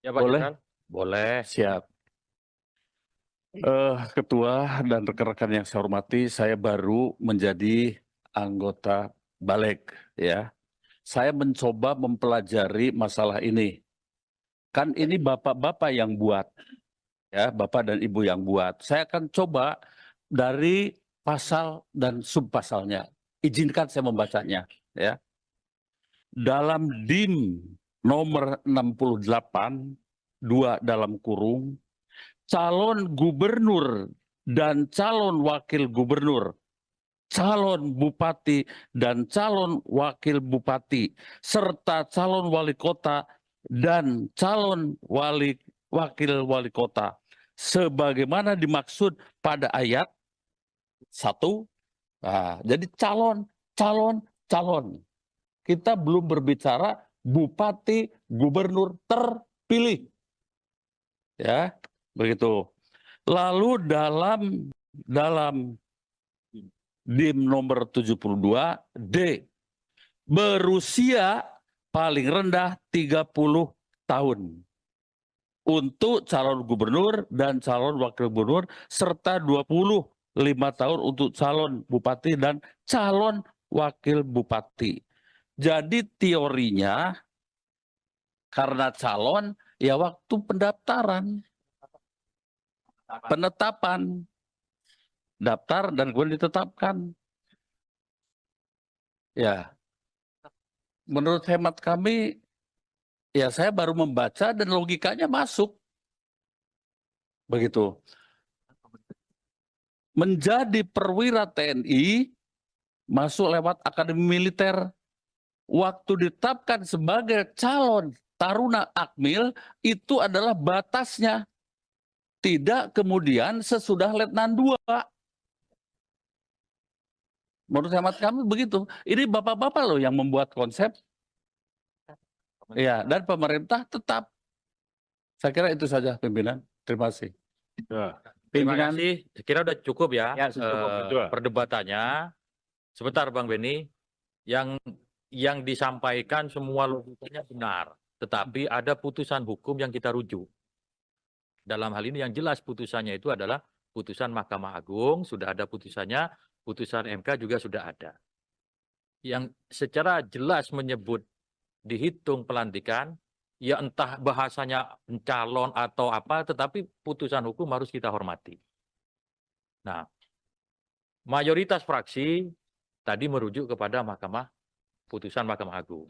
Ya Pak Boleh? Jenderal? Boleh. Siap. Ketua dan rekan-rekan yang saya hormati, saya baru menjadi anggota Balik, ya. Saya mencoba mempelajari masalah ini. Kan ini bapak-bapak yang buat, ya, bapak dan ibu yang buat. Saya akan coba dari pasal dan subpasalnya. Izinkan saya membacanya, ya. Dalam DIM nomor 68, 2 dalam kurung, calon gubernur dan calon wakil gubernur, calon bupati dan calon wakil bupati, serta calon wali kota dan calon wakil wali kota, sebagaimana dimaksud pada ayat 1. Nah, jadi calon. Kita belum berbicara bupati, gubernur terpilih. Ya, begitu. Lalu dalam DIM nomor 72 D, berusia paling rendah 30 tahun untuk calon gubernur dan calon wakil gubernur, serta 25 tahun untuk calon bupati dan calon wakil bupati. Jadi teorinya karena calon ya waktu pendaftaran, penetapan, daftar dan kemudian ditetapkan. Ya, menurut hemat kami, ya saya baru membaca dan logikanya masuk. Begitu. Menjadi perwira TNI, masuk lewat akademi militer. Waktu ditetapkan sebagai calon taruna akmil, itu adalah batasnya. Tidak kemudian sesudah letnan 2. Menurut hemat kami begitu. Ini bapak-bapak loh yang membuat konsep. Ya, dan pemerintah tetap. Saya kira itu saja pimpinan. Terima kasih. Ya. Terima Pimpinan. kasih. Saya kira udah cukup ya, Ya, cukup, betul. perdebatannya. Sebentar Bang Beni, yang disampaikan semua logikanya benar, tetapi ada putusan hukum yang kita rujuk. Dalam hal ini yang jelas putusannya itu adalah putusan Mahkamah Agung, sudah ada putusannya, putusan MK juga sudah ada. Yang secara jelas menyebut dihitung pelantikan, ya entah bahasanya pencalon atau apa, tetapi putusan hukum harus kita hormati. Nah, mayoritas fraksi tadi merujuk kepada putusan Mahkamah Agung.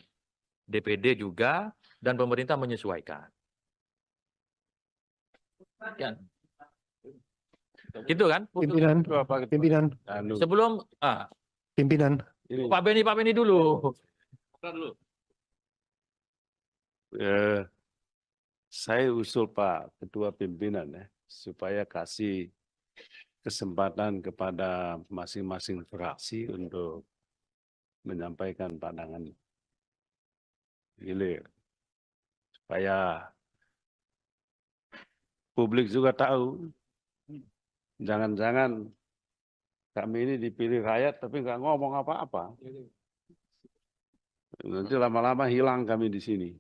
DPD juga dan pemerintah menyesuaikan. Ya. Gitu kan? Pimpinan, pimpinan, Sebelum pimpinan. Pak Beni dulu. Saya usul Pak Ketua Pimpinan ya, supaya kasih kesempatan kepada masing-masing fraksi untuk menyampaikan pandangan gilir. Supaya publik juga tahu, jangan-jangan kami ini dipilih rakyat tapi nggak ngomong apa-apa. Nanti lama-lama hilang kami di sini.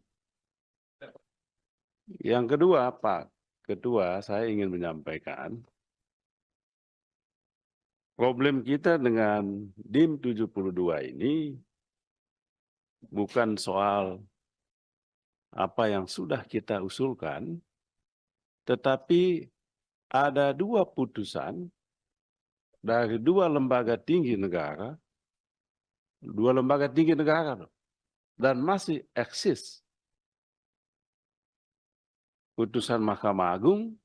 Yang kedua, Pak Ketua, saya ingin menyampaikan problem kita dengan DIM 72 ini bukan soal apa yang sudah kita usulkan, tetapi ada 2 putusan dari 2 lembaga tinggi negara, 2 lembaga tinggi negara, dan masih eksis. Putusan Mahkamah Agung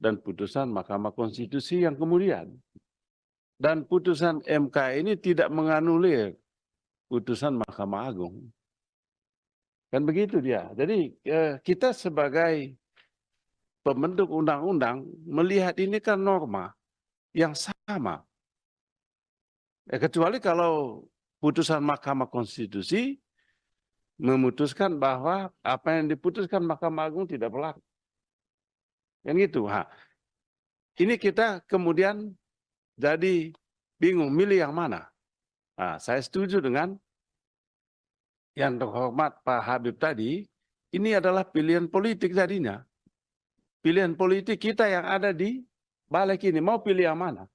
dan putusan Mahkamah Konstitusi yang kemudian. Dan putusan MK ini tidak menganulir putusan Mahkamah Agung. Kan begitu dia. Jadi kita sebagai pembentuk undang-undang melihat ini kan norma yang sama. Kecuali kalau putusan Mahkamah Konstitusi memutuskan bahwa apa yang diputuskan Mahkamah Agung tidak berlaku. Kan gitu. Ini kita kemudian jadi bingung milih yang mana. Saya setuju dengan yang terhormat Pak Habib tadi, ini adalah pilihan politik tadinya. Pilihan politik kita yang ada di balik ini. Mau pilih yang mana?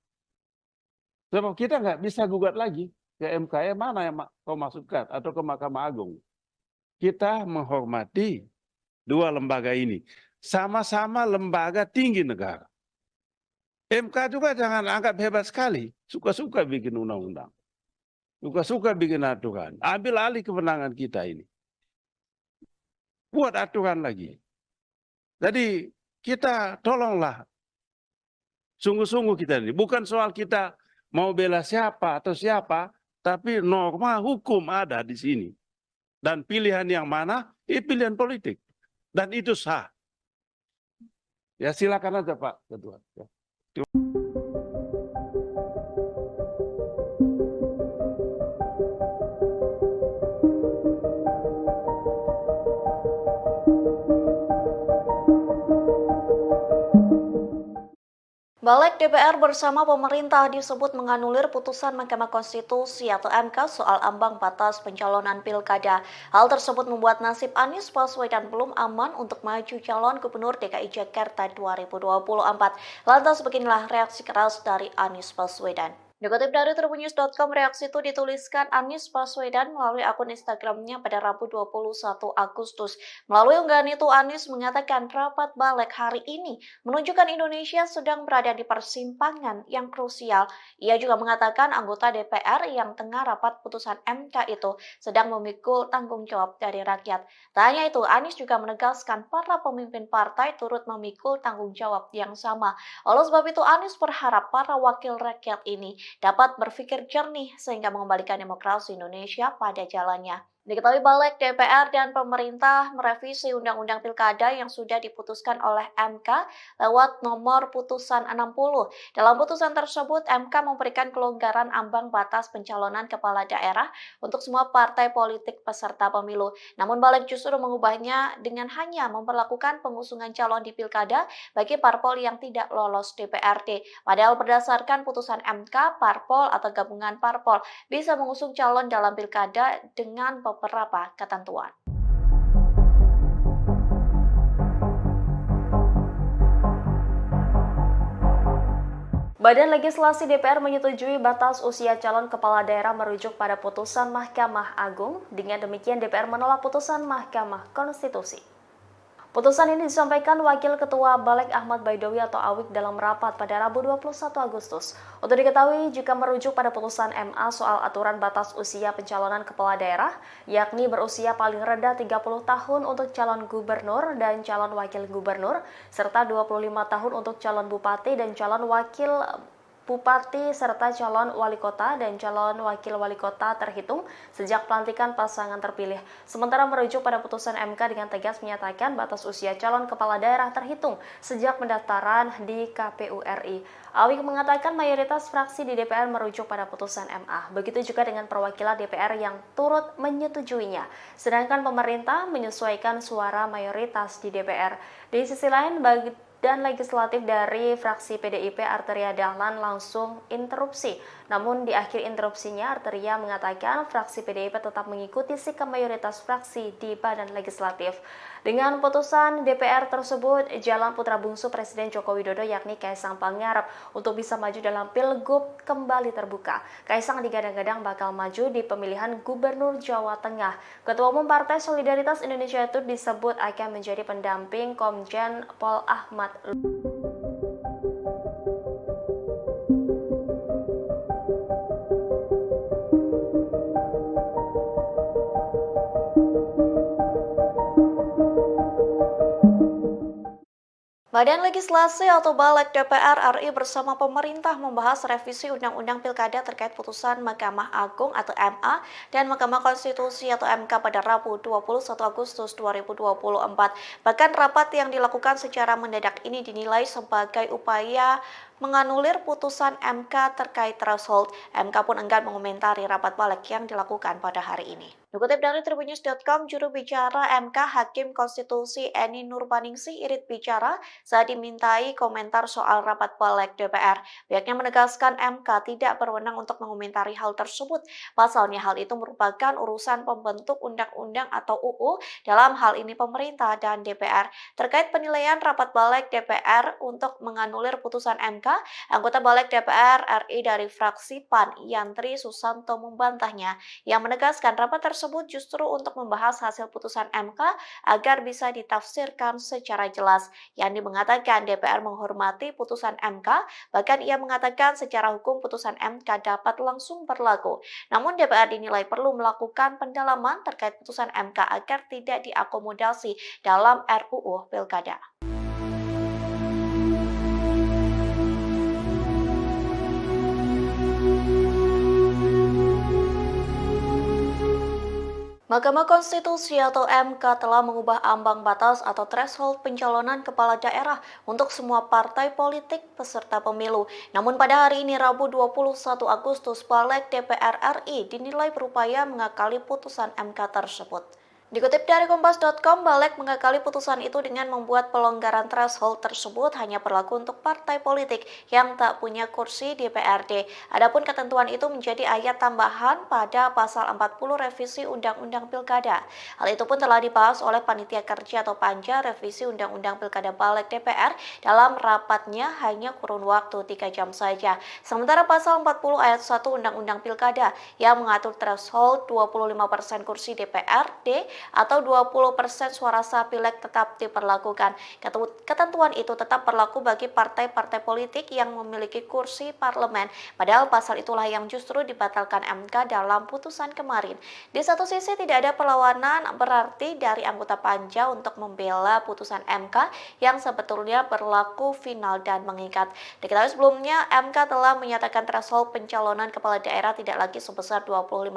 Sebab kita nggak bisa gugat lagi ke MK, mana yang kau masukkan atau ke Mahkamah Agung. Kita menghormati dua lembaga ini. Sama-sama lembaga tinggi negara. MK juga jangan anggap hebat sekali. Suka-suka bikin undang-undang. Suka-suka bikin aturan. Ambil alih kewenangan kita ini. Buat aturan lagi. Jadi kita tolonglah. Sungguh-sungguh kita ini. Bukan soal kita mau bela siapa atau siapa. Tapi norma hukum ada di sini. Dan pilihan yang mana? Pilihan politik. Dan itu sah. Ya silakan aja Pak Ketua. Ya. Balik DPR bersama pemerintah disebut menganulir putusan Mahkamah Konstitusi atau MK soal ambang batas pencalonan pilkada. Hal tersebut membuat nasib Anies Baswedan belum aman untuk maju calon Gubernur DKI Jakarta 2024. Lantas beginilah reaksi keras dari Anies Baswedan. Dikutip dari tribunnews.com, reaksi itu dituliskan Anies Baswedan melalui akun Instagramnya pada Rabu 21 Agustus. Melalui unggahan itu, Anies mengatakan rapat balik hari ini menunjukkan Indonesia sedang berada di persimpangan yang krusial. Ia juga mengatakan anggota DPR yang tengah rapat putusan MK itu sedang memikul tanggung jawab dari rakyat. Tak hanya itu, Anies juga menegaskan para pemimpin partai turut memikul tanggung jawab yang sama. Oleh sebab itu, Anies berharap para wakil rakyat ini dapat berpikir jernih sehingga mengembalikan demokrasi Indonesia pada jalannya. Diketahui balik DPR dan pemerintah merevisi Undang-Undang Pilkada yang sudah diputuskan oleh MK lewat nomor putusan 60. Dalam putusan tersebut, MK memberikan kelonggaran ambang batas pencalonan kepala daerah untuk semua partai politik peserta pemilu. Namun balik justru mengubahnya dengan hanya memperlakukan pengusungan calon di Pilkada bagi parpol yang tidak lolos DPRD. Padahal berdasarkan putusan MK, parpol atau gabungan parpol bisa mengusung calon dalam Pilkada dengan beberapa ketentuan. Badan Legislasi DPR menyetujui batas usia calon kepala daerah merujuk pada putusan Mahkamah Agung. Dengan demikian DPR menolak putusan Mahkamah Konstitusi. Putusan ini disampaikan Wakil Ketua Balik Ahmad Baidowi atau Awik dalam rapat pada Rabu 21 Agustus. Untuk diketahui, jika merujuk pada putusan MA soal aturan batas usia pencalonan kepala daerah, yakni berusia paling rendah 30 tahun untuk calon gubernur dan calon wakil gubernur, serta 25 tahun untuk calon bupati dan calon wakil bupati serta calon wali kota dan calon wakil wali kota terhitung sejak pelantikan pasangan terpilih. Sementara merujuk pada putusan MK dengan tegas menyatakan batas usia calon kepala daerah terhitung sejak pendaftaran di KPU RI. Awik mengatakan mayoritas fraksi di DPR merujuk pada putusan MA. Begitu juga dengan perwakilan DPR yang turut menyetujuinya. Sedangkan pemerintah menyesuaikan suara mayoritas di DPR. Di sisi lain, dan legislatif dari fraksi PDIP Arteria Dahlan langsung interupsi. Namun di akhir interupsinya Arteria mengatakan fraksi PDIP tetap mengikuti sikap mayoritas fraksi di badan legislatif. Dengan putusan DPR tersebut, jalan putra bungsu Presiden Joko Widodo yakni Kaisang Pangarep untuk bisa maju dalam Pilgub kembali terbuka. Kaisang digadang-gadang bakal maju di pemilihan Gubernur Jawa Tengah. Ketua Umum Partai Solidaritas Indonesia itu disebut akan menjadi pendamping Komjen Pol Ahmad. Badan Legislasi atau Balik DPR RI bersama pemerintah membahas revisi Undang-Undang Pilkada terkait putusan Mahkamah Agung atau MA dan Mahkamah Konstitusi atau MK pada Rabu 21 Agustus 2024. Bahkan rapat yang dilakukan secara mendadak ini dinilai sebagai upaya menganulir putusan MK terkait threshold. MK pun enggan mengomentari rapat balik yang dilakukan pada hari ini. Dikutip dari Tribunnews.com, juru bicara MK Hakim Konstitusi Eni Nurbaningsih irit bicara saat dimintai komentar soal rapat balik DPR. Pihaknya menegaskan MK tidak berwenang untuk mengomentari hal tersebut. Pasalnya hal itu merupakan urusan pembentuk undang-undang atau UU, dalam hal ini pemerintah dan DPR. Terkait penilaian rapat balik DPR untuk menganulir putusan MK, anggota balik DPR RI dari fraksi PAN, Yantri Susanto membantahnya, yang menegaskan rapat tersebut justru untuk membahas hasil putusan MK agar bisa ditafsirkan secara jelas. Yandi mengatakan DPR menghormati putusan MK, bahkan ia mengatakan secara hukum putusan MK dapat langsung berlaku. Namun DPR dinilai perlu melakukan pendalaman terkait putusan MK agar tidak diakomodasi dalam RUU Pilkada. Mahkamah Konstitusi atau MK telah mengubah ambang batas atau threshold pencalonan kepala daerah untuk semua partai politik peserta pemilu. Namun pada hari ini Rabu 21 Agustus, Balik DPR RI dinilai berupaya mengakali putusan MK tersebut. Dikutip dari Kompas.com, Balik mengakali putusan itu dengan membuat pelonggaran threshold tersebut hanya berlaku untuk partai politik yang tak punya kursi di DPRD. Adapun ketentuan itu menjadi ayat tambahan pada pasal 40 revisi Undang-Undang Pilkada. Hal itu pun telah dibahas oleh Panitia Kerja atau Panja revisi Undang-Undang Pilkada Balik DPR dalam rapatnya hanya kurun waktu 3 jam saja. Sementara pasal 40 ayat 1 Undang-Undang Pilkada yang mengatur threshold 25% kursi DPRD atau 20% suara sah pileg tetap diperlakukan. Ketentuan itu tetap berlaku bagi partai-partai politik yang memiliki kursi parlemen. Padahal pasal itulah yang justru dibatalkan MK dalam putusan kemarin. Di satu sisi tidak ada perlawanan berarti dari anggota Panja untuk membela putusan MK yang sebetulnya berlaku final dan mengikat. Diketahui sebelumnya MK telah menyatakan threshold pencalonan kepala daerah tidak lagi sebesar 25%.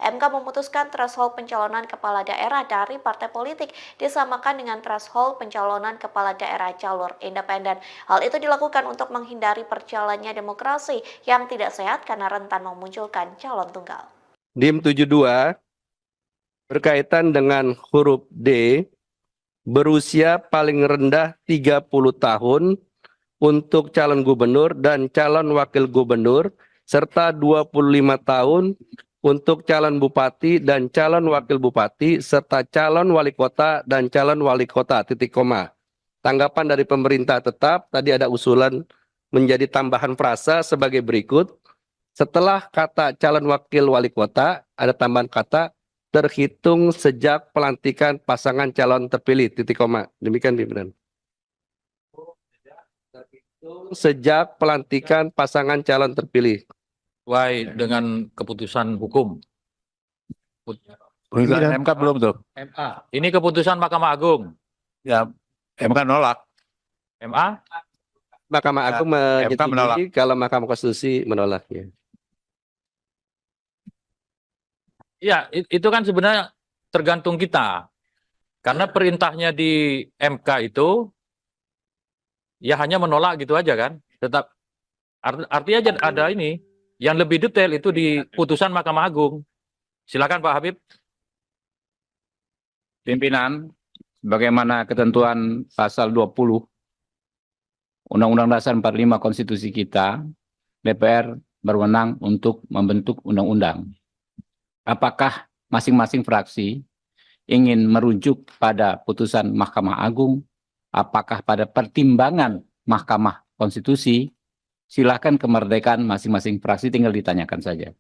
MK memutuskan threshold pencalonan kepala daerah dari partai politik disamakan dengan threshold pencalonan kepala daerah jalur independen. Hal itu dilakukan untuk menghindari perjalannya demokrasi yang tidak sehat karena rentan memunculkan calon tunggal. DIM 72 berkaitan dengan huruf D, berusia paling rendah 30 tahun untuk calon gubernur dan calon wakil gubernur serta 25 tahun untuk calon bupati dan calon wakil bupati serta calon wali kota dan calon wali kota, titik koma. Tanggapan dari pemerintah tetap, tadi ada usulan menjadi tambahan frasa sebagai berikut. Setelah kata calon wakil wali kota, ada tambahan kata terhitung sejak pelantikan pasangan calon terpilih, titik koma. Demikian pimpinan. Sejak pelantikan pasangan calon terpilih. Sesuai dengan keputusan hukum. Putusan MK belum tuh. MA. Ini keputusan Mahkamah Agung. Ya, MK nolak. MA? Mahkamah Agung MK menolak. menyetujui kalau Mahkamah Konstitusi menolaknya. Ya, itu kan sebenarnya tergantung kita. Karena perintahnya di MK itu ya hanya menolak gitu aja kan. Tetap artinya ada ini. Yang lebih detail itu di putusan Mahkamah Agung. Silakan Pak Habib. Pimpinan, bagaimana ketentuan pasal 20 Undang-Undang Dasar 45 Konstitusi kita, DPR berwenang untuk membentuk undang-undang. Apakah masing-masing fraksi ingin merujuk pada putusan Mahkamah Agung, apakah pada pertimbangan Mahkamah Konstitusi? Silakan, kemerdekaan masing-masing fraksi, tinggal ditanyakan saja.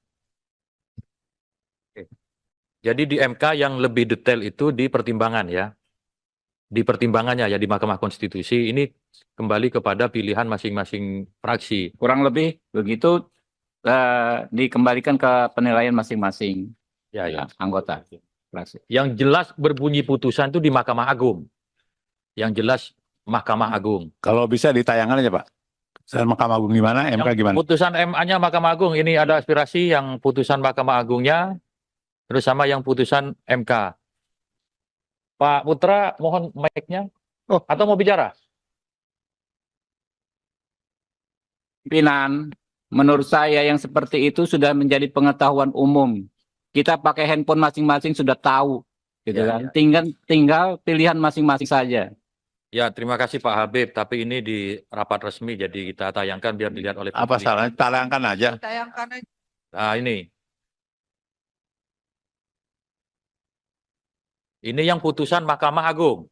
Jadi di MK yang lebih detail itu di pertimbangan ya. Di pertimbangannya ya di Mahkamah Konstitusi ini kembali kepada pilihan masing-masing fraksi. Kurang lebih begitu, dikembalikan ke penilaian masing-masing anggota fraksi. Yang jelas berbunyi putusan itu di Mahkamah Agung. Yang jelas Mahkamah Agung. Kalau bisa ditayangan aja Pak. Mahkamah Agung gimana, MK gimana? Putusan MA-nya Mahkamah Agung, ini ada aspirasi yang putusan Mahkamah Agungnya, terus sama yang putusan MK. Pak Putra, mohon mic-nya. Atau mau bicara? Pimpinan, menurut saya yang seperti itu sudah menjadi pengetahuan umum. Kita pakai handphone masing-masing sudah tahu, gitu Ya, kan. ya. Tinggal pilihan masing-masing saja. Ya, terima kasih Pak Habib. Tapi ini di rapat resmi, jadi kita tayangkan biar dilihat oleh Apa publik. salahnya? Tayangkan aja. Nah, ini. Ini yang putusan Mahkamah Agung.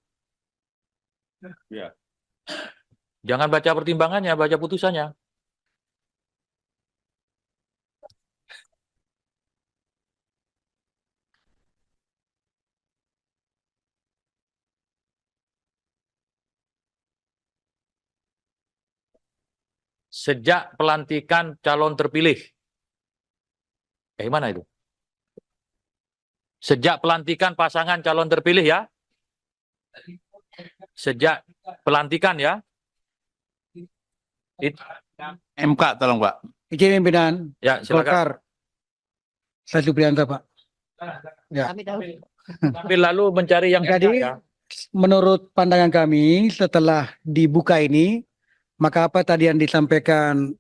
Ya. Jangan baca pertimbangannya, baca putusannya. Sejak pelantikan calon terpilih. Mana itu? Sejak pelantikan pasangan calon terpilih ya. Sejak pelantikan ya. MK tolong Pak. Izin pimpinan Ya, silakan. Golkar. Saya Supriyanto, Pak. Ya. Tapi lalu mencari yang Jadi, ya. menurut pandangan kami setelah dibuka ini, maka apa tadi yang disampaikan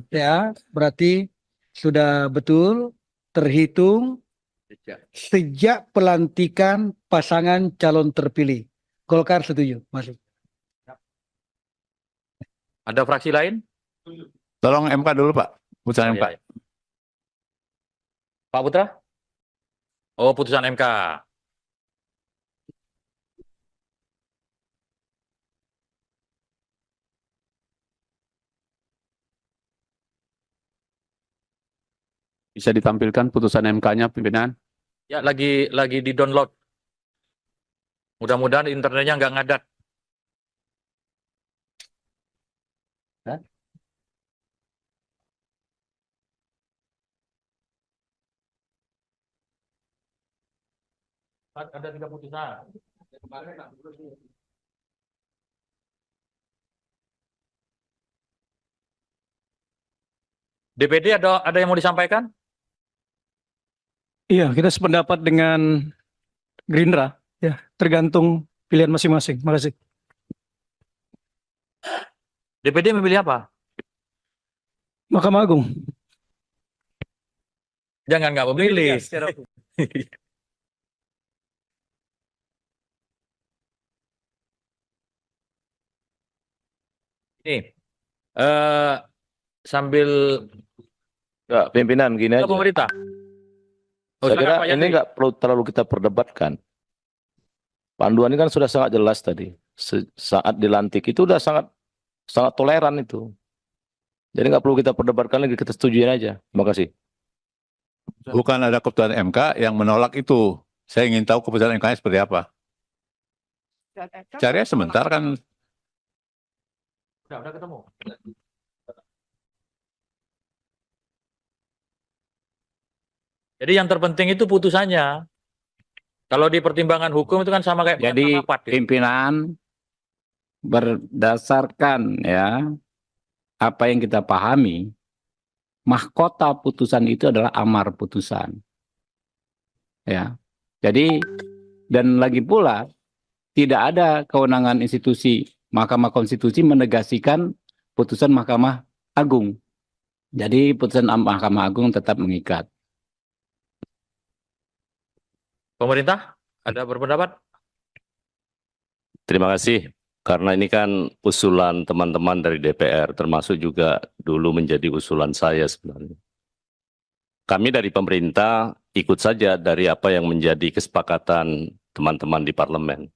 ya berarti sudah betul terhitung sejak pelantikan pasangan calon terpilih. Golkar setuju, masuk. Ada fraksi lain? Tolong MK dulu Pak. Putusan MK. Ya. Pak Putra? Oh, putusan MK. Bisa ditampilkan putusan MK-nya, pimpinan? Ya, lagi di-download. Mudah-mudahan internetnya nggak ngadat. Ada 3 putusan. DPD ada yang mau disampaikan? Iya, kita sependapat dengan Gerindra, ya, tergantung pilihan masing-masing. Makasih. DPD memilih apa? Mahkamah Agung. Jangan nggak memilih. Ini sambil Enggak, pimpinan gini ke aja. pemerintah. Oh, Saya silakan, kira Pak ini Yandri. nggak perlu terlalu kita perdebatkan. Panduan ini kan sudah sangat jelas tadi. Saat dilantik itu udah sangat toleran itu. Jadi nggak perlu kita perdebatkan lagi, kita setujuin aja. Terima kasih. Bukan ada keputusan MK yang menolak itu. Saya ingin tahu keputusan MK-nya seperti apa. Cari sebentar kan. Udah ketemu. Jadi yang terpenting itu putusannya. Kalau di pertimbangan hukum itu kan sama kayak Jadi rapat, ya. pimpinan berdasarkan ya apa yang kita pahami, mahkota putusan itu adalah amar putusan. Ya. Jadi dan lagi pula tidak ada kewenangan institusi Mahkamah Konstitusi menegasikan putusan Mahkamah Agung. Jadi putusan Mahkamah Agung tetap mengikat. Pemerintah ada berpendapat? Terima kasih. Karena ini kan usulan teman-teman dari DPR, termasuk juga dulu menjadi usulan saya sebenarnya. Kami dari pemerintah ikut saja dari apa yang menjadi kesepakatan teman-teman di parlemen.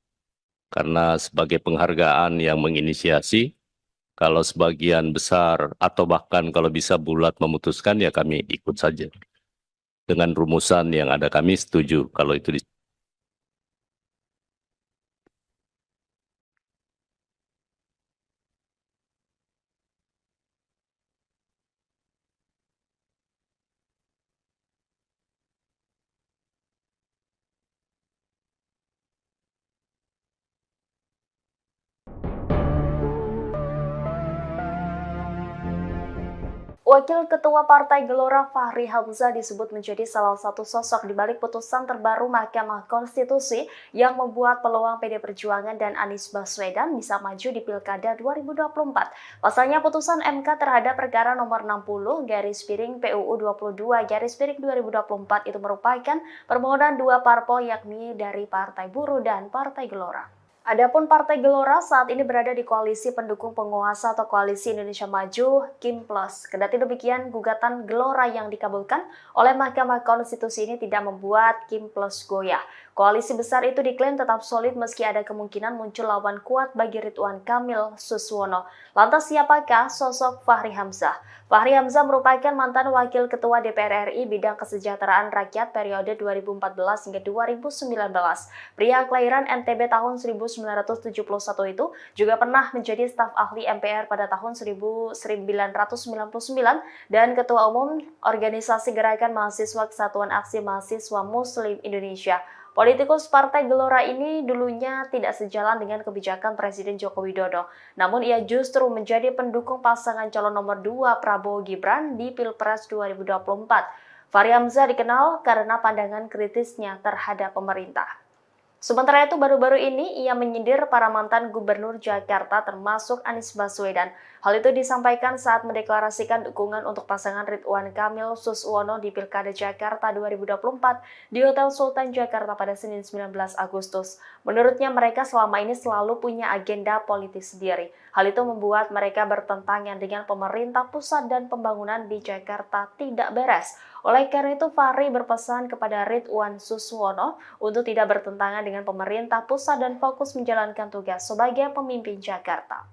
Karena sebagai penghargaan yang menginisiasi, kalau sebagian besar atau bahkan kalau bisa bulat memutuskan, ya kami ikut saja. Dengan rumusan yang ada kami setuju kalau itu Wakil Ketua Partai Gelora Fahri Hamzah disebut menjadi salah satu sosok di balik putusan terbaru Mahkamah Konstitusi yang membuat peluang PD Perjuangan dan Anies Baswedan bisa maju di Pilkada 2024. Pasalnya putusan MK terhadap perkara nomor 60/PUU 22/2024 itu merupakan permohonan dua parpol yakni dari Partai Buruh dan Partai Gelora. Adapun Partai Gelora saat ini berada di koalisi pendukung penguasa atau Koalisi Indonesia Maju Kim Plus. Kendati demikian, gugatan Gelora yang dikabulkan oleh Mahkamah Konstitusi ini tidak membuat Kim Plus goyah. Koalisi besar itu diklaim tetap solid meski ada kemungkinan muncul lawan kuat bagi Ridwan Kamil Suswono. Lantas siapakah sosok Fahri Hamzah? Fahri Hamzah merupakan mantan Wakil Ketua DPR RI bidang kesejahteraan rakyat periode 2014 hingga 2019. Pria kelahiran NTB tahun 1971 itu juga pernah menjadi staf ahli MPR pada tahun 1999 dan Ketua Umum Organisasi Gerakan Mahasiswa Kesatuan Aksi Mahasiswa Muslim Indonesia. Politikus Partai Gelora ini dulunya tidak sejalan dengan kebijakan Presiden Joko Widodo. Namun ia justru menjadi pendukung pasangan calon nomor 2 Prabowo Gibran di Pilpres 2024. Fahri Hamzah dikenal karena pandangan kritisnya terhadap pemerintah. Sementara itu baru-baru ini ia menyindir para mantan gubernur Jakarta termasuk Anies Baswedan. Hal itu disampaikan saat mendeklarasikan dukungan untuk pasangan Ridwan Kamil Suswono di Pilkada Jakarta 2024 di Hotel Sultan Jakarta pada Senin 19 Agustus. Menurutnya mereka selama ini selalu punya agenda politik sendiri. Hal itu membuat mereka bertentangan dengan pemerintah pusat dan pembangunan di Jakarta tidak beres. Oleh karena itu, Fahri berpesan kepada Ridwan Suswono untuk tidak bertentangan dengan pemerintah pusat dan fokus menjalankan tugas sebagai pemimpin Jakarta.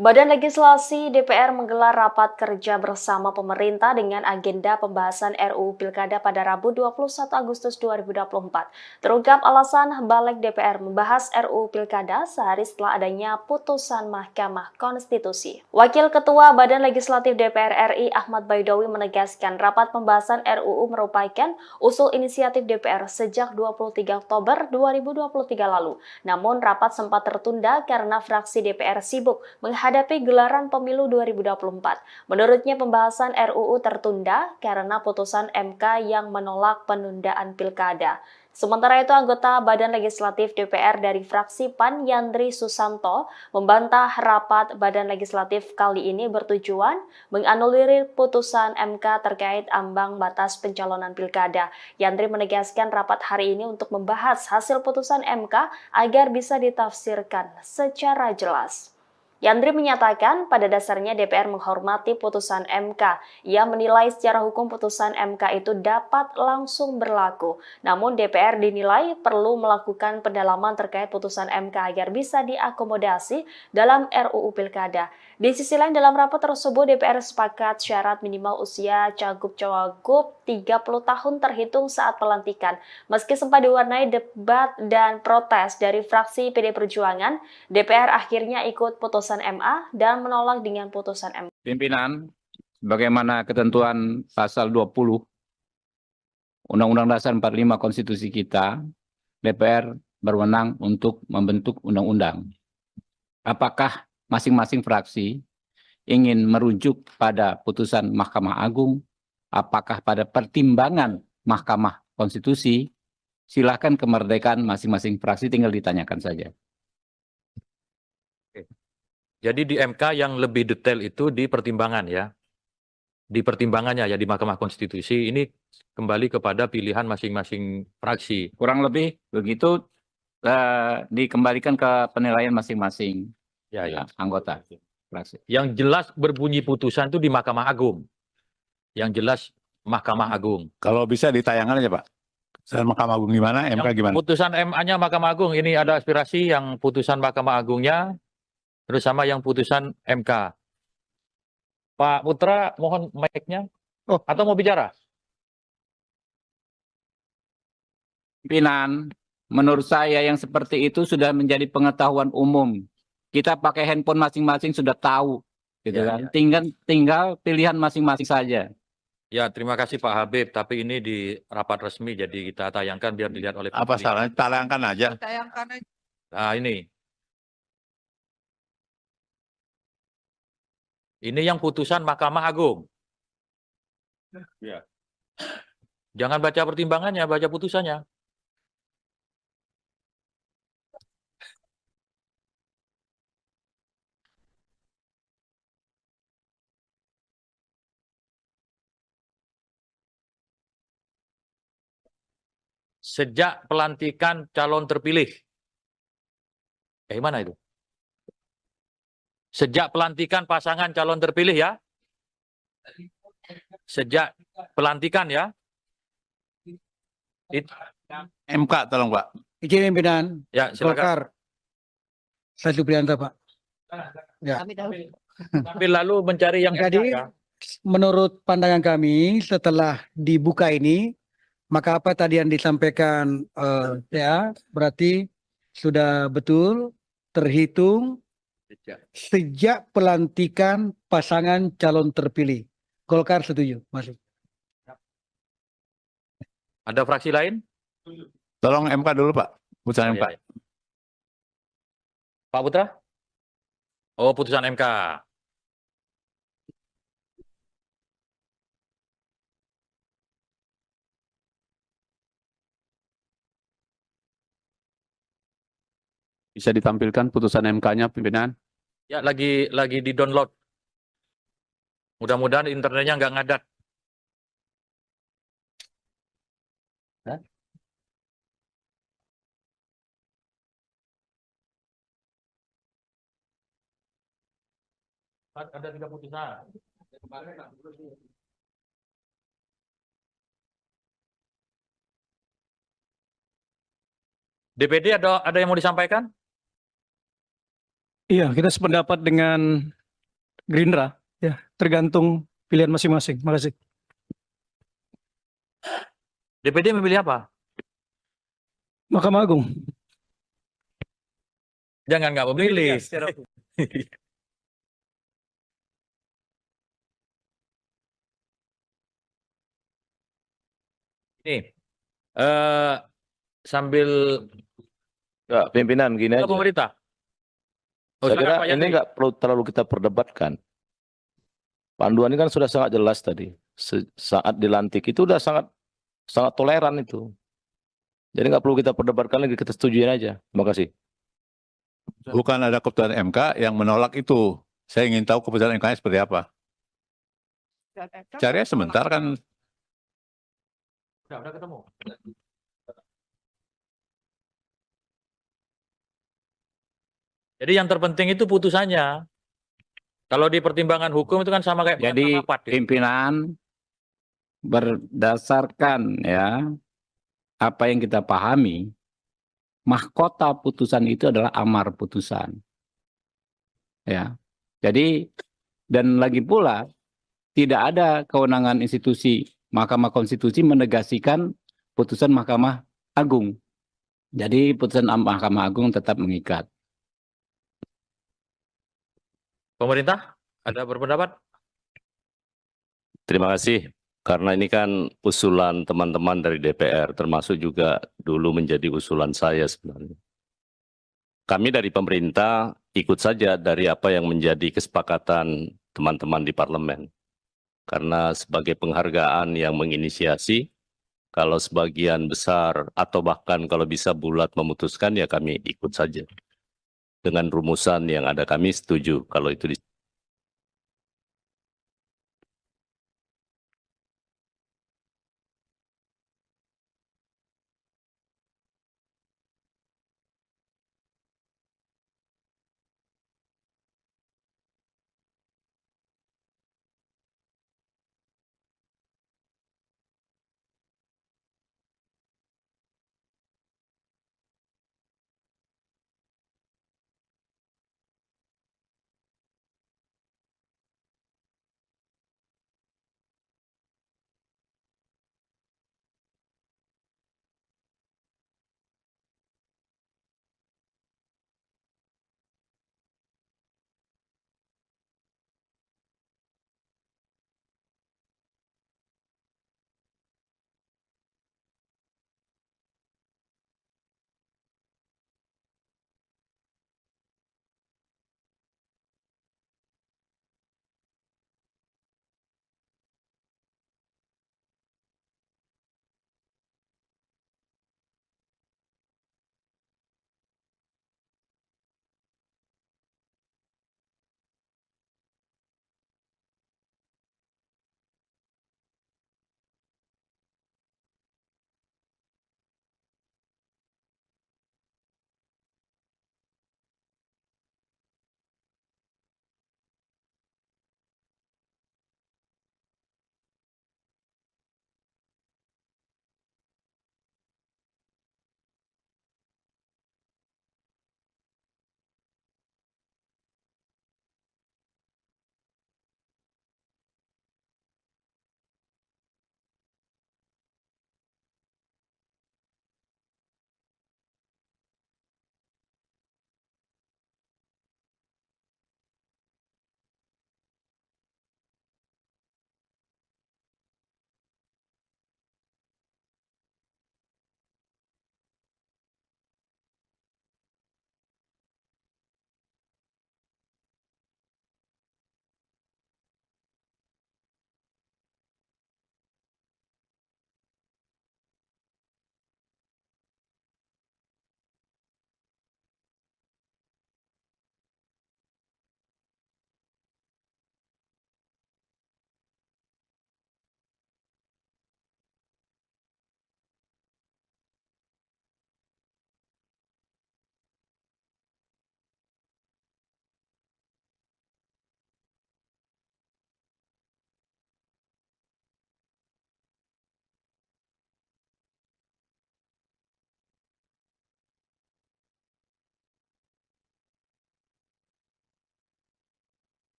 Badan Legislasi DPR menggelar rapat kerja bersama pemerintah dengan agenda pembahasan RUU Pilkada pada Rabu 21 Agustus 2024. Terungkap alasan Balik DPR membahas RUU Pilkada sehari setelah adanya putusan Mahkamah Konstitusi. Wakil Ketua Badan Legislatif DPR RI Ahmad Baidowi menegaskan rapat pembahasan RUU merupakan usul inisiatif DPR sejak 23 Oktober 2023 lalu. Namun rapat sempat tertunda karena fraksi DPR sibuk menghadapi gelaran pemilu 2024. Menurutnya pembahasan RUU tertunda karena putusan MK yang menolak penundaan pilkada. Sementara itu anggota Badan Legislatif DPR dari fraksi PAN Yandri Susanto membantah rapat Badan Legislatif kali ini bertujuan menganulir putusan MK terkait ambang batas pencalonan pilkada. Yandri menegaskan rapat hari ini untuk membahas hasil putusan MK agar bisa ditafsirkan secara jelas. Yandri menyatakan pada dasarnya DPR menghormati putusan MK. Ia menilai secara hukum putusan MK itu dapat langsung berlaku. Namun DPR dinilai perlu melakukan pendalaman terkait putusan MK agar bisa diakomodasi dalam RUU Pilkada. Di sisi lain dalam rapat tersebut DPR sepakat syarat minimal usia cagup-cawagup 30 tahun terhitung saat pelantikan. Meski sempat diwarnai debat dan protes dari fraksi PD Perjuangan, DPR akhirnya ikut putusan MA dan menolak dengan putusan MK. Pimpinan, bagaimana ketentuan pasal 20 Undang-Undang Dasar 45 Konstitusi kita, DPR berwenang untuk membentuk undang-undang. Apakah masing-masing fraksi ingin merujuk pada putusan Mahkamah Agung, apakah pada pertimbangan Mahkamah Konstitusi, silakan kemerdekaan masing-masing fraksi tinggal ditanyakan saja. Jadi di MK yang lebih detail itu di pertimbangan ya. Di pertimbangannya ya di Mahkamah Konstitusi ini kembali kepada pilihan masing-masing fraksi. Kurang lebih begitu dikembalikan ke penilaian masing-masing anggota fraksi. Yang jelas berbunyi putusan itu di Mahkamah Agung. Yang jelas Mahkamah Agung. Kalau bisa ditayangkan aja Pak. Putusan Mahkamah Agung gimana, MK gimana? Putusan MA-nya Mahkamah Agung, ini ada aspirasi yang putusan Mahkamah Agungnya, terus sama yang putusan MK. Pak Putra, mohon mic-nya. Atau mau bicara? Pimpinan, menurut saya yang seperti itu sudah menjadi pengetahuan umum. Kita pakai handphone masing-masing sudah tahu, gitu kan? Tinggal pilihan masing-masing saja. Ya, terima kasih Pak Habib. Tapi ini di rapat resmi, jadi kita tayangkan biar dilihat oleh publik. Apa salahnya? Tayangkan aja. Nah ini. Ini yang putusan Mahkamah Agung. Ya. Jangan baca pertimbangannya, baca putusannya. Sejak pelantikan calon terpilih. Mana itu? Sejak pelantikan pasangan calon terpilih ya. Sejak pelantikan ya. MK tolong Pak. Izin pimpinan Ya, silakan. Golkar. Saya Supriyanto, Pak. Ya. Tapi lalu mencari yang Jadi, ya. menurut pandangan kami setelah dibuka ini, maka apa tadi yang disampaikan ya berarti sudah betul terhitung sejak pelantikan pasangan calon terpilih. Golkar setuju, masuk. Ada fraksi lain? Tolong MK dulu Pak. Putusan MK. Ya. Pak Putra? Oh, putusan MK. Bisa ditampilkan putusan MK-nya, pimpinan? Ya, lagi di-download. Mudah-mudahan internetnya nggak ngadat. Hah? Ada 3 putusan. DPD ada yang mau disampaikan? Iya, kita sependapat dengan Gerindra. Ya, tergantung pilihan masing-masing. Makasih. DPD memilih apa? Mahkamah Agung. Jangan nggak memilih. Ini sambil Ya, pimpinan gini aja. pemerintah. Oh, Saya kira silakan, Pak ini Yandri. nggak perlu terlalu kita perdebatkan. Panduan ini kan sudah sangat jelas tadi. Saat dilantik itu udah sangat toleran itu. Jadi nggak perlu kita perdebatkan lagi, kita setujuin aja. Terima kasih. Bukan ada keputusan MK yang menolak itu. Saya ingin tahu keputusan MK-nya seperti apa. Cari sebentar kan. Udah ketemu. Jadi yang terpenting itu putusannya. Kalau di pertimbangan hukum itu kan sama kayak Jadi rapat, gitu. pimpinan berdasarkan ya apa yang kita pahami, mahkota putusan itu adalah amar putusan. Ya. Jadi dan lagi pula tidak ada kewenangan institusi Mahkamah Konstitusi menegasikan putusan Mahkamah Agung. Jadi putusan Mahkamah Agung tetap mengikat. Pemerintah ada berpendapat? Terima kasih. Karena ini kan usulan teman-teman dari DPR, termasuk juga dulu menjadi usulan saya sebenarnya. Kami dari pemerintah ikut saja dari apa yang menjadi kesepakatan teman-teman di parlemen. Karena sebagai penghargaan yang menginisiasi, kalau sebagian besar atau bahkan kalau bisa bulat memutuskan, ya kami ikut saja. Dengan rumusan yang ada kami setuju kalau itu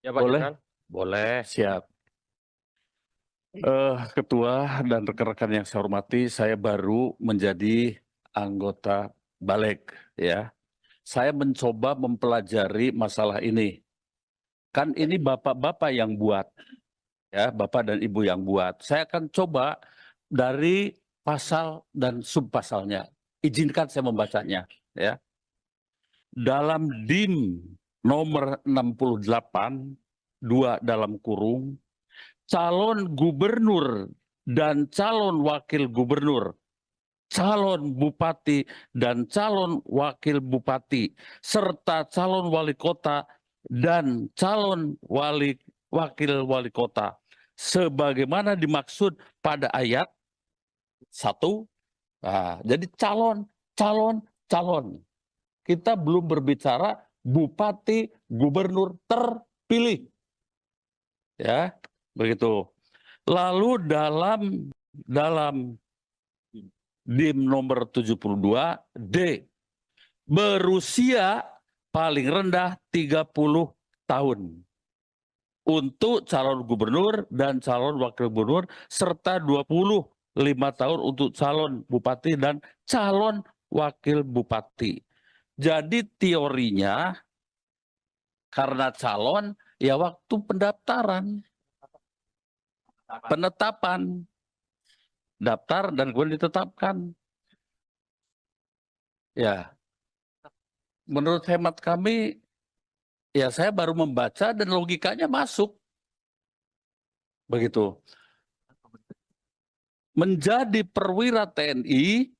Ya Pak Boleh? Jenderal? Boleh. Siap. Ketua dan rekan-rekan yang saya hormati, saya baru menjadi anggota Balik, ya. Saya mencoba mempelajari masalah ini. Kan ini bapak-bapak yang buat, ya, bapak dan ibu yang buat. Saya akan coba dari pasal dan subpasalnya. Izinkan saya membacanya, ya. Dalam DIM nomor 68, 2 dalam kurung, calon gubernur dan calon wakil gubernur, calon bupati dan calon wakil bupati, serta calon wali kota dan calon wakil wali kota, sebagaimana dimaksud pada ayat 1. Nah, jadi calon. Kita belum berbicara bupati, gubernur terpilih. Ya, begitu. Lalu dalam DIM nomor 72 D, berusia paling rendah 30 tahun untuk calon gubernur dan calon wakil gubernur, serta 25 tahun untuk calon bupati dan calon wakil bupati. Jadi teorinya karena calon ya waktu pendaftaran, penetapan, daftar dan kemudian ditetapkan. Ya, menurut hemat kami, ya saya baru membaca dan logikanya masuk. Begitu. Menjadi perwira TNI,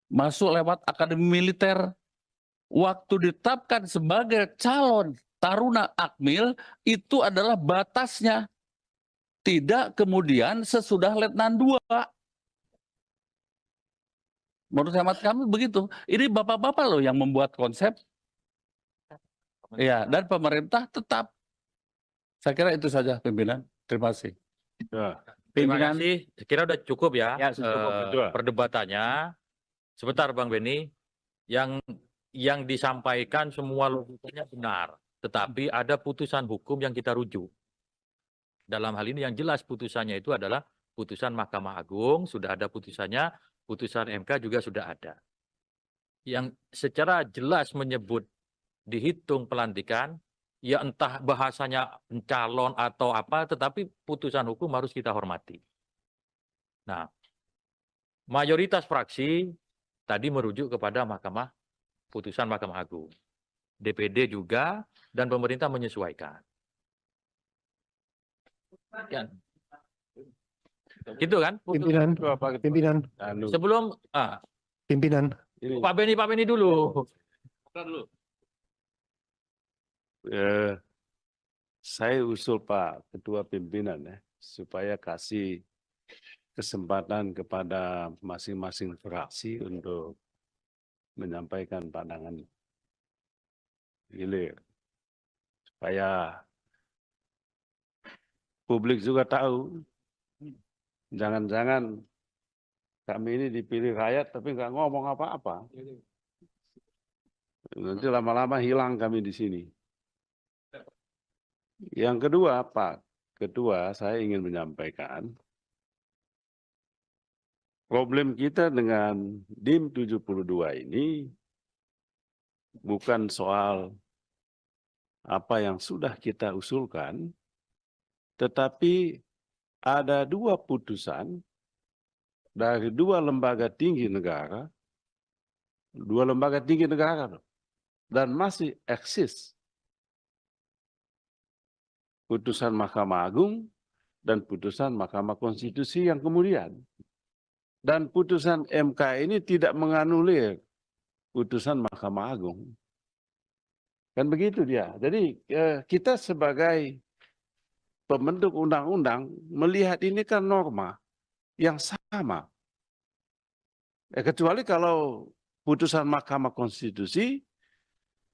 masuk lewat akademi militer. Waktu ditetapkan sebagai calon taruna akmil, itu adalah batasnya. Tidak kemudian sesudah letnan 2. Menurut hemat kami begitu. Ini bapak-bapak loh yang membuat konsep. Ya, dan pemerintah tetap. Saya kira itu saja pimpinan. Terima kasih. Ya. Terima Pimpinan. kasih. Saya kira udah cukup ya, Ya, cukup, betul. perdebatannya. Sebentar Bang Beni, yang disampaikan semua logikanya benar, tetapi ada putusan hukum yang kita rujuk. Dalam hal ini yang jelas putusannya itu adalah putusan Mahkamah Agung, sudah ada putusannya, putusan MK juga sudah ada. Yang secara jelas menyebut dihitung pelantikan, ya entah bahasanya calon atau apa, tetapi putusan hukum harus kita hormati. Nah, mayoritas fraksi tadi merujuk kepada putusan Mahkamah Agung. DPD juga dan pemerintah menyesuaikan. Ya. Gitu kan? Pimpinan, pimpinan, Sebelum pimpinan. Pak Beni dulu. Saya usul Pak Ketua Pimpinan ya, supaya kasih kesempatan kepada masing-masing fraksi untuk menyampaikan pandangan gilir. Supaya publik juga tahu, jangan-jangan kami ini dipilih rakyat tapi nggak ngomong apa-apa. Nanti lama-lama hilang kami di sini. Yang kedua, Pak Ketua, saya ingin menyampaikan problem kita dengan DIM 72 ini bukan soal apa yang sudah kita usulkan, tetapi ada 2 putusan dari 2 lembaga tinggi negara, 2 lembaga tinggi negara, dan masih eksis. Putusan Mahkamah Agung dan putusan Mahkamah Konstitusi yang kemudian. Dan putusan MK ini tidak menganulir putusan Mahkamah Agung. Kan begitu dia. Jadi kita sebagai pembentuk undang-undang melihat ini kan norma yang sama. Kecuali kalau putusan Mahkamah Konstitusi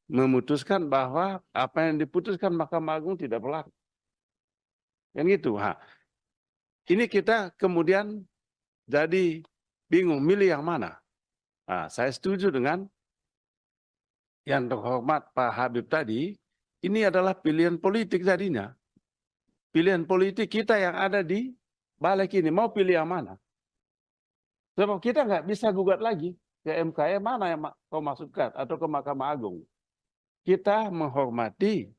memutuskan bahwa apa yang diputuskan Mahkamah Agung tidak berlaku. Kan gitu. Ini kita kemudian jadi bingung milih yang mana. Saya setuju dengan yang terhormat Pak Habib tadi, ini adalah pilihan politik tadinya. Pilihan politik kita yang ada di balik ini. Mau pilih yang mana? Sebab kita nggak bisa gugat lagi ke MK, mana yang kau masukkan atau ke Mahkamah Agung. Kita menghormati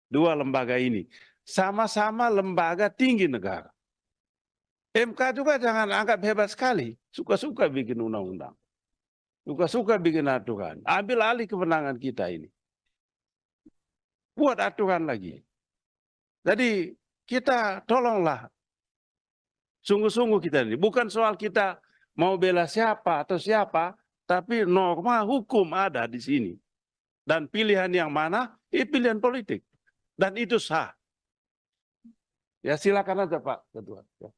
dua lembaga ini. Sama-sama lembaga tinggi negara. MK juga jangan anggap hebat sekali. Suka-suka bikin undang-undang. Suka-suka bikin aturan. Ambil alih kewenangan kita ini. Buat aturan lagi. Jadi kita tolonglah. Sungguh-sungguh kita ini. Bukan soal kita mau bela siapa atau siapa. Tapi norma hukum ada di sini. Dan pilihan yang mana? Pilihan politik. Dan itu sah. Ya silakan aja Pak Ketua. Ya.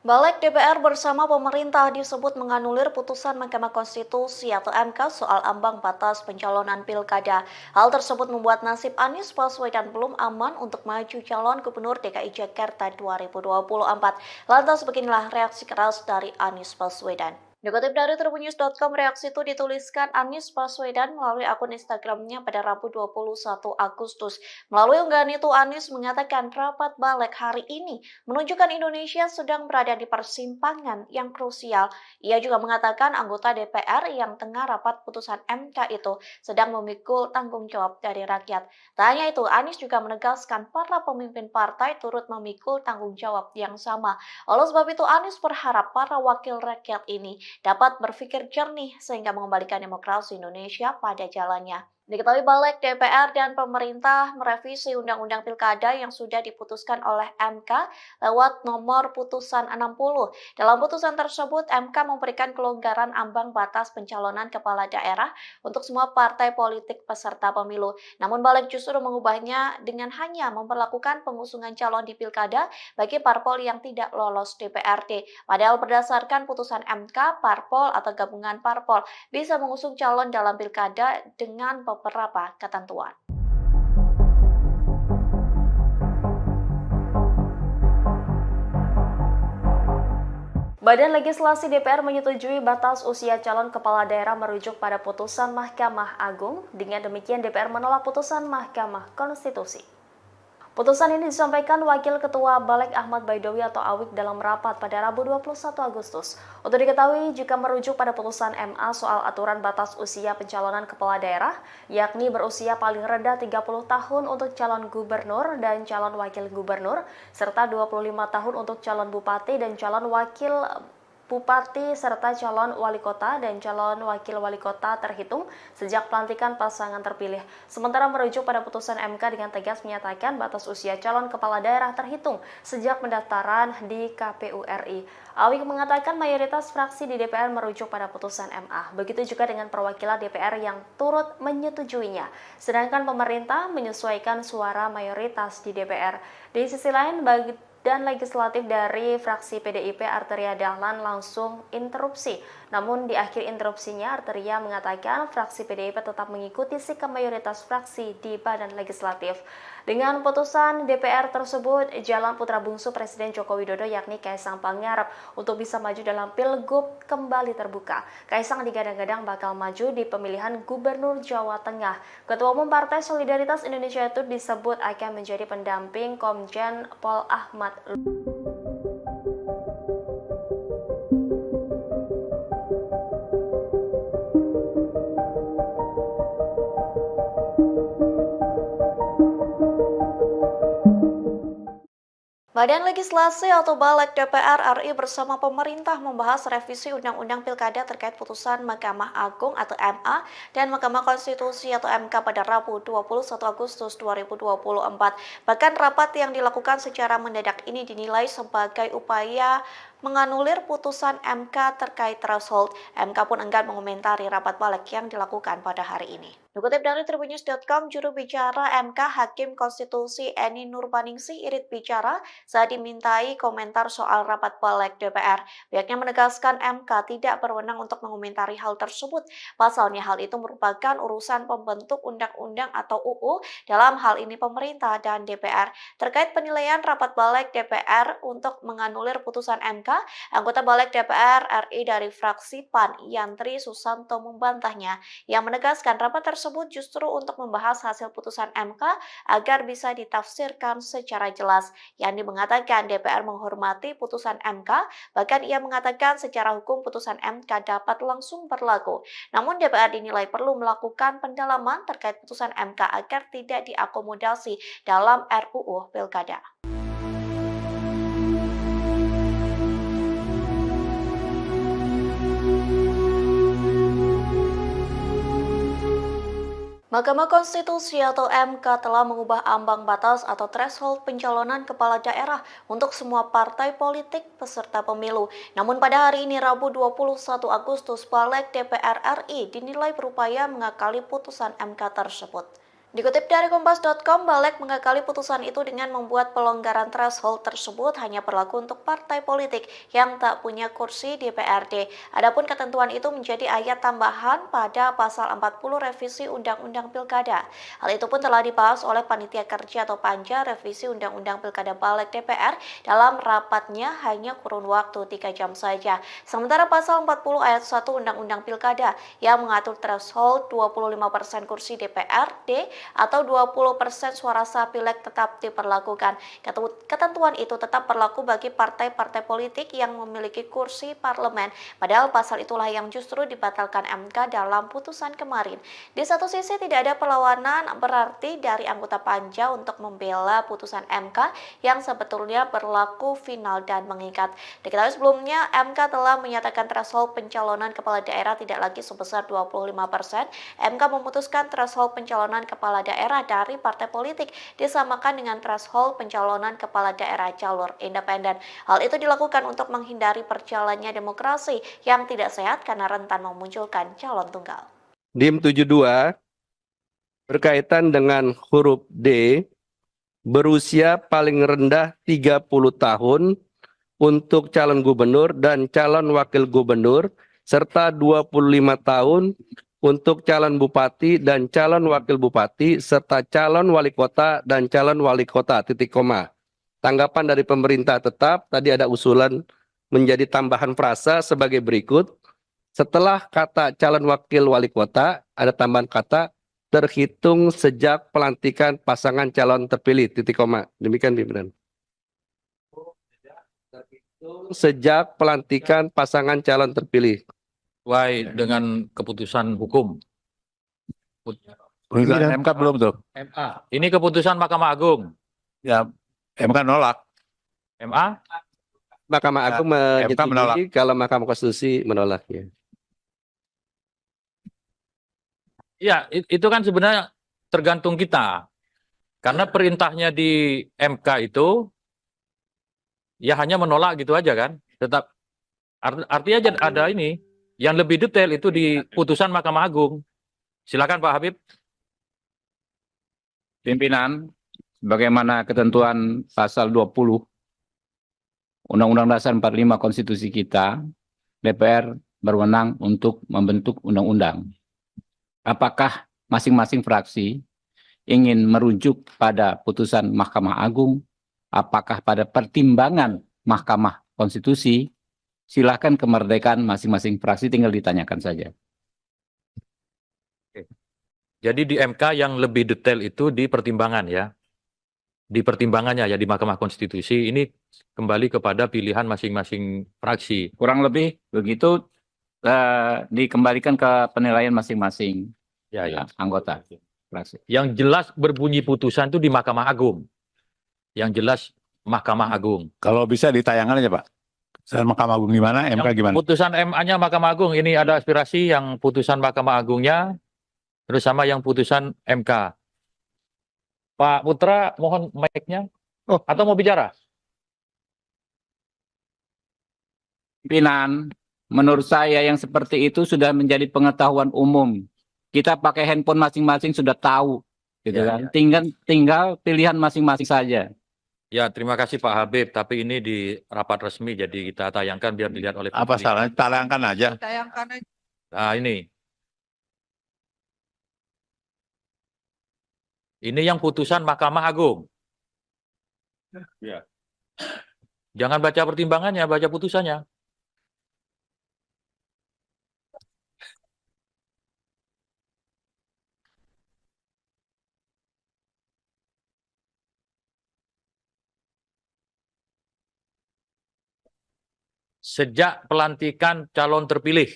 Balik DPR bersama pemerintah disebut menganulir putusan Mahkamah Konstitusi atau MK soal ambang batas pencalonan pilkada. Hal tersebut membuat nasib Anies Baswedan belum aman untuk maju calon Gubernur DKI Jakarta 2024. Lantas beginilah reaksi keras dari Anies Baswedan. Dikutip dari tribunnews.com, reaksi itu dituliskan Anies Baswedan melalui akun Instagramnya pada Rabu 21 Agustus. Melalui unggahan itu, Anies mengatakan rapat balik hari ini menunjukkan Indonesia sedang berada di persimpangan yang krusial. Ia juga mengatakan anggota DPR yang tengah rapat putusan MK itu sedang memikul tanggung jawab dari rakyat. Tak hanya itu, Anies juga menegaskan para pemimpin partai turut memikul tanggung jawab yang sama. Oleh sebab itu, Anies berharap para wakil rakyat ini dapat berpikir jernih sehingga mengembalikan demokrasi Indonesia pada jalannya. Diketahui balik DPR dan pemerintah merevisi Undang-Undang Pilkada yang sudah diputuskan oleh MK lewat nomor putusan 60. Dalam putusan tersebut, MK memberikan kelonggaran ambang batas pencalonan kepala daerah untuk semua partai politik peserta pemilu. Namun balik justru mengubahnya dengan hanya memperlakukan pengusungan calon di Pilkada bagi parpol yang tidak lolos DPRD. Padahal berdasarkan putusan MK, parpol atau gabungan parpol bisa mengusung calon dalam Pilkada dengan beberapa ketentuan. Badan Legislasi DPR menyetujui batas usia calon kepala daerah merujuk pada putusan Mahkamah Agung. Dengan demikian DPR menolak putusan Mahkamah Konstitusi. Putusan ini disampaikan Wakil Ketua Balik Ahmad Baidowi atau Awik dalam rapat pada Rabu 21 Agustus. Untuk diketahui, jika merujuk pada putusan MA soal aturan batas usia pencalonan kepala daerah, yakni berusia paling rendah 30 tahun untuk calon gubernur dan calon wakil gubernur, serta 25 tahun untuk calon bupati dan calon wakil bupati serta calon wali kota dan calon wakil wali kota terhitung sejak pelantikan pasangan terpilih. Sementara merujuk pada putusan MK dengan tegas menyatakan batas usia calon kepala daerah terhitung sejak pendaftaran di KPU RI. Awik mengatakan mayoritas fraksi di DPR merujuk pada putusan MA. Begitu juga dengan perwakilan DPR yang turut menyetujuinya. Sedangkan pemerintah menyesuaikan suara mayoritas di DPR. Di sisi lain, dan legislatif dari fraksi PDIP Arteria Dahlan langsung interupsi. Namun di akhir interupsinya Arteria mengatakan fraksi PDIP tetap mengikuti sikap mayoritas fraksi di badan legislatif. Dengan putusan DPR tersebut, jalan putra bungsu Presiden Joko Widodo yakni Kaisang Pangarep untuk bisa maju dalam Pilgub kembali terbuka. Kaisang digadang-gadang bakal maju di pemilihan Gubernur Jawa Tengah. Ketua Umum Partai Solidaritas Indonesia itu disebut akan menjadi pendamping Komjen Pol Ahmad. Badan Legislasi atau Balik DPR RI bersama pemerintah membahas revisi Undang-Undang Pilkada terkait putusan Mahkamah Agung atau MA dan Mahkamah Konstitusi atau MK pada Rabu 21 Agustus 2024. Bahkan rapat yang dilakukan secara mendadak ini dinilai sebagai upaya menganulir putusan MK terkait threshold. MK pun enggan mengomentari rapat balik yang dilakukan pada hari ini. Dikutip dari tribunnews.com, juru bicara MK Hakim Konstitusi Eni Nurbaningsih Irit bicara saat dimintai komentar soal rapat balik DPR. Pihaknya menegaskan MK tidak berwenang untuk mengomentari hal tersebut. Pasalnya hal itu merupakan urusan pembentuk undang-undang atau UU, dalam hal ini pemerintah dan DPR. Terkait penilaian rapat balik DPR untuk menganulir putusan MK, anggota balik DPR RI dari fraksi PAN Yantri Susanto membantahnya, yang menegaskan rapat tersebut justru untuk membahas hasil putusan MK agar bisa ditafsirkan secara jelas. Yandi mengatakan DPR menghormati putusan MK, bahkan ia mengatakan secara hukum putusan MK dapat langsung berlaku. Namun DPR dinilai perlu melakukan pendalaman terkait putusan MK agar tidak diakomodasi dalam RUU Pilkada. Mahkamah Konstitusi atau MK telah mengubah ambang batas atau threshold pencalonan kepala daerah untuk semua partai politik peserta pemilu. Namun pada hari ini Rabu 21 Agustus, Balik DPR RI dinilai berupaya mengakali putusan MK tersebut. Dikutip dari Kompas.com, Balik mengakali putusan itu dengan membuat pelonggaran threshold tersebut hanya berlaku untuk partai politik yang tak punya kursi di DPRD. Adapun ketentuan itu menjadi ayat tambahan pada pasal 40 revisi Undang-Undang Pilkada. Hal itu pun telah dibahas oleh Panitia Kerja atau Panja revisi Undang-Undang Pilkada Balik DPR dalam rapatnya hanya kurun waktu 3 jam saja. Sementara pasal 40 ayat 1 Undang-Undang Pilkada yang mengatur threshold 25% kursi DPRD atau 20% suara sah pileg tetap diperlakukan. Ketentuan itu tetap berlaku bagi partai-partai politik yang memiliki kursi parlemen. Padahal pasal itulah yang justru dibatalkan MK dalam putusan kemarin. Di satu sisi tidak ada perlawanan berarti dari anggota Panja untuk membela putusan MK yang sebetulnya berlaku final dan mengikat. Diketahui sebelumnya MK telah menyatakan threshold pencalonan kepala daerah tidak lagi sebesar 25%. MK memutuskan threshold pencalonan kepala daerah dari partai politik disamakan dengan threshold pencalonan kepala daerah jalur independen. Hal itu dilakukan untuk menghindari perjalannya demokrasi yang tidak sehat karena rentan memunculkan calon tunggal. DIM 72 berkaitan dengan huruf D, berusia paling rendah 30 tahun untuk calon gubernur dan calon wakil gubernur serta 25 tahun untuk calon bupati dan calon wakil bupati serta calon wali kota dan calon wali kota, titik koma. Tanggapan dari pemerintah tetap, tadi ada usulan menjadi tambahan frasa sebagai berikut. Setelah kata calon wakil wali kota, ada tambahan kata terhitung sejak pelantikan pasangan calon terpilih, titik koma. Demikian pimpinan. Sejak pelantikan pasangan calon terpilih. Sesuai dengan keputusan hukum. Putusan MK belum tuh. MA. Ini keputusan Mahkamah Agung. Ya, MK nolak. MA? Mahkamah Agung MK menolak. menyetujui kalau Mahkamah Konstitusi menolaknya. Ya, itu kan sebenarnya tergantung kita. Karena perintahnya di MK itu ya hanya menolak gitu aja kan. Tetap artinya ada ini. Yang lebih detail itu di putusan Mahkamah Agung. Silakan Pak Habib. Pimpinan, bagaimana ketentuan pasal 20 Undang-Undang Dasar 45 Konstitusi kita, DPR berwenang untuk membentuk undang-undang. Apakah masing-masing fraksi ingin merujuk pada putusan Mahkamah Agung, apakah pada pertimbangan Mahkamah Konstitusi? Silakan kemerdekaan masing-masing fraksi, tinggal ditanyakan saja. Jadi di MK yang lebih detail itu di pertimbangan ya. Di pertimbangannya ya di Mahkamah Konstitusi ini kembali kepada pilihan masing-masing fraksi. Kurang lebih begitu dikembalikan ke penilaian masing-masing anggota fraksi. Yang jelas berbunyi putusan itu di Mahkamah Agung. Yang jelas Mahkamah Agung. Kalau bisa ditayangkan aja Pak. Mahkamah Agung gimana, MK gimana? Putusan MA-nya Mahkamah Agung, ini ada aspirasi yang putusan Mahkamah Agungnya, terus sama yang putusan MK. Pak Putra, mohon mic-nya. Atau mau bicara? Pimpinan, menurut saya yang seperti itu sudah menjadi pengetahuan umum. Kita pakai handphone masing-masing sudah tahu, gitu Ya, kan. ya. Tinggal pilihan masing-masing saja. Ya, terima kasih Pak Habib. Tapi ini di rapat resmi, jadi kita tayangkan biar dilihat oleh Apa publik. salahnya? Tayangkan aja. Nah, ini. Ini yang putusan Mahkamah Agung. Ya. Jangan baca pertimbangannya, baca putusannya. Sejak pelantikan calon terpilih.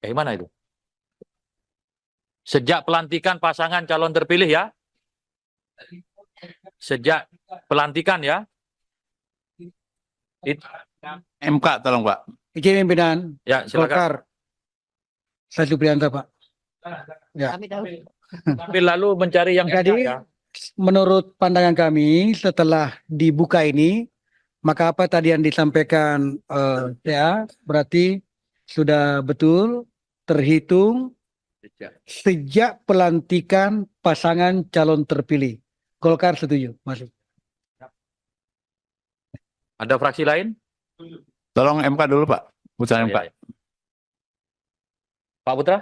Mana itu? Sejak pelantikan pasangan calon terpilih ya. Sejak pelantikan ya. MK tolong Pak. Izin pimpinan Ya, silakan. Golkar. Saya Supriyanto, Pak. Ya. Tapi lalu mencari yang Jadi, ya. menurut pandangan kami setelah dibuka ini, maka apa tadi yang disampaikan ya berarti sudah betul terhitung sejak pelantikan pasangan calon terpilih. Golkar setuju, masuk. Ada fraksi lain? Tolong MK dulu Pak. Putusan MK. Ya. Pak Putra?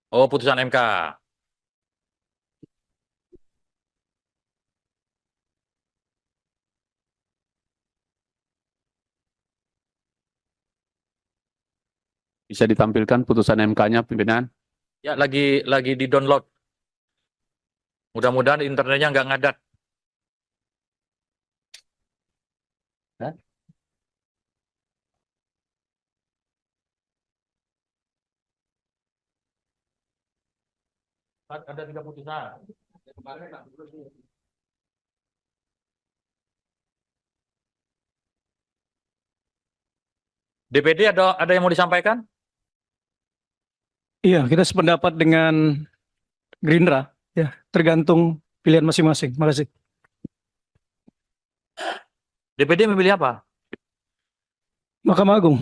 Oh, putusan MK. Bisa ditampilkan putusan MK-nya, pimpinan? Ya, lagi di-download. Mudah-mudahan internetnya nggak ngadat. Ada 3 putusan. DPD ada yang mau disampaikan? Iya, kita sependapat dengan Gerindra, ya, tergantung pilihan masing-masing. Makasih. DPD memilih apa? Mahkamah Agung.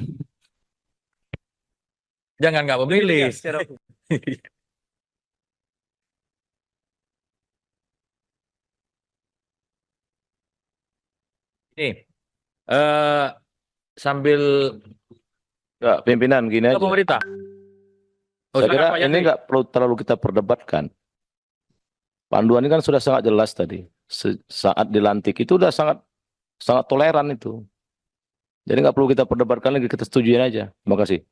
Jangan nggak memilih. Ini sambil Enggak, pimpinan gini aja. pemerintah. Oh, Saya kira silakan, Pak ini Yandri. nggak perlu terlalu kita perdebatkan. Panduan ini kan sudah sangat jelas tadi. Saat dilantik itu udah sangat toleran itu. Jadi nggak perlu kita perdebatkan lagi, kita setujuin aja. Terima kasih.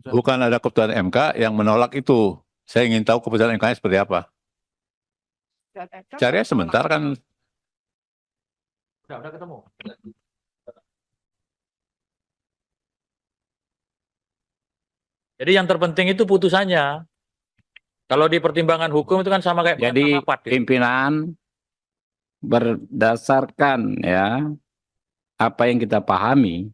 Bukan ada keputusan MK yang menolak itu. Saya ingin tahu keputusan MK-nya seperti apa. Cari sebentar kan. Udah ketemu. Jadi yang terpenting itu putusannya. Kalau di pertimbangan hukum itu kan sama kayak Jadi rapat, ya. pimpinan berdasarkan ya apa yang kita pahami,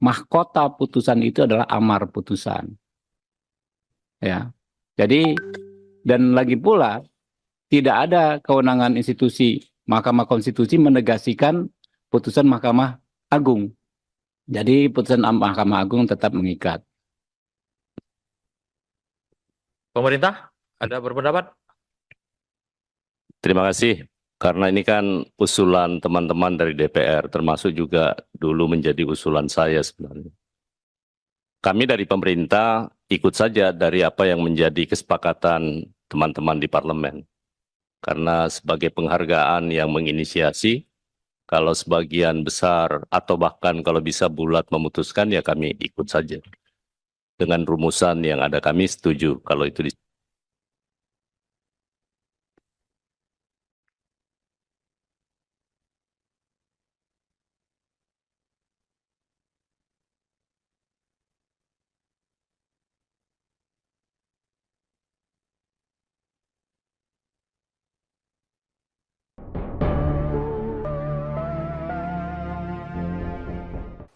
mahkota putusan itu adalah amar putusan. Ya. Jadi dan lagi pula tidak ada kewenangan institusi Mahkamah Konstitusi menegasikan putusan Mahkamah Agung. Jadi putusan Mahkamah Agung tetap mengikat. Pemerintah ada berpendapat? Terima kasih. Karena ini kan usulan teman-teman dari DPR, termasuk juga dulu menjadi usulan saya sebenarnya. Kami dari pemerintah ikut saja dari apa yang menjadi kesepakatan teman-teman di parlemen. Karena sebagai penghargaan yang menginisiasi, kalau sebagian besar atau bahkan kalau bisa bulat memutuskan, ya kami ikut saja. Dengan rumusan yang ada kami setuju kalau itu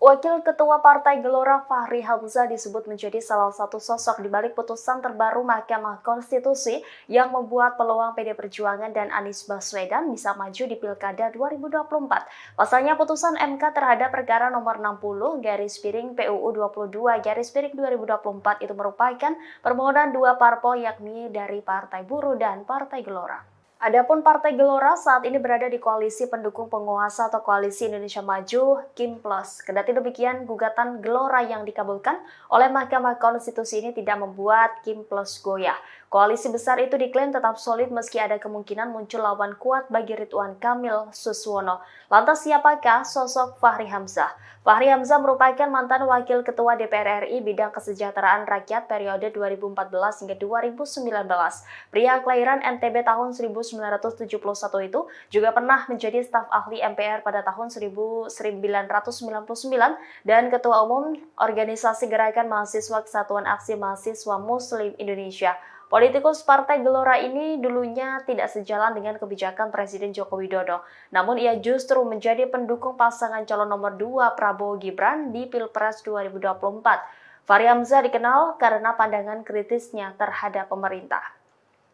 Wakil Ketua Partai Gelora Fahri Hamzah disebut menjadi salah satu sosok di balik putusan terbaru Mahkamah Konstitusi yang membuat peluang PD Perjuangan dan Anies Baswedan bisa maju di Pilkada 2024. Pasalnya putusan MK terhadap perkara nomor 60/PUU 22/2024 itu merupakan permohonan dua parpol yakni dari Partai Buruh dan Partai Gelora. Adapun Partai Gelora saat ini berada di koalisi pendukung penguasa atau Koalisi Indonesia Maju Kim Plus. Kendati demikian, gugatan Gelora yang dikabulkan oleh Mahkamah Konstitusi ini tidak membuat Kim Plus goyah. Koalisi besar itu diklaim tetap solid meski ada kemungkinan muncul lawan kuat bagi Ridwan Kamil Suswono. Lantas siapakah sosok Fahri Hamzah? Fahri Hamzah merupakan mantan Wakil Ketua DPR RI bidang kesejahteraan rakyat periode 2014 hingga 2019. Pria kelahiran NTB tahun 1971 itu juga pernah menjadi staf ahli MPR pada tahun 1999 dan Ketua Umum Organisasi Gerakan Mahasiswa Kesatuan Aksi Mahasiswa Muslim Indonesia. Politikus Partai Gelora ini dulunya tidak sejalan dengan kebijakan Presiden Joko Widodo. Namun ia justru menjadi pendukung pasangan calon nomor 2 Prabowo Gibran di Pilpres 2024. Fahri Hamzah dikenal karena pandangan kritisnya terhadap pemerintah.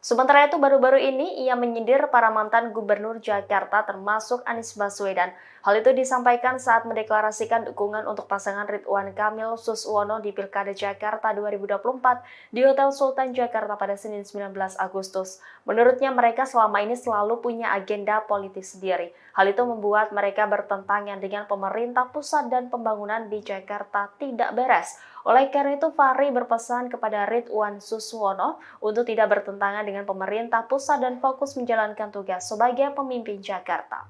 Sementara itu, baru-baru ini ia menyindir para mantan gubernur Jakarta termasuk Anies Baswedan. Hal itu disampaikan saat mendeklarasikan dukungan untuk pasangan Ridwan Kamil Suswono di Pilkada Jakarta 2024 di Hotel Sultan Jakarta pada Senin 19 Agustus. Menurutnya mereka selama ini selalu punya agenda politik sendiri. Hal itu membuat mereka bertentangan dengan pemerintah pusat dan pembangunan di Jakarta tidak beres. Oleh karena itu, Fahri berpesan kepada Ridwan Suswono untuk tidak bertentangan dengan pemerintah pusat dan fokus menjalankan tugas sebagai pemimpin Jakarta.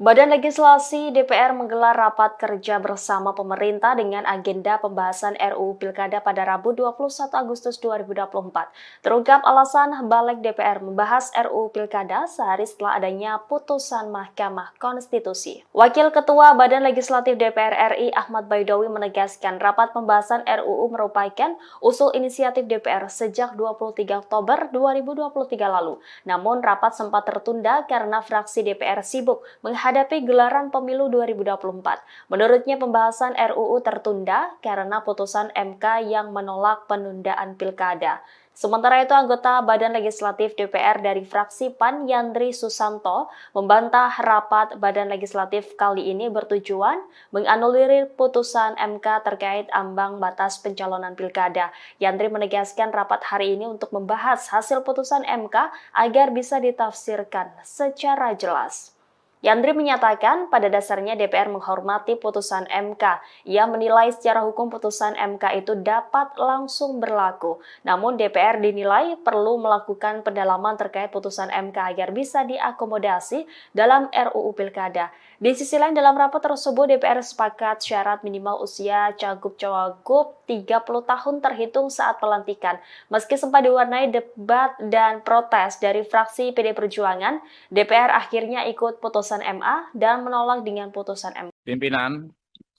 Badan Legislasi DPR menggelar rapat kerja bersama pemerintah dengan agenda pembahasan RUU Pilkada pada Rabu 21 Agustus 2024. Terungkap alasan balik DPR membahas RUU Pilkada sehari setelah adanya putusan Mahkamah Konstitusi. Wakil Ketua Badan Legislatif DPR RI Ahmad Baidowi menegaskan rapat pembahasan RUU merupakan usul inisiatif DPR sejak 23 Oktober 2023 lalu. Namun rapat sempat tertunda karena fraksi DPR sibuk menghadapi gelaran pemilu 2024. Menurutnya pembahasan RUU tertunda karena putusan MK yang menolak penundaan pilkada. Sementara itu, anggota Badan Legislatif DPR dari fraksi PAN Yandri Susanto membantah rapat Badan Legislatif kali ini bertujuan menganulir putusan MK terkait ambang batas pencalonan pilkada. Yandri menegaskan rapat hari ini untuk membahas hasil putusan MK agar bisa ditafsirkan secara jelas. Yandri menyatakan pada dasarnya DPR menghormati putusan MK. Ia menilai secara hukum putusan MK itu dapat langsung berlaku. Namun DPR dinilai perlu melakukan pendalaman terkait putusan MK agar bisa diakomodasi dalam RUU Pilkada. Di sisi lain dalam rapat tersebut DPR sepakat syarat minimal usia cagup-cawagup 30 tahun terhitung saat pelantikan. Meski sempat diwarnai debat dan protes dari fraksi PD Perjuangan, DPR akhirnya ikut putusan MA dan menolak dengan putusan MK. Pimpinan,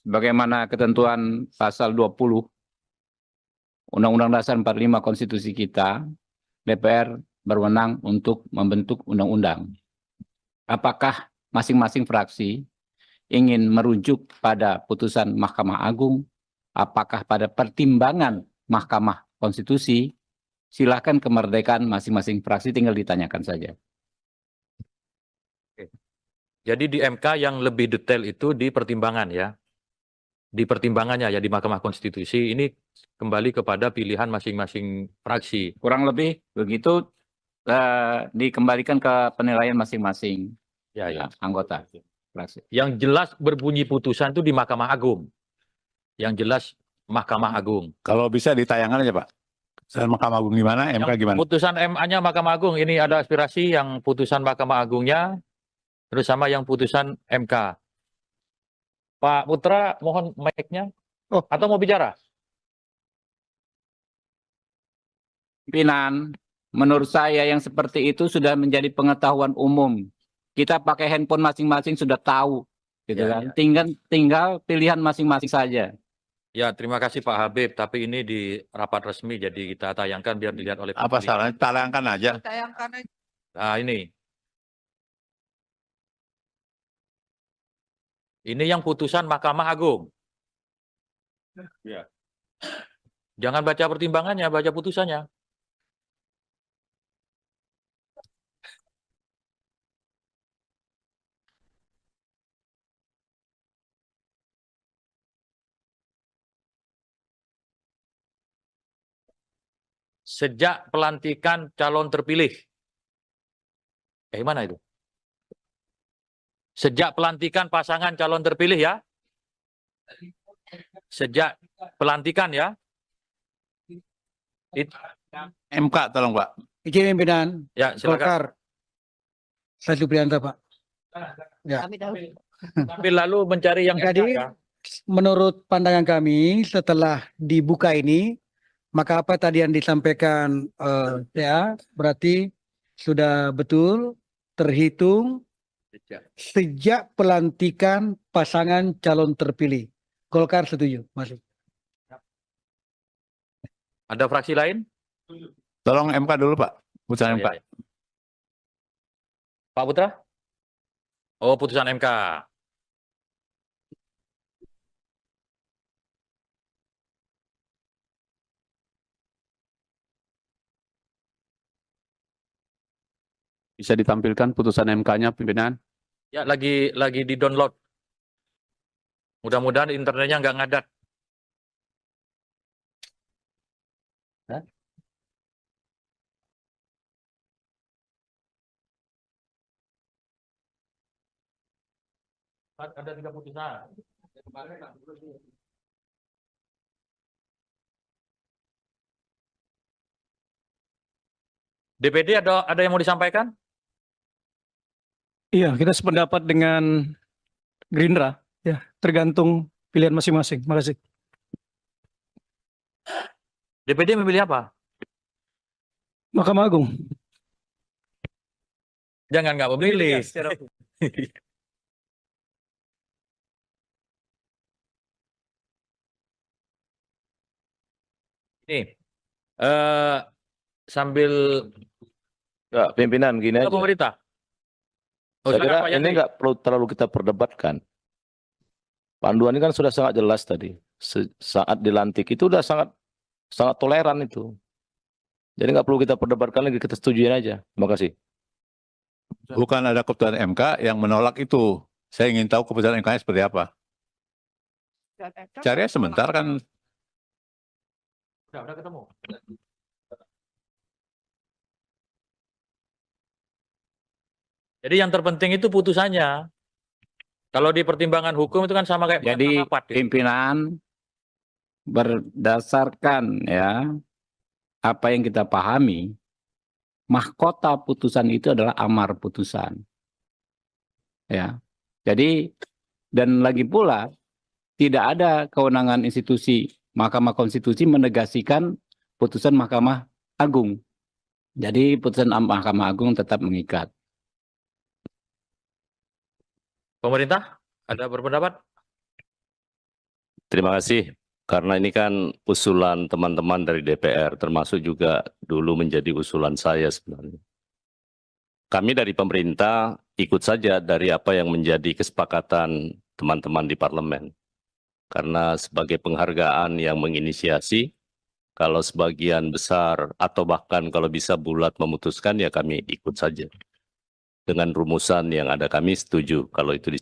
bagaimana ketentuan pasal 20 Undang-Undang Dasar 45 Konstitusi kita, DPR berwenang untuk membentuk undang-undang. Apakah masing-masing fraksi ingin merujuk pada putusan Mahkamah Agung, apakah pada pertimbangan Mahkamah Konstitusi, silakan kemerdekaan masing-masing fraksi, tinggal ditanyakan saja. Jadi di MK yang lebih detail itu di pertimbangan ya. Di pertimbangannya ya di Mahkamah Konstitusi ini kembali kepada pilihan masing-masing fraksi. Kurang lebih begitu dikembalikan ke penilaian masing-masing anggota fraksi. Yang jelas berbunyi putusan itu di Mahkamah Agung. Yang jelas Mahkamah Agung. Kalau bisa ditayangkan aja Pak. Putusan Mahkamah Agung gimana, MK gimana? Putusan MA-nya Mahkamah Agung, ini ada aspirasi yang putusan Mahkamah Agungnya, terus sama yang putusan MK. Pak Putra, mohon mic-nya. Atau mau bicara? Pimpinan, menurut saya yang seperti itu sudah menjadi pengetahuan umum. Kita pakai handphone masing-masing sudah tahu, gitu kan? Tinggal pilihan masing-masing saja. Ya, terima kasih Pak Habib. Tapi ini di rapat resmi, jadi kita tayangkan biar dilihat oleh publik. Apa salahnya? Tayangkan aja. Nah ini. Ini yang putusan Mahkamah Agung. Ya. Jangan baca pertimbangannya, baca putusannya. Sejak pelantikan calon terpilih. Mana itu? Sejak pelantikan pasangan calon terpilih ya. Sejak pelantikan ya. MK tolong Pak. Izin pimpinan Ya, silakan. Golkar. Saya Supriyanto, Pak. Ya. Tapi lalu mencari yang Jadi, ya. menurut pandangan kami setelah dibuka ini, maka apa tadi yang disampaikan ya berarti sudah betul terhitung sejak pelantikan pasangan calon terpilih. Golkar setuju, masuk. Ada fraksi lain? Tolong MK dulu Pak. Putusan MK. Ya. Pak Putra? Oh, putusan MK. Bisa ditampilkan putusan MK-nya, pimpinan? Ya, lagi di-download. Mudah-mudahan internetnya nggak ngadat. Hah? Ada 3 putusan. DPD ada yang mau disampaikan? Iya, kita sependapat dengan Gerindra. Ya, tergantung pilihan masing-masing. Makasih. DPD memilih apa? Mahkamah Agung. Jangan nggak memilih. Ini sambil Enggak, pimpinan gini aja. pemerintah. Oh, Saya kira silakan, Pak ini Yandri. nggak perlu terlalu kita perdebatkan. Panduan ini kan sudah sangat jelas tadi. Saat dilantik itu udah sangat toleran itu. Jadi nggak perlu kita perdebatkan lagi, kita setujuin aja. Terima kasih. Bukan ada keputusan MK yang menolak itu. Saya ingin tahu keputusan MK-nya seperti apa. Cari sebentar kan. Udah ketemu. Jadi yang terpenting itu putusannya. Kalau di pertimbangan hukum itu kan sama kayak Jadi rapat, gitu. pimpinan berdasarkan ya apa yang kita pahami, mahkota putusan itu adalah amar putusan. Ya. Jadi dan lagi pula tidak ada kewenangan institusi Mahkamah Konstitusi menegasikan putusan Mahkamah Agung. Jadi putusan Mahkamah Agung tetap mengikat. Pemerintah ada berpendapat? Terima kasih. Karena ini kan usulan teman-teman dari DPR, termasuk juga dulu menjadi usulan saya sebenarnya. Kami dari pemerintah ikut saja dari apa yang menjadi kesepakatan teman-teman di parlemen. Karena sebagai penghargaan yang menginisiasi, kalau sebagian besar atau bahkan kalau bisa bulat memutuskan, ya kami ikut saja. Dengan rumusan yang ada kami setuju kalau itu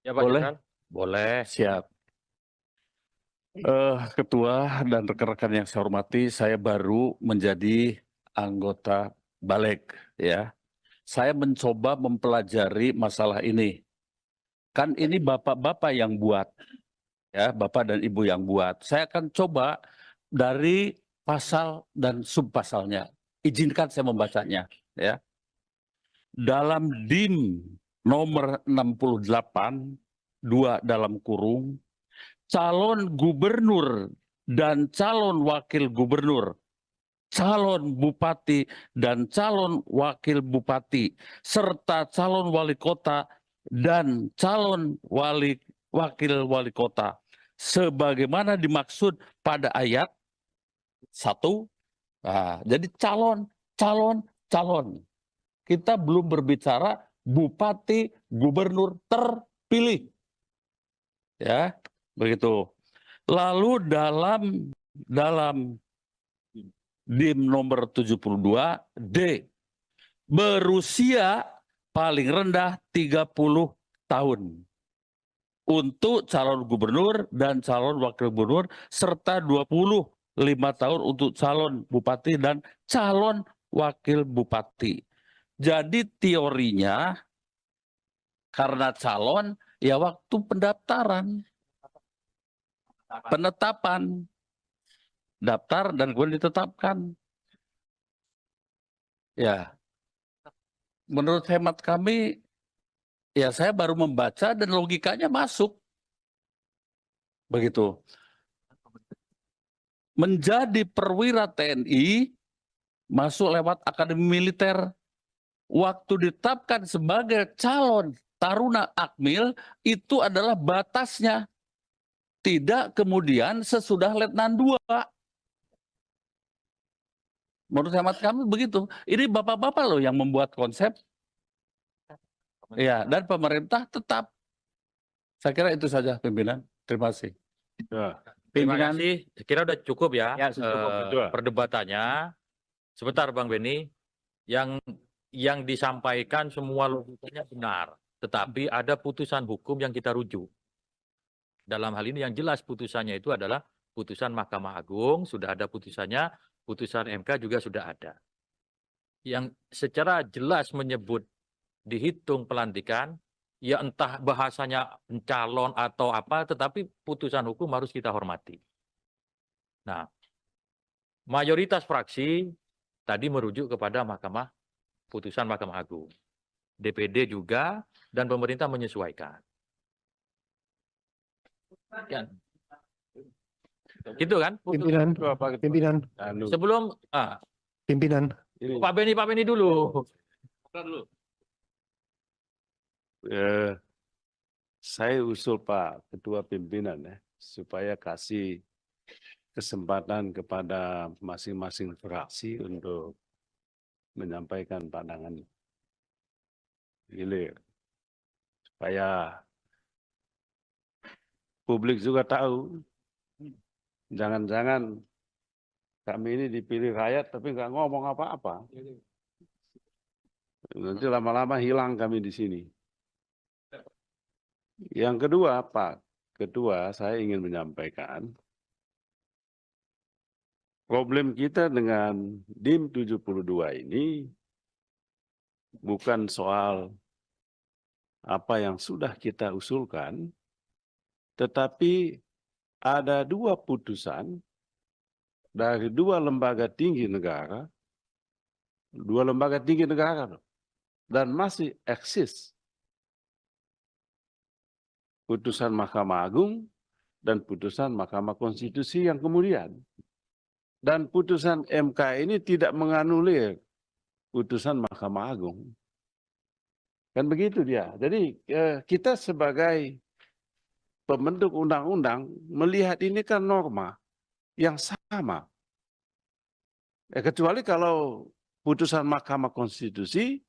Ya Pak Boleh? Jenderal? Boleh. Siap. Ketua dan rekan-rekan yang saya hormati, saya baru menjadi anggota Balik, ya. Saya mencoba mempelajari masalah ini. Kan ini bapak-bapak yang buat, ya, bapak dan ibu yang buat. Saya akan coba dari pasal dan subpasalnya. Izinkan saya membacanya, ya. Dalam DIM nomor 68, 2 dalam kurung, calon gubernur dan calon wakil gubernur, calon bupati dan calon wakil bupati, serta calon wali kota dan calon wakil wali kota, sebagaimana dimaksud pada ayat 1. Nah, jadi calon. Kita belum berbicara bupati, gubernur terpilih. Ya, begitu. Lalu dalam DIM nomor 72 D, berusia paling rendah 30 tahun untuk calon gubernur dan calon wakil gubernur, serta 25 tahun untuk calon bupati dan calon wakil bupati. Jadi teorinya karena calon ya waktu pendaftaran, penetapan, daftar dan kemudian ditetapkan. Ya, menurut hemat kami, ya saya baru membaca dan logikanya masuk. Begitu. Menjadi perwira TNI, masuk lewat akademi militer. Waktu ditetapkan sebagai calon taruna akmil, itu adalah batasnya. Tidak kemudian sesudah letnan 2. Menurut hemat kami begitu. Ini bapak-bapak loh yang membuat konsep. Ya, dan pemerintah tetap. Saya kira itu saja pimpinan. Terima kasih. Ya. Terima Pimpinan. kasih. Saya kira udah cukup ya, Ya, cukup. perdebatannya. Sebentar Bang Beni, yang disampaikan semua logikanya benar, tetapi ada putusan hukum yang kita rujuk. Dalam hal ini yang jelas putusannya itu adalah putusan Mahkamah Agung, sudah ada putusannya, putusan MK juga sudah ada. Yang secara jelas menyebut dihitung pelantikan, ya entah bahasanya calon atau apa, tetapi putusan hukum harus kita hormati. Nah, mayoritas fraksi tadi merujuk kepada putusan Mahkamah Agung. DPD juga, dan pemerintah menyesuaikan. Ya. Gitu kan? Pimpinan, Sebelum pimpinan. Pak Beni dulu. Saya usul Pak Ketua Pimpinan ya, supaya kasih kesempatan kepada masing-masing fraksi untuk menyampaikan pandangan gilir. Supaya publik juga tahu, jangan-jangan kami ini dipilih rakyat tapi nggak ngomong apa-apa. Nanti lama-lama hilang kami di sini. Yang kedua, Pak Ketua, saya ingin menyampaikan problem kita dengan DIM 72 ini bukan soal apa yang sudah kita usulkan, tetapi ada 2 putusan dari 2 lembaga tinggi negara, 2 lembaga tinggi negara, dan masih eksis. Putusan Mahkamah Agung dan putusan Mahkamah Konstitusi yang kemudian. Dan putusan MK ini tidak menganulir putusan Mahkamah Agung. Kan begitu dia. Jadi kita sebagai pembentuk undang-undang melihat ini kan norma yang sama. Kecuali kalau putusan Mahkamah Konstitusi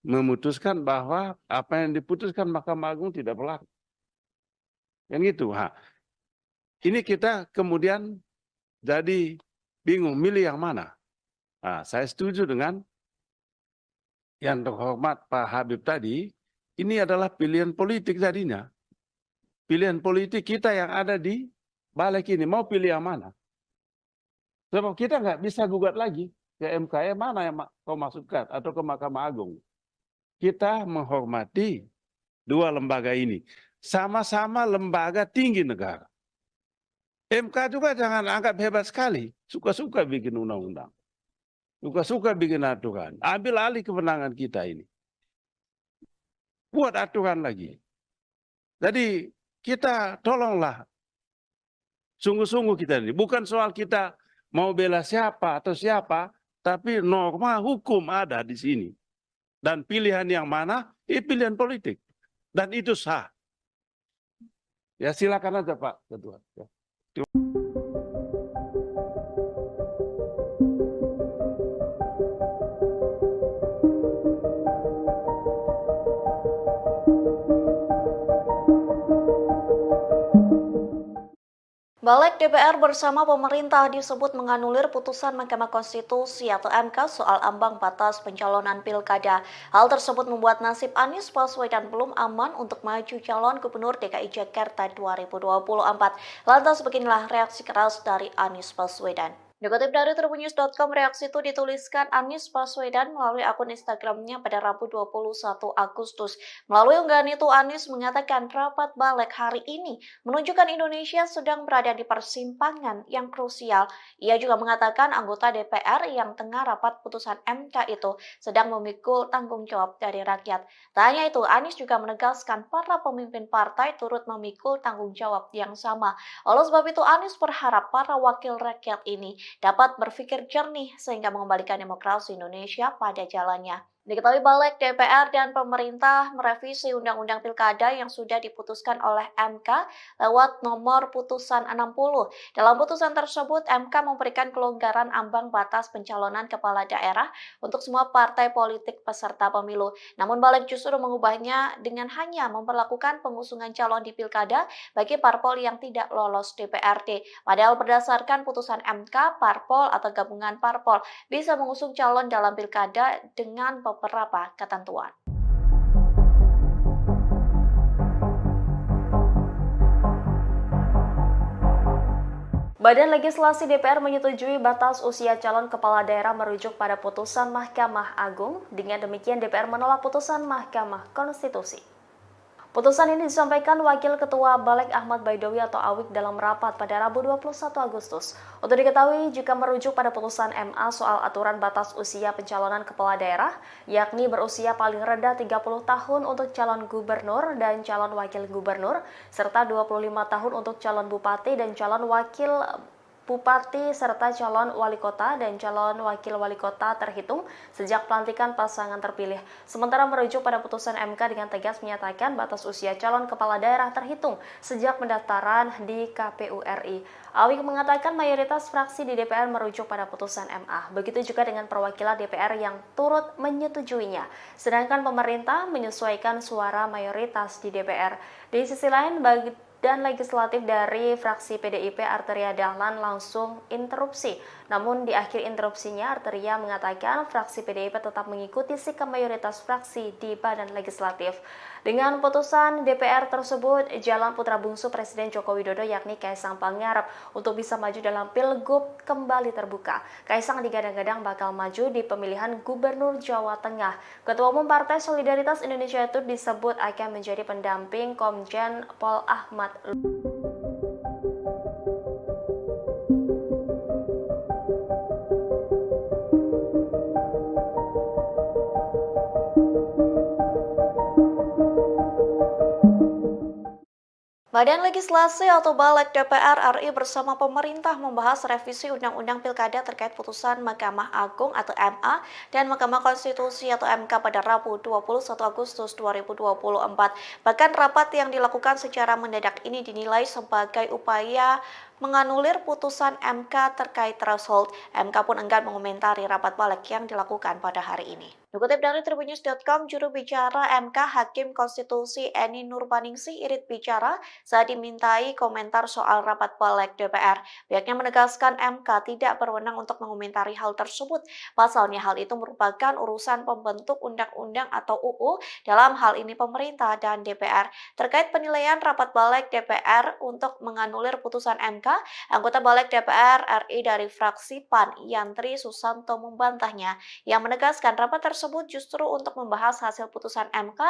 memutuskan bahwa apa yang diputuskan Mahkamah Agung tidak berlaku. Kan gitu. Ini kita kemudian jadi bingung milih yang mana. Saya setuju dengan yang terhormat Pak Habib tadi, ini adalah pilihan politik tadinya. Pilihan politik kita yang ada di balik ini. Mau pilih yang mana? Sebab kita nggak bisa gugat lagi ke MK, mana yang kau masukkan atau ke Mahkamah Agung. Kita menghormati dua lembaga ini. Sama-sama lembaga tinggi negara. MK juga jangan anggap hebat sekali. Suka-suka bikin undang-undang. Suka-suka bikin aturan. Ambil alih kewenangan kita ini. Buat aturan lagi. Jadi kita tolonglah. Sungguh-sungguh kita ini. Bukan soal kita mau bela siapa atau siapa. Tapi norma hukum ada di sini. Dan pilihan yang mana? Pilihan politik. Dan itu sah. Ya silakan aja Pak Ketua. Ya. Balik DPR bersama pemerintah disebut menganulir putusan Mahkamah Konstitusi atau MK soal ambang batas pencalonan pilkada. Hal tersebut membuat nasib Anies Baswedan belum aman untuk maju calon Gubernur DKI Jakarta 2024. Lantas beginilah reaksi keras dari Anies Baswedan. Dikutip dari tribunnews.com, reaksi itu dituliskan Anies Baswedan melalui akun Instagramnya pada Rabu 21 Agustus. Melalui unggahan itu, Anies mengatakan rapat balik hari ini menunjukkan Indonesia sedang berada di persimpangan yang krusial. Ia juga mengatakan anggota DPR yang tengah rapat putusan MK itu sedang memikul tanggung jawab dari rakyat. Tak hanya itu, Anies juga menegaskan para pemimpin partai turut memikul tanggung jawab yang sama. Oleh sebab itu, Anies berharap para wakil rakyat ini dapat berpikir jernih sehingga mengembalikan demokrasi Indonesia pada jalannya. Diketahui balik DPR dan pemerintah merevisi Undang-Undang Pilkada yang sudah diputuskan oleh MK lewat nomor putusan 60. Dalam putusan tersebut, MK memberikan kelonggaran ambang batas pencalonan kepala daerah untuk semua partai politik peserta pemilu. Namun balik justru mengubahnya dengan hanya memperlakukan pengusungan calon di Pilkada bagi parpol yang tidak lolos DPRD. Padahal berdasarkan putusan MK, parpol atau gabungan parpol bisa mengusung calon dalam Pilkada dengan beberapa ketentuan. Badan Legislasi DPR menyetujui batas usia calon kepala daerah merujuk pada putusan Mahkamah Agung. Dengan demikian DPR menolak putusan Mahkamah Konstitusi. Putusan ini disampaikan Wakil Ketua Balik Ahmad Baidowi atau Awik dalam rapat pada Rabu 21 Agustus. Untuk diketahui, jika merujuk pada putusan MA soal aturan batas usia pencalonan kepala daerah, yakni berusia paling rendah 30 tahun untuk calon gubernur dan calon wakil gubernur, serta 25 tahun untuk calon bupati dan calon wakil bupati serta calon wali kota dan calon wakil wali kota terhitung sejak pelantikan pasangan terpilih. Sementara merujuk pada putusan MK dengan tegas menyatakan batas usia calon kepala daerah terhitung sejak pendaftaran di KPU RI. Awik mengatakan mayoritas fraksi di DPR merujuk pada putusan MA. Begitu juga dengan perwakilan DPR yang turut menyetujuinya. Sedangkan pemerintah menyesuaikan suara mayoritas di DPR. Di sisi lain, dan legislatif dari fraksi PDIP Arteria Dahlan langsung interupsi. Namun di akhir interupsinya Arteria mengatakan fraksi PDIP tetap mengikuti sikap mayoritas fraksi di badan legislatif. Dengan putusan DPR tersebut, jalan putra bungsu Presiden Joko Widodo yakni Kaisang Pangarep untuk bisa maju dalam Pilgub kembali terbuka. Kaisang digadang-gadang bakal maju di pemilihan Gubernur Jawa Tengah. Ketua Umum Partai Solidaritas Indonesia itu disebut akan menjadi pendamping Komjen Pol Ahmad. Badan Legislasi atau Balik DPR RI bersama pemerintah membahas revisi Undang-Undang Pilkada terkait putusan Mahkamah Agung atau MA dan Mahkamah Konstitusi atau MK pada Rabu 21 Agustus 2024. Bahkan rapat yang dilakukan secara mendadak ini dinilai sebagai upaya menganulir putusan MK terkait threshold. MK pun enggan mengomentari rapat balik yang dilakukan pada hari ini. Dikutip dari Tribunnews.com, juru bicara MK Hakim Konstitusi Eni Nurbaningsih Irit bicara saat dimintai komentar soal rapat balik DPR. Pihaknya menegaskan MK tidak berwenang untuk mengomentari hal tersebut. Pasalnya hal itu merupakan urusan pembentuk undang-undang atau UU, dalam hal ini pemerintah dan DPR. Terkait penilaian rapat balik DPR untuk menganulir putusan MK, anggota balik DPR RI dari fraksi PAN Yantri Susanto membantahnya, yang menegaskan rapat tersebut justru untuk membahas hasil putusan MK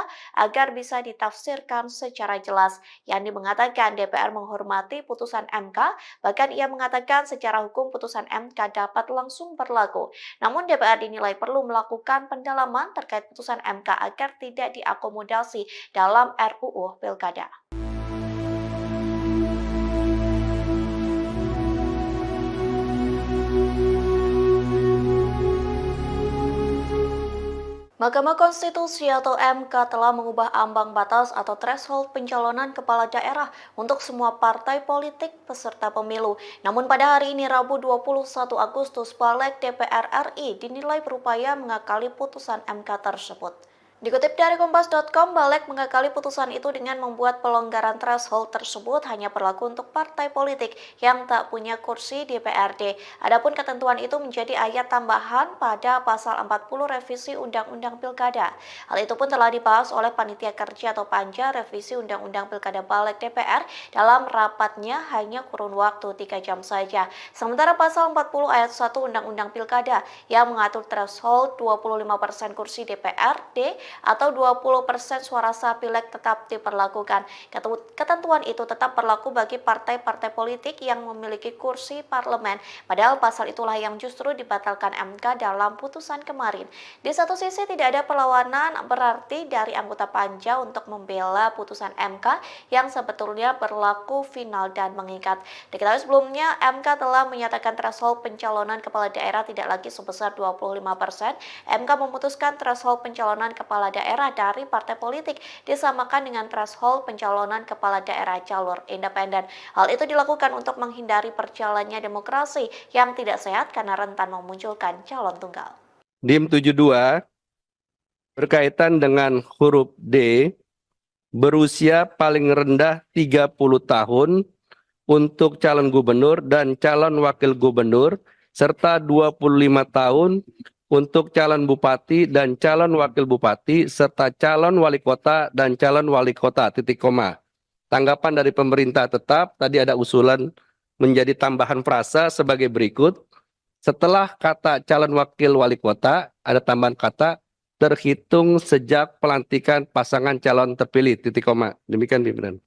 agar bisa ditafsirkan secara jelas. Yandi mengatakan DPR menghormati putusan MK, bahkan ia mengatakan secara hukum putusan MK dapat langsung berlaku. Namun DPR dinilai perlu melakukan pendalaman terkait putusan MK agar tidak diakomodasi dalam RUU Pilkada. Mahkamah Konstitusi atau MK telah mengubah ambang batas atau threshold pencalonan kepala daerah untuk semua partai politik peserta pemilu. Namun pada hari ini Rabu 21 Agustus, Balik DPR RI dinilai berupaya mengakali putusan MK tersebut. Dikutip dari Kompas.com, Balik mengakali putusan itu dengan membuat pelonggaran threshold tersebut hanya berlaku untuk partai politik yang tak punya kursi di DPRD. Adapun ketentuan itu menjadi ayat tambahan pada pasal 40 revisi Undang-Undang Pilkada. Hal itu pun telah dibahas oleh Panitia Kerja atau Panja revisi Undang-Undang Pilkada Balik DPR dalam rapatnya hanya kurun waktu 3 jam saja. Sementara pasal 40 ayat 1 Undang-Undang Pilkada yang mengatur threshold 25% kursi DPRD atau 20% suara sah pileg tetap diperlakukan. Ketentuan itu tetap berlaku bagi partai-partai politik yang memiliki kursi parlemen. Padahal pasal itulah yang justru dibatalkan MK dalam putusan kemarin. Di satu sisi tidak ada perlawanan berarti dari anggota Panja untuk membela putusan MK yang sebetulnya berlaku final dan mengikat. Diketahui sebelumnya MK telah menyatakan threshold pencalonan kepala daerah tidak lagi sebesar 25%. MK memutuskan threshold pencalonan kepala daerah dari partai politik disamakan dengan threshold pencalonan kepala daerah jalur independen. Hal itu dilakukan untuk menghindari perjalannya demokrasi yang tidak sehat karena rentan memunculkan calon tunggal. DIM 72 berkaitan dengan huruf D, berusia paling rendah 30 tahun untuk calon gubernur dan calon wakil gubernur serta 25 tahun untuk calon bupati dan calon wakil bupati serta calon wali kota dan calon wali kota, titik koma. Tanggapan dari pemerintah tetap, tadi ada usulan menjadi tambahan frasa sebagai berikut. Setelah kata calon wakil wali kota, ada tambahan kata terhitung sejak pelantikan pasangan calon terpilih, titik koma. Demikian pimpinan.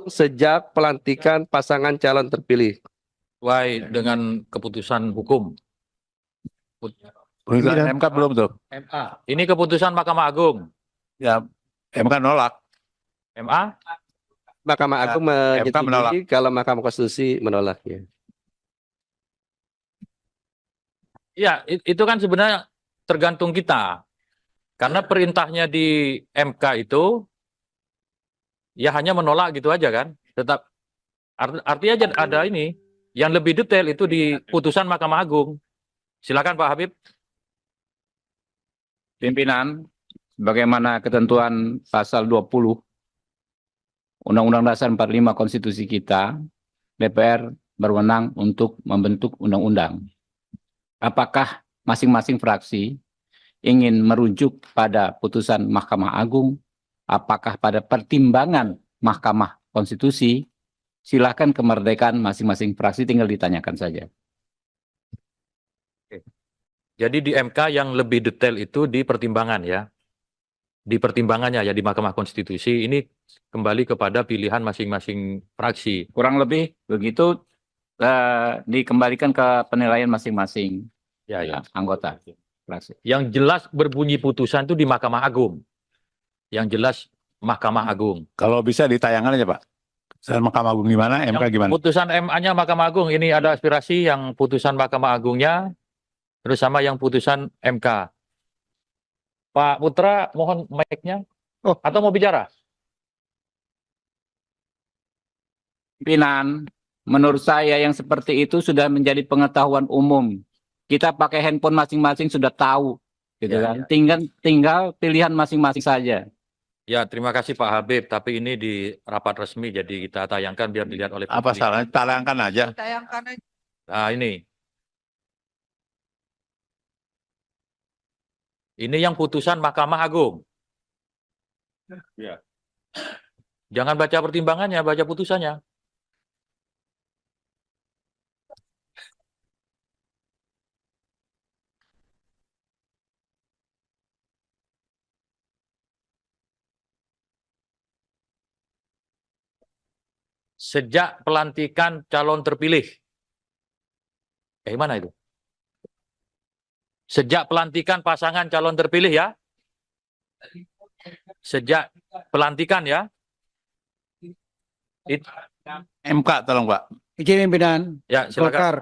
Sejak pelantikan pasangan calon terpilih. Sesuai dengan keputusan hukum. Putusan MK belum tuh. MA. Ini keputusan Mahkamah Agung. Ya, MK nolak. MA? Mahkamah Agung menyetujui kalau Mahkamah Konstitusi menolaknya. Ya, itu kan sebenarnya tergantung kita. Karena perintahnya di MK itu ya hanya menolak gitu aja kan. Tetap artinya ada ini. Yang lebih detail itu di putusan Mahkamah Agung. Silakan Pak Habib. Pimpinan, bagaimana ketentuan pasal 20 Undang-Undang Dasar 45 Konstitusi kita, DPR berwenang untuk membentuk undang-undang. Apakah masing-masing fraksi ingin merujuk pada putusan Mahkamah Agung, apakah pada pertimbangan Mahkamah Konstitusi? Silakan kemerdekaan masing-masing fraksi, tinggal ditanyakan saja. Jadi di MK yang lebih detail itu di pertimbangan ya. Di pertimbangannya ya di Mahkamah Konstitusi ini kembali kepada pilihan masing-masing fraksi. Kurang lebih begitu dikembalikan ke penilaian masing-masing anggota fraksi. Yang jelas berbunyi putusan itu di Mahkamah Agung. Yang jelas Mahkamah Agung. Kalau bisa ditayangkan aja Pak. Mahkamah Agung gimana, MK gimana? Putusan MA-nya Mahkamah Agung, ini ada aspirasi yang putusan Mahkamah Agungnya, terus sama yang putusan MK. Pak Putra, mohon mic-nya. Atau mau bicara? Pimpinan, menurut saya yang seperti itu sudah menjadi pengetahuan umum. Kita pakai handphone masing-masing sudah tahu, gitu Ya, kan. ya. Tinggal pilihan masing-masing saja. Ya, terima kasih Pak Habib. Tapi ini di rapat resmi, jadi kita tayangkan biar dilihat oleh Apa publik. salahnya? Tayangkan aja. Nah, ini yang putusan Mahkamah Agung. Ya. Jangan baca pertimbangannya, baca putusannya. Sejak pelantikan calon terpilih. Mana itu? Sejak pelantikan pasangan calon terpilih ya. Sejak pelantikan ya. MK tolong Pak. Izin pimpinan Ya, silakan. Golkar.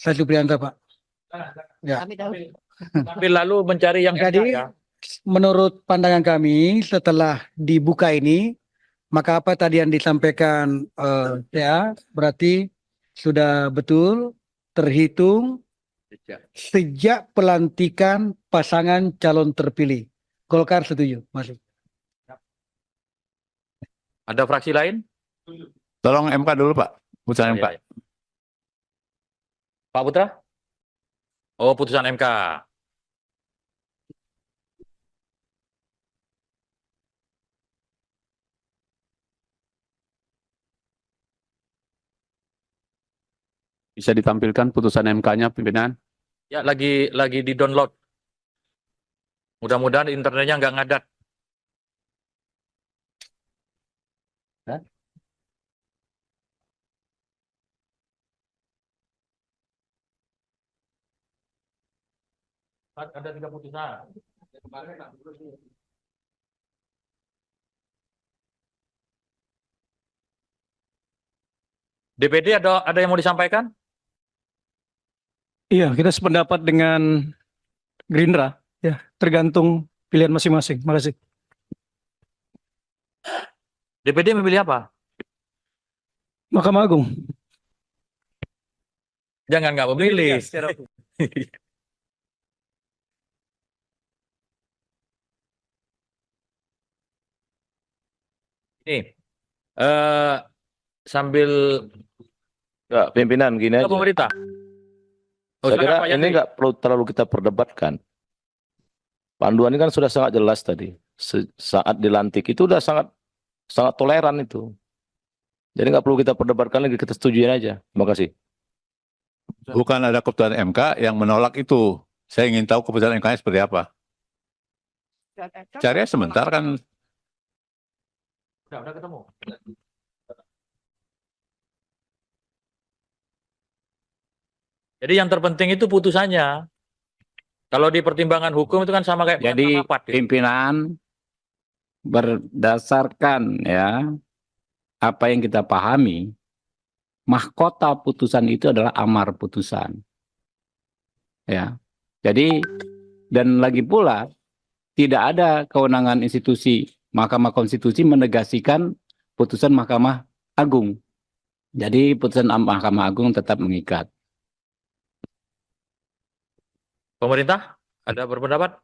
Saya Supriyanto, Pak. Ya. Tapi lalu mencari yang Jadi, ya. menurut pandangan kami setelah dibuka ini, maka apa tadi yang disampaikan ya berarti sudah betul terhitung sejak pelantikan pasangan calon terpilih. Golkar setuju, masuk. Ada fraksi lain? Tolong MK dulu Pak. Putusan Oh, MK. iya. Pak Putra? Oh, putusan MK. Bisa ditampilkan putusan MK-nya, pimpinan? Ya, lagi di-download. Mudah-mudahan internetnya nggak ngadat. Ada 3 putusan. DPD ada yang mau disampaikan? Iya, kita sependapat dengan Gerindra, ya, tergantung pilihan masing-masing. Makasih. DPD memilih apa? Mahkamah Agung. Jangan nggak memilih. Ini sambil Enggak, pimpinan gini aja. pemerintah. Oh, Saya silakan, kira Pak ini Yandri. nggak perlu terlalu kita perdebatkan. Panduan ini kan sudah sangat jelas tadi. Saat dilantik itu udah sangat toleran itu. Jadi nggak perlu kita perdebatkan lagi, kita setujuin aja. Terima kasih. Bukan ada keputusan MK yang menolak itu. Saya ingin tahu keputusan MK-nya seperti apa. Cari sebentar kan. Udah ketemu. Jadi yang terpenting itu putusannya. Kalau di pertimbangan hukum itu kan sama kayak Jadi rapat, gitu. pimpinan berdasarkan ya apa yang kita pahami, mahkota putusan itu adalah amar putusan. Ya. Jadi dan lagi pula tidak ada kewenangan institusi Mahkamah Konstitusi menegasikan putusan Mahkamah Agung. Jadi putusan Mahkamah Agung tetap mengikat. Pemerintah ada berpendapat?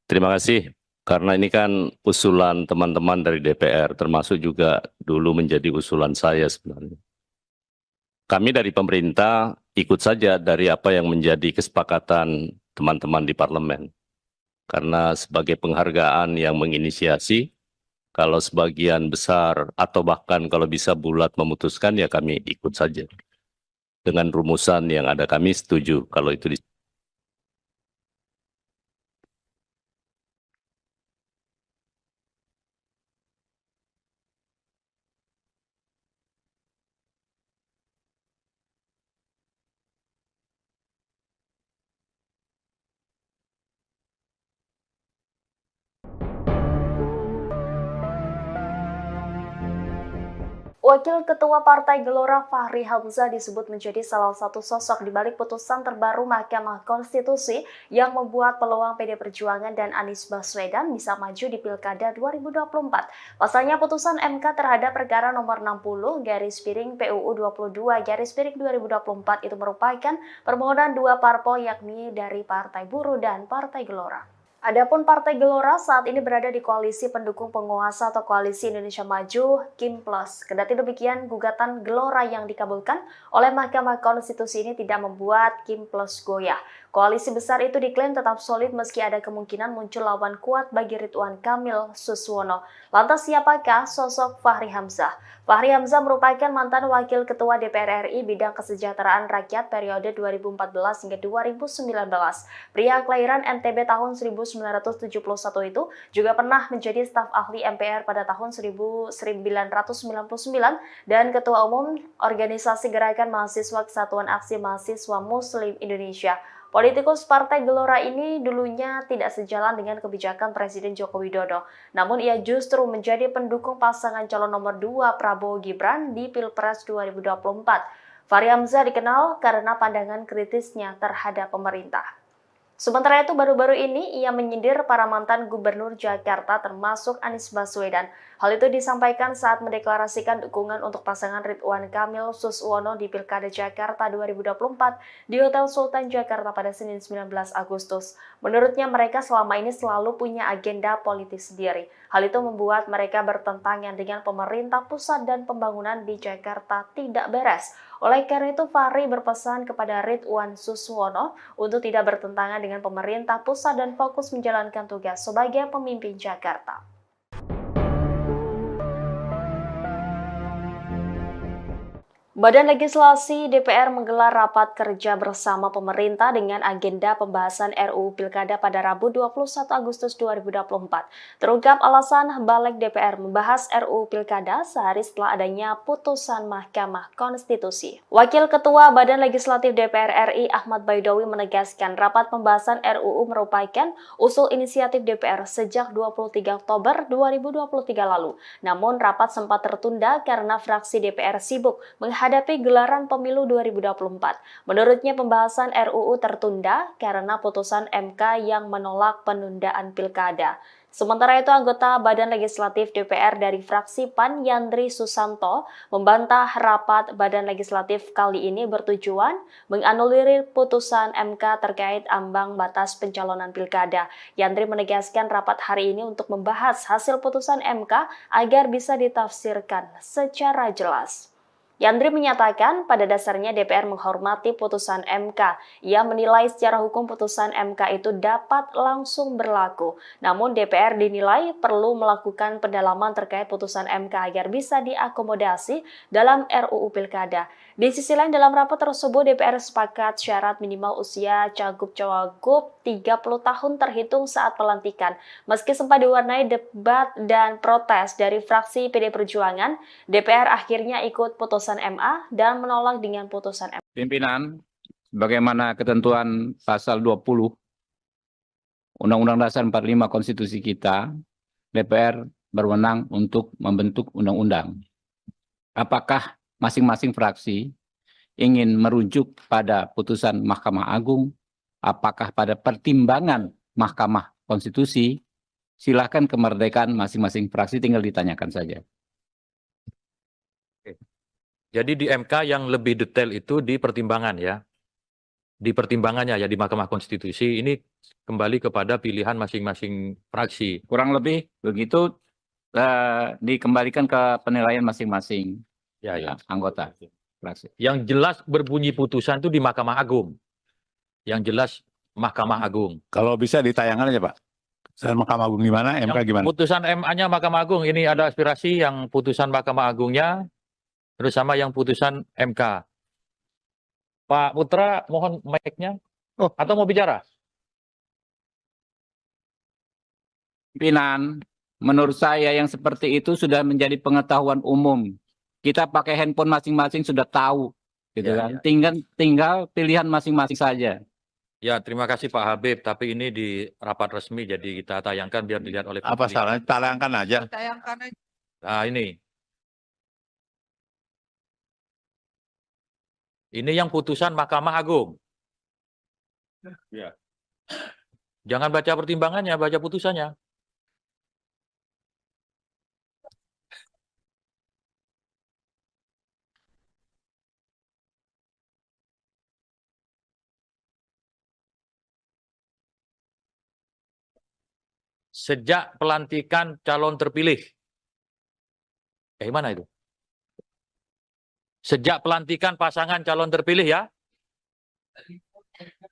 Terima kasih. Karena ini kan usulan teman-teman dari DPR, termasuk juga dulu menjadi usulan saya sebenarnya. Kami dari pemerintah ikut saja dari apa yang menjadi kesepakatan teman-teman di parlemen. Karena sebagai penghargaan yang menginisiasi, kalau sebagian besar atau bahkan kalau bisa bulat memutuskan, ya kami ikut saja. Dengan rumusan yang ada kami setuju kalau itu Wakil Ketua Partai Gelora Fahri Hamzah disebut menjadi salah satu sosok di balik putusan terbaru Mahkamah Konstitusi yang membuat peluang PD Perjuangan dan Anies Baswedan bisa maju di Pilkada 2024. Pasalnya putusan MK terhadap perkara nomor 60/PUU 22/2024 itu merupakan permohonan dua parpol yakni dari Partai Buruh dan Partai Gelora. Adapun Partai Gelora saat ini berada di koalisi pendukung penguasa atau Koalisi Indonesia Maju Kim Plus. Kendati demikian, gugatan Gelora yang dikabulkan oleh Mahkamah Konstitusi ini tidak membuat Kim Plus goyah. Koalisi besar itu diklaim tetap solid meski ada kemungkinan muncul lawan kuat bagi Ridwan Kamil Suswono. Lantas siapakah sosok Fahri Hamzah? Fahri Hamzah merupakan mantan Wakil Ketua DPR RI bidang kesejahteraan rakyat periode 2014 hingga 2019. Pria kelahiran NTB tahun 1971 itu juga pernah menjadi staf ahli MPR pada tahun 1999 dan Ketua Umum Organisasi Gerakan Mahasiswa Kesatuan Aksi Mahasiswa Muslim Indonesia. Politikus Partai Gelora ini dulunya tidak sejalan dengan kebijakan Presiden Joko Widodo. Namun ia justru menjadi pendukung pasangan calon nomor 2 Prabowo Gibran di Pilpres 2024. Fahri Hamzah dikenal karena pandangan kritisnya terhadap pemerintah. Sementara itu, baru-baru ini ia menyindir para mantan gubernur Jakarta termasuk Anies Baswedan. Hal itu disampaikan saat mendeklarasikan dukungan untuk pasangan Ridwan Kamil Suswono di Pilkada Jakarta 2024 di Hotel Sultan Jakarta pada Senin 19 Agustus. Menurutnya mereka selama ini selalu punya agenda politik sendiri. Hal itu membuat mereka bertentangan dengan pemerintah pusat dan pembangunan di Jakarta tidak beres. Oleh karena itu, Fahri berpesan kepada Ridwan Suswono untuk tidak bertentangan dengan pemerintah pusat dan fokus menjalankan tugas sebagai pemimpin Jakarta. Badan Legislasi DPR menggelar rapat kerja bersama pemerintah dengan agenda pembahasan RUU Pilkada pada Rabu 21 Agustus 2024. Terungkap alasan balik DPR membahas RUU Pilkada sehari setelah adanya putusan Mahkamah Konstitusi. Wakil Ketua Badan Legislatif DPR RI Ahmad Baidowi menegaskan rapat pembahasan RUU merupakan usul inisiatif DPR sejak 23 Oktober 2023 lalu. Namun rapat sempat tertunda karena fraksi DPR sibuk menghadapi gelaran pemilu 2024. Menurutnya pembahasan RUU tertunda karena putusan MK yang menolak penundaan pilkada. Sementara itu, anggota Badan Legislatif DPR dari fraksi PAN Yandri Susanto membantah rapat Badan Legislatif kali ini bertujuan menganulir putusan MK terkait ambang batas pencalonan pilkada. Yandri menegaskan rapat hari ini untuk membahas hasil putusan MK agar bisa ditafsirkan secara jelas. Yandri menyatakan pada dasarnya DPR menghormati putusan MK. Ia menilai secara hukum putusan MK itu dapat langsung berlaku. Namun DPR dinilai perlu melakukan pendalaman terkait putusan MK agar bisa diakomodasi dalam RUU Pilkada. Di sisi lain dalam rapat tersebut DPR sepakat syarat minimal usia cagup-cawagup 30 tahun terhitung saat pelantikan. Meski sempat diwarnai debat dan protes dari fraksi PD Perjuangan, DPR akhirnya ikut putusan MA dan menolak dengan putusan MA. Pimpinan, bagaimana ketentuan pasal 20 Undang-Undang Dasar 45 Konstitusi kita, DPR berwenang untuk membentuk undang-undang. Apakah masing-masing fraksi ingin merujuk pada putusan Mahkamah Agung, apakah pada pertimbangan Mahkamah Konstitusi, silakan kemerdekaan masing-masing fraksi, tinggal ditanyakan saja. Jadi di MK yang lebih detail itu di pertimbangan ya. Di pertimbangannya ya di Mahkamah Konstitusi ini kembali kepada pilihan masing-masing fraksi. Kurang lebih begitu dikembalikan ke penilaian masing-masing anggota fraksi. Yang jelas berbunyi putusan itu di Mahkamah Agung. Yang jelas Mahkamah Agung. Kalau bisa ditayangkan aja Pak. Putusan Mahkamah Agung gimana, MK Yang gimana? putusan MA-nya Mahkamah Agung, ini ada aspirasi yang putusan Mahkamah Agungnya, terus sama yang putusan MK. Pak Putra, mohon mic-nya. Atau mau bicara? Pimpinan, menurut saya yang seperti itu sudah menjadi pengetahuan umum. Kita pakai handphone masing-masing sudah tahu, gitu kan. Tinggal pilihan masing-masing saja. Ya, terima kasih Pak Habib. Tapi ini di rapat resmi, jadi kita tayangkan biar dilihat oleh publik. Apa salahnya? Tayangkan aja. Nah ini. Ini yang putusan Mahkamah Agung. Ya. Jangan baca pertimbangannya, baca putusannya. Sejak pelantikan calon terpilih. Mana itu? Sejak pelantikan pasangan calon terpilih ya.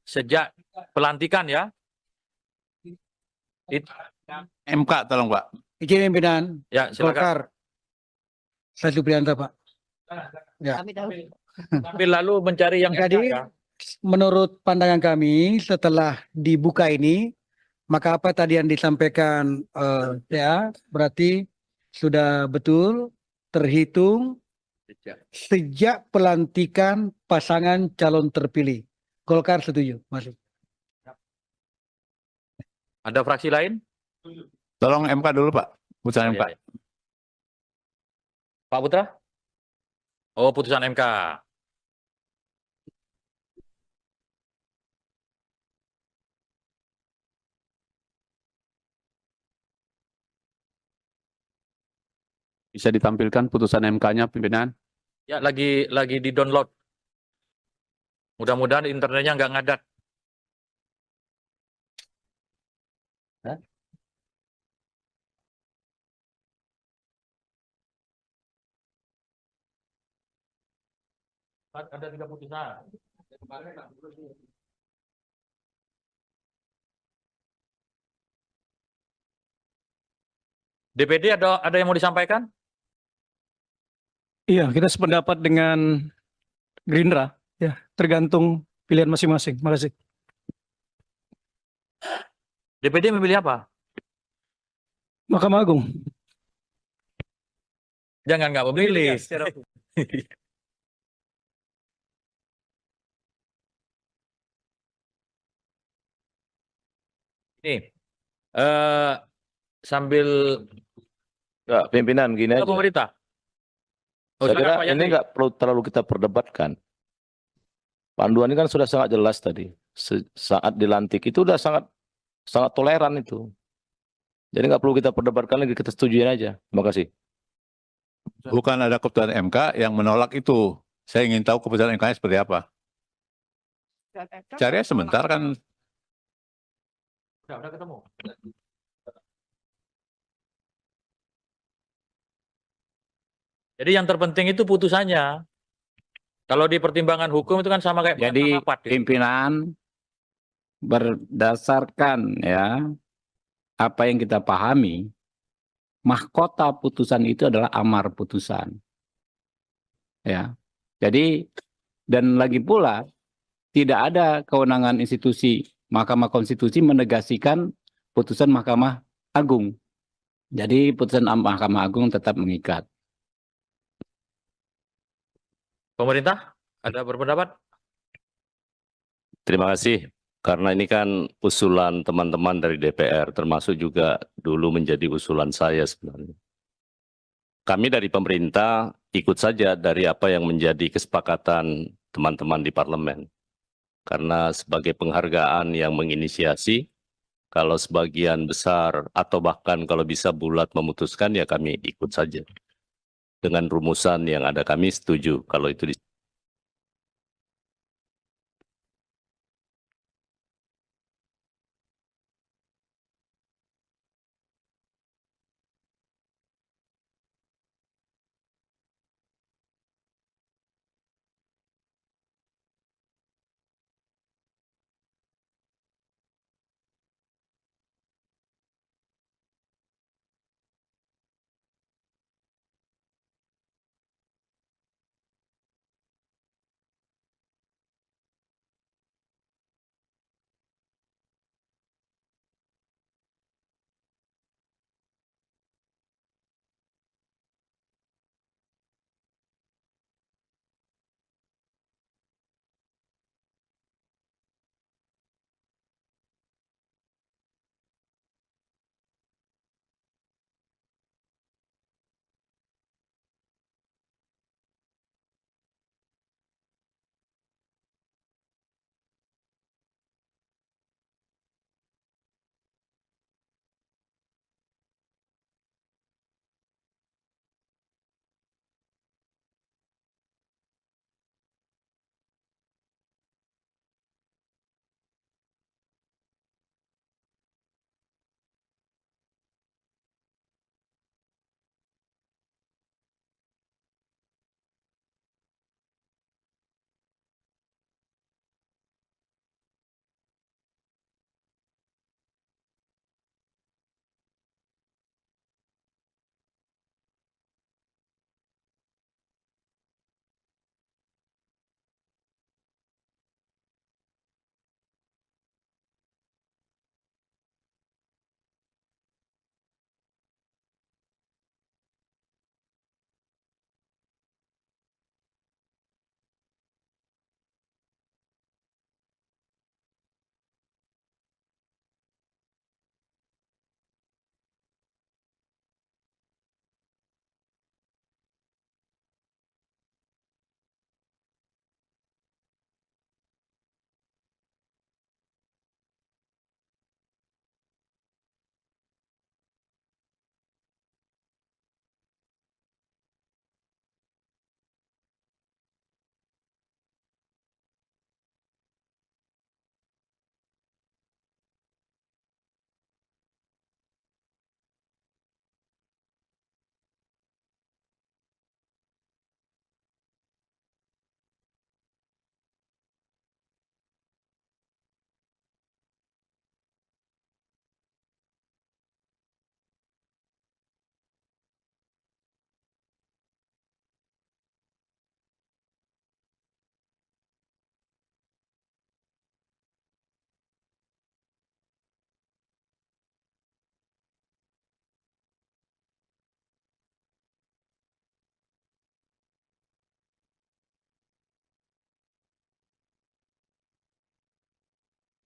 Sejak pelantikan ya. MK tolong Pak. Izin pimpinan Ya, silakan. Golkar. Saya Supriyanto, Pak. Ya. Tapi lalu mencari yang Jadi, ya. menurut pandangan kami setelah dibuka ini, maka apa tadi yang disampaikan ya berarti sudah betul terhitung sejak pelantikan pasangan calon terpilih. Golkar setuju, Mas. Ada fraksi lain? Tolong MK dulu Pak. Putusan MK. Ya. Pak Putra? Oh, putusan MK. Bisa ditampilkan putusan MK-nya, pimpinan? Ya, lagi di-download. Mudah-mudahan internetnya nggak ngadat. Ada 3 putusan. DPD ada yang mau disampaikan? Iya, kita sependapat dengan Gerindra, ya, tergantung pilihan masing-masing. Makasih. DPD memilih apa? Mahkamah Agung. Jangan nggak memilih. Ini sambil Enggak, pimpinan gini aja. pemerintah. Oh, Saya silakan, kira Pak ini Yandri. nggak perlu terlalu kita perdebatkan. Panduan ini kan sudah sangat jelas tadi. Saat dilantik itu udah sangat toleran itu. Jadi nggak perlu kita perdebatkan lagi, kita setujuin aja. Terima kasih. Bukan ada keputusan MK yang menolak itu. Saya ingin tahu keputusan MK-nya seperti apa. Cari sebentar kan. Udah ketemu. Jadi yang terpenting itu putusannya. Kalau di pertimbangan hukum itu kan sama kayak Jadi rapat, gitu. pimpinan berdasarkan ya apa yang kita pahami, mahkota putusan itu adalah amar putusan. Ya. Jadi dan lagi pula tidak ada kewenangan institusi Mahkamah Konstitusi menegasikan putusan Mahkamah Agung. Jadi putusan Mahkamah Agung tetap mengikat. Pemerintah ada berpendapat? Terima kasih. Karena ini kan usulan teman-teman dari DPR, termasuk juga dulu menjadi usulan saya sebenarnya. Kami dari pemerintah ikut saja dari apa yang menjadi kesepakatan teman-teman di parlemen. Karena sebagai penghargaan yang menginisiasi, kalau sebagian besar atau bahkan kalau bisa bulat memutuskan, ya kami ikut saja. Dengan rumusan yang ada kami setuju kalau itu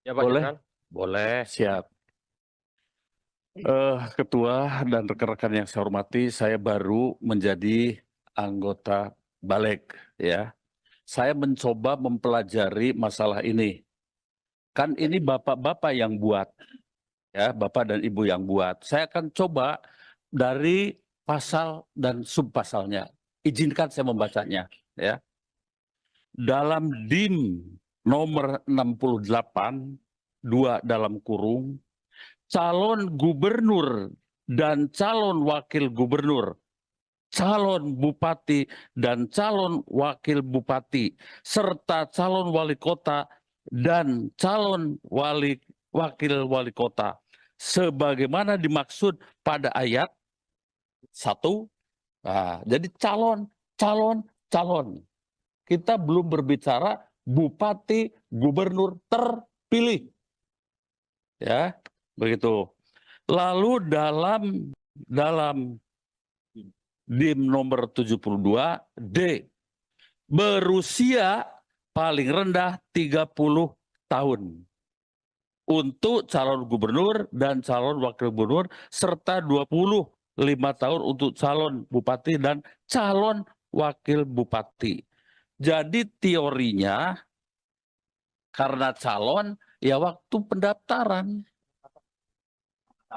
Ya Pak Boleh? Jenderal? Boleh. Siap. Ketua dan rekan-rekan yang saya hormati, saya baru menjadi anggota Balik, ya. Saya mencoba mempelajari masalah ini. Kan ini bapak-bapak yang buat, ya, bapak dan ibu yang buat. Saya akan coba dari pasal dan subpasalnya. Izinkan saya membacanya, ya. Dalam DIM nomor 68, 2 dalam kurung, calon gubernur dan calon wakil gubernur, calon bupati dan calon wakil bupati, serta calon wali kota dan calon wakil wali kota, sebagaimana dimaksud pada ayat 1. Nah, jadi calon. Kita belum berbicara bupati, gubernur terpilih. Ya, begitu. Lalu dalam DIM nomor 72 D, berusia paling rendah 30 tahun untuk calon gubernur dan calon wakil gubernur, serta 25 tahun untuk calon bupati dan calon wakil bupati. Jadi teorinya karena calon ya waktu pendaftaran,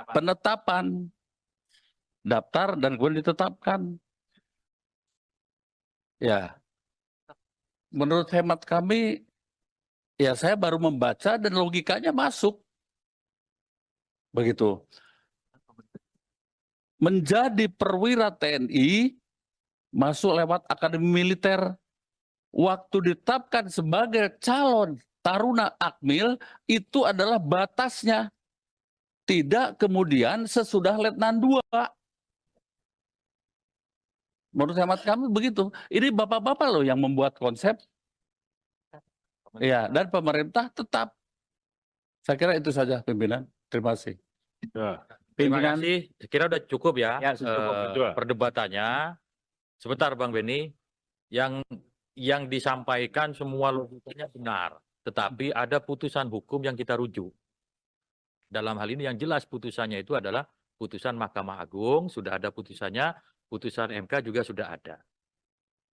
penetapan, daftar dan kemudian ditetapkan. Ya, menurut hemat kami, ya saya baru membaca dan logikanya masuk. Begitu. Menjadi perwira TNI, masuk lewat akademi militer. Waktu ditetapkan sebagai calon taruna akmil, itu adalah batasnya. Tidak kemudian sesudah letnan 2. Menurut hemat kami begitu. Ini bapak-bapak loh yang membuat konsep. Ya, dan pemerintah tetap. Saya kira itu saja pimpinan. Terima kasih. Ya. Terima Pimpinan. kasih. Saya kira udah cukup ya, Ya, cukup, betul. perdebatannya. Sebentar Bang Beni, yang disampaikan semua logikanya benar, tetapi ada putusan hukum yang kita rujuk. Dalam hal ini yang jelas putusannya itu adalah putusan Mahkamah Agung, sudah ada putusannya, putusan MK juga sudah ada.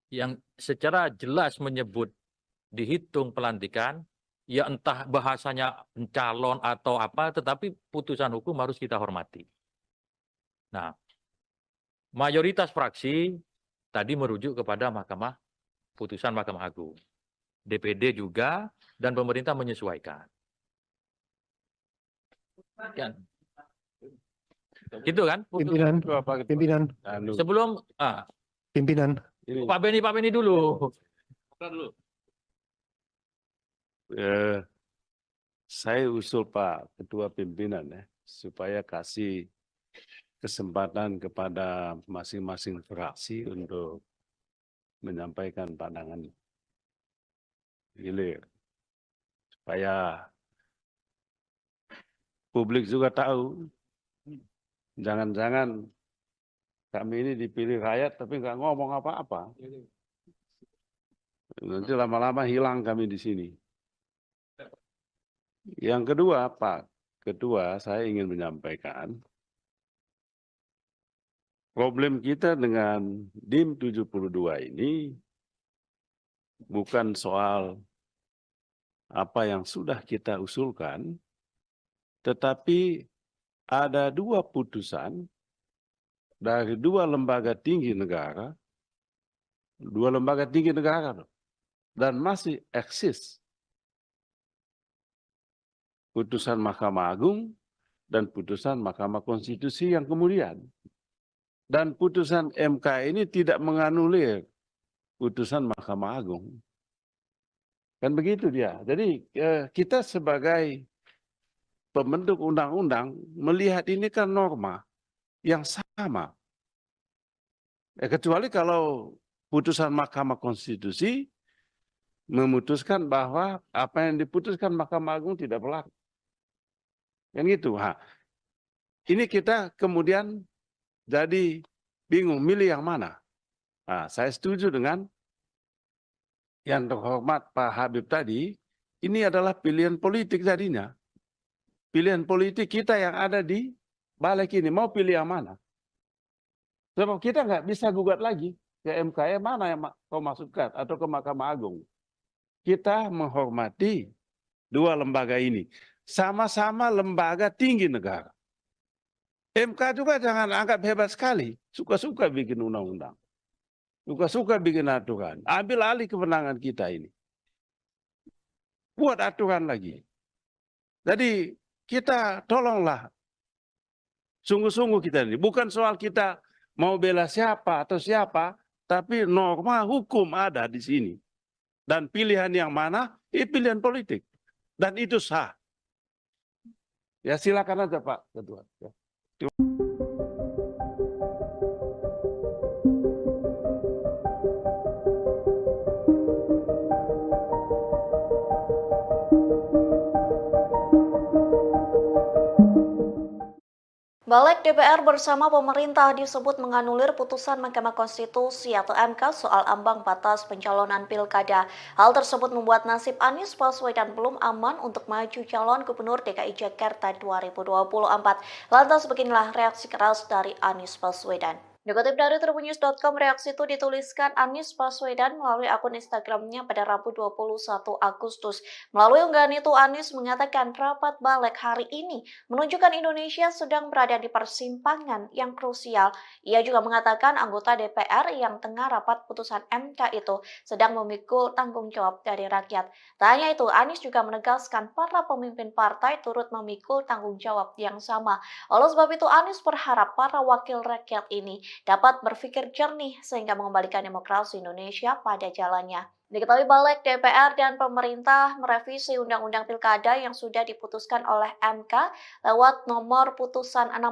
Yang secara jelas menyebut dihitung pelantikan, ya entah bahasanya calon atau apa, tetapi putusan hukum harus kita hormati. Nah, mayoritas fraksi tadi merujuk kepada putusan Mahkamah Agung. DPD juga, dan pemerintah menyesuaikan. Ya. Gitu kan? Pimpinan, pimpinan, Sebelum pimpinan. Pak Beni dulu. Saya usul Pak Ketua Pimpinan ya, supaya kasih kesempatan kepada masing-masing fraksi untuk menyampaikan pandangan hilir. Supaya publik juga tahu, jangan-jangan kami ini dipilih rakyat tapi nggak ngomong apa-apa. Nanti lama-lama hilang kami di sini. Yang kedua, Pak Ketua, saya ingin menyampaikan problem kita dengan DIM 72 ini bukan soal apa yang sudah kita usulkan, tetapi ada 2 putusan dari 2 lembaga tinggi negara, 2 lembaga tinggi negara, dan masih eksis. Putusan Mahkamah Agung dan putusan Mahkamah Konstitusi yang kemudian. Dan putusan MK ini tidak menganulir putusan Mahkamah Agung. Kan begitu dia. Jadi kita sebagai pembentuk undang-undang melihat ini kan norma yang sama. Kecuali kalau putusan Mahkamah Konstitusi memutuskan bahwa apa yang diputuskan Mahkamah Agung tidak berlaku. Kan gitu. Ini kita kemudian jadi bingung milih yang mana. Saya setuju dengan yang terhormat Pak Habib tadi, ini adalah pilihan politik tadinya. Pilihan politik kita yang ada di balik ini. Mau pilih yang mana? Sebab kita nggak bisa gugat lagi ke MK, mana yang kau maksudkan, atau ke Mahkamah Agung. Kita menghormati dua lembaga ini. Sama-sama lembaga tinggi negara. MK juga jangan anggap hebat sekali. Suka-suka bikin undang-undang. Suka-suka bikin aturan. Ambil alih kewenangan kita ini. Buat aturan lagi. Jadi kita tolonglah. Sungguh-sungguh kita ini. Bukan soal kita mau bela siapa atau siapa. Tapi norma hukum ada di sini. Dan pilihan yang mana? Pilihan politik. Dan itu sah. Ya silakan aja Pak Ketua. Ya. Balik DPR bersama pemerintah disebut menganulir putusan Mahkamah Konstitusi atau MK soal ambang batas pencalonan pilkada. Hal tersebut membuat nasib Anies Baswedan belum aman untuk maju calon Gubernur DKI Jakarta 2024. Lantas beginilah reaksi keras dari Anies Baswedan. Dikutip dari tribunnews.com, reaksi itu dituliskan Anies Baswedan melalui akun Instagramnya pada Rabu 21 Agustus. Melalui unggahan itu, Anies mengatakan rapat balik hari ini menunjukkan Indonesia sedang berada di persimpangan yang krusial. Ia juga mengatakan anggota DPR yang tengah rapat putusan MK itu sedang memikul tanggung jawab dari rakyat. Tak hanya itu, Anies juga menegaskan para pemimpin partai turut memikul tanggung jawab yang sama. Oleh sebab itu, Anies berharap para wakil rakyat ini dapat berpikir jernih sehingga mengembalikan demokrasi Indonesia pada jalannya. Diketahui balik DPR dan pemerintah merevisi Undang-Undang Pilkada yang sudah diputuskan oleh MK lewat nomor putusan 60.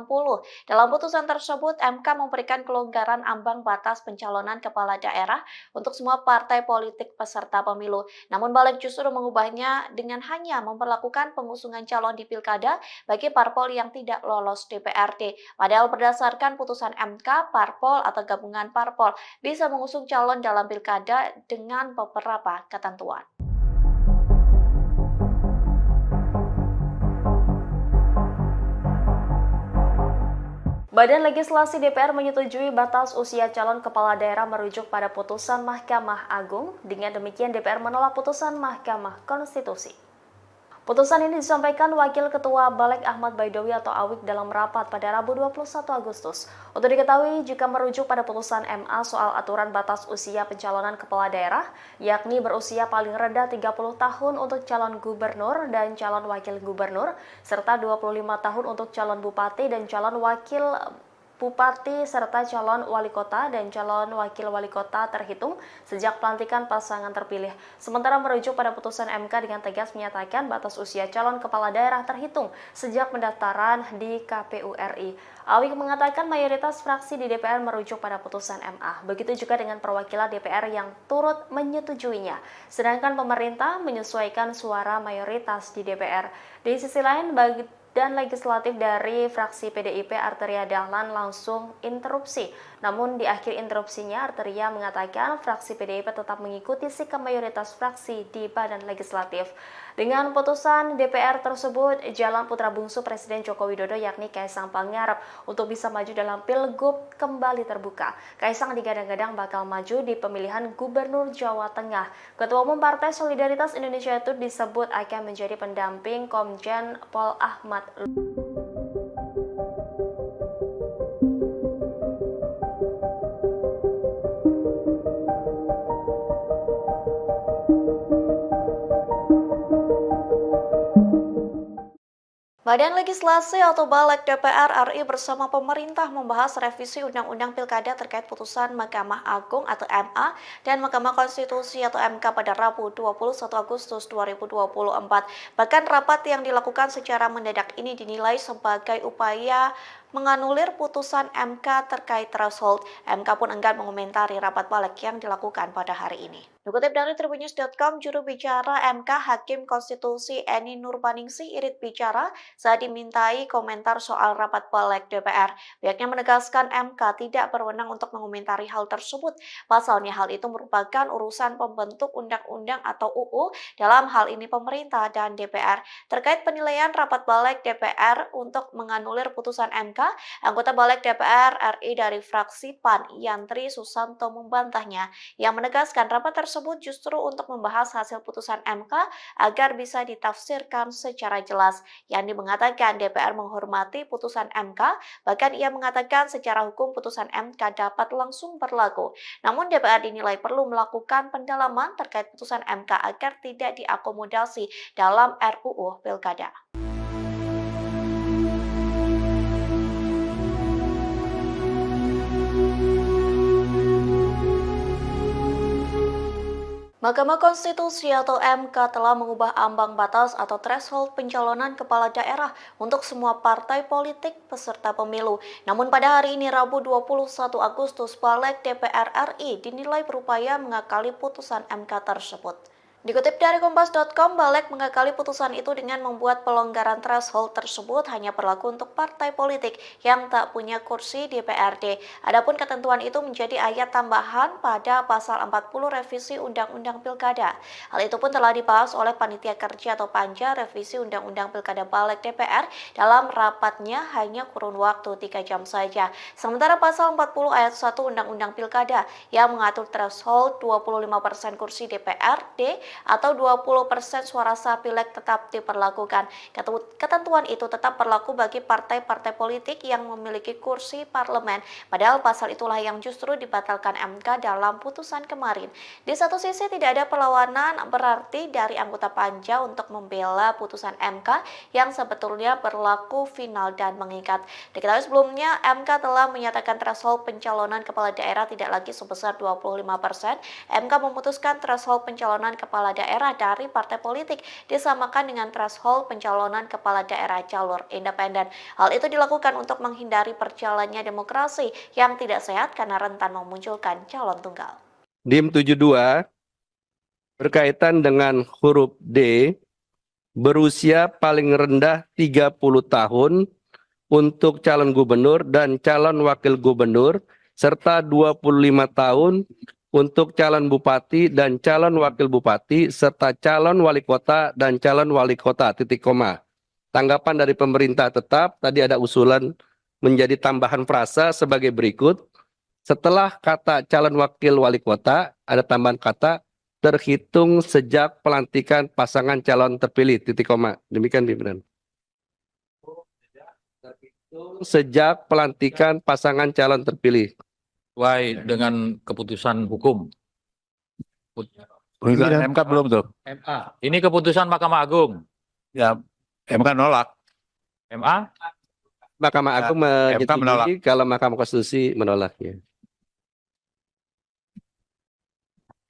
Dalam putusan tersebut, MK memberikan kelonggaran ambang batas pencalonan kepala daerah untuk semua partai politik peserta pemilu. Namun balik justru mengubahnya dengan hanya memperlakukan pengusungan calon di Pilkada bagi parpol yang tidak lolos DPRD. Padahal berdasarkan putusan MK, parpol atau gabungan parpol bisa mengusung calon dalam Pilkada dengan beberapa ketentuan. Badan Legislasi DPR menyetujui batas usia calon kepala daerah merujuk pada putusan Mahkamah Agung. Dengan demikian DPR menolak putusan Mahkamah Konstitusi. Putusan ini disampaikan Wakil Ketua Balik Ahmad Baidowi atau Awik dalam rapat pada Rabu 21 Agustus. Untuk diketahui, jika merujuk pada putusan MA soal aturan batas usia pencalonan kepala daerah, yakni berusia paling rendah 30 tahun untuk calon gubernur dan calon wakil gubernur, serta 25 tahun untuk calon bupati dan calon wakil bupati serta calon wali kota dan calon wakil wali kota terhitung sejak pelantikan pasangan terpilih. Sementara merujuk pada putusan MK dengan tegas menyatakan batas usia calon kepala daerah terhitung sejak pendaftaran di KPU RI. Awik mengatakan mayoritas fraksi di DPR merujuk pada putusan MA. Begitu juga dengan perwakilan DPR yang turut menyetujuinya. Sedangkan pemerintah menyesuaikan suara mayoritas di DPR. Di sisi lain, dan legislatif dari fraksi PDIP Arteria Dahlan langsung interupsi. Namun di akhir interupsinya Arteria mengatakan fraksi PDIP tetap mengikuti sikap mayoritas fraksi di badan legislatif. Dengan putusan DPR tersebut, jalan putra bungsu Presiden Joko Widodo yakni Kaisang Pangarep untuk bisa maju dalam Pilgub kembali terbuka. Kaisang digadang-gadang bakal maju di pemilihan Gubernur Jawa Tengah. Ketua Umum Partai Solidaritas Indonesia itu disebut akan menjadi pendamping Komjen Pol Ahmad. Badan Legislasi atau Balik DPR RI bersama pemerintah membahas revisi Undang-Undang Pilkada terkait putusan Mahkamah Agung atau MA dan Mahkamah Konstitusi atau MK pada Rabu 21 Agustus 2024. Bahkan rapat yang dilakukan secara mendadak ini dinilai sebagai upaya menganulir putusan MK terkait threshold. MK pun enggan mengomentari rapat balik yang dilakukan pada hari ini. Dikutip dari tribunnews.com, juru bicara MK Hakim Konstitusi Eni Nurbaningsih Irit bicara, saat dimintai komentar soal rapat balik DPR. Pihaknya menegaskan MK tidak berwenang untuk mengomentari hal tersebut. Pasalnya hal itu merupakan urusan pembentuk undang-undang atau UU, dalam hal ini pemerintah dan DPR. Terkait penilaian rapat balik DPR untuk menganulir putusan MK, anggota balik DPR RI dari fraksi PAN, Yantri Susanto, membantahnya. Yang menegaskan rapat tersebut justru untuk membahas hasil putusan MK agar bisa ditafsirkan secara jelas. Yandi mengatakan DPR menghormati putusan MK, bahkan ia mengatakan secara hukum putusan MK dapat langsung berlaku. Namun DPR dinilai perlu melakukan pendalaman terkait putusan MK agar tidak diakomodasi dalam RUU Pilkada. Mahkamah Konstitusi atau MK telah mengubah ambang batas atau threshold pencalonan kepala daerah untuk semua partai politik peserta pemilu. Namun pada hari ini Rabu 21 Agustus, Balik DPR RI dinilai berupaya mengakali putusan MK tersebut. Dikutip dari Kompas.com, Balik mengakali putusan itu dengan membuat pelonggaran threshold tersebut hanya berlaku untuk partai politik yang tak punya kursi di DPRD. Adapun ketentuan itu menjadi ayat tambahan pada pasal 40 revisi Undang-Undang Pilkada. Hal itu pun telah dibahas oleh Panitia Kerja atau Panja Revisi Undang-Undang Pilkada Balik DPR dalam rapatnya hanya kurun waktu 3 jam saja. Sementara pasal 40 ayat 1 Undang-Undang Pilkada yang mengatur threshold 25% kursi DPRD atau 20% suara sah pileg tetap diperlakukan. Ketentuan itu tetap berlaku bagi partai-partai politik yang memiliki kursi parlemen, padahal pasal itulah yang justru dibatalkan MK dalam putusan kemarin. Di satu sisi tidak ada perlawanan berarti dari anggota Panja untuk membela putusan MK yang sebetulnya berlaku final dan mengikat. Diketahui sebelumnya MK telah menyatakan threshold pencalonan kepala daerah tidak lagi sebesar 25%. MK memutuskan threshold pencalonan kepala daerah dari partai politik disamakan dengan threshold pencalonan kepala daerah jalur independen. Hal itu dilakukan untuk menghindari perjalannya demokrasi yang tidak sehat karena rentan memunculkan calon tunggal. DIM 72 berkaitan dengan huruf D, berusia paling rendah 30 tahun untuk calon gubernur dan calon wakil gubernur serta 25 tahun untuk calon bupati dan calon wakil bupati serta calon wali kota dan calon wali kota, titik koma. Tanggapan dari pemerintah tetap, tadi ada usulan menjadi tambahan frasa sebagai berikut. Setelah kata calon wakil wali kota, ada tambahan kata terhitung sejak pelantikan pasangan calon terpilih, titik koma. Demikian pimpinan. Sejak pelantikan pasangan calon terpilih. Sesuai dengan keputusan hukum. Putusan MK belum tuh. MA. Ini keputusan Mahkamah Agung. Ya, MK nolak. MA? Mahkamah Agung MK menolak. menyetujui kalau Mahkamah Konstitusi menolaknya.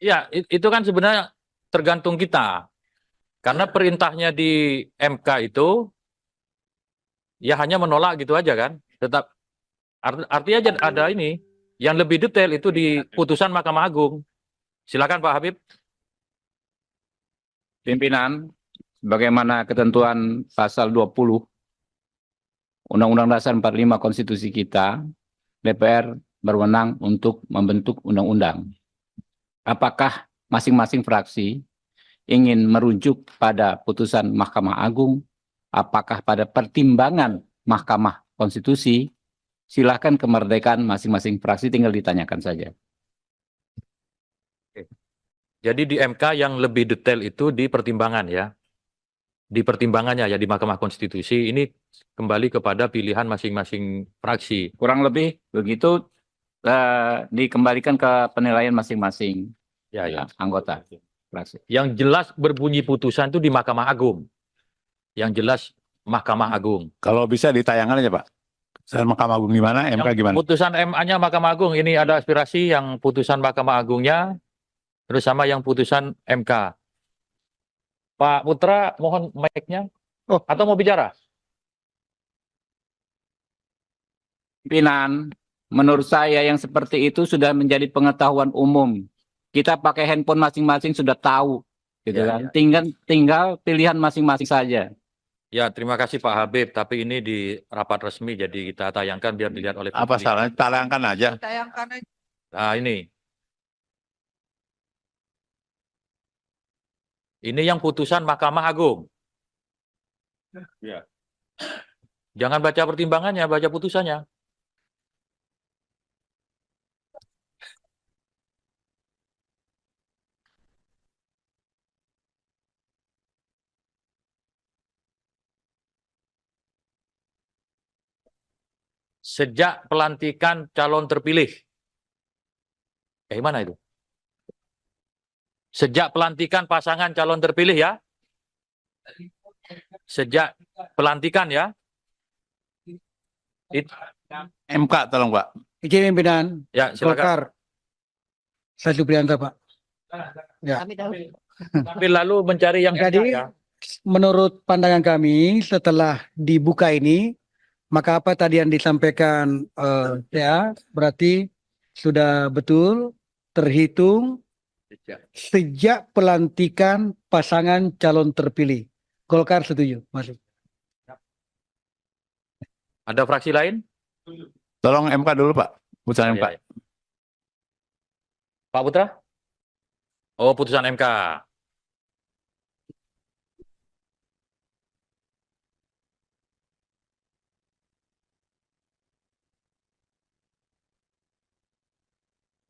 Ya, itu kan sebenarnya tergantung kita. Karena perintahnya di MK itu ya hanya menolak gitu aja kan. Tetap artinya ada ini. Yang lebih detail itu di putusan Mahkamah Agung. Silakan Pak Habib. Pimpinan, bagaimana ketentuan pasal 20 Undang-Undang Dasar 45 Konstitusi kita, DPR berwenang untuk membentuk undang-undang. Apakah masing-masing fraksi ingin merujuk pada putusan Mahkamah Agung, apakah pada pertimbangan Mahkamah Konstitusi? Silakan, kemerdekaan masing-masing fraksi, tinggal ditanyakan saja. Jadi di MK yang lebih detail itu di pertimbangan ya. Di pertimbangannya ya di Mahkamah Konstitusi ini kembali kepada pilihan masing-masing fraksi. Kurang lebih begitu, dikembalikan ke penilaian masing-masing anggota fraksi. Yang jelas berbunyi putusan itu di Mahkamah Agung. Yang jelas Mahkamah Agung. Kalau bisa ditayangkan aja Pak. Putusan Mahkamah Agung gimana, MK gimana? Putusan MA-nya Mahkamah Agung, ini ada aspirasi yang putusan Mahkamah Agungnya, terus sama yang putusan MK. Pak Putra, mohon mic-nya. Atau mau bicara? Pimpinan, menurut saya yang seperti itu sudah menjadi pengetahuan umum. Kita pakai handphone masing-masing sudah tahu, gitu kan. Tinggal pilihan masing-masing saja. Ya, terima kasih Pak Habib. Tapi ini di rapat resmi, jadi kita tayangkan biar dilihat oleh Apa publik. salahnya? Tayangkan aja. Nah, ini yang putusan Mahkamah Agung. Ya. Jangan baca pertimbangannya, baca putusannya. Sejak pelantikan calon terpilih. Mana itu? Sejak pelantikan pasangan calon terpilih ya. Sejak pelantikan ya. MK tolong Pak. Izin pimpinan Ya, silakan. Golkar. Saya Supriyanto, Pak. Ya. Tapi lalu mencari yang Jadi, ya. menurut pandangan kami setelah dibuka ini, maka apa tadi yang disampaikan ya berarti sudah betul terhitung sejak pelantikan pasangan calon terpilih. Golkar setuju, masuk. Ada fraksi lain? Tolong MK dulu Pak. Putusan MK. Ya. Pak Putra? Oh, putusan MK.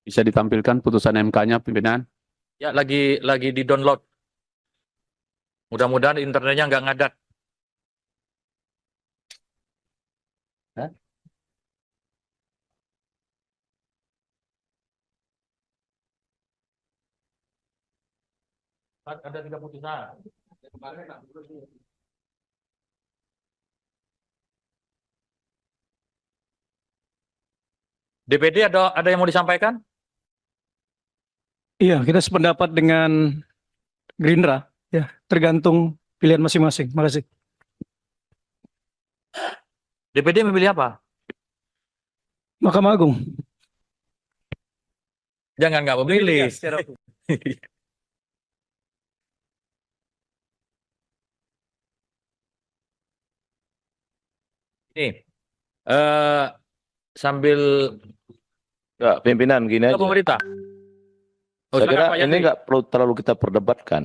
Bisa ditampilkan putusan MK-nya, pimpinan? Ya, lagi di-download. Mudah-mudahan internetnya nggak ngadat. Ada 3 putusan. DPD ada yang mau disampaikan? Iya, kita sependapat dengan Gerindra. Ya, tergantung pilihan masing-masing. Makasih. DPD memilih apa? Mahkamah Agung. Jangan nggak memilih. Ini sambil Enggak, pimpinan gini aja. pemerintah. Saya kira Pak ini Yandri. nggak perlu terlalu kita perdebatkan.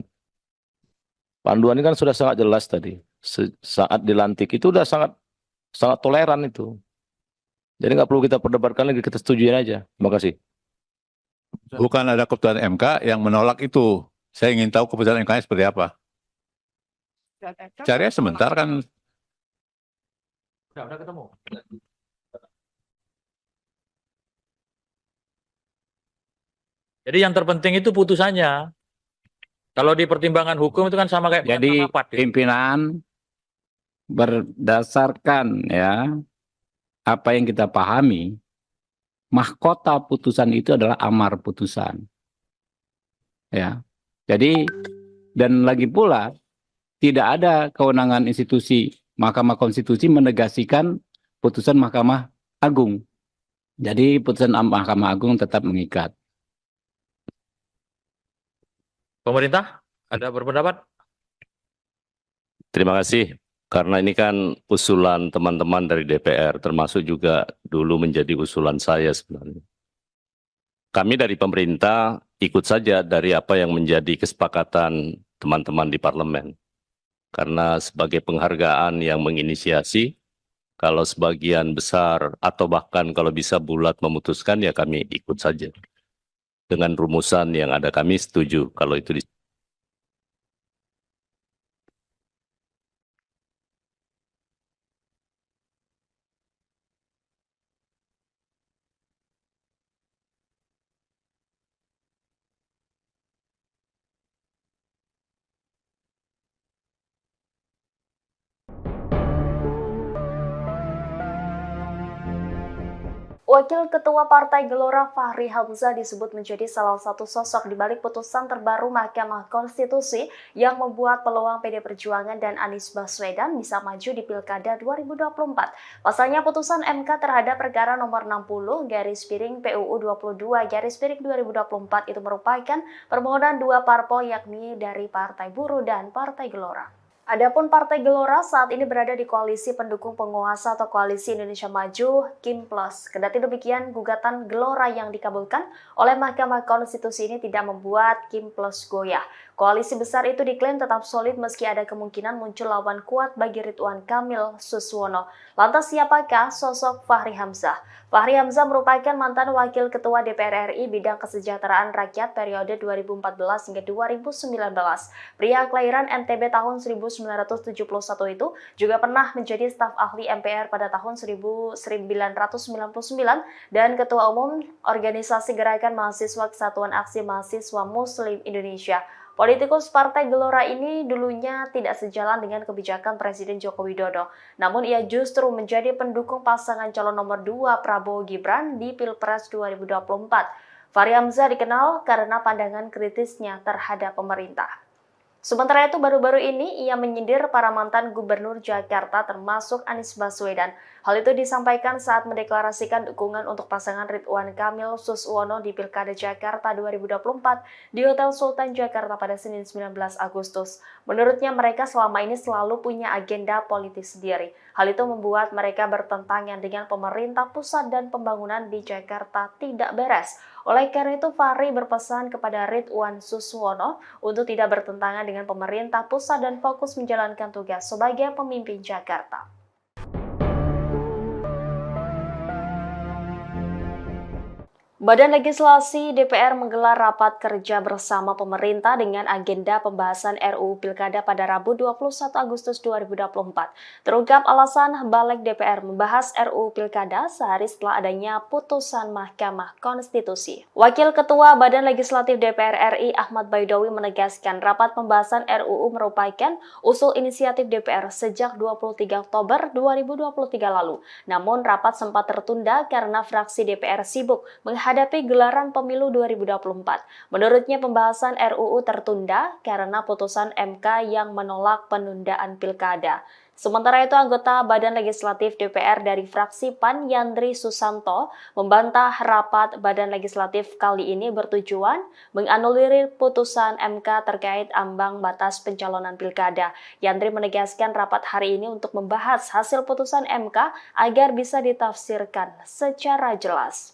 Panduan ini kan sudah sangat jelas tadi. Saat dilantik itu udah sangat toleran itu. Jadi nggak perlu kita perdebatkan lagi, kita setujuin aja. Terima kasih. Bukan ada keputusan MK yang menolak itu. Saya ingin tahu keputusan MK-nya seperti apa. Cari sebentar kan. Udah ketemu. Jadi yang terpenting itu putusannya. Kalau di pertimbangan hukum itu kan sama kayak Jadi rapat, gitu. pimpinan berdasarkan ya apa yang kita pahami, mahkota putusan itu adalah amar putusan. Ya. Jadi dan lagi pula tidak ada kewenangan institusi Mahkamah Konstitusi menegasikan putusan Mahkamah Agung. Jadi putusan Mahkamah Agung tetap mengikat. Pemerintah ada berpendapat? Terima kasih. Karena ini kan usulan teman-teman dari DPR, termasuk juga dulu menjadi usulan saya sebenarnya. Kami dari pemerintah ikut saja dari apa yang menjadi kesepakatan teman-teman di parlemen. Karena sebagai penghargaan yang menginisiasi, kalau sebagian besar atau bahkan kalau bisa bulat memutuskan, ya kami ikut saja. Dengan rumusan yang ada kami setuju kalau itu Wakil Ketua Partai Gelora Fahri Hamzah disebut menjadi salah satu sosok di balik putusan terbaru Mahkamah Konstitusi yang membuat peluang PD Perjuangan dan Anies Baswedan bisa maju di Pilkada 2024. Pasalnya putusan MK terhadap perkara nomor 60/PUU 22/2024 itu merupakan permohonan dua parpol yakni dari Partai Buruh dan Partai Gelora. Adapun Partai Gelora saat ini berada di koalisi pendukung penguasa atau koalisi Indonesia Maju Kim Plus. Kendati demikian, gugatan Gelora yang dikabulkan oleh Mahkamah Konstitusi ini tidak membuat Kim Plus goyah. Koalisi besar itu diklaim tetap solid meski ada kemungkinan muncul lawan kuat bagi Ridwan Kamil Suswono. Lantas siapakah sosok Fahri Hamzah? Fahri Hamzah merupakan mantan Wakil Ketua DPR RI bidang kesejahteraan rakyat periode 2014 hingga 2019. Pria kelahiran NTB tahun 1971 itu juga pernah menjadi staf ahli MPR pada tahun 1999 dan Ketua Umum Organisasi Gerakan Mahasiswa Kesatuan Aksi Mahasiswa Muslim Indonesia. Politikus Partai Gelora ini dulunya tidak sejalan dengan kebijakan Presiden Joko Widodo. Namun ia justru menjadi pendukung pasangan calon nomor 2 Prabowo Gibran di Pilpres 2024. Fahri Hamzah dikenal karena pandangan kritisnya terhadap pemerintah. Sementara itu baru-baru ini ia menyindir para mantan gubernur Jakarta termasuk Anies Baswedan. Hal itu disampaikan saat mendeklarasikan dukungan untuk pasangan Ridwan Kamil Suswono di Pilkada Jakarta 2024 di Hotel Sultan Jakarta pada Senin 19 Agustus. Menurutnya mereka selama ini selalu punya agenda politis sendiri. Hal itu membuat mereka bertentangan dengan pemerintah pusat dan pembangunan di Jakarta tidak beres. Oleh karena itu, Fahri berpesan kepada Ridwan Suswono untuk tidak bertentangan dengan pemerintah pusat dan fokus menjalankan tugas sebagai pemimpin Jakarta. Badan Legislasi DPR menggelar rapat kerja bersama pemerintah dengan agenda pembahasan RUU Pilkada pada Rabu 21 Agustus 2024. Terungkap alasan Balik DPR membahas RUU Pilkada sehari setelah adanya putusan Mahkamah Konstitusi. Wakil Ketua Badan Legislatif DPR RI Ahmad Baidowi menegaskan rapat pembahasan RUU merupakan usul inisiatif DPR sejak 23 Oktober 2023 lalu. Namun rapat sempat tertunda karena fraksi DPR sibuk menghadapi gelaran pemilu 2024. Menurutnya pembahasan RUU tertunda karena putusan MK yang menolak penundaan pilkada. Sementara itu, anggota Badan Legislatif DPR dari fraksi PAN Yandri Susanto membantah rapat Badan Legislatif kali ini bertujuan menganulir putusan MK terkait ambang batas pencalonan pilkada. Yandri menegaskan rapat hari ini untuk membahas hasil putusan MK agar bisa ditafsirkan secara jelas.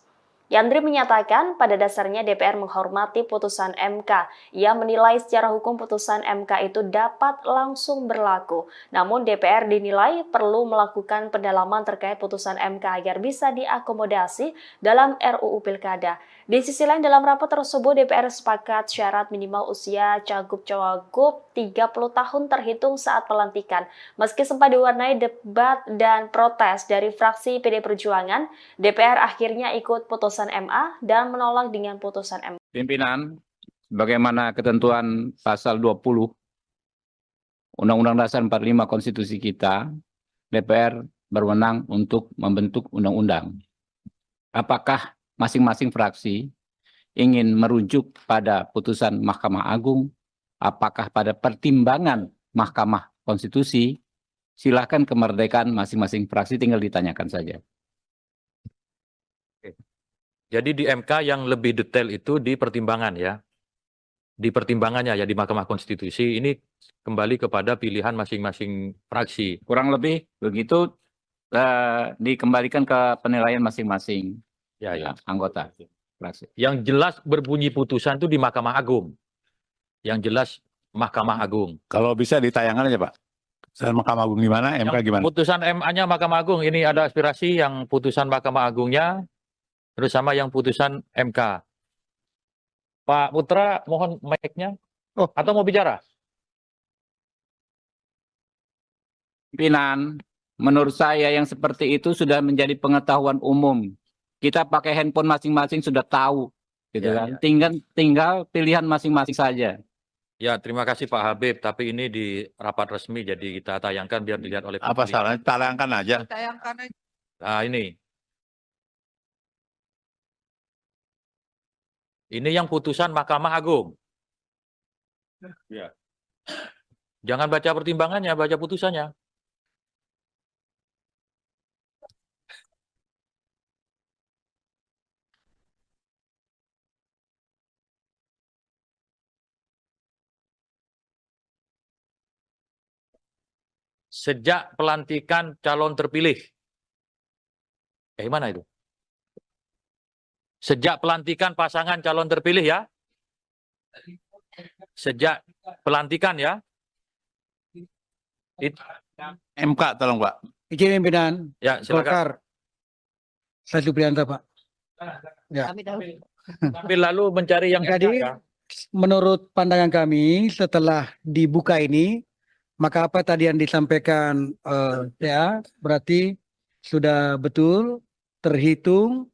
Yandri menyatakan pada dasarnya DPR menghormati putusan MK. Ia menilai secara hukum putusan MK itu dapat langsung berlaku. Namun DPR dinilai perlu melakukan pendalaman terkait putusan MK agar bisa diakomodasi dalam RUU Pilkada. Di sisi lain dalam rapat tersebut DPR sepakat syarat minimal usia cagup-cawagup 30 tahun terhitung saat pelantikan. Meski sempat diwarnai debat dan protes dari fraksi PD Perjuangan, DPR akhirnya ikut putusan MA dan menolak dengan putusan MK. Pimpinan, bagaimana ketentuan pasal 20 Undang-Undang Dasar 45 Konstitusi kita, DPR berwenang untuk membentuk undang-undang. Apakah masing-masing fraksi ingin merujuk pada putusan Mahkamah Agung, apakah pada pertimbangan Mahkamah Konstitusi, silakan kemerdekaan masing-masing fraksi, tinggal ditanyakan saja. Jadi di MK yang lebih detail itu di pertimbangan ya. Di pertimbangannya ya di Mahkamah Konstitusi ini kembali kepada pilihan masing-masing fraksi. Kurang lebih begitu dikembalikan ke penilaian masing-masing anggota fraksi. Yang jelas berbunyi putusan itu di Mahkamah Agung. Yang jelas Mahkamah Agung. Kalau bisa ditayangkan aja Pak. Putusan Mahkamah Agung gimana, MK gimana? Putusan MA-nya Mahkamah Agung, ini ada aspirasi yang putusan Mahkamah Agungnya, terus sama yang putusan MK. Pak Putra, mohon mic-nya. Atau mau bicara? Pimpinan, menurut saya yang seperti itu sudah menjadi pengetahuan umum. Kita pakai handphone masing-masing sudah tahu, gitu kan. Tinggal pilihan masing-masing saja. Ya, terima kasih Pak Habib. Tapi ini di rapat resmi, jadi kita tayangkan biar dilihat oleh Apa publik. salahnya? Tayangkan aja. Nah, ini. Ini yang putusan Mahkamah Agung. Ya. Jangan baca pertimbangannya, baca putusannya. sejak pelantikan calon terpilih. Mana itu? Sejak pelantikan pasangan calon terpilih ya. Sejak pelantikan ya. MK tolong Pak. Izin pimpinan Ya, silakan. Golkar. Saya Supriyanto, Pak. Ya. Tapi lalu mencari yang Jadi, ya. menurut pandangan kami setelah dibuka ini, maka apa tadi yang disampaikan ya berarti sudah betul terhitung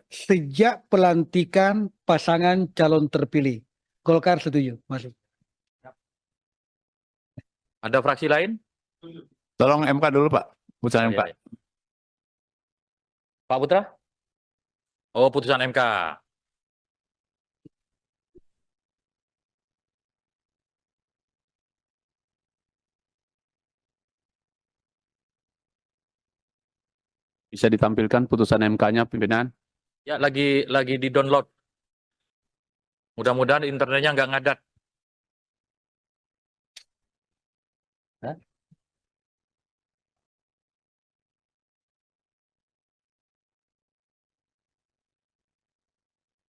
sejak pelantikan pasangan calon terpilih. Golkar setuju, masuk. Ada fraksi lain? Tolong MK dulu Pak. Putusan Oh, MK. iya, iya. Pak Putra? Oh, putusan MK. Bisa ditampilkan putusan MK-nya, pimpinan? Ya, lagi di-download. Mudah-mudahan internetnya nggak ngadat. Hah?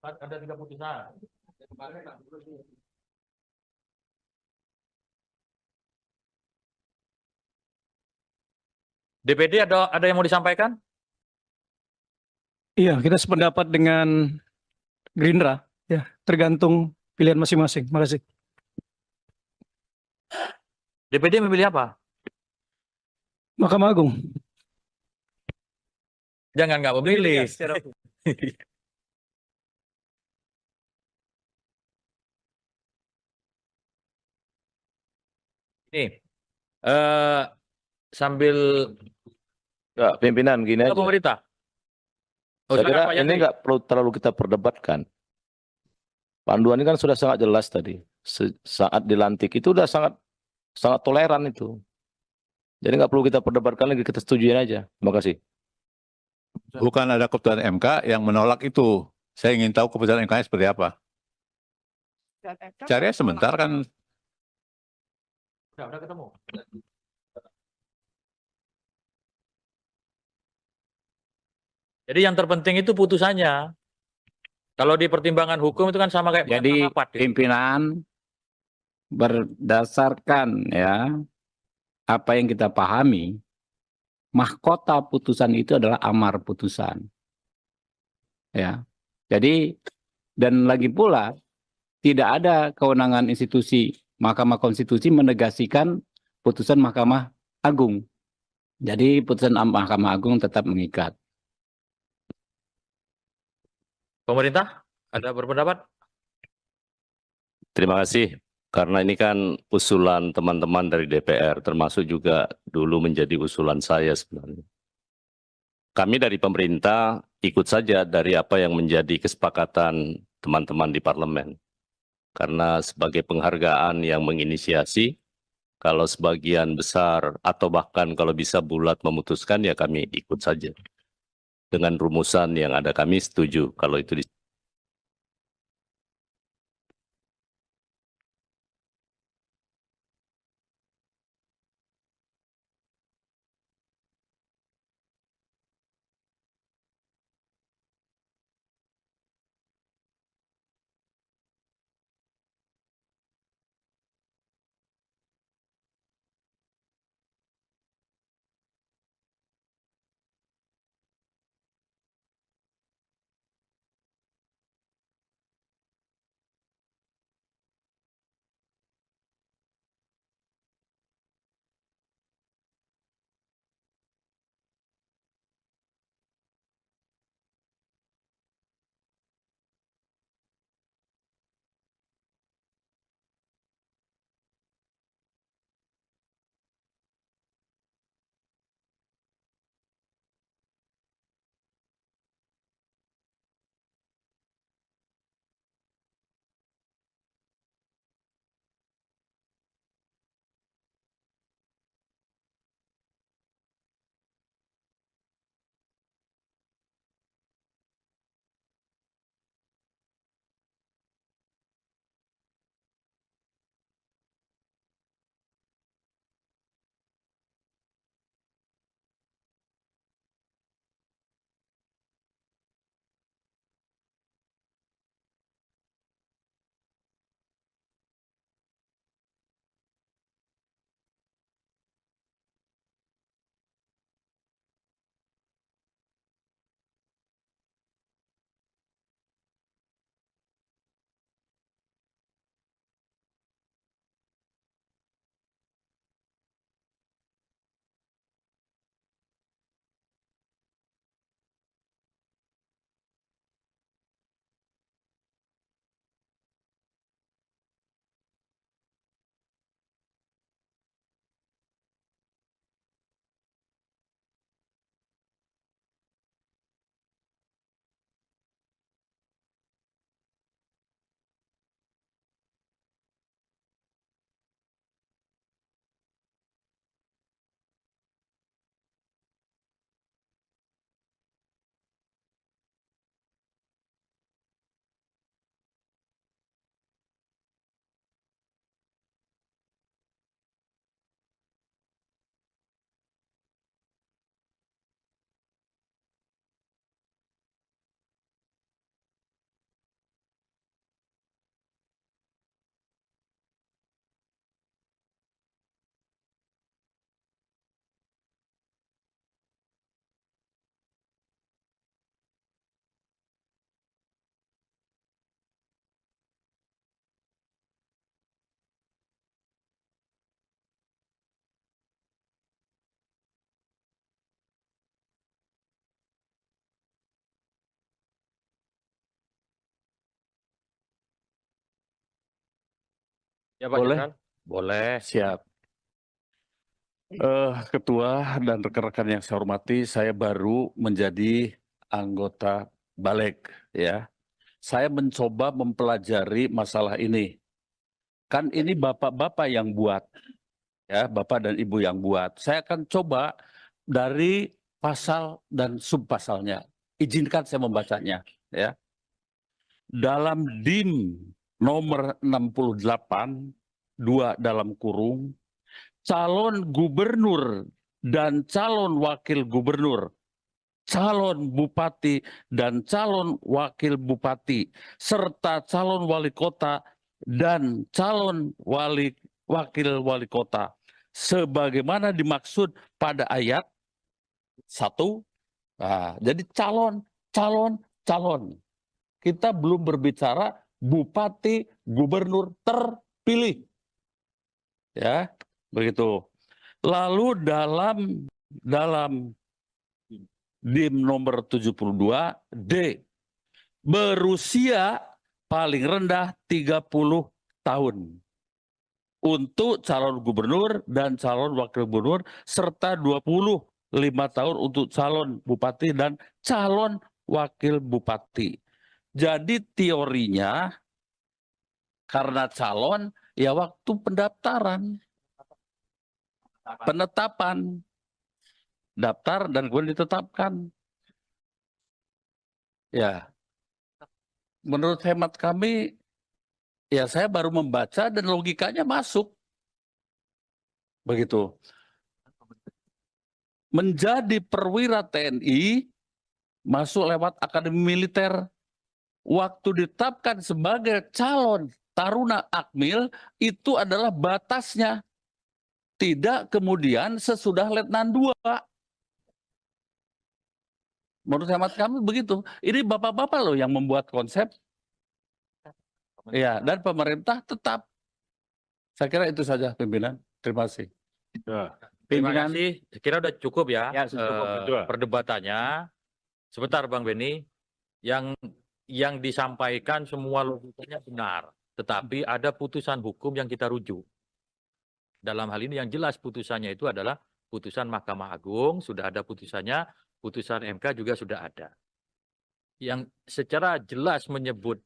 Ada 3 putusan. DPD ada yang mau disampaikan? Iya, kita sependapat dengan Gerindra, ya, tergantung pilihan masing-masing. Makasih. DPD memilih apa? Mahkamah Agung. Jangan nggak memilih. Ini sambil Enggak, pimpinan gini aja. pemerintah. Oh, Saya silakan, kira Pak ini Yandri. nggak perlu terlalu kita perdebatkan. Panduan ini kan sudah sangat jelas tadi. Saat dilantik itu udah sangat toleran itu. Jadi nggak perlu kita perdebatkan lagi, kita setujuin aja. Terima kasih. Bukan ada keputusan MK yang menolak itu. Saya ingin tahu keputusan MK-nya seperti apa. Cari sebentar kan. Udah ketemu. Jadi yang terpenting itu putusannya. Kalau di pertimbangan hukum itu kan sama kayak Jadi rapat, gitu. pimpinan berdasarkan ya apa yang kita pahami, mahkota putusan itu adalah amar putusan. Ya. Jadi dan lagi pula tidak ada kewenangan institusi Mahkamah Konstitusi menegasikan putusan Mahkamah Agung. Jadi putusan Mahkamah Agung tetap mengikat. Pemerintah ada berpendapat? Terima kasih. Karena ini kan usulan teman-teman dari DPR, termasuk juga dulu menjadi usulan saya sebenarnya. Kami dari pemerintah ikut saja dari apa yang menjadi kesepakatan teman-teman di parlemen. Karena sebagai penghargaan yang menginisiasi, kalau sebagian besar atau bahkan kalau bisa bulat memutuskan, ya kami ikut saja. Dengan rumusan yang ada kami setuju kalau itu Ya Pak Boleh? Jenderal? Boleh. Siap. Ketua dan rekan-rekan yang saya hormati, saya baru menjadi anggota Balik, ya. Saya mencoba mempelajari masalah ini. Kan ini bapak-bapak yang buat, ya, bapak dan ibu yang buat. Saya akan coba dari pasal dan subpasalnya. Izinkan saya membacanya, ya. Dalam DIM nomor 68, 2 dalam kurung, calon gubernur dan calon wakil gubernur, calon bupati dan calon wakil bupati, serta calon wali kota dan calon wakil wali kota, sebagaimana dimaksud pada ayat 1. Nah, jadi calon. Kita belum berbicara bupati, gubernur terpilih. Ya, begitu. Lalu dalam DIM nomor 72 D, berusia paling rendah 30 tahun untuk calon gubernur dan calon wakil gubernur, serta 25 tahun untuk calon bupati dan calon wakil bupati. Jadi teorinya karena calon ya waktu pendaftaran, penetapan, daftar dan kemudian ditetapkan. Ya, menurut hemat kami, ya saya baru membaca dan logikanya masuk. Begitu. Menjadi perwira TNI, masuk lewat akademi militer. Waktu ditetapkan sebagai calon taruna akmil, itu adalah batasnya. Tidak kemudian sesudah letnan 2. Menurut hemat kami begitu. Ini bapak-bapak loh yang membuat konsep. Ya, dan pemerintah tetap. Saya kira itu saja pimpinan. Terima kasih. Ya. Terima Pimpinan. kasih. Saya kira udah cukup ya, Ya, sudah cukup. perdebatannya. Sebentar Bang Beni, yang disampaikan semua logikanya benar, tetapi ada putusan hukum yang kita rujuk. Dalam hal ini yang jelas putusannya itu adalah putusan Mahkamah Agung, sudah ada putusannya, putusan MK juga sudah ada. Yang secara jelas menyebut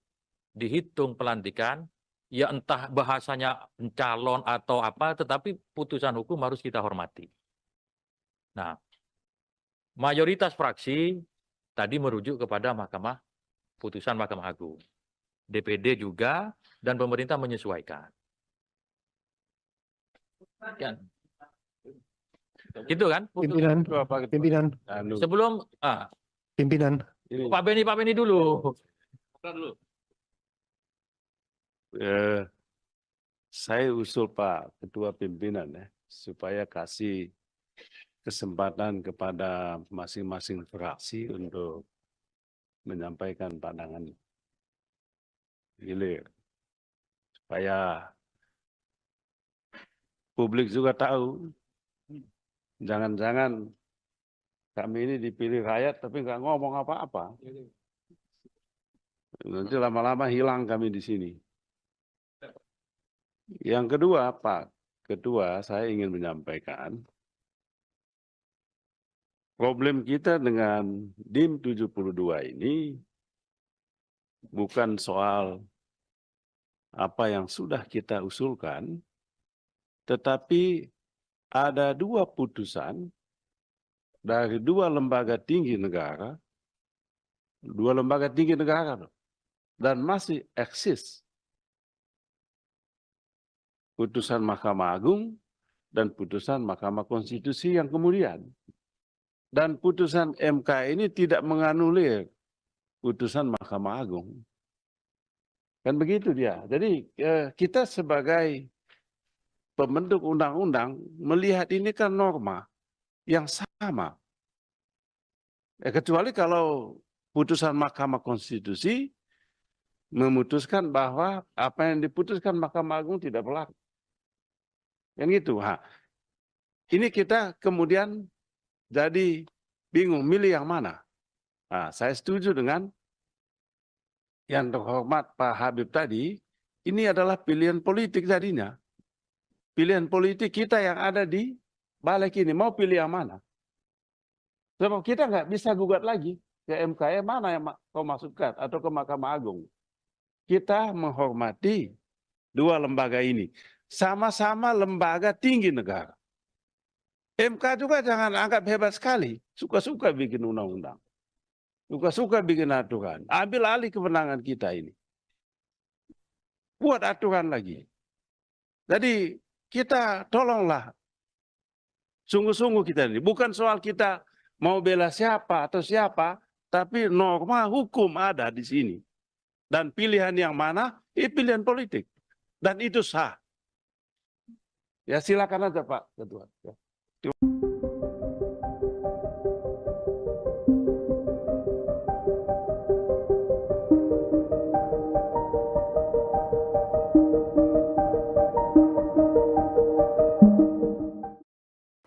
dihitung pelantikan, ya entah bahasanya calon atau apa, tetapi putusan hukum harus kita hormati. Nah, mayoritas fraksi tadi merujuk kepada putusan Mahkamah Agung. DPD juga, dan pemerintah menyesuaikan. Ya. Gitu kan? Pimpinan, Sebelum, pimpinan. Pak Beni dulu. Saya usul Pak Ketua Pimpinan ya, supaya kasih kesempatan kepada masing-masing fraksi untuk menyampaikan pandangan hilir. Supaya publik juga tahu, jangan-jangan kami ini dipilih rakyat tapi nggak ngomong apa-apa. Nanti lama-lama hilang kami di sini. Yang kedua, Pak Ketua, saya ingin menyampaikan problem kita dengan DIM 72 ini bukan soal apa yang sudah kita usulkan, tetapi ada 2 putusan dari 2 lembaga tinggi negara, 2 lembaga tinggi negara, dan masih eksis. Putusan Mahkamah Agung dan putusan Mahkamah Konstitusi yang kemudian. Dan putusan MK ini tidak menganulir putusan Mahkamah Agung. Kan begitu dia. Jadi kita sebagai pembentuk undang-undang melihat ini kan norma yang sama. Kecuali kalau putusan Mahkamah Konstitusi memutuskan bahwa apa yang diputuskan Mahkamah Agung tidak berlaku. Kan gitu. Ini kita kemudian jadi bingung milih yang mana. Saya setuju dengan yang terhormat Pak Habib tadi, ini adalah pilihan politik tadinya. Pilihan politik kita yang ada di balik ini. Mau pilih yang mana? Sebab kita nggak bisa gugat lagi ke MK, mana yang kau masukkan atau ke Mahkamah Agung. Kita menghormati dua lembaga ini. Sama-sama lembaga tinggi negara. MK juga jangan anggap hebat sekali. Suka-suka bikin undang-undang. Suka-suka bikin aturan. Ambil alih kewenangan kita ini. Buat aturan lagi. Jadi kita tolonglah. Sungguh-sungguh kita ini. Bukan soal kita mau bela siapa atau siapa. Tapi norma hukum ada di sini. Dan pilihan yang mana? Pilihan politik. Dan itu sah. Ya silakan aja Pak Ketua.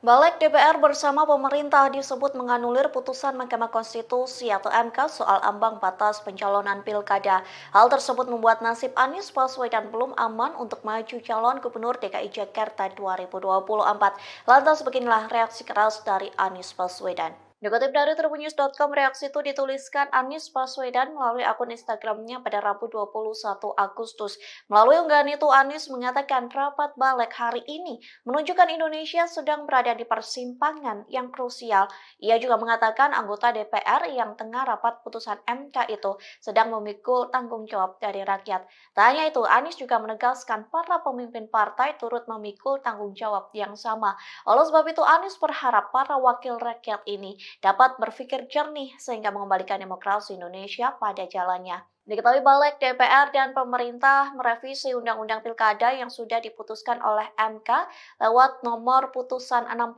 Balik DPR bersama pemerintah disebut menganulir putusan Mahkamah Konstitusi atau MK soal ambang batas pencalonan pilkada. Hal tersebut membuat nasib Anies Baswedan belum aman untuk maju calon gubernur DKI Jakarta 2024. Lantas beginilah reaksi keras dari Anies Baswedan. Dikutip dari tribunnews.com, reaksi itu dituliskan Anies Baswedan melalui akun Instagramnya pada Rabu 21 Agustus. Melalui unggahan itu, Anies mengatakan rapat balik hari ini menunjukkan Indonesia sedang berada di persimpangan yang krusial. Ia juga mengatakan anggota DPR yang tengah rapat putusan MK itu sedang memikul tanggung jawab dari rakyat. Tak hanya itu, Anies juga menegaskan para pemimpin partai turut memikul tanggung jawab yang sama. Oleh sebab itu, Anies berharap para wakil rakyat ini dapat berpikir jernih sehingga mengembalikan demokrasi Indonesia pada jalannya. Diketahui balik DPR dan pemerintah merevisi Undang-Undang Pilkada yang sudah diputuskan oleh MK lewat nomor putusan 60.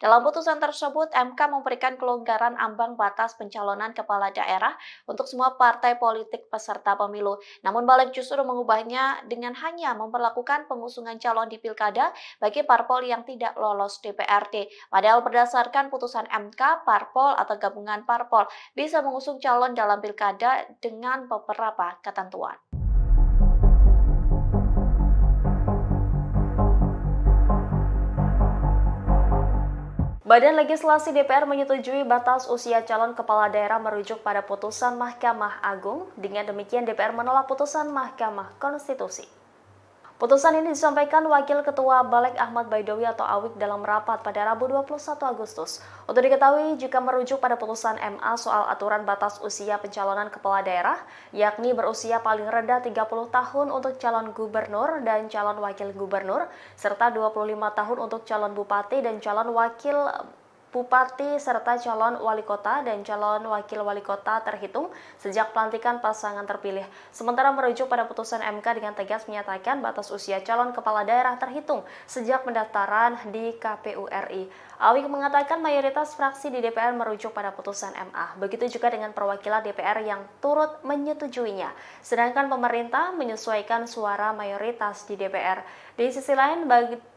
Dalam putusan tersebut, MK memberikan kelonggaran ambang batas pencalonan kepala daerah untuk semua partai politik peserta pemilu. Namun balik justru mengubahnya dengan hanya memperlakukan pengusungan calon di Pilkada bagi parpol yang tidak lolos DPRD. Padahal berdasarkan putusan MK, parpol atau gabungan parpol bisa mengusung calon dalam Pilkada dengan beberapa ketentuan. Badan Legislasi DPR menyetujui batas usia calon kepala daerah merujuk pada putusan Mahkamah Agung. Dengan demikian DPR menolak putusan Mahkamah Konstitusi. Putusan ini disampaikan Wakil Ketua Balik Ahmad Baidowi atau Awik dalam rapat pada Rabu 21 Agustus. Untuk diketahui, jika merujuk pada putusan MA soal aturan batas usia pencalonan kepala daerah, yakni berusia paling rendah 30 tahun untuk calon gubernur dan calon wakil gubernur, serta 25 tahun untuk calon bupati dan calon wakil bupati serta calon wali kota dan calon wakil wali kota terhitung sejak pelantikan pasangan terpilih. Sementara merujuk pada putusan MK dengan tegas menyatakan batas usia calon kepala daerah terhitung sejak pendaftaran di KPU RI. Awik mengatakan mayoritas fraksi di DPR merujuk pada putusan MA. Begitu juga dengan perwakilan DPR yang turut menyetujuinya. Sedangkan pemerintah menyesuaikan suara mayoritas di DPR. Di sisi lain,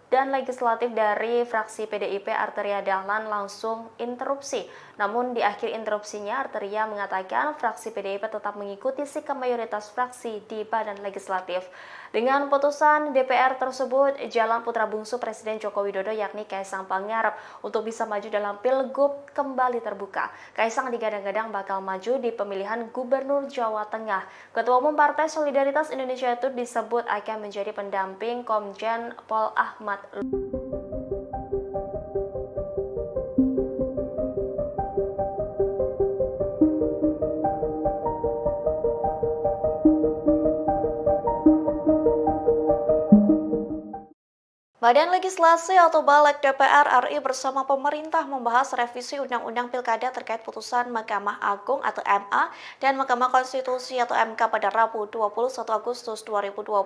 dan legislatif dari fraksi PDIP Arteria Dahlan langsung interupsi. Namun di akhir interupsinya Arteria mengatakan fraksi PDIP tetap mengikuti sikap mayoritas fraksi di badan legislatif. Dengan putusan DPR tersebut, jalan putra bungsu Presiden Joko Widodo yakni Kaisang Pangarep untuk bisa maju dalam Pilgub kembali terbuka. Kaisang digadang-gadang bakal maju di pemilihan Gubernur Jawa Tengah. Ketua Umum Partai Solidaritas Indonesia itu disebut akan menjadi pendamping Komjen Pol Ahmad. Badan Legislasi atau Balik DPR RI bersama pemerintah membahas revisi Undang-Undang Pilkada terkait putusan Mahkamah Agung atau MA dan Mahkamah Konstitusi atau MK pada Rabu 21 Agustus 2024.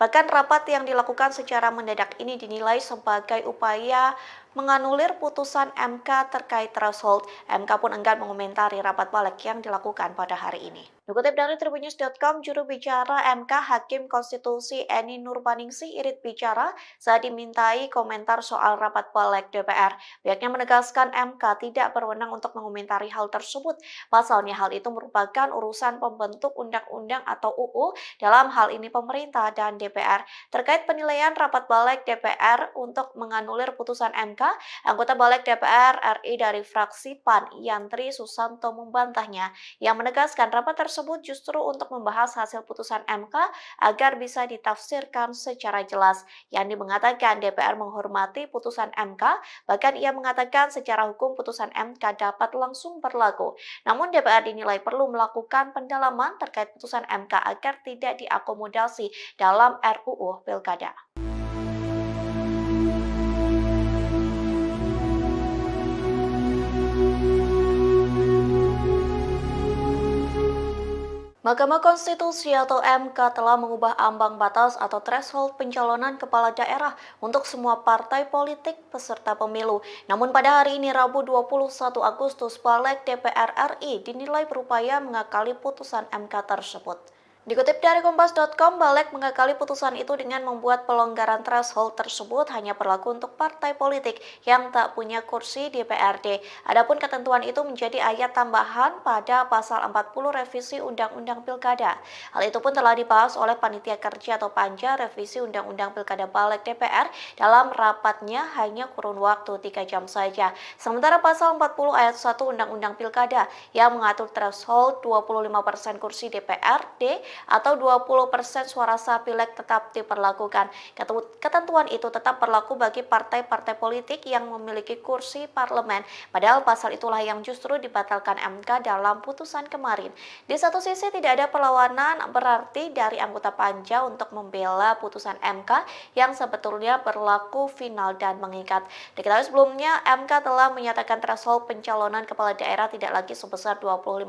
Bahkan rapat yang dilakukan secara mendadak ini dinilai sebagai upaya menganulir putusan MK terkait threshold. MK pun enggan mengomentari rapat balik yang dilakukan pada hari ini. Dikutip dari Tribunnews.com, juru bicara MK Hakim Konstitusi Eni Nurbaningsih Irit bicara saat dimintai komentar soal rapat balik DPR. Pihaknya menegaskan MK tidak berwenang untuk mengomentari hal tersebut. Pasalnya hal itu merupakan urusan pembentuk undang-undang atau UU, dalam hal ini pemerintah dan DPR. Terkait penilaian rapat balik DPR untuk menganulir putusan MK, anggota balik DPR RI dari fraksi PAN Yantri Susanto membantahnya. Yang menegaskan rapat tersebut justru untuk membahas hasil putusan MK agar bisa ditafsirkan secara jelas. Yandi mengatakan DPR menghormati putusan MK, bahkan ia mengatakan secara hukum putusan MK dapat langsung berlaku. Namun DPR dinilai perlu melakukan pendalaman terkait putusan MK agar tidak diakomodasi dalam RUU Pilkada. Mahkamah Konstitusi atau MK telah mengubah ambang batas atau threshold pencalonan kepala daerah untuk semua partai politik peserta pemilu. Namun pada hari ini Rabu 21 Agustus, Balik DPR RI dinilai berupaya mengakali putusan MK tersebut. Dikutip dari Kompas.com, Balik mengakali putusan itu dengan membuat pelonggaran threshold tersebut hanya berlaku untuk partai politik yang tak punya kursi di DPRD. Adapun ketentuan itu menjadi ayat tambahan pada pasal 40 revisi Undang-Undang Pilkada. Hal itu pun telah dibahas oleh Panitia Kerja atau Panja Revisi Undang-Undang Pilkada Balik DPR dalam rapatnya hanya kurun waktu 3 jam saja. Sementara pasal 40 ayat 1 Undang-Undang Pilkada yang mengatur threshold 25% kursi DPRD atau 20% suara sah pileg tetap diperlakukan. Ketentuan itu tetap berlaku bagi partai-partai politik yang memiliki kursi parlemen. Padahal pasal itulah yang justru dibatalkan MK dalam putusan kemarin. Di satu sisi tidak ada perlawanan berarti dari anggota Panja untuk membela putusan MK yang sebetulnya berlaku final dan mengikat. Diketahui sebelumnya MK telah menyatakan threshold pencalonan kepala daerah tidak lagi sebesar 25%.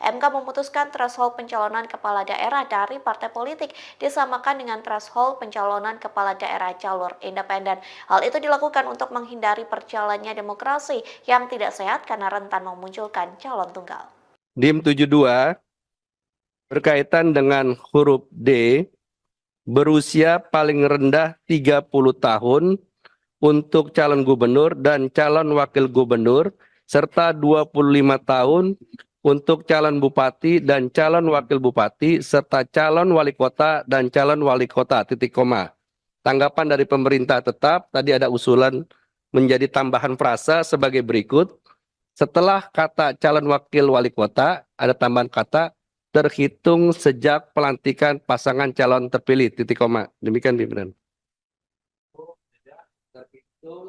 MK memutuskan threshold pencalonan kepala daerah dari partai politik disamakan dengan threshold pencalonan kepala daerah jalur independen. Hal itu dilakukan untuk menghindari perjalannya demokrasi yang tidak sehat karena rentan memunculkan calon tunggal. DIM 72 berkaitan dengan huruf D, berusia paling rendah 30 tahun untuk calon gubernur dan calon wakil gubernur serta 25 tahun untuk calon bupati dan calon wakil bupati serta calon wali kota dan calon wali kota, titik koma. Tanggapan dari pemerintah tetap, tadi ada usulan menjadi tambahan frasa sebagai berikut. Setelah kata calon wakil wali kota, ada tambahan kata terhitung sejak pelantikan pasangan calon terpilih, titik koma. Demikian pimpinan.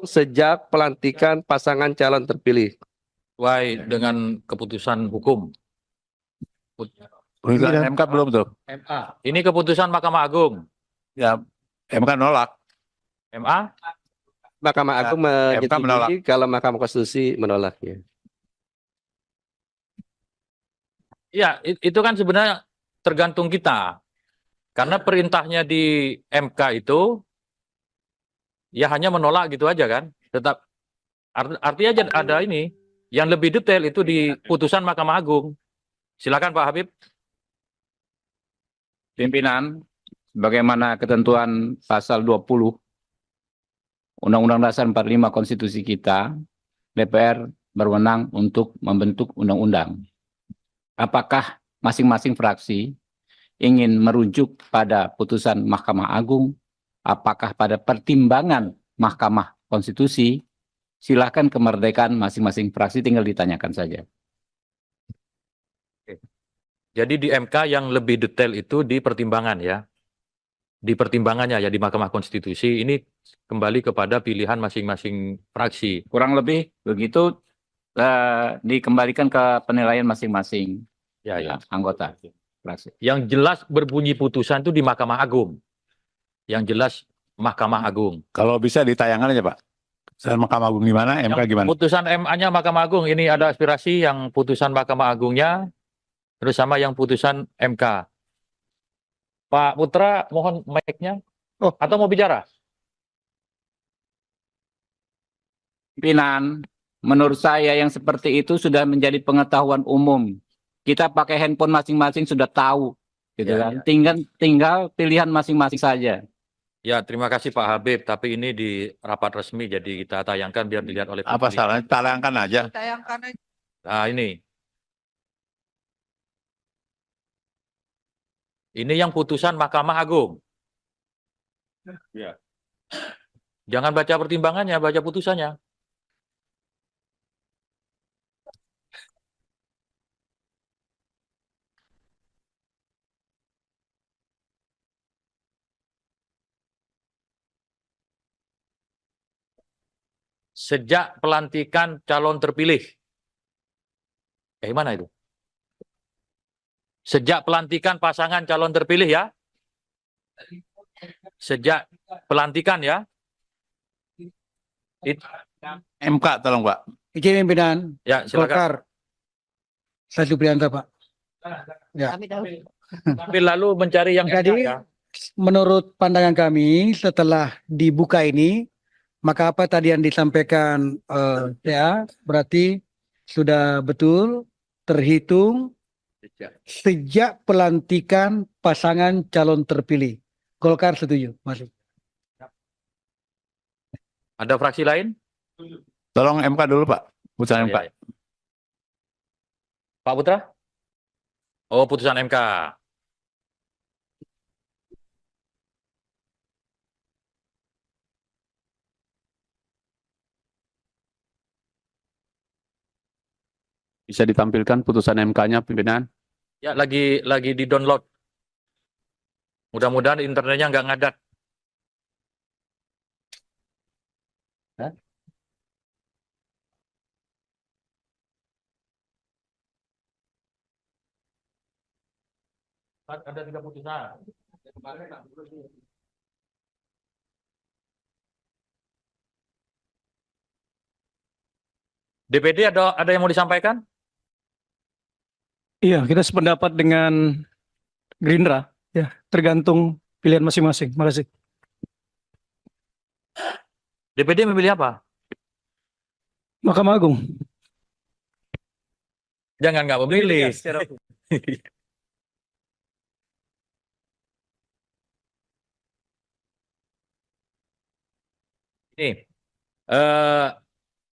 Sejak pelantikan pasangan calon terpilih. Sesuai dengan keputusan hukum. Putusan MK belum tuh. MA. Ini keputusan Mahkamah Agung. Ya, MK nolak. MA? Mahkamah Agung MK menolak. menyetujui kalau Mahkamah Konstitusi menolaknya. Ya, itu kan sebenarnya tergantung kita. Karena perintahnya di MK itu ya hanya menolak gitu aja kan. Tetap artinya ada ini. Yang lebih detail itu di putusan Mahkamah Agung. Silakan Pak Habib. Pimpinan, bagaimana ketentuan pasal 20 Undang-Undang Dasar 45 Konstitusi kita, DPR berwenang untuk membentuk undang-undang. Apakah masing-masing fraksi ingin merujuk pada putusan Mahkamah Agung? Apakah pada pertimbangan Mahkamah Konstitusi? Silakan kemerdekaan masing-masing fraksi, tinggal ditanyakan saja. Jadi di MK yang lebih detail itu di pertimbangan ya. Di pertimbangannya ya di Mahkamah Konstitusi ini kembali kepada pilihan masing-masing fraksi. Kurang lebih begitu dikembalikan ke penilaian masing-masing anggota fraksi. Yang jelas berbunyi putusan itu di Mahkamah Agung. Yang jelas Mahkamah Agung. Kalau bisa ditayangkan aja Pak. Putusan Mahkamah Agung gimana, MK gimana? Putusan MA-nya Mahkamah Agung, ini ada aspirasi yang putusan Mahkamah Agungnya, terus sama yang putusan MK. Pak Putra, mohon mic-nya. Atau mau bicara? pimpinan, menurut saya yang seperti itu sudah menjadi pengetahuan umum. Kita pakai handphone masing-masing sudah tahu, gitu Ya, kan. Tinggal pilihan masing-masing saja. Ya, terima kasih Pak Habib. Tapi ini di rapat resmi, jadi kita tayangkan biar dilihat oleh Apa publik. salahnya? Tayangkan aja. Nah, ini yang putusan Mahkamah Agung. Ya. Jangan baca pertimbangannya, baca putusannya. Sejak pelantikan calon terpilih. Mana itu? Sejak pelantikan pasangan calon terpilih ya. Sejak pelantikan ya. MK tolong Pak. Izin pimpinan Ya, silakan. Golkar. Saya Supriyanto, Pak. Ya. Tapi lalu mencari yang Jadi, ya. menurut pandangan kami setelah dibuka ini, maka apa tadi yang disampaikan ya berarti sudah betul terhitung sejak pelantikan pasangan calon terpilih. Golkar setuju, masuk. Ada fraksi lain? Tolong MK dulu Pak. Putusan MK. Ya. Pak Putra? Oh, putusan MK. Bisa ditampilkan putusan MK-nya, pimpinan? Ya, lagi di-download. Mudah-mudahan internetnya nggak ngadat. Ada 3 putusan. DPD ada yang mau disampaikan? Iya, kita sependapat dengan Gerindra. Ya, tergantung pilihan masing-masing. Makasih. DPD memilih apa? Mahkamah Agung. Jangan nggak memilih. Ini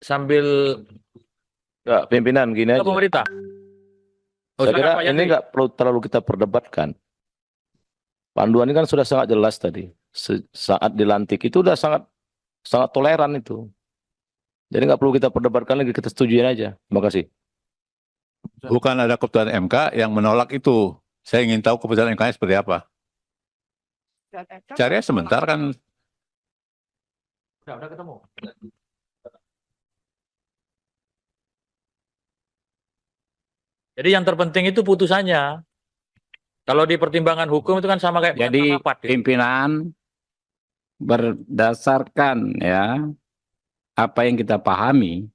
sambil Enggak, pimpinan gini aja. pemerintah. Saya kira Pak ini Yandri. nggak perlu terlalu kita perdebatkan. Panduan ini kan sudah sangat jelas tadi. Saat dilantik itu udah sangat toleran itu. Jadi nggak perlu kita perdebatkan lagi, kita setujuin aja. Terima kasih. Bukan ada keputusan MK yang menolak itu. Saya ingin tahu keputusan MK-nya seperti apa. Cari sebentar kan. Udah ketemu. Jadi yang terpenting itu putusannya. Kalau di pertimbangan hukum itu kan sama kayak Jadi rapat, gitu. pimpinan berdasarkan ya apa yang kita pahami,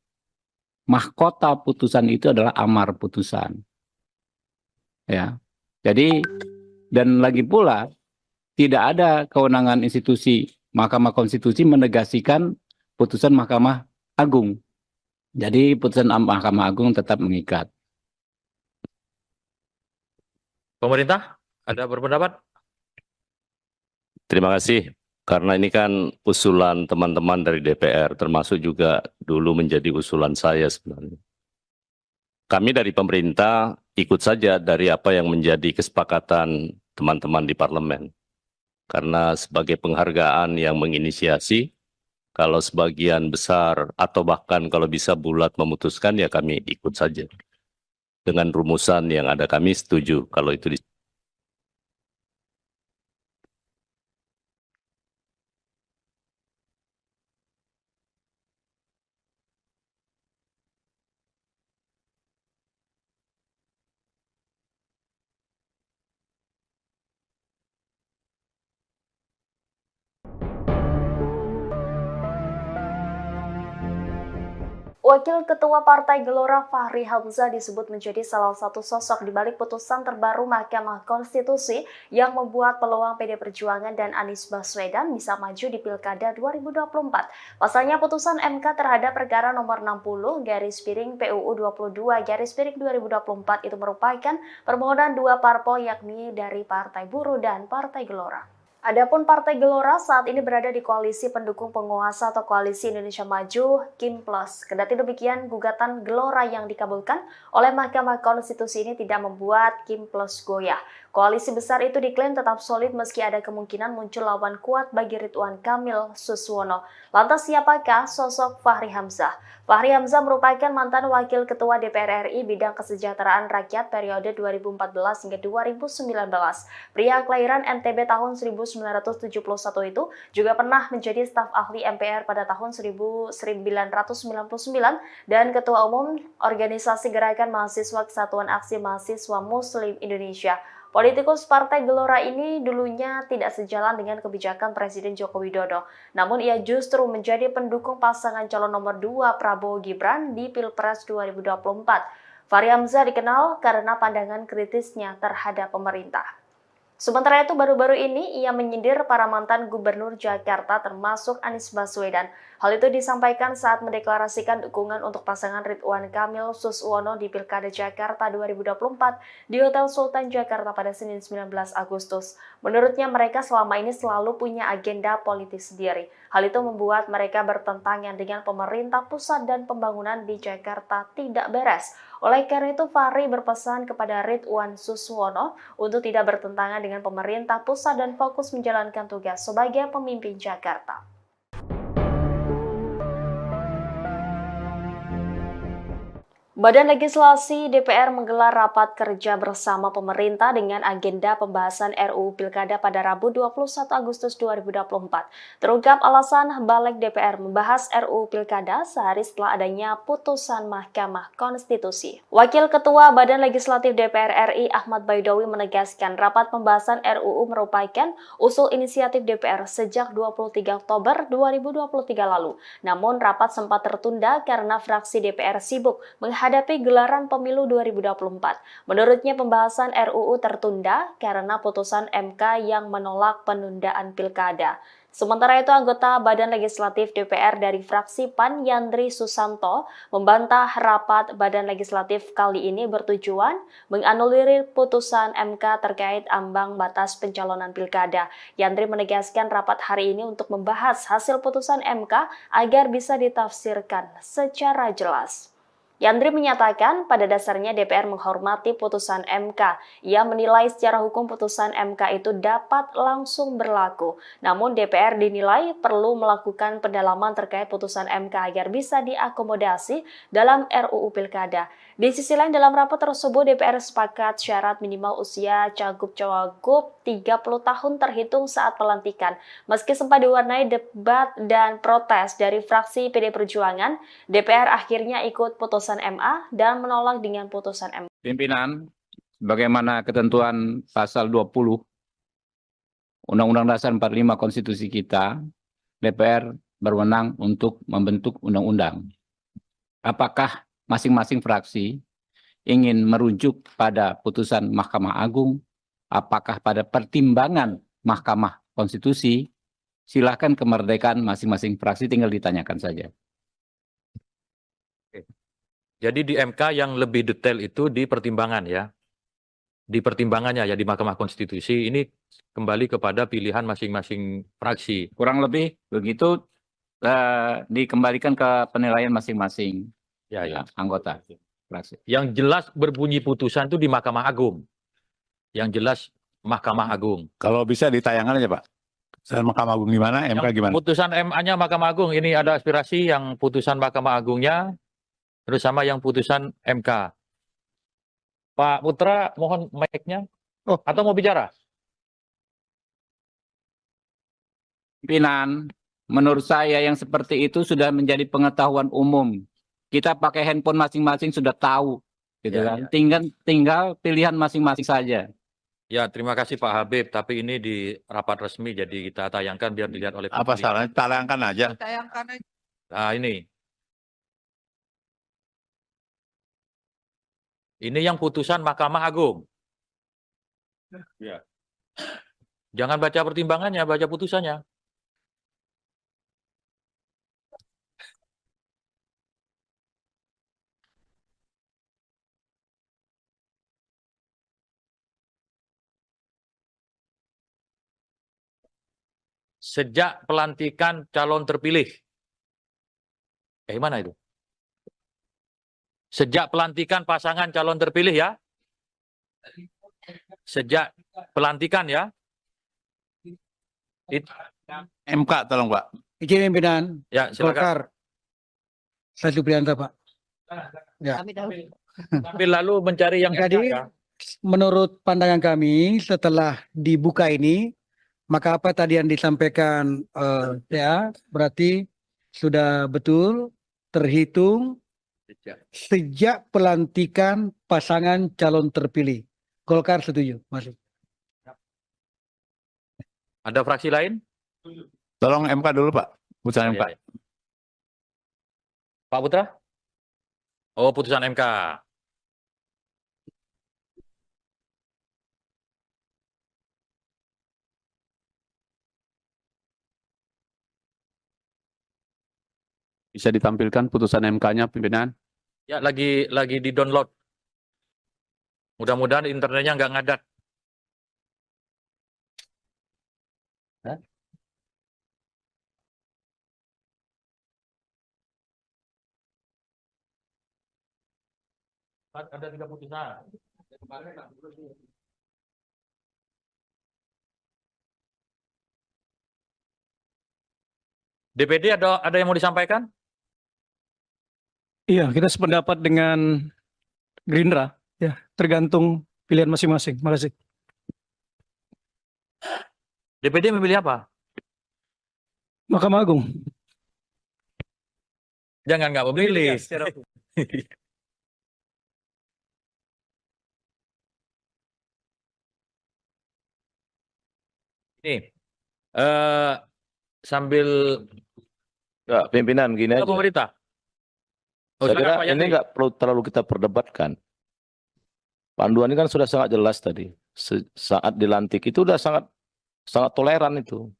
mahkota putusan itu adalah amar putusan. Ya. Jadi dan lagi pula tidak ada kewenangan institusi Mahkamah Konstitusi menegasikan putusan Mahkamah Agung. Jadi putusan Mahkamah Agung tetap mengikat. Pemerintah ada berpendapat? Terima kasih. Karena ini kan usulan teman-teman dari DPR, termasuk juga dulu menjadi usulan saya sebenarnya. Kami dari pemerintah ikut saja dari apa yang menjadi kesepakatan teman-teman di parlemen. Karena sebagai penghargaan yang menginisiasi, kalau sebagian besar atau bahkan kalau bisa bulat memutuskan, ya kami ikut saja. Dengan rumusan yang ada kami setuju kalau itu Wakil Ketua Partai Gelora Fahri Hamzah disebut menjadi salah satu sosok di balik putusan terbaru Mahkamah Konstitusi yang membuat peluang PD Perjuangan dan Anies Baswedan bisa maju di Pilkada 2024. Pasalnya putusan MK terhadap perkara nomor 60/PUU 22/2024 itu merupakan permohonan dua parpol yakni dari Partai Buruh dan Partai Gelora. Adapun Partai Gelora saat ini berada di koalisi pendukung penguasa atau Koalisi Indonesia Maju Kim Plus. Kendati demikian, gugatan Gelora yang dikabulkan oleh Mahkamah Konstitusi ini tidak membuat Kim Plus goyah. Koalisi besar itu diklaim tetap solid meski ada kemungkinan muncul lawan kuat bagi Ridwan Kamil Suswono. Lantas siapakah sosok Fahri Hamzah? Fahri Hamzah merupakan mantan Wakil Ketua DPR RI bidang kesejahteraan rakyat periode 2014 hingga 2019. Pria kelahiran NTB tahun 1971 itu juga pernah menjadi staf ahli MPR pada tahun 1999 dan Ketua Umum Organisasi Gerakan Mahasiswa Kesatuan Aksi Mahasiswa Muslim Indonesia. Politikus Partai Gelora ini dulunya tidak sejalan dengan kebijakan Presiden Joko Widodo. Namun ia justru menjadi pendukung pasangan calon nomor 2 Prabowo Gibran di Pilpres 2024. Fahri Hamzah dikenal karena pandangan kritisnya terhadap pemerintah. Sementara itu baru-baru ini ia menyindir para mantan gubernur Jakarta termasuk Anies Baswedan. Hal itu disampaikan saat mendeklarasikan dukungan untuk pasangan Ridwan Kamil Suswono di Pilkada Jakarta 2024 di Hotel Sultan Jakarta pada Senin 19 Agustus. Menurutnya mereka selama ini selalu punya agenda politis sendiri. Hal itu membuat mereka bertentangan dengan pemerintah pusat dan pembangunan di Jakarta tidak beres. Oleh karena itu, Fahri berpesan kepada Ridwan Suswono untuk tidak bertentangan dengan pemerintah pusat dan fokus menjalankan tugas sebagai pemimpin Jakarta. Badan Legislasi DPR menggelar rapat kerja bersama pemerintah dengan agenda pembahasan RUU Pilkada pada Rabu 21 Agustus 2024. Terungkap alasan balik DPR membahas RUU Pilkada sehari setelah adanya putusan Mahkamah Konstitusi. Wakil Ketua Badan Legislatif DPR RI Ahmad Baidowi menegaskan rapat pembahasan RUU merupakan usul inisiatif DPR sejak 23 Oktober 2023 lalu. Namun rapat sempat tertunda karena fraksi DPR sibuk menghadapi gelaran pemilu 2024. Menurutnya pembahasan RUU tertunda karena putusan MK yang menolak penundaan pilkada. Sementara itu, anggota Badan Legislatif DPR dari fraksi PAN Yandri Susanto membantah rapat Badan Legislatif kali ini bertujuan menganulir putusan MK terkait ambang batas pencalonan pilkada. Yandri menegaskan rapat hari ini untuk membahas hasil putusan MK agar bisa ditafsirkan secara jelas. Yandri menyatakan pada dasarnya DPR menghormati putusan MK. Ia menilai secara hukum putusan MK itu dapat langsung berlaku. Namun DPR dinilai perlu melakukan pendalaman terkait putusan MK agar bisa diakomodasi dalam RUU Pilkada. Di sisi lain dalam rapat tersebut DPR sepakat syarat minimal usia cagup-cawagup 30 tahun terhitung saat pelantikan. Meski sempat diwarnai debat dan protes dari fraksi PD Perjuangan, DPR akhirnya ikut putusan MA dan menolak dengan putusan MK. Pimpinan, bagaimana ketentuan pasal 20 Undang-Undang Dasar 45 Konstitusi kita, DPR berwenang untuk membentuk undang-undang. Apakah masing-masing fraksi ingin merujuk pada putusan Mahkamah Agung, apakah pada pertimbangan Mahkamah Konstitusi, silakan kemerdekaan masing-masing fraksi, tinggal ditanyakan saja. Jadi di MK yang lebih detail itu di pertimbangan ya. Di pertimbangannya ya di Mahkamah Konstitusi ini kembali kepada pilihan masing-masing fraksi. Kurang lebih begitu dikembalikan ke penilaian masing-masing anggota fraksi. Yang jelas berbunyi putusan itu di Mahkamah Agung. Yang jelas Mahkamah Agung. Kalau bisa ditayangkan aja Pak. Putusan Mahkamah Agung gimana, MK gimana? Putusan MA-nya Mahkamah Agung, ini ada aspirasi yang putusan Mahkamah Agungnya, terus sama yang putusan MK. Pak Putra, mohon mic-nya. Atau mau bicara? Pimpinan, menurut saya yang seperti itu sudah menjadi pengetahuan umum. Kita pakai handphone masing-masing sudah tahu, gitu kan. Tinggal pilihan masing-masing saja. Ya, terima kasih Pak Habib. Tapi ini di rapat resmi, jadi kita tayangkan biar dilihat oleh publik. Apa salahnya? Tayangkan aja. Nah, ini. Ini yang putusan Mahkamah Agung. Ya. Jangan baca pertimbangannya, baca putusannya. Sejak pelantikan calon terpilih. Mana itu? Sejak pelantikan pasangan calon terpilih ya. Sejak pelantikan ya. MK tolong Pak. Izin pimpinan Ya, silakan. Golkar. Saya Supriyanto, Pak. Ya. Tapi lalu mencari yang Jadi, ya. menurut pandangan kami setelah dibuka ini, maka apa tadi yang disampaikan ya berarti sudah betul terhitung sejak pelantikan pasangan calon terpilih. Golkar setuju, masuk. Ada fraksi lain? Tolong MK dulu Pak. Putusan MK. Ya. Pak Putra? Oh, putusan MK. Bisa ditampilkan putusan MK-nya, pimpinan? Ya, lagi di-download. Mudah-mudahan internetnya nggak ngadat. Hah? Ada 3 putusan. DPD ada yang mau disampaikan? Iya, kita sependapat dengan Gerindra, ya, tergantung pilihan masing-masing. Makasih. DPD memilih apa? Mahkamah Agung. Jangan nggak memilih. Ini sambil Enggak, pimpinan gini aja. pemerintah. Oh, Saya kira silakan, Pak ini Yandri. nggak perlu terlalu kita perdebatkan. Panduan ini kan sudah sangat jelas tadi. Saat dilantik itu udah sangat toleran itu.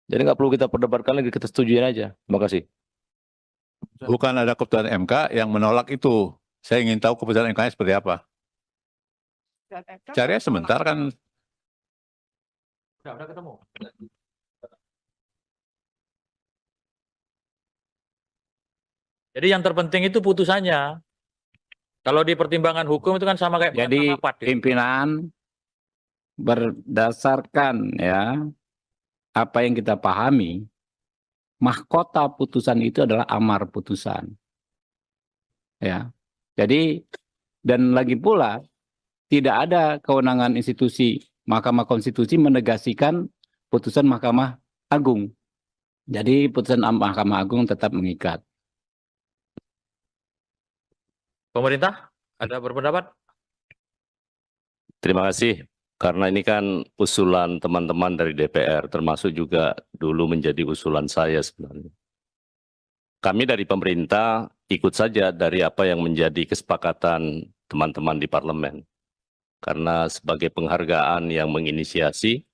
Jadi nggak perlu kita perdebatkan lagi, kita setujuin aja. Terima kasih. Bukan ada keputusan MK yang menolak itu. Saya ingin tahu keputusan MK-nya seperti apa. Cari sebentar kan. Udah ketemu. Jadi yang terpenting itu putusannya. Kalau di pertimbangan hukum itu kan sama kayak Jadi rapat, gitu. pimpinan berdasarkan ya apa yang kita pahami, mahkota putusan itu adalah amar putusan. Ya. Jadi dan lagi pula tidak ada kewenangan institusi Mahkamah Konstitusi menegasikan putusan Mahkamah Agung. Jadi putusan Mahkamah Agung tetap mengikat. Pemerintah ada berpendapat? Terima kasih. Karena ini kan usulan teman-teman dari DPR, termasuk juga dulu menjadi usulan saya sebenarnya. Kami dari pemerintah ikut saja dari apa yang menjadi kesepakatan teman-teman di parlemen. Karena sebagai penghargaan yang menginisiasi,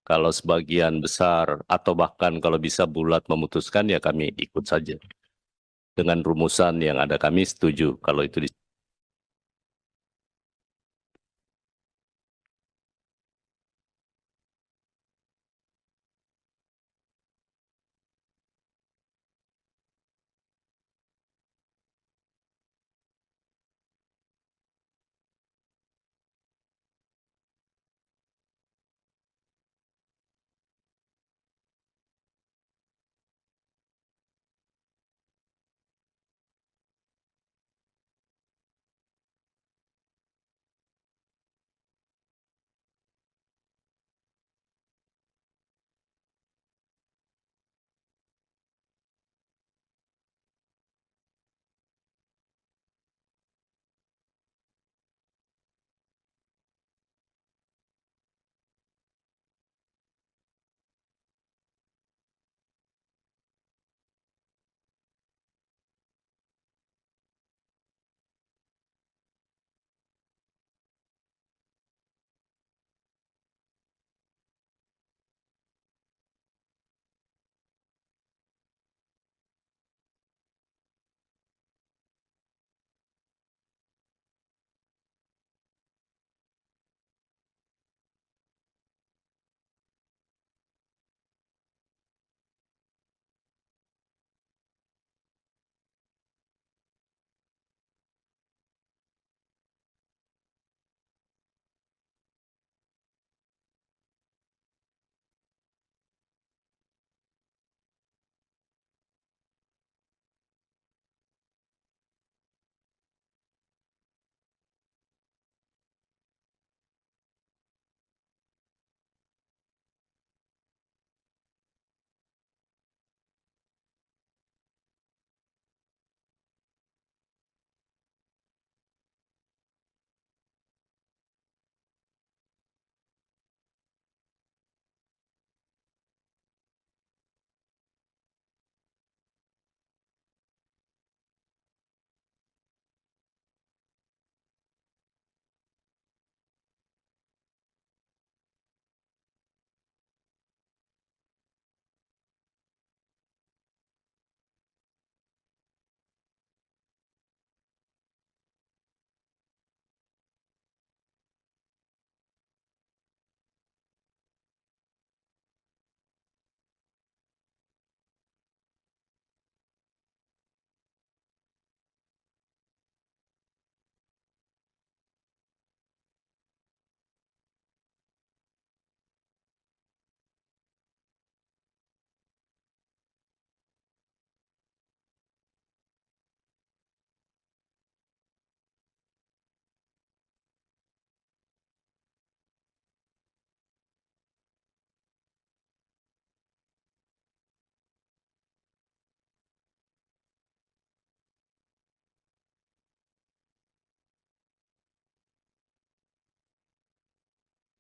kalau sebagian besar atau bahkan kalau bisa bulat memutuskan, ya kami ikut saja. Dengan rumusan yang ada kami setuju kalau itu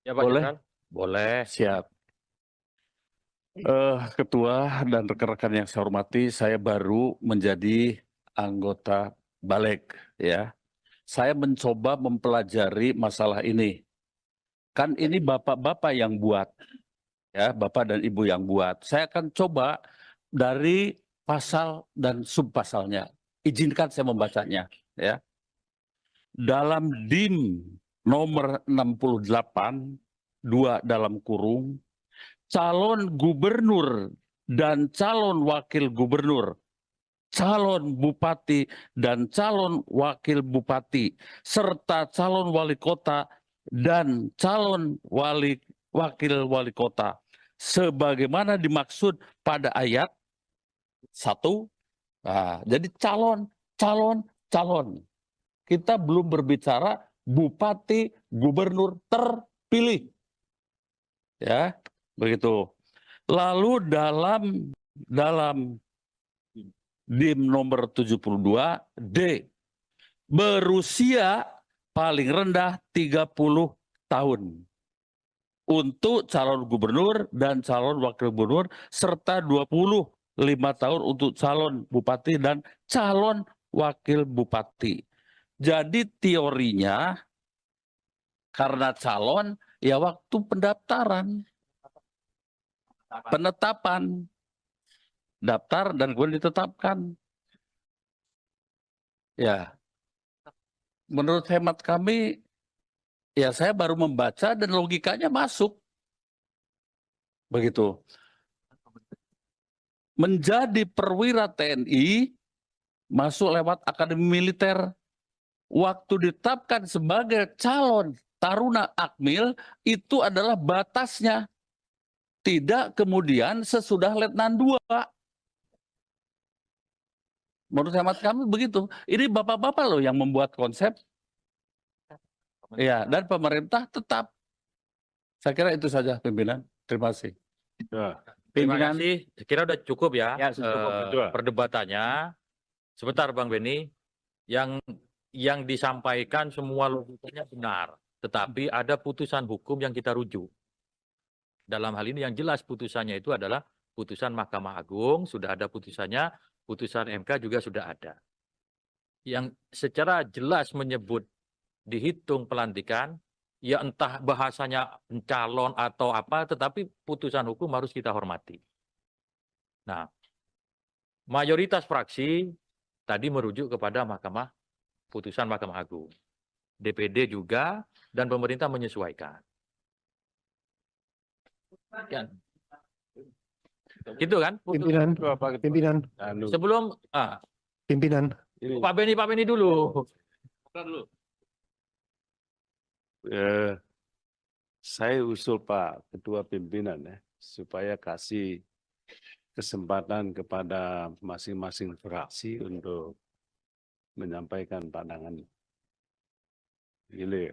Ya Pak Boleh? Jenderal? Boleh. Siap. Ketua dan rekan-rekan yang saya hormati, saya baru menjadi anggota Balik, ya. Saya mencoba mempelajari masalah ini. Kan ini bapak-bapak yang buat, ya, bapak dan ibu yang buat. Saya akan coba dari pasal dan subpasalnya. Izinkan saya membacanya, ya. Dalam DIM nomor 68, 2 dalam kurung, calon gubernur dan calon wakil gubernur, calon bupati dan calon wakil bupati, serta calon wali kota dan calon wakil wali kota, sebagaimana dimaksud pada ayat 1. Nah, jadi calon. Kita belum berbicara bupati, gubernur terpilih. Ya, begitu. Lalu dalam DIM nomor 72 D, berusia paling rendah 30 tahun untuk calon gubernur dan calon wakil gubernur, serta 25 tahun untuk calon bupati dan calon wakil bupati. Jadi teorinya karena calon ya waktu pendaftaran, penetapan, daftar dan kemudian ditetapkan. Ya, menurut hemat kami, ya saya baru membaca dan logikanya masuk. Begitu. Menjadi perwira TNI, masuk lewat akademi militer. Waktu ditetapkan sebagai calon taruna akmil, itu adalah batasnya. Tidak kemudian sesudah letnan 2. Menurut hemat kami begitu. Ini bapak-bapak loh yang membuat konsep. Ya, dan pemerintah tetap. Saya kira itu saja pimpinan. Terima kasih. Ya. Terima Pimpinan. kasih. Saya kira udah cukup ya, Ya, sudah cukup. perdebatannya. Sebentar Bang Beni, yang disampaikan semua logikanya benar, tetapi ada putusan hukum yang kita rujuk. Dalam hal ini yang jelas putusannya itu adalah putusan Mahkamah Agung, sudah ada putusannya, putusan MK juga sudah ada. Yang secara jelas menyebut dihitung pelantikan, ya entah bahasanya calon atau apa, tetapi putusan hukum harus kita hormati. Nah, mayoritas fraksi tadi merujuk kepada putusan Mahkamah Agung. DPD juga dan pemerintah menyesuaikan. Kan? Gitu kan? Pimpinan, Sebelum pimpinan. Pak Beni dulu. Saya usul Pak Ketua Pimpinan ya, supaya kasih kesempatan kepada masing-masing fraksi untuk menyampaikan pandangan hilir.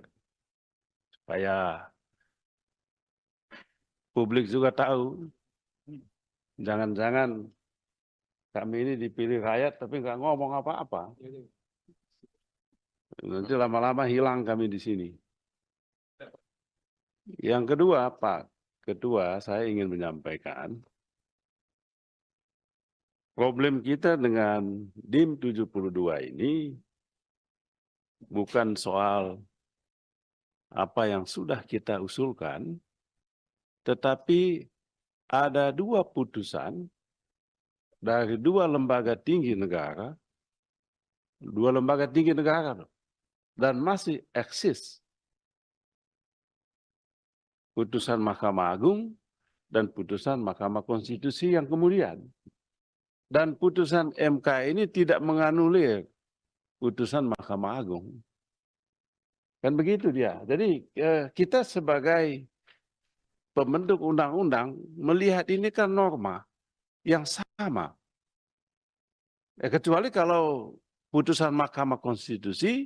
Supaya publik juga tahu, jangan-jangan kami ini dipilih rakyat tapi nggak ngomong apa-apa. Nanti lama-lama hilang kami di sini. Yang kedua, Pak Ketua, saya ingin menyampaikan problem kita dengan DIM 72 ini bukan soal apa yang sudah kita usulkan, tetapi ada 2 putusan dari 2 lembaga tinggi negara, 2 lembaga tinggi negara, dan masih eksis. Putusan Mahkamah Agung dan putusan Mahkamah Konstitusi yang kemudian. Dan putusan MK ini tidak menganulir putusan Mahkamah Agung. Kan begitu dia. Jadi kita sebagai pembentuk undang-undang melihat ini kan norma yang sama. Kecuali kalau putusan Mahkamah Konstitusi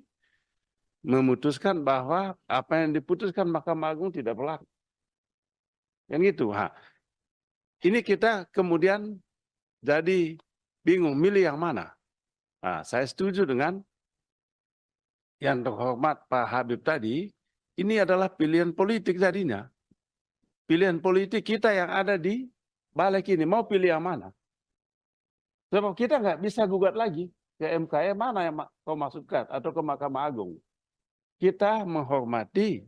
memutuskan bahwa apa yang diputuskan Mahkamah Agung tidak berlaku. Kan gitu. Ini kita kemudian jadi bingung milih yang mana. Saya setuju dengan yang terhormat Pak Habib tadi, ini adalah pilihan politik tadinya. Pilihan politik kita yang ada di balik ini. Mau pilih yang mana? Sebab kita nggak bisa gugat lagi ke MK, mana yang kau masukkan atau ke Mahkamah Agung. Kita menghormati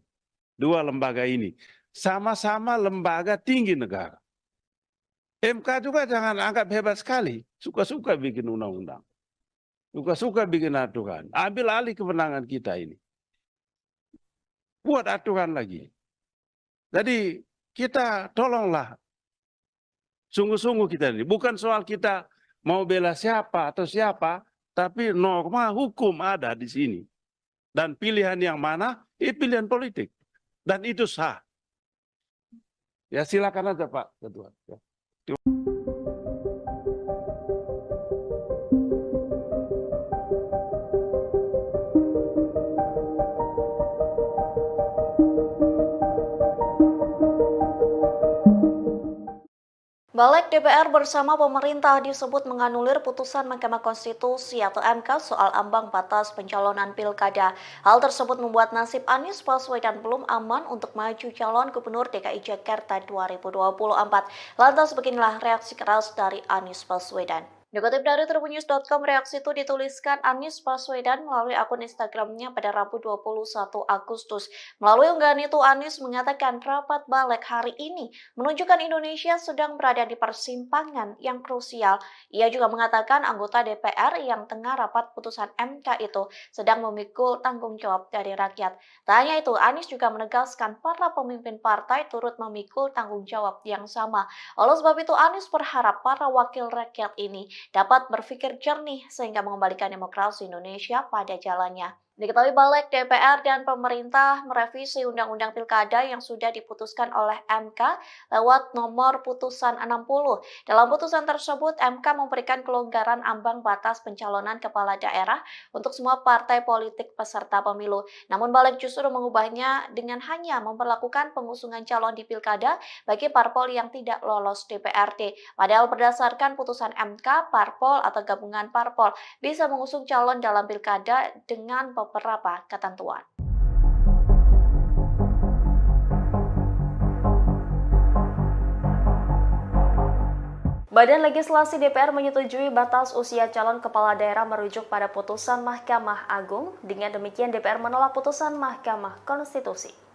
dua lembaga ini. Sama-sama lembaga tinggi negara. MK juga jangan anggap hebat sekali. Suka-suka bikin undang-undang. Suka-suka bikin aturan. Ambil alih kewenangan kita ini. Buat aturan lagi. Jadi kita tolonglah. Sungguh-sungguh kita ini. Bukan soal kita mau bela siapa atau siapa. Tapi norma hukum ada di sini. Dan pilihan yang mana? Pilihan politik. Dan itu sah. Ya silakan aja Pak Ketua. Ya. Balik DPR bersama pemerintah disebut menganulir putusan Mahkamah Konstitusi atau MK soal ambang batas pencalonan pilkada. Hal tersebut membuat nasib Anies Baswedan belum aman untuk maju calon gubernur DKI Jakarta 2024. Lantas beginilah reaksi keras dari Anies Baswedan. Dikutip dari tribunnews.com, reaksi itu dituliskan Anies Baswedan melalui akun Instagramnya pada Rabu 21 Agustus. Melalui unggahan itu, Anies mengatakan rapat balik hari ini menunjukkan Indonesia sedang berada di persimpangan yang krusial. Ia juga mengatakan anggota DPR yang tengah rapat putusan MK itu sedang memikul tanggung jawab dari rakyat. Tak hanya itu, Anies juga menegaskan para pemimpin partai turut memikul tanggung jawab yang sama. Oleh sebab itu, Anies berharap para wakil rakyat ini dapat berpikir jernih sehingga mengembalikan demokrasi Indonesia pada jalannya. Diketahui balik DPR dan pemerintah merevisi Undang-Undang Pilkada yang sudah diputuskan oleh MK lewat nomor putusan 60. Dalam putusan tersebut, MK memberikan kelonggaran ambang batas pencalonan kepala daerah untuk semua partai politik peserta pemilu. Namun balik justru mengubahnya dengan hanya memperlakukan pengusungan calon di Pilkada bagi parpol yang tidak lolos DPRD. Padahal berdasarkan putusan MK, parpol atau gabungan parpol bisa mengusung calon dalam Pilkada dengan beberapa ketentuan. Badan Legislasi DPR menyetujui batas usia calon kepala daerah merujuk pada putusan Mahkamah Agung. Dengan demikian DPR menolak putusan Mahkamah Konstitusi.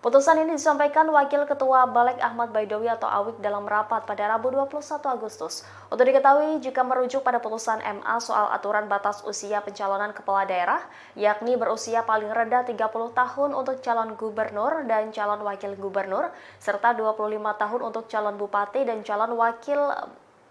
Putusan ini disampaikan Wakil Ketua Balik Ahmad Baidowi atau Awik dalam rapat pada Rabu 21 Agustus. Untuk diketahui, jika merujuk pada putusan MA soal aturan batas usia pencalonan kepala daerah, yakni berusia paling rendah 30 tahun untuk calon gubernur dan calon wakil gubernur, serta 25 tahun untuk calon bupati dan calon wakil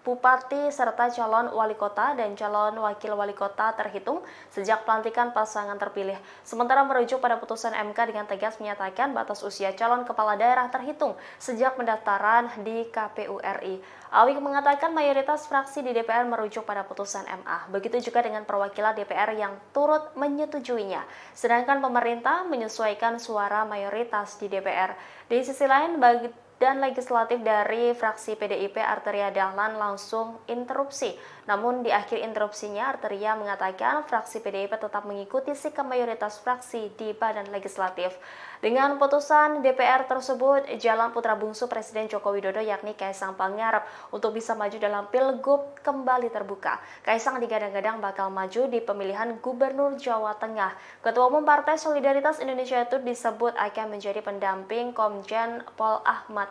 bupati serta calon wali kota dan calon wakil wali kota terhitung sejak pelantikan pasangan terpilih. Sementara merujuk pada putusan MK dengan tegas menyatakan batas usia calon kepala daerah terhitung sejak pendaftaran di KPU RI. Awik mengatakan mayoritas fraksi di DPR merujuk pada putusan MA. Begitu juga dengan perwakilan DPR yang turut menyetujuinya. Sedangkan pemerintah menyesuaikan suara mayoritas di DPR. Di sisi lain, dan legislatif dari fraksi PDIP Arteria Dahlan langsung interupsi. Namun di akhir interupsinya Arteria mengatakan fraksi PDIP tetap mengikuti sikap mayoritas fraksi di badan legislatif. Dengan putusan DPR tersebut, jalan putra bungsu Presiden Joko Widodo yakni Kaisang Pangarep untuk bisa maju dalam Pilgub kembali terbuka. Kaisang digadang-gadang bakal maju di pemilihan Gubernur Jawa Tengah. Ketua Umum Partai Solidaritas Indonesia itu disebut akan menjadi pendamping Komjen Pol Ahmad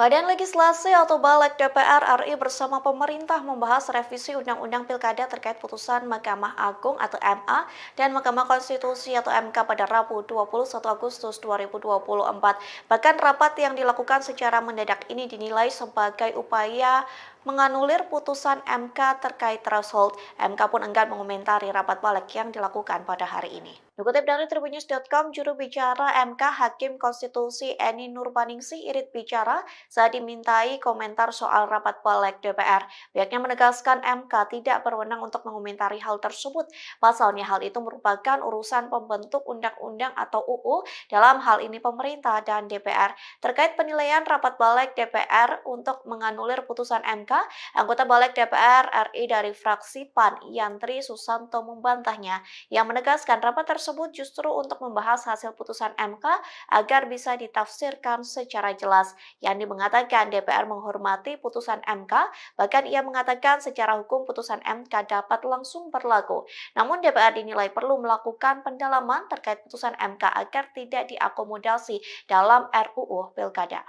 Badan Legislasi atau Balik DPR RI bersama pemerintah membahas revisi Undang-Undang Pilkada terkait putusan Mahkamah Agung atau MA dan Mahkamah Konstitusi atau MK pada Rabu 21 Agustus 2024. Bahkan rapat yang dilakukan secara mendadak ini dinilai sebagai upaya menganulir putusan MK terkait threshold. MK pun enggan mengomentari rapat balik yang dilakukan pada hari ini. Dikutip dari Tribunnews.com, juru bicara MK Hakim Konstitusi Eni Nurbaningsih Irit bicara saat dimintai komentar soal rapat balik DPR. Pihaknya menegaskan MK tidak berwenang untuk mengomentari hal tersebut. Pasalnya hal itu merupakan urusan pembentuk undang-undang atau UU, dalam hal ini pemerintah dan DPR. Terkait penilaian rapat balik DPR untuk menganulir putusan MK, anggota balik DPR RI dari fraksi PAN Yantri Susanto membantahnya, yang menegaskan rapat tersebut justru untuk membahas hasil putusan MK agar bisa ditafsirkan secara jelas. Yandi mengatakan DPR menghormati putusan MK, bahkan ia mengatakan secara hukum putusan MK dapat langsung berlaku. Namun DPR dinilai perlu melakukan pendalaman terkait putusan MK agar tidak diakomodasi dalam RUU Pilkada.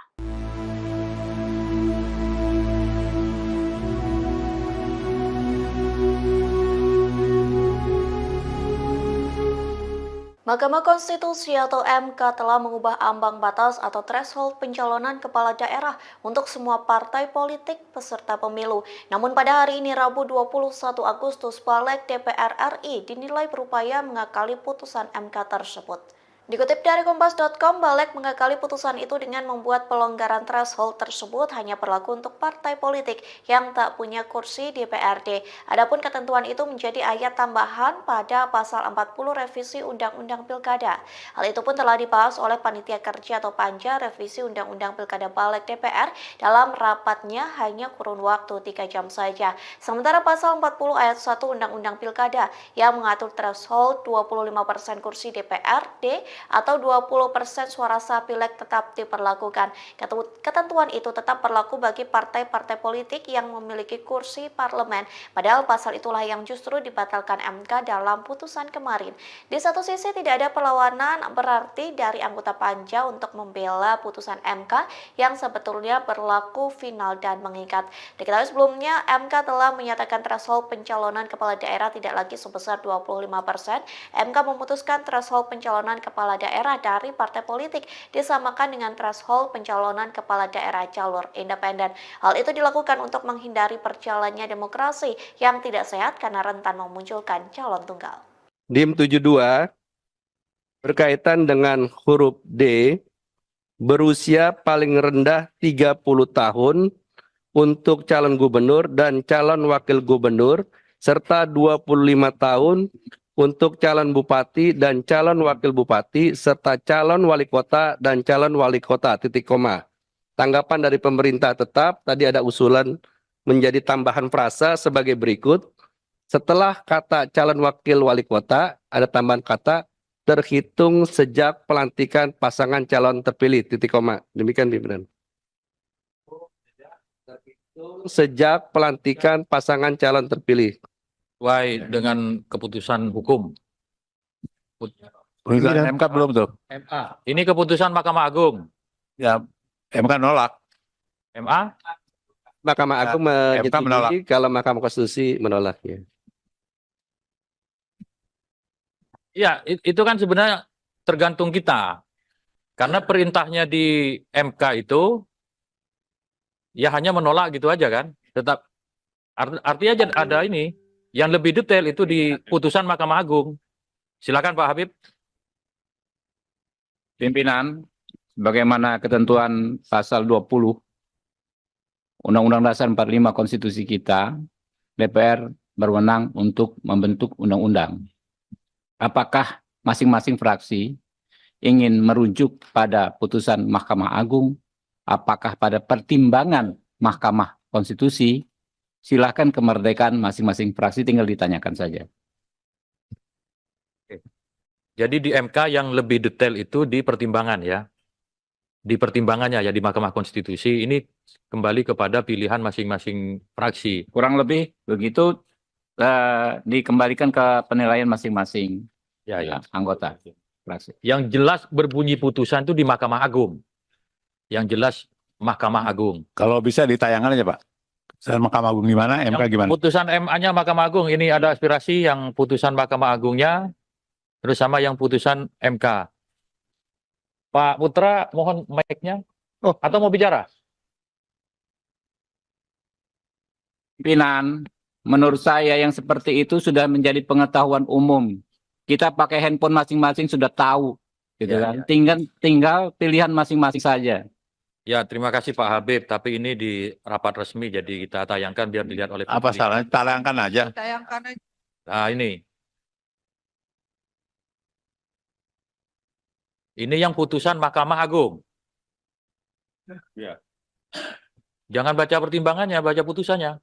Mahkamah Konstitusi atau MK telah mengubah ambang batas atau threshold pencalonan kepala daerah untuk semua partai politik peserta pemilu. Namun pada hari ini Rabu 21 Agustus, Balik DPR RI dinilai berupaya mengakali putusan MK tersebut. Dikutip dari Kompas.com, Balik mengakali putusan itu dengan membuat pelonggaran threshold tersebut hanya berlaku untuk partai politik yang tak punya kursi di DPRD. Adapun ketentuan itu menjadi ayat tambahan pada pasal 40 revisi Undang-Undang Pilkada. Hal itu pun telah dibahas oleh Panitia Kerja atau Panja Revisi Undang-Undang Pilkada Balik DPR dalam rapatnya hanya kurun waktu 3 jam saja. Sementara pasal 40 ayat 1 Undang-Undang Pilkada yang mengatur threshold 25% kursi DPRD atau 20% suara sah pileg tetap diperlakukan. Ketentuan itu tetap berlaku bagi partai-partai politik yang memiliki kursi parlemen. Padahal pasal itulah yang justru dibatalkan MK dalam putusan kemarin. Di satu sisi tidak ada perlawanan berarti dari anggota Panja untuk membela putusan MK yang sebetulnya berlaku final dan mengikat. Diketahui sebelumnya MK telah menyatakan threshold pencalonan kepala daerah tidak lagi sebesar 25%. MK memutuskan threshold pencalonan kepala daerah dari partai politik disamakan dengan threshold pencalonan kepala daerah jalur independen. Hal itu dilakukan untuk menghindari perjalannya demokrasi yang tidak sehat karena rentan memunculkan calon tunggal. DIM 72 berkaitan dengan huruf D, berusia paling rendah 30 tahun untuk calon gubernur dan calon wakil gubernur serta 25 tahun untuk calon bupati dan calon wakil bupati serta calon wali kota dan calon wali kota, titik koma. Tanggapan dari pemerintah tetap, tadi ada usulan menjadi tambahan frasa sebagai berikut. Setelah kata calon wakil wali kota, ada tambahan kata terhitung sejak pelantikan pasangan calon terpilih, titik koma. Demikian pimpinan. Terhitung sejak pelantikan pasangan calon terpilih. Sesuai dengan keputusan hukum. Putusan MK belum tuh. MA. Ini keputusan Mahkamah Agung. Ya, MK nolak. MA? Mahkamah Agung MK menolak. menyetujui kalau Mahkamah Konstitusi menolaknya. Ya, itu kan sebenarnya tergantung kita. Karena perintahnya di MK itu ya hanya menolak gitu aja kan. Tetap artinya ada ini. Yang lebih detail itu di putusan Mahkamah Agung. Silakan Pak Habib. Pimpinan, bagaimana ketentuan pasal 20 Undang-Undang Dasar 45 Konstitusi kita, DPR berwenang untuk membentuk undang-undang. Apakah masing-masing fraksi ingin merujuk pada putusan Mahkamah Agung, apakah pada pertimbangan Mahkamah Konstitusi? Silakan, kemerdekaan masing-masing fraksi, tinggal ditanyakan saja. Jadi di MK yang lebih detail itu di pertimbangan ya. Di pertimbangannya ya di Mahkamah Konstitusi ini kembali kepada pilihan masing-masing fraksi. Kurang lebih begitu, dikembalikan ke penilaian masing-masing anggota fraksi. Yang jelas berbunyi putusan itu di Mahkamah Agung. Yang jelas Mahkamah Agung. Kalau bisa ditayangkan aja Pak. Dan Mahkamah Agung gimana, MK gimana? Putusan MA-nya Mahkamah Agung, ini ada aspirasi yang putusan Mahkamah Agungnya, terus sama yang putusan MK. Pak Putra, mohon mic-nya. Atau mau bicara? Pimpinan, menurut saya yang seperti itu sudah menjadi pengetahuan umum. Kita pakai handphone masing-masing sudah tahu, gitu Ya, kan. Tinggal pilihan masing-masing saja. Ya, terima kasih Pak Habib. Tapi ini di rapat resmi, jadi kita tayangkan biar dilihat oleh Apa publik. salahnya? Tayangkan aja. Nah, ini yang putusan Mahkamah Agung. Ya. Jangan baca pertimbangannya, baca putusannya.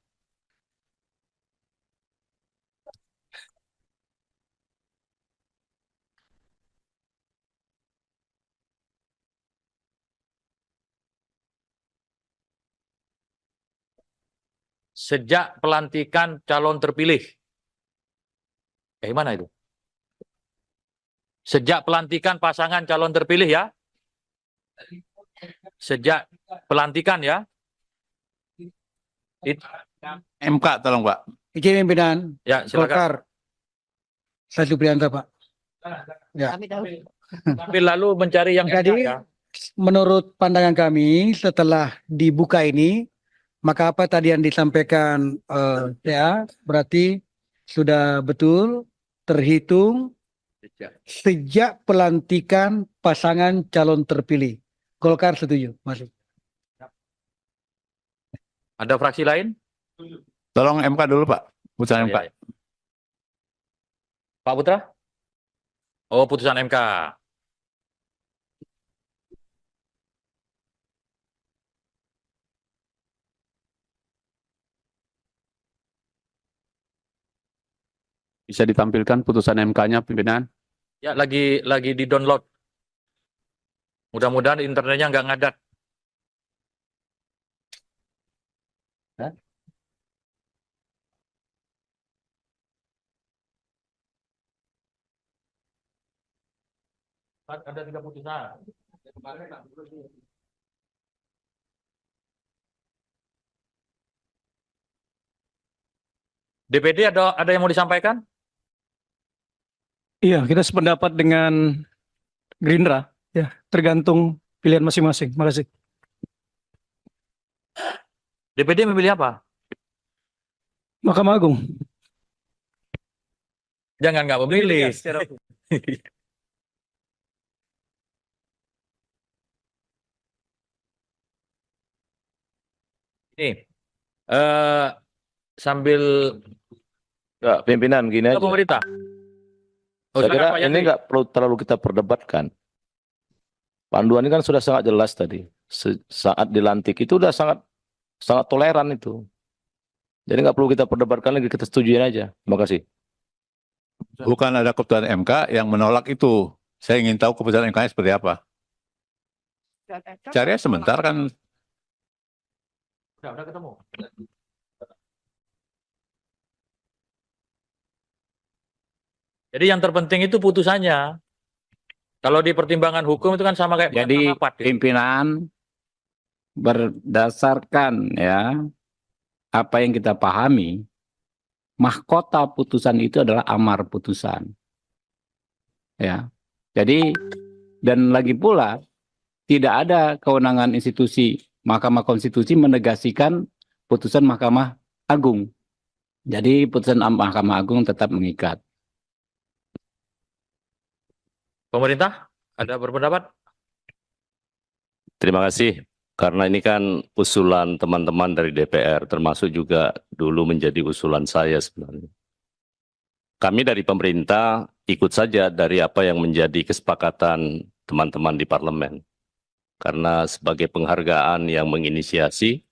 Sejak pelantikan calon terpilih. Mana itu? Sejak pelantikan pasangan calon terpilih ya. Sejak pelantikan ya. MK tolong Pak. Izin pimpinan Ya, silakan. Golkar. Saya Supriyanto, Pak. Ya. Tapi lalu mencari yang Jadi, ya. menurut pandangan kami setelah dibuka ini, maka apa tadi yang disampaikan ya berarti sudah betul terhitung sejak pelantikan pasangan calon terpilih. Golkar setuju, masuk. Ada fraksi lain? Tolong MK dulu Pak. Putusan MK. Ya. Pak Putra? Oh, putusan MK. Bisa ditampilkan putusan MK-nya, pimpinan? Ya, lagi di-download. Mudah-mudahan internetnya nggak ngadat. Ada 3 putusan. DPD ada yang mau disampaikan? Iya, kita sependapat dengan Gerindra. Ya, tergantung pilihan masing-masing. Makasih. DPD memilih apa? Mahkamah Agung. Jangan nggak memilih. Ini sambil Enggak, pimpinan gini aja. pemerintah. Saya kira Pak ini Yandri. nggak perlu terlalu kita perdebatkan. Panduan ini kan sudah sangat jelas tadi. Saat dilantik itu udah sangat toleran itu. Jadi nggak perlu kita perdebatkan lagi, kita setujuin aja. Terima kasih. Bukan ada keputusan MK yang menolak itu. Saya ingin tahu keputusan MK-nya seperti apa. Cari sebentar kan. Udah ketemu. Jadi yang terpenting itu putusannya. Kalau di pertimbangan hukum itu kan sama kayak Jadi rapat, ya. pimpinan berdasarkan ya apa yang kita pahami, mahkota putusan itu adalah amar putusan. Ya. Jadi dan lagi pula tidak ada kewenangan institusi Mahkamah Konstitusi menegasikan putusan Mahkamah Agung. Jadi putusan Mahkamah Agung tetap mengikat. Pemerintah ada berpendapat? Terima kasih. Karena ini kan usulan teman-teman dari DPR, termasuk juga dulu menjadi usulan saya sebenarnya. Kami dari pemerintah ikut saja dari apa yang menjadi kesepakatan teman-teman di parlemen. Karena sebagai penghargaan yang menginisiasi,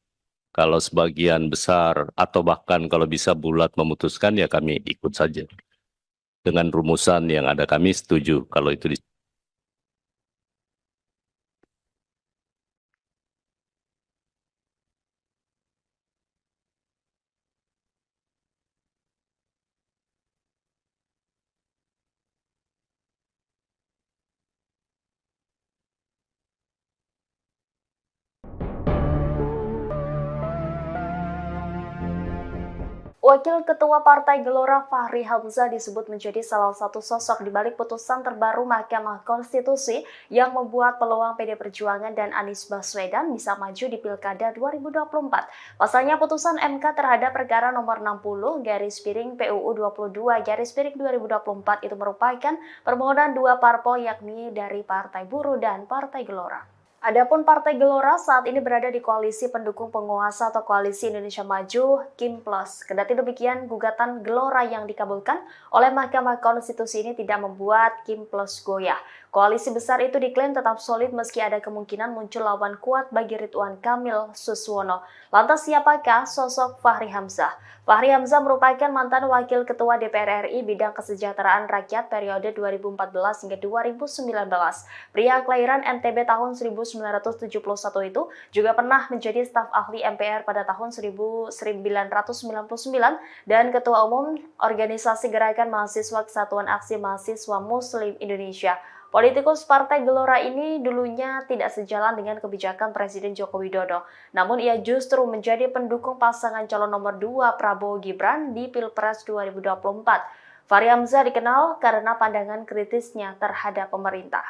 kalau sebagian besar atau bahkan kalau bisa bulat memutuskan, ya kami ikut saja. Dengan rumusan yang ada kami setuju kalau itu Wakil Ketua Partai Gelora Fahri Hamzah disebut menjadi salah satu sosok di balik putusan terbaru Mahkamah Konstitusi yang membuat peluang PD Perjuangan dan Anies Baswedan bisa maju di Pilkada 2024. Pasalnya putusan MK terhadap perkara nomor 60/PUU 22/2024 itu merupakan permohonan dua parpol yakni dari Partai Buruh dan Partai Gelora. Adapun Partai Gelora saat ini berada di koalisi pendukung penguasa atau Koalisi Indonesia Maju Kim Plus. Kendati demikian, gugatan Gelora yang dikabulkan oleh Mahkamah Konstitusi ini tidak membuat Kim Plus goyah. Koalisi besar itu diklaim tetap solid meski ada kemungkinan muncul lawan kuat bagi Ridwan Kamil Suswono. Lantas siapakah sosok Fahri Hamzah? Fahri Hamzah merupakan mantan Wakil Ketua DPR RI bidang kesejahteraan rakyat periode 2014 hingga 2019. Pria kelahiran NTB tahun 1971 itu juga pernah menjadi staf ahli MPR pada tahun 1999 dan Ketua Umum Organisasi Gerakan Mahasiswa Kesatuan Aksi Mahasiswa Muslim Indonesia. Politikus Partai Gelora ini dulunya tidak sejalan dengan kebijakan Presiden Joko Widodo. Namun ia justru menjadi pendukung pasangan calon nomor 2 Prabowo Gibran di Pilpres 2024. Fahri Hamzah dikenal karena pandangan kritisnya terhadap pemerintah.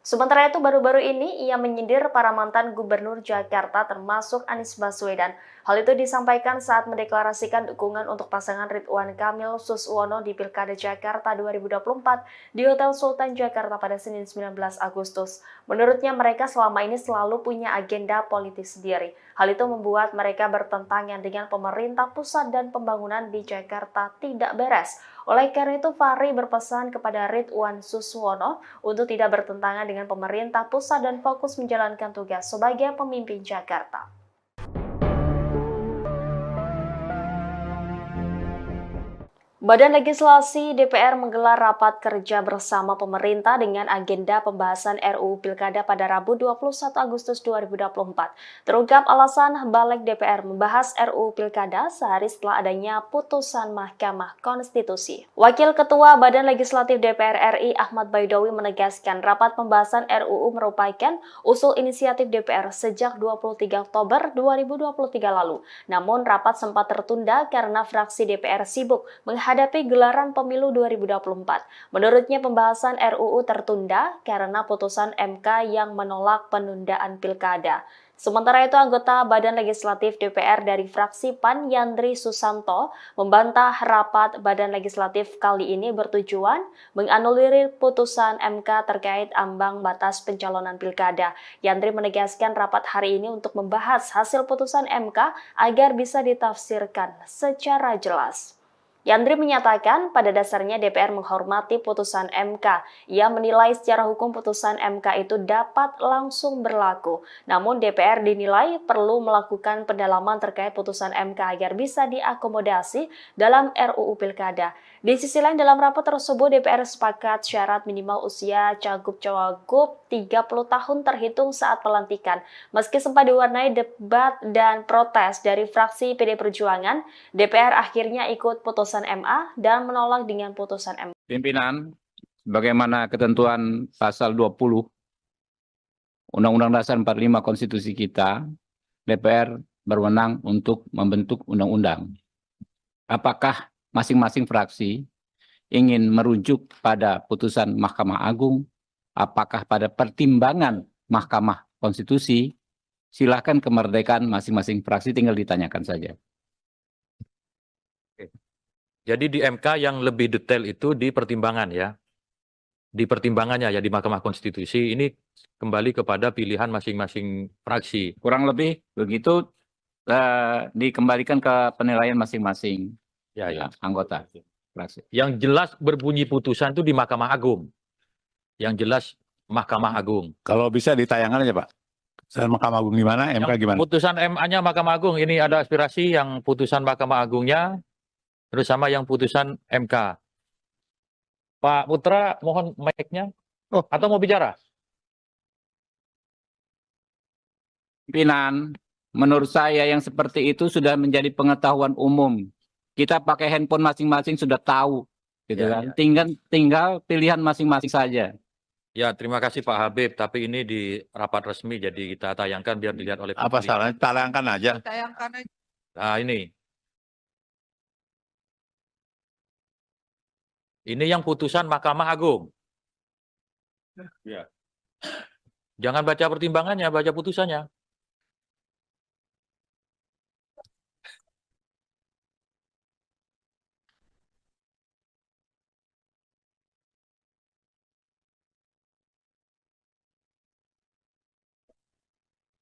Sementara itu baru-baru ini ia menyindir para mantan gubernur Jakarta termasuk Anies Baswedan. Hal itu disampaikan saat mendeklarasikan dukungan untuk pasangan Ridwan Kamil Suswono di Pilkada Jakarta 2024 di Hotel Sultan Jakarta pada Senin 19 Agustus. Menurutnya mereka selama ini selalu punya agenda politis sendiri. Hal itu membuat mereka bertentangan dengan pemerintah pusat dan pembangunan di Jakarta tidak beres. Oleh karena itu, Fahri berpesan kepada Ridwan Suswono untuk tidak bertentangan dengan pemerintah pusat dan fokus menjalankan tugas sebagai pemimpin Jakarta. Badan Legislasi DPR menggelar rapat kerja bersama pemerintah dengan agenda pembahasan RUU Pilkada pada Rabu 21 Agustus 2024. Terungkap alasan balik DPR membahas RUU Pilkada sehari setelah adanya putusan Mahkamah Konstitusi. Wakil Ketua Badan Legislatif DPR RI Ahmad Baidowi menegaskan rapat pembahasan RUU merupakan usul inisiatif DPR sejak 23 Oktober 2023 lalu. Namun rapat sempat tertunda karena fraksi DPR sibuk menghadapi gelaran pemilu 2024. Menurutnya pembahasan RUU tertunda karena putusan MK yang menolak penundaan pilkada. Sementara itu, anggota Badan Legislatif DPR dari fraksi PAN Yandri Susanto membantah rapat Badan Legislatif kali ini bertujuan menganulir putusan MK terkait ambang batas pencalonan pilkada. Yandri menegaskan rapat hari ini untuk membahas hasil putusan MK agar bisa ditafsirkan secara jelas. Yandri menyatakan pada dasarnya DPR menghormati putusan MK. Ia menilai secara hukum putusan MK itu dapat langsung berlaku. Namun DPR dinilai perlu melakukan pendalaman terkait putusan MK agar bisa diakomodasi dalam RUU Pilkada. Di sisi lain dalam rapat tersebut DPR sepakat syarat minimal usia cagup-cawagup 30 tahun terhitung saat pelantikan. Meski sempat diwarnai debat dan protes dari fraksi PD Perjuangan, DPR akhirnya ikut putusan MA dan menolak dengan putusan MK. Pimpinan, bagaimana ketentuan pasal 20 Undang-Undang Dasar 45 Konstitusi kita, DPR berwenang untuk membentuk undang-undang. Apakah masing-masing fraksi ingin merujuk pada putusan Mahkamah Agung, apakah pada pertimbangan Mahkamah Konstitusi, silakan kemerdekaan masing-masing fraksi, tinggal ditanyakan saja. Jadi di MK yang lebih detail itu di pertimbangan ya. Di pertimbangannya ya di Mahkamah Konstitusi ini kembali kepada pilihan masing-masing fraksi. Kurang lebih begitu dikembalikan ke penilaian masing-masing anggota fraksi. Yang jelas berbunyi putusan itu di Mahkamah Agung. Yang jelas Mahkamah Agung. Kalau bisa ditayangkan aja Pak. Putusan Mahkamah Agung gimana, MK gimana? Putusan MA-nya Mahkamah Agung, ini ada aspirasi yang putusan Mahkamah Agungnya bersama yang putusan MK. Pak Putra, mohon mic-nya. Atau mau bicara? Pimpinan, menurut saya yang seperti itu sudah menjadi pengetahuan umum. Kita pakai handphone masing-masing sudah tahu, gitu kan. Tinggal pilihan masing-masing saja. Ya, terima kasih Pak Habib. Tapi ini di rapat resmi, jadi kita tayangkan biar dilihat oleh publik. Apa salahnya? Tayangkan aja. Nah, ini. Ini yang putusan Mahkamah Agung. Ya. Jangan baca pertimbangannya, baca putusannya.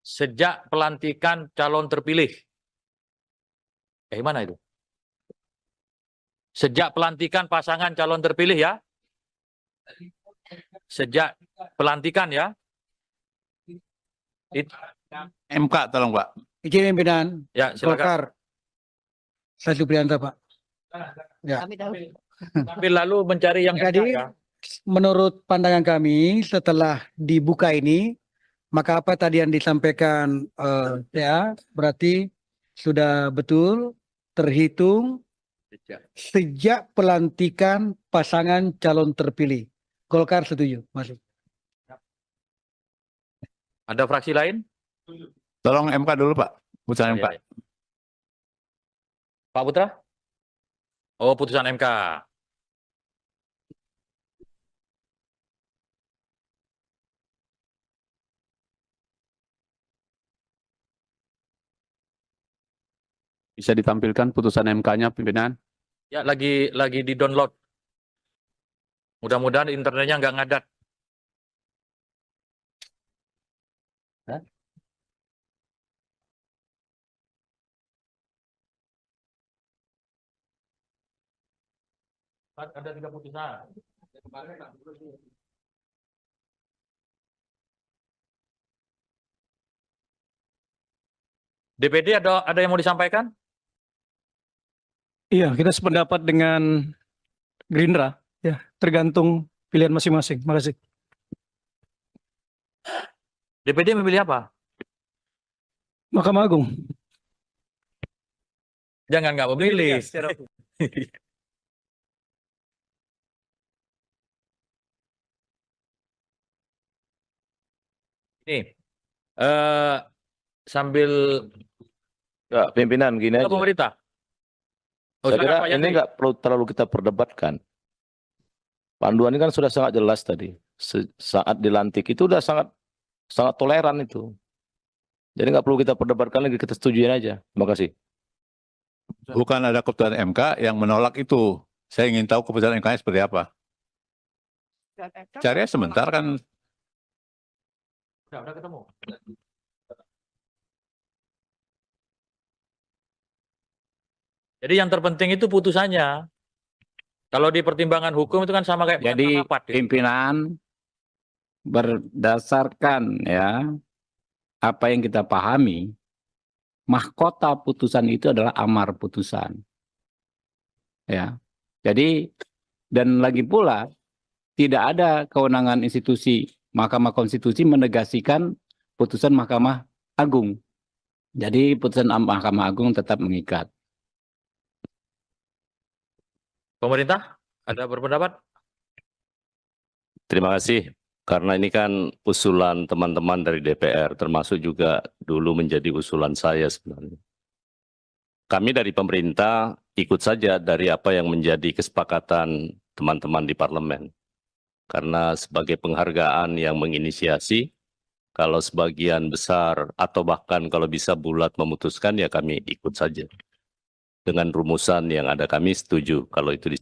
Sejak pelantikan calon terpilih. Mana itu? Sejak pelantikan pasangan calon terpilih ya. Sejak pelantikan ya. MK tolong Pak. Izin pimpinan Ya, silakan. Golkar. Saya Supriyanto, Pak. Ya. Tapi lalu mencari yang Jadi, ya. menurut pandangan kami setelah dibuka ini, maka apa tadi yang disampaikan ya berarti sudah betul terhitung sejak pelantikan pasangan calon terpilih. Golkar setuju, masuk. Ada fraksi lain? Tolong MK dulu Pak. Putusan MK. Ya. Pak Putra? Oh, putusan MK. Bisa ditampilkan putusan MK-nya, pimpinan? Ya, lagi di-download. Mudah-mudahan internetnya nggak ngadat. Hah? Ada 3 putusan. DPD ada yang mau disampaikan? Iya, kita sependapat dengan Gerindra. Ya, tergantung pilihan masing-masing. Makasih. DPD memilih apa? Mahkamah Agung. Jangan nggak memilih. Ini sambil Enggak, pimpinan gini aja. pemerintah. Oh, Saya kira silakan, Pak ini Yandri. nggak perlu terlalu kita perdebatkan. Panduan ini kan sudah sangat jelas tadi. Saat dilantik itu udah sangat toleran itu. Jadi nggak perlu kita perdebatkan lagi, kita setujuin aja. Terima kasih. Bukan ada keputusan MK yang menolak itu. Saya ingin tahu keputusan MK-nya seperti apa. Cari sebentar kan. Udah ketemu. Jadi yang terpenting itu putusannya. Kalau di pertimbangan hukum itu kan sama kayak Jadi rapat. pimpinan berdasarkan ya apa yang kita pahami, mahkota putusan itu adalah amar putusan. Ya. Jadi dan lagi pula tidak ada kewenangan institusi Mahkamah Konstitusi menegasikan putusan Mahkamah Agung. Jadi putusan Mahkamah Agung tetap mengikat. Pemerintah ada berpendapat? Terima kasih. Karena ini kan usulan teman-teman dari DPR, termasuk juga dulu menjadi usulan saya sebenarnya. Kami dari pemerintah ikut saja dari apa yang menjadi kesepakatan teman-teman di parlemen. Karena sebagai penghargaan yang menginisiasi, kalau sebagian besar atau bahkan kalau bisa bulat memutuskan, ya kami ikut saja. Dengan rumusan yang ada kami setuju kalau itu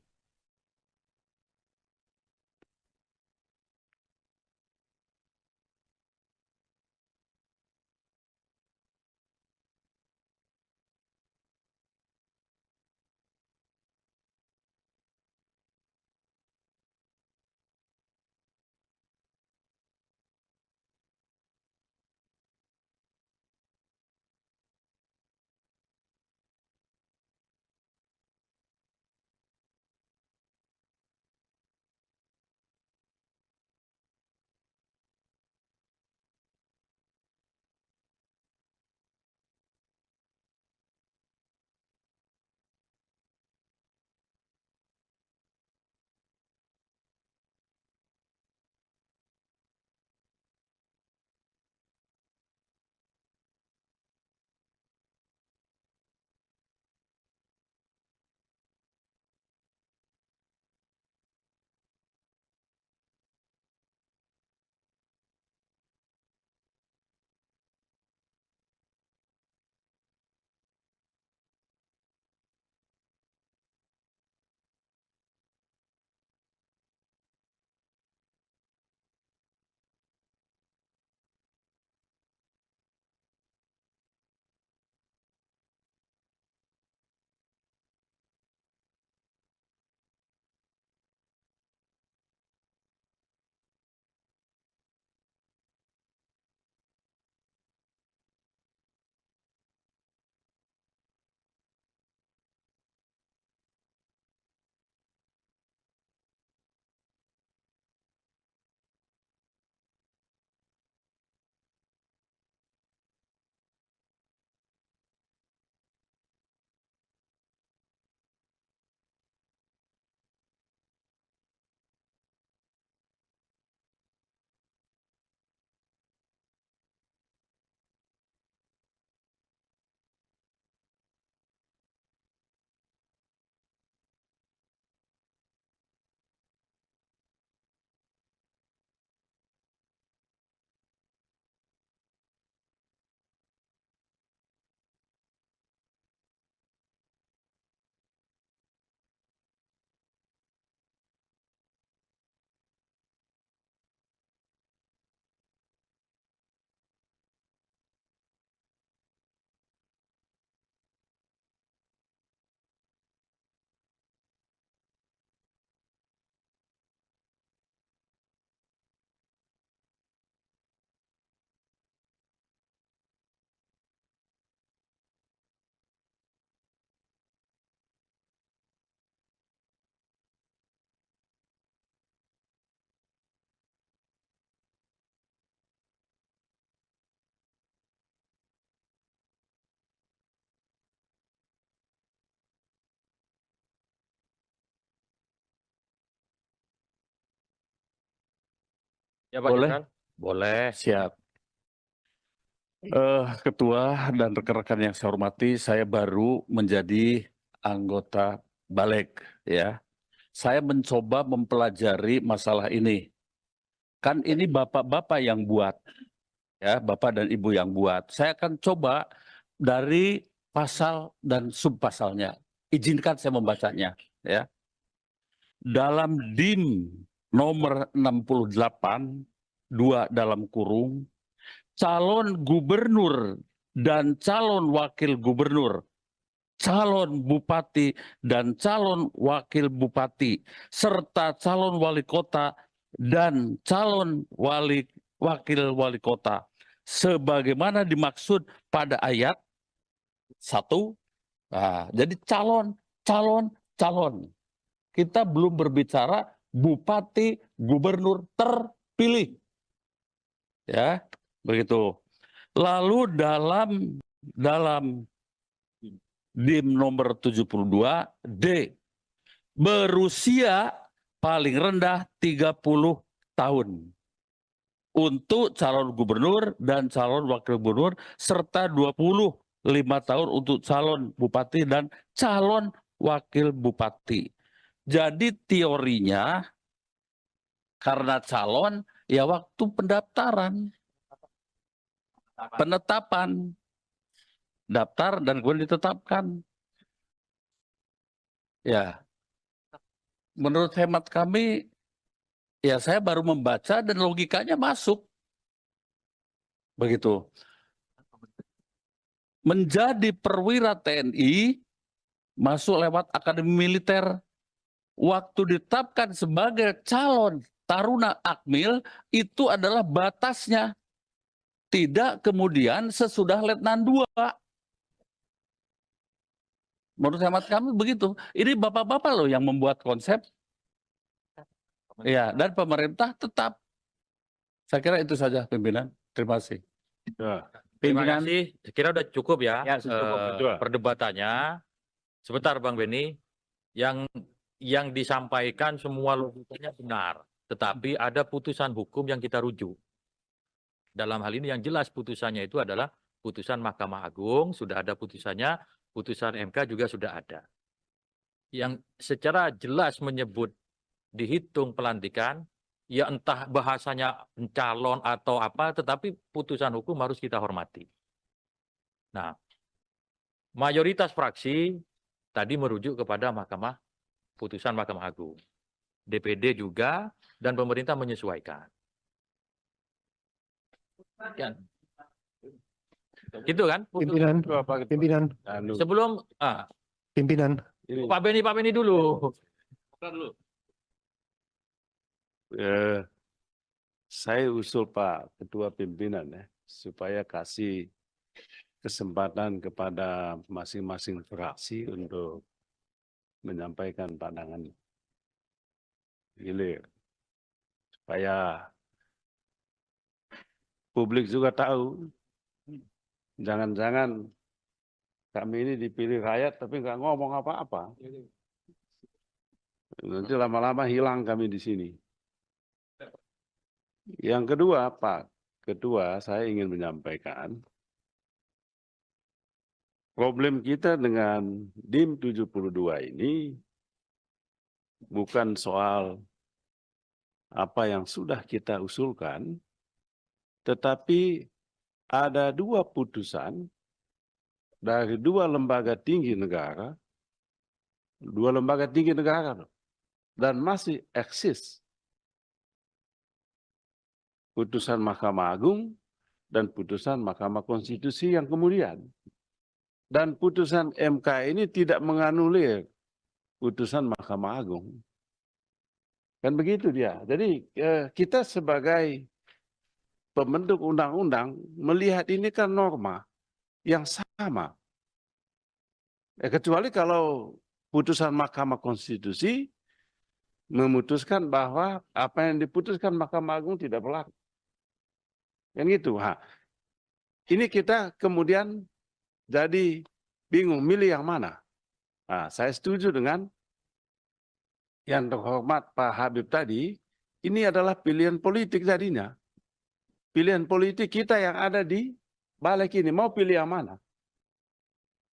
Ya Pak Boleh? Jenderal? Boleh. Siap. Ketua dan rekan-rekan yang saya hormati, saya baru menjadi anggota Balik, ya. Saya mencoba mempelajari masalah ini. Kan ini bapak-bapak yang buat, ya, bapak dan ibu yang buat. Saya akan coba dari pasal dan subpasalnya. Izinkan saya membacanya, ya. Dalam DIM nomor 68, 2 dalam kurung, calon gubernur dan calon wakil gubernur, calon bupati dan calon wakil bupati, serta calon wali kota dan calon wakil wali kota, sebagaimana dimaksud pada ayat 1. Nah, jadi calon. Kita belum berbicara bupati, gubernur terpilih. Ya, begitu. Lalu dalam DIM nomor 72 D, berusia paling rendah 30 tahun untuk calon gubernur dan calon wakil gubernur, serta 25 tahun untuk calon bupati dan calon wakil bupati. Jadi teorinya karena calon ya waktu pendaftaran, penetapan, daftar dan kemudian ditetapkan. Ya, menurut hemat kami, ya saya baru membaca dan logikanya masuk. Begitu. Menjadi perwira TNI, masuk lewat akademi militer. Waktu ditetapkan sebagai calon taruna akmil, itu adalah batasnya. Tidak kemudian sesudah letnan 2. Menurut hemat kami begitu. Ini bapak-bapak loh yang membuat konsep. Ya, dan pemerintah tetap. Saya kira itu saja pimpinan. Terima kasih. Terima kasih. Saya kira udah cukup ya, Ya, cukup. perdebatannya. Sebentar Bang Beni, yang disampaikan semua logikanya benar, tetapi ada putusan hukum yang kita rujuk. Dalam hal ini yang jelas putusannya itu adalah putusan Mahkamah Agung, sudah ada putusannya, putusan MK juga sudah ada. Yang secara jelas menyebut dihitung pelantikan, ya entah bahasanya calon atau apa, tetapi putusan hukum harus kita hormati. Nah, mayoritas fraksi tadi merujuk kepada putusan Mahkamah Agung. DPD juga dan pemerintah menyesuaikan. Ya. Gitu kan? Pimpinan, Sebelum pimpinan. Pak Beni dulu. Saya usul Pak Ketua Pimpinan ya, supaya kasih kesempatan kepada masing-masing fraksi untuk menyampaikan pandangan hilir. Supaya publik juga tahu, jangan-jangan kami ini dipilih rakyat tapi nggak ngomong apa-apa. Nanti lama-lama hilang kami di sini. Yang kedua, Pak Ketua, saya ingin menyampaikan problem kita dengan DIM 72 ini bukan soal apa yang sudah kita usulkan, tetapi ada 2 putusan dari 2 lembaga tinggi negara, 2 lembaga tinggi negara, dan masih eksis. Putusan Mahkamah Agung dan putusan Mahkamah Konstitusi yang kemudian. Dan putusan MK ini tidak menganulir putusan Mahkamah Agung. Kan begitu dia. Jadi kita sebagai pembentuk undang-undang melihat ini kan norma yang sama. Kecuali kalau putusan Mahkamah Konstitusi memutuskan bahwa apa yang diputuskan Mahkamah Agung tidak berlaku. Kan gitu. Ini kita kemudian jadi bingung milih yang mana. Saya setuju dengan yang terhormat Pak Habib tadi, ini adalah pilihan politik tadinya. Pilihan politik kita yang ada di balik ini. Mau pilih yang mana?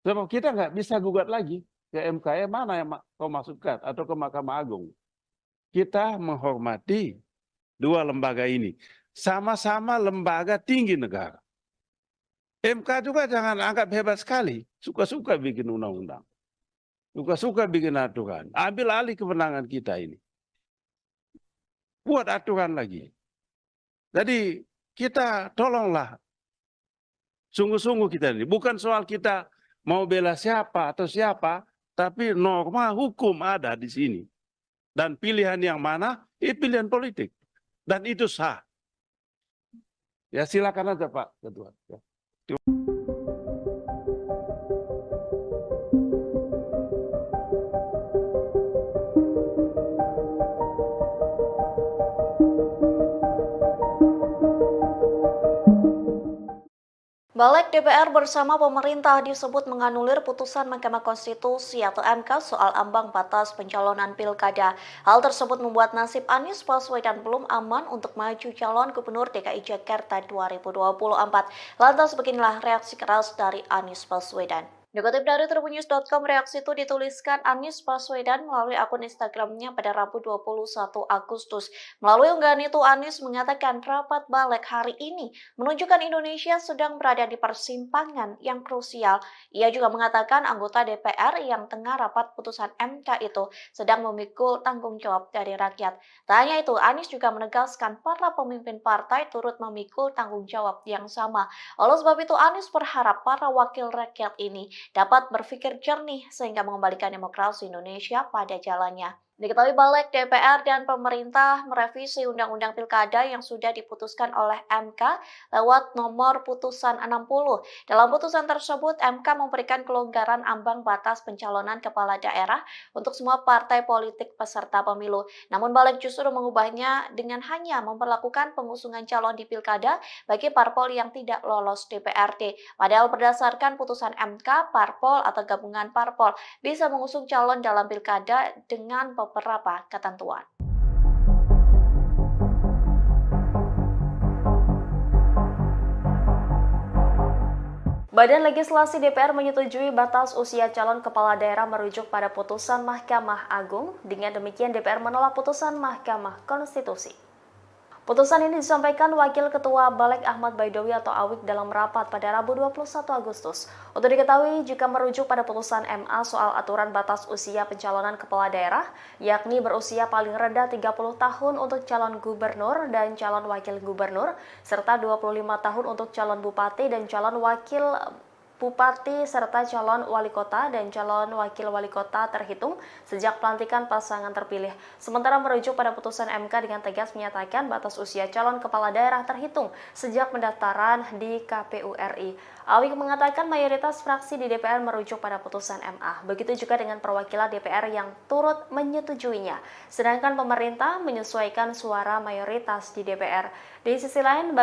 Sebab kita nggak bisa gugat lagi ke MK, mana yang kau masukkan atau ke Mahkamah Agung. Kita menghormati dua lembaga ini. Sama-sama lembaga tinggi negara. MK juga jangan anggap hebat sekali. Suka-suka bikin undang-undang. Suka-suka bikin aturan. Ambil alih kewenangan kita ini. Buat aturan lagi. Jadi kita tolonglah. Sungguh-sungguh kita ini. Bukan soal kita mau bela siapa atau siapa. Tapi norma hukum ada di sini. Dan pilihan yang mana? Pilihan politik. Dan itu sah. Ya silakan aja Pak Ketua. Ya. Balik DPR bersama pemerintah disebut menganulir putusan Mahkamah Konstitusi atau MK soal ambang batas pencalonan pilkada. Hal tersebut membuat nasib Anies Baswedan belum aman untuk maju calon Gubernur DKI Jakarta 2024. Lantas beginilah reaksi keras dari Anies Baswedan. Dikutip dari tribunnews.com, reaksi itu dituliskan Anies Baswedan melalui akun Instagramnya pada Rabu 21 Agustus. Melalui unggahan itu, Anies mengatakan rapat balik hari ini menunjukkan Indonesia sedang berada di persimpangan yang krusial. Ia juga mengatakan anggota DPR yang tengah rapat putusan MK itu sedang memikul tanggung jawab dari rakyat. Tak hanya itu, Anies juga menegaskan para pemimpin partai turut memikul tanggung jawab yang sama. Oleh sebab itu, Anies berharap para wakil rakyat ini dapat berpikir jernih sehingga mengembalikan demokrasi Indonesia pada jalannya. Diketahui balik DPR dan pemerintah merevisi Undang-Undang Pilkada yang sudah diputuskan oleh MK lewat nomor putusan 60. Dalam putusan tersebut, MK memberikan kelonggaran ambang batas pencalonan kepala daerah untuk semua partai politik peserta pemilu. Namun balik justru mengubahnya dengan hanya memperlakukan pengusungan calon di Pilkada bagi parpol yang tidak lolos DPRD. Padahal berdasarkan putusan MK, parpol atau gabungan parpol bisa mengusung calon dalam Pilkada dengan beberapa ketentuan. Badan Legislasi DPR menyetujui batas usia calon kepala daerah merujuk pada putusan Mahkamah Agung. Dengan demikian DPR menolak putusan Mahkamah Konstitusi. Putusan ini disampaikan Wakil Ketua Balik Ahmad Baidowi atau Awik dalam rapat pada Rabu 21 Agustus. Untuk diketahui, jika merujuk pada putusan MA soal aturan batas usia pencalonan kepala daerah, yakni berusia paling rendah 30 tahun untuk calon gubernur dan calon wakil gubernur, serta 25 tahun untuk calon bupati dan calon wakil bupati serta calon wali kota dan calon wakil wali kota terhitung sejak pelantikan pasangan terpilih. Sementara merujuk pada putusan MK dengan tegas menyatakan batas usia calon kepala daerah terhitung sejak pendaftaran di KPU RI. Awik mengatakan mayoritas fraksi di DPR merujuk pada putusan MA. Begitu juga dengan perwakilan DPR yang turut menyetujuinya. Sedangkan pemerintah menyesuaikan suara mayoritas di DPR. Di sisi lain,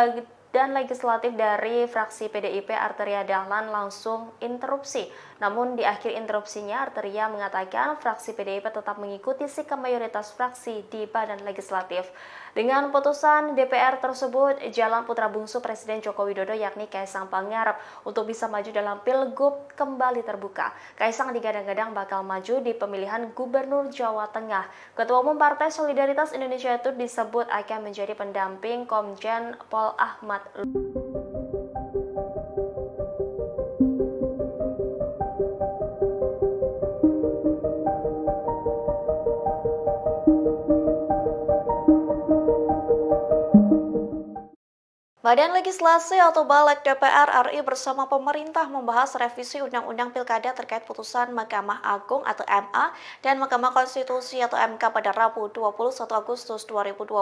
dan legislatif dari fraksi PDIP Arteria Dahlan langsung interupsi. Namun di akhir interupsinya Arteria mengatakan fraksi PDIP tetap mengikuti sikap mayoritas fraksi di badan legislatif. Dengan putusan DPR tersebut, jalan putra bungsu Presiden Joko Widodo yakni Kaisang Pangarep untuk bisa maju dalam Pilgub kembali terbuka. Kaisang digadang-gadang bakal maju di pemilihan Gubernur Jawa Tengah. Ketua Umum Partai Solidaritas Indonesia itu disebut akan menjadi pendamping Komjen Pol Ahmad. Badan Legislasi atau Balik DPR RI bersama pemerintah membahas revisi Undang-Undang Pilkada terkait putusan Mahkamah Agung atau MA dan Mahkamah Konstitusi atau MK pada Rabu 21 Agustus 2024.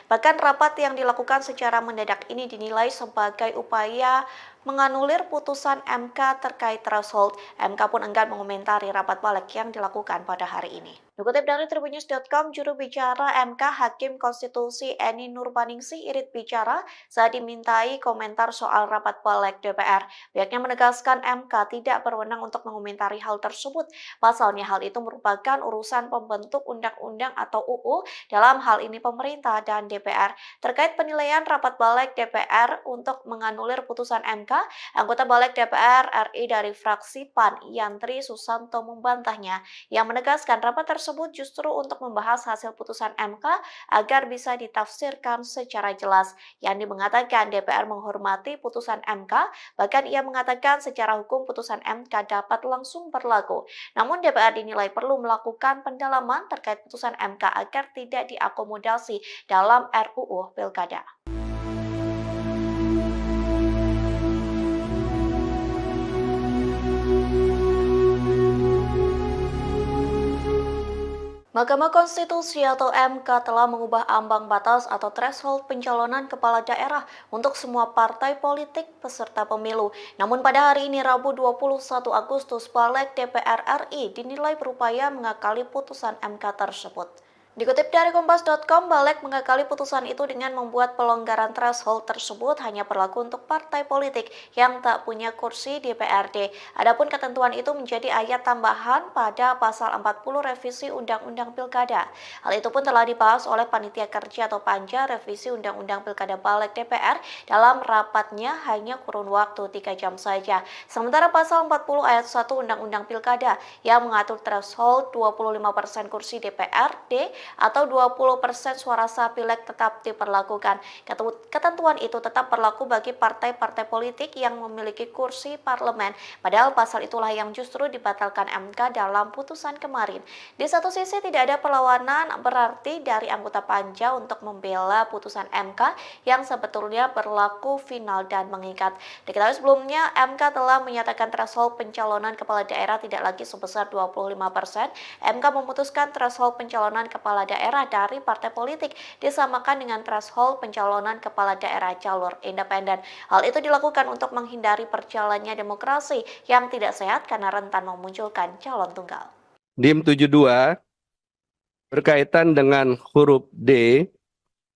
Bahkan rapat yang dilakukan secara mendadak ini dinilai sebagai upaya menganulir putusan MK terkait threshold. MK pun enggan mengomentari rapat balik yang dilakukan pada hari ini. Dikutip dari tribunnews.com, juru bicara MK Hakim Konstitusi Eni Nurbaningsih Irit bicara, saat dimintai komentar soal rapat balik DPR. Pihaknya menegaskan MK tidak berwenang untuk mengomentari hal tersebut. Pasalnya hal itu merupakan urusan pembentuk undang-undang atau UU, dalam hal ini pemerintah dan DPR. Terkait penilaian rapat balik DPR untuk menganulir putusan MK, anggota balik DPR RI dari fraksi PAN, Yantri Susanto, membantahnya. Yang menegaskan rapat tersebut justru untuk membahas hasil putusan MK agar bisa ditafsirkan secara jelas. Yandi mengatakan DPR menghormati putusan MK, bahkan ia mengatakan secara hukum putusan MK dapat langsung berlaku. Namun DPR dinilai perlu melakukan pendalaman terkait putusan MK agar tidak diakomodasi dalam RUU Pilkada. Mahkamah Konstitusi atau MK telah mengubah ambang batas atau threshold pencalonan kepala daerah untuk semua partai politik peserta pemilu. Namun pada hari ini Rabu 21 Agustus, Balik DPR RI dinilai berupaya mengakali putusan MK tersebut. Dikutip dari Kompas.com, Balik mengakali putusan itu dengan membuat pelonggaran threshold tersebut hanya berlaku untuk partai politik yang tak punya kursi di DPRD. Adapun ketentuan itu menjadi ayat tambahan pada pasal 40 revisi Undang-Undang Pilkada. Hal itu pun telah dibahas oleh Panitia Kerja atau Panja revisi Undang-Undang Pilkada Balik DPR dalam rapatnya hanya kurun waktu 3 jam saja. Sementara pasal 40 ayat 1 Undang-Undang Pilkada yang mengatur threshold 25% kursi DPRD atau 20% suara sah pileg tetap diperlakukan. Ketentuan itu tetap berlaku bagi partai-partai politik yang memiliki kursi parlemen. Padahal pasal itulah yang justru dibatalkan MK dalam putusan kemarin. Di satu sisi tidak ada perlawanan berarti dari anggota Panja untuk membela putusan MK yang sebetulnya berlaku final dan mengikat. Diketahui sebelumnya MK telah menyatakan threshold pencalonan kepala daerah tidak lagi sebesar 25%. MK memutuskan threshold pencalonan kepala daerah dari partai politik disamakan dengan threshold pencalonan kepala daerah jalur independen. Hal itu dilakukan untuk menghindari perjalannya demokrasi yang tidak sehat karena rentan memunculkan calon tunggal. DIM 72 berkaitan dengan huruf D,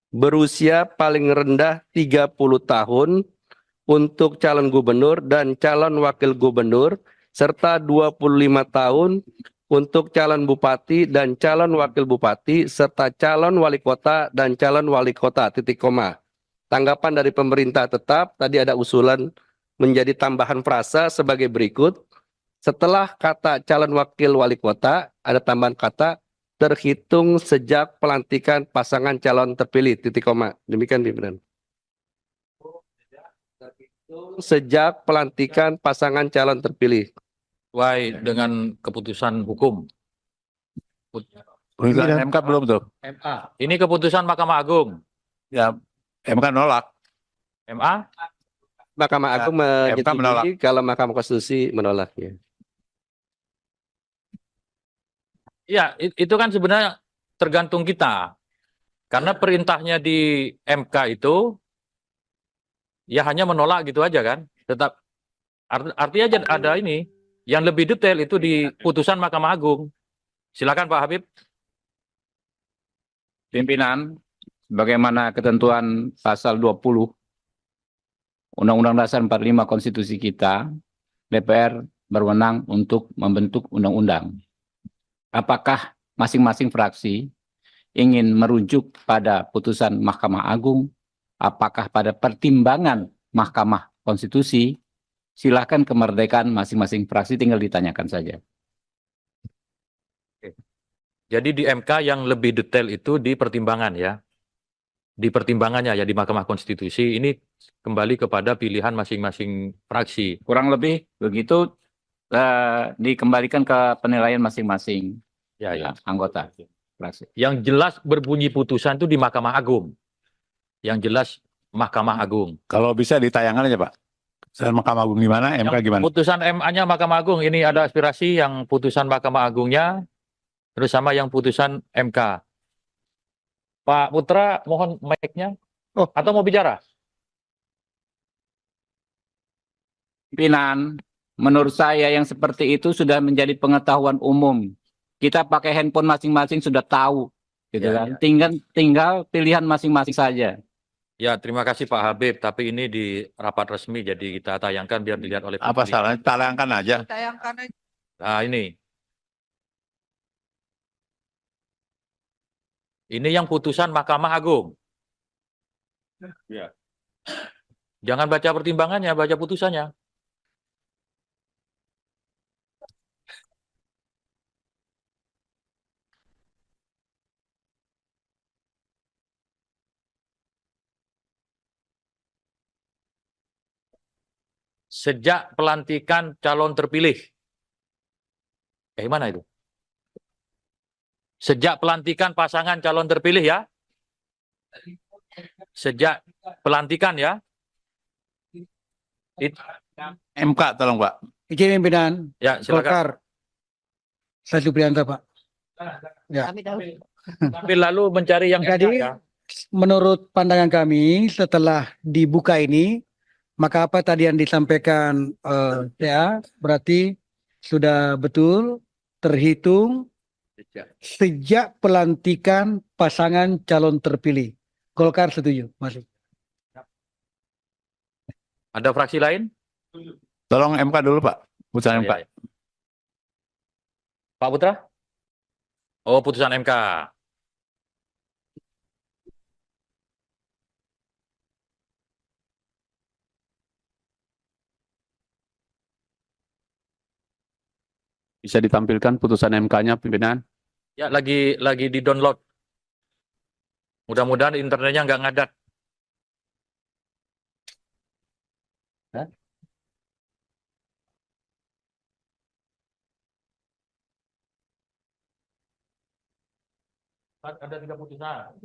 berusia paling rendah 30 tahun untuk calon gubernur dan calon wakil gubernur serta 25 tahun untuk calon bupati dan calon wakil bupati serta calon wali kota dan calon wali kota, titik koma. Tanggapan dari pemerintah tetap, tadi ada usulan menjadi tambahan frasa sebagai berikut. Setelah kata calon wakil wali kota, ada tambahan kata terhitung sejak pelantikan pasangan calon terpilih, titik koma. Demikian pimpinan. Sejak pelantikan pasangan calon terpilih. Sesuai dengan keputusan hukum. Putusan MK belum tuh. MA. Ini keputusan Mahkamah Agung. Ya, MK nolak. MA? Mahkamah Agung menyetujui kalau Mahkamah Konstitusi menolaknya. Ya, itu kan sebenarnya tergantung kita. Karena perintahnya di MK itu ya hanya menolak gitu aja kan. Tetap artinya ada ini. Yang lebih detail itu di putusan Mahkamah Agung. Silakan Pak Habib. Pimpinan, bagaimana ketentuan pasal 20 Undang-Undang Dasar 45 Konstitusi kita, DPR berwenang untuk membentuk undang-undang. Apakah masing-masing fraksi ingin merujuk pada putusan Mahkamah Agung, apakah pada pertimbangan Mahkamah Konstitusi? Silakan, kemerdekaan masing-masing fraksi, tinggal ditanyakan saja. Jadi di MK yang lebih detail itu di pertimbangan ya. Di pertimbangannya ya di Mahkamah Konstitusi ini kembali kepada pilihan masing-masing fraksi. Kurang lebih begitu, dikembalikan ke penilaian masing-masing anggota fraksi. Yang jelas berbunyi putusan itu di Mahkamah Agung. Yang jelas Mahkamah Agung. Kalau bisa ditayangkan aja Pak. Putusan Mahkamah Agung gimana, MK gimana? Putusan MA-nya Mahkamah Agung, ini ada aspirasi yang putusan Mahkamah Agungnya, terus sama yang putusan MK. Pak Putra, mohon mic-nya. Atau mau bicara? Pimpinan, menurut saya yang seperti itu sudah menjadi pengetahuan umum. Kita pakai handphone masing-masing sudah tahu, gitu kan. Tinggal pilihan masing-masing saja. Ya, terima kasih Pak Habib. Tapi ini di rapat resmi, jadi kita tayangkan biar dilihat oleh Apa publik. salahnya? Tayangkan aja. Nah, ini yang putusan Mahkamah Agung. Ya. Jangan baca pertimbangannya, baca putusannya. Sejak pelantikan calon terpilih. Mana itu? Sejak pelantikan pasangan calon terpilih ya. Sejak pelantikan ya. MK tolong Pak. Izin pimpinan Ya, silakan. Golkar. Saya Supriyanto, Pak. Ya. Tapi lalu mencari yang Jadi, ya. menurut pandangan kami setelah dibuka ini, maka apa tadi yang disampaikan ya berarti sudah betul terhitung sejak pelantikan pasangan calon terpilih. Golkar setuju, masuk. Ada fraksi lain? Tolong MK dulu Pak. Putusan MK. Ya. Pak Putra? Oh, putusan MK. Bisa ditampilkan putusan MK-nya, pimpinan? Ya, lagi di-download. Mudah-mudahan internetnya nggak ngadat. Hah? Ada 3 putusan.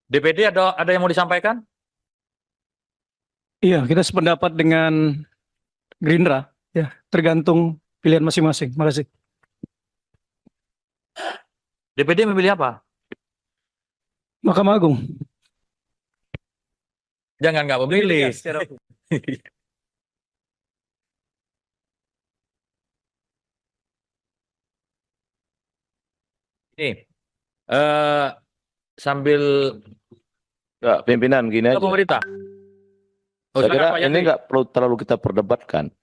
DPD ada yang mau disampaikan? Iya, kita sependapat dengan Gerindra. Ya, tergantung pilihan masing-masing. Makasih. DPD memilih apa? Mahkamah Agung. Jangan nggak memilih. Ini sambil Enggak, pimpinan gini aja. pemerintah. Saya kira Pak ini Yandri. nggak perlu terlalu kita perdebatkan.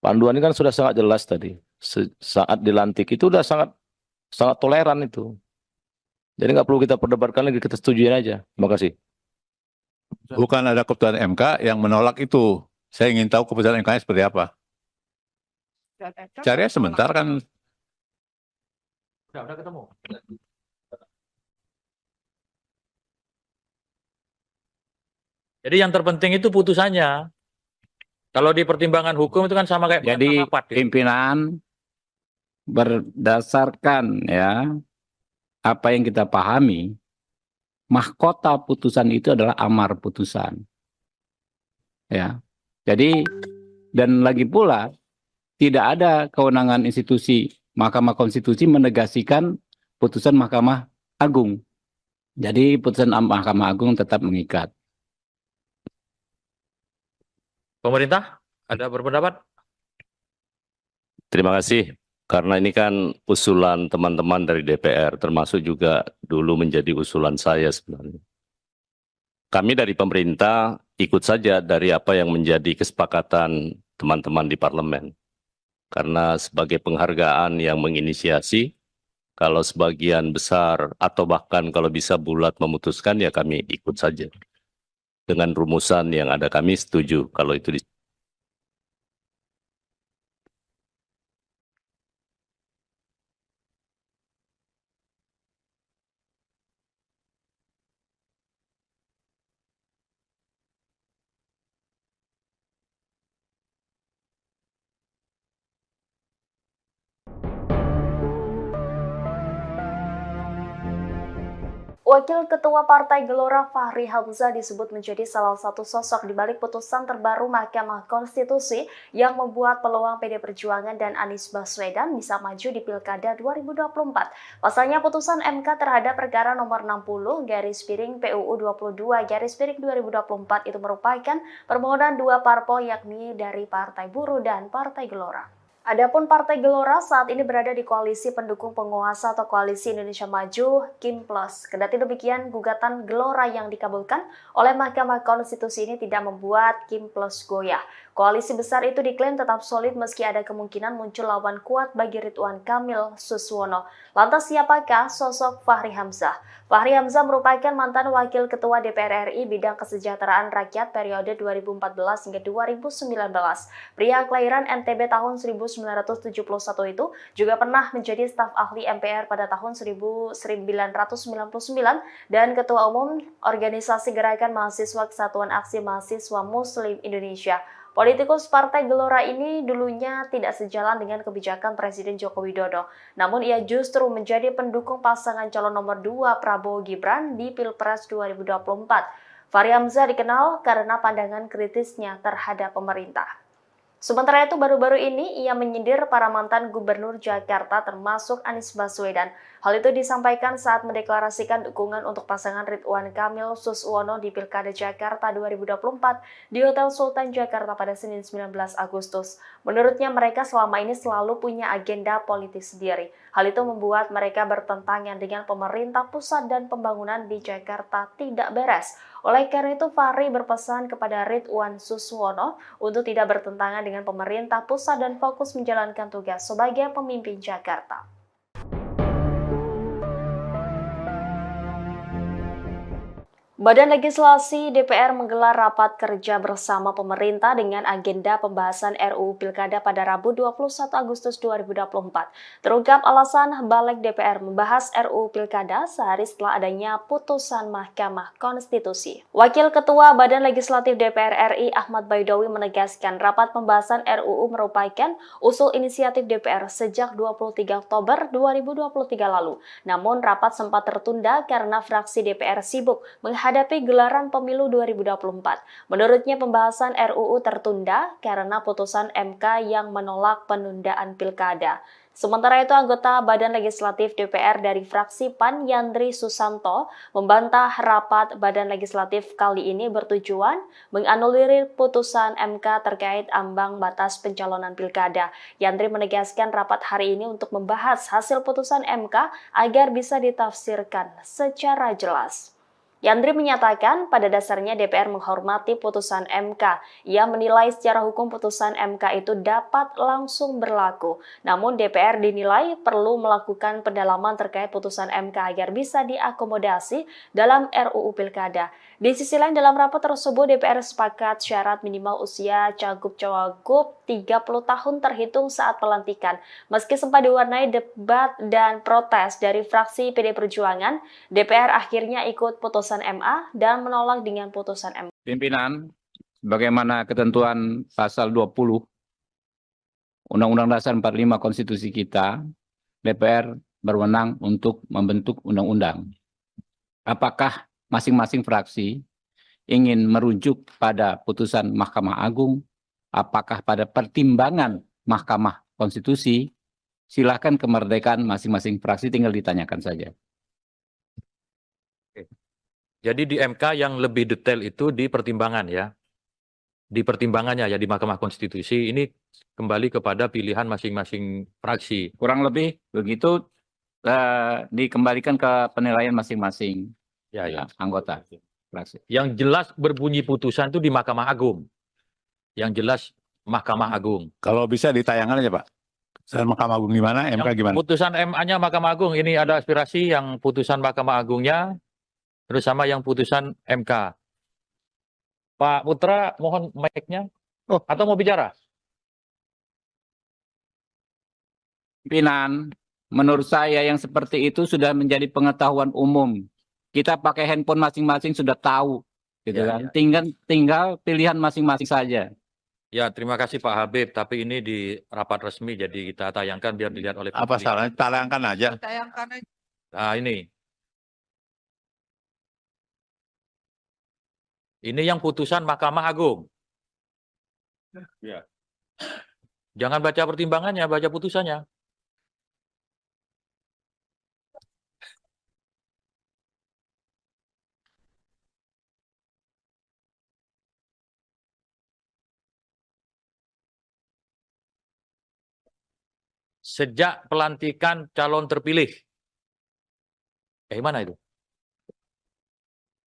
Panduan ini kan sudah sangat jelas tadi. Saat dilantik itu udah sangat toleran itu. Jadi nggak perlu kita perdebatkan lagi, kita setujuin aja. Terima kasih. Bukan ada keputusan MK yang menolak itu. Saya ingin tahu keputusan MK-nya seperti apa. Cari sebentar kan. Udah ketemu. Jadi yang terpenting itu putusannya. Kalau di pertimbangan hukum itu kan sama kayak Jadi rapat, ya. pimpinan berdasarkan ya apa yang kita pahami, mahkota putusan itu adalah amar putusan. Ya. Jadi dan lagi pula tidak ada kewenangan institusi Mahkamah Konstitusi menegasikan putusan Mahkamah Agung. Jadi putusan Mahkamah Agung tetap mengikat. Pemerintah ada berpendapat? Terima kasih. Karena ini kan usulan teman-teman dari DPR, termasuk juga dulu menjadi usulan saya sebenarnya. Kami dari pemerintah ikut saja dari apa yang menjadi kesepakatan teman-teman di parlemen. Karena sebagai penghargaan yang menginisiasi, kalau sebagian besar atau bahkan kalau bisa bulat memutuskan, ya kami ikut saja. Dengan rumusan yang ada kami setuju kalau itu Wakil Ketua Partai Gelora Fahri Hamzah disebut menjadi salah satu sosok di balik putusan terbaru Mahkamah Konstitusi yang membuat peluang PD Perjuangan dan Anies Baswedan bisa maju di Pilkada 2024. Pasalnya putusan MK terhadap perkara nomor 60/PUU 22/2024 itu merupakan permohonan dua parpol yakni dari Partai Buruh dan Partai Gelora. Adapun Partai Gelora saat ini berada di koalisi pendukung penguasa atau koalisi Indonesia Maju Kim Plus. Kendati demikian, gugatan Gelora yang dikabulkan oleh Mahkamah Konstitusi ini tidak membuat Kim Plus goyah. Koalisi besar itu diklaim tetap solid meski ada kemungkinan muncul lawan kuat bagi Ridwan Kamil Suswono. Lantas siapakah sosok Fahri Hamzah? Fahri Hamzah merupakan mantan Wakil Ketua DPR RI bidang kesejahteraan rakyat periode 2014 hingga 2019. Pria kelahiran NTB tahun 1971 itu juga pernah menjadi staf ahli MPR pada tahun 1999 dan Ketua Umum Organisasi Gerakan Mahasiswa Kesatuan Aksi Mahasiswa Muslim Indonesia. Politikus Partai Gelora ini dulunya tidak sejalan dengan kebijakan Presiden Joko Widodo. Namun ia justru menjadi pendukung pasangan calon nomor 2 Prabowo Gibran di Pilpres 2024. Fahri Hamzah dikenal karena pandangan kritisnya terhadap pemerintah. Sementara itu, baru-baru ini ia menyindir para mantan gubernur Jakarta termasuk Anies Baswedan. Hal itu disampaikan saat mendeklarasikan dukungan untuk pasangan Ridwan Kamil Suswono di Pilkada Jakarta 2024 di Hotel Sultan Jakarta pada Senin 19 Agustus. Menurutnya mereka selama ini selalu punya agenda politis sendiri. Hal itu membuat mereka bertentangan dengan pemerintah pusat dan pembangunan di Jakarta tidak beres. Oleh karena itu, Fahri berpesan kepada Ridwan Suswono untuk tidak bertentangan dengan pemerintah pusat dan fokus menjalankan tugas sebagai pemimpin Jakarta. Badan Legislasi DPR menggelar rapat kerja bersama pemerintah dengan agenda pembahasan RUU Pilkada pada Rabu 21 Agustus 2024. Terungkap alasan Balik DPR membahas RUU Pilkada sehari setelah adanya putusan Mahkamah Konstitusi. Wakil Ketua Badan Legislatif DPR RI Ahmad Baidowi menegaskan rapat pembahasan RUU merupakan usul inisiatif DPR sejak 23 Oktober 2023 lalu. Namun rapat sempat tertunda karena fraksi DPR sibuk menghadapi gelaran pemilu 2024. Menurutnya pembahasan RUU tertunda karena putusan MK yang menolak penundaan pilkada. Sementara itu, anggota Badan Legislatif DPR dari fraksi PAN Yandri Susanto membantah rapat Badan Legislatif kali ini bertujuan menganulir putusan MK terkait ambang batas pencalonan pilkada. Yandri menegaskan rapat hari ini untuk membahas hasil putusan MK agar bisa ditafsirkan secara jelas. Yandri menyatakan pada dasarnya DPR menghormati putusan MK. Ia menilai secara hukum putusan MK itu dapat langsung berlaku. Namun DPR dinilai perlu melakukan pendalaman terkait putusan MK agar bisa diakomodasi dalam RUU Pilkada. Di sisi lain dalam rapat tersebut DPR sepakat syarat minimal usia cagup-cawagup 30 tahun terhitung saat pelantikan. Meski sempat diwarnai debat dan protes dari fraksi PD Perjuangan, DPR akhirnya ikut putusan MA dan menolak dengan putusan MK. Pimpinan, bagaimana ketentuan pasal 20 Undang-Undang Dasar 45 Konstitusi kita, DPR berwenang untuk membentuk undang-undang. Apakah masing-masing fraksi ingin merujuk pada putusan Mahkamah Agung, apakah pada pertimbangan Mahkamah Konstitusi, silakan kemerdekaan masing-masing fraksi, tinggal ditanyakan saja. Jadi di MK yang lebih detail itu di pertimbangan ya. Di pertimbangannya ya di Mahkamah Konstitusi ini kembali kepada pilihan masing-masing fraksi. Kurang lebih begitu dikembalikan ke penilaian masing-masing anggota fraksi. Yang jelas berbunyi putusan itu di Mahkamah Agung. Yang jelas Mahkamah Agung. Kalau bisa ditayangkan aja Pak. Putusan Mahkamah Agung gimana, MK gimana? Putusan MA-nya Mahkamah Agung, ini ada aspirasi yang putusan Mahkamah Agungnya, terus sama yang putusan MK. Pak Putra, mohon mic-nya. Atau mau bicara? Pimpinan, menurut saya yang seperti itu sudah menjadi pengetahuan umum. Kita pakai handphone masing-masing sudah tahu, gitu kan. Tinggal pilihan masing-masing saja. Ya, terima kasih Pak Habib. Tapi ini di rapat resmi, jadi kita tayangkan biar dilihat oleh Apa publik. salahnya? Tayangkan aja. Nah, ini. Ini yang putusan Mahkamah Agung. Ya. Jangan baca pertimbangannya, baca putusannya. sejak pelantikan calon terpilih. Mana itu?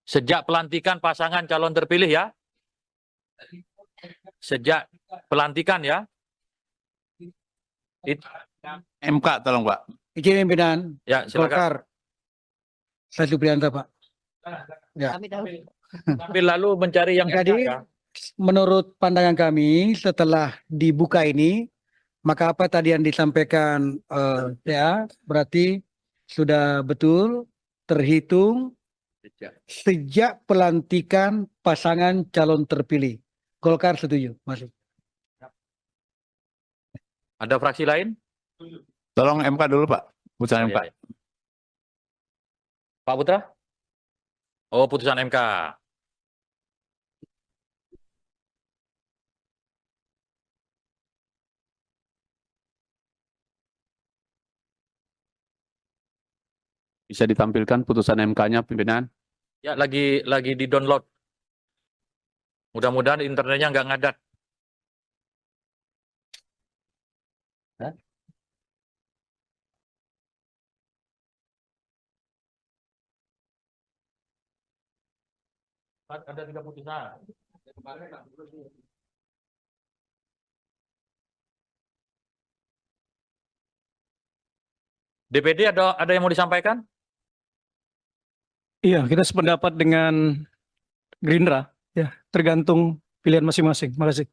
Sejak pelantikan pasangan calon terpilih ya. Sejak pelantikan ya. MK tolong Pak. Izin pimpinan Ya, silakan. Golkar. Saya Supriyanto, Pak. Ya. Tapi lalu mencari yang Jadi, ya. menurut pandangan kami setelah dibuka ini, maka apa tadi yang disampaikan ya berarti sudah betul terhitung sejak pelantikan pasangan calon terpilih. Golkar setuju, masuk. Ada fraksi lain? Tolong MK dulu Pak. Putusan MK. Ya. Pak Putra? Oh, putusan MK. Bisa ditampilkan putusan MK-nya, pimpinan? Ya, lagi di-download. Mudah-mudahan internetnya nggak ngadat. Hah? Ada 3 putusan. DPD ada yang mau disampaikan? Iya, kita sependapat dengan Gerindra. Ya, tergantung pilihan masing-masing. Makasih.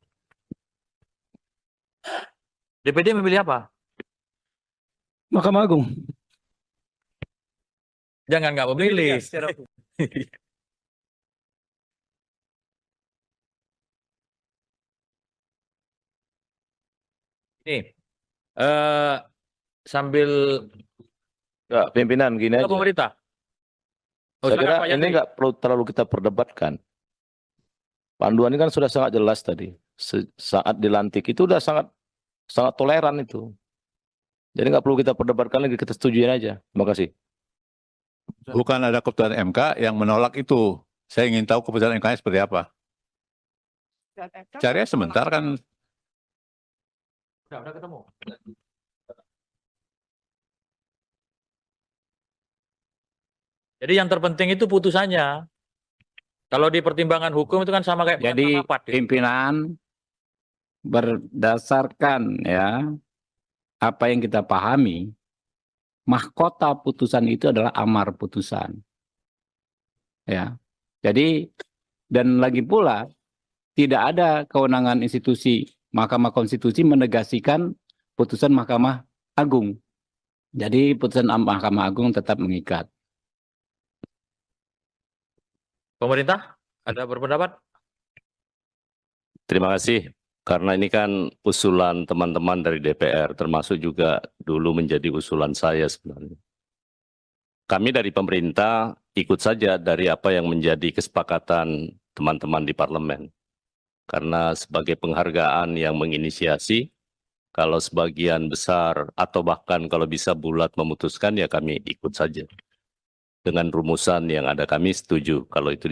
DPD memilih apa? Mahkamah Agung. Jangan nggak memilih. Ini sambil Enggak, pimpinan gini aja. pemerintah. Oh, Saya kira silakan, Pak ini Yandri. nggak perlu terlalu kita perdebatkan. Panduan ini kan sudah sangat jelas tadi. Saat dilantik itu udah sangat toleran itu. Jadi nggak perlu kita perdebatkan lagi, kita setujuin aja. Terima kasih. Bukan ada keputusan MK yang menolak itu. Saya ingin tahu keputusan MK-nya seperti apa. Cari sebentar kan. Udah ketemu. Jadi yang terpenting itu putusannya. Kalau di pertimbangan hukum itu kan sama kayak Jadi rapat. pimpinan berdasarkan ya apa yang kita pahami, mahkota putusan itu adalah amar putusan. Ya. Jadi dan lagi pula tidak ada kewenangan institusi Mahkamah Konstitusi menegasikan putusan Mahkamah Agung. Jadi putusan Mahkamah Agung tetap mengikat. Pemerintah ada berpendapat? Terima kasih. Karena ini kan usulan teman-teman dari DPR, termasuk juga dulu menjadi usulan saya sebenarnya. Kami dari pemerintah ikut saja dari apa yang menjadi kesepakatan teman-teman di parlemen. Karena sebagai penghargaan yang menginisiasi, kalau sebagian besar atau bahkan kalau bisa bulat memutuskan, ya kami ikut saja. Dengan rumusan yang ada kami setuju kalau itu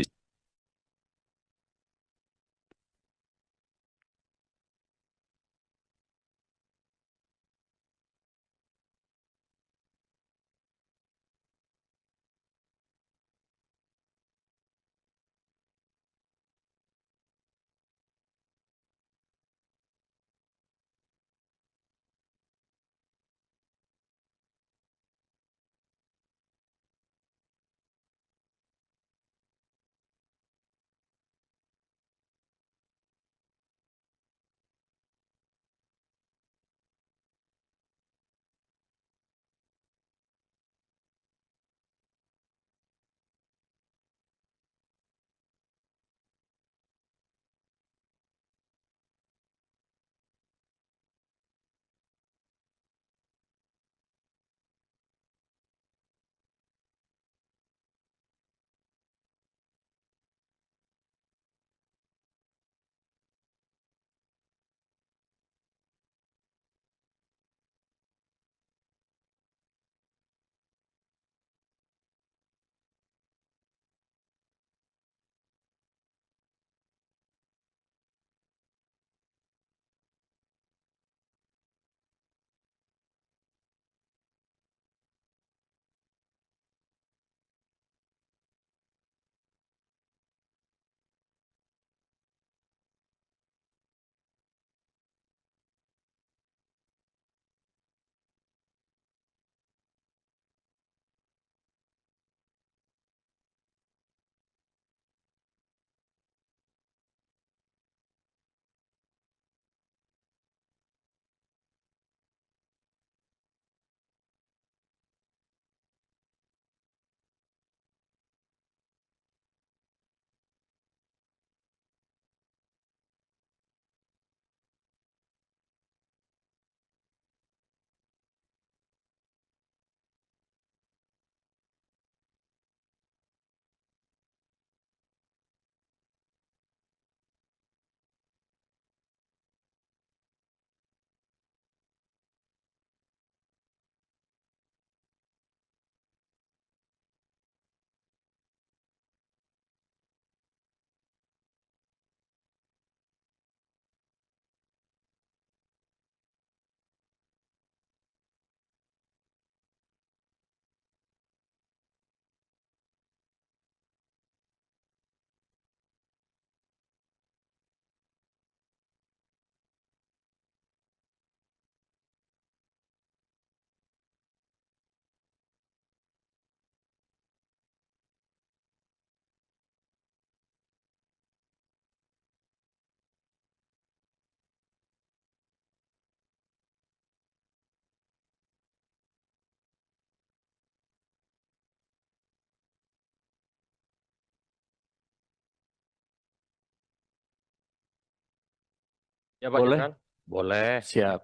Ya Pak Boleh? Jenderal? Boleh. Siap.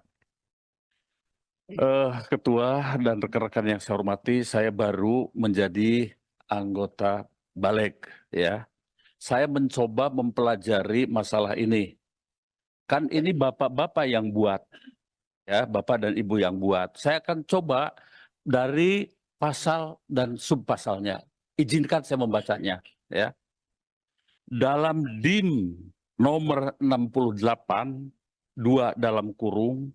Ketua dan rekan-rekan yang saya hormati, saya baru menjadi anggota Balik, ya. Saya mencoba mempelajari masalah ini. Kan ini bapak-bapak yang buat, ya, bapak dan ibu yang buat. Saya akan coba dari pasal dan subpasalnya. Izinkan saya membacanya, ya. Dalam DIM nomor 68, 2 dalam kurung,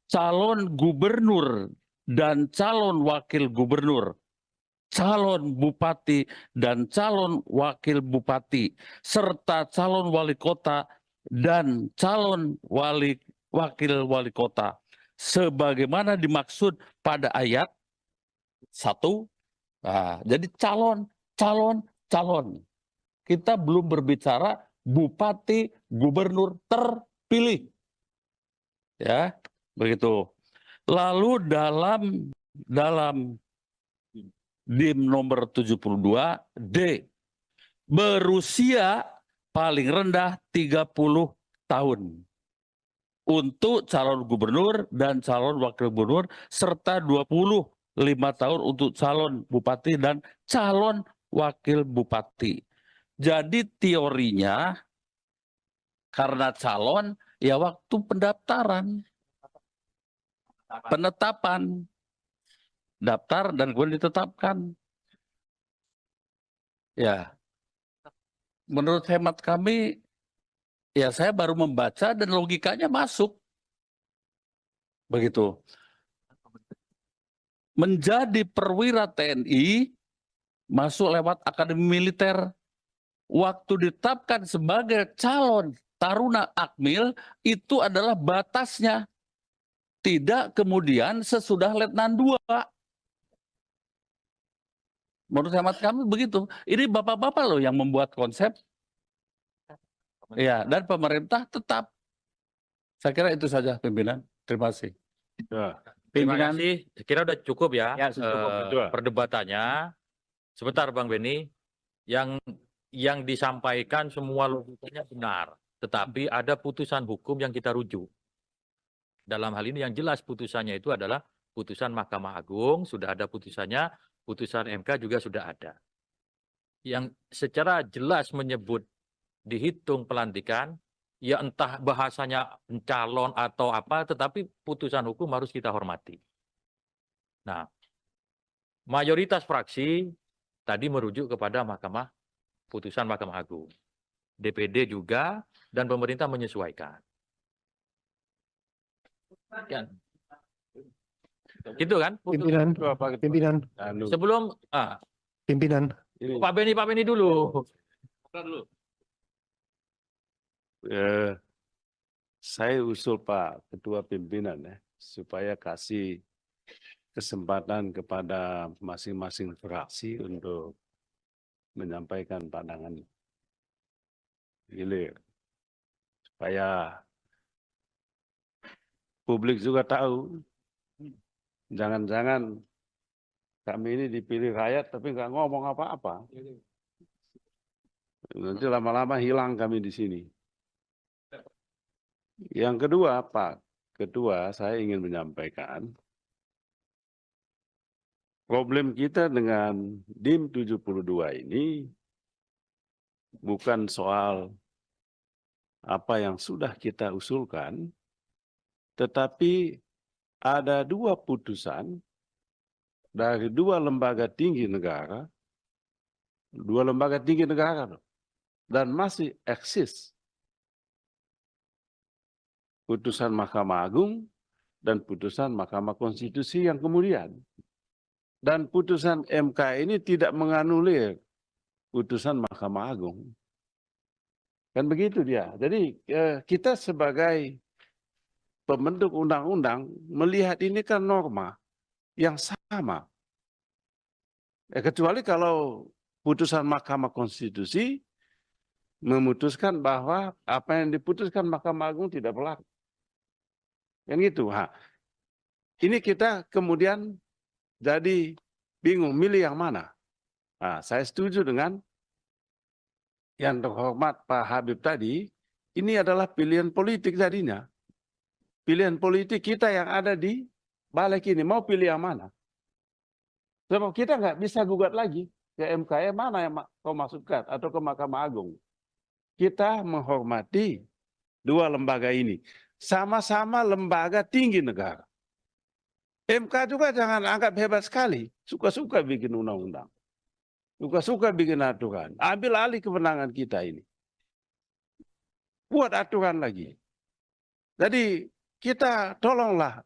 calon gubernur dan calon wakil gubernur, calon bupati dan calon wakil bupati, serta calon wali kota dan calon wakil wali kota, sebagaimana dimaksud pada ayat 1. Nah, jadi calon. Kita belum berbicara bupati, gubernur terpilih. Ya, begitu. Lalu dalam DIM nomor 72 D, berusia paling rendah 30 tahun untuk calon gubernur dan calon wakil gubernur, serta 25 tahun untuk calon bupati dan calon wakil bupati. Jadi teorinya karena calon ya waktu pendaftaran, penetapan, daftar dan kemudian ditetapkan. Ya, menurut hemat kami, ya saya baru membaca dan logikanya masuk. Begitu. Menjadi perwira TNI, masuk lewat akademi militer. Waktu ditetapkan sebagai calon taruna akmil, itu adalah batasnya. Tidak kemudian sesudah letnan 2. Menurut hemat kami begitu. Ini bapak-bapak loh yang membuat konsep. Ya, dan pemerintah tetap. Saya kira itu saja pimpinan. Terima kasih. Ya. Terima Pimpinan. kasih. Saya kira udah cukup ya, Ya, cukup, betul. perdebatannya. Sebentar Bang Beni, yang disampaikan semua logikanya benar, tetapi ada putusan hukum yang kita rujuk. Dalam hal ini yang jelas putusannya itu adalah putusan Mahkamah Agung, sudah ada putusannya, putusan MK juga sudah ada. Yang secara jelas menyebut dihitung pelantikan, ya entah bahasanya pencalon atau apa, tetapi putusan hukum harus kita hormati. Nah, mayoritas fraksi tadi merujuk kepada putusan Mahkamah Agung. DPD juga dan pemerintah menyesuaikan. Ya. Gitu kan? Pimpinan, pimpinan, Sebelum pimpinan. Pak Beni dulu. Saya usul Pak Ketua Pimpinan ya, supaya kasih kesempatan kepada masing-masing fraksi untuk menyampaikan pandangan gilir. Supaya publik juga tahu, jangan-jangan kami ini dipilih rakyat tapi nggak ngomong apa-apa. Nanti lama-lama hilang kami di sini. Yang kedua, Pak Ketua, saya ingin menyampaikan problem kita dengan DIM 72 ini bukan soal apa yang sudah kita usulkan, tetapi ada 2 putusan dari 2 lembaga tinggi negara, 2 lembaga tinggi negara dan masih eksis. Putusan Mahkamah Agung dan putusan Mahkamah Konstitusi yang kemudian. Dan putusan MK ini tidak menganulir putusan Mahkamah Agung. Kan begitu dia. Jadi kita sebagai pembentuk undang-undang melihat ini kan norma yang sama. Kecuali kalau putusan Mahkamah Konstitusi memutuskan bahwa apa yang diputuskan Mahkamah Agung tidak berlaku. Kan gitu. Ini kita kemudian jadi bingung milih yang mana. Saya setuju dengan yang terhormat Pak Habib tadi, ini adalah pilihan politik tadinya. Pilihan politik kita yang ada di balik ini. Mau pilih yang mana? Sebab kita nggak bisa gugat lagi ke MK, mana yang kau masukkan atau ke Mahkamah Agung. Kita menghormati dua lembaga ini. Sama-sama lembaga tinggi negara. MK juga jangan anggap hebat sekali. Suka-suka bikin undang-undang. Suka-suka bikin aturan. Ambil alih kewenangan kita ini. Buat aturan lagi. Jadi kita tolonglah.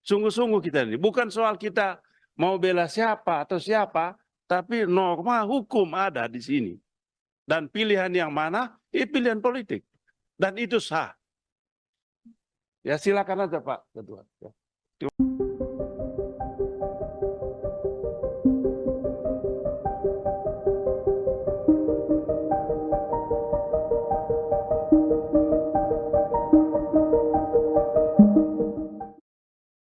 Sungguh-sungguh kita ini. Bukan soal kita mau bela siapa atau siapa. Tapi norma hukum ada di sini. Dan pilihan yang mana? Pilihan politik. Dan itu sah. Ya silakan aja Pak Ketua. Ya.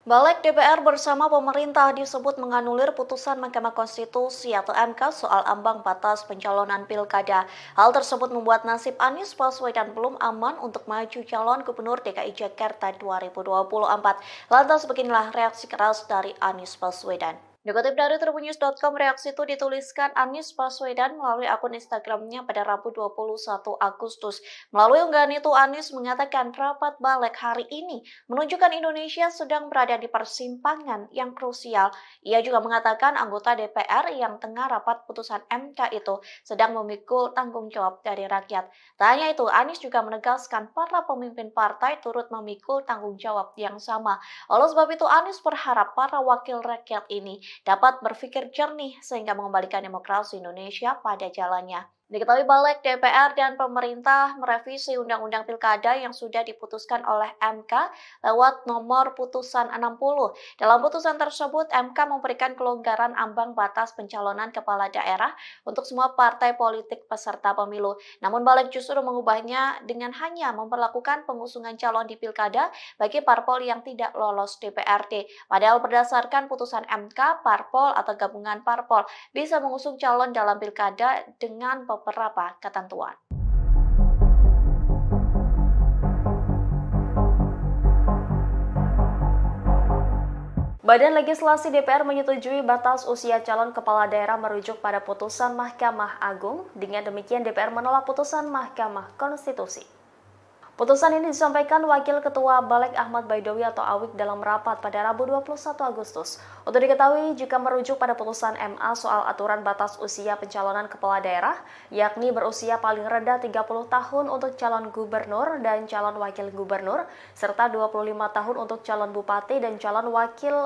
Balik DPR bersama pemerintah disebut menganulir putusan Mahkamah Konstitusi atau MK soal ambang batas pencalonan pilkada. Hal tersebut membuat nasib Anies Baswedan belum aman untuk maju calon Gubernur DKI Jakarta 2024. Lantas beginilah reaksi keras dari Anies Baswedan. Dikutip dari tribunnews.com, reaksi itu dituliskan Anies Baswedan melalui akun Instagramnya pada Rabu 21 Agustus. Melalui unggahan itu, Anies mengatakan rapat balik hari ini menunjukkan Indonesia sedang berada di persimpangan yang krusial. Ia juga mengatakan anggota DPR yang tengah rapat putusan MK itu sedang memikul tanggung jawab dari rakyat. Tak hanya itu, Anies juga menegaskan para pemimpin partai turut memikul tanggung jawab yang sama. Oleh sebab itu, Anies berharap para wakil rakyat ini dapat berpikir jernih sehingga mengembalikan demokrasi Indonesia pada jalannya. Diketahui balik DPR dan pemerintah merevisi Undang-Undang Pilkada yang sudah diputuskan oleh MK lewat nomor putusan 60. Dalam putusan tersebut, MK memberikan kelonggaran ambang batas pencalonan kepala daerah untuk semua partai politik peserta pemilu. Namun balik justru mengubahnya dengan hanya memperlakukan pengusungan calon di Pilkada bagi parpol yang tidak lolos DPRD. Padahal berdasarkan putusan MK, parpol atau gabungan parpol bisa mengusung calon dalam Pilkada dengan beberapa ketentuan. Badan Legislasi DPR menyetujui batas usia calon kepala daerah merujuk pada putusan Mahkamah Agung. Dengan demikian DPR menolak putusan Mahkamah Konstitusi. Putusan ini disampaikan Wakil Ketua Balik Ahmad Baidowi atau Awik dalam rapat pada Rabu 21 Agustus. Untuk diketahui, jika merujuk pada putusan MA soal aturan batas usia pencalonan kepala daerah, yakni berusia paling rendah 30 tahun untuk calon gubernur dan calon wakil gubernur, serta 25 tahun untuk calon bupati dan calon wakil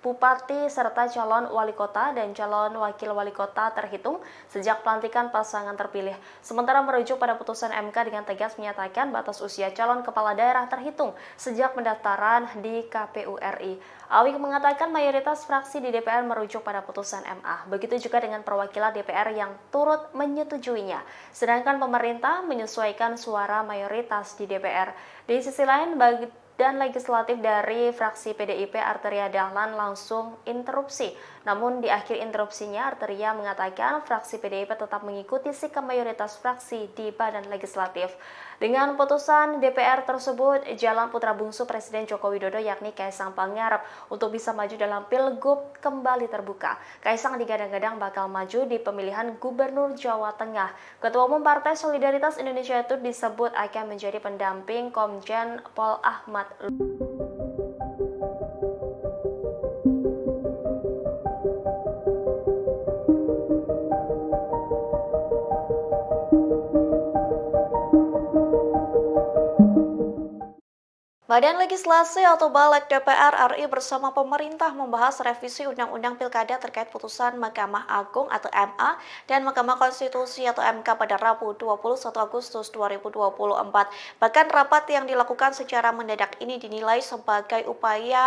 bupati serta calon wali kota dan calon wakil wali kota terhitung sejak pelantikan pasangan terpilih. Sementara merujuk pada putusan MK dengan tegas menyatakan batas usia calon kepala daerah terhitung sejak pendaftaran di KPU RI. Awik mengatakan mayoritas fraksi di DPR merujuk pada putusan MA. Begitu juga dengan perwakilan DPR yang turut menyetujuinya. Sedangkan pemerintah menyesuaikan suara mayoritas di DPR. Di sisi lain, dan legislatif dari fraksi PDIP Arteria Dahlan langsung interupsi. Namun di akhir interupsinya Arteria mengatakan fraksi PDIP tetap mengikuti sikap mayoritas fraksi di badan legislatif. Dengan putusan DPR tersebut, jalan putra bungsu Presiden Joko Widodo yakni Kaisang Pangarep untuk bisa maju dalam Pilgub kembali terbuka. Kaisang digadang-gadang bakal maju di pemilihan Gubernur Jawa Tengah. Ketua Umum Partai Solidaritas Indonesia itu disebut akan menjadi pendamping Komjen Pol Ahmad. Badan Legislasi atau Balik DPR RI bersama pemerintah membahas revisi Undang-Undang Pilkada terkait putusan Mahkamah Agung atau MA dan Mahkamah Konstitusi atau MK pada Rabu 21 Agustus 2024. Bahkan rapat yang dilakukan secara mendadak ini dinilai sebagai upaya